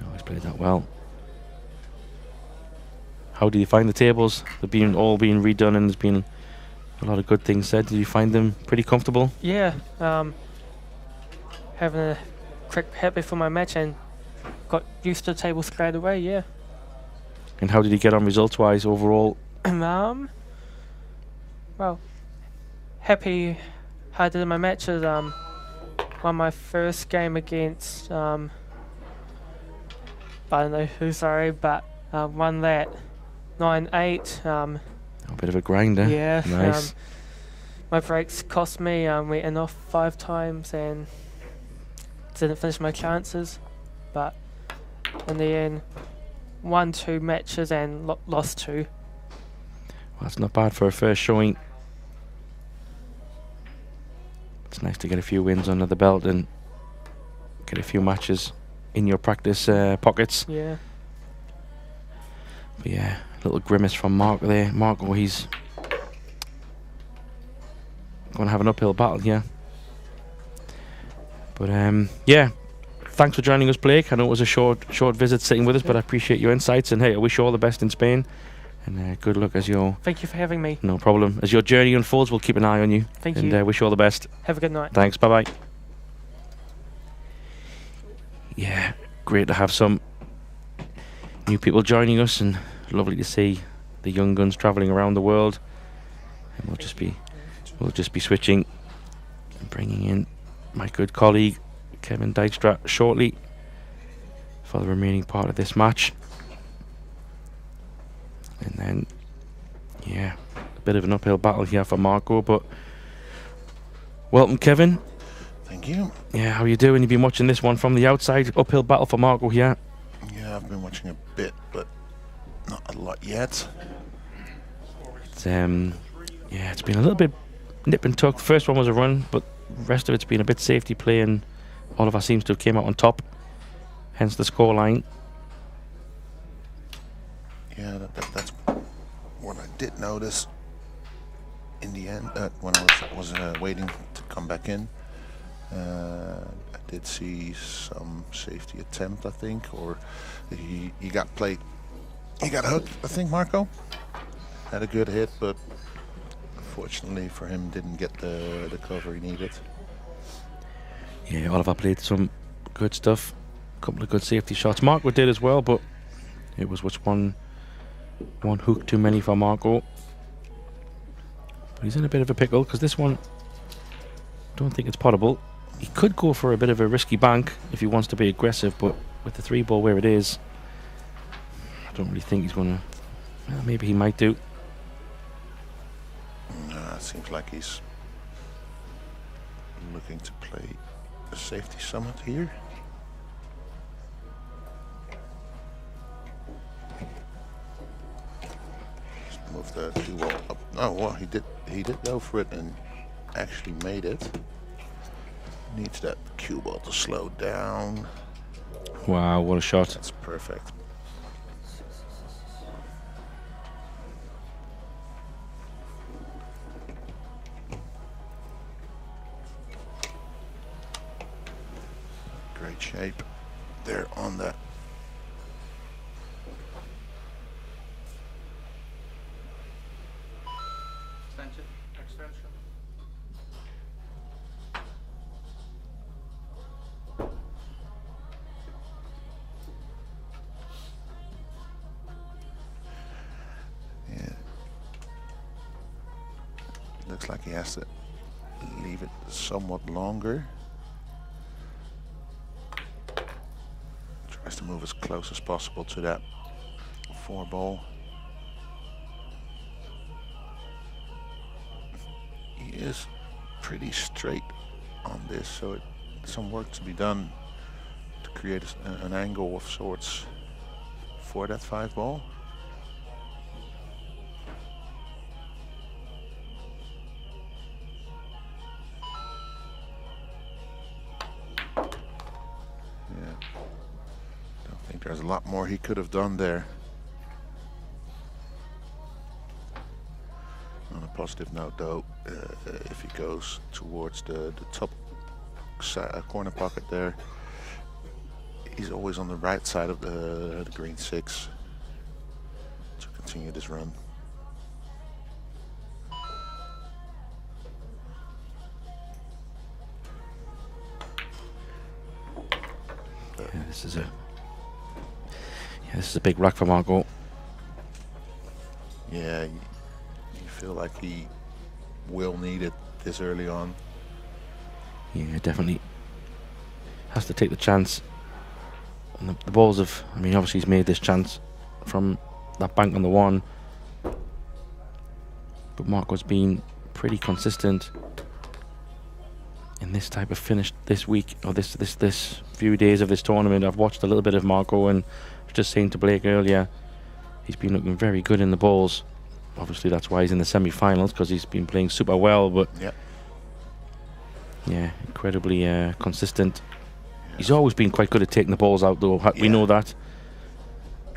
Speaker 2: Oh, he's played that well. How do you find the tables? They're all being redone, and there's been a lot of good things said. Did you find them pretty comfortable?
Speaker 13: Yeah. Having a quick hit before my match and got used to the table straight away, yeah.
Speaker 2: And how did you get on results-wise overall?
Speaker 13: Well, happy how I did in my matches. Won my first game against, I don't know who, sorry, but won that 9-8.
Speaker 2: A bit of a grinder.
Speaker 13: Yeah.
Speaker 2: Nice.
Speaker 13: My breaks cost me, went in off 5 times and didn't finish my chances, but in the end, won 2 matches and lost 2.
Speaker 2: Well, that's not bad for a first showing. It's nice to get a few wins under the belt and get a few matches in your practice pockets.
Speaker 13: Yeah.
Speaker 2: But yeah, a little grimace from Mark there. Marco, he's going to have an uphill battle here. But yeah, thanks for joining us, Blake. I know it was a short visit sitting with us, but I appreciate your insights, and hey, I wish you all the best in Spain, and good luck as your...
Speaker 13: Thank you for having me.
Speaker 2: No problem. As your journey unfolds, we'll keep an eye on you.
Speaker 13: Thank
Speaker 2: you.
Speaker 13: you.
Speaker 2: And wish you all the best.
Speaker 13: Have a good night.
Speaker 2: Thanks, bye-bye. Yeah, great to have some new people joining us, and lovely to see the young guns travelling around the world. And we'll just be switching and bringing in my good colleague Kevin Dykstra shortly for the remaining part of this match. And then, yeah, a bit of an uphill battle here for Marco, but welcome, Kevin.
Speaker 8: Thank you.
Speaker 2: Yeah, how you doing? You've been watching this one from the outside. Uphill battle for Marco here.
Speaker 8: Yeah, I've been watching a bit, but not a lot yet.
Speaker 2: It's, yeah, it's been a little bit nip and tuck. The first one was a run, but the rest of it's been a bit safety play, and Oliver seems to have came out on top, hence the scoreline.
Speaker 8: Yeah, that's what I did notice in the end when I was waiting to come back in. I did see some safety attempt, I think, or he got played. He got hooked, I think. Marco had a good hit, but unfortunately for him, didn't get the cover he needed.
Speaker 2: Yeah, Oliver played some good stuff, a couple of good safety shots. Marco did as well, but it was one hook too many for Marco. He's in a bit of a pickle because this one, don't think it's potable. He could go for a bit of a risky bank if he wants to be aggressive, but with the 3-ball where it is, I don't really think he's going to. Well, maybe he might do.
Speaker 8: It seems like he's looking to play a safety summit here. Just move the cue ball up. Oh well, he did go for it and actually made it. Needs that cue ball to slow down.
Speaker 2: Wow, what a shot.
Speaker 8: That's perfect. Great shape there on that.
Speaker 5: Extension.
Speaker 8: Yeah. Looks like he has to leave it somewhat longer. Tries to move as close as possible to that 4-ball. He is pretty straight on this, so some work to be done to create an angle of sorts for that 5-ball. Yeah, don't think there's a lot more he could have done there. On a positive note though, if he goes towards the top corner pocket there, he's always on the right side of the green 6 to continue this run.
Speaker 2: Yeah, this is a big rack for Marco.
Speaker 8: Yeah, you feel like he will need it this early on.
Speaker 2: Yeah, definitely has to take the chance. And the balls have, I mean, obviously he's made this chance from that bank on the 1, but Marco's been pretty consistent in this type of finish this week, or this few days of this tournament. I've watched a little bit of Marco, and I've just saying to Blake earlier, he's been looking very good in the balls. Obviously that's why he's in the semi-finals, because he's been playing super well, but yeah, incredibly consistent. Yeah. He's always been quite good at taking the balls out though, we know that.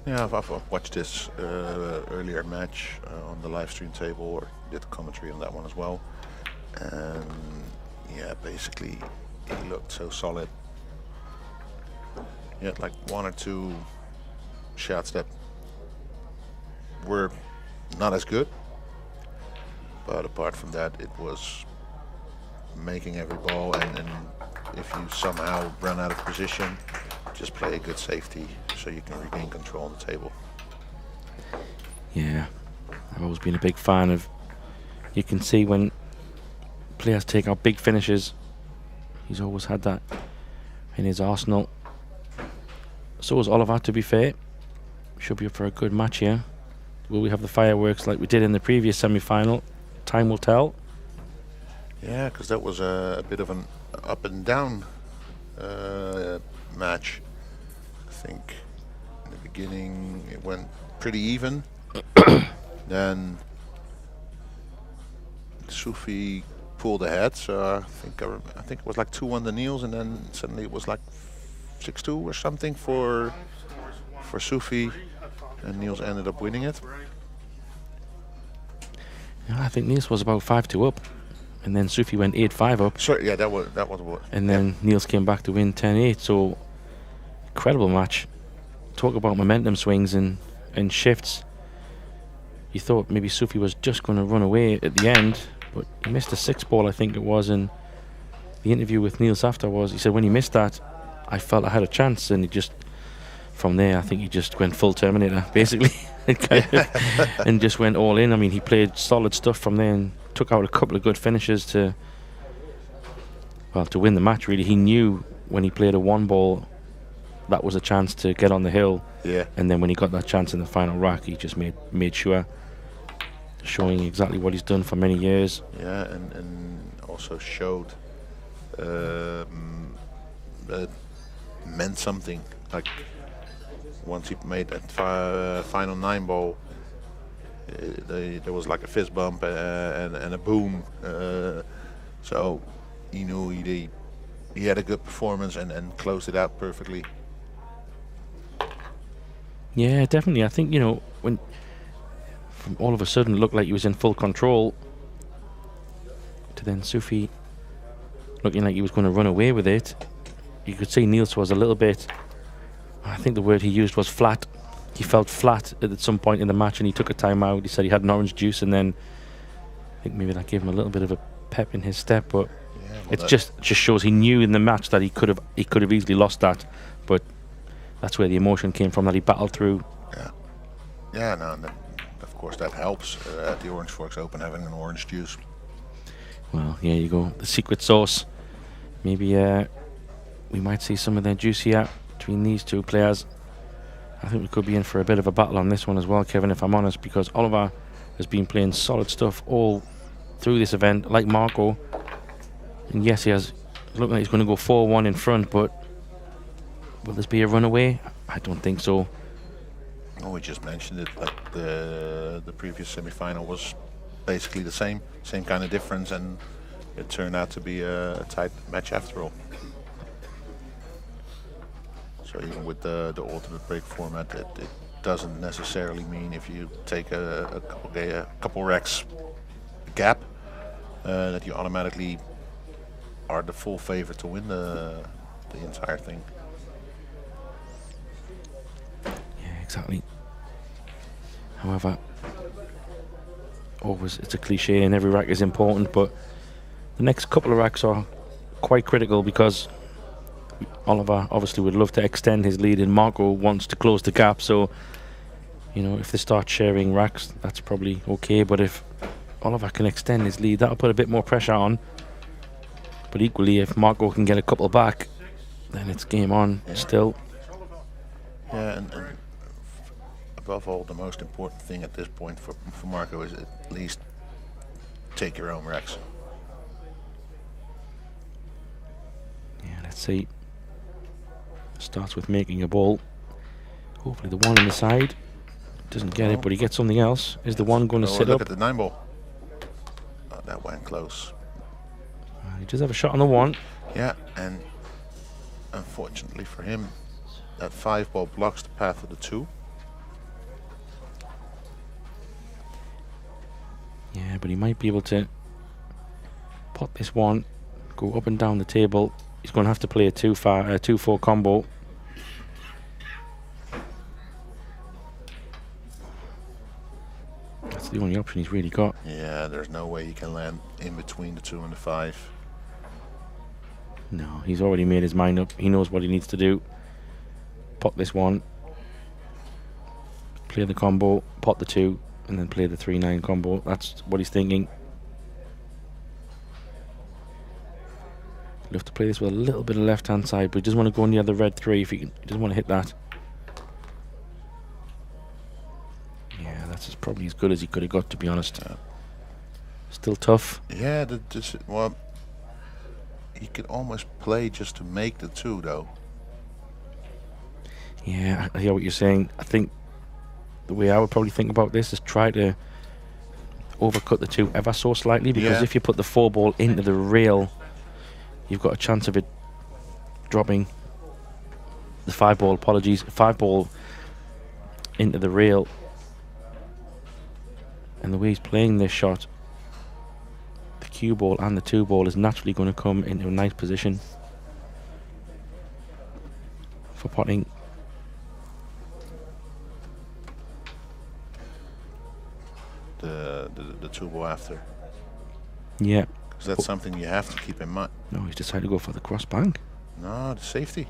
Speaker 8: Yeah, I've watched this earlier match on the live stream table, or did commentary on that one as well, and yeah, basically he looked so solid. He had like 1 or 2 shots that were not as good, but apart from that, it was making every ball, and if you somehow run out of position, just play a good safety so you can regain control on the table.
Speaker 2: Yeah, I've always been a big fan of, you can see when players take out big finishes, he's always had that in his arsenal. So is Oliver, to be fair. Should be up for a good match here. Will we have the fireworks like we did in the previous semi-final? Time will tell.
Speaker 8: Yeah, because that was a bit of an up and down match. I think in the beginning it went pretty even. Then Sufi pulled ahead, so I think it was like 2-1 the Niels, and then suddenly it was like 6-2 or something for Sufi, and Niels ended up winning it.
Speaker 2: Yeah, I think Niels was about 5-2 up, and then Sufi went 8-5 up.
Speaker 8: Sorry, yeah, that was what.
Speaker 2: And then Niels came back to win 10-8. So incredible match. Talk about momentum swings and shifts. You thought maybe Sufi was just going to run away at the end, but he missed a 6-ball, I think it was. And the interview with Niels after was, he said when he missed that, I felt I had a chance, and he just, from there, I think he just went full Terminator, basically, and just went all in. I mean, he played solid stuff from there, and took out a couple of good finishes to win the match. Really, he knew when he played a one ball that was a chance to get on the hill.
Speaker 8: Yeah.
Speaker 2: And then when he got that chance in the final rack, he just made sure, showing exactly what he's done for many years.
Speaker 8: Yeah, and also showed that meant something. Like once he made that final 9 ball, there was like a fist bump and a boom. So he knew he had a good performance and closed it out perfectly.
Speaker 2: Yeah, definitely. I think, you know, when from all of a sudden it looked like he was in full control to then Sufi looking like he was going to run away with it. You could see Niels was a little bit, I think the word he used was flat. He felt flat at some point in the match and he took a time out. He said he had an orange juice, and then I think maybe that gave him a little bit of a pep in his step, but it just shows he knew in the match that he could have easily lost that, but that's where the emotion came from, that he battled through.
Speaker 8: Yeah, no, and of course that helps at the OrangeForks Open, having an orange juice.
Speaker 2: Well, here you go, the secret sauce. Maybe we might see some of their juice here between these two players. I think we could be in for a bit of a battle on this one as well, Kevin, if I'm honest, because Oliver has been playing solid stuff all through this event, like Marco. And yes, he has looked like he's going to go 4-1 in front, but will this be a runaway? I don't think so.
Speaker 8: Oh, we just mentioned it, like the previous semi-final was basically the same kind of difference, and it turned out to be a tight match after all. So even with the alternate break format, it doesn't necessarily mean if you take a couple racks gap that you automatically are the full favorite to win the entire thing.
Speaker 2: Yeah, exactly. However, always it's a cliche and every rack is important, but the next couple of racks are quite critical because Oliver obviously would love to extend his lead and Marco wants to close the gap, so you know, if they start sharing racks, that's probably okay, but if Oliver can extend his lead, that'll put a bit more pressure on. But equally, if Marco can get a couple back, then it's game on still.
Speaker 8: Yeah, and above all, the most important thing at this point for Marco is at least take your own racks.
Speaker 2: Yeah, let's see. Starts with making a ball. Hopefully the one on the side. Doesn't get it, but he gets something else. Is the one going to sit
Speaker 8: look
Speaker 2: up?
Speaker 8: At the 9 ball. Oh, that went close.
Speaker 2: He does have a shot on the one.
Speaker 8: Yeah, and unfortunately for him, that 5 ball blocks the path of the 2.
Speaker 2: Yeah, but he might be able to pot this one, go up and down the table. He's going to have to play a 2-4 combo. That's the only option he's really got.
Speaker 8: Yeah, there's no way he can land in between the 2 and the 5.
Speaker 2: No, he's already made his mind up. He knows what he needs to do. Pot this one, play the combo, pot the 2, and then play the 3-9 combo. That's what he's thinking. He'll have to play this with a little bit of left-hand side, but he doesn't want to go near the red 3 if he doesn't want to hit that. Yeah, that's probably as good as he could have got, to be honest. Still tough.
Speaker 8: Yeah, well, he could almost play just to make the 2, though.
Speaker 2: Yeah, I hear what you're saying. I think the way I would probably think about this is try to overcut the 2 ever so slightly, because if you put the 4 ball into the rail, you've got a chance of it dropping. The 5 ball, 5 ball into the rail. And the way he's playing this shot, the cue ball and the 2 ball is naturally going to come into a nice position for potting.
Speaker 8: The 2 ball after.
Speaker 2: Yeah.
Speaker 8: Because that's something you have to keep in mind.
Speaker 2: No, he's decided to go for the cross bank.
Speaker 8: No, the safety.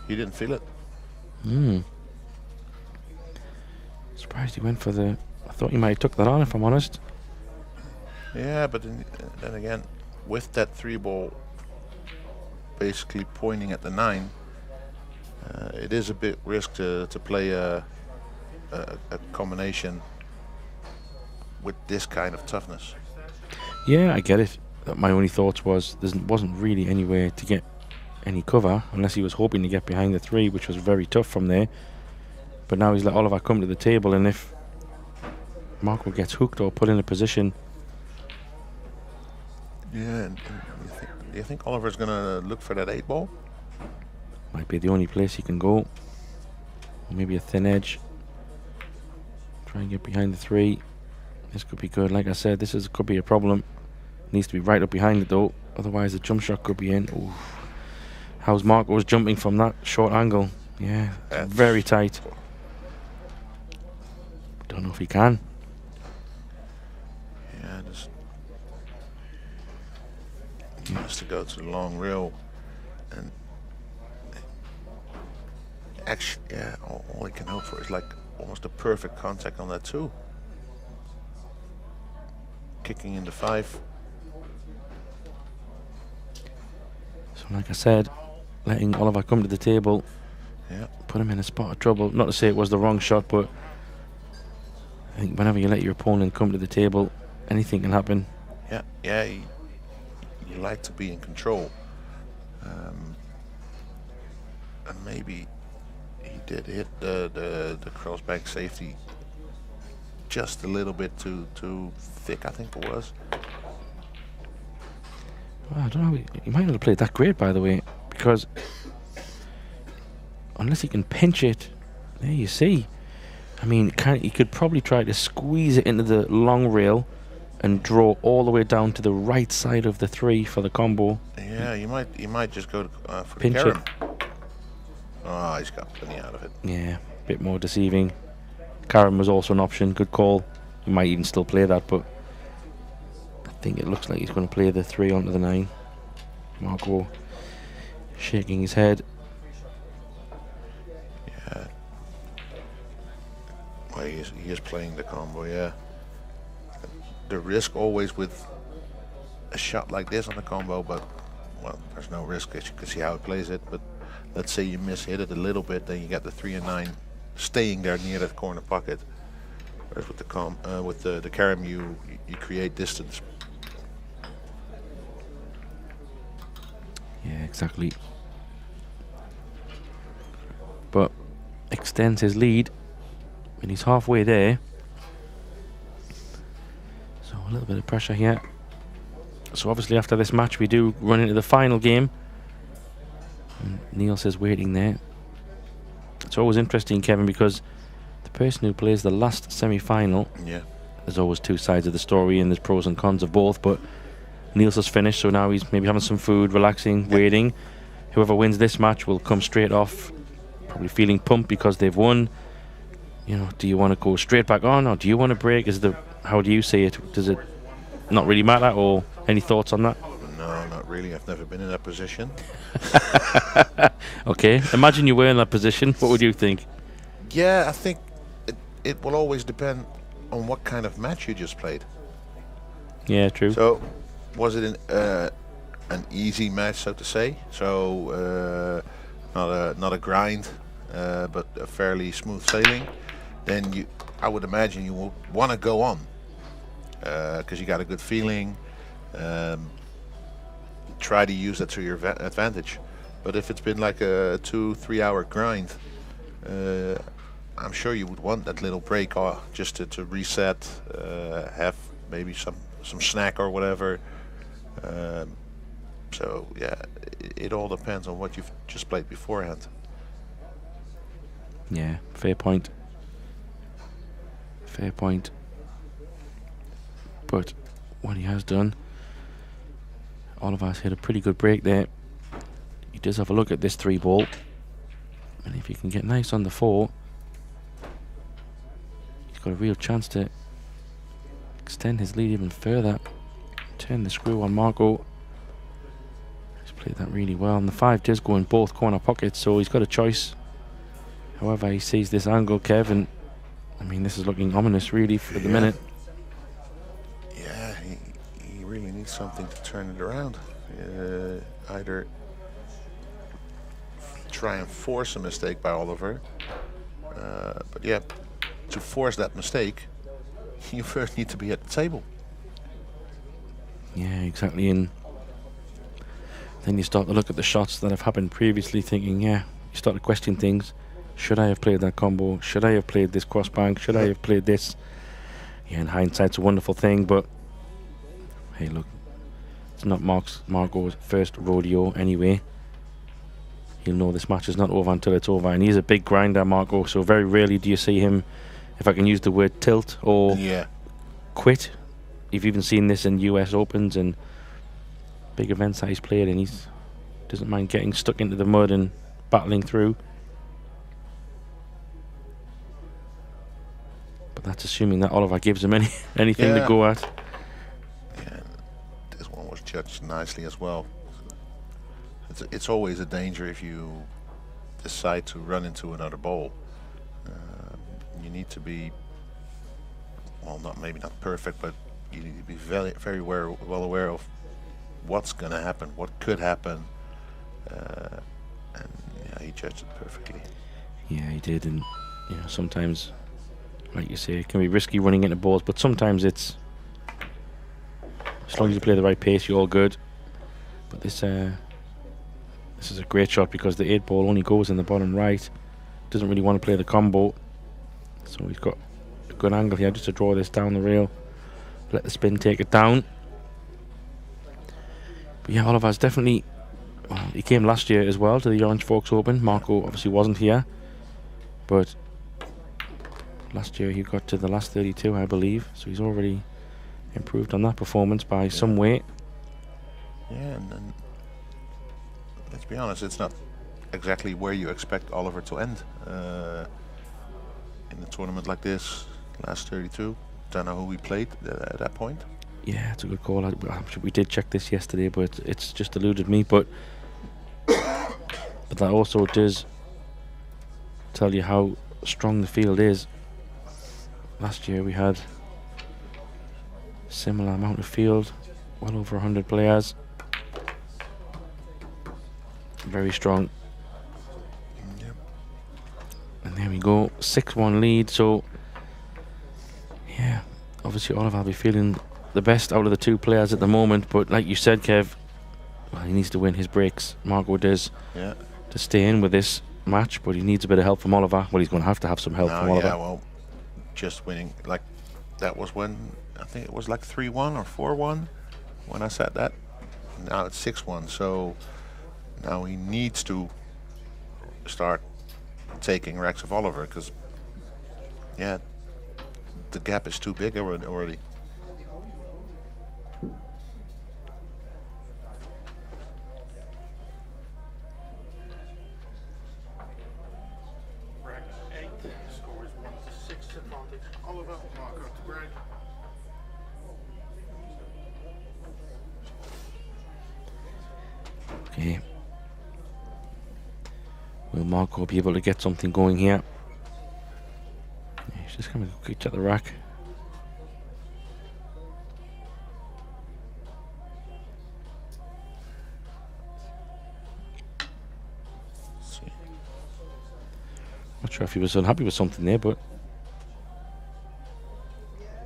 Speaker 8: He didn't feel it.
Speaker 2: Surprised he went for the I thought he might have took that on, if I'm honest.
Speaker 8: Yeah, but then again, with that 3-ball basically pointing at the 9, it is a bit risk to play a combination with this kind of toughness.
Speaker 2: Yeah, I get it. My only thoughts was there wasn't really any way to get any cover unless he was hoping to get behind the 3, which was very tough from there. But now he's let Oliver come to the table, and if Marco gets hooked or put in a position...
Speaker 8: Yeah, and do you think Oliver's going to look for that 8-ball?
Speaker 2: Might be the only place he can go. Maybe a thin edge. Try and get behind the 3. This could be good. Like I said, could be a problem. Needs to be right up behind it though. Otherwise the jump shot could be in. Ooh. How's Marco's jumping from that short angle? Yeah, very tight. Don't know if he can.
Speaker 8: Yeah, he has to go to the long rail, and actually, yeah, all he can hope for is like almost a perfect contact on that 2. Kicking in the 5.
Speaker 2: So like I said, letting Oliver come to the table, put him in a spot of trouble. Not to say it was the wrong shot, but I think whenever you let your opponent come to the table, anything can happen.
Speaker 8: Yeah, you like to be in control. And maybe he did hit the crossback safety just a little bit too thick, I think it was.
Speaker 2: Well, I don't know. He might not have played that great, by the way, because unless he can pinch it, there you see. I mean, he could probably try to squeeze it into the long rail and draw all the way down to the right side of the 3 for the combo.
Speaker 8: Yeah, you might just go for
Speaker 2: pinch
Speaker 8: the
Speaker 2: it.
Speaker 8: Carom. Oh, he's got plenty out of it.
Speaker 2: Yeah, a bit more deceiving. Carom was also an option. Good call. He might even still play that, but I think it looks like he's going to play the 3 onto the 9. Marco shaking his head.
Speaker 8: Yeah. Well, he is playing the combo, yeah. The risk always with a shot like this on the combo, but, well, there's no risk as you can see how it plays it, but let's say you miss-hit it a little bit, then you get the 3 and 9 staying there near that corner pocket. Whereas with the Carom, you create distance.
Speaker 2: Yeah, exactly. But extends his lead when he's halfway there. So a little bit of pressure here. So obviously after this match we do run into the final game. And Niels is waiting there. It's always interesting, Kevin, because the person who plays the last semi-final, there's always 2 sides of the story and there's pros and cons of both, but Niels has finished, so now he's maybe having some food, relaxing, waiting. Whoever wins this match will come straight off, probably feeling pumped because they've won. You know, do you want to go straight back on, or do you want to break? How do you see it? Does it not really matter, or any thoughts on that?
Speaker 8: No, not really. I've never been in that position.
Speaker 2: Okay, imagine you were in that position. What would you think?
Speaker 8: Yeah, I think it will always depend on what kind of match you just played.
Speaker 2: Yeah, true.
Speaker 8: So, was it an easy match, so to say? So, not a grind, but a fairly smooth sailing. Then I would imagine you will want to go on because you got a good feeling. Try to use that to your advantage. But if it's been like a 2-3 hour grind, I'm sure you would want that little break just to reset, have maybe some snack or whatever. So yeah, it all depends on what you've just played beforehand.
Speaker 2: Yeah, fair point. Fair point. But what he has done, Oliver's hit a pretty good break there. He does have a look at this 3-ball, and if he can get nice on the 4, he's got a real chance to extend his lead even further. Turn the screw on Marco. He's played that really well, and the 5 does go in both corner pockets, so he's got a choice. However, he sees this angle, Kev, and I mean, this is looking ominous, really, for the minute.
Speaker 8: Yeah, he really needs something to turn it around. Either try and force a mistake by Oliver, but yeah, to force that mistake, you first need to be at the table.
Speaker 2: Yeah, exactly. And then you start to look at the shots that have happened previously, thinking, yeah, you start to question things. Should I have played that combo? Should I have played this cross bank? Should I have played this? Yeah, in hindsight's a wonderful thing, but hey, look, it's not Marco's first rodeo anyway. He'll know this match is not over until it's over, and he's a big grinder, Marco, so very rarely do you see him, if I can use the word, tilt or quit. You've even seen this in US Opens and big events that he's played, and he doesn't mind getting stuck into the mud and battling through. But that's assuming that Oliver gives him anything to go at.
Speaker 8: Yeah, this one was judged nicely as well. It's always a danger if you decide to run into another ball. You need to be, well, maybe not perfect, but you need to be very well aware of what's going to happen, what could happen, and yeah, he judged it perfectly.
Speaker 2: Yeah, he did, and you know, sometimes, like you say, it can be risky running into balls, but sometimes it's, as long as you play the right pace, you're all good. But this is a great shot because the 8 ball only goes in the bottom right. Doesn't really want to play the combo, so he's got a good angle here just to draw this down the rail, let the spin take it down. But yeah, Oliver's definitely, well, he came last year as well to the OrangeForks Open. Marco obviously wasn't here, but last year he got to the last 32, I believe, so he's already improved on that performance by some way.
Speaker 8: Yeah, and then let's be honest, it's not exactly where you expect Oliver to end in a tournament like this. Last 32, don't know who we played at that point.
Speaker 2: Yeah, it's a good call. I'm sure we did check this yesterday, but it's just eluded me. But that also does tell you how strong the field is. Last year we had a similar amount of field, well over 100 players. Very strong.
Speaker 8: Yep.
Speaker 2: And there we go, 6-1 lead. So yeah, obviously Oliver will be feeling the best out of the 2 players at the moment, but like you said, Kev, well, he needs to win his breaks. Marco does, to stay in with this match, but he needs a bit of help from Oliver. Well, he's going to have some help from Oliver.
Speaker 8: Yeah, well, just winning, like, that was when, I think it was like 3-1 or 4-1 when I said that. Now it's 6-1, so now he needs to start taking racks of Oliver, because, yeah, the gap is too big already.
Speaker 5: Rack 8, score is 1-6, advantage Oliver, Marco to Greg.
Speaker 2: Okay. Will Marco be able to get something going here? He's just going to quick at the rack. Not sure if he was unhappy with something there, but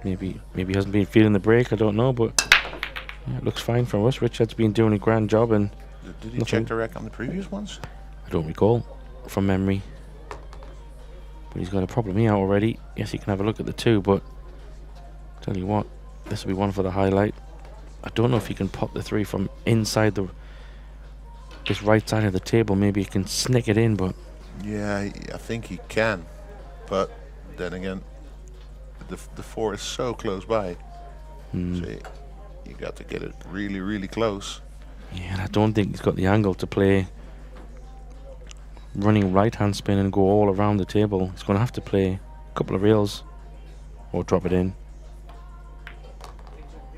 Speaker 2: maybe he hasn't been feeling the break. I don't know, but yeah, it looks fine for us. Richard's been doing a grand job, and
Speaker 8: did he check the rack on the previous ones?
Speaker 2: I don't recall from memory, but he's got a problem here already. Yes, he can have a look at the 2, but tell you what, this will be one for the highlight. I don't know if he can pop the 3 from inside this right side of the table. Maybe he can sneak it in, but
Speaker 8: yeah, I think he can, but then again, the 4 is so close by, so you got to get it really, really close.
Speaker 2: Yeah, and I don't think he's got the angle to play running right hand spin and go all around the table. He's going to have to play a couple of reels or drop it in.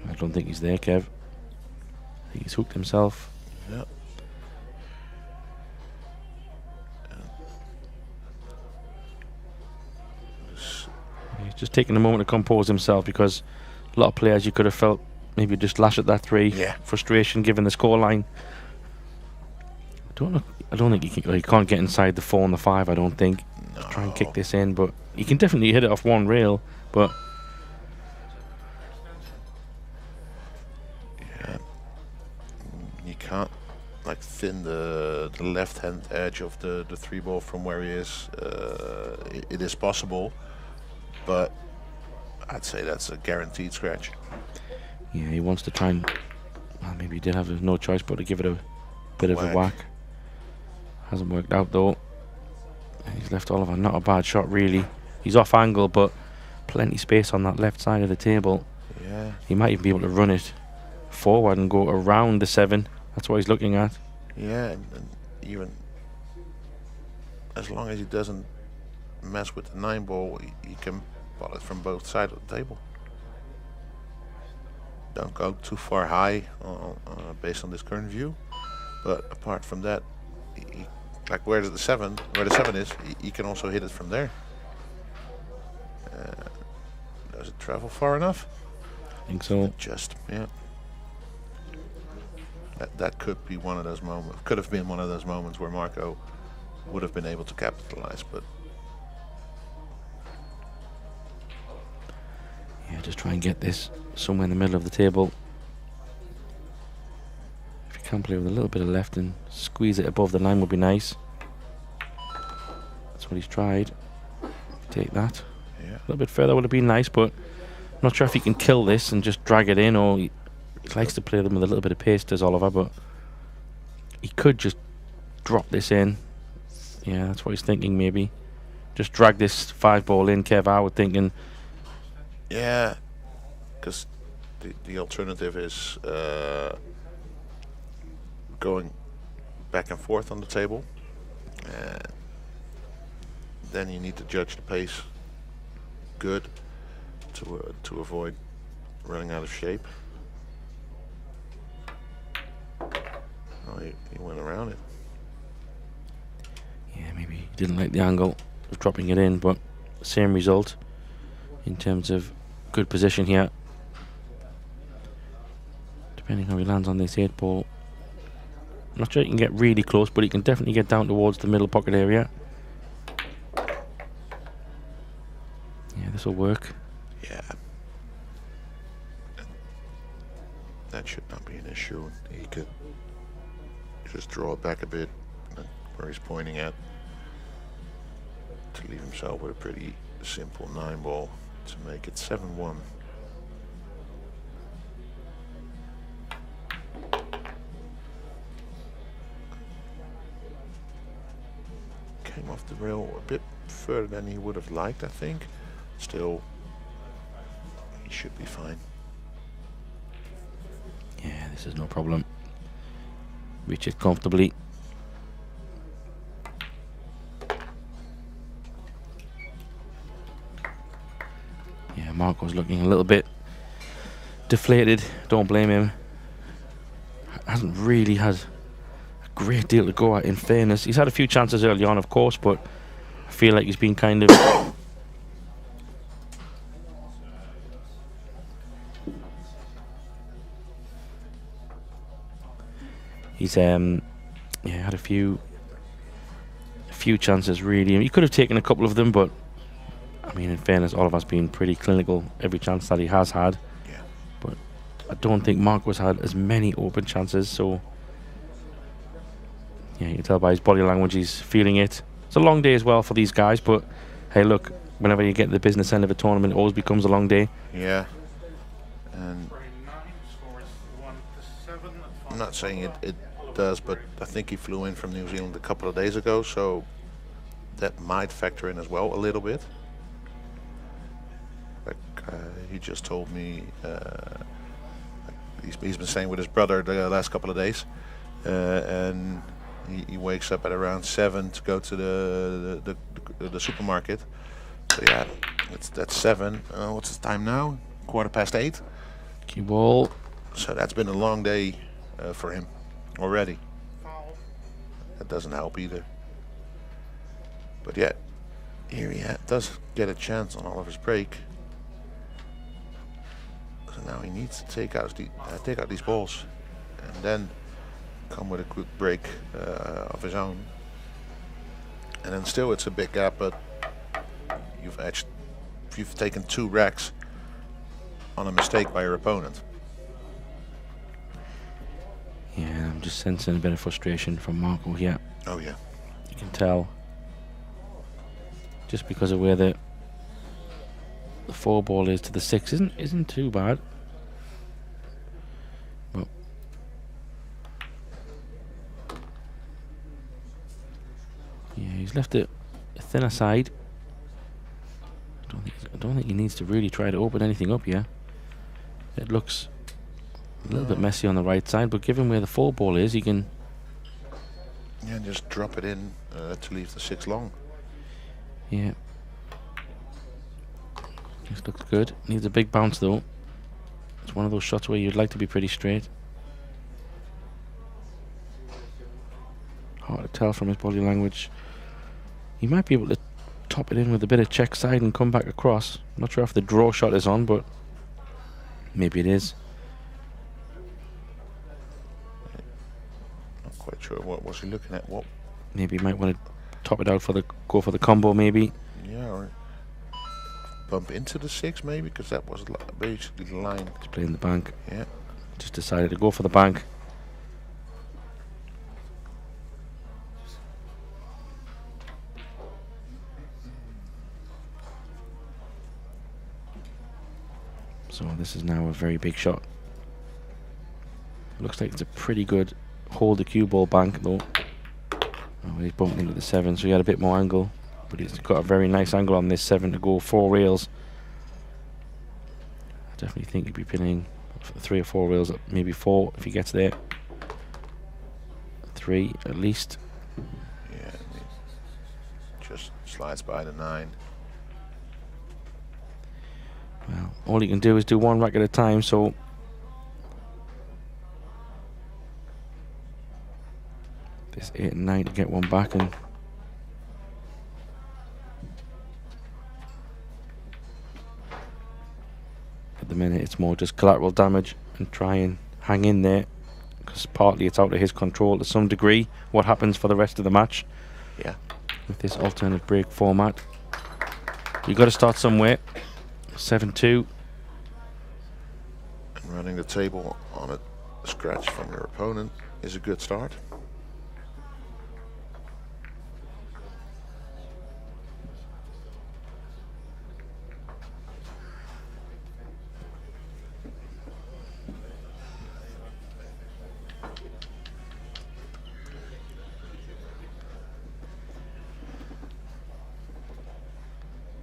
Speaker 2: I don't think he's there, Kev. I think he's hooked himself.
Speaker 8: Yep.
Speaker 2: just taking a moment to compose himself, because a lot of players you could have felt maybe just lash at that 3.
Speaker 8: Yeah.
Speaker 2: Frustration given the scoreline. I don't think he can't get inside the 4 and the 5. I don't think.
Speaker 8: No.
Speaker 2: Try and kick this in, but he can definitely hit it off one rail. But
Speaker 8: yeah, you can't like thin the left hand edge of the 3 ball from where he is. It is possible, but I'd say that's a guaranteed scratch.
Speaker 2: yeah, he wants to try and. Well, maybe he did have no choice but to give it a bit of a whack. Hasn't worked out though. He's left Oliver not a bad shot really. He's off angle, but plenty space on that left side of the table.
Speaker 8: Yeah.
Speaker 2: He might even be able to run it forward and go around the 7. That's what he's looking at.
Speaker 8: Yeah, and even as long as he doesn't mess with the 9 ball, he can ball it from both sides of the table. Don't go too far high based on this current view, but apart from that, like where the 7 is, he can also hit it from there. Does it travel far enough?
Speaker 2: I think so.
Speaker 8: Just, yeah. That could be one of those moments. Could have been one of those moments where Marco would have been able to capitalize, but
Speaker 2: yeah, just try and get this somewhere in the middle of the table. If you can play with a little bit of left and squeeze it above the 9 would be nice. That's what he's tried. Take that.
Speaker 8: Yeah.
Speaker 2: A little bit further would have been nice, but I'm not sure if he can kill this and just drag it in, or he likes to play them with a little bit of pace, does Oliver, but he could just drop this in. Yeah, that's what he's thinking maybe. Just drag this 5 ball in, Kev, I would think, and
Speaker 8: yeah, because the alternative is going back and forth on the table. Then you need to judge the pace good to avoid running out of shape. Oh, he went around it.
Speaker 2: yeah, maybe he didn't like the angle of dropping it in, but same result in terms of good position here. Depending how he lands on this 8 ball. I'm not sure he can get really close, but he can definitely get down towards the middle pocket area. Yeah, this will work.
Speaker 8: Yeah. That should not be an issue. He could just draw it back a bit where he's pointing at to leave himself with a pretty simple 9 ball to make it 7-1. Came off the rail a bit further than he would have liked, I think. Still, he should be fine.
Speaker 2: Yeah, this is no problem. Reach it comfortably. Yeah, Marco's looking a little bit deflated. Don't blame him. Hasn't really had a great deal to go at, in fairness. He's had a few chances early on, of course, but I feel like he's been kind of he's had a few chances really. He could have taken a couple of them, but I mean, in fairness, Oliver's been pretty clinical every chance that he has had.
Speaker 8: Yeah.
Speaker 2: But I don't think Marco's had as many open chances, so yeah, you can tell by his body language he's feeling it. It's a long day as well for these guys, but hey, look, whenever you get to the business end of a tournament, it always becomes a long day.
Speaker 8: Yeah. And I'm not saying it does, but I think he flew in from New Zealand a couple of days ago, so that might factor in as well a little bit. Like he just told me he's been staying with his brother the last couple of days, and he wakes up at around 7 to go to the supermarket. So yeah, that's 7. What's the time now? 8:15.
Speaker 2: Cue ball.
Speaker 8: So that's been a long day for him already. That doesn't help either. But yeah, Here he does get a chance on Oliver's break. So now he needs to take out these balls, and then come with a quick break of his own. And then still it's a big gap, but you've taken 2 racks on a mistake by your opponent.
Speaker 2: Yeah, I'm just sensing a bit of frustration from Marco here.
Speaker 8: Oh yeah.
Speaker 2: You can tell. Just because of where the 4 ball is to the 6 isn't too bad. But yeah, he's left it a thinner side. I don't think he needs to really try to open anything up here. It looks a little bit messy on the right side, but given where the 4 ball is, he can
Speaker 8: just drop it in to leave the 6 long.
Speaker 2: Yeah. This looks good. Needs a big bounce though. It's one of those shots where you'd like to be pretty straight. Hard to tell from his body language. He might be able to top it in with a bit of check side and come back across. I'm not sure if the draw shot is on, but maybe it is.
Speaker 8: Not quite sure. What was he looking at? What?
Speaker 2: Maybe he might want to top it out for go for the combo maybe.
Speaker 8: Yeah, or bump into the 6 maybe, because that was basically the line.
Speaker 2: He's playing the bank.
Speaker 8: Yeah.
Speaker 2: Just decided to go for the bank. So this is now a very big shot. Looks like it's a pretty good hold the cue ball bank though. Oh, he's bumped into the 7, so he had a bit more angle. But he's got a very nice angle on this 7 to go 4 rails. I definitely think he'd be pinning 3 or 4 rails, maybe 4 if he gets there. 3 at least.
Speaker 8: Yeah, just slides by the 9.
Speaker 2: Well, all he can do is do 1 rack at a time, so this 8 and 9 to get 1 back, and at the minute it's more just collateral damage and try and hang in there, because partly it's out of his control to some degree what happens for the rest of the match.
Speaker 8: Yeah.
Speaker 2: With this alternate break format, you've got to start somewhere. 7-2.
Speaker 8: And running the table on a scratch from your opponent is a good start.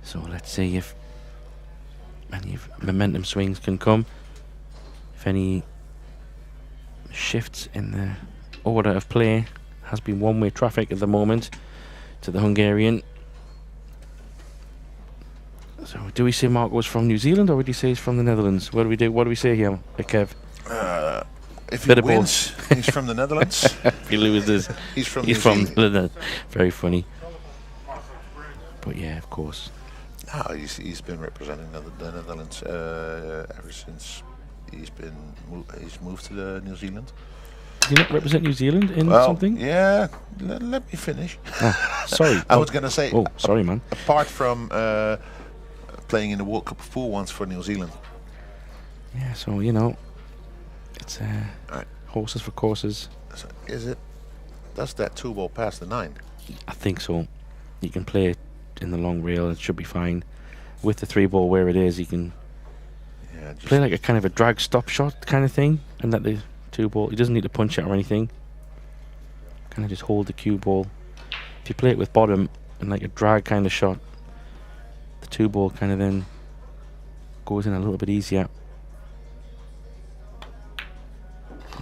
Speaker 2: So let's see if any momentum swings can come. If any shifts in the order of play. Has been one-way traffic at the moment to the Hungarian. So do we say Marco's from New Zealand, or would you say he's from the Netherlands? What do we do? What do we say here, Kev?
Speaker 8: If he wins, he's from the Netherlands.
Speaker 2: If he loses,
Speaker 8: he's from
Speaker 2: New Zealand. Very funny. But yeah, of course.
Speaker 8: No, he's been representing the Netherlands ever since he's moved to New Zealand.
Speaker 2: Did you not represent New Zealand in something?
Speaker 8: Yeah, let me finish.
Speaker 2: Sorry.
Speaker 8: I was going to say.
Speaker 2: Oh, sorry, man.
Speaker 8: Apart from playing in the World Cup of Pool once for New Zealand.
Speaker 2: Yeah, so you know, it's horses for courses.
Speaker 8: So is it? Does that 2-ball pass the 9?
Speaker 2: I think so. You can play it in the long rail, it should be fine. With the 3-ball where it is, you can play like a kind of a drag stop shot kind of thing, and that the 2-ball, he doesn't need to punch it or anything. Kind of just hold the cue ball. If you play it with bottom and like a drag kind of shot, the 2-ball kind of then goes in a little bit easier.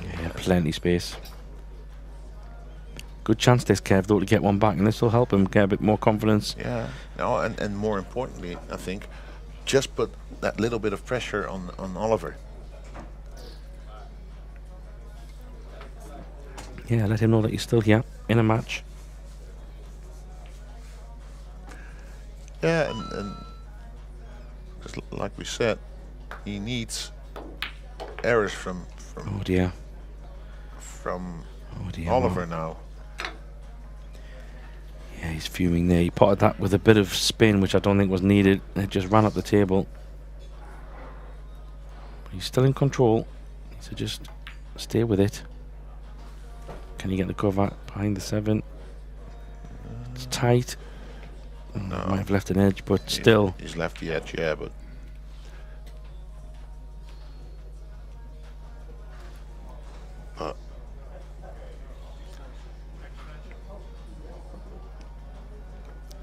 Speaker 2: Yeah, plenty space. Good chance this Kev though to get one back, and this will help him get a bit more confidence.
Speaker 8: Yeah, no, and more importantly, I think, just put that little bit of pressure on Oliver.
Speaker 2: Yeah, let him know that you're still here in a match.
Speaker 8: Yeah, and just like we said, he needs errors from
Speaker 2: oh dear.
Speaker 8: From
Speaker 2: Oh dear.
Speaker 8: Oliver now.
Speaker 2: Yeah, he's fuming there. He potted that with a bit of spin, which I don't think was needed. It just ran up the table. But he's still in control. So just stay with it. Can he get the cover behind the 7? It's tight.
Speaker 8: No.
Speaker 2: Might have left an edge, but still.
Speaker 8: He's left the edge, yeah, but.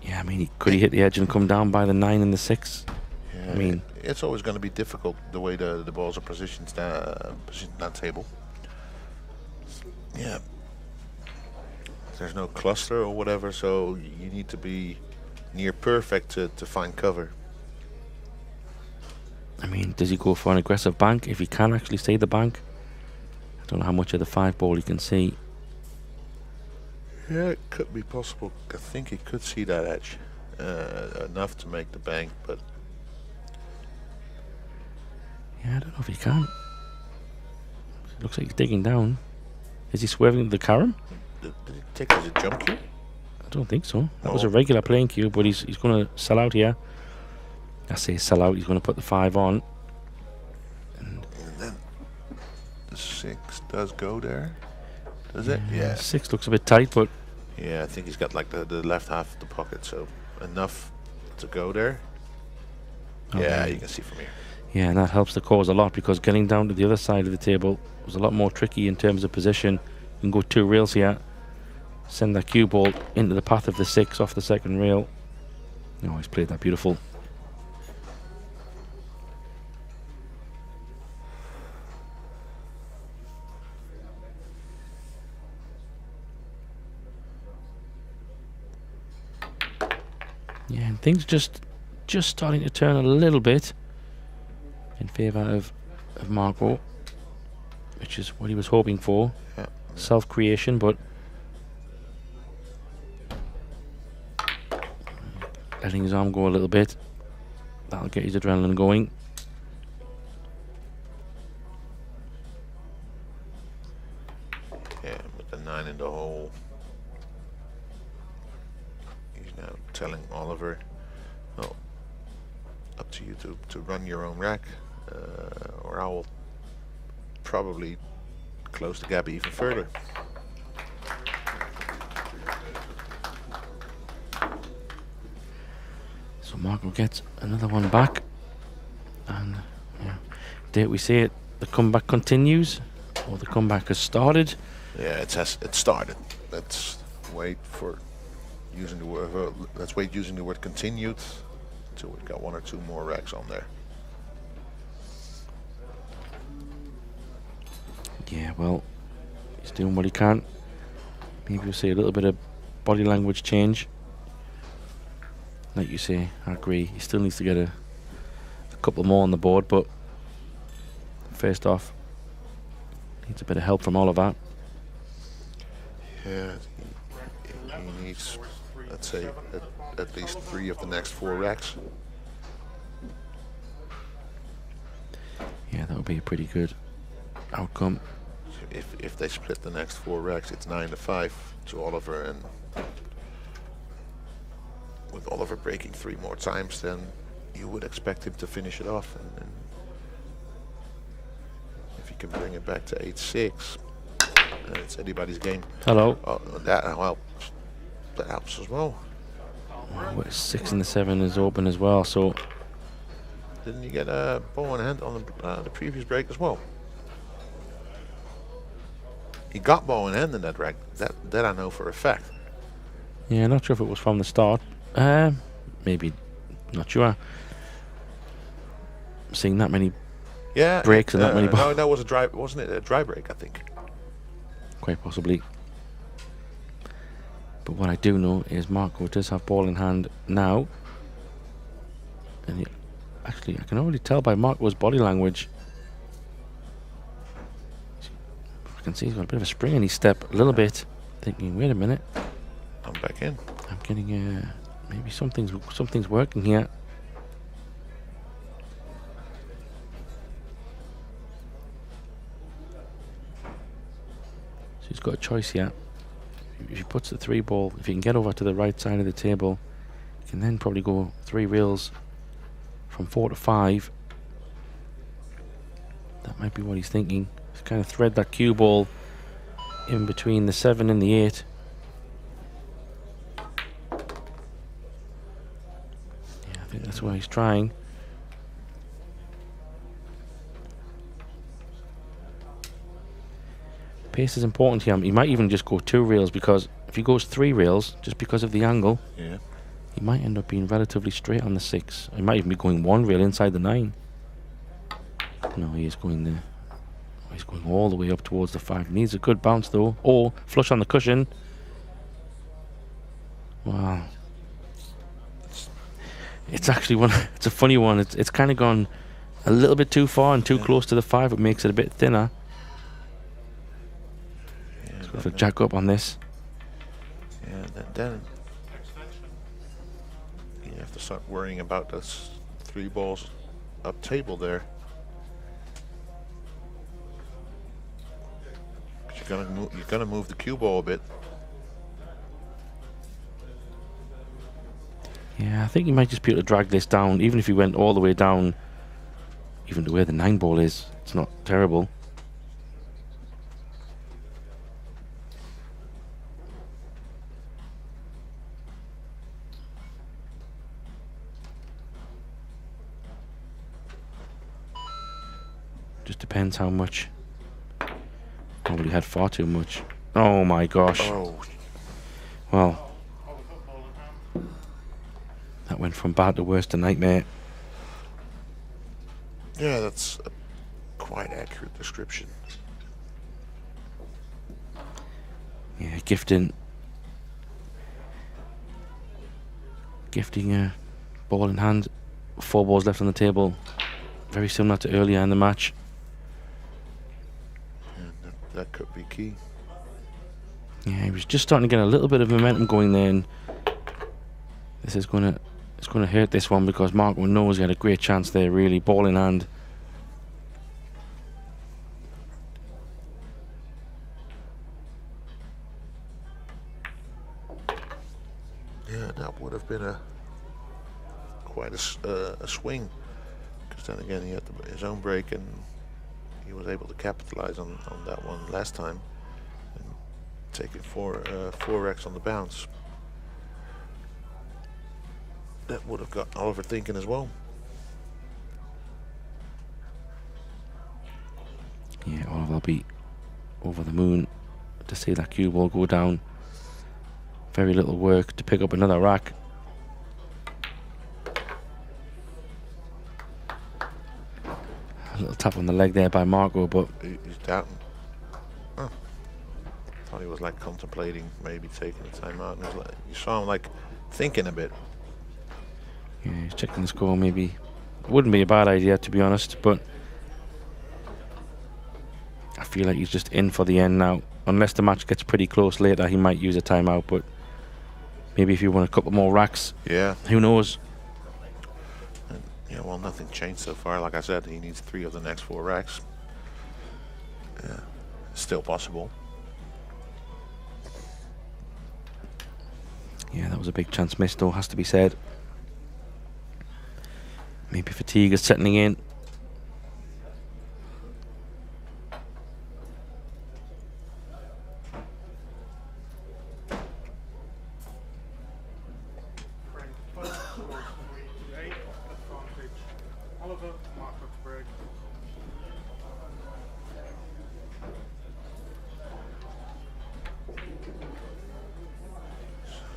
Speaker 2: Yeah, I mean, could he hit the edge and come down by the 9 and the 6?
Speaker 8: Yeah,
Speaker 2: I mean,
Speaker 8: it's always going to be difficult the way the balls are positioned on that table. Yeah. There's no cluster or whatever, so you need to be near perfect to find cover.
Speaker 2: I mean, does he go for an aggressive bank if he can actually see the bank? I don't know how much of the 5 ball he can see.
Speaker 8: Yeah, it could be possible. I think he could see that edge enough to make the bank, but
Speaker 2: yeah, I don't know if he can. It looks like he's digging down. Is he swerving the Carom?
Speaker 8: Did he take it as a jump cue?
Speaker 2: I don't think so. That was a regular playing cue, but he's going to sell out here. I say sell out. He's going to put the 5 on.
Speaker 8: And then the 6 does go there. Does it? Yeah.
Speaker 2: 6 looks a bit tight, but
Speaker 8: yeah, I think he's got like the left half of the pocket, so enough to go there.
Speaker 2: okay.
Speaker 8: Yeah, you can see from here.
Speaker 2: Yeah, and that helps the cause a lot because getting down to the other side of the table was a lot more tricky in terms of position. You can go 2 rails here, send that cue ball into the path of the 6 off the second rail. Oh, he's played that beautiful. Yeah, and things just starting to turn a little bit in favour of Marco, which is what he was hoping for.
Speaker 8: Yeah.
Speaker 2: Self-creation, but letting his arm go a little bit. That'll get his adrenaline going.
Speaker 8: Yeah, with the 9 in the hole. He's now telling Oliver, "Oh, up to you to run your own rack, or I will probably close the gap even further."
Speaker 2: So Marco gets another one back, and yeah, dare we say it, the comeback continues, or the comeback has started.
Speaker 8: Yeah, it started. Let's wait for using the word. Let's wait using the word continued until we've got 1 or 2 more racks on there.
Speaker 2: Yeah, well, he's doing what he can. Maybe we'll see a little bit of body language change. Like you say, I agree. He still needs to get a couple more on the board, but first off, needs a bit of help from Oliver.
Speaker 8: Yeah, he needs, let's say, at least 3 of the next 4 racks.
Speaker 2: Yeah, that would be a pretty good outcome.
Speaker 8: If they split the next 4 racks, it's 9-5 to Oliver, and with Oliver breaking 3 more times, then you would expect him to finish it off. And if he can bring it back to 8-6, it's anybody's game.
Speaker 2: Hello.
Speaker 8: Oh, that helps as well.
Speaker 2: Well, 6 and the 7 is open as well, so
Speaker 8: Didn't you get a ball in hand on the previous break as well? He got ball in hand in that rack. That I know for a fact.
Speaker 2: yeah, not sure if it was from the start. Maybe, not sure. Seeing that many breaks and that many balls.
Speaker 8: No, that was a dry. Wasn't it a dry break? I think.
Speaker 2: Quite possibly. But what I do know is Marco does have ball in hand now. And actually, I can already tell by Marco's body language. I can see he's got a bit of a spring in his step, a little bit. Thinking, wait a minute.
Speaker 8: I'm back in.
Speaker 2: I'm getting Maybe something's working here. So he's got a choice here. If he puts the 3 ball, if he can get over to the right side of the table, he can then probably go 3 reels from 4 to 5. That might be what he's thinking. Just kind of thread that cue ball in between the 7 and the 8. Yeah, I think that's what he's trying. Pace is important here. He might even just go 2 reels, because if he goes 3 reels, just because of the angle,
Speaker 8: yeah,
Speaker 2: he might end up being relatively straight on the 6. He might even be going 1 reel inside the 9. No, he is going there. He's going all the way up towards the 5. Needs a good bounce though. Oh, flush on the cushion. Wow. It's actually one. It's a funny one. It's kind of gone a little bit too far and too close to the 5. It makes it a bit thinner. Let's go for jack up on this.
Speaker 8: Yeah, then you have to start worrying about those 3 balls up table there. You're gonna move the cue ball a bit.
Speaker 2: Yeah, I think he might just be able to drag this down, even if he went all the way down, even to where the 9 ball is. It's not terrible. Just depends how much. Probably had far too much. Oh my gosh.
Speaker 8: Oh.
Speaker 2: Well, that went from bad to worse to nightmare.
Speaker 8: Yeah, that's a quite accurate description.
Speaker 2: Yeah, gifting a ball in hand, 4 balls left on the table. Very similar to earlier in the match.
Speaker 8: Yeah, that could be key.
Speaker 2: Yeah, he was just starting to get a little bit of momentum going there, and this is it's gonna hurt this one, because Marco knows he had a great chance there, really, ball in hand.
Speaker 8: Yeah, that would have been quite a swing, because then again he had his own break and he was able to capitalize on that one last time and taking 4 racks on the bounce. That would have got Oliver thinking as well.
Speaker 2: Yeah, Oliver will be over the moon to see that cue ball go down. Very little work to pick up another rack. A little tap on the leg there by Marco, but
Speaker 8: he's doubting. Huh. Thought he was like contemplating maybe taking the time out, and it was like, you saw him like thinking a bit.
Speaker 2: yeah, he's checking the score. Maybe wouldn't be a bad idea, to be honest, but I feel like he's just in for the end now. Unless the match gets pretty close later, he might use a timeout, but maybe if you want a couple more racks,
Speaker 8: yeah,
Speaker 2: who knows.
Speaker 8: And, yeah, well, nothing changed so far. Like I said, he needs 3 of the next 4 racks. Yeah, still possible.
Speaker 2: Yeah, that was a big chance missed though, has to be said. Maybe fatigue is setting in.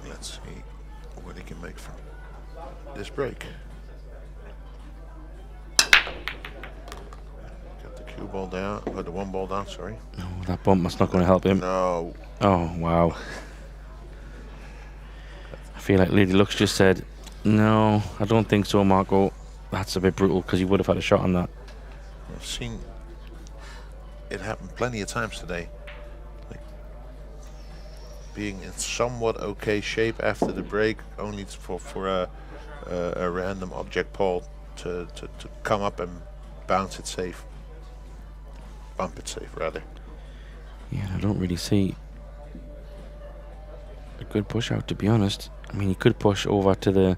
Speaker 8: Let's see what he can make from this break. Got the cue ball down, or the 1 ball down, sorry.
Speaker 2: Oh, that bump, that's not going to help him.
Speaker 8: No.
Speaker 2: Oh, wow. I feel like Lady Lux just said, no, I don't think so, Marco. That's a bit brutal, because he would have had a shot on that.
Speaker 8: I've seen it happen plenty of times today. Like, being in somewhat okay shape after the break, only for a random object ball to come up and bounce it safe. Bump it safe, rather.
Speaker 2: Yeah, I don't really see a good push out, to be honest. I mean, he could push over to the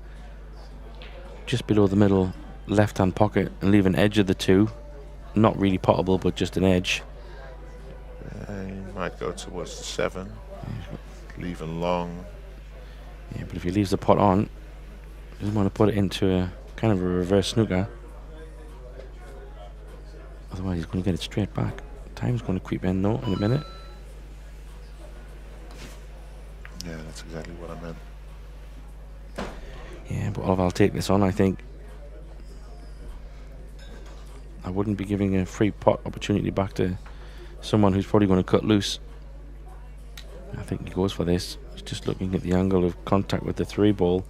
Speaker 2: just below the middle left-hand pocket and leave an edge of the two. Not really potable, but just an edge.
Speaker 8: He might go towards the 7. Leave a long.
Speaker 2: Yeah, but if he leaves the pot on, he doesn't want to put it into a kind of a reverse snooker. Otherwise, he's going to get it straight back. Time's going to creep in, no, in a minute.
Speaker 8: Yeah, that's exactly what I meant.
Speaker 2: Yeah, but I'll take this on, I think. I wouldn't be giving a free pot opportunity back to someone who's probably going to cut loose. I think he goes for this. He's just looking at the angle of contact with the 3 ball.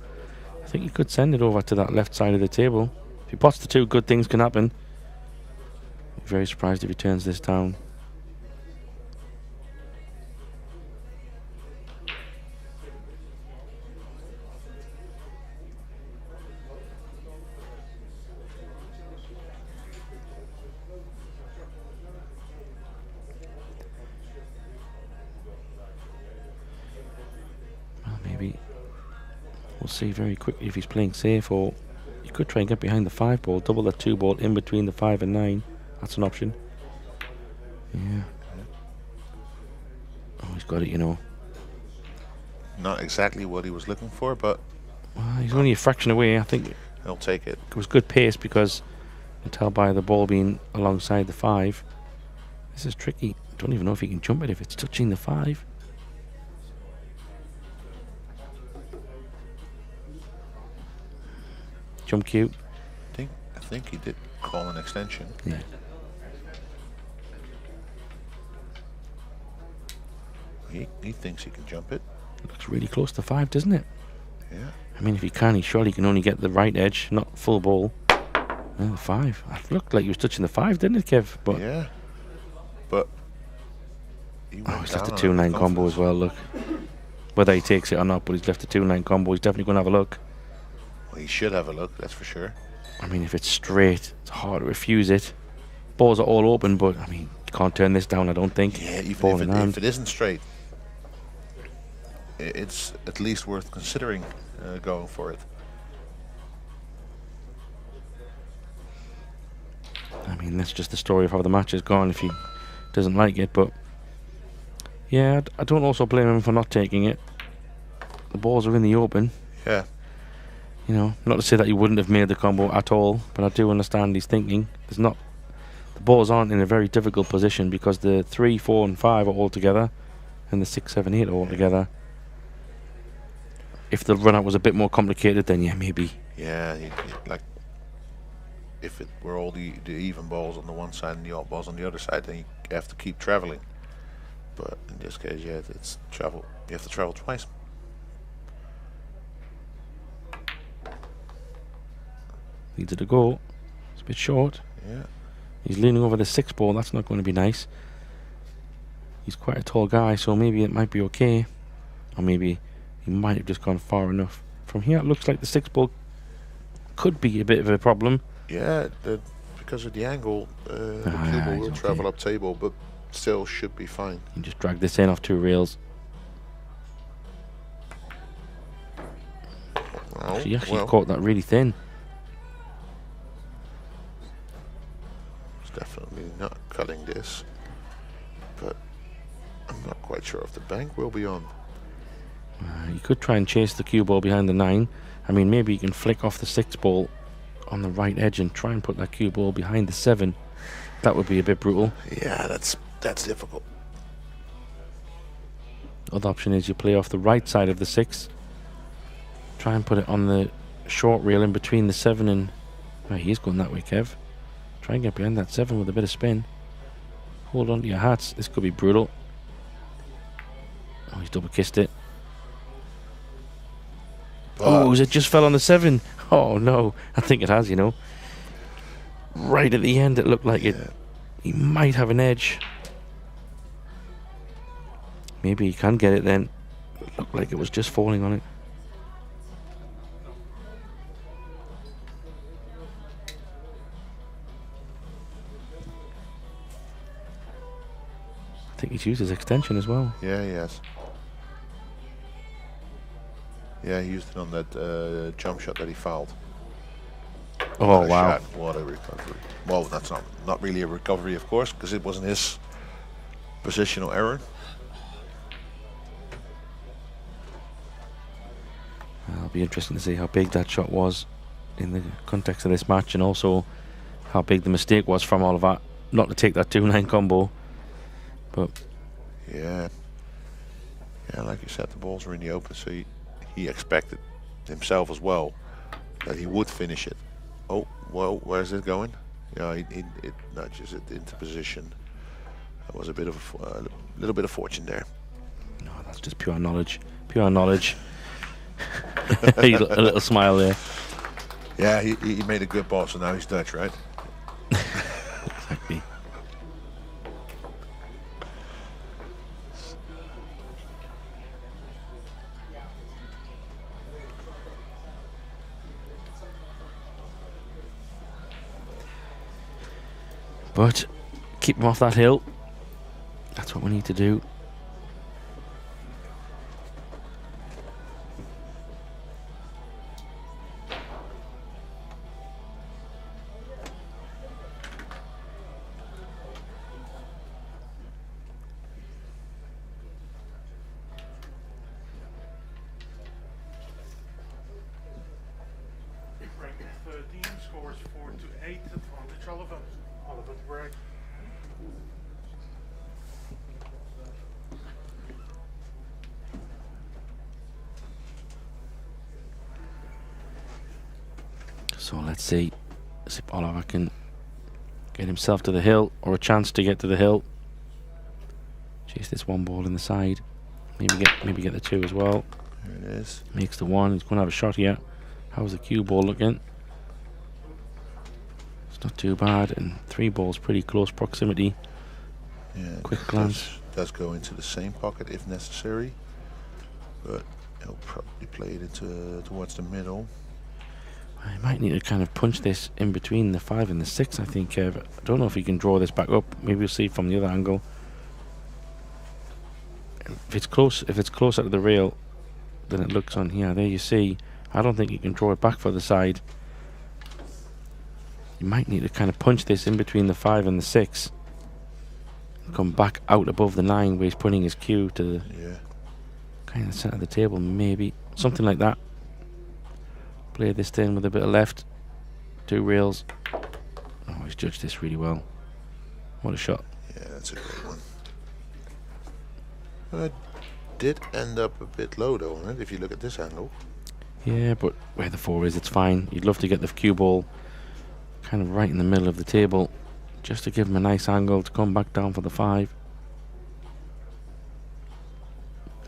Speaker 2: I think he could send it over to that left side of the table. If he pots the 2, good things can happen. Be very surprised if he turns this down. We'll see very quickly if he's playing safe, or you could try and get behind the 5 ball, double that 2 ball in between the 5 and 9. That's an option. Yeah. Oh, he's got it, you know.
Speaker 8: Not exactly what he was looking for, but
Speaker 2: well, he's only a fraction away. I think
Speaker 8: he'll take it.
Speaker 2: It was good pace because you can tell by the ball being alongside the 5. This is tricky. I don't even know if he can jump it if it's touching the 5. Jump cue.
Speaker 8: I think he did call an extension.
Speaker 2: Yeah.
Speaker 8: He thinks he can jump it.
Speaker 2: Looks really close to 5, doesn't it?
Speaker 8: Yeah.
Speaker 2: I mean, if he can, he surely can only get the right edge, not full ball. The 5. It looked like he was touching the 5, didn't it, Kev? But
Speaker 8: yeah. But
Speaker 2: he's left a 2-9 combo as well. Look, whether he takes it or not, but he's left a 2-9 combo. He's definitely going to have a look.
Speaker 8: Well, he should have a look, that's for sure.
Speaker 2: I mean, if it's straight, it's hard to refuse it. Balls are all open, but I mean, you can't turn this down, I don't think.
Speaker 8: Yeah, even if it isn't straight, it's at least worth considering going for it.
Speaker 2: I mean, that's just the story of how the match has gone if he doesn't like it, but yeah, I don't also blame him for not taking it. The balls are in the open.
Speaker 8: Yeah.
Speaker 2: You know, not to say that he wouldn't have made the combo at all, but I do understand his thinking. The balls aren't in a very difficult position because the 3, 4 and 5 are all together and the 6, 7, 8 are all together. If the run out was a bit more complicated, then yeah, maybe.
Speaker 8: Yeah, like if it were all the even balls on the one side and the odd balls on the other side, then you have to keep traveling. But in this case, yeah, it's travel. You have to travel twice.
Speaker 2: Needs it to go. It's a bit short.
Speaker 8: Yeah.
Speaker 2: He's leaning over the 6 ball. That's not going to be nice. He's quite a tall guy, so maybe it might be okay. Or maybe he might have just gone far enough. From here, it looks like the 6 ball could be a bit of a problem.
Speaker 8: Yeah, because of the angle, the cue ball will travel up table, but still should be fine.
Speaker 2: You just drag this in off 2 rails.
Speaker 8: Well,
Speaker 2: He actually caught that really thin.
Speaker 8: Definitely not cutting this, but I'm not quite sure if the bank will be on.
Speaker 2: You could try and chase the cue ball behind the 9. I mean, maybe you can flick off the 6 ball on the right edge and try and put that cue ball behind the 7. That would be a bit brutal.
Speaker 8: Yeah, that's difficult.
Speaker 2: Other option is you play off the right side of the 6. Try and put it on the short rail in between the 7 and... Oh, he is going that way, Kev. Try and get behind that 7 with a bit of spin. Hold on to your hats. This could be brutal. Oh, he's double kissed it. Oh, it just fell on the 7. Oh no, I think it has, you know. Right at the end it looked like it. He might have an edge. Maybe he can get it then. Looked like it was just falling on it. I think he's used his extension as well.
Speaker 8: Yeah, he has. Yeah, he used it on that jump shot that he fouled.
Speaker 2: Oh,
Speaker 8: What a
Speaker 2: wow.
Speaker 8: shot, what a recovery. Well, that's not really a recovery, of course, because it wasn't his positional error.
Speaker 2: It'll be interesting to see how big that shot was in the context of this match, and also how big the mistake was from all of that, not to take that 2-9 combo. But
Speaker 8: Yeah, like you said, the balls were in the open, so he expected himself as well that he would finish it. Oh, well, where's it going? Yeah, it nudges it into position. That was a little bit of fortune there.
Speaker 2: no, that's just pure knowledge. Pure knowledge. A little smile there.
Speaker 8: Yeah, he made a good ball, so now he's Dutch, right?
Speaker 2: Exactly. But keep him off that hill. That's what we need to do.
Speaker 14: Rank 13, scores 4-8, advantage Oliver. Oliver to break.
Speaker 2: So let's see if Oliver can get himself to the hill, or a chance to get to the hill. Chase this one ball in the side. Maybe get the 2 as well.
Speaker 8: There it is.
Speaker 2: Makes the 1. He's going to have a shot here. How's the cue ball looking? It's not too bad, and 3 balls pretty close proximity.
Speaker 8: Yeah,
Speaker 2: Quick glance.
Speaker 8: Does go into the same pocket if necessary, but he'll probably play it towards the middle.
Speaker 2: I might need to kind of punch this in between the 5 and the 6, I think. I don't know if he can draw this back up. Maybe we'll see from the other angle. If it's closer to the rail than it looks on here, there you see. I don't think you can draw it back for the side. You might need to kind of punch this in between the 5 and the 6. Come back out above the 9 where he's putting his cue to the kind of center of the table, maybe. Something like that. Play this in with a bit of left. 2 rails. Oh, he's judged this really well. What a shot.
Speaker 8: Yeah, that's a great one. It did end up a bit low though, on it, if you look at this angle.
Speaker 2: Yeah, but where the 4 is, it's fine. You'd love to get the cue ball kind of right in the middle of the table, just to give him a nice angle to come back down for the 5.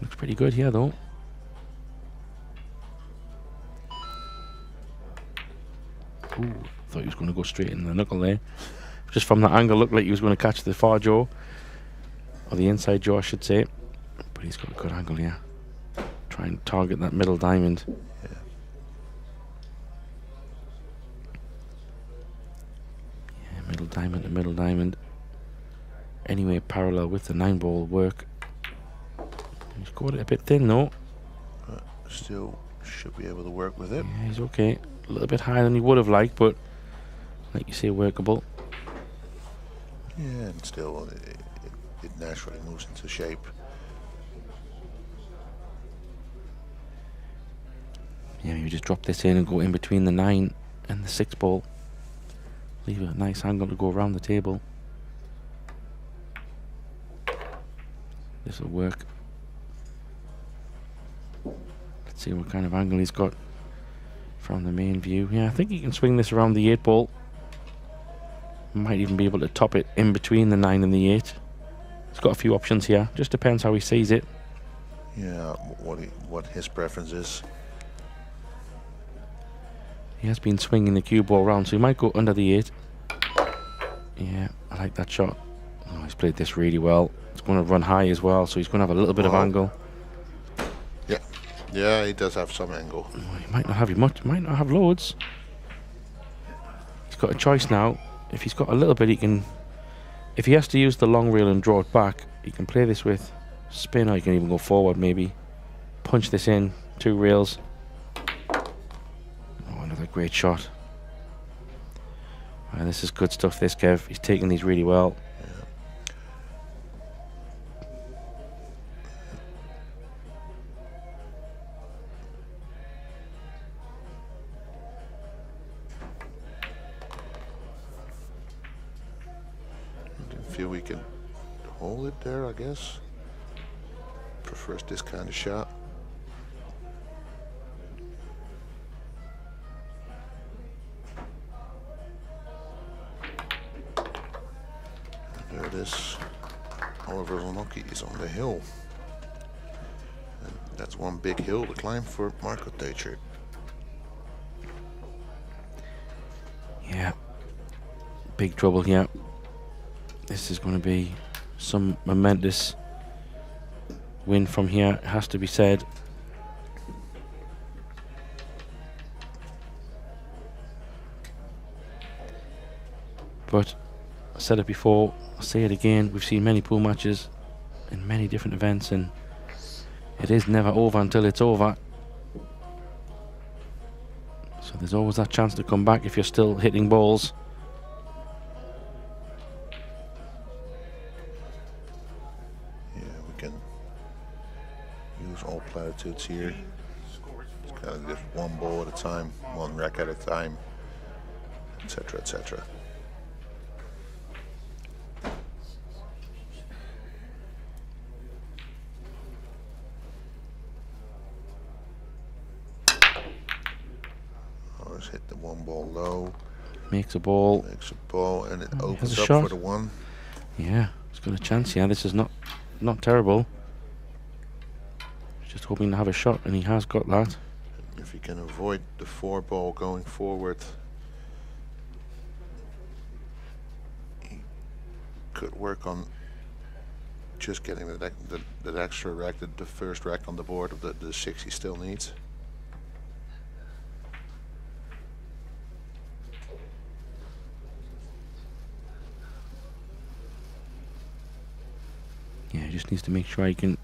Speaker 2: Looks pretty good here though. Ooh, thought he was going to go straight in the knuckle there. Just from that angle, looked like he was going to catch the far jaw, or the inside jaw, I should say. But he's got a good angle here. Try and target that middle diamond. Yeah, middle diamond to middle diamond. Anyway, parallel with the 9 ball will work. He's got it a bit thin though.
Speaker 8: Still should be able to work with it.
Speaker 2: Yeah, he's okay. A little bit higher than he would have liked, but like you say, workable.
Speaker 8: Yeah, and still it naturally moves into shape.
Speaker 2: Yeah, maybe just drop this in and go in between the 9 and the 6 ball. Leave a nice angle to go around the table. This will work. Let's see what kind of angle he's got from the main view. Yeah, I think he can swing this around the 8 ball. Might even be able to top it in between the 9 and the 8. He's got a few options here. Just depends how he sees it.
Speaker 8: Yeah, what his preference is.
Speaker 2: He has been swinging the cue ball around, so he might go under the 8. Yeah, I like that shot. Oh, he's played this really well. It's going to run high as well, so he's going to have a little bit of angle.
Speaker 8: Yeah, he does have some angle.
Speaker 2: Well, he might not have much. Might not have loads. He's got a choice now. If he's got a little bit, he can. If he has to use the long reel and draw it back, he can play this with spin, or he can even go forward. Maybe punch this in 2 reels. Oh, another great shot. This is good stuff. This Kev, he's taking these really well.
Speaker 8: Feel we can hold it there, I guess. Prefers this kind of shot. And there it is. Oliver Zanoki is on the hill. And that's one big hill to climb for Marco Teacher.
Speaker 2: Yeah. Big trouble here. This is going to be some momentous win from here, it has to be said. But I said it before, I'll say it again, we've seen many pool matches in many different events, and it is never over until it's over. So there's always that chance to come back if you're still hitting balls.
Speaker 8: All platitudes here. It's kind of just one ball at a time, one rack at a time, etc., etc. Always hit the one ball low.
Speaker 2: Makes a ball.
Speaker 8: Makes a ball, and it opens
Speaker 2: a
Speaker 8: up
Speaker 2: shot
Speaker 8: for the one.
Speaker 2: Yeah, it's got a chance here. This is not terrible. Just hoping to have a shot, and he has got that.
Speaker 8: If he can avoid the 4 ball going forward, he could work on just getting that extra rack, the first rack on the board of the 6 he still needs.
Speaker 2: Yeah, he just needs to make sure he can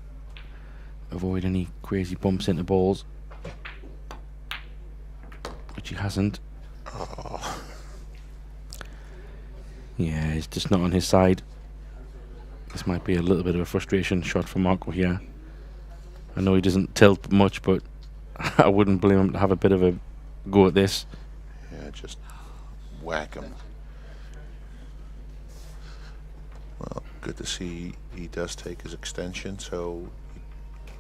Speaker 2: avoid any crazy bumps into balls, which he hasn't.
Speaker 8: Oh.
Speaker 2: Yeah, it's just not on his side. This might be a little bit of a frustration shot for Marco here. I know he doesn't tilt much, but I wouldn't blame him to have a bit of a go at this.
Speaker 8: Yeah, just whack him. Well, good to see he does take his extension, so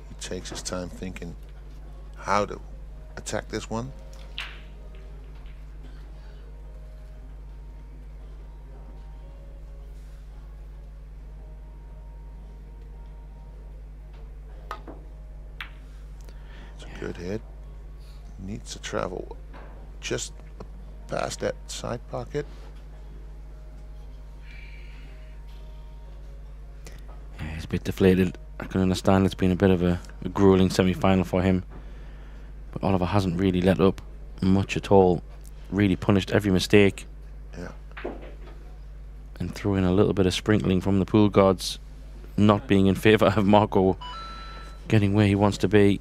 Speaker 8: he takes his time thinking how to attack this one. It's a good hit. Needs to travel just past that side pocket.
Speaker 2: Yeah, he's a bit deflated. I can understand it's been a bit of a grueling semi-final for him, but Oliver hasn't really let up much at all. Really punished every mistake.
Speaker 8: Yeah.
Speaker 2: And threw in a little bit of sprinkling from the pool gods, not being in favour of Marco getting where he wants to be.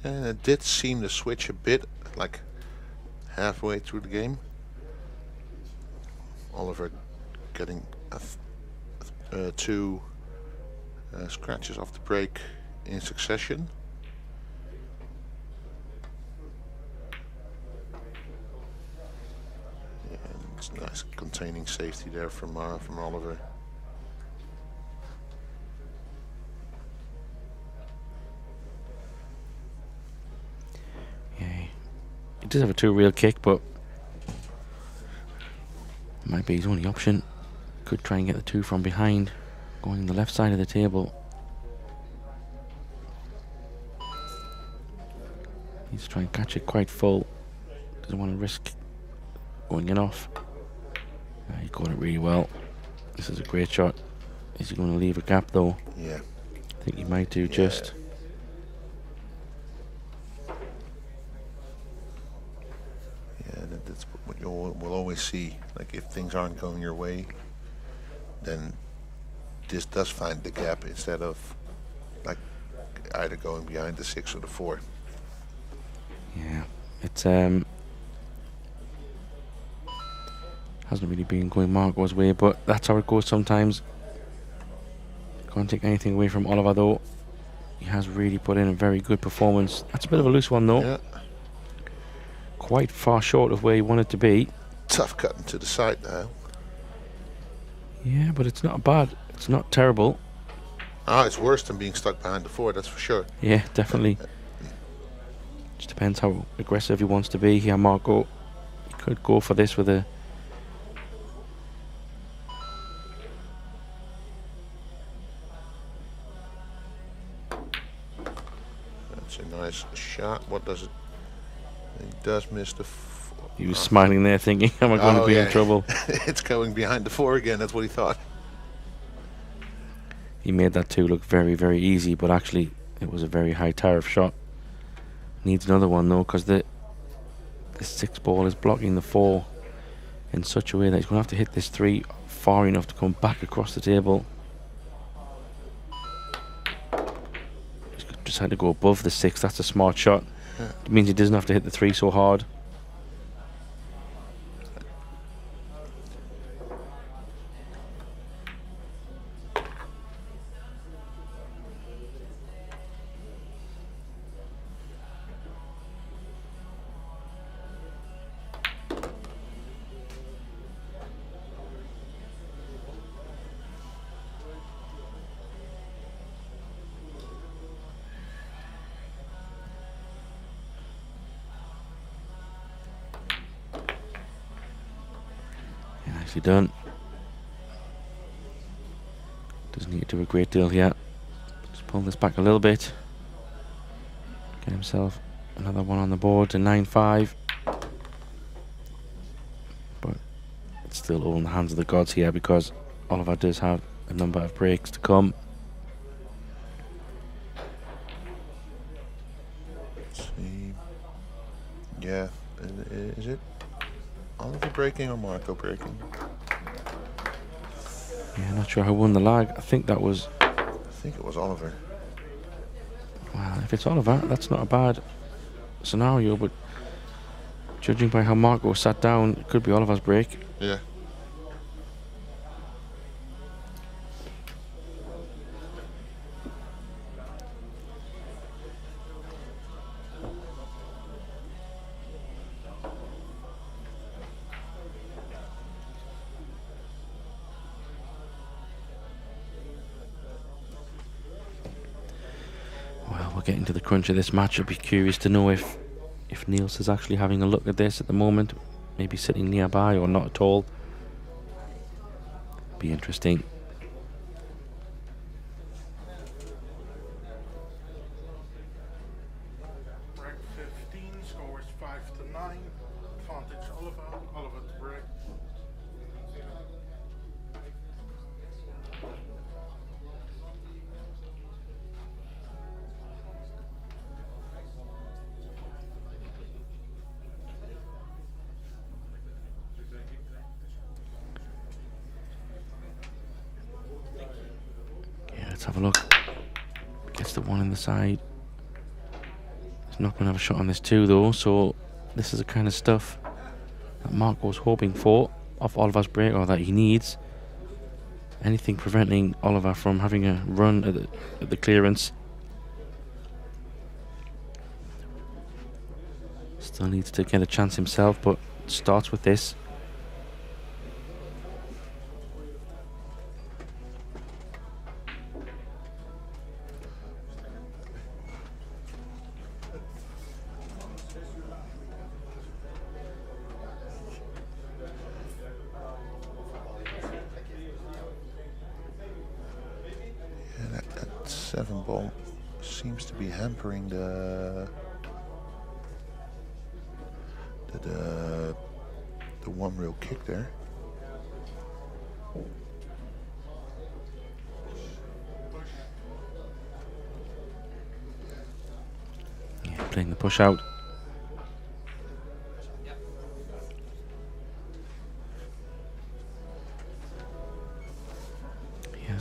Speaker 8: And it did seem to switch a bit, like halfway through the game. Oliver getting two scratches off the break in succession. And it's nice containing safety there from Oliver.
Speaker 2: Yeah, he does have a 2-reel kick, but might be his only option. Could try and get the 2 from behind, going the left side of the table. He's trying to catch it quite full. Doesn't want to risk going in off. He caught it really well. This is a great shot. Is he going to leave a gap though?
Speaker 8: Yeah.
Speaker 2: I think he might do just.
Speaker 8: we'll always see, like, if things aren't going your way, then this does find the gap instead of like either going behind the 6 or the 4.
Speaker 2: Yeah, it's hasn't really been going Marco's way, but that's how it goes sometimes. Can't take anything away from Oliver though. He has really put in a very good performance. That's a bit of a loose one though.
Speaker 8: Yeah.
Speaker 2: Quite far short of where he wanted to be.
Speaker 8: Tough cutting to the side now.
Speaker 2: Yeah, but it's not bad. It's not terrible.
Speaker 8: Ah, it's worse than being stuck behind the 4, that's for sure.
Speaker 2: Yeah, definitely. Just depends how aggressive he wants to be here, Marco. He could go for this with a...
Speaker 8: That's a nice shot. What does it... He does miss the...
Speaker 2: He was smiling there thinking, am I going to be in trouble?
Speaker 8: It's going behind the 4 again, that's what he thought.
Speaker 2: He made that 2 look very, very easy, but actually it was a very high tariff shot. Needs another one though, because the 6 ball is blocking the 4 in such a way that he's going to have to hit this 3 far enough to come back across the table. He's just had to go above the 6. That's a smart shot.
Speaker 8: Yeah.
Speaker 2: It means he doesn't have to hit the 3 so hard. Nicely done. Doesn't need to do a great deal here. Just pull this back a little bit. Get himself another one on the board to 9-5. But it's still all in the hands of the gods here because Oliver does have a number of breaks to come.
Speaker 8: Let's see. Yeah, is it Oliver breaking or Marco breaking?
Speaker 2: Yeah, not sure who won the lag. I think that was...
Speaker 8: I think it was Oliver.
Speaker 2: Well, if it's Oliver, that's not a bad scenario, but judging by how Marco sat down, it could be Oliver's break.
Speaker 8: Yeah.
Speaker 2: We're getting to the crunch of this match. I'd be curious to know if Niels is actually having a look at this at the moment, maybe sitting nearby or not at all. Be interesting.
Speaker 14: Break 15, scores 5-9. Advantage Oliver. Oliver to break.
Speaker 2: Let's have a look. Gets the 1 in the side. He's not going to have a shot on this 2 though, so this is the kind of stuff that Marco's hoping for off Oliver's break, or that he needs. Anything preventing Oliver from having a run at the clearance. Still needs to get a chance himself, but starts with this.
Speaker 8: That 7 ball seems to be hampering the one real kick there.
Speaker 2: Yeah, playing the push out.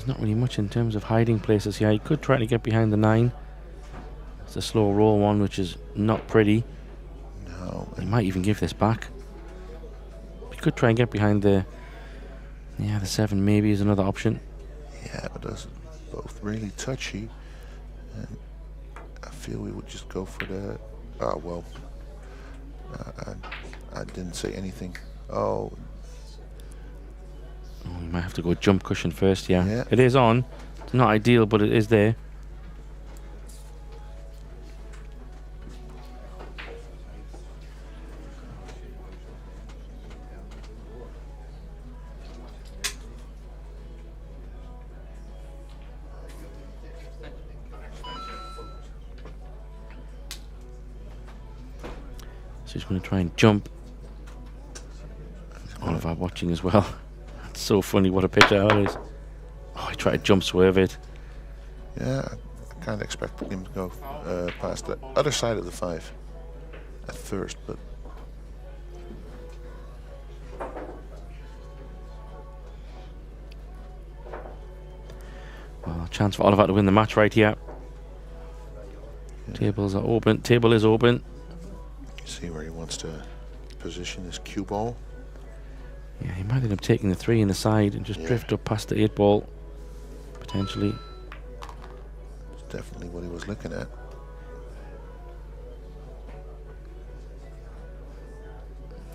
Speaker 2: There's not really much in terms of hiding places here. He could try to get behind the 9. It's a slow roll one, which is not pretty.
Speaker 8: No.
Speaker 2: He might even give this back. He could try and get behind the... Yeah, the 7 maybe is another option.
Speaker 8: Yeah, but those are both really touchy. And I feel we would just go for the... well, I didn't say anything. Oh,
Speaker 2: you might have to go jump cushion first, yeah.
Speaker 8: Yeah.
Speaker 2: It is on. It's not ideal, but it is there. So he's going to try and jump. Oliver watching as well. It's so funny what a picture that is. Oh, he tried to jump swerve it.
Speaker 8: yeah, I kind of expected him to go past the other side of the 5 at first, but
Speaker 2: Well, chance for Oliver to win the match right here. Tables are open. Table is open.
Speaker 8: see where he wants to position his cue ball.
Speaker 2: Yeah, he might end up taking the 3 in the side and just drift up past the 8 ball, potentially.
Speaker 8: It's definitely what he was looking at.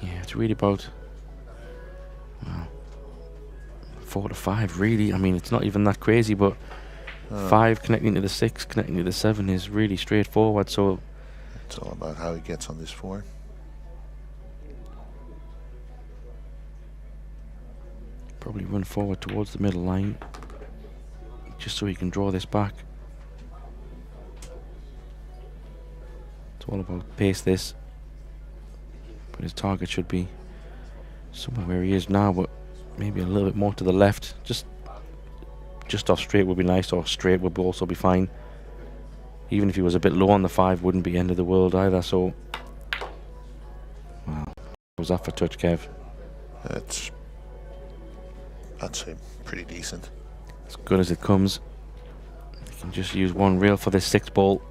Speaker 2: Yeah, it's really about 4 to 5, really. I mean, it's not even that crazy, but 5 connecting to the 6, connecting to the 7 is really straightforward. So
Speaker 8: it's all about how he gets on this 4.
Speaker 2: probably run forward towards the middle line, just so he can draw this back. It's all about pace this, but his target should be somewhere where he is now, but maybe a little bit more to the left. Just off straight would be nice, or straight would also be fine. Even if he was a bit low on the 5, wouldn't be end of the world either. So, wow, what was that for touch, Kev?
Speaker 8: That's, I'd say, pretty decent.
Speaker 2: As good as it comes. He can just use one rail for this 6 ball.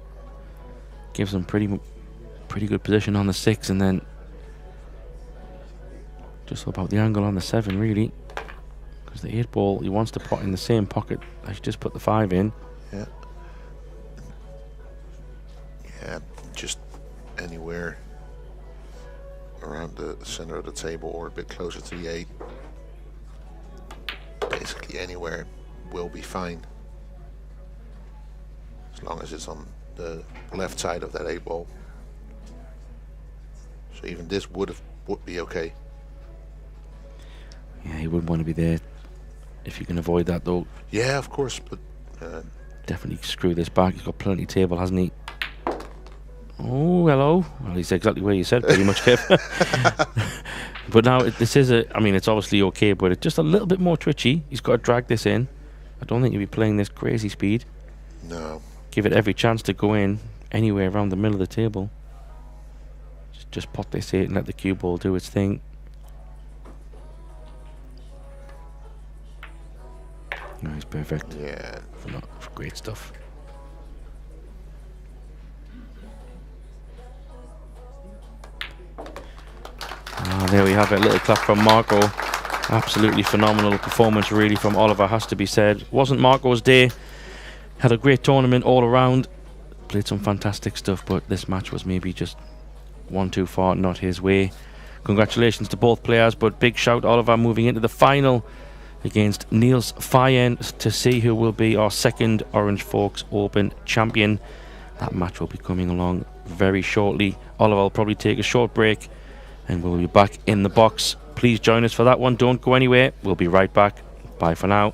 Speaker 2: Gives him pretty good position on the 6, and then just about the angle on the 7, really. Because the 8 ball he wants to put in the same pocket. I should just put the 5 in.
Speaker 8: Yeah. Yeah, just anywhere around the center of the table or a bit closer to the 8. Basically anywhere will be fine. As long as it's on the left side of that 8 ball. So even this would be okay.
Speaker 2: Yeah, he wouldn't want to be there if you can avoid that, though.
Speaker 8: Yeah, of course, but
Speaker 2: definitely screw this back. He's got plenty of table, hasn't he? Oh, hello. Well, he's exactly where you said, pretty much, Kev. But now this is I mean, it's obviously okay, but it's just a little bit more twitchy. He's got to drag this in. I don't think he'll be playing this crazy speed.
Speaker 8: No.
Speaker 2: Give it every chance to go in anywhere around the middle of the table. Just pot this 8 and let the cue ball do its thing. No, he's perfect.
Speaker 8: Yeah.
Speaker 2: Great stuff. There we have it, a little clap from Marco. Absolutely phenomenal performance, really, from Oliver, has to be said. Wasn't Marco's day. Had a great tournament all around. Played some fantastic stuff, but this match was maybe just one too far, not his way. Congratulations to both players, but big shout Oliver moving into the final against Niels Fayen to see who will be our second OrangeForks Open champion. That match will be coming along very shortly. Oliver will probably take a short break and we'll be back in the box. Please join us for that one. Don't go anywhere. We'll be right back. Bye for now.